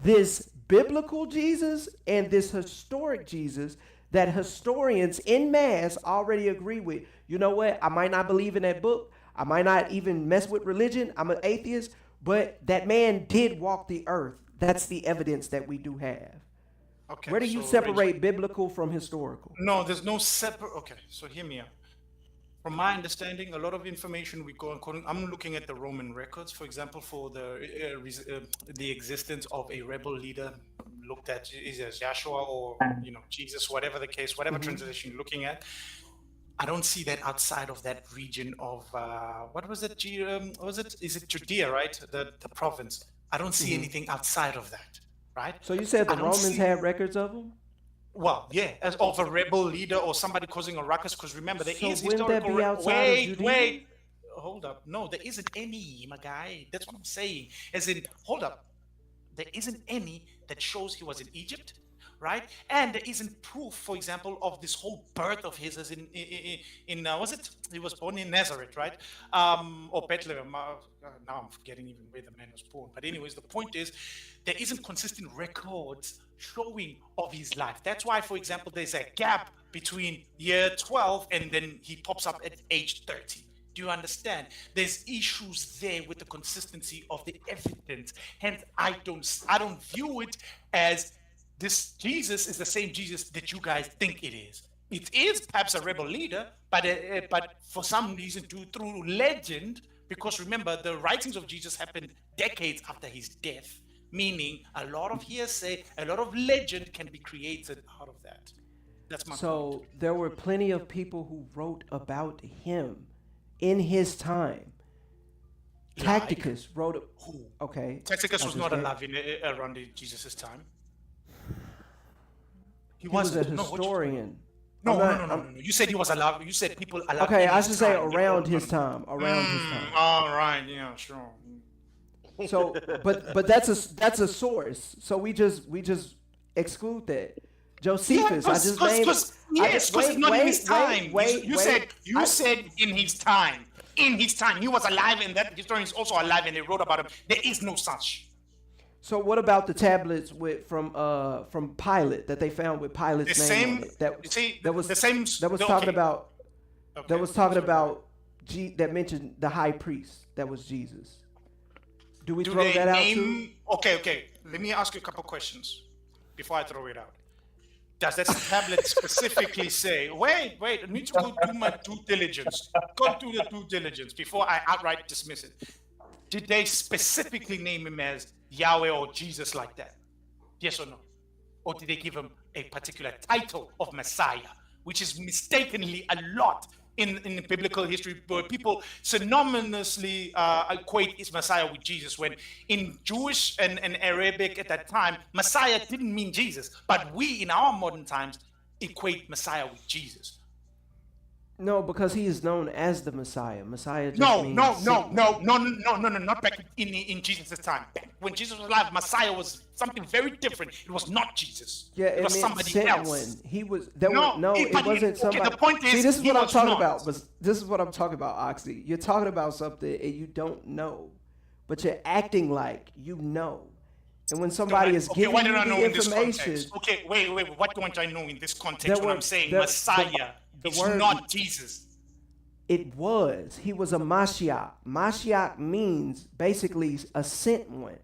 this biblical Jesus and this historic Jesus that historians en masse already agree with? You know what? I might not believe in that book. I might not even mess with religion. I'm an atheist. But that man did walk the earth. That's the evidence that we do have. Okay, where do you separate biblical from historical? No, there's no separate. Okay, so hear me out. From my understanding, a lot of information we go according. I'm looking at the Roman records, for example, for the existence of a rebel leader looked at as Joshua or Jesus, whatever the case, whatever translation you're looking at. I don't see that outside of that region of what was it? Is it Judea, right? The province. I don't see anything outside of that, right? So you said the Romans had records of them? Well, yeah, as of a rebel leader or somebody causing a ruckus. Because remember, there is historical. That be outside of Judea? Wait, hold up. No, there isn't any, my guy. That's what I'm saying. As in, hold up. There isn't any that shows he was in Egypt. Right, and there isn't proof, for example, of this whole birth of his as in was it? He was born in Nazareth, right? Or Bethlehem. Now I'm forgetting even where the man was born. But anyways, the point is, there isn't consistent records showing of his life. That's why, for example, there's a gap between year 12 and then he pops up at age 30. Do you understand? There's issues there with the consistency of the evidence. Hence, I don't view it as this Jesus is the same Jesus that you guys think it is. It is perhaps a rebel leader, but for some reason, through legend, because remember, the writings of Jesus happened decades after his death, meaning a lot of hearsay, a lot of legend can be created out of that. That's my point. There were plenty of people who wrote about him in his time. Tacitus wrote. Okay. Tacitus was not alive around Jesus' time. He was a historian. No. You said he was alive. You said people alive. Okay, I should say around his time. Around his time. All right. Yeah, sure. So, but that's a source. So we just exclude that. Josephus. I just named. Yes, because it's not in his time. You said in his time. In his time, he was alive, and that historian is also alive, and they wrote about him. There is no such. So what about the tablets from Pilate that they found with Pilate's name on it? That mentioned the high priest. That was Jesus. Do we throw that out too? Okay. Let me ask you a couple questions before I throw it out. Does that tablet specifically say, wait, I need to go do my due diligence. Go do the due diligence before I outright dismiss it. Did they specifically name him as Yahweh or Jesus like that? Yes or no? Or did they give him a particular title of Messiah, which is mistakenly a lot in biblical history, where people synonymously equate his Messiah with Jesus, when in Jewish and Arabic at that time, Messiah didn't mean Jesus, but we in our modern times equate Messiah with Jesus. No, because he is known as the Messiah. Messiah just No, means not back in Jesus' time. Back when Jesus was alive, Messiah was something very different. It was not Jesus. Yeah, it was meant somebody sent else. one. He was it wasn't somebody. Okay, the point is, see, this is what I'm talking not. about. But this is what I'm talking about, Oxy. You're talking about something and you don't know, but you're acting like you know. And when somebody is giving you the information, okay, wait, what don't I know in this context when I'm saying Messiah is not Jesus? It was. He was a Mashiach. Mashiach means basically a sent one.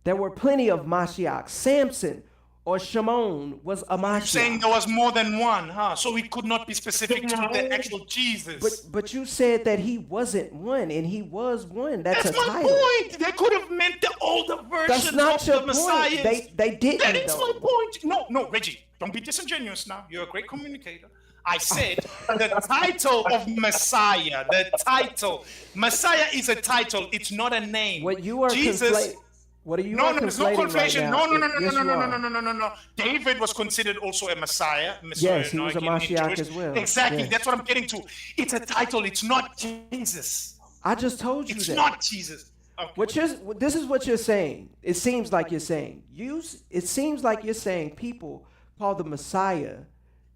There were plenty of Mashiach. Samson or Shimon was a Mashiach. You're saying there was more than one, huh? So it could not be specific to the actual Jesus. But you said that he wasn't one, and he was one. That's a my title. point. They could have meant the older version of the Messiah. They didn't. That is my point. No, Reggie, don't be disingenuous now. You're a great communicator. I said the title of Messiah. Messiah is a title. It's not a name. What you are Jesus. What are you? No, there's no conflation. Right No. David was considered also a Messiah. Yes, he was a Mashiach as well. Exactly. Yes. That's what I'm getting to. It's a title. It's not Jesus. I just told you it's that. It's not Jesus. Okay. This is what you're saying. It seems like you're saying. It seems like you're saying people call the Messiah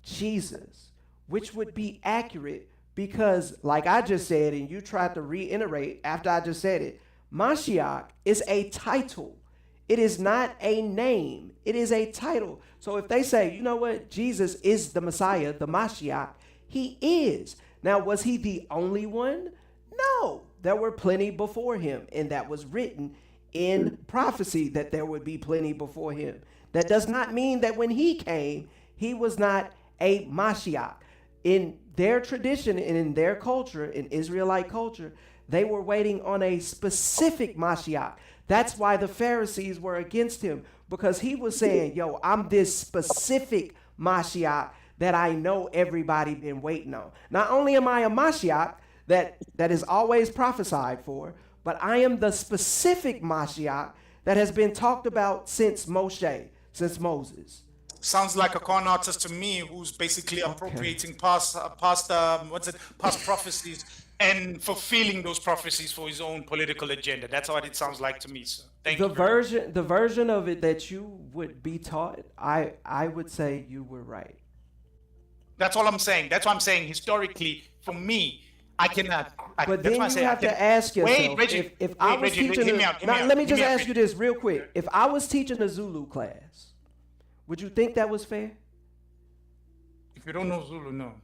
Jesus, which would be accurate because, like I just said, and you tried to reiterate after I just said it, Mashiach is a title. It is not a name. It is a title. So if they say, you know what, Jesus is the Messiah, the Mashiach, he is. Now, was he the only one? No. There were plenty before him, and that was written in prophecy that there would be plenty before him. That does not mean that when he came, he was not a Mashiach. In their tradition and in their culture, in Israelite culture, they were waiting on a specific Mashiach. That's why the Pharisees were against him, because he was saying, yo, I'm this specific Mashiach that I know everybody been waiting on. Not only am I a Mashiach that is always prophesied for, but I am the specific Mashiach that has been talked about since Moshe, since Moses. Sounds like a con artist to me, who's basically appropriating past prophecies and fulfilling those prophecies for his own political agenda. That's what it sounds like to me, sir. The version of it that you would be taught, I would say you were right. That's all I'm saying. That's what I'm saying. Historically, for me, I cannot. But then you have to ask yourself, wait, Reggie, if I was teaching, let me just ask you this real quick. If I was teaching a Zulu class, would you think that was fair? If you don't know Zulu, no.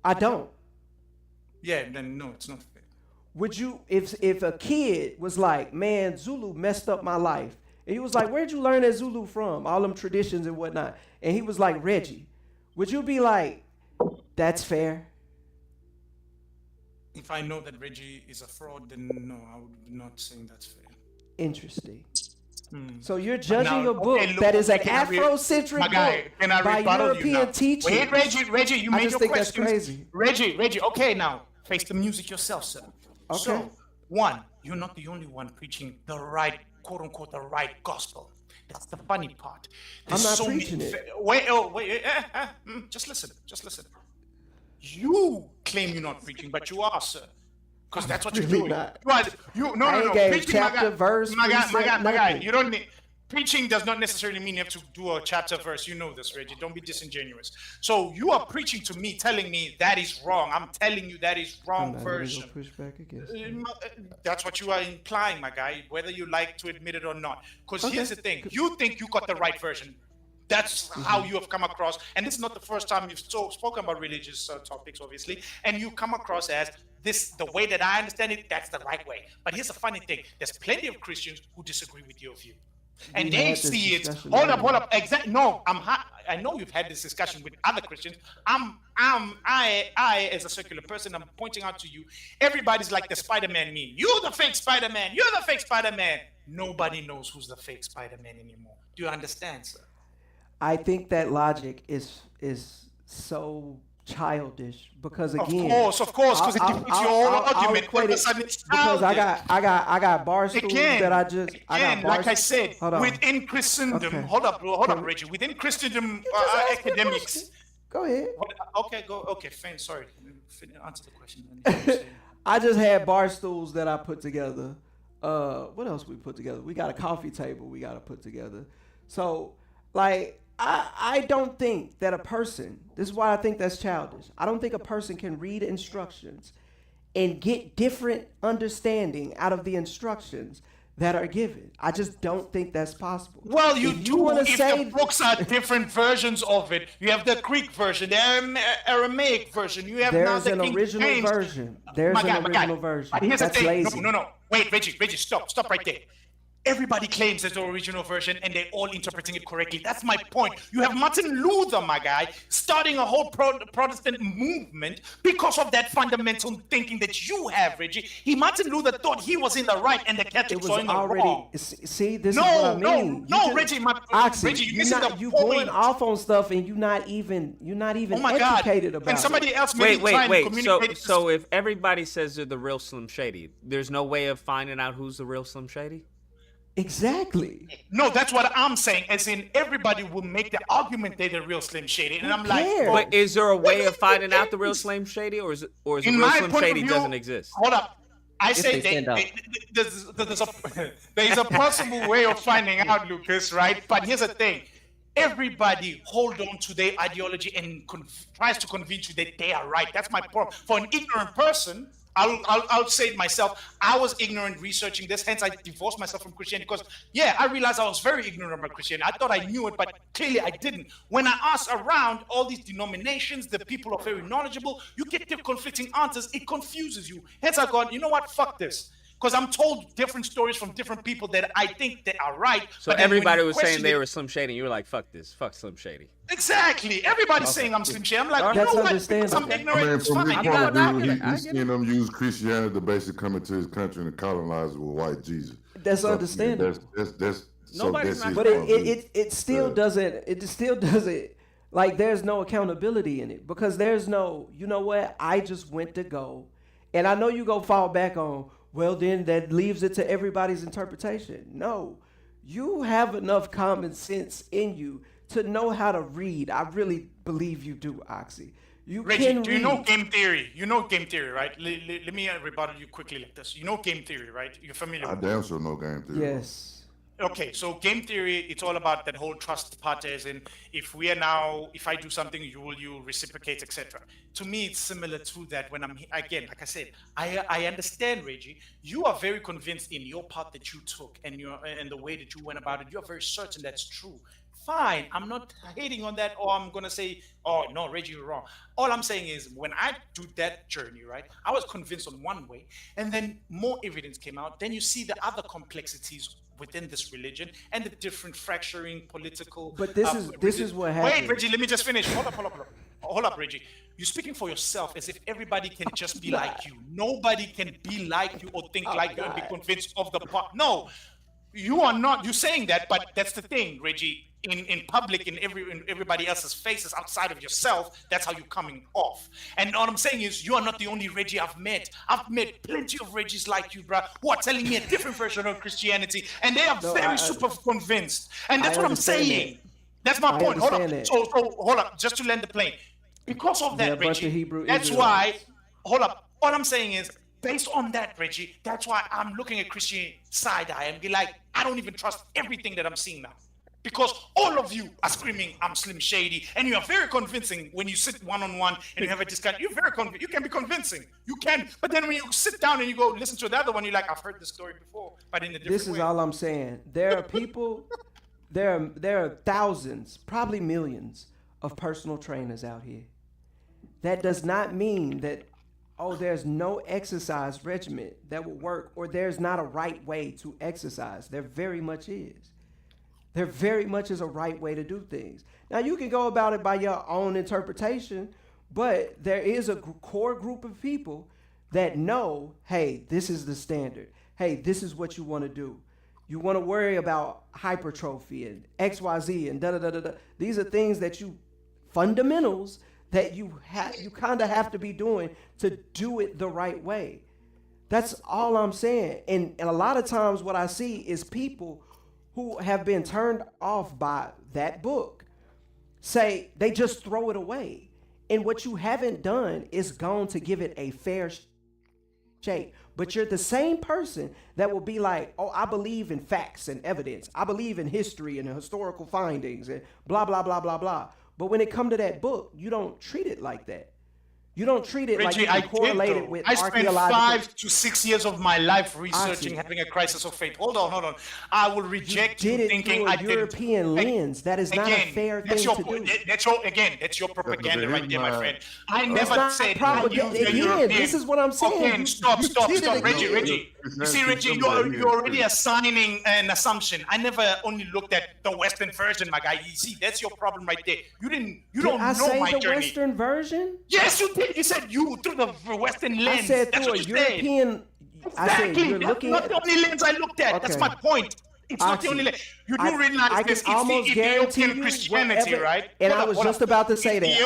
I don't. Yeah, then no, it's not fair. Would you, if a kid was like, man, Zulu messed up my life, and he was like, where'd you learn that Zulu from? All them traditions and whatnot. And he was like, Reggie, would you be like, that's fair? If I know that Reggie is a fraud, then no, I would not say that's fair. Interesting. So you're judging a book that is an Afrocentric book by European teachers. Wait, Reggie, you made your questions. That's crazy. Reggie, okay, now face the music yourself, sir. Okay. So, one, you're not the only one preaching the right, quote unquote, the right gospel. That's the funny part. I'm not preaching it. Wait, just listen. You claim you're not preaching, but you are, sir. Because that's what you're doing. No. Preaching, chapter, verse, my guy. You don't need. Preaching does not necessarily mean you have to do a chapter verse. You know this, Reggie. Don't be disingenuous. So you are preaching to me, telling me that is wrong. I'm telling you that is wrong version. Push back against that's what you are implying, my guy, whether you like to admit it or not. Because here's the thing. You think you got the right version. That's how you have come across. And this is not the first time you've spoken about religious topics, obviously. And you come across as this, the way that I understand it, that's the right way. But here's the funny thing. There's plenty of Christians who disagree with your view. And they see it. Hold up. Exactly. No, I know you've had this discussion with other Christians. I, as a secular person, I'm pointing out to you, everybody's like the Spider-Man meme. You're the fake Spider-Man. You're the fake Spider-Man. Nobody knows who's the fake Spider-Man anymore. Do you understand, sir? I think that logic is so childish because again, of course, because it defeats your whole argument. All of a sudden, it's because I got bar stools that I got like I said, within Christendom. Hold up, Reggie. Within Christendom academics, Go ahead. Okay, go. Okay, fine. Sorry. Answer the question. I just had bar stools that I put together. What else we put together? We got a coffee table we got to put together. So, like, I don't think that a person, this is why I think that's childish. I don't think a person can read instructions and get different understanding out of the instructions that are given. I just don't think that's possible. Well, you if do. Want to if say the books are different versions of it, you have the Greek version, the Aramaic version. You have now there's the an King original James. version. There's My an guy, my guy. original version. But here's That's the thing. lazy. No. Wait, Reggie, stop right there. Everybody claims it's the original version and they're all interpreting it correctly. That's my point. You have Martin Luther, my guy, starting a whole Protestant movement because of that fundamental thinking that you have, Reggie. Martin Luther thought he was in the right and the Catholics were in the wrong. See, this is what I mean. Reggie, Oxy, you're missing the you point. going off on stuff and you're not even Oh my educated God. about And somebody it. else maybe trying to communicate. So if everybody says they're the real Slim Shady, there's no way of finding out who's the real Slim Shady? Exactly. No, that's what I'm saying. As in, everybody will make the argument they're the real Slim Shady, and I'm like, but is there a way of finding out the real Slim Shady, or is the real Slim Shady doesn't exist? Hold up, I say there's a possible way of finding out, Lucas, right? But here's the thing: everybody hold on to their ideology and tries to convince you that they are right. That's my problem. For an ignorant person, I'll say it myself. I was ignorant researching this, hence I divorced myself from Christianity because, I realized I was very ignorant about Christianity. I thought I knew it, but clearly I didn't. When I asked around all these denominations, the people are very knowledgeable. You get the conflicting answers. It confuses you. Hence I go, you know what? Fuck this. Because I'm told different stories from different people that I think that are right. So everybody was saying they were Slim Shady, and you were like, fuck this. Fuck Slim Shady. Exactly. Everybody's saying I'm Slim Shady. I'm like, That's you know what? understandable. I'm ignorant. It's from his fine. point of view, he's seen them use Christianity to basically come into his country and colonize it with white Jesus. That's understandable. But it still doesn't. Like, there's no accountability in it because there's no. You know what? I just went to go, and I know you go fall back on. Well, then that leaves it to everybody's interpretation. No, you have enough common sense in you to know how to read. I really believe you do, Oxy. Reggie, do you know game theory? You know game theory, right? Let me rebuttal you quickly like this. You know game theory, right? You're familiar with it. I damn sure know game theory. Yes. Okay, so game theory, it's all about that whole trust parties, and if I do something, you reciprocate, etc. To me, it's similar to that when again, like I said, I understand, Reggie. You are very convinced in your part that you took and the way that you went about it. You're very certain that's true. Fine, I'm not hating on that, or I'm gonna say, oh no, Reggie, you're wrong. All I'm saying is when I do that journey, right, I was convinced on one way, and then more evidence came out. Then you see the other complexities within this religion and the different fracturing political. But this is what happened. Wait, Reggie, let me just finish. Hold up, Reggie. You're speaking for yourself as if everybody can just be like you. Nobody can be like you or think like you and be convinced of the part. No, you are not. You're saying that, but that's the thing, Reggie. In public, in everybody else's faces outside of yourself, that's how you're coming off. And all I'm saying is, you are not the only Reggie I've met. I've met plenty of Reggies like you, bro, who are telling me a different version of Christianity, and they are very super convinced. And that's what I'm saying. That's my point. Hold up. So hold up, just to land the plane. Because of that, Reggie, that's why. Hold up. All I'm saying is, based on that, Reggie, that's why I'm looking at Christian side eye and be like, I don't even trust everything that I'm seeing now. Because all of you are screaming, I'm Slim Shady, and you are very convincing when you sit one-on-one and you have a discussion. You're very you can be convincing. You can. But then when you sit down and you go listen to the other one, you're like, I've heard this story before, but in a different way. This is all I'm saying. There are people, there are thousands, probably millions of personal trainers out here. That does not mean that, there's no exercise regimen that will work, or there's not a right way to exercise. There very much is. There very much is a right way to do things. Now, you can go about it by your own interpretation, but there is a core group of people that know, hey, this is the standard. Hey, this is what you want to do. You want to worry about hypertrophy and XYZ and da-da-da-da-da. These are things that fundamentals that you kind of have to be doing to do it the right way. That's all I'm saying. And a lot of times what I see is people who have been turned off by that book say they just throw it away. And what you haven't done is gone to give it a fair shake. But you're the same person that will be like, oh, I believe in facts and evidence. I believe in history and historical findings and blah, blah, blah, blah, blah. But when it come to that book, you don't treat it like that. You don't treat it Reggie, like you correlate it with archaeological. I spent 5 to 6 years of my life researching having a crisis of faith. Hold on. I will reject you thinking through a European lens. That is not a fair thing to do. That's your propaganda right there, my friend. I never said Again, this is what I'm saying. Okay, stop, Reggie. You see, Reggie, you're already assigning an assumption. I never only looked at the Western version, my guy. You see, that's your problem right there. You don't know my journey. Did I say the Western version? Yes, you did. You said you through the Western lens. I said that's through what a you European. said. Exactly. That's not the only lens I looked at. That's my point. It's not the only lens. You do realize this. It's the Ethiopian Christianity, right? And I was just about to say that.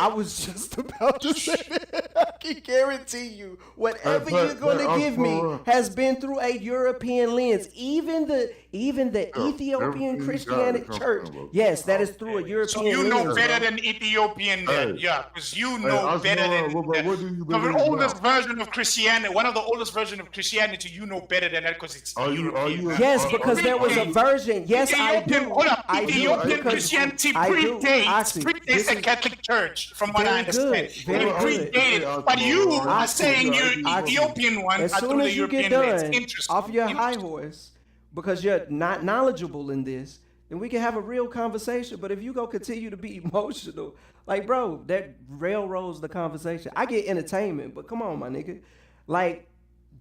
I can guarantee you, whatever you're going to give me has been through a European lens. Even the Ethiopian Christianity church. Yes, that is through a European lens. So you know better than Ethiopian then. Yeah, because you know better than the oldest version of Christianity. One of the oldest versions of Christianity, you know better than that because it's European. Yes, because there was a version. Yes, I do. Hold up. Ethiopian Christianity predates the Catholic Church, from what I understand. It predated. But you are saying you're Ethiopian one. As soon as you get done off your high horse, because you're not knowledgeable in this, then we can have a real conversation. But if you go continue to be emotional, like, bro, that railroads the conversation. I get entertainment, but come on, my nigga. Like,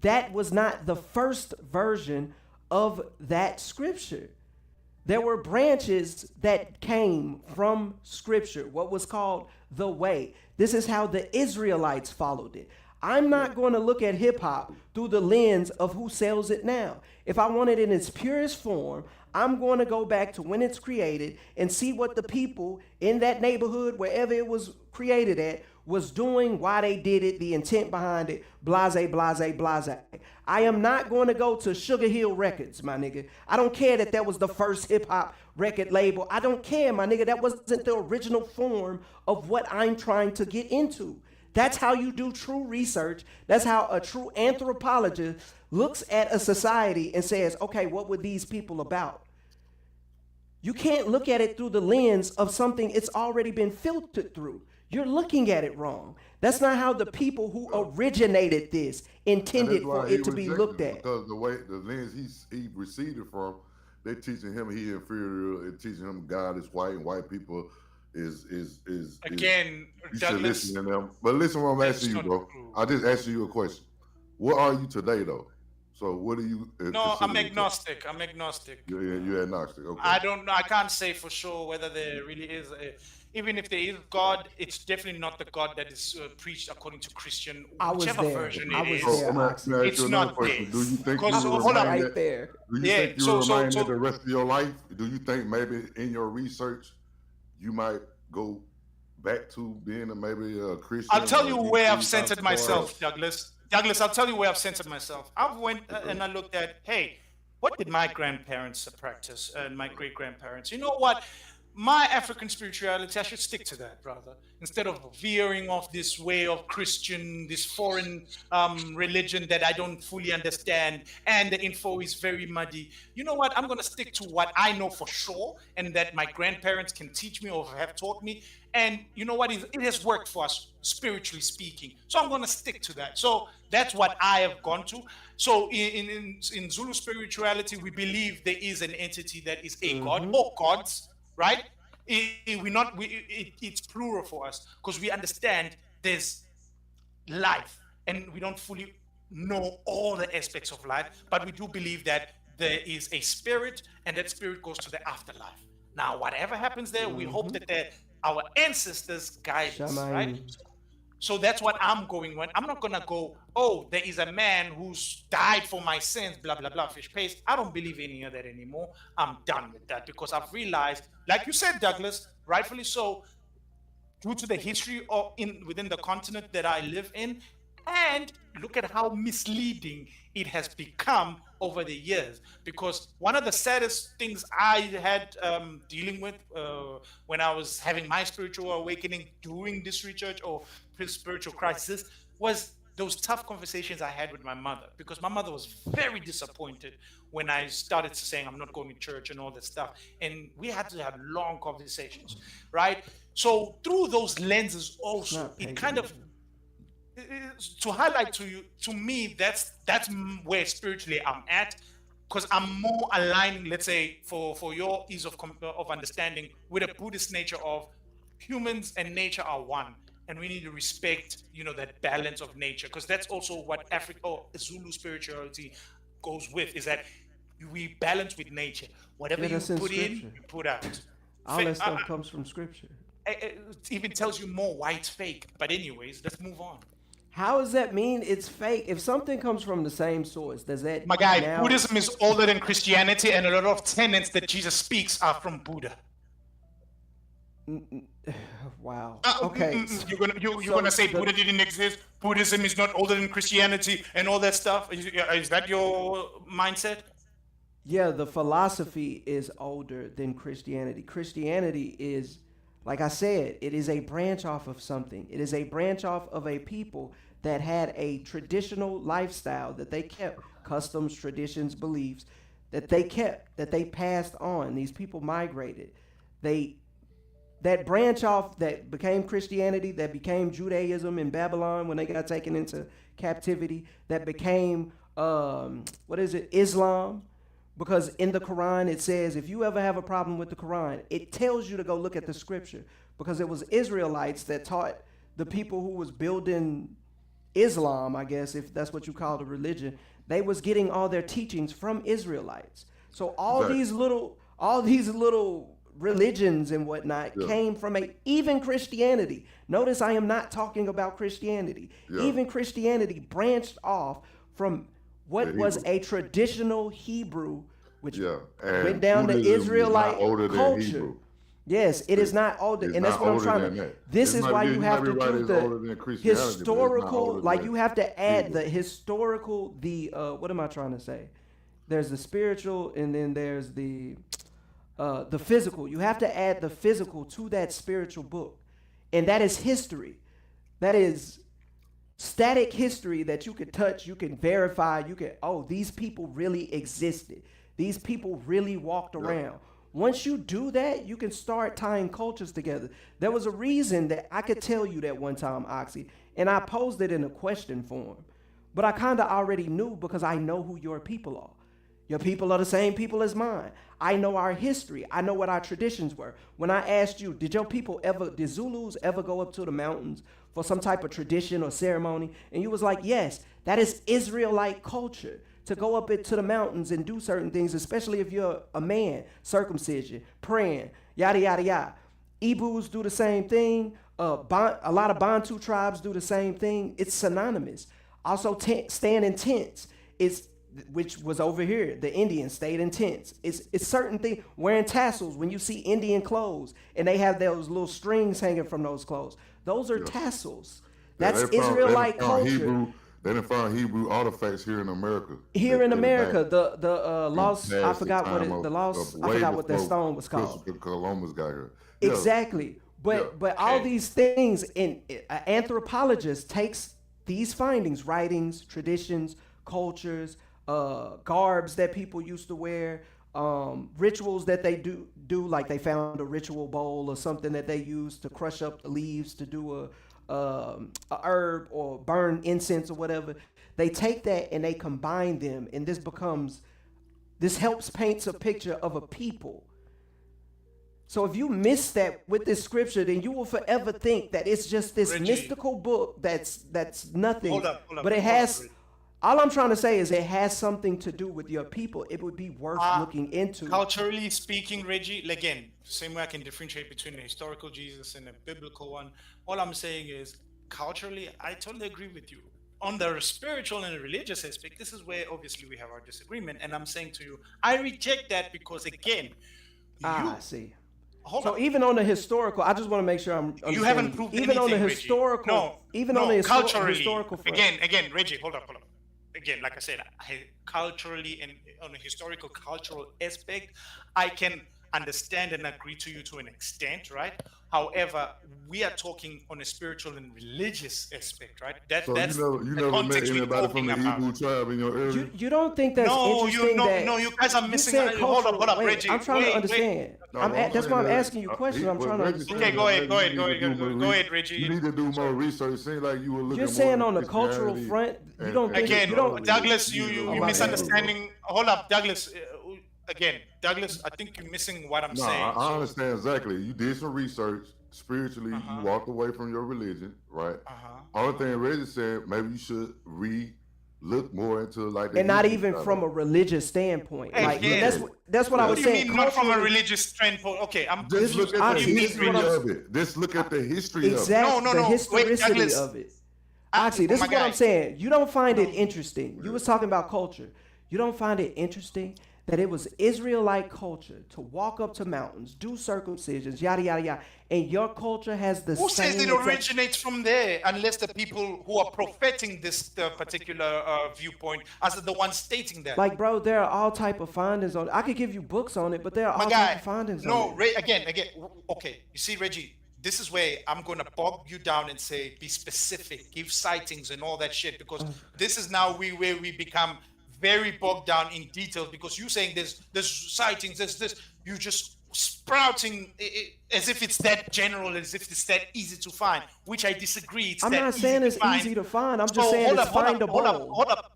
that was not the first version of that scripture. There were branches that came from scripture, what was called the way. This is how the Israelites followed it. I'm not going to look at hip hop through the lens of who sells it now. If I want it in its purest form, I'm going to go back to when it's created and see what the people in that neighborhood, wherever it was created at, was doing, why they did it, the intent behind it, blase, blase, blase. I am not going to go to Sugar Hill Records, my nigga. I don't care that was the first hip-hop record label. I don't care, my nigga. That wasn't the original form of what I'm trying to get into. That's how you do true research. That's how a true anthropologist looks at a society and says, okay, what were these people about? You can't look at it through the lens of something it's already been filtered through. You're looking at it wrong. That's not how the people who originated this intended for it to be looked at. Because the lens he receded from, they're teaching him he inferior, and teaching him God is white and white people is again. You should listen to them. But listen, what I'm asking you, bro. I just asked you a question. What are you today, though? So what are you? No, I'm agnostic. You're agnostic. Okay. I don't know. I can't say for sure whether there really is even if there is God, it's definitely not the God that is preached according to Christian, whichever version it is. It's not there. Do you think you were reminded the rest of your life? Do you think maybe in your research you might go back to being maybe a Christian? I'll tell you where I've centered myself, Douglas. I'll tell you where I've centered myself. I went and I looked at, hey, what did my grandparents practice and my great-grandparents? You know what? My African spirituality, I should stick to that, brother. Instead of veering off this way of Christian, this foreign religion that I don't fully understand, and the info is very muddy. You know what? I'm going to stick to what I know for sure, and that my grandparents can teach me or have taught me. And you know what? It has worked for us, spiritually speaking. So I'm going to stick to that. So that's what I have gone to. So in Zulu spirituality, we believe there is an entity that is a god or gods. Right? It's plural for us because we understand there's life and we don't fully know all the aspects of life, but we do believe that there is a spirit and that spirit goes to the afterlife. Now, whatever happens there, we hope that our ancestors guide us, right? So that's what I'm going with. I'm not going to go, oh, there is a man who's died for my sins, blah, blah, blah, fish paste. I don't believe any of that anymore. I'm done with that because I've realized, like you said, Douglas, rightfully so, due to the history within the continent that I live in, And look at how misleading it has become over the years. Because one of the saddest things I had dealing with when I was having my spiritual awakening during this research or spiritual crisis was those tough conversations I had with my mother, because my mother was very disappointed when I started saying I'm not going to church and all that stuff. And we had to have long conversations, right? So through those lenses also, it kind of, to highlight to you, to me, that's where spiritually I'm at, because I'm more aligning, let's say, for your ease of understanding, with a Buddhist nature of humans and nature are one. And we need to respect, that balance of nature, because that's also what Africa or Zulu spirituality goes with, is that we balance with nature. Whatever you put in, you put out. All that stuff comes from scripture. It even tells you more why it's fake. But anyways, let's move on. How does that mean it's fake? If something comes from the same source, does that... My guy, Buddhism is older than Christianity, and a lot of tenets that Jesus speaks are from Buddha. Wow. Okay. You're gonna say Buddha didn't exist? Buddhism is not older than Christianity and all that stuff? Is that your mindset? Yeah, the philosophy is older than Christianity. Christianity is, like I said, it is a branch off of something. It is a branch off of a people that had a traditional lifestyle that they kept, customs, traditions, beliefs that they kept, that they passed on. These people migrated. That branch off that became Christianity, that became Judaism in Babylon when they got taken into captivity, that became, Islam. Because in the Quran, it says, if you ever have a problem with the Quran, it tells you to go look at the scripture. Because it was Israelites that taught the people who was building Islam, I guess, if that's what you call the religion, they was getting all their teachings from Israelites. So all these little religions and whatnot came from even Christianity. Notice I am not talking about Christianity. Even Christianity branched off from what was a traditional Hebrew, which went down to Israelite culture. Yes, it is not older, and that's what I'm trying to. This is why you have to do the historical, like you have to add the historical, what am I trying to say? There's the spiritual, and then there's the physical. You have to add the physical to that spiritual book, and that is history. That is static history that you can touch, you can verify, these people really existed. These people really walked around. Once you do that, you can start tying cultures together. There was a reason that I could tell you that one time, Oxy, and I posed it in a question form. But I kind of already knew because I know who your people are. Your people are the same people as mine. I know our history. I know what our traditions were. When I asked you, did Zulus ever go up to the mountains for some type of tradition or ceremony? And you was like, yes, that is Israelite culture, to go up into the mountains and do certain things, especially if you're a man, circumcision, praying, yada, yada, yada. Ibus do the same thing. A lot of Bantu tribes do the same thing. It's synonymous. Also, stand in tents. Which was over here. The Indians stayed in tents. It's certain things. Wearing tassels, when you see Indian clothes and they have those little strings hanging from those clothes, those are tassels. That's Israelite culture. They didn't find Hebrew artifacts here in America. Here in America, the lost, I forgot what that stone was called. Columbus got here. Exactly. But all these things, an anthropologist takes these findings, writings, traditions, cultures, garbs that people used to wear, rituals that they do, like they found a ritual bowl or something that they used to crush up the leaves to do a herb or burn incense or whatever. They take that and they combine them, and this helps paints a picture of a people. So if you miss that with this scripture, then you will forever think that it's just this mystical book that's nothing. Hold up, but it has. All I'm trying to say is it has something to do with your people. It would be worth looking into. Culturally speaking, Reggie, again, same way I can differentiate between the historical Jesus and the biblical one. All I'm saying is, culturally, I totally agree with you. On the spiritual and the religious aspect, this is where obviously we have our disagreement. And I'm saying to you, I reject that because, again, I see. So even on the historical, I just want to make sure I'm. You haven't proved even anything, on the Reggie. historical. No, on the culturally. historical front. Again, Reggie, hold up. Again, like I said, culturally and on a historical cultural aspect, I can understand and agree to you to an extent, right? However, we are talking on a spiritual and religious aspect, right? That's you the never met context we're anybody from talking the about. Hebrew tribe in your area? You don't think that's interesting? No, you guys are missing. Hold up, wait, Reggie. I'm trying to understand. That's why I'm asking you questions. I'm trying to understand. Okay, go ahead, Reggie. You need to do more research. It seems like you were looking. You're saying on the cultural front, you don't think again, you don't. Douglas, you misunderstanding. Hold up, Douglas. Again, Douglas, I think you're missing what I'm saying. I understand exactly. You did some research spiritually. You walked away from your religion, right? Only thing Reggie said, maybe you should look more into like. And not even from a religious standpoint. Like that's what I was saying. What do you mean, not from a religious standpoint? Okay, I'm just look at the history of it. Just look at the history of it. Exactly, the historicity of it. Actually, this is what I'm saying. You don't find it interesting. You was talking about culture. You don't find it interesting that it was Israelite culture to walk up to mountains, do circumcisions, yada, yada, yada. And your culture has the Who same... says it originates from there, unless the people who are propheting this particular viewpoint are the ones stating that? Like, bro, there are all type of findings on it. I could give you books on it, but there are all type of findings on it. Again, okay. You see, Reggie, this is where I'm going to bog you down and say, be specific, give sightings and all that shit, because this is now where we become very bogged down in details, because you saying there's sightings, there's this, you just sprouting as if it's that general, as if it's that easy to find, which I disagree. I'm not saying it's easy to find. I'm just saying it's findable. Hold up.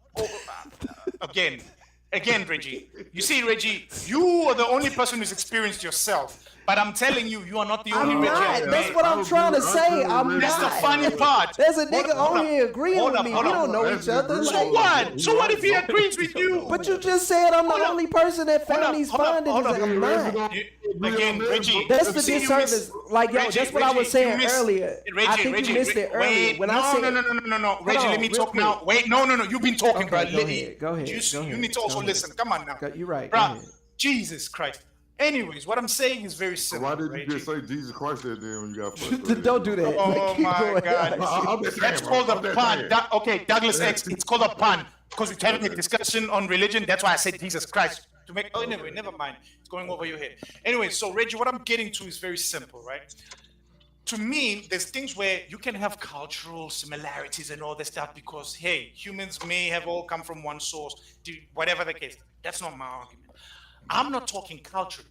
Again, Reggie. You see, Reggie, you are the only person who's experienced yourself. But I'm telling you, you are not the only Reggie. That's what I'm trying to say. I'm That's not. the funny part. There's a nigga on here agreeing with me. We don't know each other. So what? So what if he agrees with you? But you just said I'm the only person that found these findings. I'm not. Again, Reggie. That's the disservice. Like, yo, that's what I was saying earlier. I think you missed it earlier. When I said no. Reggie, let me talk now. Wait, no. You've been talking, bro. Go ahead. You need to also listen. Come on now. You're right. Bro, Jesus Christ. Anyways, what I'm saying is very simple. Why did you just say Jesus Christ then when you got frustrated? Don't do that. Oh my God. That's called a pun. Okay, Douglas X, it's called a pun because we're having a discussion on religion. That's why I said Jesus Christ. Anyway, never mind. It's going over your head. Anyway, so Reggie, what I'm getting to is very simple, right? To me, there's things where you can have cultural similarities and all that stuff because, hey, humans may have all come from one source, whatever the case. That's not my argument. I'm not talking culture,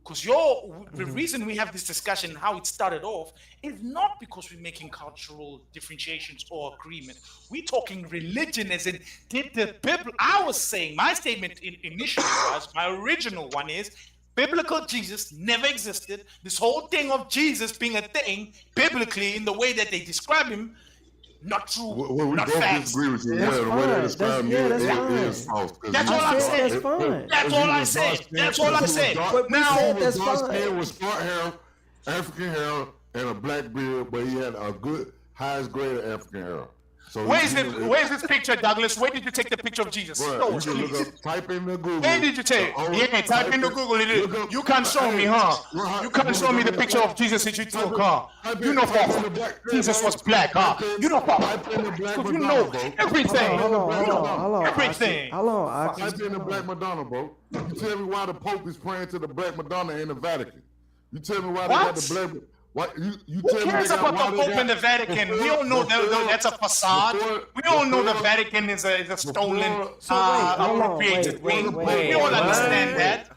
because the reason we have this discussion, how it started off, is not because we're making cultural differentiations or agreement. We're talking religion, as in did the Bible. I was saying my statement initially was, my original one is, biblical Jesus never existed. This whole thing of Jesus being a thing, biblically, in the way that they describe him, not true, we not both facts. disagree with you. The way they describe me is false. That's all I said. That's all I said. That's all I said. Now, that's fine. With short hair, African hair, and a black beard, but he had a good, highest grade of African hair. So where's this picture, Douglas? Where did you take the picture of Jesus? Bro, you can look up, type in the Google. Where did you take? Yeah, type in the Google. You can't show me, huh? You can't show me the picture of Jesus that you took, huh? You know Jesus was black, huh? You know you know everything. Hold on. Everything. Type in the Black Madonna, bro. You tell me why the Pope is praying to the Black Madonna in the Vatican. You tell me why they got the Black. What you Who cares about the Pope and the Vatican? We all know that's a facade. We all know the Vatican is a stolen, appropriated thing. We all understand that.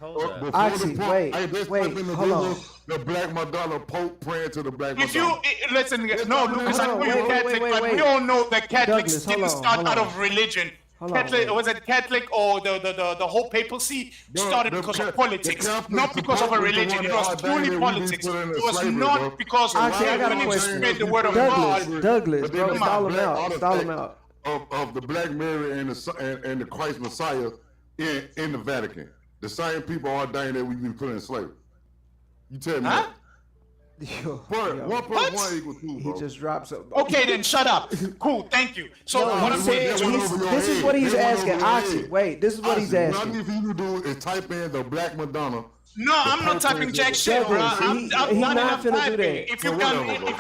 Wait, hold on. The Black Madonna Pope praying to the Black Madonna. If you listen, no, Lucas, I know you're Catholic, but we all know that Catholics didn't start out of religion. Catholic, was it Catholic or the whole papacy started because of politics, not because of a religion. It was purely politics. It was not because of spread the word of God. Douglas, bro, stall him out. Of the Black Mary and the Christ Messiah in the Vatican, the same people ordained that we be put in slavery. You tell me. Huh? 1+1 equals 2, bro. He just drops up. Okay, then shut up. Cool, thank you. So what I'm saying, this is what he's asking. Oxy, wait, this is what he's asking. Nothing for you to do is type in the Black Madonna No, I'm not typing jack shit, bro. I'm not enough typing. If you're gonna put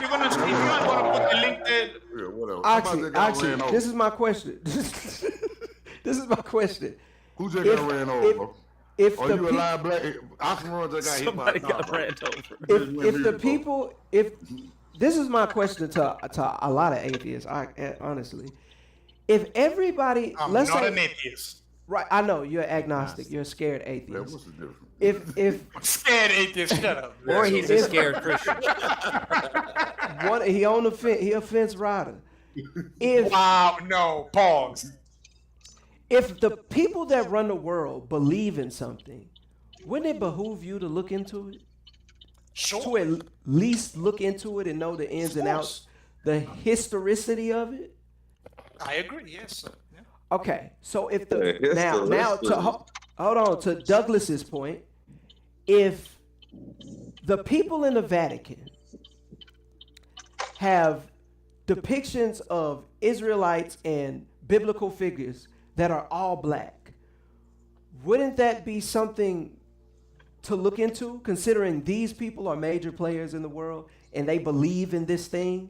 the link there. Yeah, whatever. Oxy, this is my question. This is my question. Who just got ran over, bro? If Are the you a live black? Oxymoron just got hit by a car, bro. This is my question to a lot of atheists. Honestly, if everybody, I'm let's not say, an atheist. Right, I know you're agnostic. You're a scared atheist. What's the difference? If scared atheist, shut up. Or he's a scared Christian. He a fence rider. Wow, no, pause. If the people that run the world believe in something, wouldn't it behoove you to look into it? Sure. To at least look into it and know the ins and outs, the historicity of it? I agree, yes, sir. Yeah. Okay, so if hold on to Douglas's point, if the people in the Vatican have depictions of Israelites and biblical figures that are all black, wouldn't that be something to look into, considering these people are major players in the world and they believe in this thing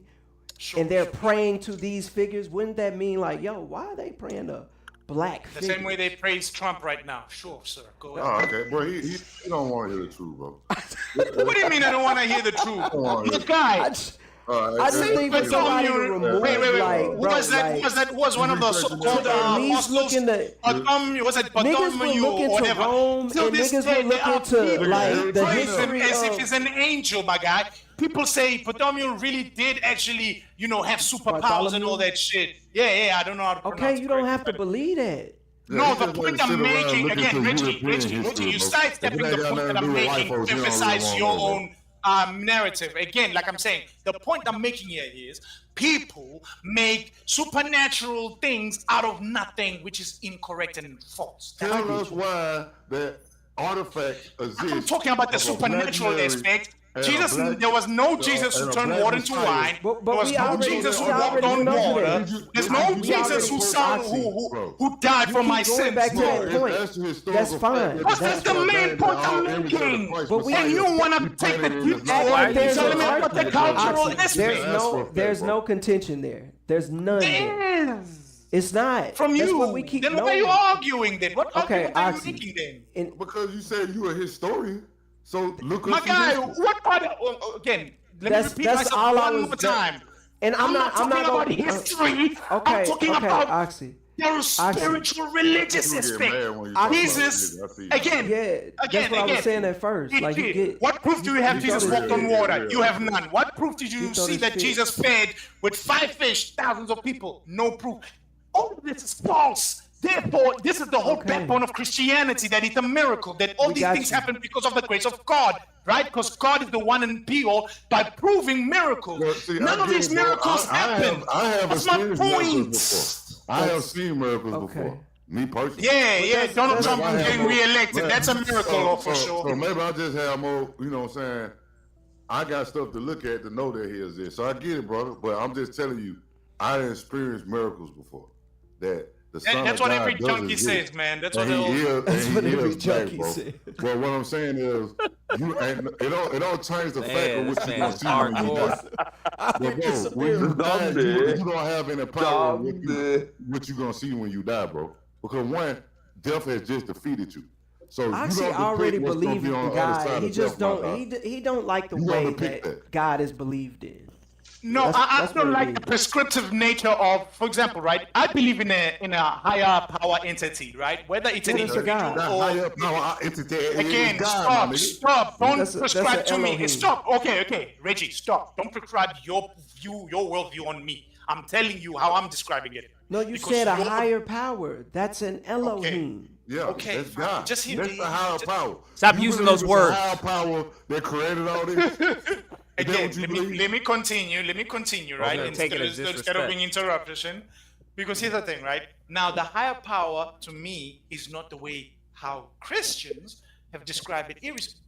and they're praying to these figures? Wouldn't that mean like, yo, why are they praying to black figures? The same way they praise Trump right now. Sure, sir. Go ahead. Oh, okay. Bro, he don't want to hear the truth, bro. What do you mean I don't want to hear the truth? Look, guy. I just think for somebody to remove, wait. like, Who was that? Who was one of those so-called apostles? Was it Bartholomew or whatever? Rome, Till this day, look into like the praise him history as of... if he's an angel, my guy. People say Bartholomew really did actually, have superpowers and all that shit. Yeah, I don't know how to pronounce it. Okay, you don't have to believe that. No, the point I'm making, again, Richie, you sidestepping the point that I'm making to emphasize your own narrative. Again, like I'm saying, the point I'm making here is people make supernatural things out of nothing, which is incorrect and false. Tell us why that artifact exists. I'm talking about the supernatural aspect. There was no Jesus who turned water into wine. There was no Jesus who walked on water. There's no Jesus who died for my sins. That's fine. That's the main point I'm making. And you want to take the cultural aspect. There's no contention there. There's none. There is. It's not. From That's you. What we keep then why are you arguing then? What argument are you making then? Because you said you're a historian. So look. My guy, what part of, again, let me repeat myself one more time. And I'm not talking about history. I'm talking about Oxy. There is spiritual, religious aspect. Jesus, again, that's what I was saying at first. Like, what proof do you have Jesus walked on water? You have none. What proof did you see that Jesus fed with 5 fish, thousands of people? No proof. All of this is false. Therefore, this is the whole backbone of Christianity, that it's a miracle, that all these things happen because of the grace of God, right? Because God is the one and be all by proving miracles. Well, see, none of these miracles happen. That's my point. I have seen miracles before. Me personally. Yeah. Donald Trump getting reelected. That's a miracle for sure. So maybe I just have more, you know what I'm saying? I got stuff to look at to know that he is there. So I get it, brother. But I'm just telling you, I didn't experience miracles before. That's what every junkie says, man. That's what every junkie says. Well, what I'm saying is, it don't change the fact of what you're going to see when you die. But when you die, you don't have any power of what you're going to see when you die, bro. Because one, death has just defeated you. So Oxy already believes in God. He just don't. He don't like the way that God is believed in. No, I don't like the prescriptive nature of, for example, right? I believe in a higher power entity, right? Whether it's an individual or higher power entity. Again, stop. Don't prescribe to me. Stop. Okay, Reggie, stop. Don't prescribe your worldview on me. I'm telling you how I'm describing it. No, you said a higher power. That's an Elohim. Yeah, that's God. That's the higher power. Stop using those words. The higher power that created all this. Again, let me continue, right? Instead of being interruption. Because here's the thing, right? Now, the higher power, to me, is not the way how Christians have described it.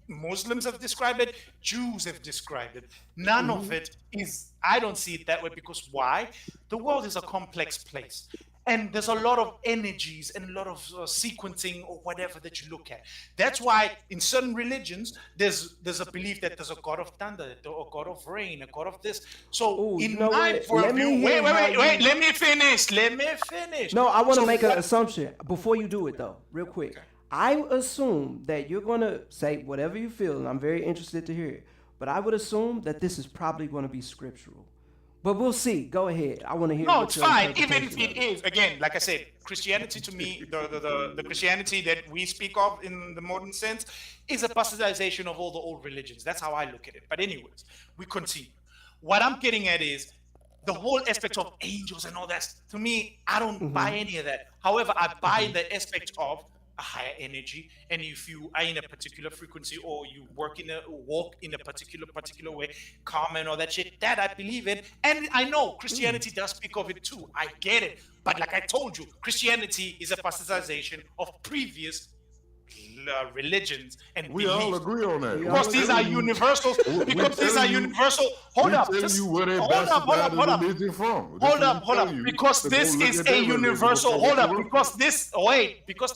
Muslims have described it. Jews have described it. None of it is, I don't see it that way, because why? The world is a complex place. and there's a lot of energies and a lot of sequencing or whatever that you look at. That's why in certain religions there's a belief that there's a god of thunder, a god of rain, a god of this. So in my point of view, wait, let me finish. No, I want to make an assumption before you do it though, real quick. Okay. I assume that you're going to say whatever you feel, and I'm very interested to hear it. But I would assume that this is probably going to be scriptural. But we'll see. Go ahead. I want to hear. No, it's fine. Even if it is, again, like I said, Christianity to me, the Christianity that we speak of in the modern sense, is a bastardization of all the old religions. That's how I look at it. But anyways, we continue. What I'm getting at is the whole aspect of angels and all that. To me, I don't buy any of that. However, I buy the aspect of a higher energy, and if you are in a particular frequency or you walk in a particular way, karma and all that shit, that I believe in. And I know Christianity does speak of it too. I get it. But like I told you, Christianity is a bastardization of previous religions and we all agree on that because these are universal. Because these are universal. Hold up. Hold up. Because this is a universal. Hold up. Because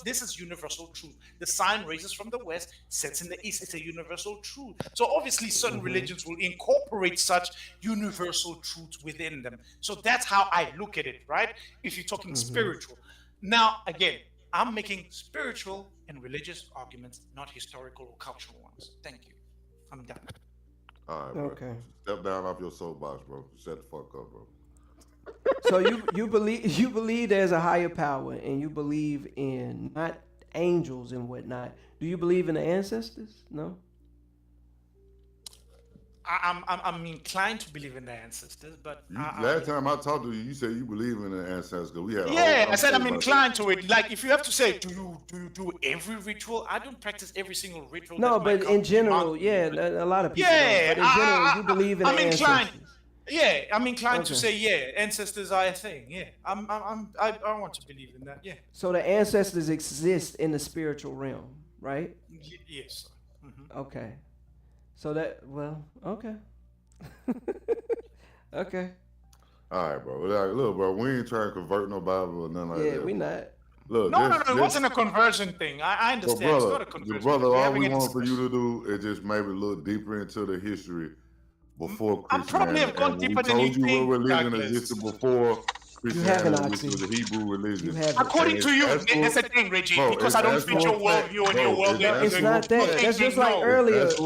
this is universal truth. The sign raises from the west, sets in the east. It's a universal truth. So obviously, certain religions will incorporate such universal truths within them. So that's how I look at it, right? If you're talking spiritual. Now, again, I'm making spiritual and religious arguments, not historical or cultural ones. Thank you. I'm done. All right, bro. Okay. Step down off your soapbox, bro. Shut the fuck up, bro. So you believe there's a higher power, and you believe in not angels and whatnot. Do you believe in the ancestors? No. I'm inclined to believe in the ancestors, but last time I talked to you, you said you believe in the ancestors. We had I said I'm inclined to it. Like if you have to say, do you do every ritual? I don't practice every single ritual. No, but in general, a lot of people. Yeah, but in general, you believe in the ancestors. Yeah, I'm inclined to say ancestors are a thing. Yeah, I want to believe in that. Yeah. So the ancestors exist in the spiritual realm, right? Yes. Mm-hmm. Okay. So okay. Okay. All right, bro. Look, bro, we ain't trying to convert nobody or nothing like that. Yeah, we not. Look, no, it wasn't a conversion thing. I understand. Brother, it's not a conversion. Brother, all we want for you to do is just maybe look deeper into the history before Christianity. I'm probably have gone deeper than you think. We told you what religion existed before Christianity, which was the Hebrew religion. According to you, that's the thing, Reggie, because I don't fit your worldview and your worldview. It's not that. That's just like earlier. That's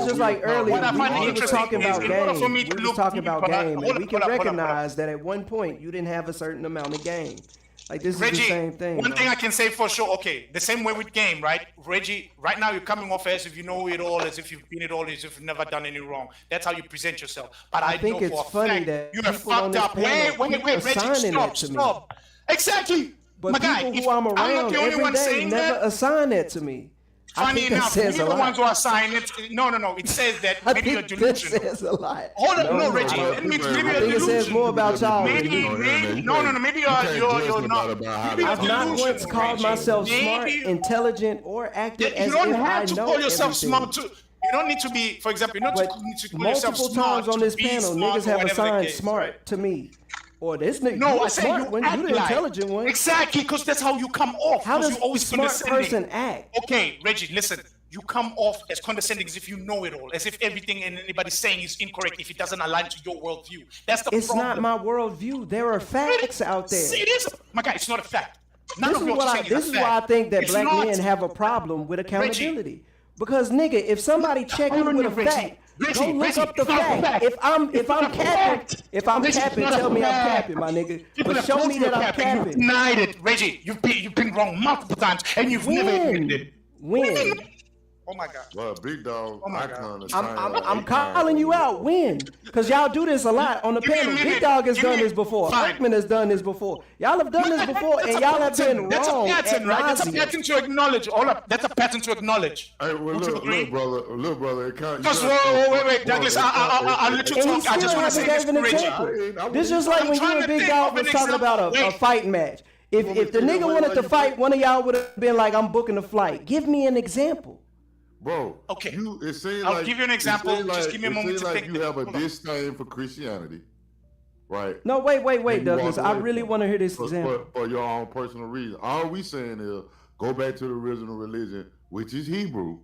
just like earlier. We were talking about game. We were talking about game, and we can recognize that at one point you didn't have a certain amount of game. Like this is the same thing. One thing I can say for sure, okay, the same way with game, right? Reggie, right now you're coming off as if you know it all, as if you've been it all, as if you've never done any wrong. That's how you present yourself. But I think know it's for funny a fact that you have fucked up. Wait, Reggie, stop. Exactly. But people who I'm around every day never assign that to me. Funny enough, we're the ones who are signing it. No. It says that maybe you're delusional. This says a lot. Hold on, no, Reggie. Maybe you're delusional. It says more about y'all. Maybe maybe you're not. I've not once called myself smart, intelligent, or acted as if I know everything. You don't have to call yourself smart too. You don't need to be, for example, you don't need to call yourself smart. Multiple times on this panel, niggas have assigned smart to me. Or this nigga, no, you I said you one, you the intelligent one. Exactly, because that's how you come off. How does you always a smart person act? Okay, Reggie, listen. You come off as condescending as if you know it all, as if everything and anybody's saying is incorrect if it doesn't align to your worldview. That's the problem. It's not my worldview. There are facts out there. See, it is. My guy, it's not a fact. This is why I think that black men have a problem with accountability. Reggie. Because nigga, if somebody check you with a fact, go look up the fact. If I'm capping, tell me I'm capping, my nigga. But show me that I'm capping. You denied it, Reggie. You've been wrong multiple times, and you've never admitted it. When? Oh my God. Well, big dog. I'm calling you out. When? Because y'all do this a lot on the panel. Big dog has done this before. Franklin has done this before. Y'all have done this before, and y'all have been wrong. That's a pattern to acknowledge. That's a pattern to acknowledge. Hey, well, look, brother. It can't. Just wait, Douglas. I'll let you talk. I just want to say this to Reggie. This is like when you and Big Dog was talking about a fighting match. If the nigga wanted to fight, one of y'all would have been like, "I'm booking a flight." Give me an example. Bro, okay. It seems I'll give you an example. Just give me a moment to think. You have a disdain for Christianity, right? No, wait, then you Douglas. walk I away really from want to hear this for, example. for your own personal reason. All we saying is go back to the original religion, which is Hebrew.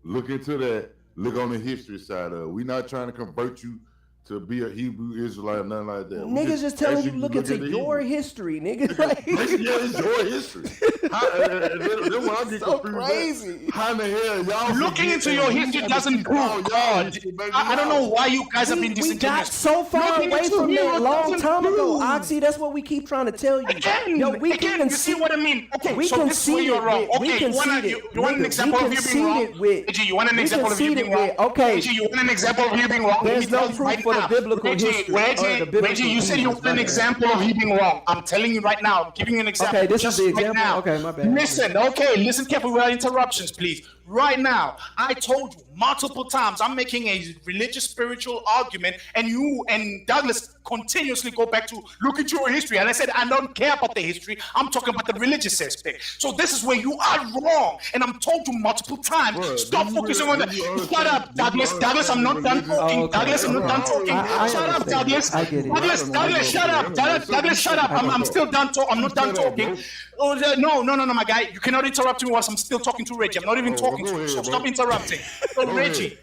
Look into that. Look on the history side of it. We're not trying to convert you to be a Hebrew Israelite or nothing like that. Niggas just telling you asking look into your history, nigga. Like, yeah, it's your history. Then when I get so confused, crazy. How in the hell y'all looking into your history doesn't prove God. I don't know why you guys have been We got disingenuous. so far Looking away into from him that a long doesn't time ago, prove. Oxy. That's what we keep trying to tell you. Yo, we Again, you see what I mean? Okay, we so this is where you're wrong. Okay, you want an example of you being wrong? Reggie, you want an example of you being wrong? Okay. Reggie, you want an example of you being wrong? There's no proof for the biblical history. Reggie, you said you want an example of you being wrong. I'm telling you right now. I'm giving you an example. Okay, this just is the right example. now. Okay, my bad. Listen carefully without interruptions, please. Right now, I told you multiple times I'm making a religious spiritual argument, and you and Douglas continuously go back to look at your history. And I said I don't care about the history. I'm talking about the religious aspect. So this is where you are wrong, and I'm told you multiple times. Stop focusing on that. Shut up, Douglas. Douglas, I'm not done talking. Douglas, I'm not done talking. Shut up, Douglas. Douglas, shut up. Douglas, shut up. I'm still done talking. I'm not done talking. No, my guy. You cannot interrupt me whilst I'm still talking to Reggie. I'm not even talking to you, so stop interrupting. So Reggie,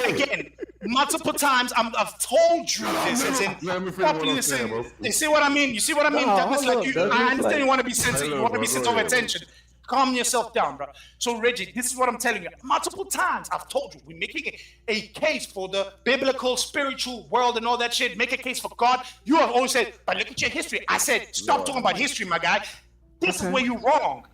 again, multiple times I've told you this. As in, properly listen. You see what I mean? You see what I mean, Douglas? I understand you want to be sensitive. You want to be center of attention. Calm yourself down, bro. So Reggie, this is what I'm telling you. Multiple times I've told you we're making a case for the biblical, spiritual world and all that shit. Make a case for God. You have always said, but look at your history. I said, stop talking about history, my guy. This is where you're wrong.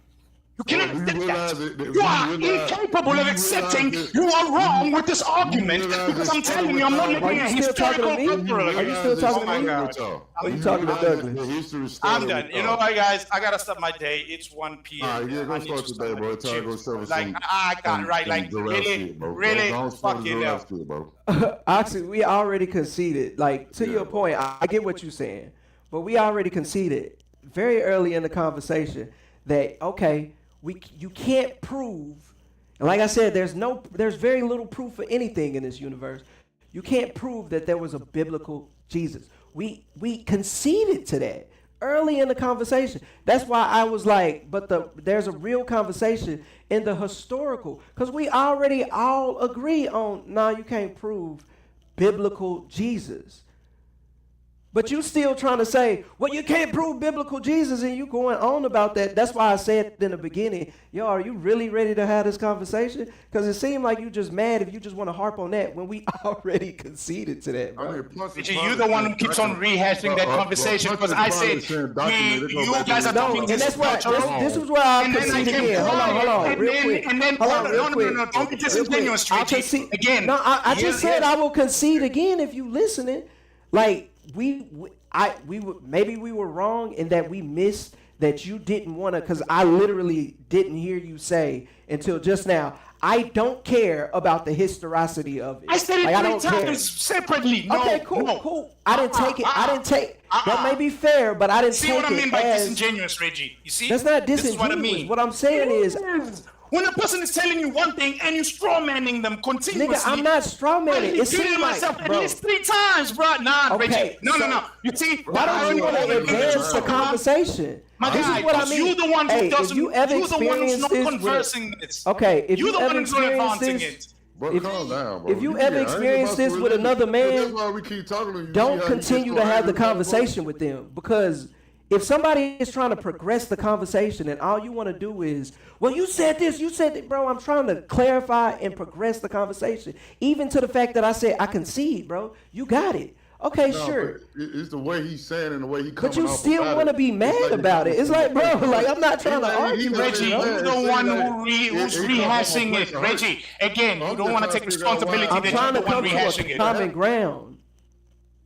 You cannot accept that. You are incapable of accepting you are wrong with this argument because I'm telling you, I'm not making a historical cultural. Are you still talking to me? Are you talking to Douglas? I'm done. You know what, guys? I gotta start my day. It's 1 p.m. All right, yeah, go start today, bro. Time to go service like I got it right. Like really, fucking hell. Oxy, we already conceded. Like to your point, I get what you're saying, but we already conceded very early in the conversation that okay. You can't prove, and like I said, there's very little proof for anything in this universe. You can't prove that there was a biblical Jesus. We conceded to that early in the conversation. That's why I was like, but there's a real conversation in the historical, because we already all agree on, no, you can't prove biblical Jesus. But you still trying to say, well, you can't prove biblical Jesus, and you going on about that. That's why I said in the beginning, yo, are you really ready to have this conversation? Because it seemed like you just mad if you just want to harp on that when we already conceded to that, bro. You're the one who keeps on rehashing that conversation because I said, you guys are talking and that's why this is where I conceded again. Hold on, real quick. No, don't be disingenuous, Reggie. Again. No, I just said I will concede again if you listening. Like, maybe we were wrong in that we missed that you didn't want to, because I literally didn't hear you say until just now, I don't care about the historicity of it. I said it 3 times separately. No, okay, cool. I didn't take it. That may be fair, but I didn't take it. See what I mean by disingenuous, Reggie? You see? That's not disingenuous. This is what I mean. What I'm saying is, when a person is telling you one thing and you strawmanning them continuously. Nigga, I'm not strawmanning. It seems myself at least 3 times, bro. Nah, okay, Reggie. No. You see, why don't you want to advance the conversation? My guy, because you're the one who doesn't. You're the one who's not conversing this. Okay, if you're you the ever one who's not advancing it. Bro, calm down, bro. If you ever experience this with another man, don't continue to have the conversation with them, because if somebody is trying to progress the conversation and all you want to do is, well, you said this, you said that, bro, I'm trying to clarify and progress the conversation. Even to the fact that I said, I concede, bro. You got it. Okay, sure. It's the way he's saying and the way he coming off. But you still want to be mad about it. It's like, bro, like, I'm not trying to argue. Reggie, you're the one who's rehashing it. Reggie, again, you don't want to take responsibility that you're the one rehashing it. Common ground.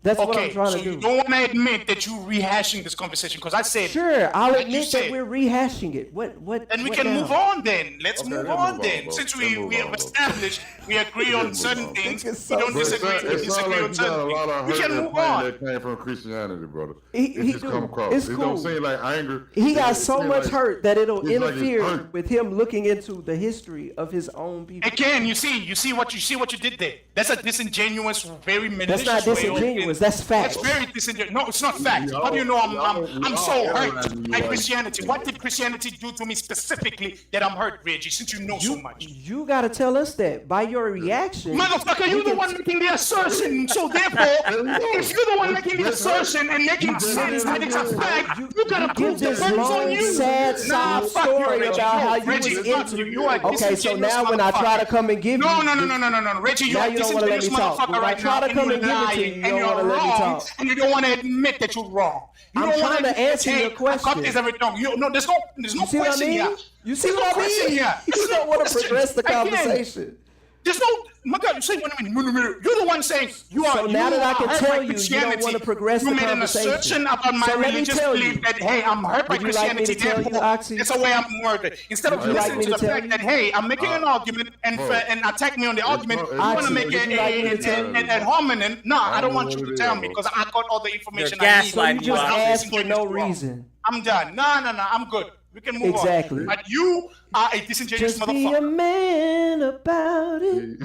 That's what I'm trying to do. You don't want to admit that you're rehashing this conversation because I said. Sure, I'll admit that we're rehashing it. What? And we can move on then. Let's move on then. Since we have established we agree on certain things, we don't disagree. We disagree on certain things. We can move on. That came from Christianity, brother. He just come across. It's cool. It cool. don't seem like anger. He got so much hurt that it'll interfere with him looking into the history of his own people. Again, you see what you did there. That's a disingenuous, very malicious. That's not disingenuous. disingenuous. That's fact. That's very disingenuous. No, it's not fact. How do you know I'm so hurt by Christianity? What did Christianity do to me specifically that I'm hurt, Reggie? Since you know so much, you gotta tell us that by your reaction. Motherfucker, you're the one making the assertion. So therefore, if you're the one making the assertion and making sense that it's a fact, you gotta prove the burden's on you. Sad sob story about how you was into. Okay, so now when I try to come and give you, no, Reggie, you're a disingenuous motherfucker right now, and you're lying, and you're wrong, and you don't want to admit that you're wrong. You I'm trying to answer your question. There's no question here. You see what I mean? You don't want to progress the conversation. There's no, my God, you say what I mean. You're the one saying you are. So now that I can tell you, you don't want to progress the conversation. You made an assertion about my religious belief that, hey, I'm hurt by Christianity, therefore, that's the way I'm murdered. Instead of listening to the fact that, hey, I'm making an argument and attack me on the argument, you want to make an ad hominem. No, I don't want you to tell me because I got all the information I need. So you just asked for no reason. I'm done. No, I'm good. We can move on. But you are a disingenuous motherfucker. Be a man about it.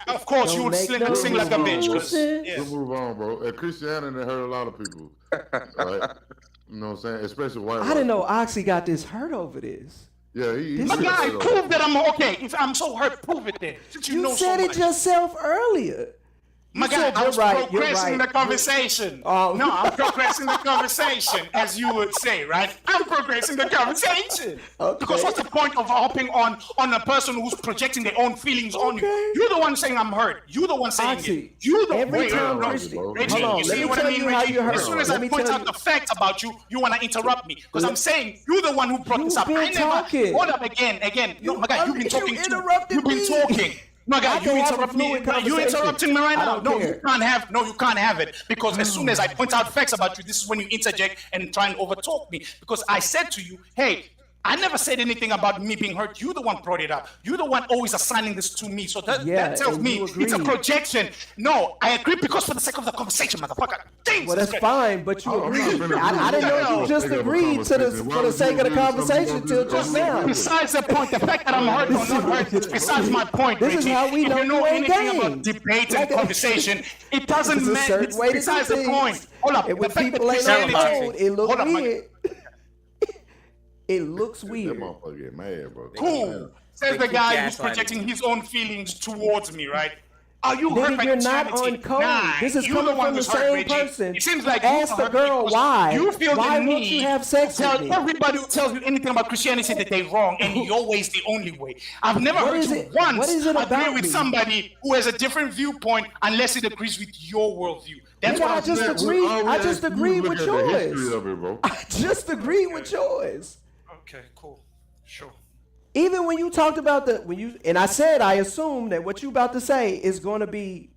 Of course, you would sing like a bitch. Let's move on, bro. And Christianity hurt a lot of people. Right? You know what I'm saying? Especially white. I didn't know Oxy got this hurt over this. Yeah, my guy, prove that I'm okay. If I'm so hurt, prove it then. Since you know said so it yourself earlier. My guy, I was progressing the conversation. No, I'm progressing the conversation, as you would say, right? I'm progressing the conversation. Because what's the point of hopping on a person who's projecting their own feelings on you? You're the one saying I'm hurt. You're the one saying it. You're the one. Reggie, you see what I mean, Reggie? As soon as I point out the facts about you, you want to interrupt me. Because I'm saying you're the one who brought this up. I never. Hold up again. No, my guy, you've been talking too. You've been talking. My God, you interrupt me. You interrupting me right now. No, you can't have it. Because as soon as I point out facts about you, this is when you interject and try and overtalk me. Because I said to you, hey, I never said anything about me being hurt. You're the one brought it up. You're the one always assigning this to me. So that tells me it's a projection. No, I agree because for the sake of the conversation, motherfucker. Well, that's fine, but you agree. I didn't know you just agreed for the sake of the conversation till just now. Besides the point, the fact that I'm hurt or not hurt, it's besides my point, This is how we know if you know you ain't anything game. about debate and conversation, it doesn't matter. It's besides the point. Hold up. And when people ain't on code, it looks weird. It looks weird. That motherfucker get mad, bro. Cool. Says the guy who's projecting his own feelings towards me, right? Are you hurt by you're not Christianity? on code. Nah, this is you're coming the one from the who's hurt, same Reggie. person. It seems like Ask the girl why. You feel why the won't need you have sex to tell with me? everybody who tells you anything about Christianity that they're wrong, and your way is the only way. I've never heard you once agree with somebody who has a different viewpoint unless it agrees with your worldview. That's what I just agree. I just agree with yours. I just agree with yours. Okay, cool. Sure. Even when you talked about and I said I assume that what you about to say is going to be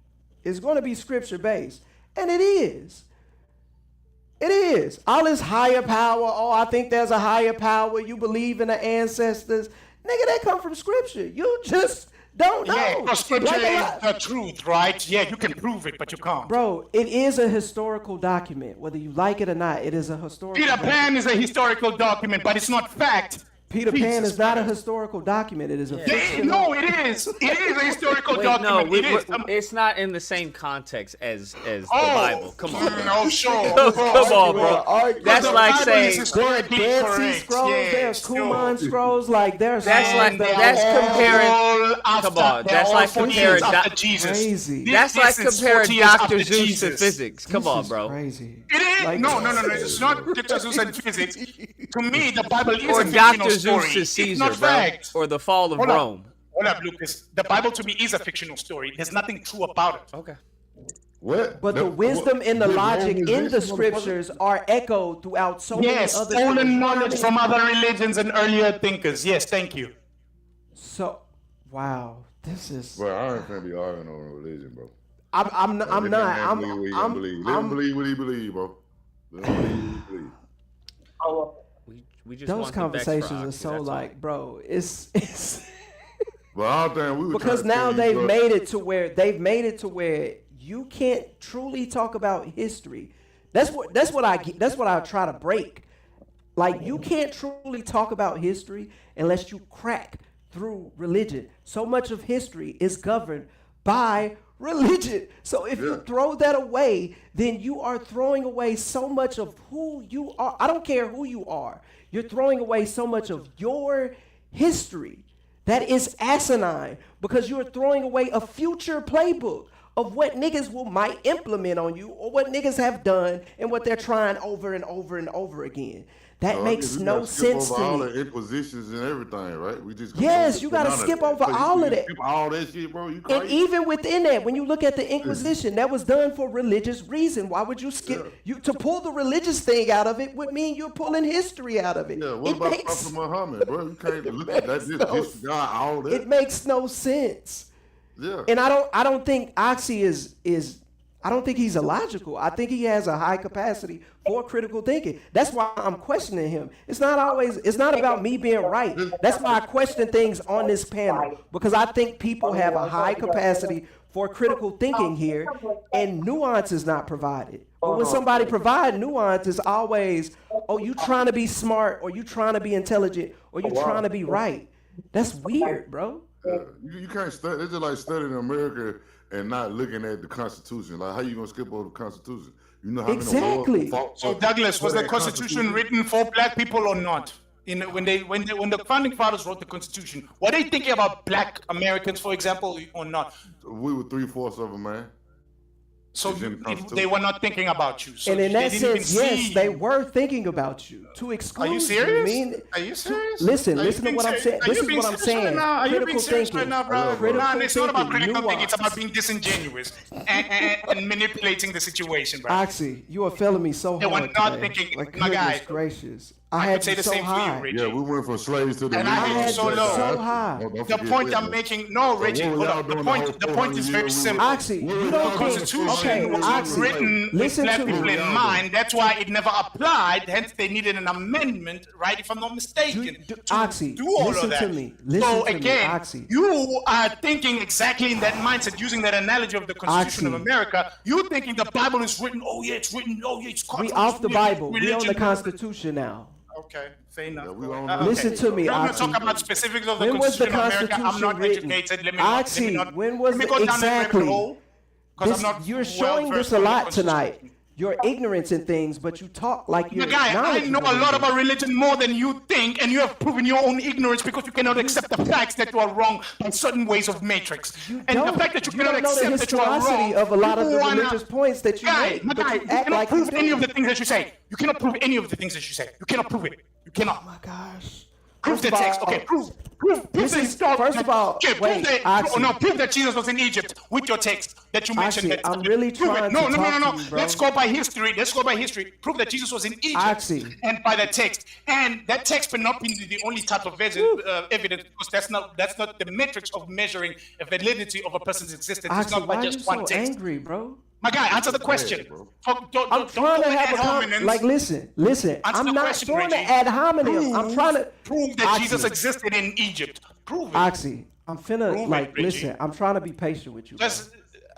scripture based, and it is. It is. All this higher power. Oh, I think there's a higher power. You believe in the ancestors, nigga. That come from scripture. You just don't know. Yeah, because scripture is the truth, right? Yeah, you can prove it, but you can't. Bro, it is a historical document, whether you like it or not. It is a historical. Peter Pan is a historical document, but it's not fact. Peter Pan is not a historical document. It is a fictional. No, it is. It is a historical document. No, it's not in the same context as the Bible. Come on. No, sure. Come on, bro. That's like saying there are Dead Sea Scrolls, there's Qumran Scrolls, like there's. That's comparing. Come on, that's like comparing. Crazy. That's like comparing Dr. Zeus to physics. Come on, bro. Crazy. It is. No. It's not Dr. Zeus and physics. To me, the Bible is a Dr. Zeus to Caesar, bro, or the fall of Rome. Hold up, Lucas. The Bible to me is a fictional story. There's nothing true about it. Okay. What? But the wisdom and the logic in the scriptures are echoed throughout so many other. Stolen knowledge from other religions and earlier thinkers. Yes, thank you. So, wow, this is. Well, I ain't gonna be arguing on religion, bro. I'm not. Let him believe what he believe, bro. Let him believe what he believe. We just those conversations are so like, bro, it's well, I don't think we were because now they've made it to where you can't truly talk about history. That's what I try to break. Like, you can't truly talk about history unless you crack through religion. So much of history is governed by religion. So if you throw that away, then you are throwing away so much of who you are. I don't care who you are. You're throwing away so much of your history that is asinine, because you're throwing away a future playbook of what niggas might implement on you, or what niggas have done and what they're trying over and over and over again. That makes no sense to me. All the inquisitions and everything, right? We just you got to skip over all of that. Skip all that shit, bro. You crazy. And even within that, when you look at the Inquisition, that was done for religious reason. Why would you skip? You to pull the religious thing out of it would mean you're pulling history out of it. Yeah, what about Prophet Muhammad, bro? You can't look at that. Disregard all that. It makes no sense. Yeah. And I don't think Oxy is I don't think he's illogical. I think he has a high capacity for critical thinking. That's why I'm questioning him. It's not about me being right. That's why I question things on this panel, because I think people have a high capacity for critical thinking here, and nuance is not provided. But when somebody provides nuance, it's always, oh, you trying to be smart, or you trying to be intelligent, or you trying to be right. That's weird, bro. You can't study. It's just like studying America and not looking at the Constitution. Like, how you gonna skip over the Constitution? You know how exactly. So Douglas, was the Constitution written for black people or not? When the founding fathers wrote the Constitution, were they thinking about black Americans, for example, or not? We were 3/4 of them, man. So they were not thinking about you. So and in that sense, yes, they were thinking about you. To exclude Are you serious? Are you serious? Listen to what I'm saying. This is what I'm saying. Are you being serious right now, bro? No, it's not about critical thinking. It's about being disingenuous and manipulating the situation, bro. Oxy, you are failing me so hard. They were not today. thinking, like, my guy. Gracious. I had say you the so same high. for you, Reggie. Yeah, we went from slaves to the and I had you so low. So high. The point I'm making, no, Reggie, hold up. The point is very simple. Oxy, you don't the Constitution was written with black people in mind. That's why it never applied. Hence, they needed an amendment, right? If I'm not mistaken, Oxy, do all listen of that. to me. Listen so to again, me, Oxy. you are thinking exactly in that mindset, using that analogy of the Constitution of America. You're thinking the Bible is written. Oh yeah, it's written. Oh yeah, it's. We off the Bible. We on the Constitution now. Okay, fair enough. Listen to me, I'm Oxy. not talking about specifics of the When was the Constitution of America. I'm not Constitution educated. Let me Oxy, not. when was let me go down that rabbit hole, 'cause I'm not you're showing this a lot tonight. Your ignorance in things, but you talk like you're guy, I know a lot about religion more than you think, and you have proven your own ignorance because you cannot accept the facts that you are wrong on certain ways of matrix. And the fact that you cannot accept that you are wrong, of a lot of the religious points that you make, but you cannot prove any of the things that you say. You cannot prove any of the things that you say. You cannot prove it. You cannot. Oh my gosh. Prove the text. Okay, prove This is, first of all, wait, prove that Jesus was in Egypt with your text that you mentioned. I'm really trying to talk to you, bro. Let's go by history. Prove that Jesus was in Egypt and by the text. And that text cannot be the only type of evidence, because that's not the metrics of measuring the validity of a person's existence. It's not by just one text. Why are you so angry, bro? My guy, answer the question. I'm trying to have a conversation. Like, listen. I'm not trying to ad hominem. I'm trying to prove that Jesus existed in Egypt. Prove it. Oxy, I'm finna listen. I'm trying to be patient with you.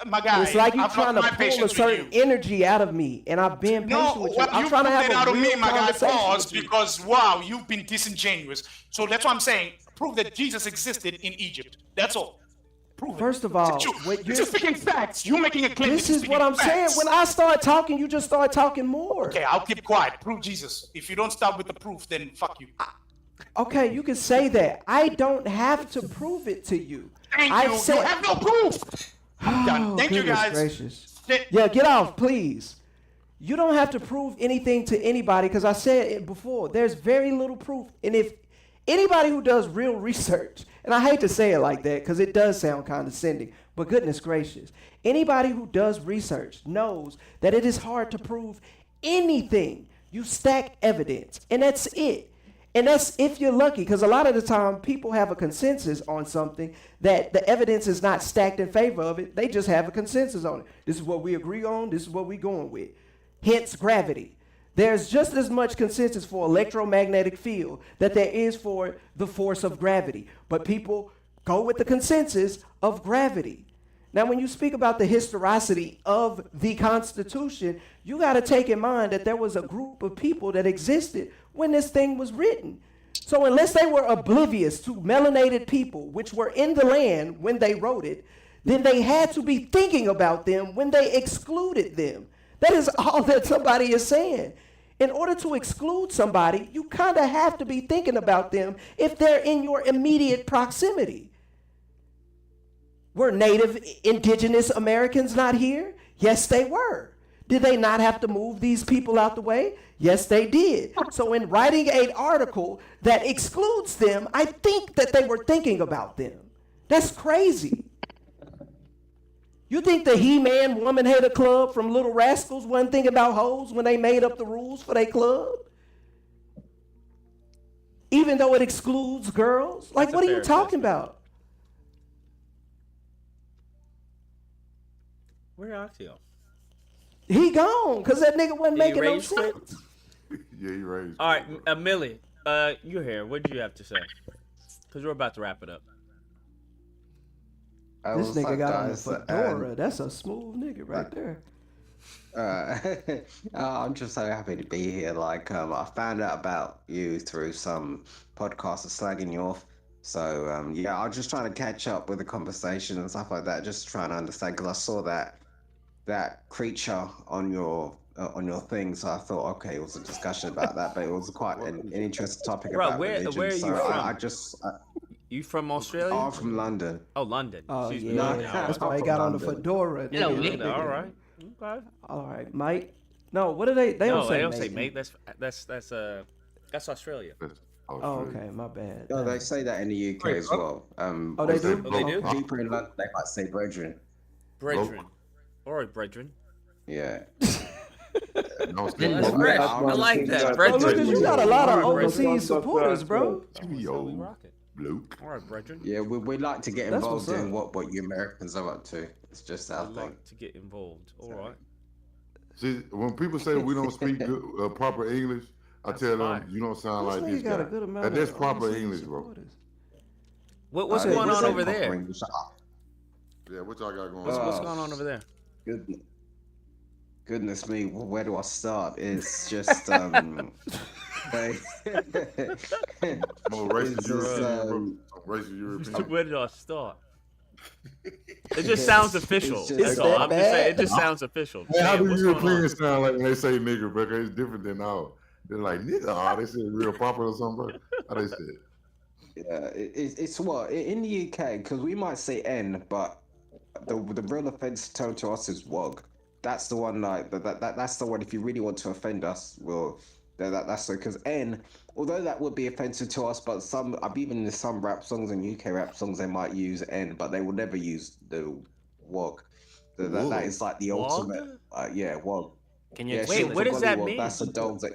My guy, it's like you're trying to pull a certain energy out of me, and I've been patient with you. I'm trying to have out a of real me, my guy. Pause, conversation because wow, you've been disingenuous. So that's what I'm saying. Prove that Jesus existed in Egypt. That's all. Prove First it. of all, you're speaking facts. You're making a claim. This is what I'm saying. When I start talking, you just start talking more. Okay, I'll keep quiet. Prove Jesus. If you don't start with the proof, then fuck you. Okay, you can say that. I don't have to prove it to you. Thank you. You have no proof. I'm done. Thank you, guys. Gracious. Yeah, get off, please. You don't have to prove anything to anybody, because I said it before. There's very little proof. And if anybody who does real research, and I hate to say it like that because it does sound condescending, but goodness gracious, anybody who does research knows that it is hard to prove anything. You stack evidence, and that's it. And that's if you're lucky, because a lot of the time people have a consensus on something that the evidence is not stacked in favor of it. They just have a consensus on it. This is what we agree on. This is what we're going with. Hence gravity. There's just as much consensus for electromagnetic field that there is for the force of gravity. But people go with the consensus of gravity. Now, when you speak about the historicity of the Constitution, you got to take in mind that there was a group of people that existed when this thing was written. So unless they were oblivious to melanated people, which were in the land when they wrote it, then they had to be thinking about them when they excluded them. That is all that somebody is saying. In order to exclude somebody, you kind of have to be thinking about them if they're in your immediate proximity. Were Native Indigenous Americans not here? Yes, they were. Did they not have to move these people out the way? Yes, they did. So in writing an article that excludes them, I think that they were thinking about them. That's crazy. You think the He-Man Woman Hater Club from Little Rascals wasn't thinking about hoes when they made up the rules for their club? Even though it excludes girls? Like, what are you talking about? Where Oxio? He gone, because that nigga wasn't making no raised it? sense. Yeah, you raised. All right, Millie, you're here. What did you have to say? Because we're about to wrap it up. This nigga got on the fedora. That's a smooth nigga right there. I'm just so happy to be here. Like, I found out about you through some podcasts slagging you off. So, yeah, I was just trying to catch up with the conversation and stuff like that, just trying to understand, because I saw that creature on your thing, so I thought, okay, it was a discussion about that, but it was quite an interesting topic about religion. Where are you from? You from Australia? I'm from London. Oh, London. Oh, Excuse yeah. me. That's why he got on the fedora. Yeah, nigga. all right. Okay. All right, mate. No, what do they? They don't say mate. That's Australia. Oh, okay, my bad. No, they say that in the UK as well. Oh, they do? They do? People in London, they might say brethren. Brethren. All right, brethren. Yeah. That's fresh. I like that. Oh, look, you got a lot of overseas supporters, bro. Luke. All right, brethren. Yeah, we like to get That's involved what's in what you Americans are up to. It's just our thing. Like to get involved. All right. See, when people say we don't speak good, proper English, I tell them you don't sound like this guy. And that's proper English, bro. What's going on over there? Yeah, what y'all got going on? What's going on over there? Goodness me, where do I start? It's just More racist European. Where did I start? It just sounds official. That's all. I'm just saying. It just sounds official. Man, how do Europeans sound like when they say nigger? Because it's different than ours. They're like nigga. Oh, they say real proper or something. How they say it? Yeah, it's what in the UK, because we might say N, but the real offense tone to us is WOG. That's the one. Like that's the one. If you really want to offend us, well, that's because N. Although that would be offensive to us, but I've even in some rap songs and UK rap songs they might use N, but they will never use the WOG. That is like the ultimate. Yeah, WOG. Can you wait? What does that mean? That's the dogs that.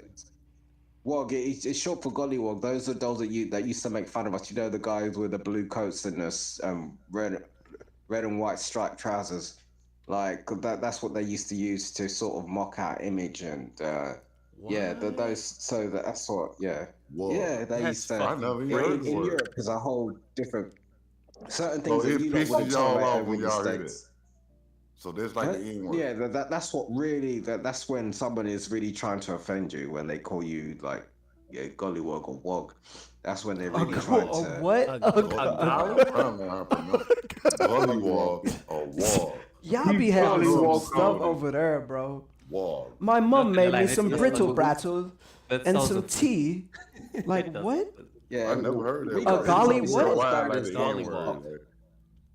WOG, it's short for gollywog. Those are those that used to make fun of us. You know, the guys with the blue coats and the red and white striped trousers. Like that's what they used to use to sort of mock our image and yeah, those. So that's what. Yeah, Whoa. Yeah, they used to. I never heard in Europe is a whole different certain things. So that it you pisses y'all off when in the y'all hear States. that. So there's like the N word. Yeah, that's what really. That's when someone is really trying to offend you when they call you like gollywog or wog. That's when they're really trying to. What? Gollywog or wog. Y'all be having some stuff over there, bro. Wog. My mom made me some brittle brattle and some tea. Like what? Yeah, I never heard that. A gollywog?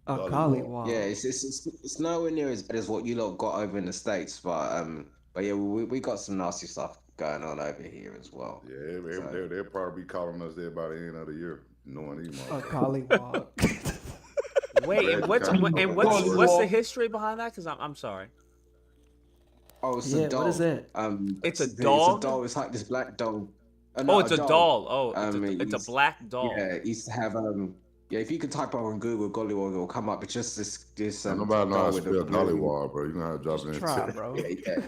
A gollywog. Yeah, it's nowhere near as bad as what you lot got over in the States, but yeah, we got some nasty stuff going on over here as well. Yeah, they'll probably be calling us there by the end of the year, knowing these a gollywog. Wait, and what's the history behind that? Because I'm sorry. Oh, it's a doll. What is it? It's a dog. It's a doll. It's like this black doll. It's a doll. Oh, it's a black doll. Yeah, it used to have yeah, if you could type on Google gollywog, it will come up. It's just this nobody know how to spell gollywog, bro. You know how to drop it in. Try, bro. Yeah.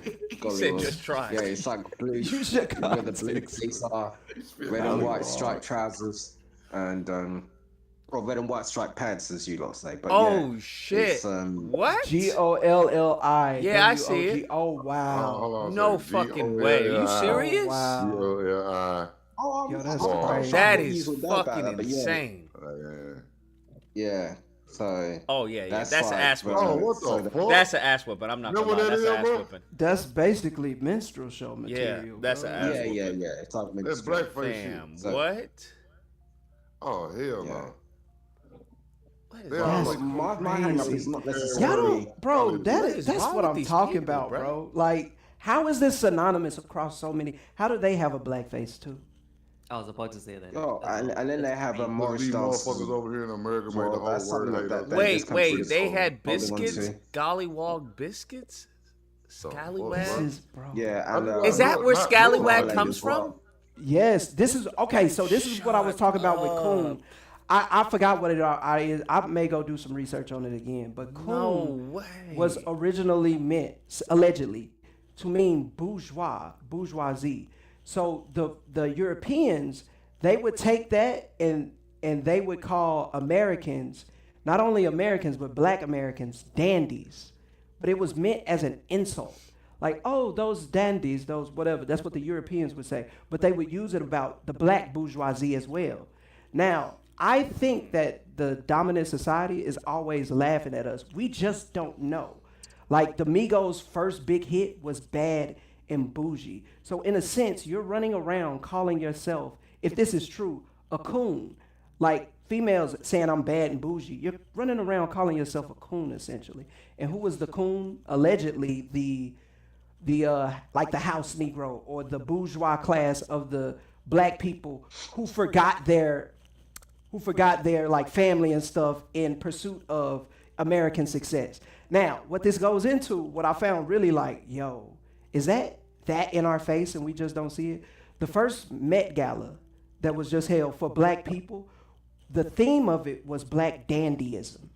You said just try. Yeah, it's like blue. You should where the blue seats are, red and white striped trousers, and red and white striped pants, as you lot say. But shit! What? GOLLI. Yeah, I see it. Oh wow! No fucking way. Are you serious? Wow. Oh, yo, that's crazy. That is fucking insane. Yeah. So That's like, an ass whipping. Oh, what the fuck? That's an ass whipping. I'm not gonna lie. That's an ass whipping. That's basically minstrel show material. That's bro. an ass whipping. Yeah. It's like That's blackface shit. Damn, what? Oh hell no. That's my hang up is not necessarily. Y'all don't, bro. That's wrong what with I'm these talking people, about, bro? bro. Like, how is this synonymous across so many? How do they have a blackface too? I was about to say that. Oh, and then they have a Morris These dance. motherfuckers over here in America make the That's whole something word that hate they up. just Wait, completely they had holding on biscuits, to. Scallywag biscuits, Scallywag. Yeah, and Is that where Scallywag Marmalade comes as well. from? Yes, this is okay. So this is what I was talking about with coon. I forgot what it is. I may go do some research on it again. But coon was originally meant, allegedly, to mean bourgeoisie. So the Europeans, they would take that and they would call Americans, not only Americans but Black Americans, dandies. But it was meant as an insult. Like, oh, those dandies, those whatever. That's what the Europeans would say. But they would use it about the black bourgeoisie as well. Now, I think that the dominant society is always laughing at us. We just don't know. Like, the Migos' first big hit was Bad and Bougie. So, in a sense, you're running around calling yourself, if this is true, a coon. Like, females saying I'm bad and bougie. You're running around calling yourself a coon, essentially. And who was the coon? Allegedly, the like the house Negro or the bourgeois class of the black people who forgot their like family and stuff in pursuit of American success. Now, what this goes into, what I found really like, is that in our face and we just don't see it? The first Met Gala that was just held for black people, the theme of it was black dandyism.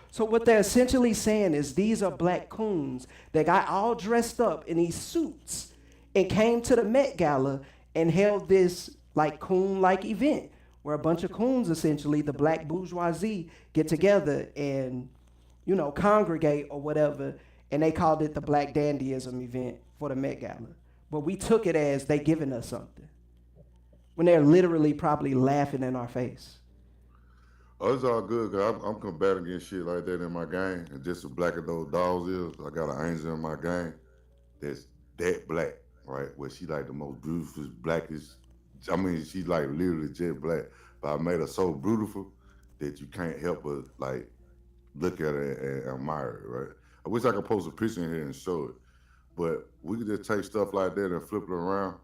So what they're essentially saying is these are black coons that got all dressed up in these suits and came to the Met Gala and held this like coon-like event where a bunch of coons, essentially, the black bourgeoisie, get together and, congregate or whatever, and they called it the Black Dandyism event for the Met Gala. But we took it as they giving us something when they're literally probably laughing in our face. Oh, it's all good, cause I'm combating against shit like that in my game. And just as black as those dogs is, I got an angel in my game that's that black, right? Where she like the most beautiful, blackest. I mean, she like literally jet black. But I made her so beautiful that you can't help but like look at it and admire it, right? I wish I could post a picture in here and show it. But we could just take stuff like that and flip it around.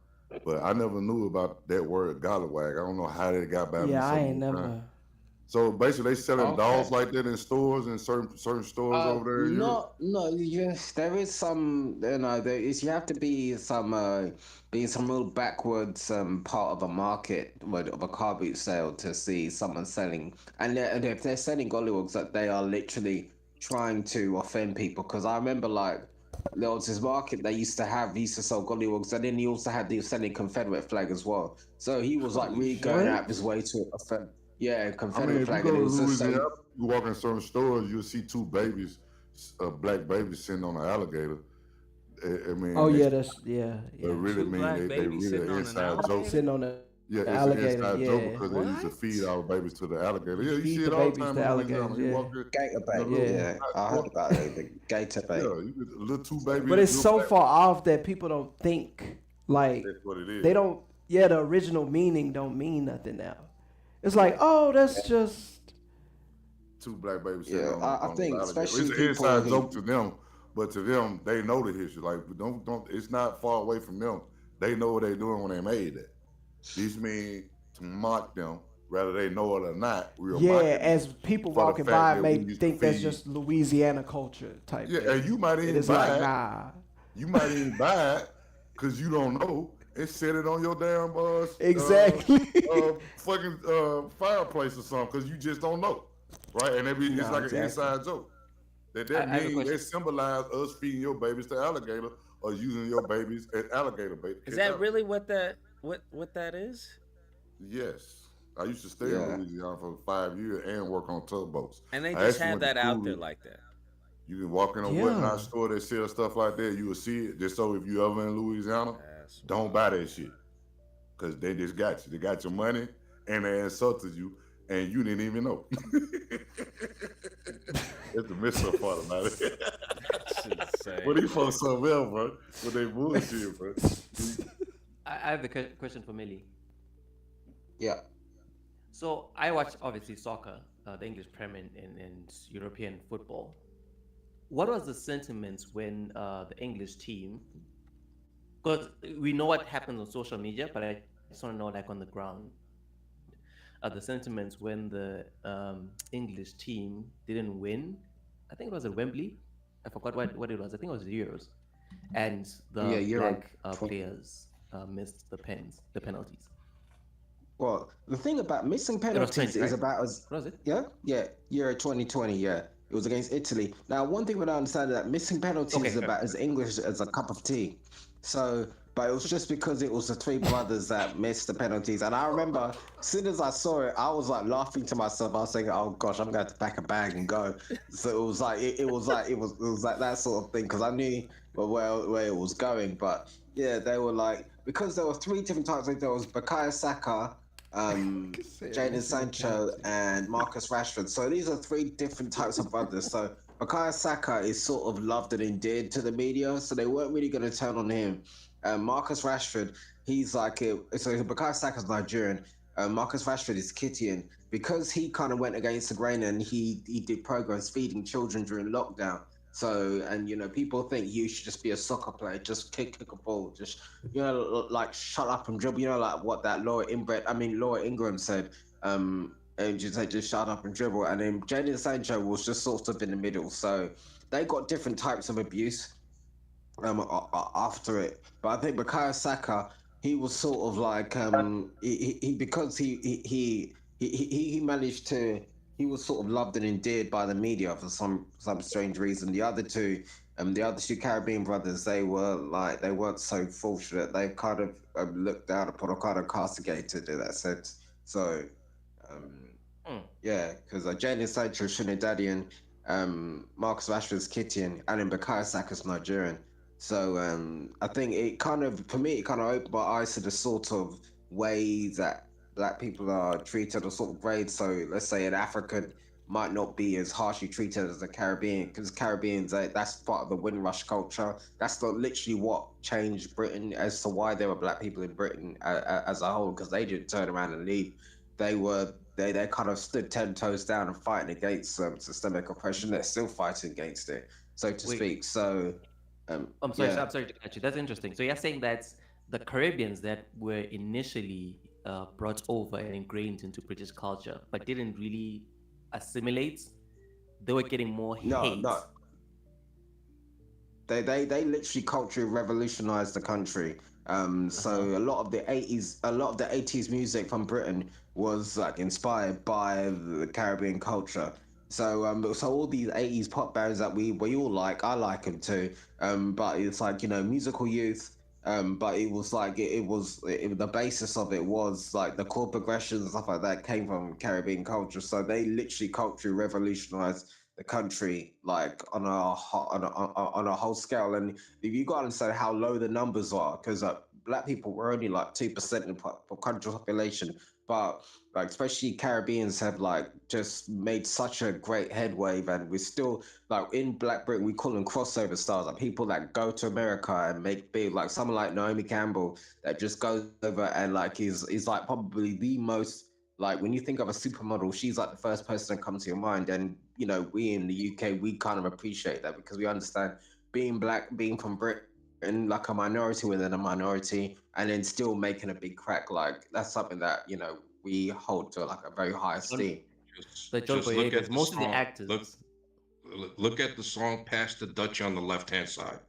But I never knew about that word gollywag. I don't know how they got by me. Yeah, I ain't never. So basically, they selling dolls like that in stores and certain stores over there. In Europe? No. Yes, there is some. There is. You have to be some real backwards part of a market of a car boot sale to see someone selling. And if they're selling gollywogs, that they are literally trying to offend people. Because I remember there was this market they used to sell gollywogs, and then he also had selling Confederate flag as well. So he was really going out of his way to offend. Yeah, Confederate flag. If you go to Louisiana, you walk in certain stores, you'll see two babies, black babies sitting on an alligator. I mean, that's yeah. It really mean they really an inside joke. Sitting on the alligator. It's an inside joke because what? they used to feed our babies to the alligator. Yeah, you Feed see it the all the babies time. to alligators, Gator bait. Yeah, I heard about it. The gator bait. Yeah, you get little two babies. But it's so far off that people don't think like that's what it is. They don't. Yeah, the original meaning don't mean nothing now. It's like, oh, that's just two black babies. Yeah, I think especially it's an inside joke to them, but to them, they know the history. Like, don't. It's not far away from them. They know what they're doing when they made it. These mean to mock them, whether they know it or not. As people walking by may think that's just Louisiana culture type. Yeah, thing. And you might even buy it. You might even buy it because you don't know. And set it on your damn fucking fireplace or something because you just don't know, right? And it's like an inside joke. That means they symbolize us feeding your babies to alligator or using your babies as alligator bait. Is that really what that is? Yes, I used to stay in Louisiana for 5 years and work on tugboats. And they just have that out there like that. You can walk in a whatnot store that sells stuff like that. You will see it. Just so if you ever in Louisiana, don't buy that shit. Because they just got you. They got your money and they insulted you. and you didn't even know. That's the messed up part about it. But these folks so well, bro. With they bullshit, bro. I have a question for Millie. Yeah. So I watch obviously soccer, the English Premier and European football. What was the sentiments when the English team? Because we know what happens on social media, but I just want to know, like, on the ground, the sentiments when the English team didn't win. I think it was at Wembley. I forgot what it was. I think it was the Euros, and the black players missed the penalties. Well, the thing about missing penalties is about as was it? Yeah, Euro 2020. Yeah, it was against Italy. Now, one thing we don't understand is that missing penalties is about as English as a cup of tea. So, but it was just because it was the three brothers that missed the penalties, and I remember as soon as I saw it, I was like laughing to myself. I was thinking, "Oh gosh, I'm going to pack a bag and go." So it was like it was like that sort of thing because I knew where it was going. But yeah, they were like because there were three different types. Like there was Bukayo Saka, Jadon Sancho, and Marcus Rashford. So these are three different types of brothers. So Bukayo Saka is sort of loved and endeared to the media, so they weren't really going to turn on him. Marcus Rashford, he's like Bukayo Saka's Nigerian. Marcus Rashford is Kittian because he kind of went against the grain and he did programs feeding children during lockdown. So, and people think you should just be a soccer player, just kick a ball, just like shut up and dribble. Like what that Laura Ingram said. And just shut up and dribble. And then Jadon Sancho was just sort of in the middle. So they got different types of abuse after it. But I think Bukayo Saka, he was sort of like because he managed to. He was sort of loved and endeared by the media for some strange reason. The other two Caribbean brothers, they weren't so fortunate. They kind of looked down upon or kind of castigated in that sense. So, yeah, because Jadon Sancho, Trinidadian, Marcus Rashford's Kittian, and then Bukayo Saka's Nigerian. So I think it kind of opened my eyes to the sort of ways that Black people are treated or sort of grade. So let's say an African might not be as harshly treated as a Caribbean because Caribbeans, that's part of the Windrush culture. That's literally what changed Britain as to why there were Black people in Britain as a whole, because they didn't turn around and leave. They kind of stood 10 toes down and fighting against systemic oppression. They're still fighting against it, so to speak. So I'm sorry to cut you. That's interesting. So you're saying that the Caribbeans that were initially brought over and ingrained into British culture, but didn't really assimilate, they were getting more hate. No. They literally culturally revolutionized the country. So a lot of the 80s music from Britain was like inspired by the Caribbean culture. So all these 80s pop bands that we all like, I like them too. But it's like, Musical Youth. But it was like the basis of it was like the chord progressions and stuff like that came from Caribbean culture. So they literally culturally revolutionized the country like on a whole scale. And if you got to understand how low the numbers are, because Black people were only like 2% of the country population, but like especially Caribbeans have like just made such a great headway, and we're still like in Black Britain we call them crossover stars, like people that go to America and make big, like someone like Naomi Campbell that just goes over and like is like probably the most, like when you think of a supermodel, she's like the first person that comes to your mind. And we in the UK, we kind of appreciate that because we understand being Black, being from Britain, like a minority within a minority, and then still making a big crack, like that's something that we hold to like a very high esteem. Just look at the song. The actors. Look at the song "Pass the Dutch" on the left-hand side.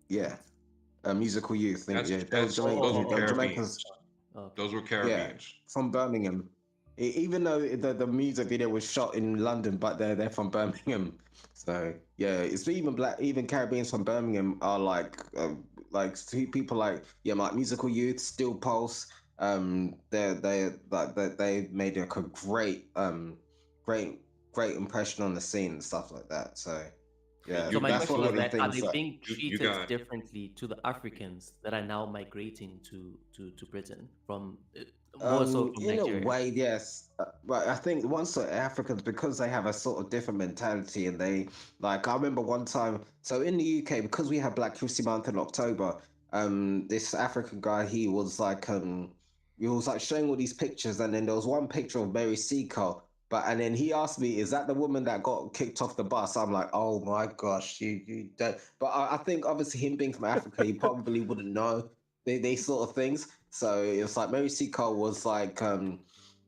Yeah, Musical Youth. Those were Caribbeans. Those were Caribbeans. Yeah, from Birmingham. Even though the music video was shot in London, but they're from Birmingham. So yeah, it's even Caribbeans from Birmingham are like people like Musical Youth, Still Pulse. They made a great impression on the scene and stuff like that. So yeah. So my question is that are they being treated differently to the Africans that are now migrating to Britain from More so from In a Nigeria. way, yes. But I think once Africans, because they have a sort of different mentality, and they like. I remember one time. So in the UK, because we have Black History Month in October, this African guy, he was like showing all these pictures, and then there was one picture of Mary Seacole. But and then he asked me, "Is that the woman that got kicked off the bus?" I'm like, "Oh my gosh, you don't." But I think obviously him being from Africa, he probably wouldn't know these sort of things. So it's like Mary Seacole was like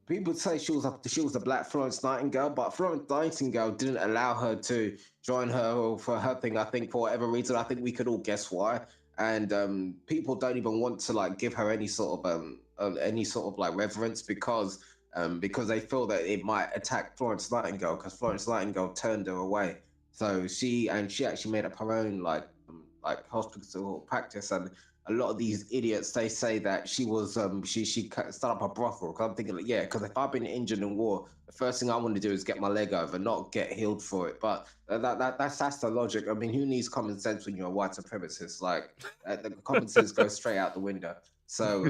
people say she was the Black Florence Nightingale, but Florence Nightingale didn't allow her to join her for her thing. I think for whatever reason, I think we could all guess why. And people don't even want to like give her any sort of like reverence because they feel that it might attack Florence Nightingale because Florence Nightingale turned her away. So she actually made up her own like hospital practice, and a lot of these idiots they say that she was she started up a brothel. Cause I'm thinking like, yeah, because if I've been injured in war, the first thing I want to do is get my leg over, not get healed for it. But that's the logic. I mean, who needs common sense when you're a white supremacist? Like the common sense goes straight out the window. So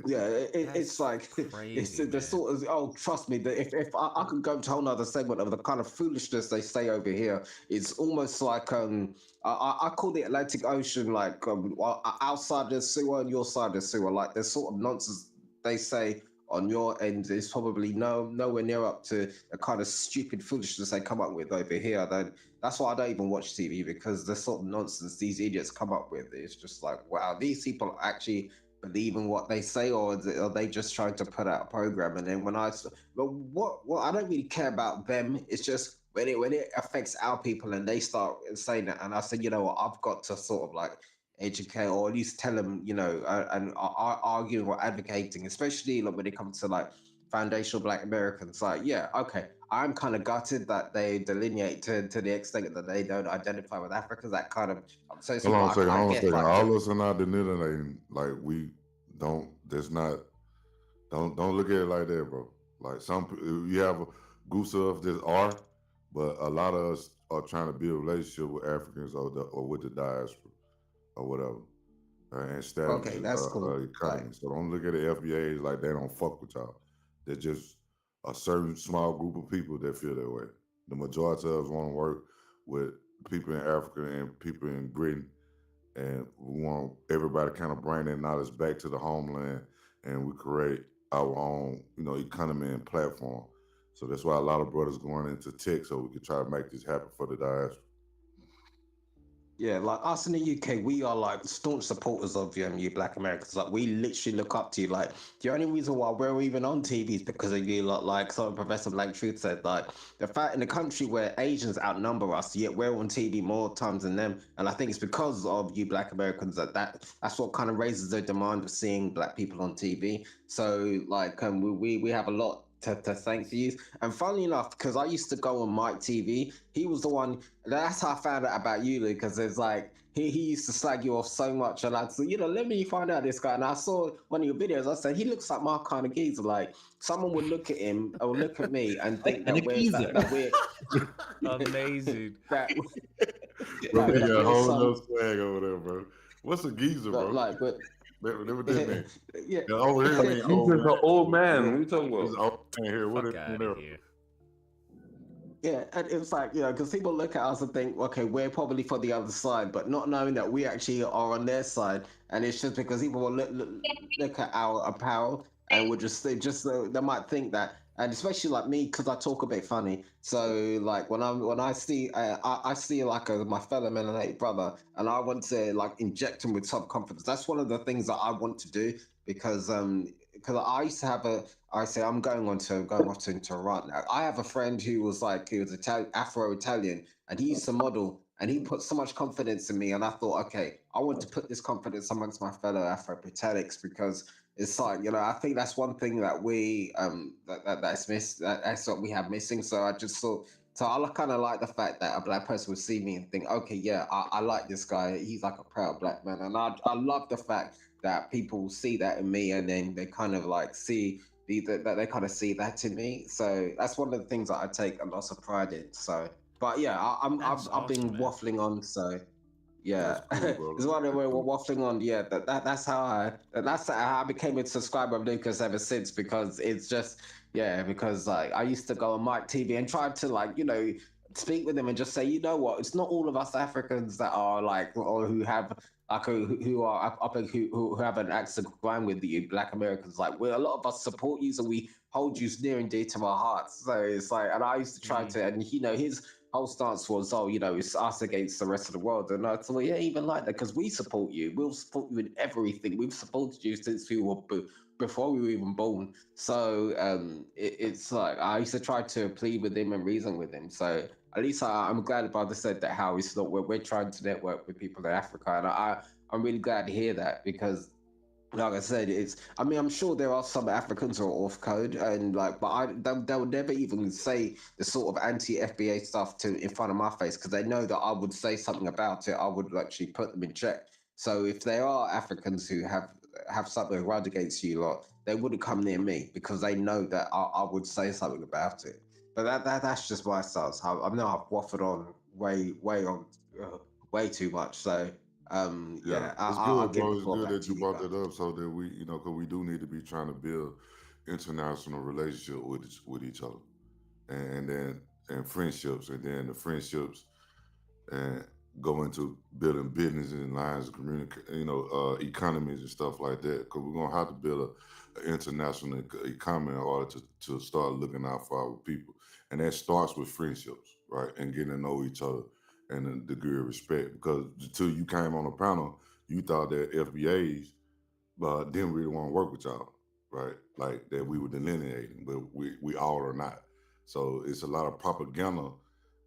yeah, it's like it's the sort of trust me that if I could go to a whole nother segment of the kind of foolishness they say over here, it's almost like I call the Atlantic Ocean like outside the sewer and your side of the sewer. Like the sort of nonsense they say on your end is probably nowhere near up to the kind of stupid foolishness they come up with over here. That's why I don't even watch TV, because the sort of nonsense these idiots come up with is just like, wow, these people actually believe in what they say, or are they just trying to put out a program? And then what I don't really care about them. It's just when it affects our people and they start saying that, and I said, you know what, I've got to sort of like educate or at least tell them, and arguing or advocating, especially like when it comes to like foundational Black Americans. Like, yeah, okay, I'm kind of gutted that they delineate to the extent that they don't identify with Africa. That kind of so Hold on a second. Hold on a second. like, All of us are not delineating. Like we don't. That's not. Don't look at it like that, bro. Like you have goose of this are, but a lot of us are trying to build a relationship with Africans or with the diaspora or whatever, and establish that's cool. economy. So don't look at the FBA like they don't fuck with y'all. They're just a certain small group of people that feel that way. The majority of us want to work with people in Africa and people in Britain, and we want everybody kind of bring their knowledge back to the homeland, and we create our own, economy and platform. So that's why a lot of brothers going into tech, so we can try to make this happen for the diaspora. Yeah, like us in the UK, we are like staunch supporters of you Black Americans. Like we literally look up to you. Like the only reason why we're even on TV is because of you. Like something Professor Black Truth said. Like the fact in the country where Asians outnumber us, yet we're on TV more times than them. And I think it's because of you Black Americans that's what kind of raises the demand of seeing Black people on TV. So like we have a lot to thank for you. And funnily enough, because I used to go on Mike TV, he was the one. That's how I found out about you, because it's like he used to slag you off so much, and I said, let me find out this guy. And I saw one of your videos. I said he looks like my kind of geezer. Like someone would look at him or look at me and think that we're amazing. Bro, you got a whole other swag over there, bro. What's a geezer, bro? But what that mean? Yeah, over here, he's an old man. What are you talking about? He's old man here. What is here? Yeah, and it's like, because people look at us and think, okay, we're probably for the other side, but not knowing that we actually are on their side. And it's just because people will look at our apparel and would they might think that, and especially like me, because I talk a bit funny. So like when I see I see like my fellow Mennonite brother, and I want to like inject him with self-confidence. That's one of the things that I want to do, because I used to have I'm going off to Iran now. I have a friend who was Afro-Italian, and he used to model, and he put so much confidence in me, and I thought, okay, I want to put this confidence amongst my fellow Afro-Italics, because it's like, I think that's one thing that we that's missed. That's what we have missing. So I just thought. So I kind of like the fact that a Black person would see me and think, okay, yeah, I like this guy. He's like a proud Black man, and I love the fact that people see that in me, and then they kind of like see that they kind of see that in me. So that's one of the things that I take a lot of pride in. So, but yeah, I've been waffling on. So Yeah, it's one of we're waffling on. Yeah, that's how I became a subscriber of Lucas ever since, because it's just because like I used to go on Mike TV and try to like speak with him and just say, you know what, it's not all of us Africans that are like, or who have like who are up who have an axe to grind with you Black Americans. Like, a lot of us support you, so we hold you near and dear to our hearts. So it's like, and I used to try to, and his whole stance was, it's us against the rest of the world. And I thought, yeah, even like that, because we support you. We'll support you in everything. We've supported you since we were before we were even born. So it's like I used to try to plead with him and reason with him. So at least I'm glad Brother said that, how it's not we're trying to network with people in Africa, and I'm really glad to hear that, because like I said, I'm sure there are some Africans who are off code, and like, but they'll never even say the sort of anti-FBA stuff in front of my face, because they know that I would say something about it. I would actually put them in check. So if there are Africans who have something right against you lot, they wouldn't come near me, because they know that I would say something about it. But that's just my stance. I know I've waffled on way too much. So. It's I'll good, give bro. the It's floor good back that to you you brought guys. that up, so that we, because we do need to be trying to build international relationship with each other, and friendships, and then the friendships, and go into building businesses and lines of economies and stuff like that. Because we're gonna have to build an international economy in order to start looking out for our people, and that starts with friendships, right, and getting to know each other and a degree of respect. Because until you came on the panel, you thought that FBAs didn't really want to work with y'all, right? Like that we were delineating, but we all are not. So it's a lot of propaganda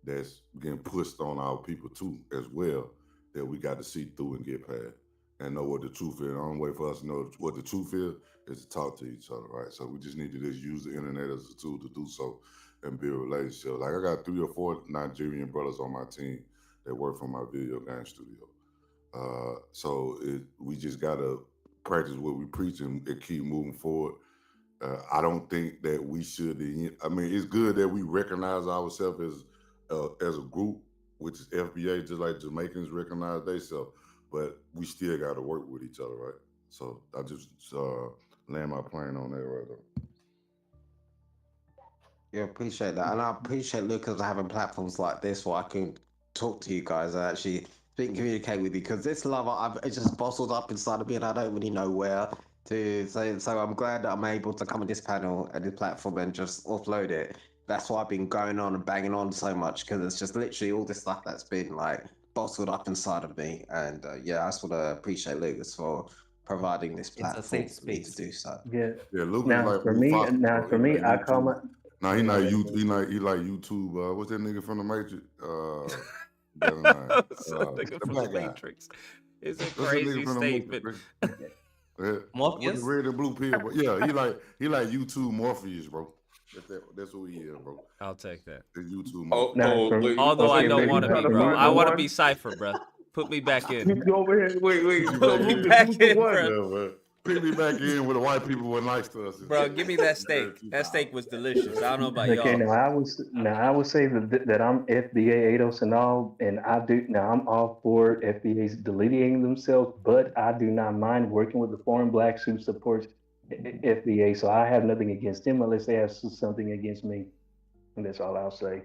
that's getting pushed on our people too, as well, that we got to see through and get past and know what the truth is. The only way for us to know what the truth is to talk to each other, right? So we just need to just use the internet as a tool to do so and build relationships. Like I got 3 or 4 Nigerian brothers on my team that work for my video game studio. So we just gotta practice what we preach and keep moving forward. I don't think that we should. I mean, it's good that we recognize ourselves as a group, which is FBA, just like Jamaicans recognize themselves. But we still got to work with each other, right? So I just land my plane on that right there. Yeah, appreciate that, and I appreciate Lucas having platforms like this where I can talk to you guys and actually speak and communicate with you, because this love it's just bottled up inside of me, and I don't really know where to say. So I'm glad that I'm able to come on this panel and this platform and just offload it. That's why I've been going on and banging on so much, because it's just literally all this stuff that's been like bottled up inside of me. And I just want to appreciate Lucas for providing this platform for me to do so. Yeah, Lucas Now like for me, I call my. Nah, he like YouTube. What's that nigga from the Matrix? Nigga from the Matrix. It's a crazy statement. With the red and blue pill, but yeah, he like YouTube Morpheus, bro. That's who he is, bro. I'll take that. The YouTube Morpheus. Although I don't want to be, bro. I want to be Cypher, bro. Put me back in. You go over here. Wait. Put me back in, bro. Put me back in with the white people were nice to us. Bro, give me that steak. That steak was delicious. I don't know about y'all. Okay, now I would say that I'm FBA ADOS and all, and I'm all for FBAs delineating themselves, but I do not mind working with the foreign blacks who supports FBA. So I have nothing against them unless they have something against me, and that's all I'll say.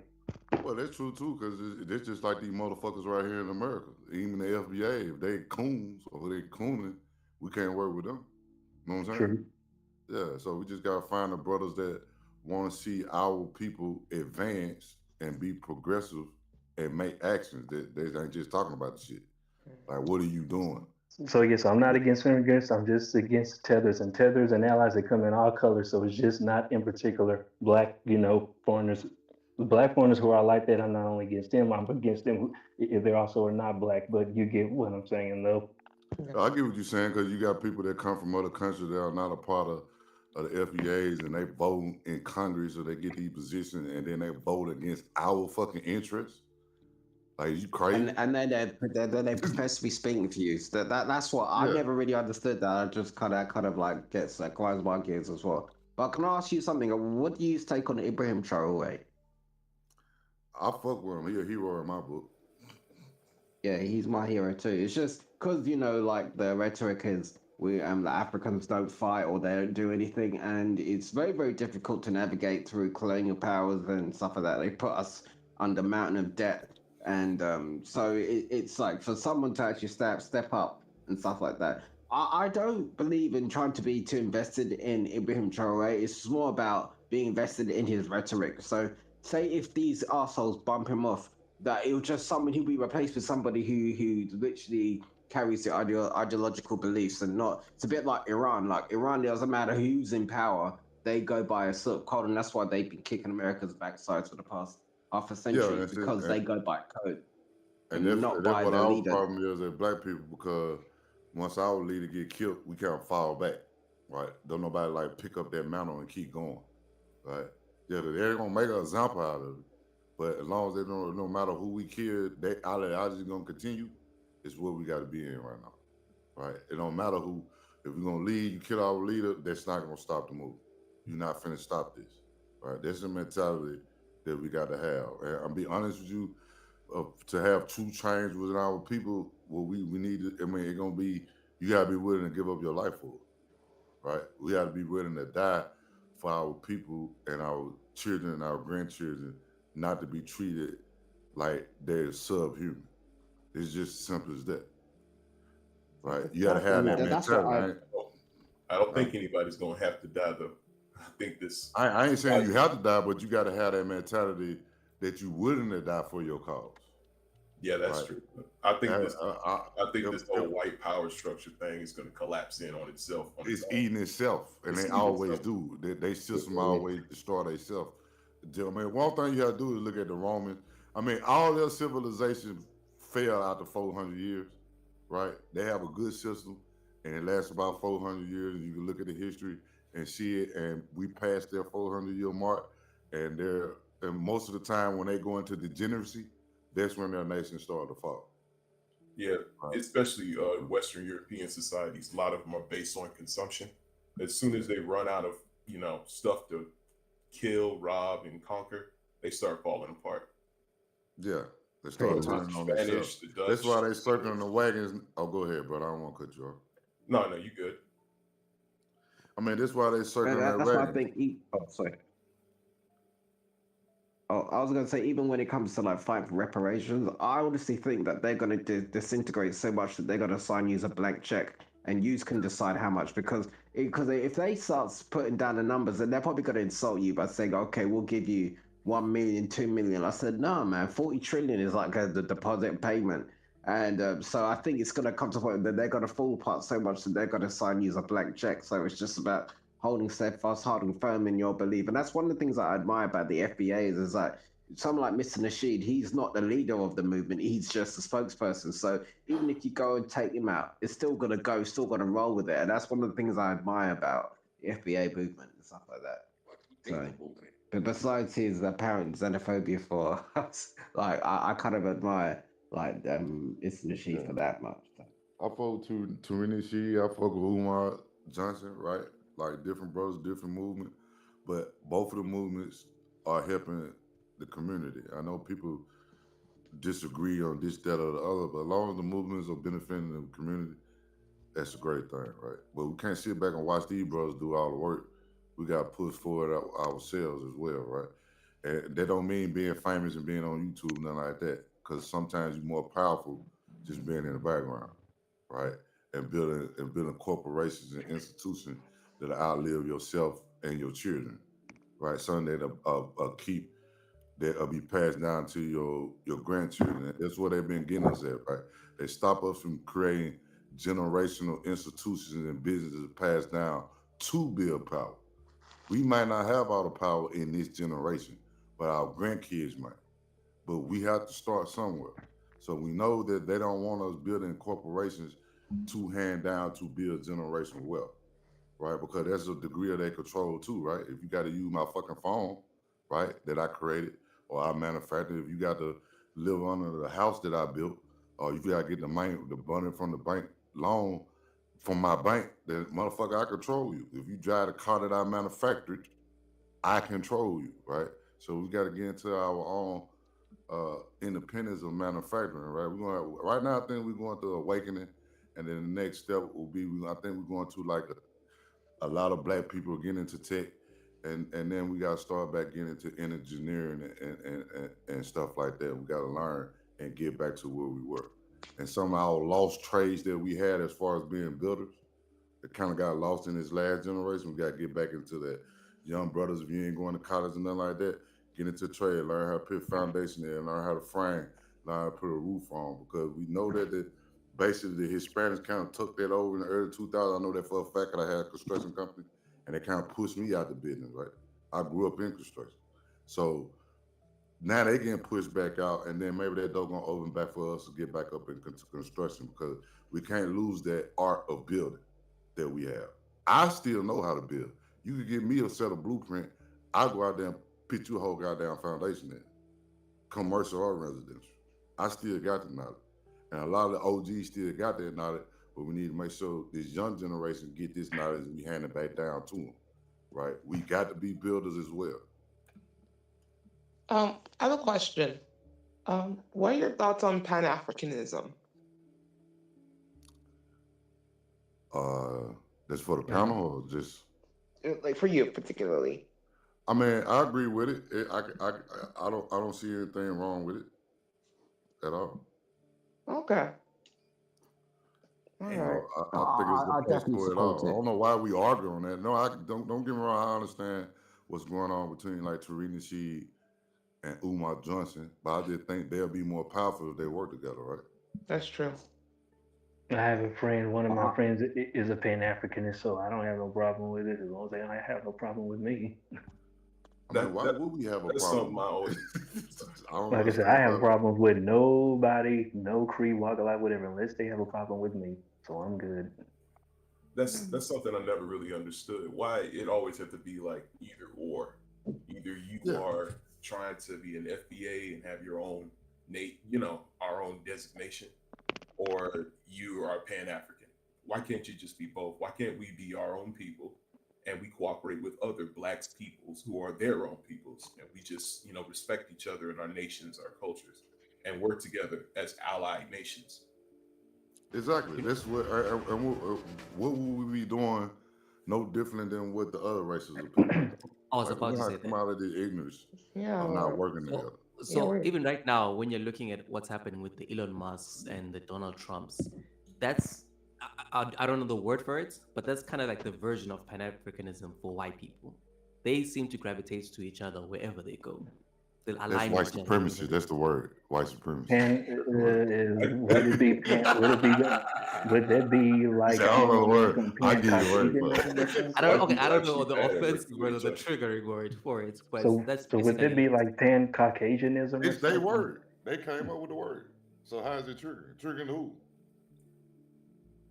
Well, that's true too, because it's just like these motherfuckers right here in America. Even the FBA, if they coons or they cooning, we can't work with them. You know what I'm saying? True. Yeah, so we just gotta find the brothers that want to see our people advance and be progressive and make actions. They ain't just talking about the shit. Like, what are you doing? So yes, I'm not against immigrants. I'm just against tethers and allies that come in all colors. So it's just not in particular black, foreigners. Black foreigners who are like that, I'm not only against them, I'm against them if they're also are not black. But you get what I'm saying, though. I get what you're saying, because you got people that come from other countries that are not a part of the FBAs, and they vote in Congress, or they get these positions, and then they vote against our fucking interests. Like, you crazy? And then they profess to be speaking to you. So that's what I never really understood. That I just kind of like gets like grinds my gears as well. But can I ask you something? What do you take on Ibrahim Traoré? I fuck with him. He a hero in my book. Yeah, he's my hero too. It's just because like the rhetoric is the Africans don't fight or they don't do anything, and it's very very difficult to navigate through colonial powers and stuff like that. They put us under mountain of debt, and so it's like for someone to actually step up and stuff like that. I don't believe in trying to be too invested in Ibrahim Traore. It's more about being invested in his rhetoric. So say if these assholes bump him off, that it was just someone who'll be replaced with somebody who literally carries the ideological beliefs and not. It's a bit like Iran. Like Iran, it doesn't matter who's in power, they go by a certain code, and that's why they've been kicking America's backsides for the past half a century that's it. because they go by code And and not that's by what the our leader. problem is as black people, because once our leader get killed, we can't fall back, right? Don't nobody like pick up that mantle and keep going, right? Yeah, they're gonna make an example out of it, but as long as they don't, no matter who we kill, they ideology gonna continue. It's what we got to be in right now, right? It don't matter who. If we're gonna lead, you kill our leader, that's not gonna stop the move. You're not finna stop this, right? That's the mentality that we got to have. And I'll be honest with you. To have true change within our people, what we need to, I mean, it's gonna be, you gotta be willing to give up your life for it, right? We gotta be willing to die for our people and our children and our grandchildren, not to be treated like they're subhuman. It's just simple as that, right? You gotta have that mentality. I don't think anybody's gonna have to die though. I think this. I ain't saying you have to die, but you gotta have that mentality that you're willing to die for your cause. Yeah, that's true. I think this whole white power structure thing is going to collapse in on itself. It's eating itself, and they always do. They system always destroy themselves. I mean, one thing you have to do is look at the Romans. I mean, all their civilization fell after 400 years, right? They have a good system, and it lasts about 400 years. And you can look at the history and see it, and we passed their 400-year mark, and most of the time when they go into degeneracy, that's when their nation started to fall. Yeah, especially Western European societies. A lot of them are based on consumption. As soon as they run out of, stuff to kill, rob, and conquer, they start falling apart. Yeah, they start turning on themselves. That's why they circling the wagons. Oh, go ahead, brother. I don't want to cut you off. No, you good. I mean, that's why they circling that That's wagon. why I think. Sorry. Oh, I was going to say, even when it comes to like fight for reparations, I honestly think that they're going to disintegrate so much that they're going to assign you a blank check, and you can decide how much. Because if they start putting down the numbers, then they're probably going to insult you by saying, "Okay, we'll give you 1 million, 2 million." I said, "No, man, 40 trillion is like the deposit payment." And so I think it's going to come to a point that they're going to fall apart so much that they're going to assign you a blank check. So it's just about holding steadfast, holding firm in your belief. And that's one of the things I admire about the FBA is that someone like Mr. Nasheed, he's not the leader of the movement. He's just a spokesperson. So even if you go and take him out, it's still going to go, still going to roll with it. And that's one of the things I admire about the FBA movement and stuff like that. So, but besides his apparent xenophobia for us, like I kind of admire like Mr. Nasheed for that much. I fuck to Nasheed, I fuck with Umar Johnson, right? Like different brothers, different movement, but both of the movements are helping the community. I know people disagree on this, that, or the other, but as long as the movements are benefiting the community, that's a great thing, right? But we can't sit back and watch these brothers do all the work. We got to push forward ourselves as well, right? And that don't mean being famous and being on YouTube, nothing like that, because sometimes you're more powerful just being in the background, right? And building corporations and institutions that outlive yourself and your children, right? Something that keep that'll be passed down to your grandchildren. That's what they've been getting us at, right? They stop us from creating generational institutions and businesses passed down to build power. We might not have all the power in this generation, but our grandkids might. But we have to start somewhere. So we know that they don't want us building corporations to hand down to build generational wealth, right? Because that's a degree of their control too, right? If you got to use my fucking phone, right, that I created or I manufactured, if you got to live under the house that I built, or if you got to get the money from the bank loan from my bank, then motherfucker, I control you. If you drive the car that I manufactured, I control you, right? So we got to get into our own independence of manufacturing, right? Right now, I think we're going through awakening, and then the next step will be, I think we're going to like a lot of black people getting into tech, and then we got to start back getting into engineering and stuff like that. We got to learn and get back to where we were. And some of our lost trades that we had as far as being builders, it kind of got lost in this last generation. We got to get back into that. Young brothers, if you ain't going to college and nothing like that, get into trade, learn how to put foundation there, learn how to frame, learn how to put a roof on, because we know that basically the Hispanics kind of took that over in the early 2000s. I know that for a fact, because I had a construction company, and they kind of pushed me out the business, right? I grew up in construction. So now they getting pushed back out, and then maybe that door gonna open back for us to get back up in construction, because we can't lose that art of building that we have. I still know how to build. You could give me a set of blueprint, I'll go out there and pitch you a whole goddamn foundation in, commercial or residential. I still got the knowledge. And a lot of the OGs still got that knowledge, but we need to make sure this young generation get this knowledge and we hand it back down to them, right? We got to be builders as well. I have a question. What are your thoughts on Pan-Africanism? That's for the panel or just? Like for you particularly. I mean, I agree with it. I don't see anything wrong with it at all. Okay. All right. I think it's I a place definitely for it all. support I it. don't know why we argue on that. No, don't get me wrong. I understand what's going on between like Tarina Sheed and Umar Johnson, but I just think they'll be more powerful if they work together, right? That's true. I have a friend, one of my friends is a Pan-Africanist, so I don't have no problem with it as long as they don't have no problem with me. I mean, why would we have a problem? Like I said, I have problems with nobody, no Cree, Waggalite, whatever, unless they have a problem with me. So I'm good. That's something I never really understood. Why it always have to be like either or. Either you are trying to be an FBA and have your own our own designation, or you are Pan-African. Why can't you just be both? Why can't we be our own people and we cooperate with other Black peoples who are their own peoples, and we just respect each other and our nations, our cultures, and work together as allied nations? Exactly. That's what. What would we be doing? No different than what the other races are doing. I was about to say come out of the ignorance Yeah. of not working together. So even right now, when you're looking at what's happening with the Elon Musks and the Donald Trumps, that's I don't know the word for it, but that's kind of like the version of Pan-Africanism for white people. They seem to gravitate to each other wherever they go. They'll That's align white with each other. supremacy. That's the word. White supremacy. And would that be like I don't know the word. I give you the word. Pan-Caucasianism? I don't know the offensive word or the triggering word for it, but So that's would that be like Pan-Caucasianism? It's their word. They came up with the word. So how is it triggering? Triggering who?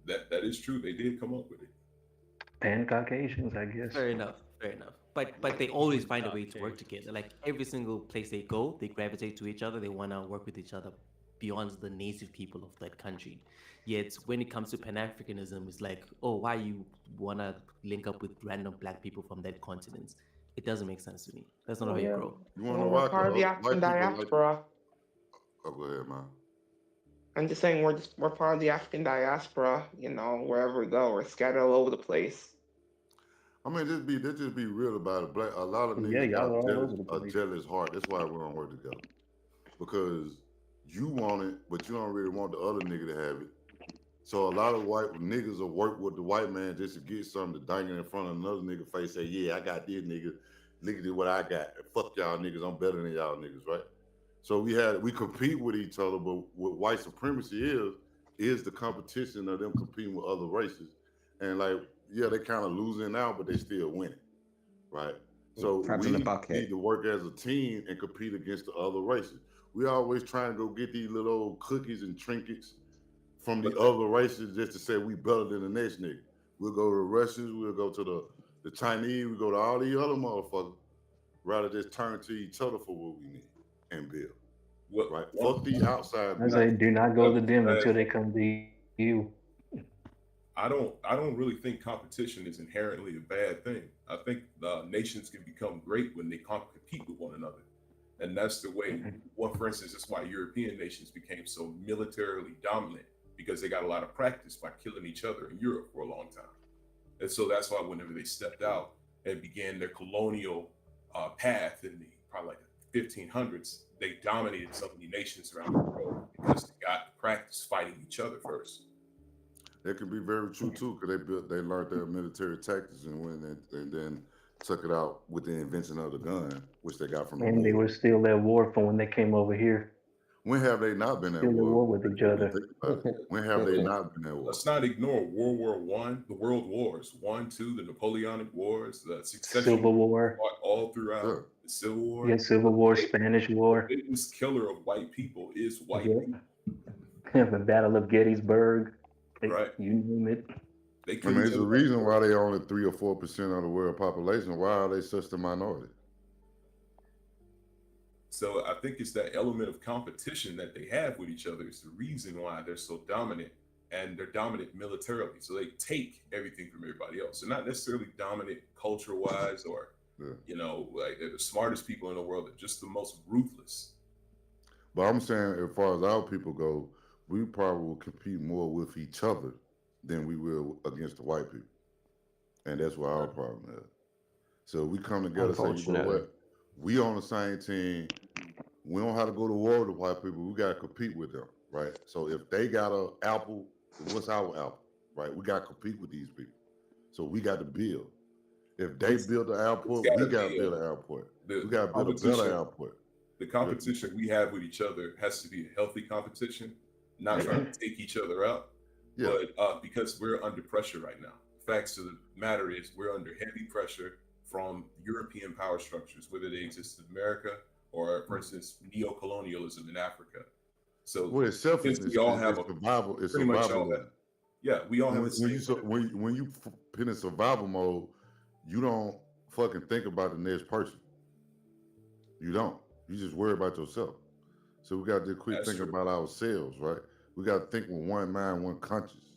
That is true. They did come up with it. Pan-Caucasians, I guess. Fair enough. But they always find a way to work together. Like every single place they go, they gravitate to each other. They want to work with each other beyond the native people of that country. Yet when it comes to Pan-Africanism, it's like, oh, why you want to link up with random Black people from that continent? It doesn't make sense to me. That's not how you grow. You want to We're part of the African diaspora. Oh, go ahead, man. I'm just saying we're part of the African diaspora. Wherever we go, we're scattered all over the place. I mean, just be real about it. A lot of niggas got a jealous heart. That's why we don't work together. Because you want it, but you don't really want the other nigga to have it. So a lot of white niggas will work with the white man just to get something to dang it in front of another nigga face. Say, yeah, I got this nigga. Look at what I got. Fuck y'all niggas. I'm better than y'all niggas, right? So we compete with each other, but what white supremacy is the competition of them competing with other races. And they kind of losing out, but they still winning, right? So we need to work as a team and compete against the other races. We always trying to go get these little old cookies and trinkets from the other races just to say we better than the next nigga. We'll go to the Russians, we'll go to the Chinese, we go to all these other motherfuckers, rather just turn to each other for what we need and build. Right? Fuck the outside. I say, do not go to them until they come to you. I don't really think competition is inherently a bad thing. I think nations can become great when they compete with one another. And that's the way, well, for instance, that's why European nations became so militarily dominant, because they got a lot of practice by killing each other in Europe for a long time. And so that's why whenever they stepped out and began their colonial path in the probably like the 1500s, they dominated so many nations around the world because they got practice fighting each other first. That can be very true too, because they learned their military tactics and went and then took it out with the invention of the gun, which they got from And they were still at war from when they came over here. When have they not been Still at war? with each other. When have they not been at war? Let's not ignore World War One, the World Wars, 1, 2, the Napoleonic Wars, the succession Civil War. all throughout the Civil War. Yeah, Civil War, Spanish War. The biggest killer of white people is white Yeah. people. The Battle of Gettysburg. Right. You name it. They I mean, there's a reason why they only 3 or 4% of the world population. Why are they such a minority? So I think it's that element of competition that they have with each other is the reason why they're so dominant, and they're dominant militarily. So they take everything from everybody else. They're not necessarily dominant culture-wise or, you know, like they're the smartest people in the world. They're just the most ruthless. But I'm saying, as far as our people go, we probably will compete more with each other than we will against the white people. And that's where our problem is. So we come together and say, you know what? We on the same team. We don't have to go to war with the white people. We got to compete with them, right? So if they got an apple, what's our apple, right? We got to compete with these people. So we got to build. If they build an airport, we got to build an airport. We got to build a better airport. The competition we have with each other has to be a healthy competition, not trying to take each other out, but because we're under pressure right now. Facts of the matter is we're under heavy pressure from European power structures, whether they exist in America or, for instance, neo-colonialism in Africa. So it's selfishness. We all have it's survival. It's pretty much survival all mode. that. Yeah, we all have the same. When you put in survival mode, you don't fucking think about the next person. You don't. You just worry about yourself. So we got to quit thinking about ourselves, right? We got to think with one mind, one conscience,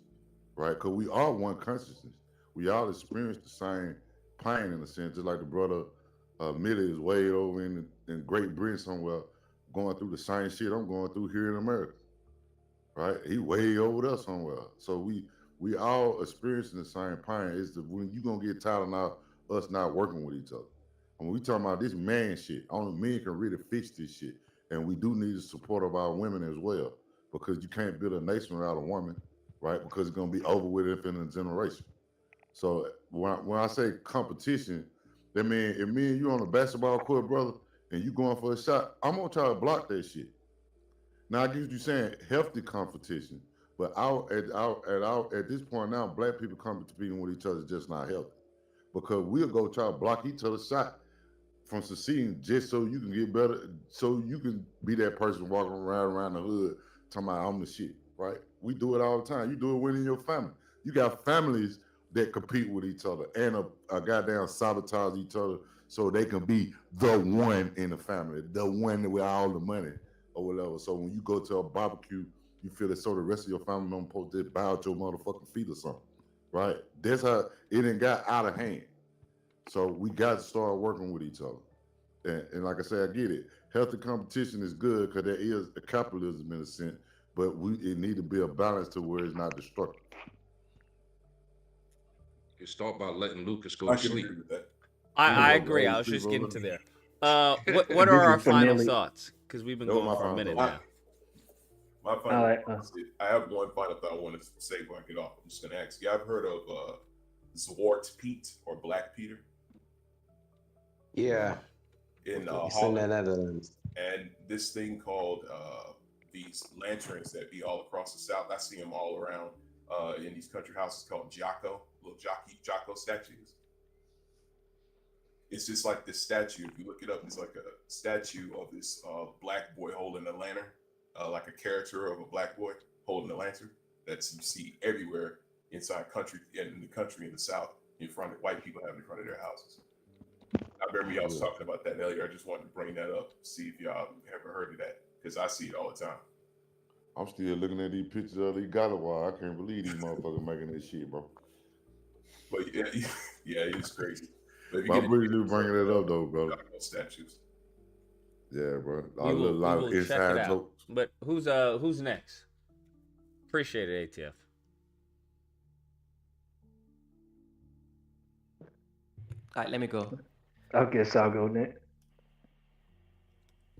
right? Because we are one consciousness. We all experience the same pain in a sense, just like the brother Millie is way over in Great Britain somewhere, going through the same shit I'm going through here in America, right? He way over there somewhere. So we all experiencing the same pain. It's when you gonna get tired of us not working with each other. And when we talking about this man shit, only men can really fix this shit. And we do need the support of our women as well, because you can't build a nation without a woman, right? Because it's gonna be over with in a generation. So when I say competition, that means if me and you on a basketball court, brother, and you going for a shot, I'm gonna try to block that shit. Now I get what you're saying, healthy competition, but at this point now, black people competing with each other is just not healthy, because we'll go try to block each other's shot from succeeding just so you can get better, so you can be that person walking around the hood talking about I'm the shit, right? We do it all the time. You do it within your family. You got families that compete with each other and a goddamn sabotage each other so they can be the one in the family, the one with all the money or whatever. So when you go to a barbecue, you feel that so the rest of your family don't supposed to bow at your motherfucking feet or something, right? That's how it done got out of hand. So we got to start working with each other. And like I said, I get it. Healthy competition is good because there is a capitalism in a sense, but it need to be a balance to where it's not destructive. You start by letting Lucas go to sleep. I agree. I was just getting to there. What are our final thoughts? Because we've been going for a minute now. My final thoughts. I have one final thought I want to say before I get off. I'm just going to ask you. I've heard of Zwart Piet or Black Peter. Yeah. In the Holland. Netherlands. And this thing called these lanterns that be all across the South. I see them all around in these country houses called Jocko, little Jocko statues. It's just like this statue. If you look it up, it's like a statue of this black boy holding a lantern, like a character of a black boy holding a lantern. That's you see everywhere inside country, in the country in the South, in front of white people have in front of their houses. I remember y'all was talking about that earlier. I just wanted to bring that up, see if y'all ever heard of that, because I see it all the time. I'm still looking at these pictures of these Galawa. I can't believe these motherfuckers making this shit, bro. But yeah, it's crazy. I really do bringing it up though, brother. Statues. Yeah, bro. We will, lot of check it inside out. jokes. But who's next? Appreciate it, ATF. All right, let me go. I guess I'll go next.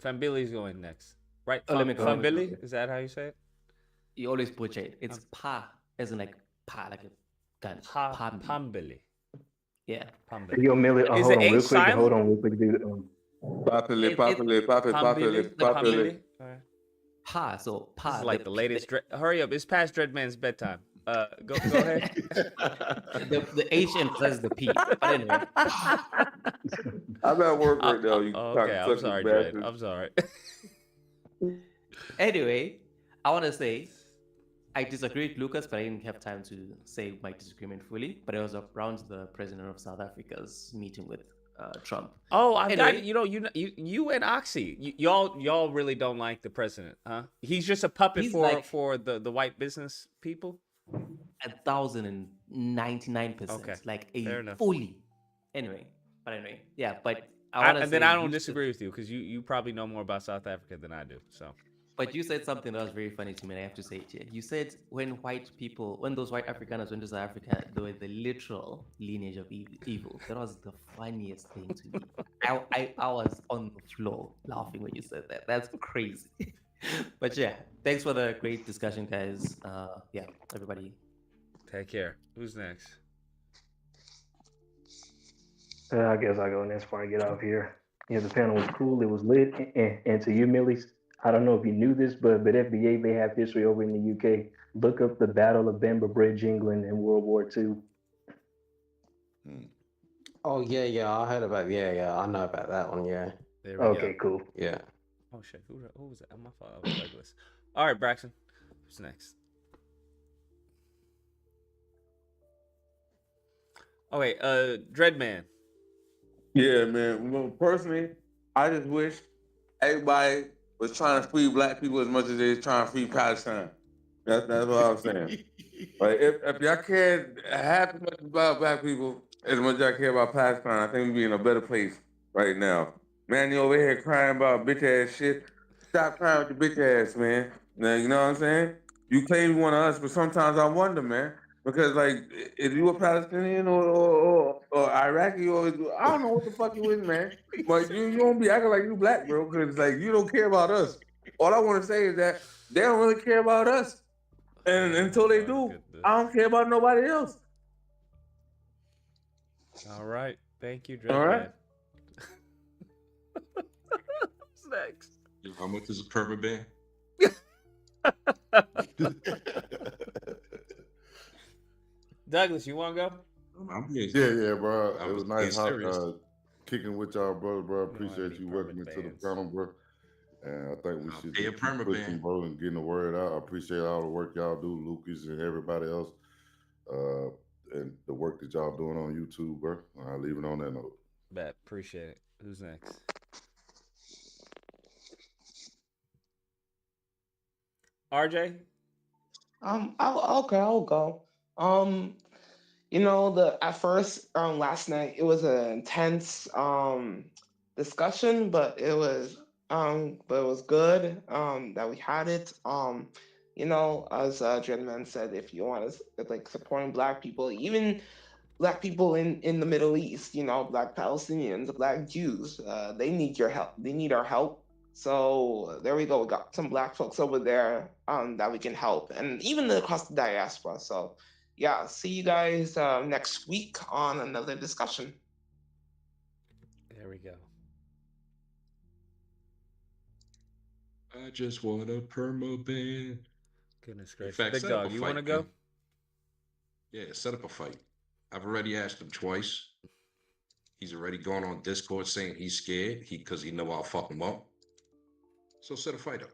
Fambili's going next, right? Let me go. Fambili, is that how you say it? You always butcher it. It's pa, as in like pa, like a gun. Pambili. Yeah. Hey, yo, Millie, Is hold the on H real quick. silent? Hold on real quick, dude. Popular. Pambili. All right. Pa, so pa. This is like the latest. Hurry up! It's past Dreadman's bedtime. Go ahead. the H emphasizes the P. But anyway. I'm at work right now. You okay, I'm sorry, Dread. I'm sorry. Anyway, I want to say I disagree with Lucas, but I didn't have time to say my disagreement fully. But it was around the president of South Africa's meeting with Trump. Oh, I've Anyway. got you and Oxy. Y'all really don't like the president, huh? He's just a puppet He's for like- the white business people. 1,099%. Okay, Like fair a enough. fully. Anyway, yeah, but I want to And say. then I don't you disagree with you because you probably know more about South Africa than I do. So. But you said something that was very funny to me, and I have to say it here. You said when those white Afrikaners went to South Africa, they were the literal lineage of evil. That was the funniest thing to me. I was on the floor laughing when you said that. That's crazy. But yeah, thanks for the great discussion, guys. Yeah, everybody. Take care. Who's next? I guess I'll go next before I get off here. Yeah, the panel was cool. It was lit. And to you, Millie, I don't know if you knew this, but FBA, they have history over in the UK. Look up the Battle of Bamber Bridge, England in World War II. Oh yeah, I heard about I know about that one. Yeah. There we Okay, go. cool. Yeah. Oh shit, who was that? My fault. I was Douglas. All right, Braxton. Who's next? Oh wait, Dreadman. Yeah, man. Well, personally, I just wish everybody was trying to free black people as much as they're trying to free Palestine. That's what I'm saying. Like, if y'all cared half as much about black people as much as y'all care about Palestine, I think we'd be in a better place right now. Man, you over here crying about bitch ass shit. Stop crying with your bitch ass, man. Now, you know what I'm saying? You claim you one of us, but sometimes I wonder, man. Because, like, if you a Palestinian or Iraqi or I don't know what the fuck you is, man. But you don't be acting like you black, bro, because, like, you don't care about us. All I want to say is that they don't really care about us. And until they do, I don't care about nobody else. All right. Thank you, Dreadman. All right. What's next? How much is a perma ban? Douglas, you want to go? Yeah, bro. I It was was nice being serious. kicking with y'all, bro. Appreciate be you welcoming to the perma-bans. panel, bro. And I think we should pay a just keep perma pushing, ban. bro, and getting the word out. I appreciate all the work y'all do, Lucas and everybody else, and the work that y'all doing on YouTube, bro. I'll leave it on that note. Bet. Appreciate it. Who's next? RJ? I'll go. At first, last night it was an intense discussion, but it was good that we had it. As Dreadman said, if you want to like supporting Black people, even Black people in the Middle East, Black Palestinians, Black Jews, they need your help. They need our help. So there we go. We got some Black folks over there that we can help, and even across the diaspora. So yeah, see you guys next week on another discussion. There we go. I just want a perma ban. Goodness In gracious. fact, Big set up Dog, a you fight, want to go? man. Yeah, set up a fight. I've already asked him twice. He's already gone on Discord saying he's scared because he know I'll fuck him up. So set a fight up.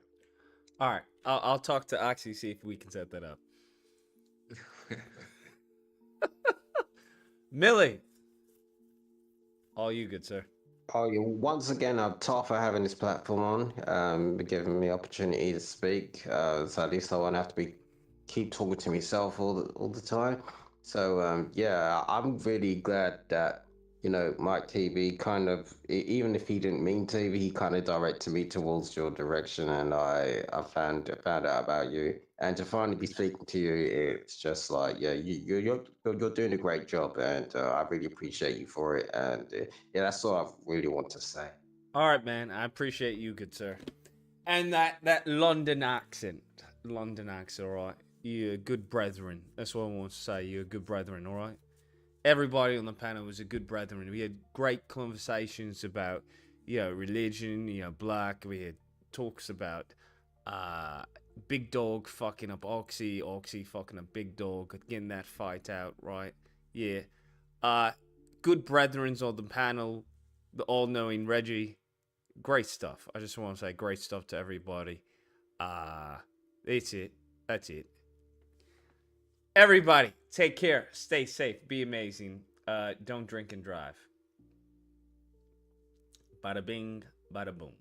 All right. I'll talk to Oxy, see if we can set that up. Millie. All you, good sir. Oh, yeah. Once again, Tar for having this platform on, giving me the opportunity to speak. So at least I won't have to keep talking to myself all the time. So yeah, I'm really glad that you know, Mike TV kind of, even if he didn't mean to, he kind of directed me towards your direction, and I found out about you, and to finally be speaking to you, it's just like, yeah, you're doing a great job, and I really appreciate you for it, and yeah, that's all I really want to say. All right, man. I appreciate you, good sir. And that London accent, all right. You're good brethren. That's what I want to say. You're good brethren, all right. Everybody on the panel was a good brethren. We had great conversations about, religion, black. We had talks about Big Dog fucking up Oxy fucking up Big Dog, getting that fight out, right? Yeah. Good brethren's on the panel, the all-knowing Reggie. Great stuff. I just want to say great stuff to everybody. That's it. Everybody, take care. Stay safe. Be amazing. Don't drink and drive. Bada bing, bada boom.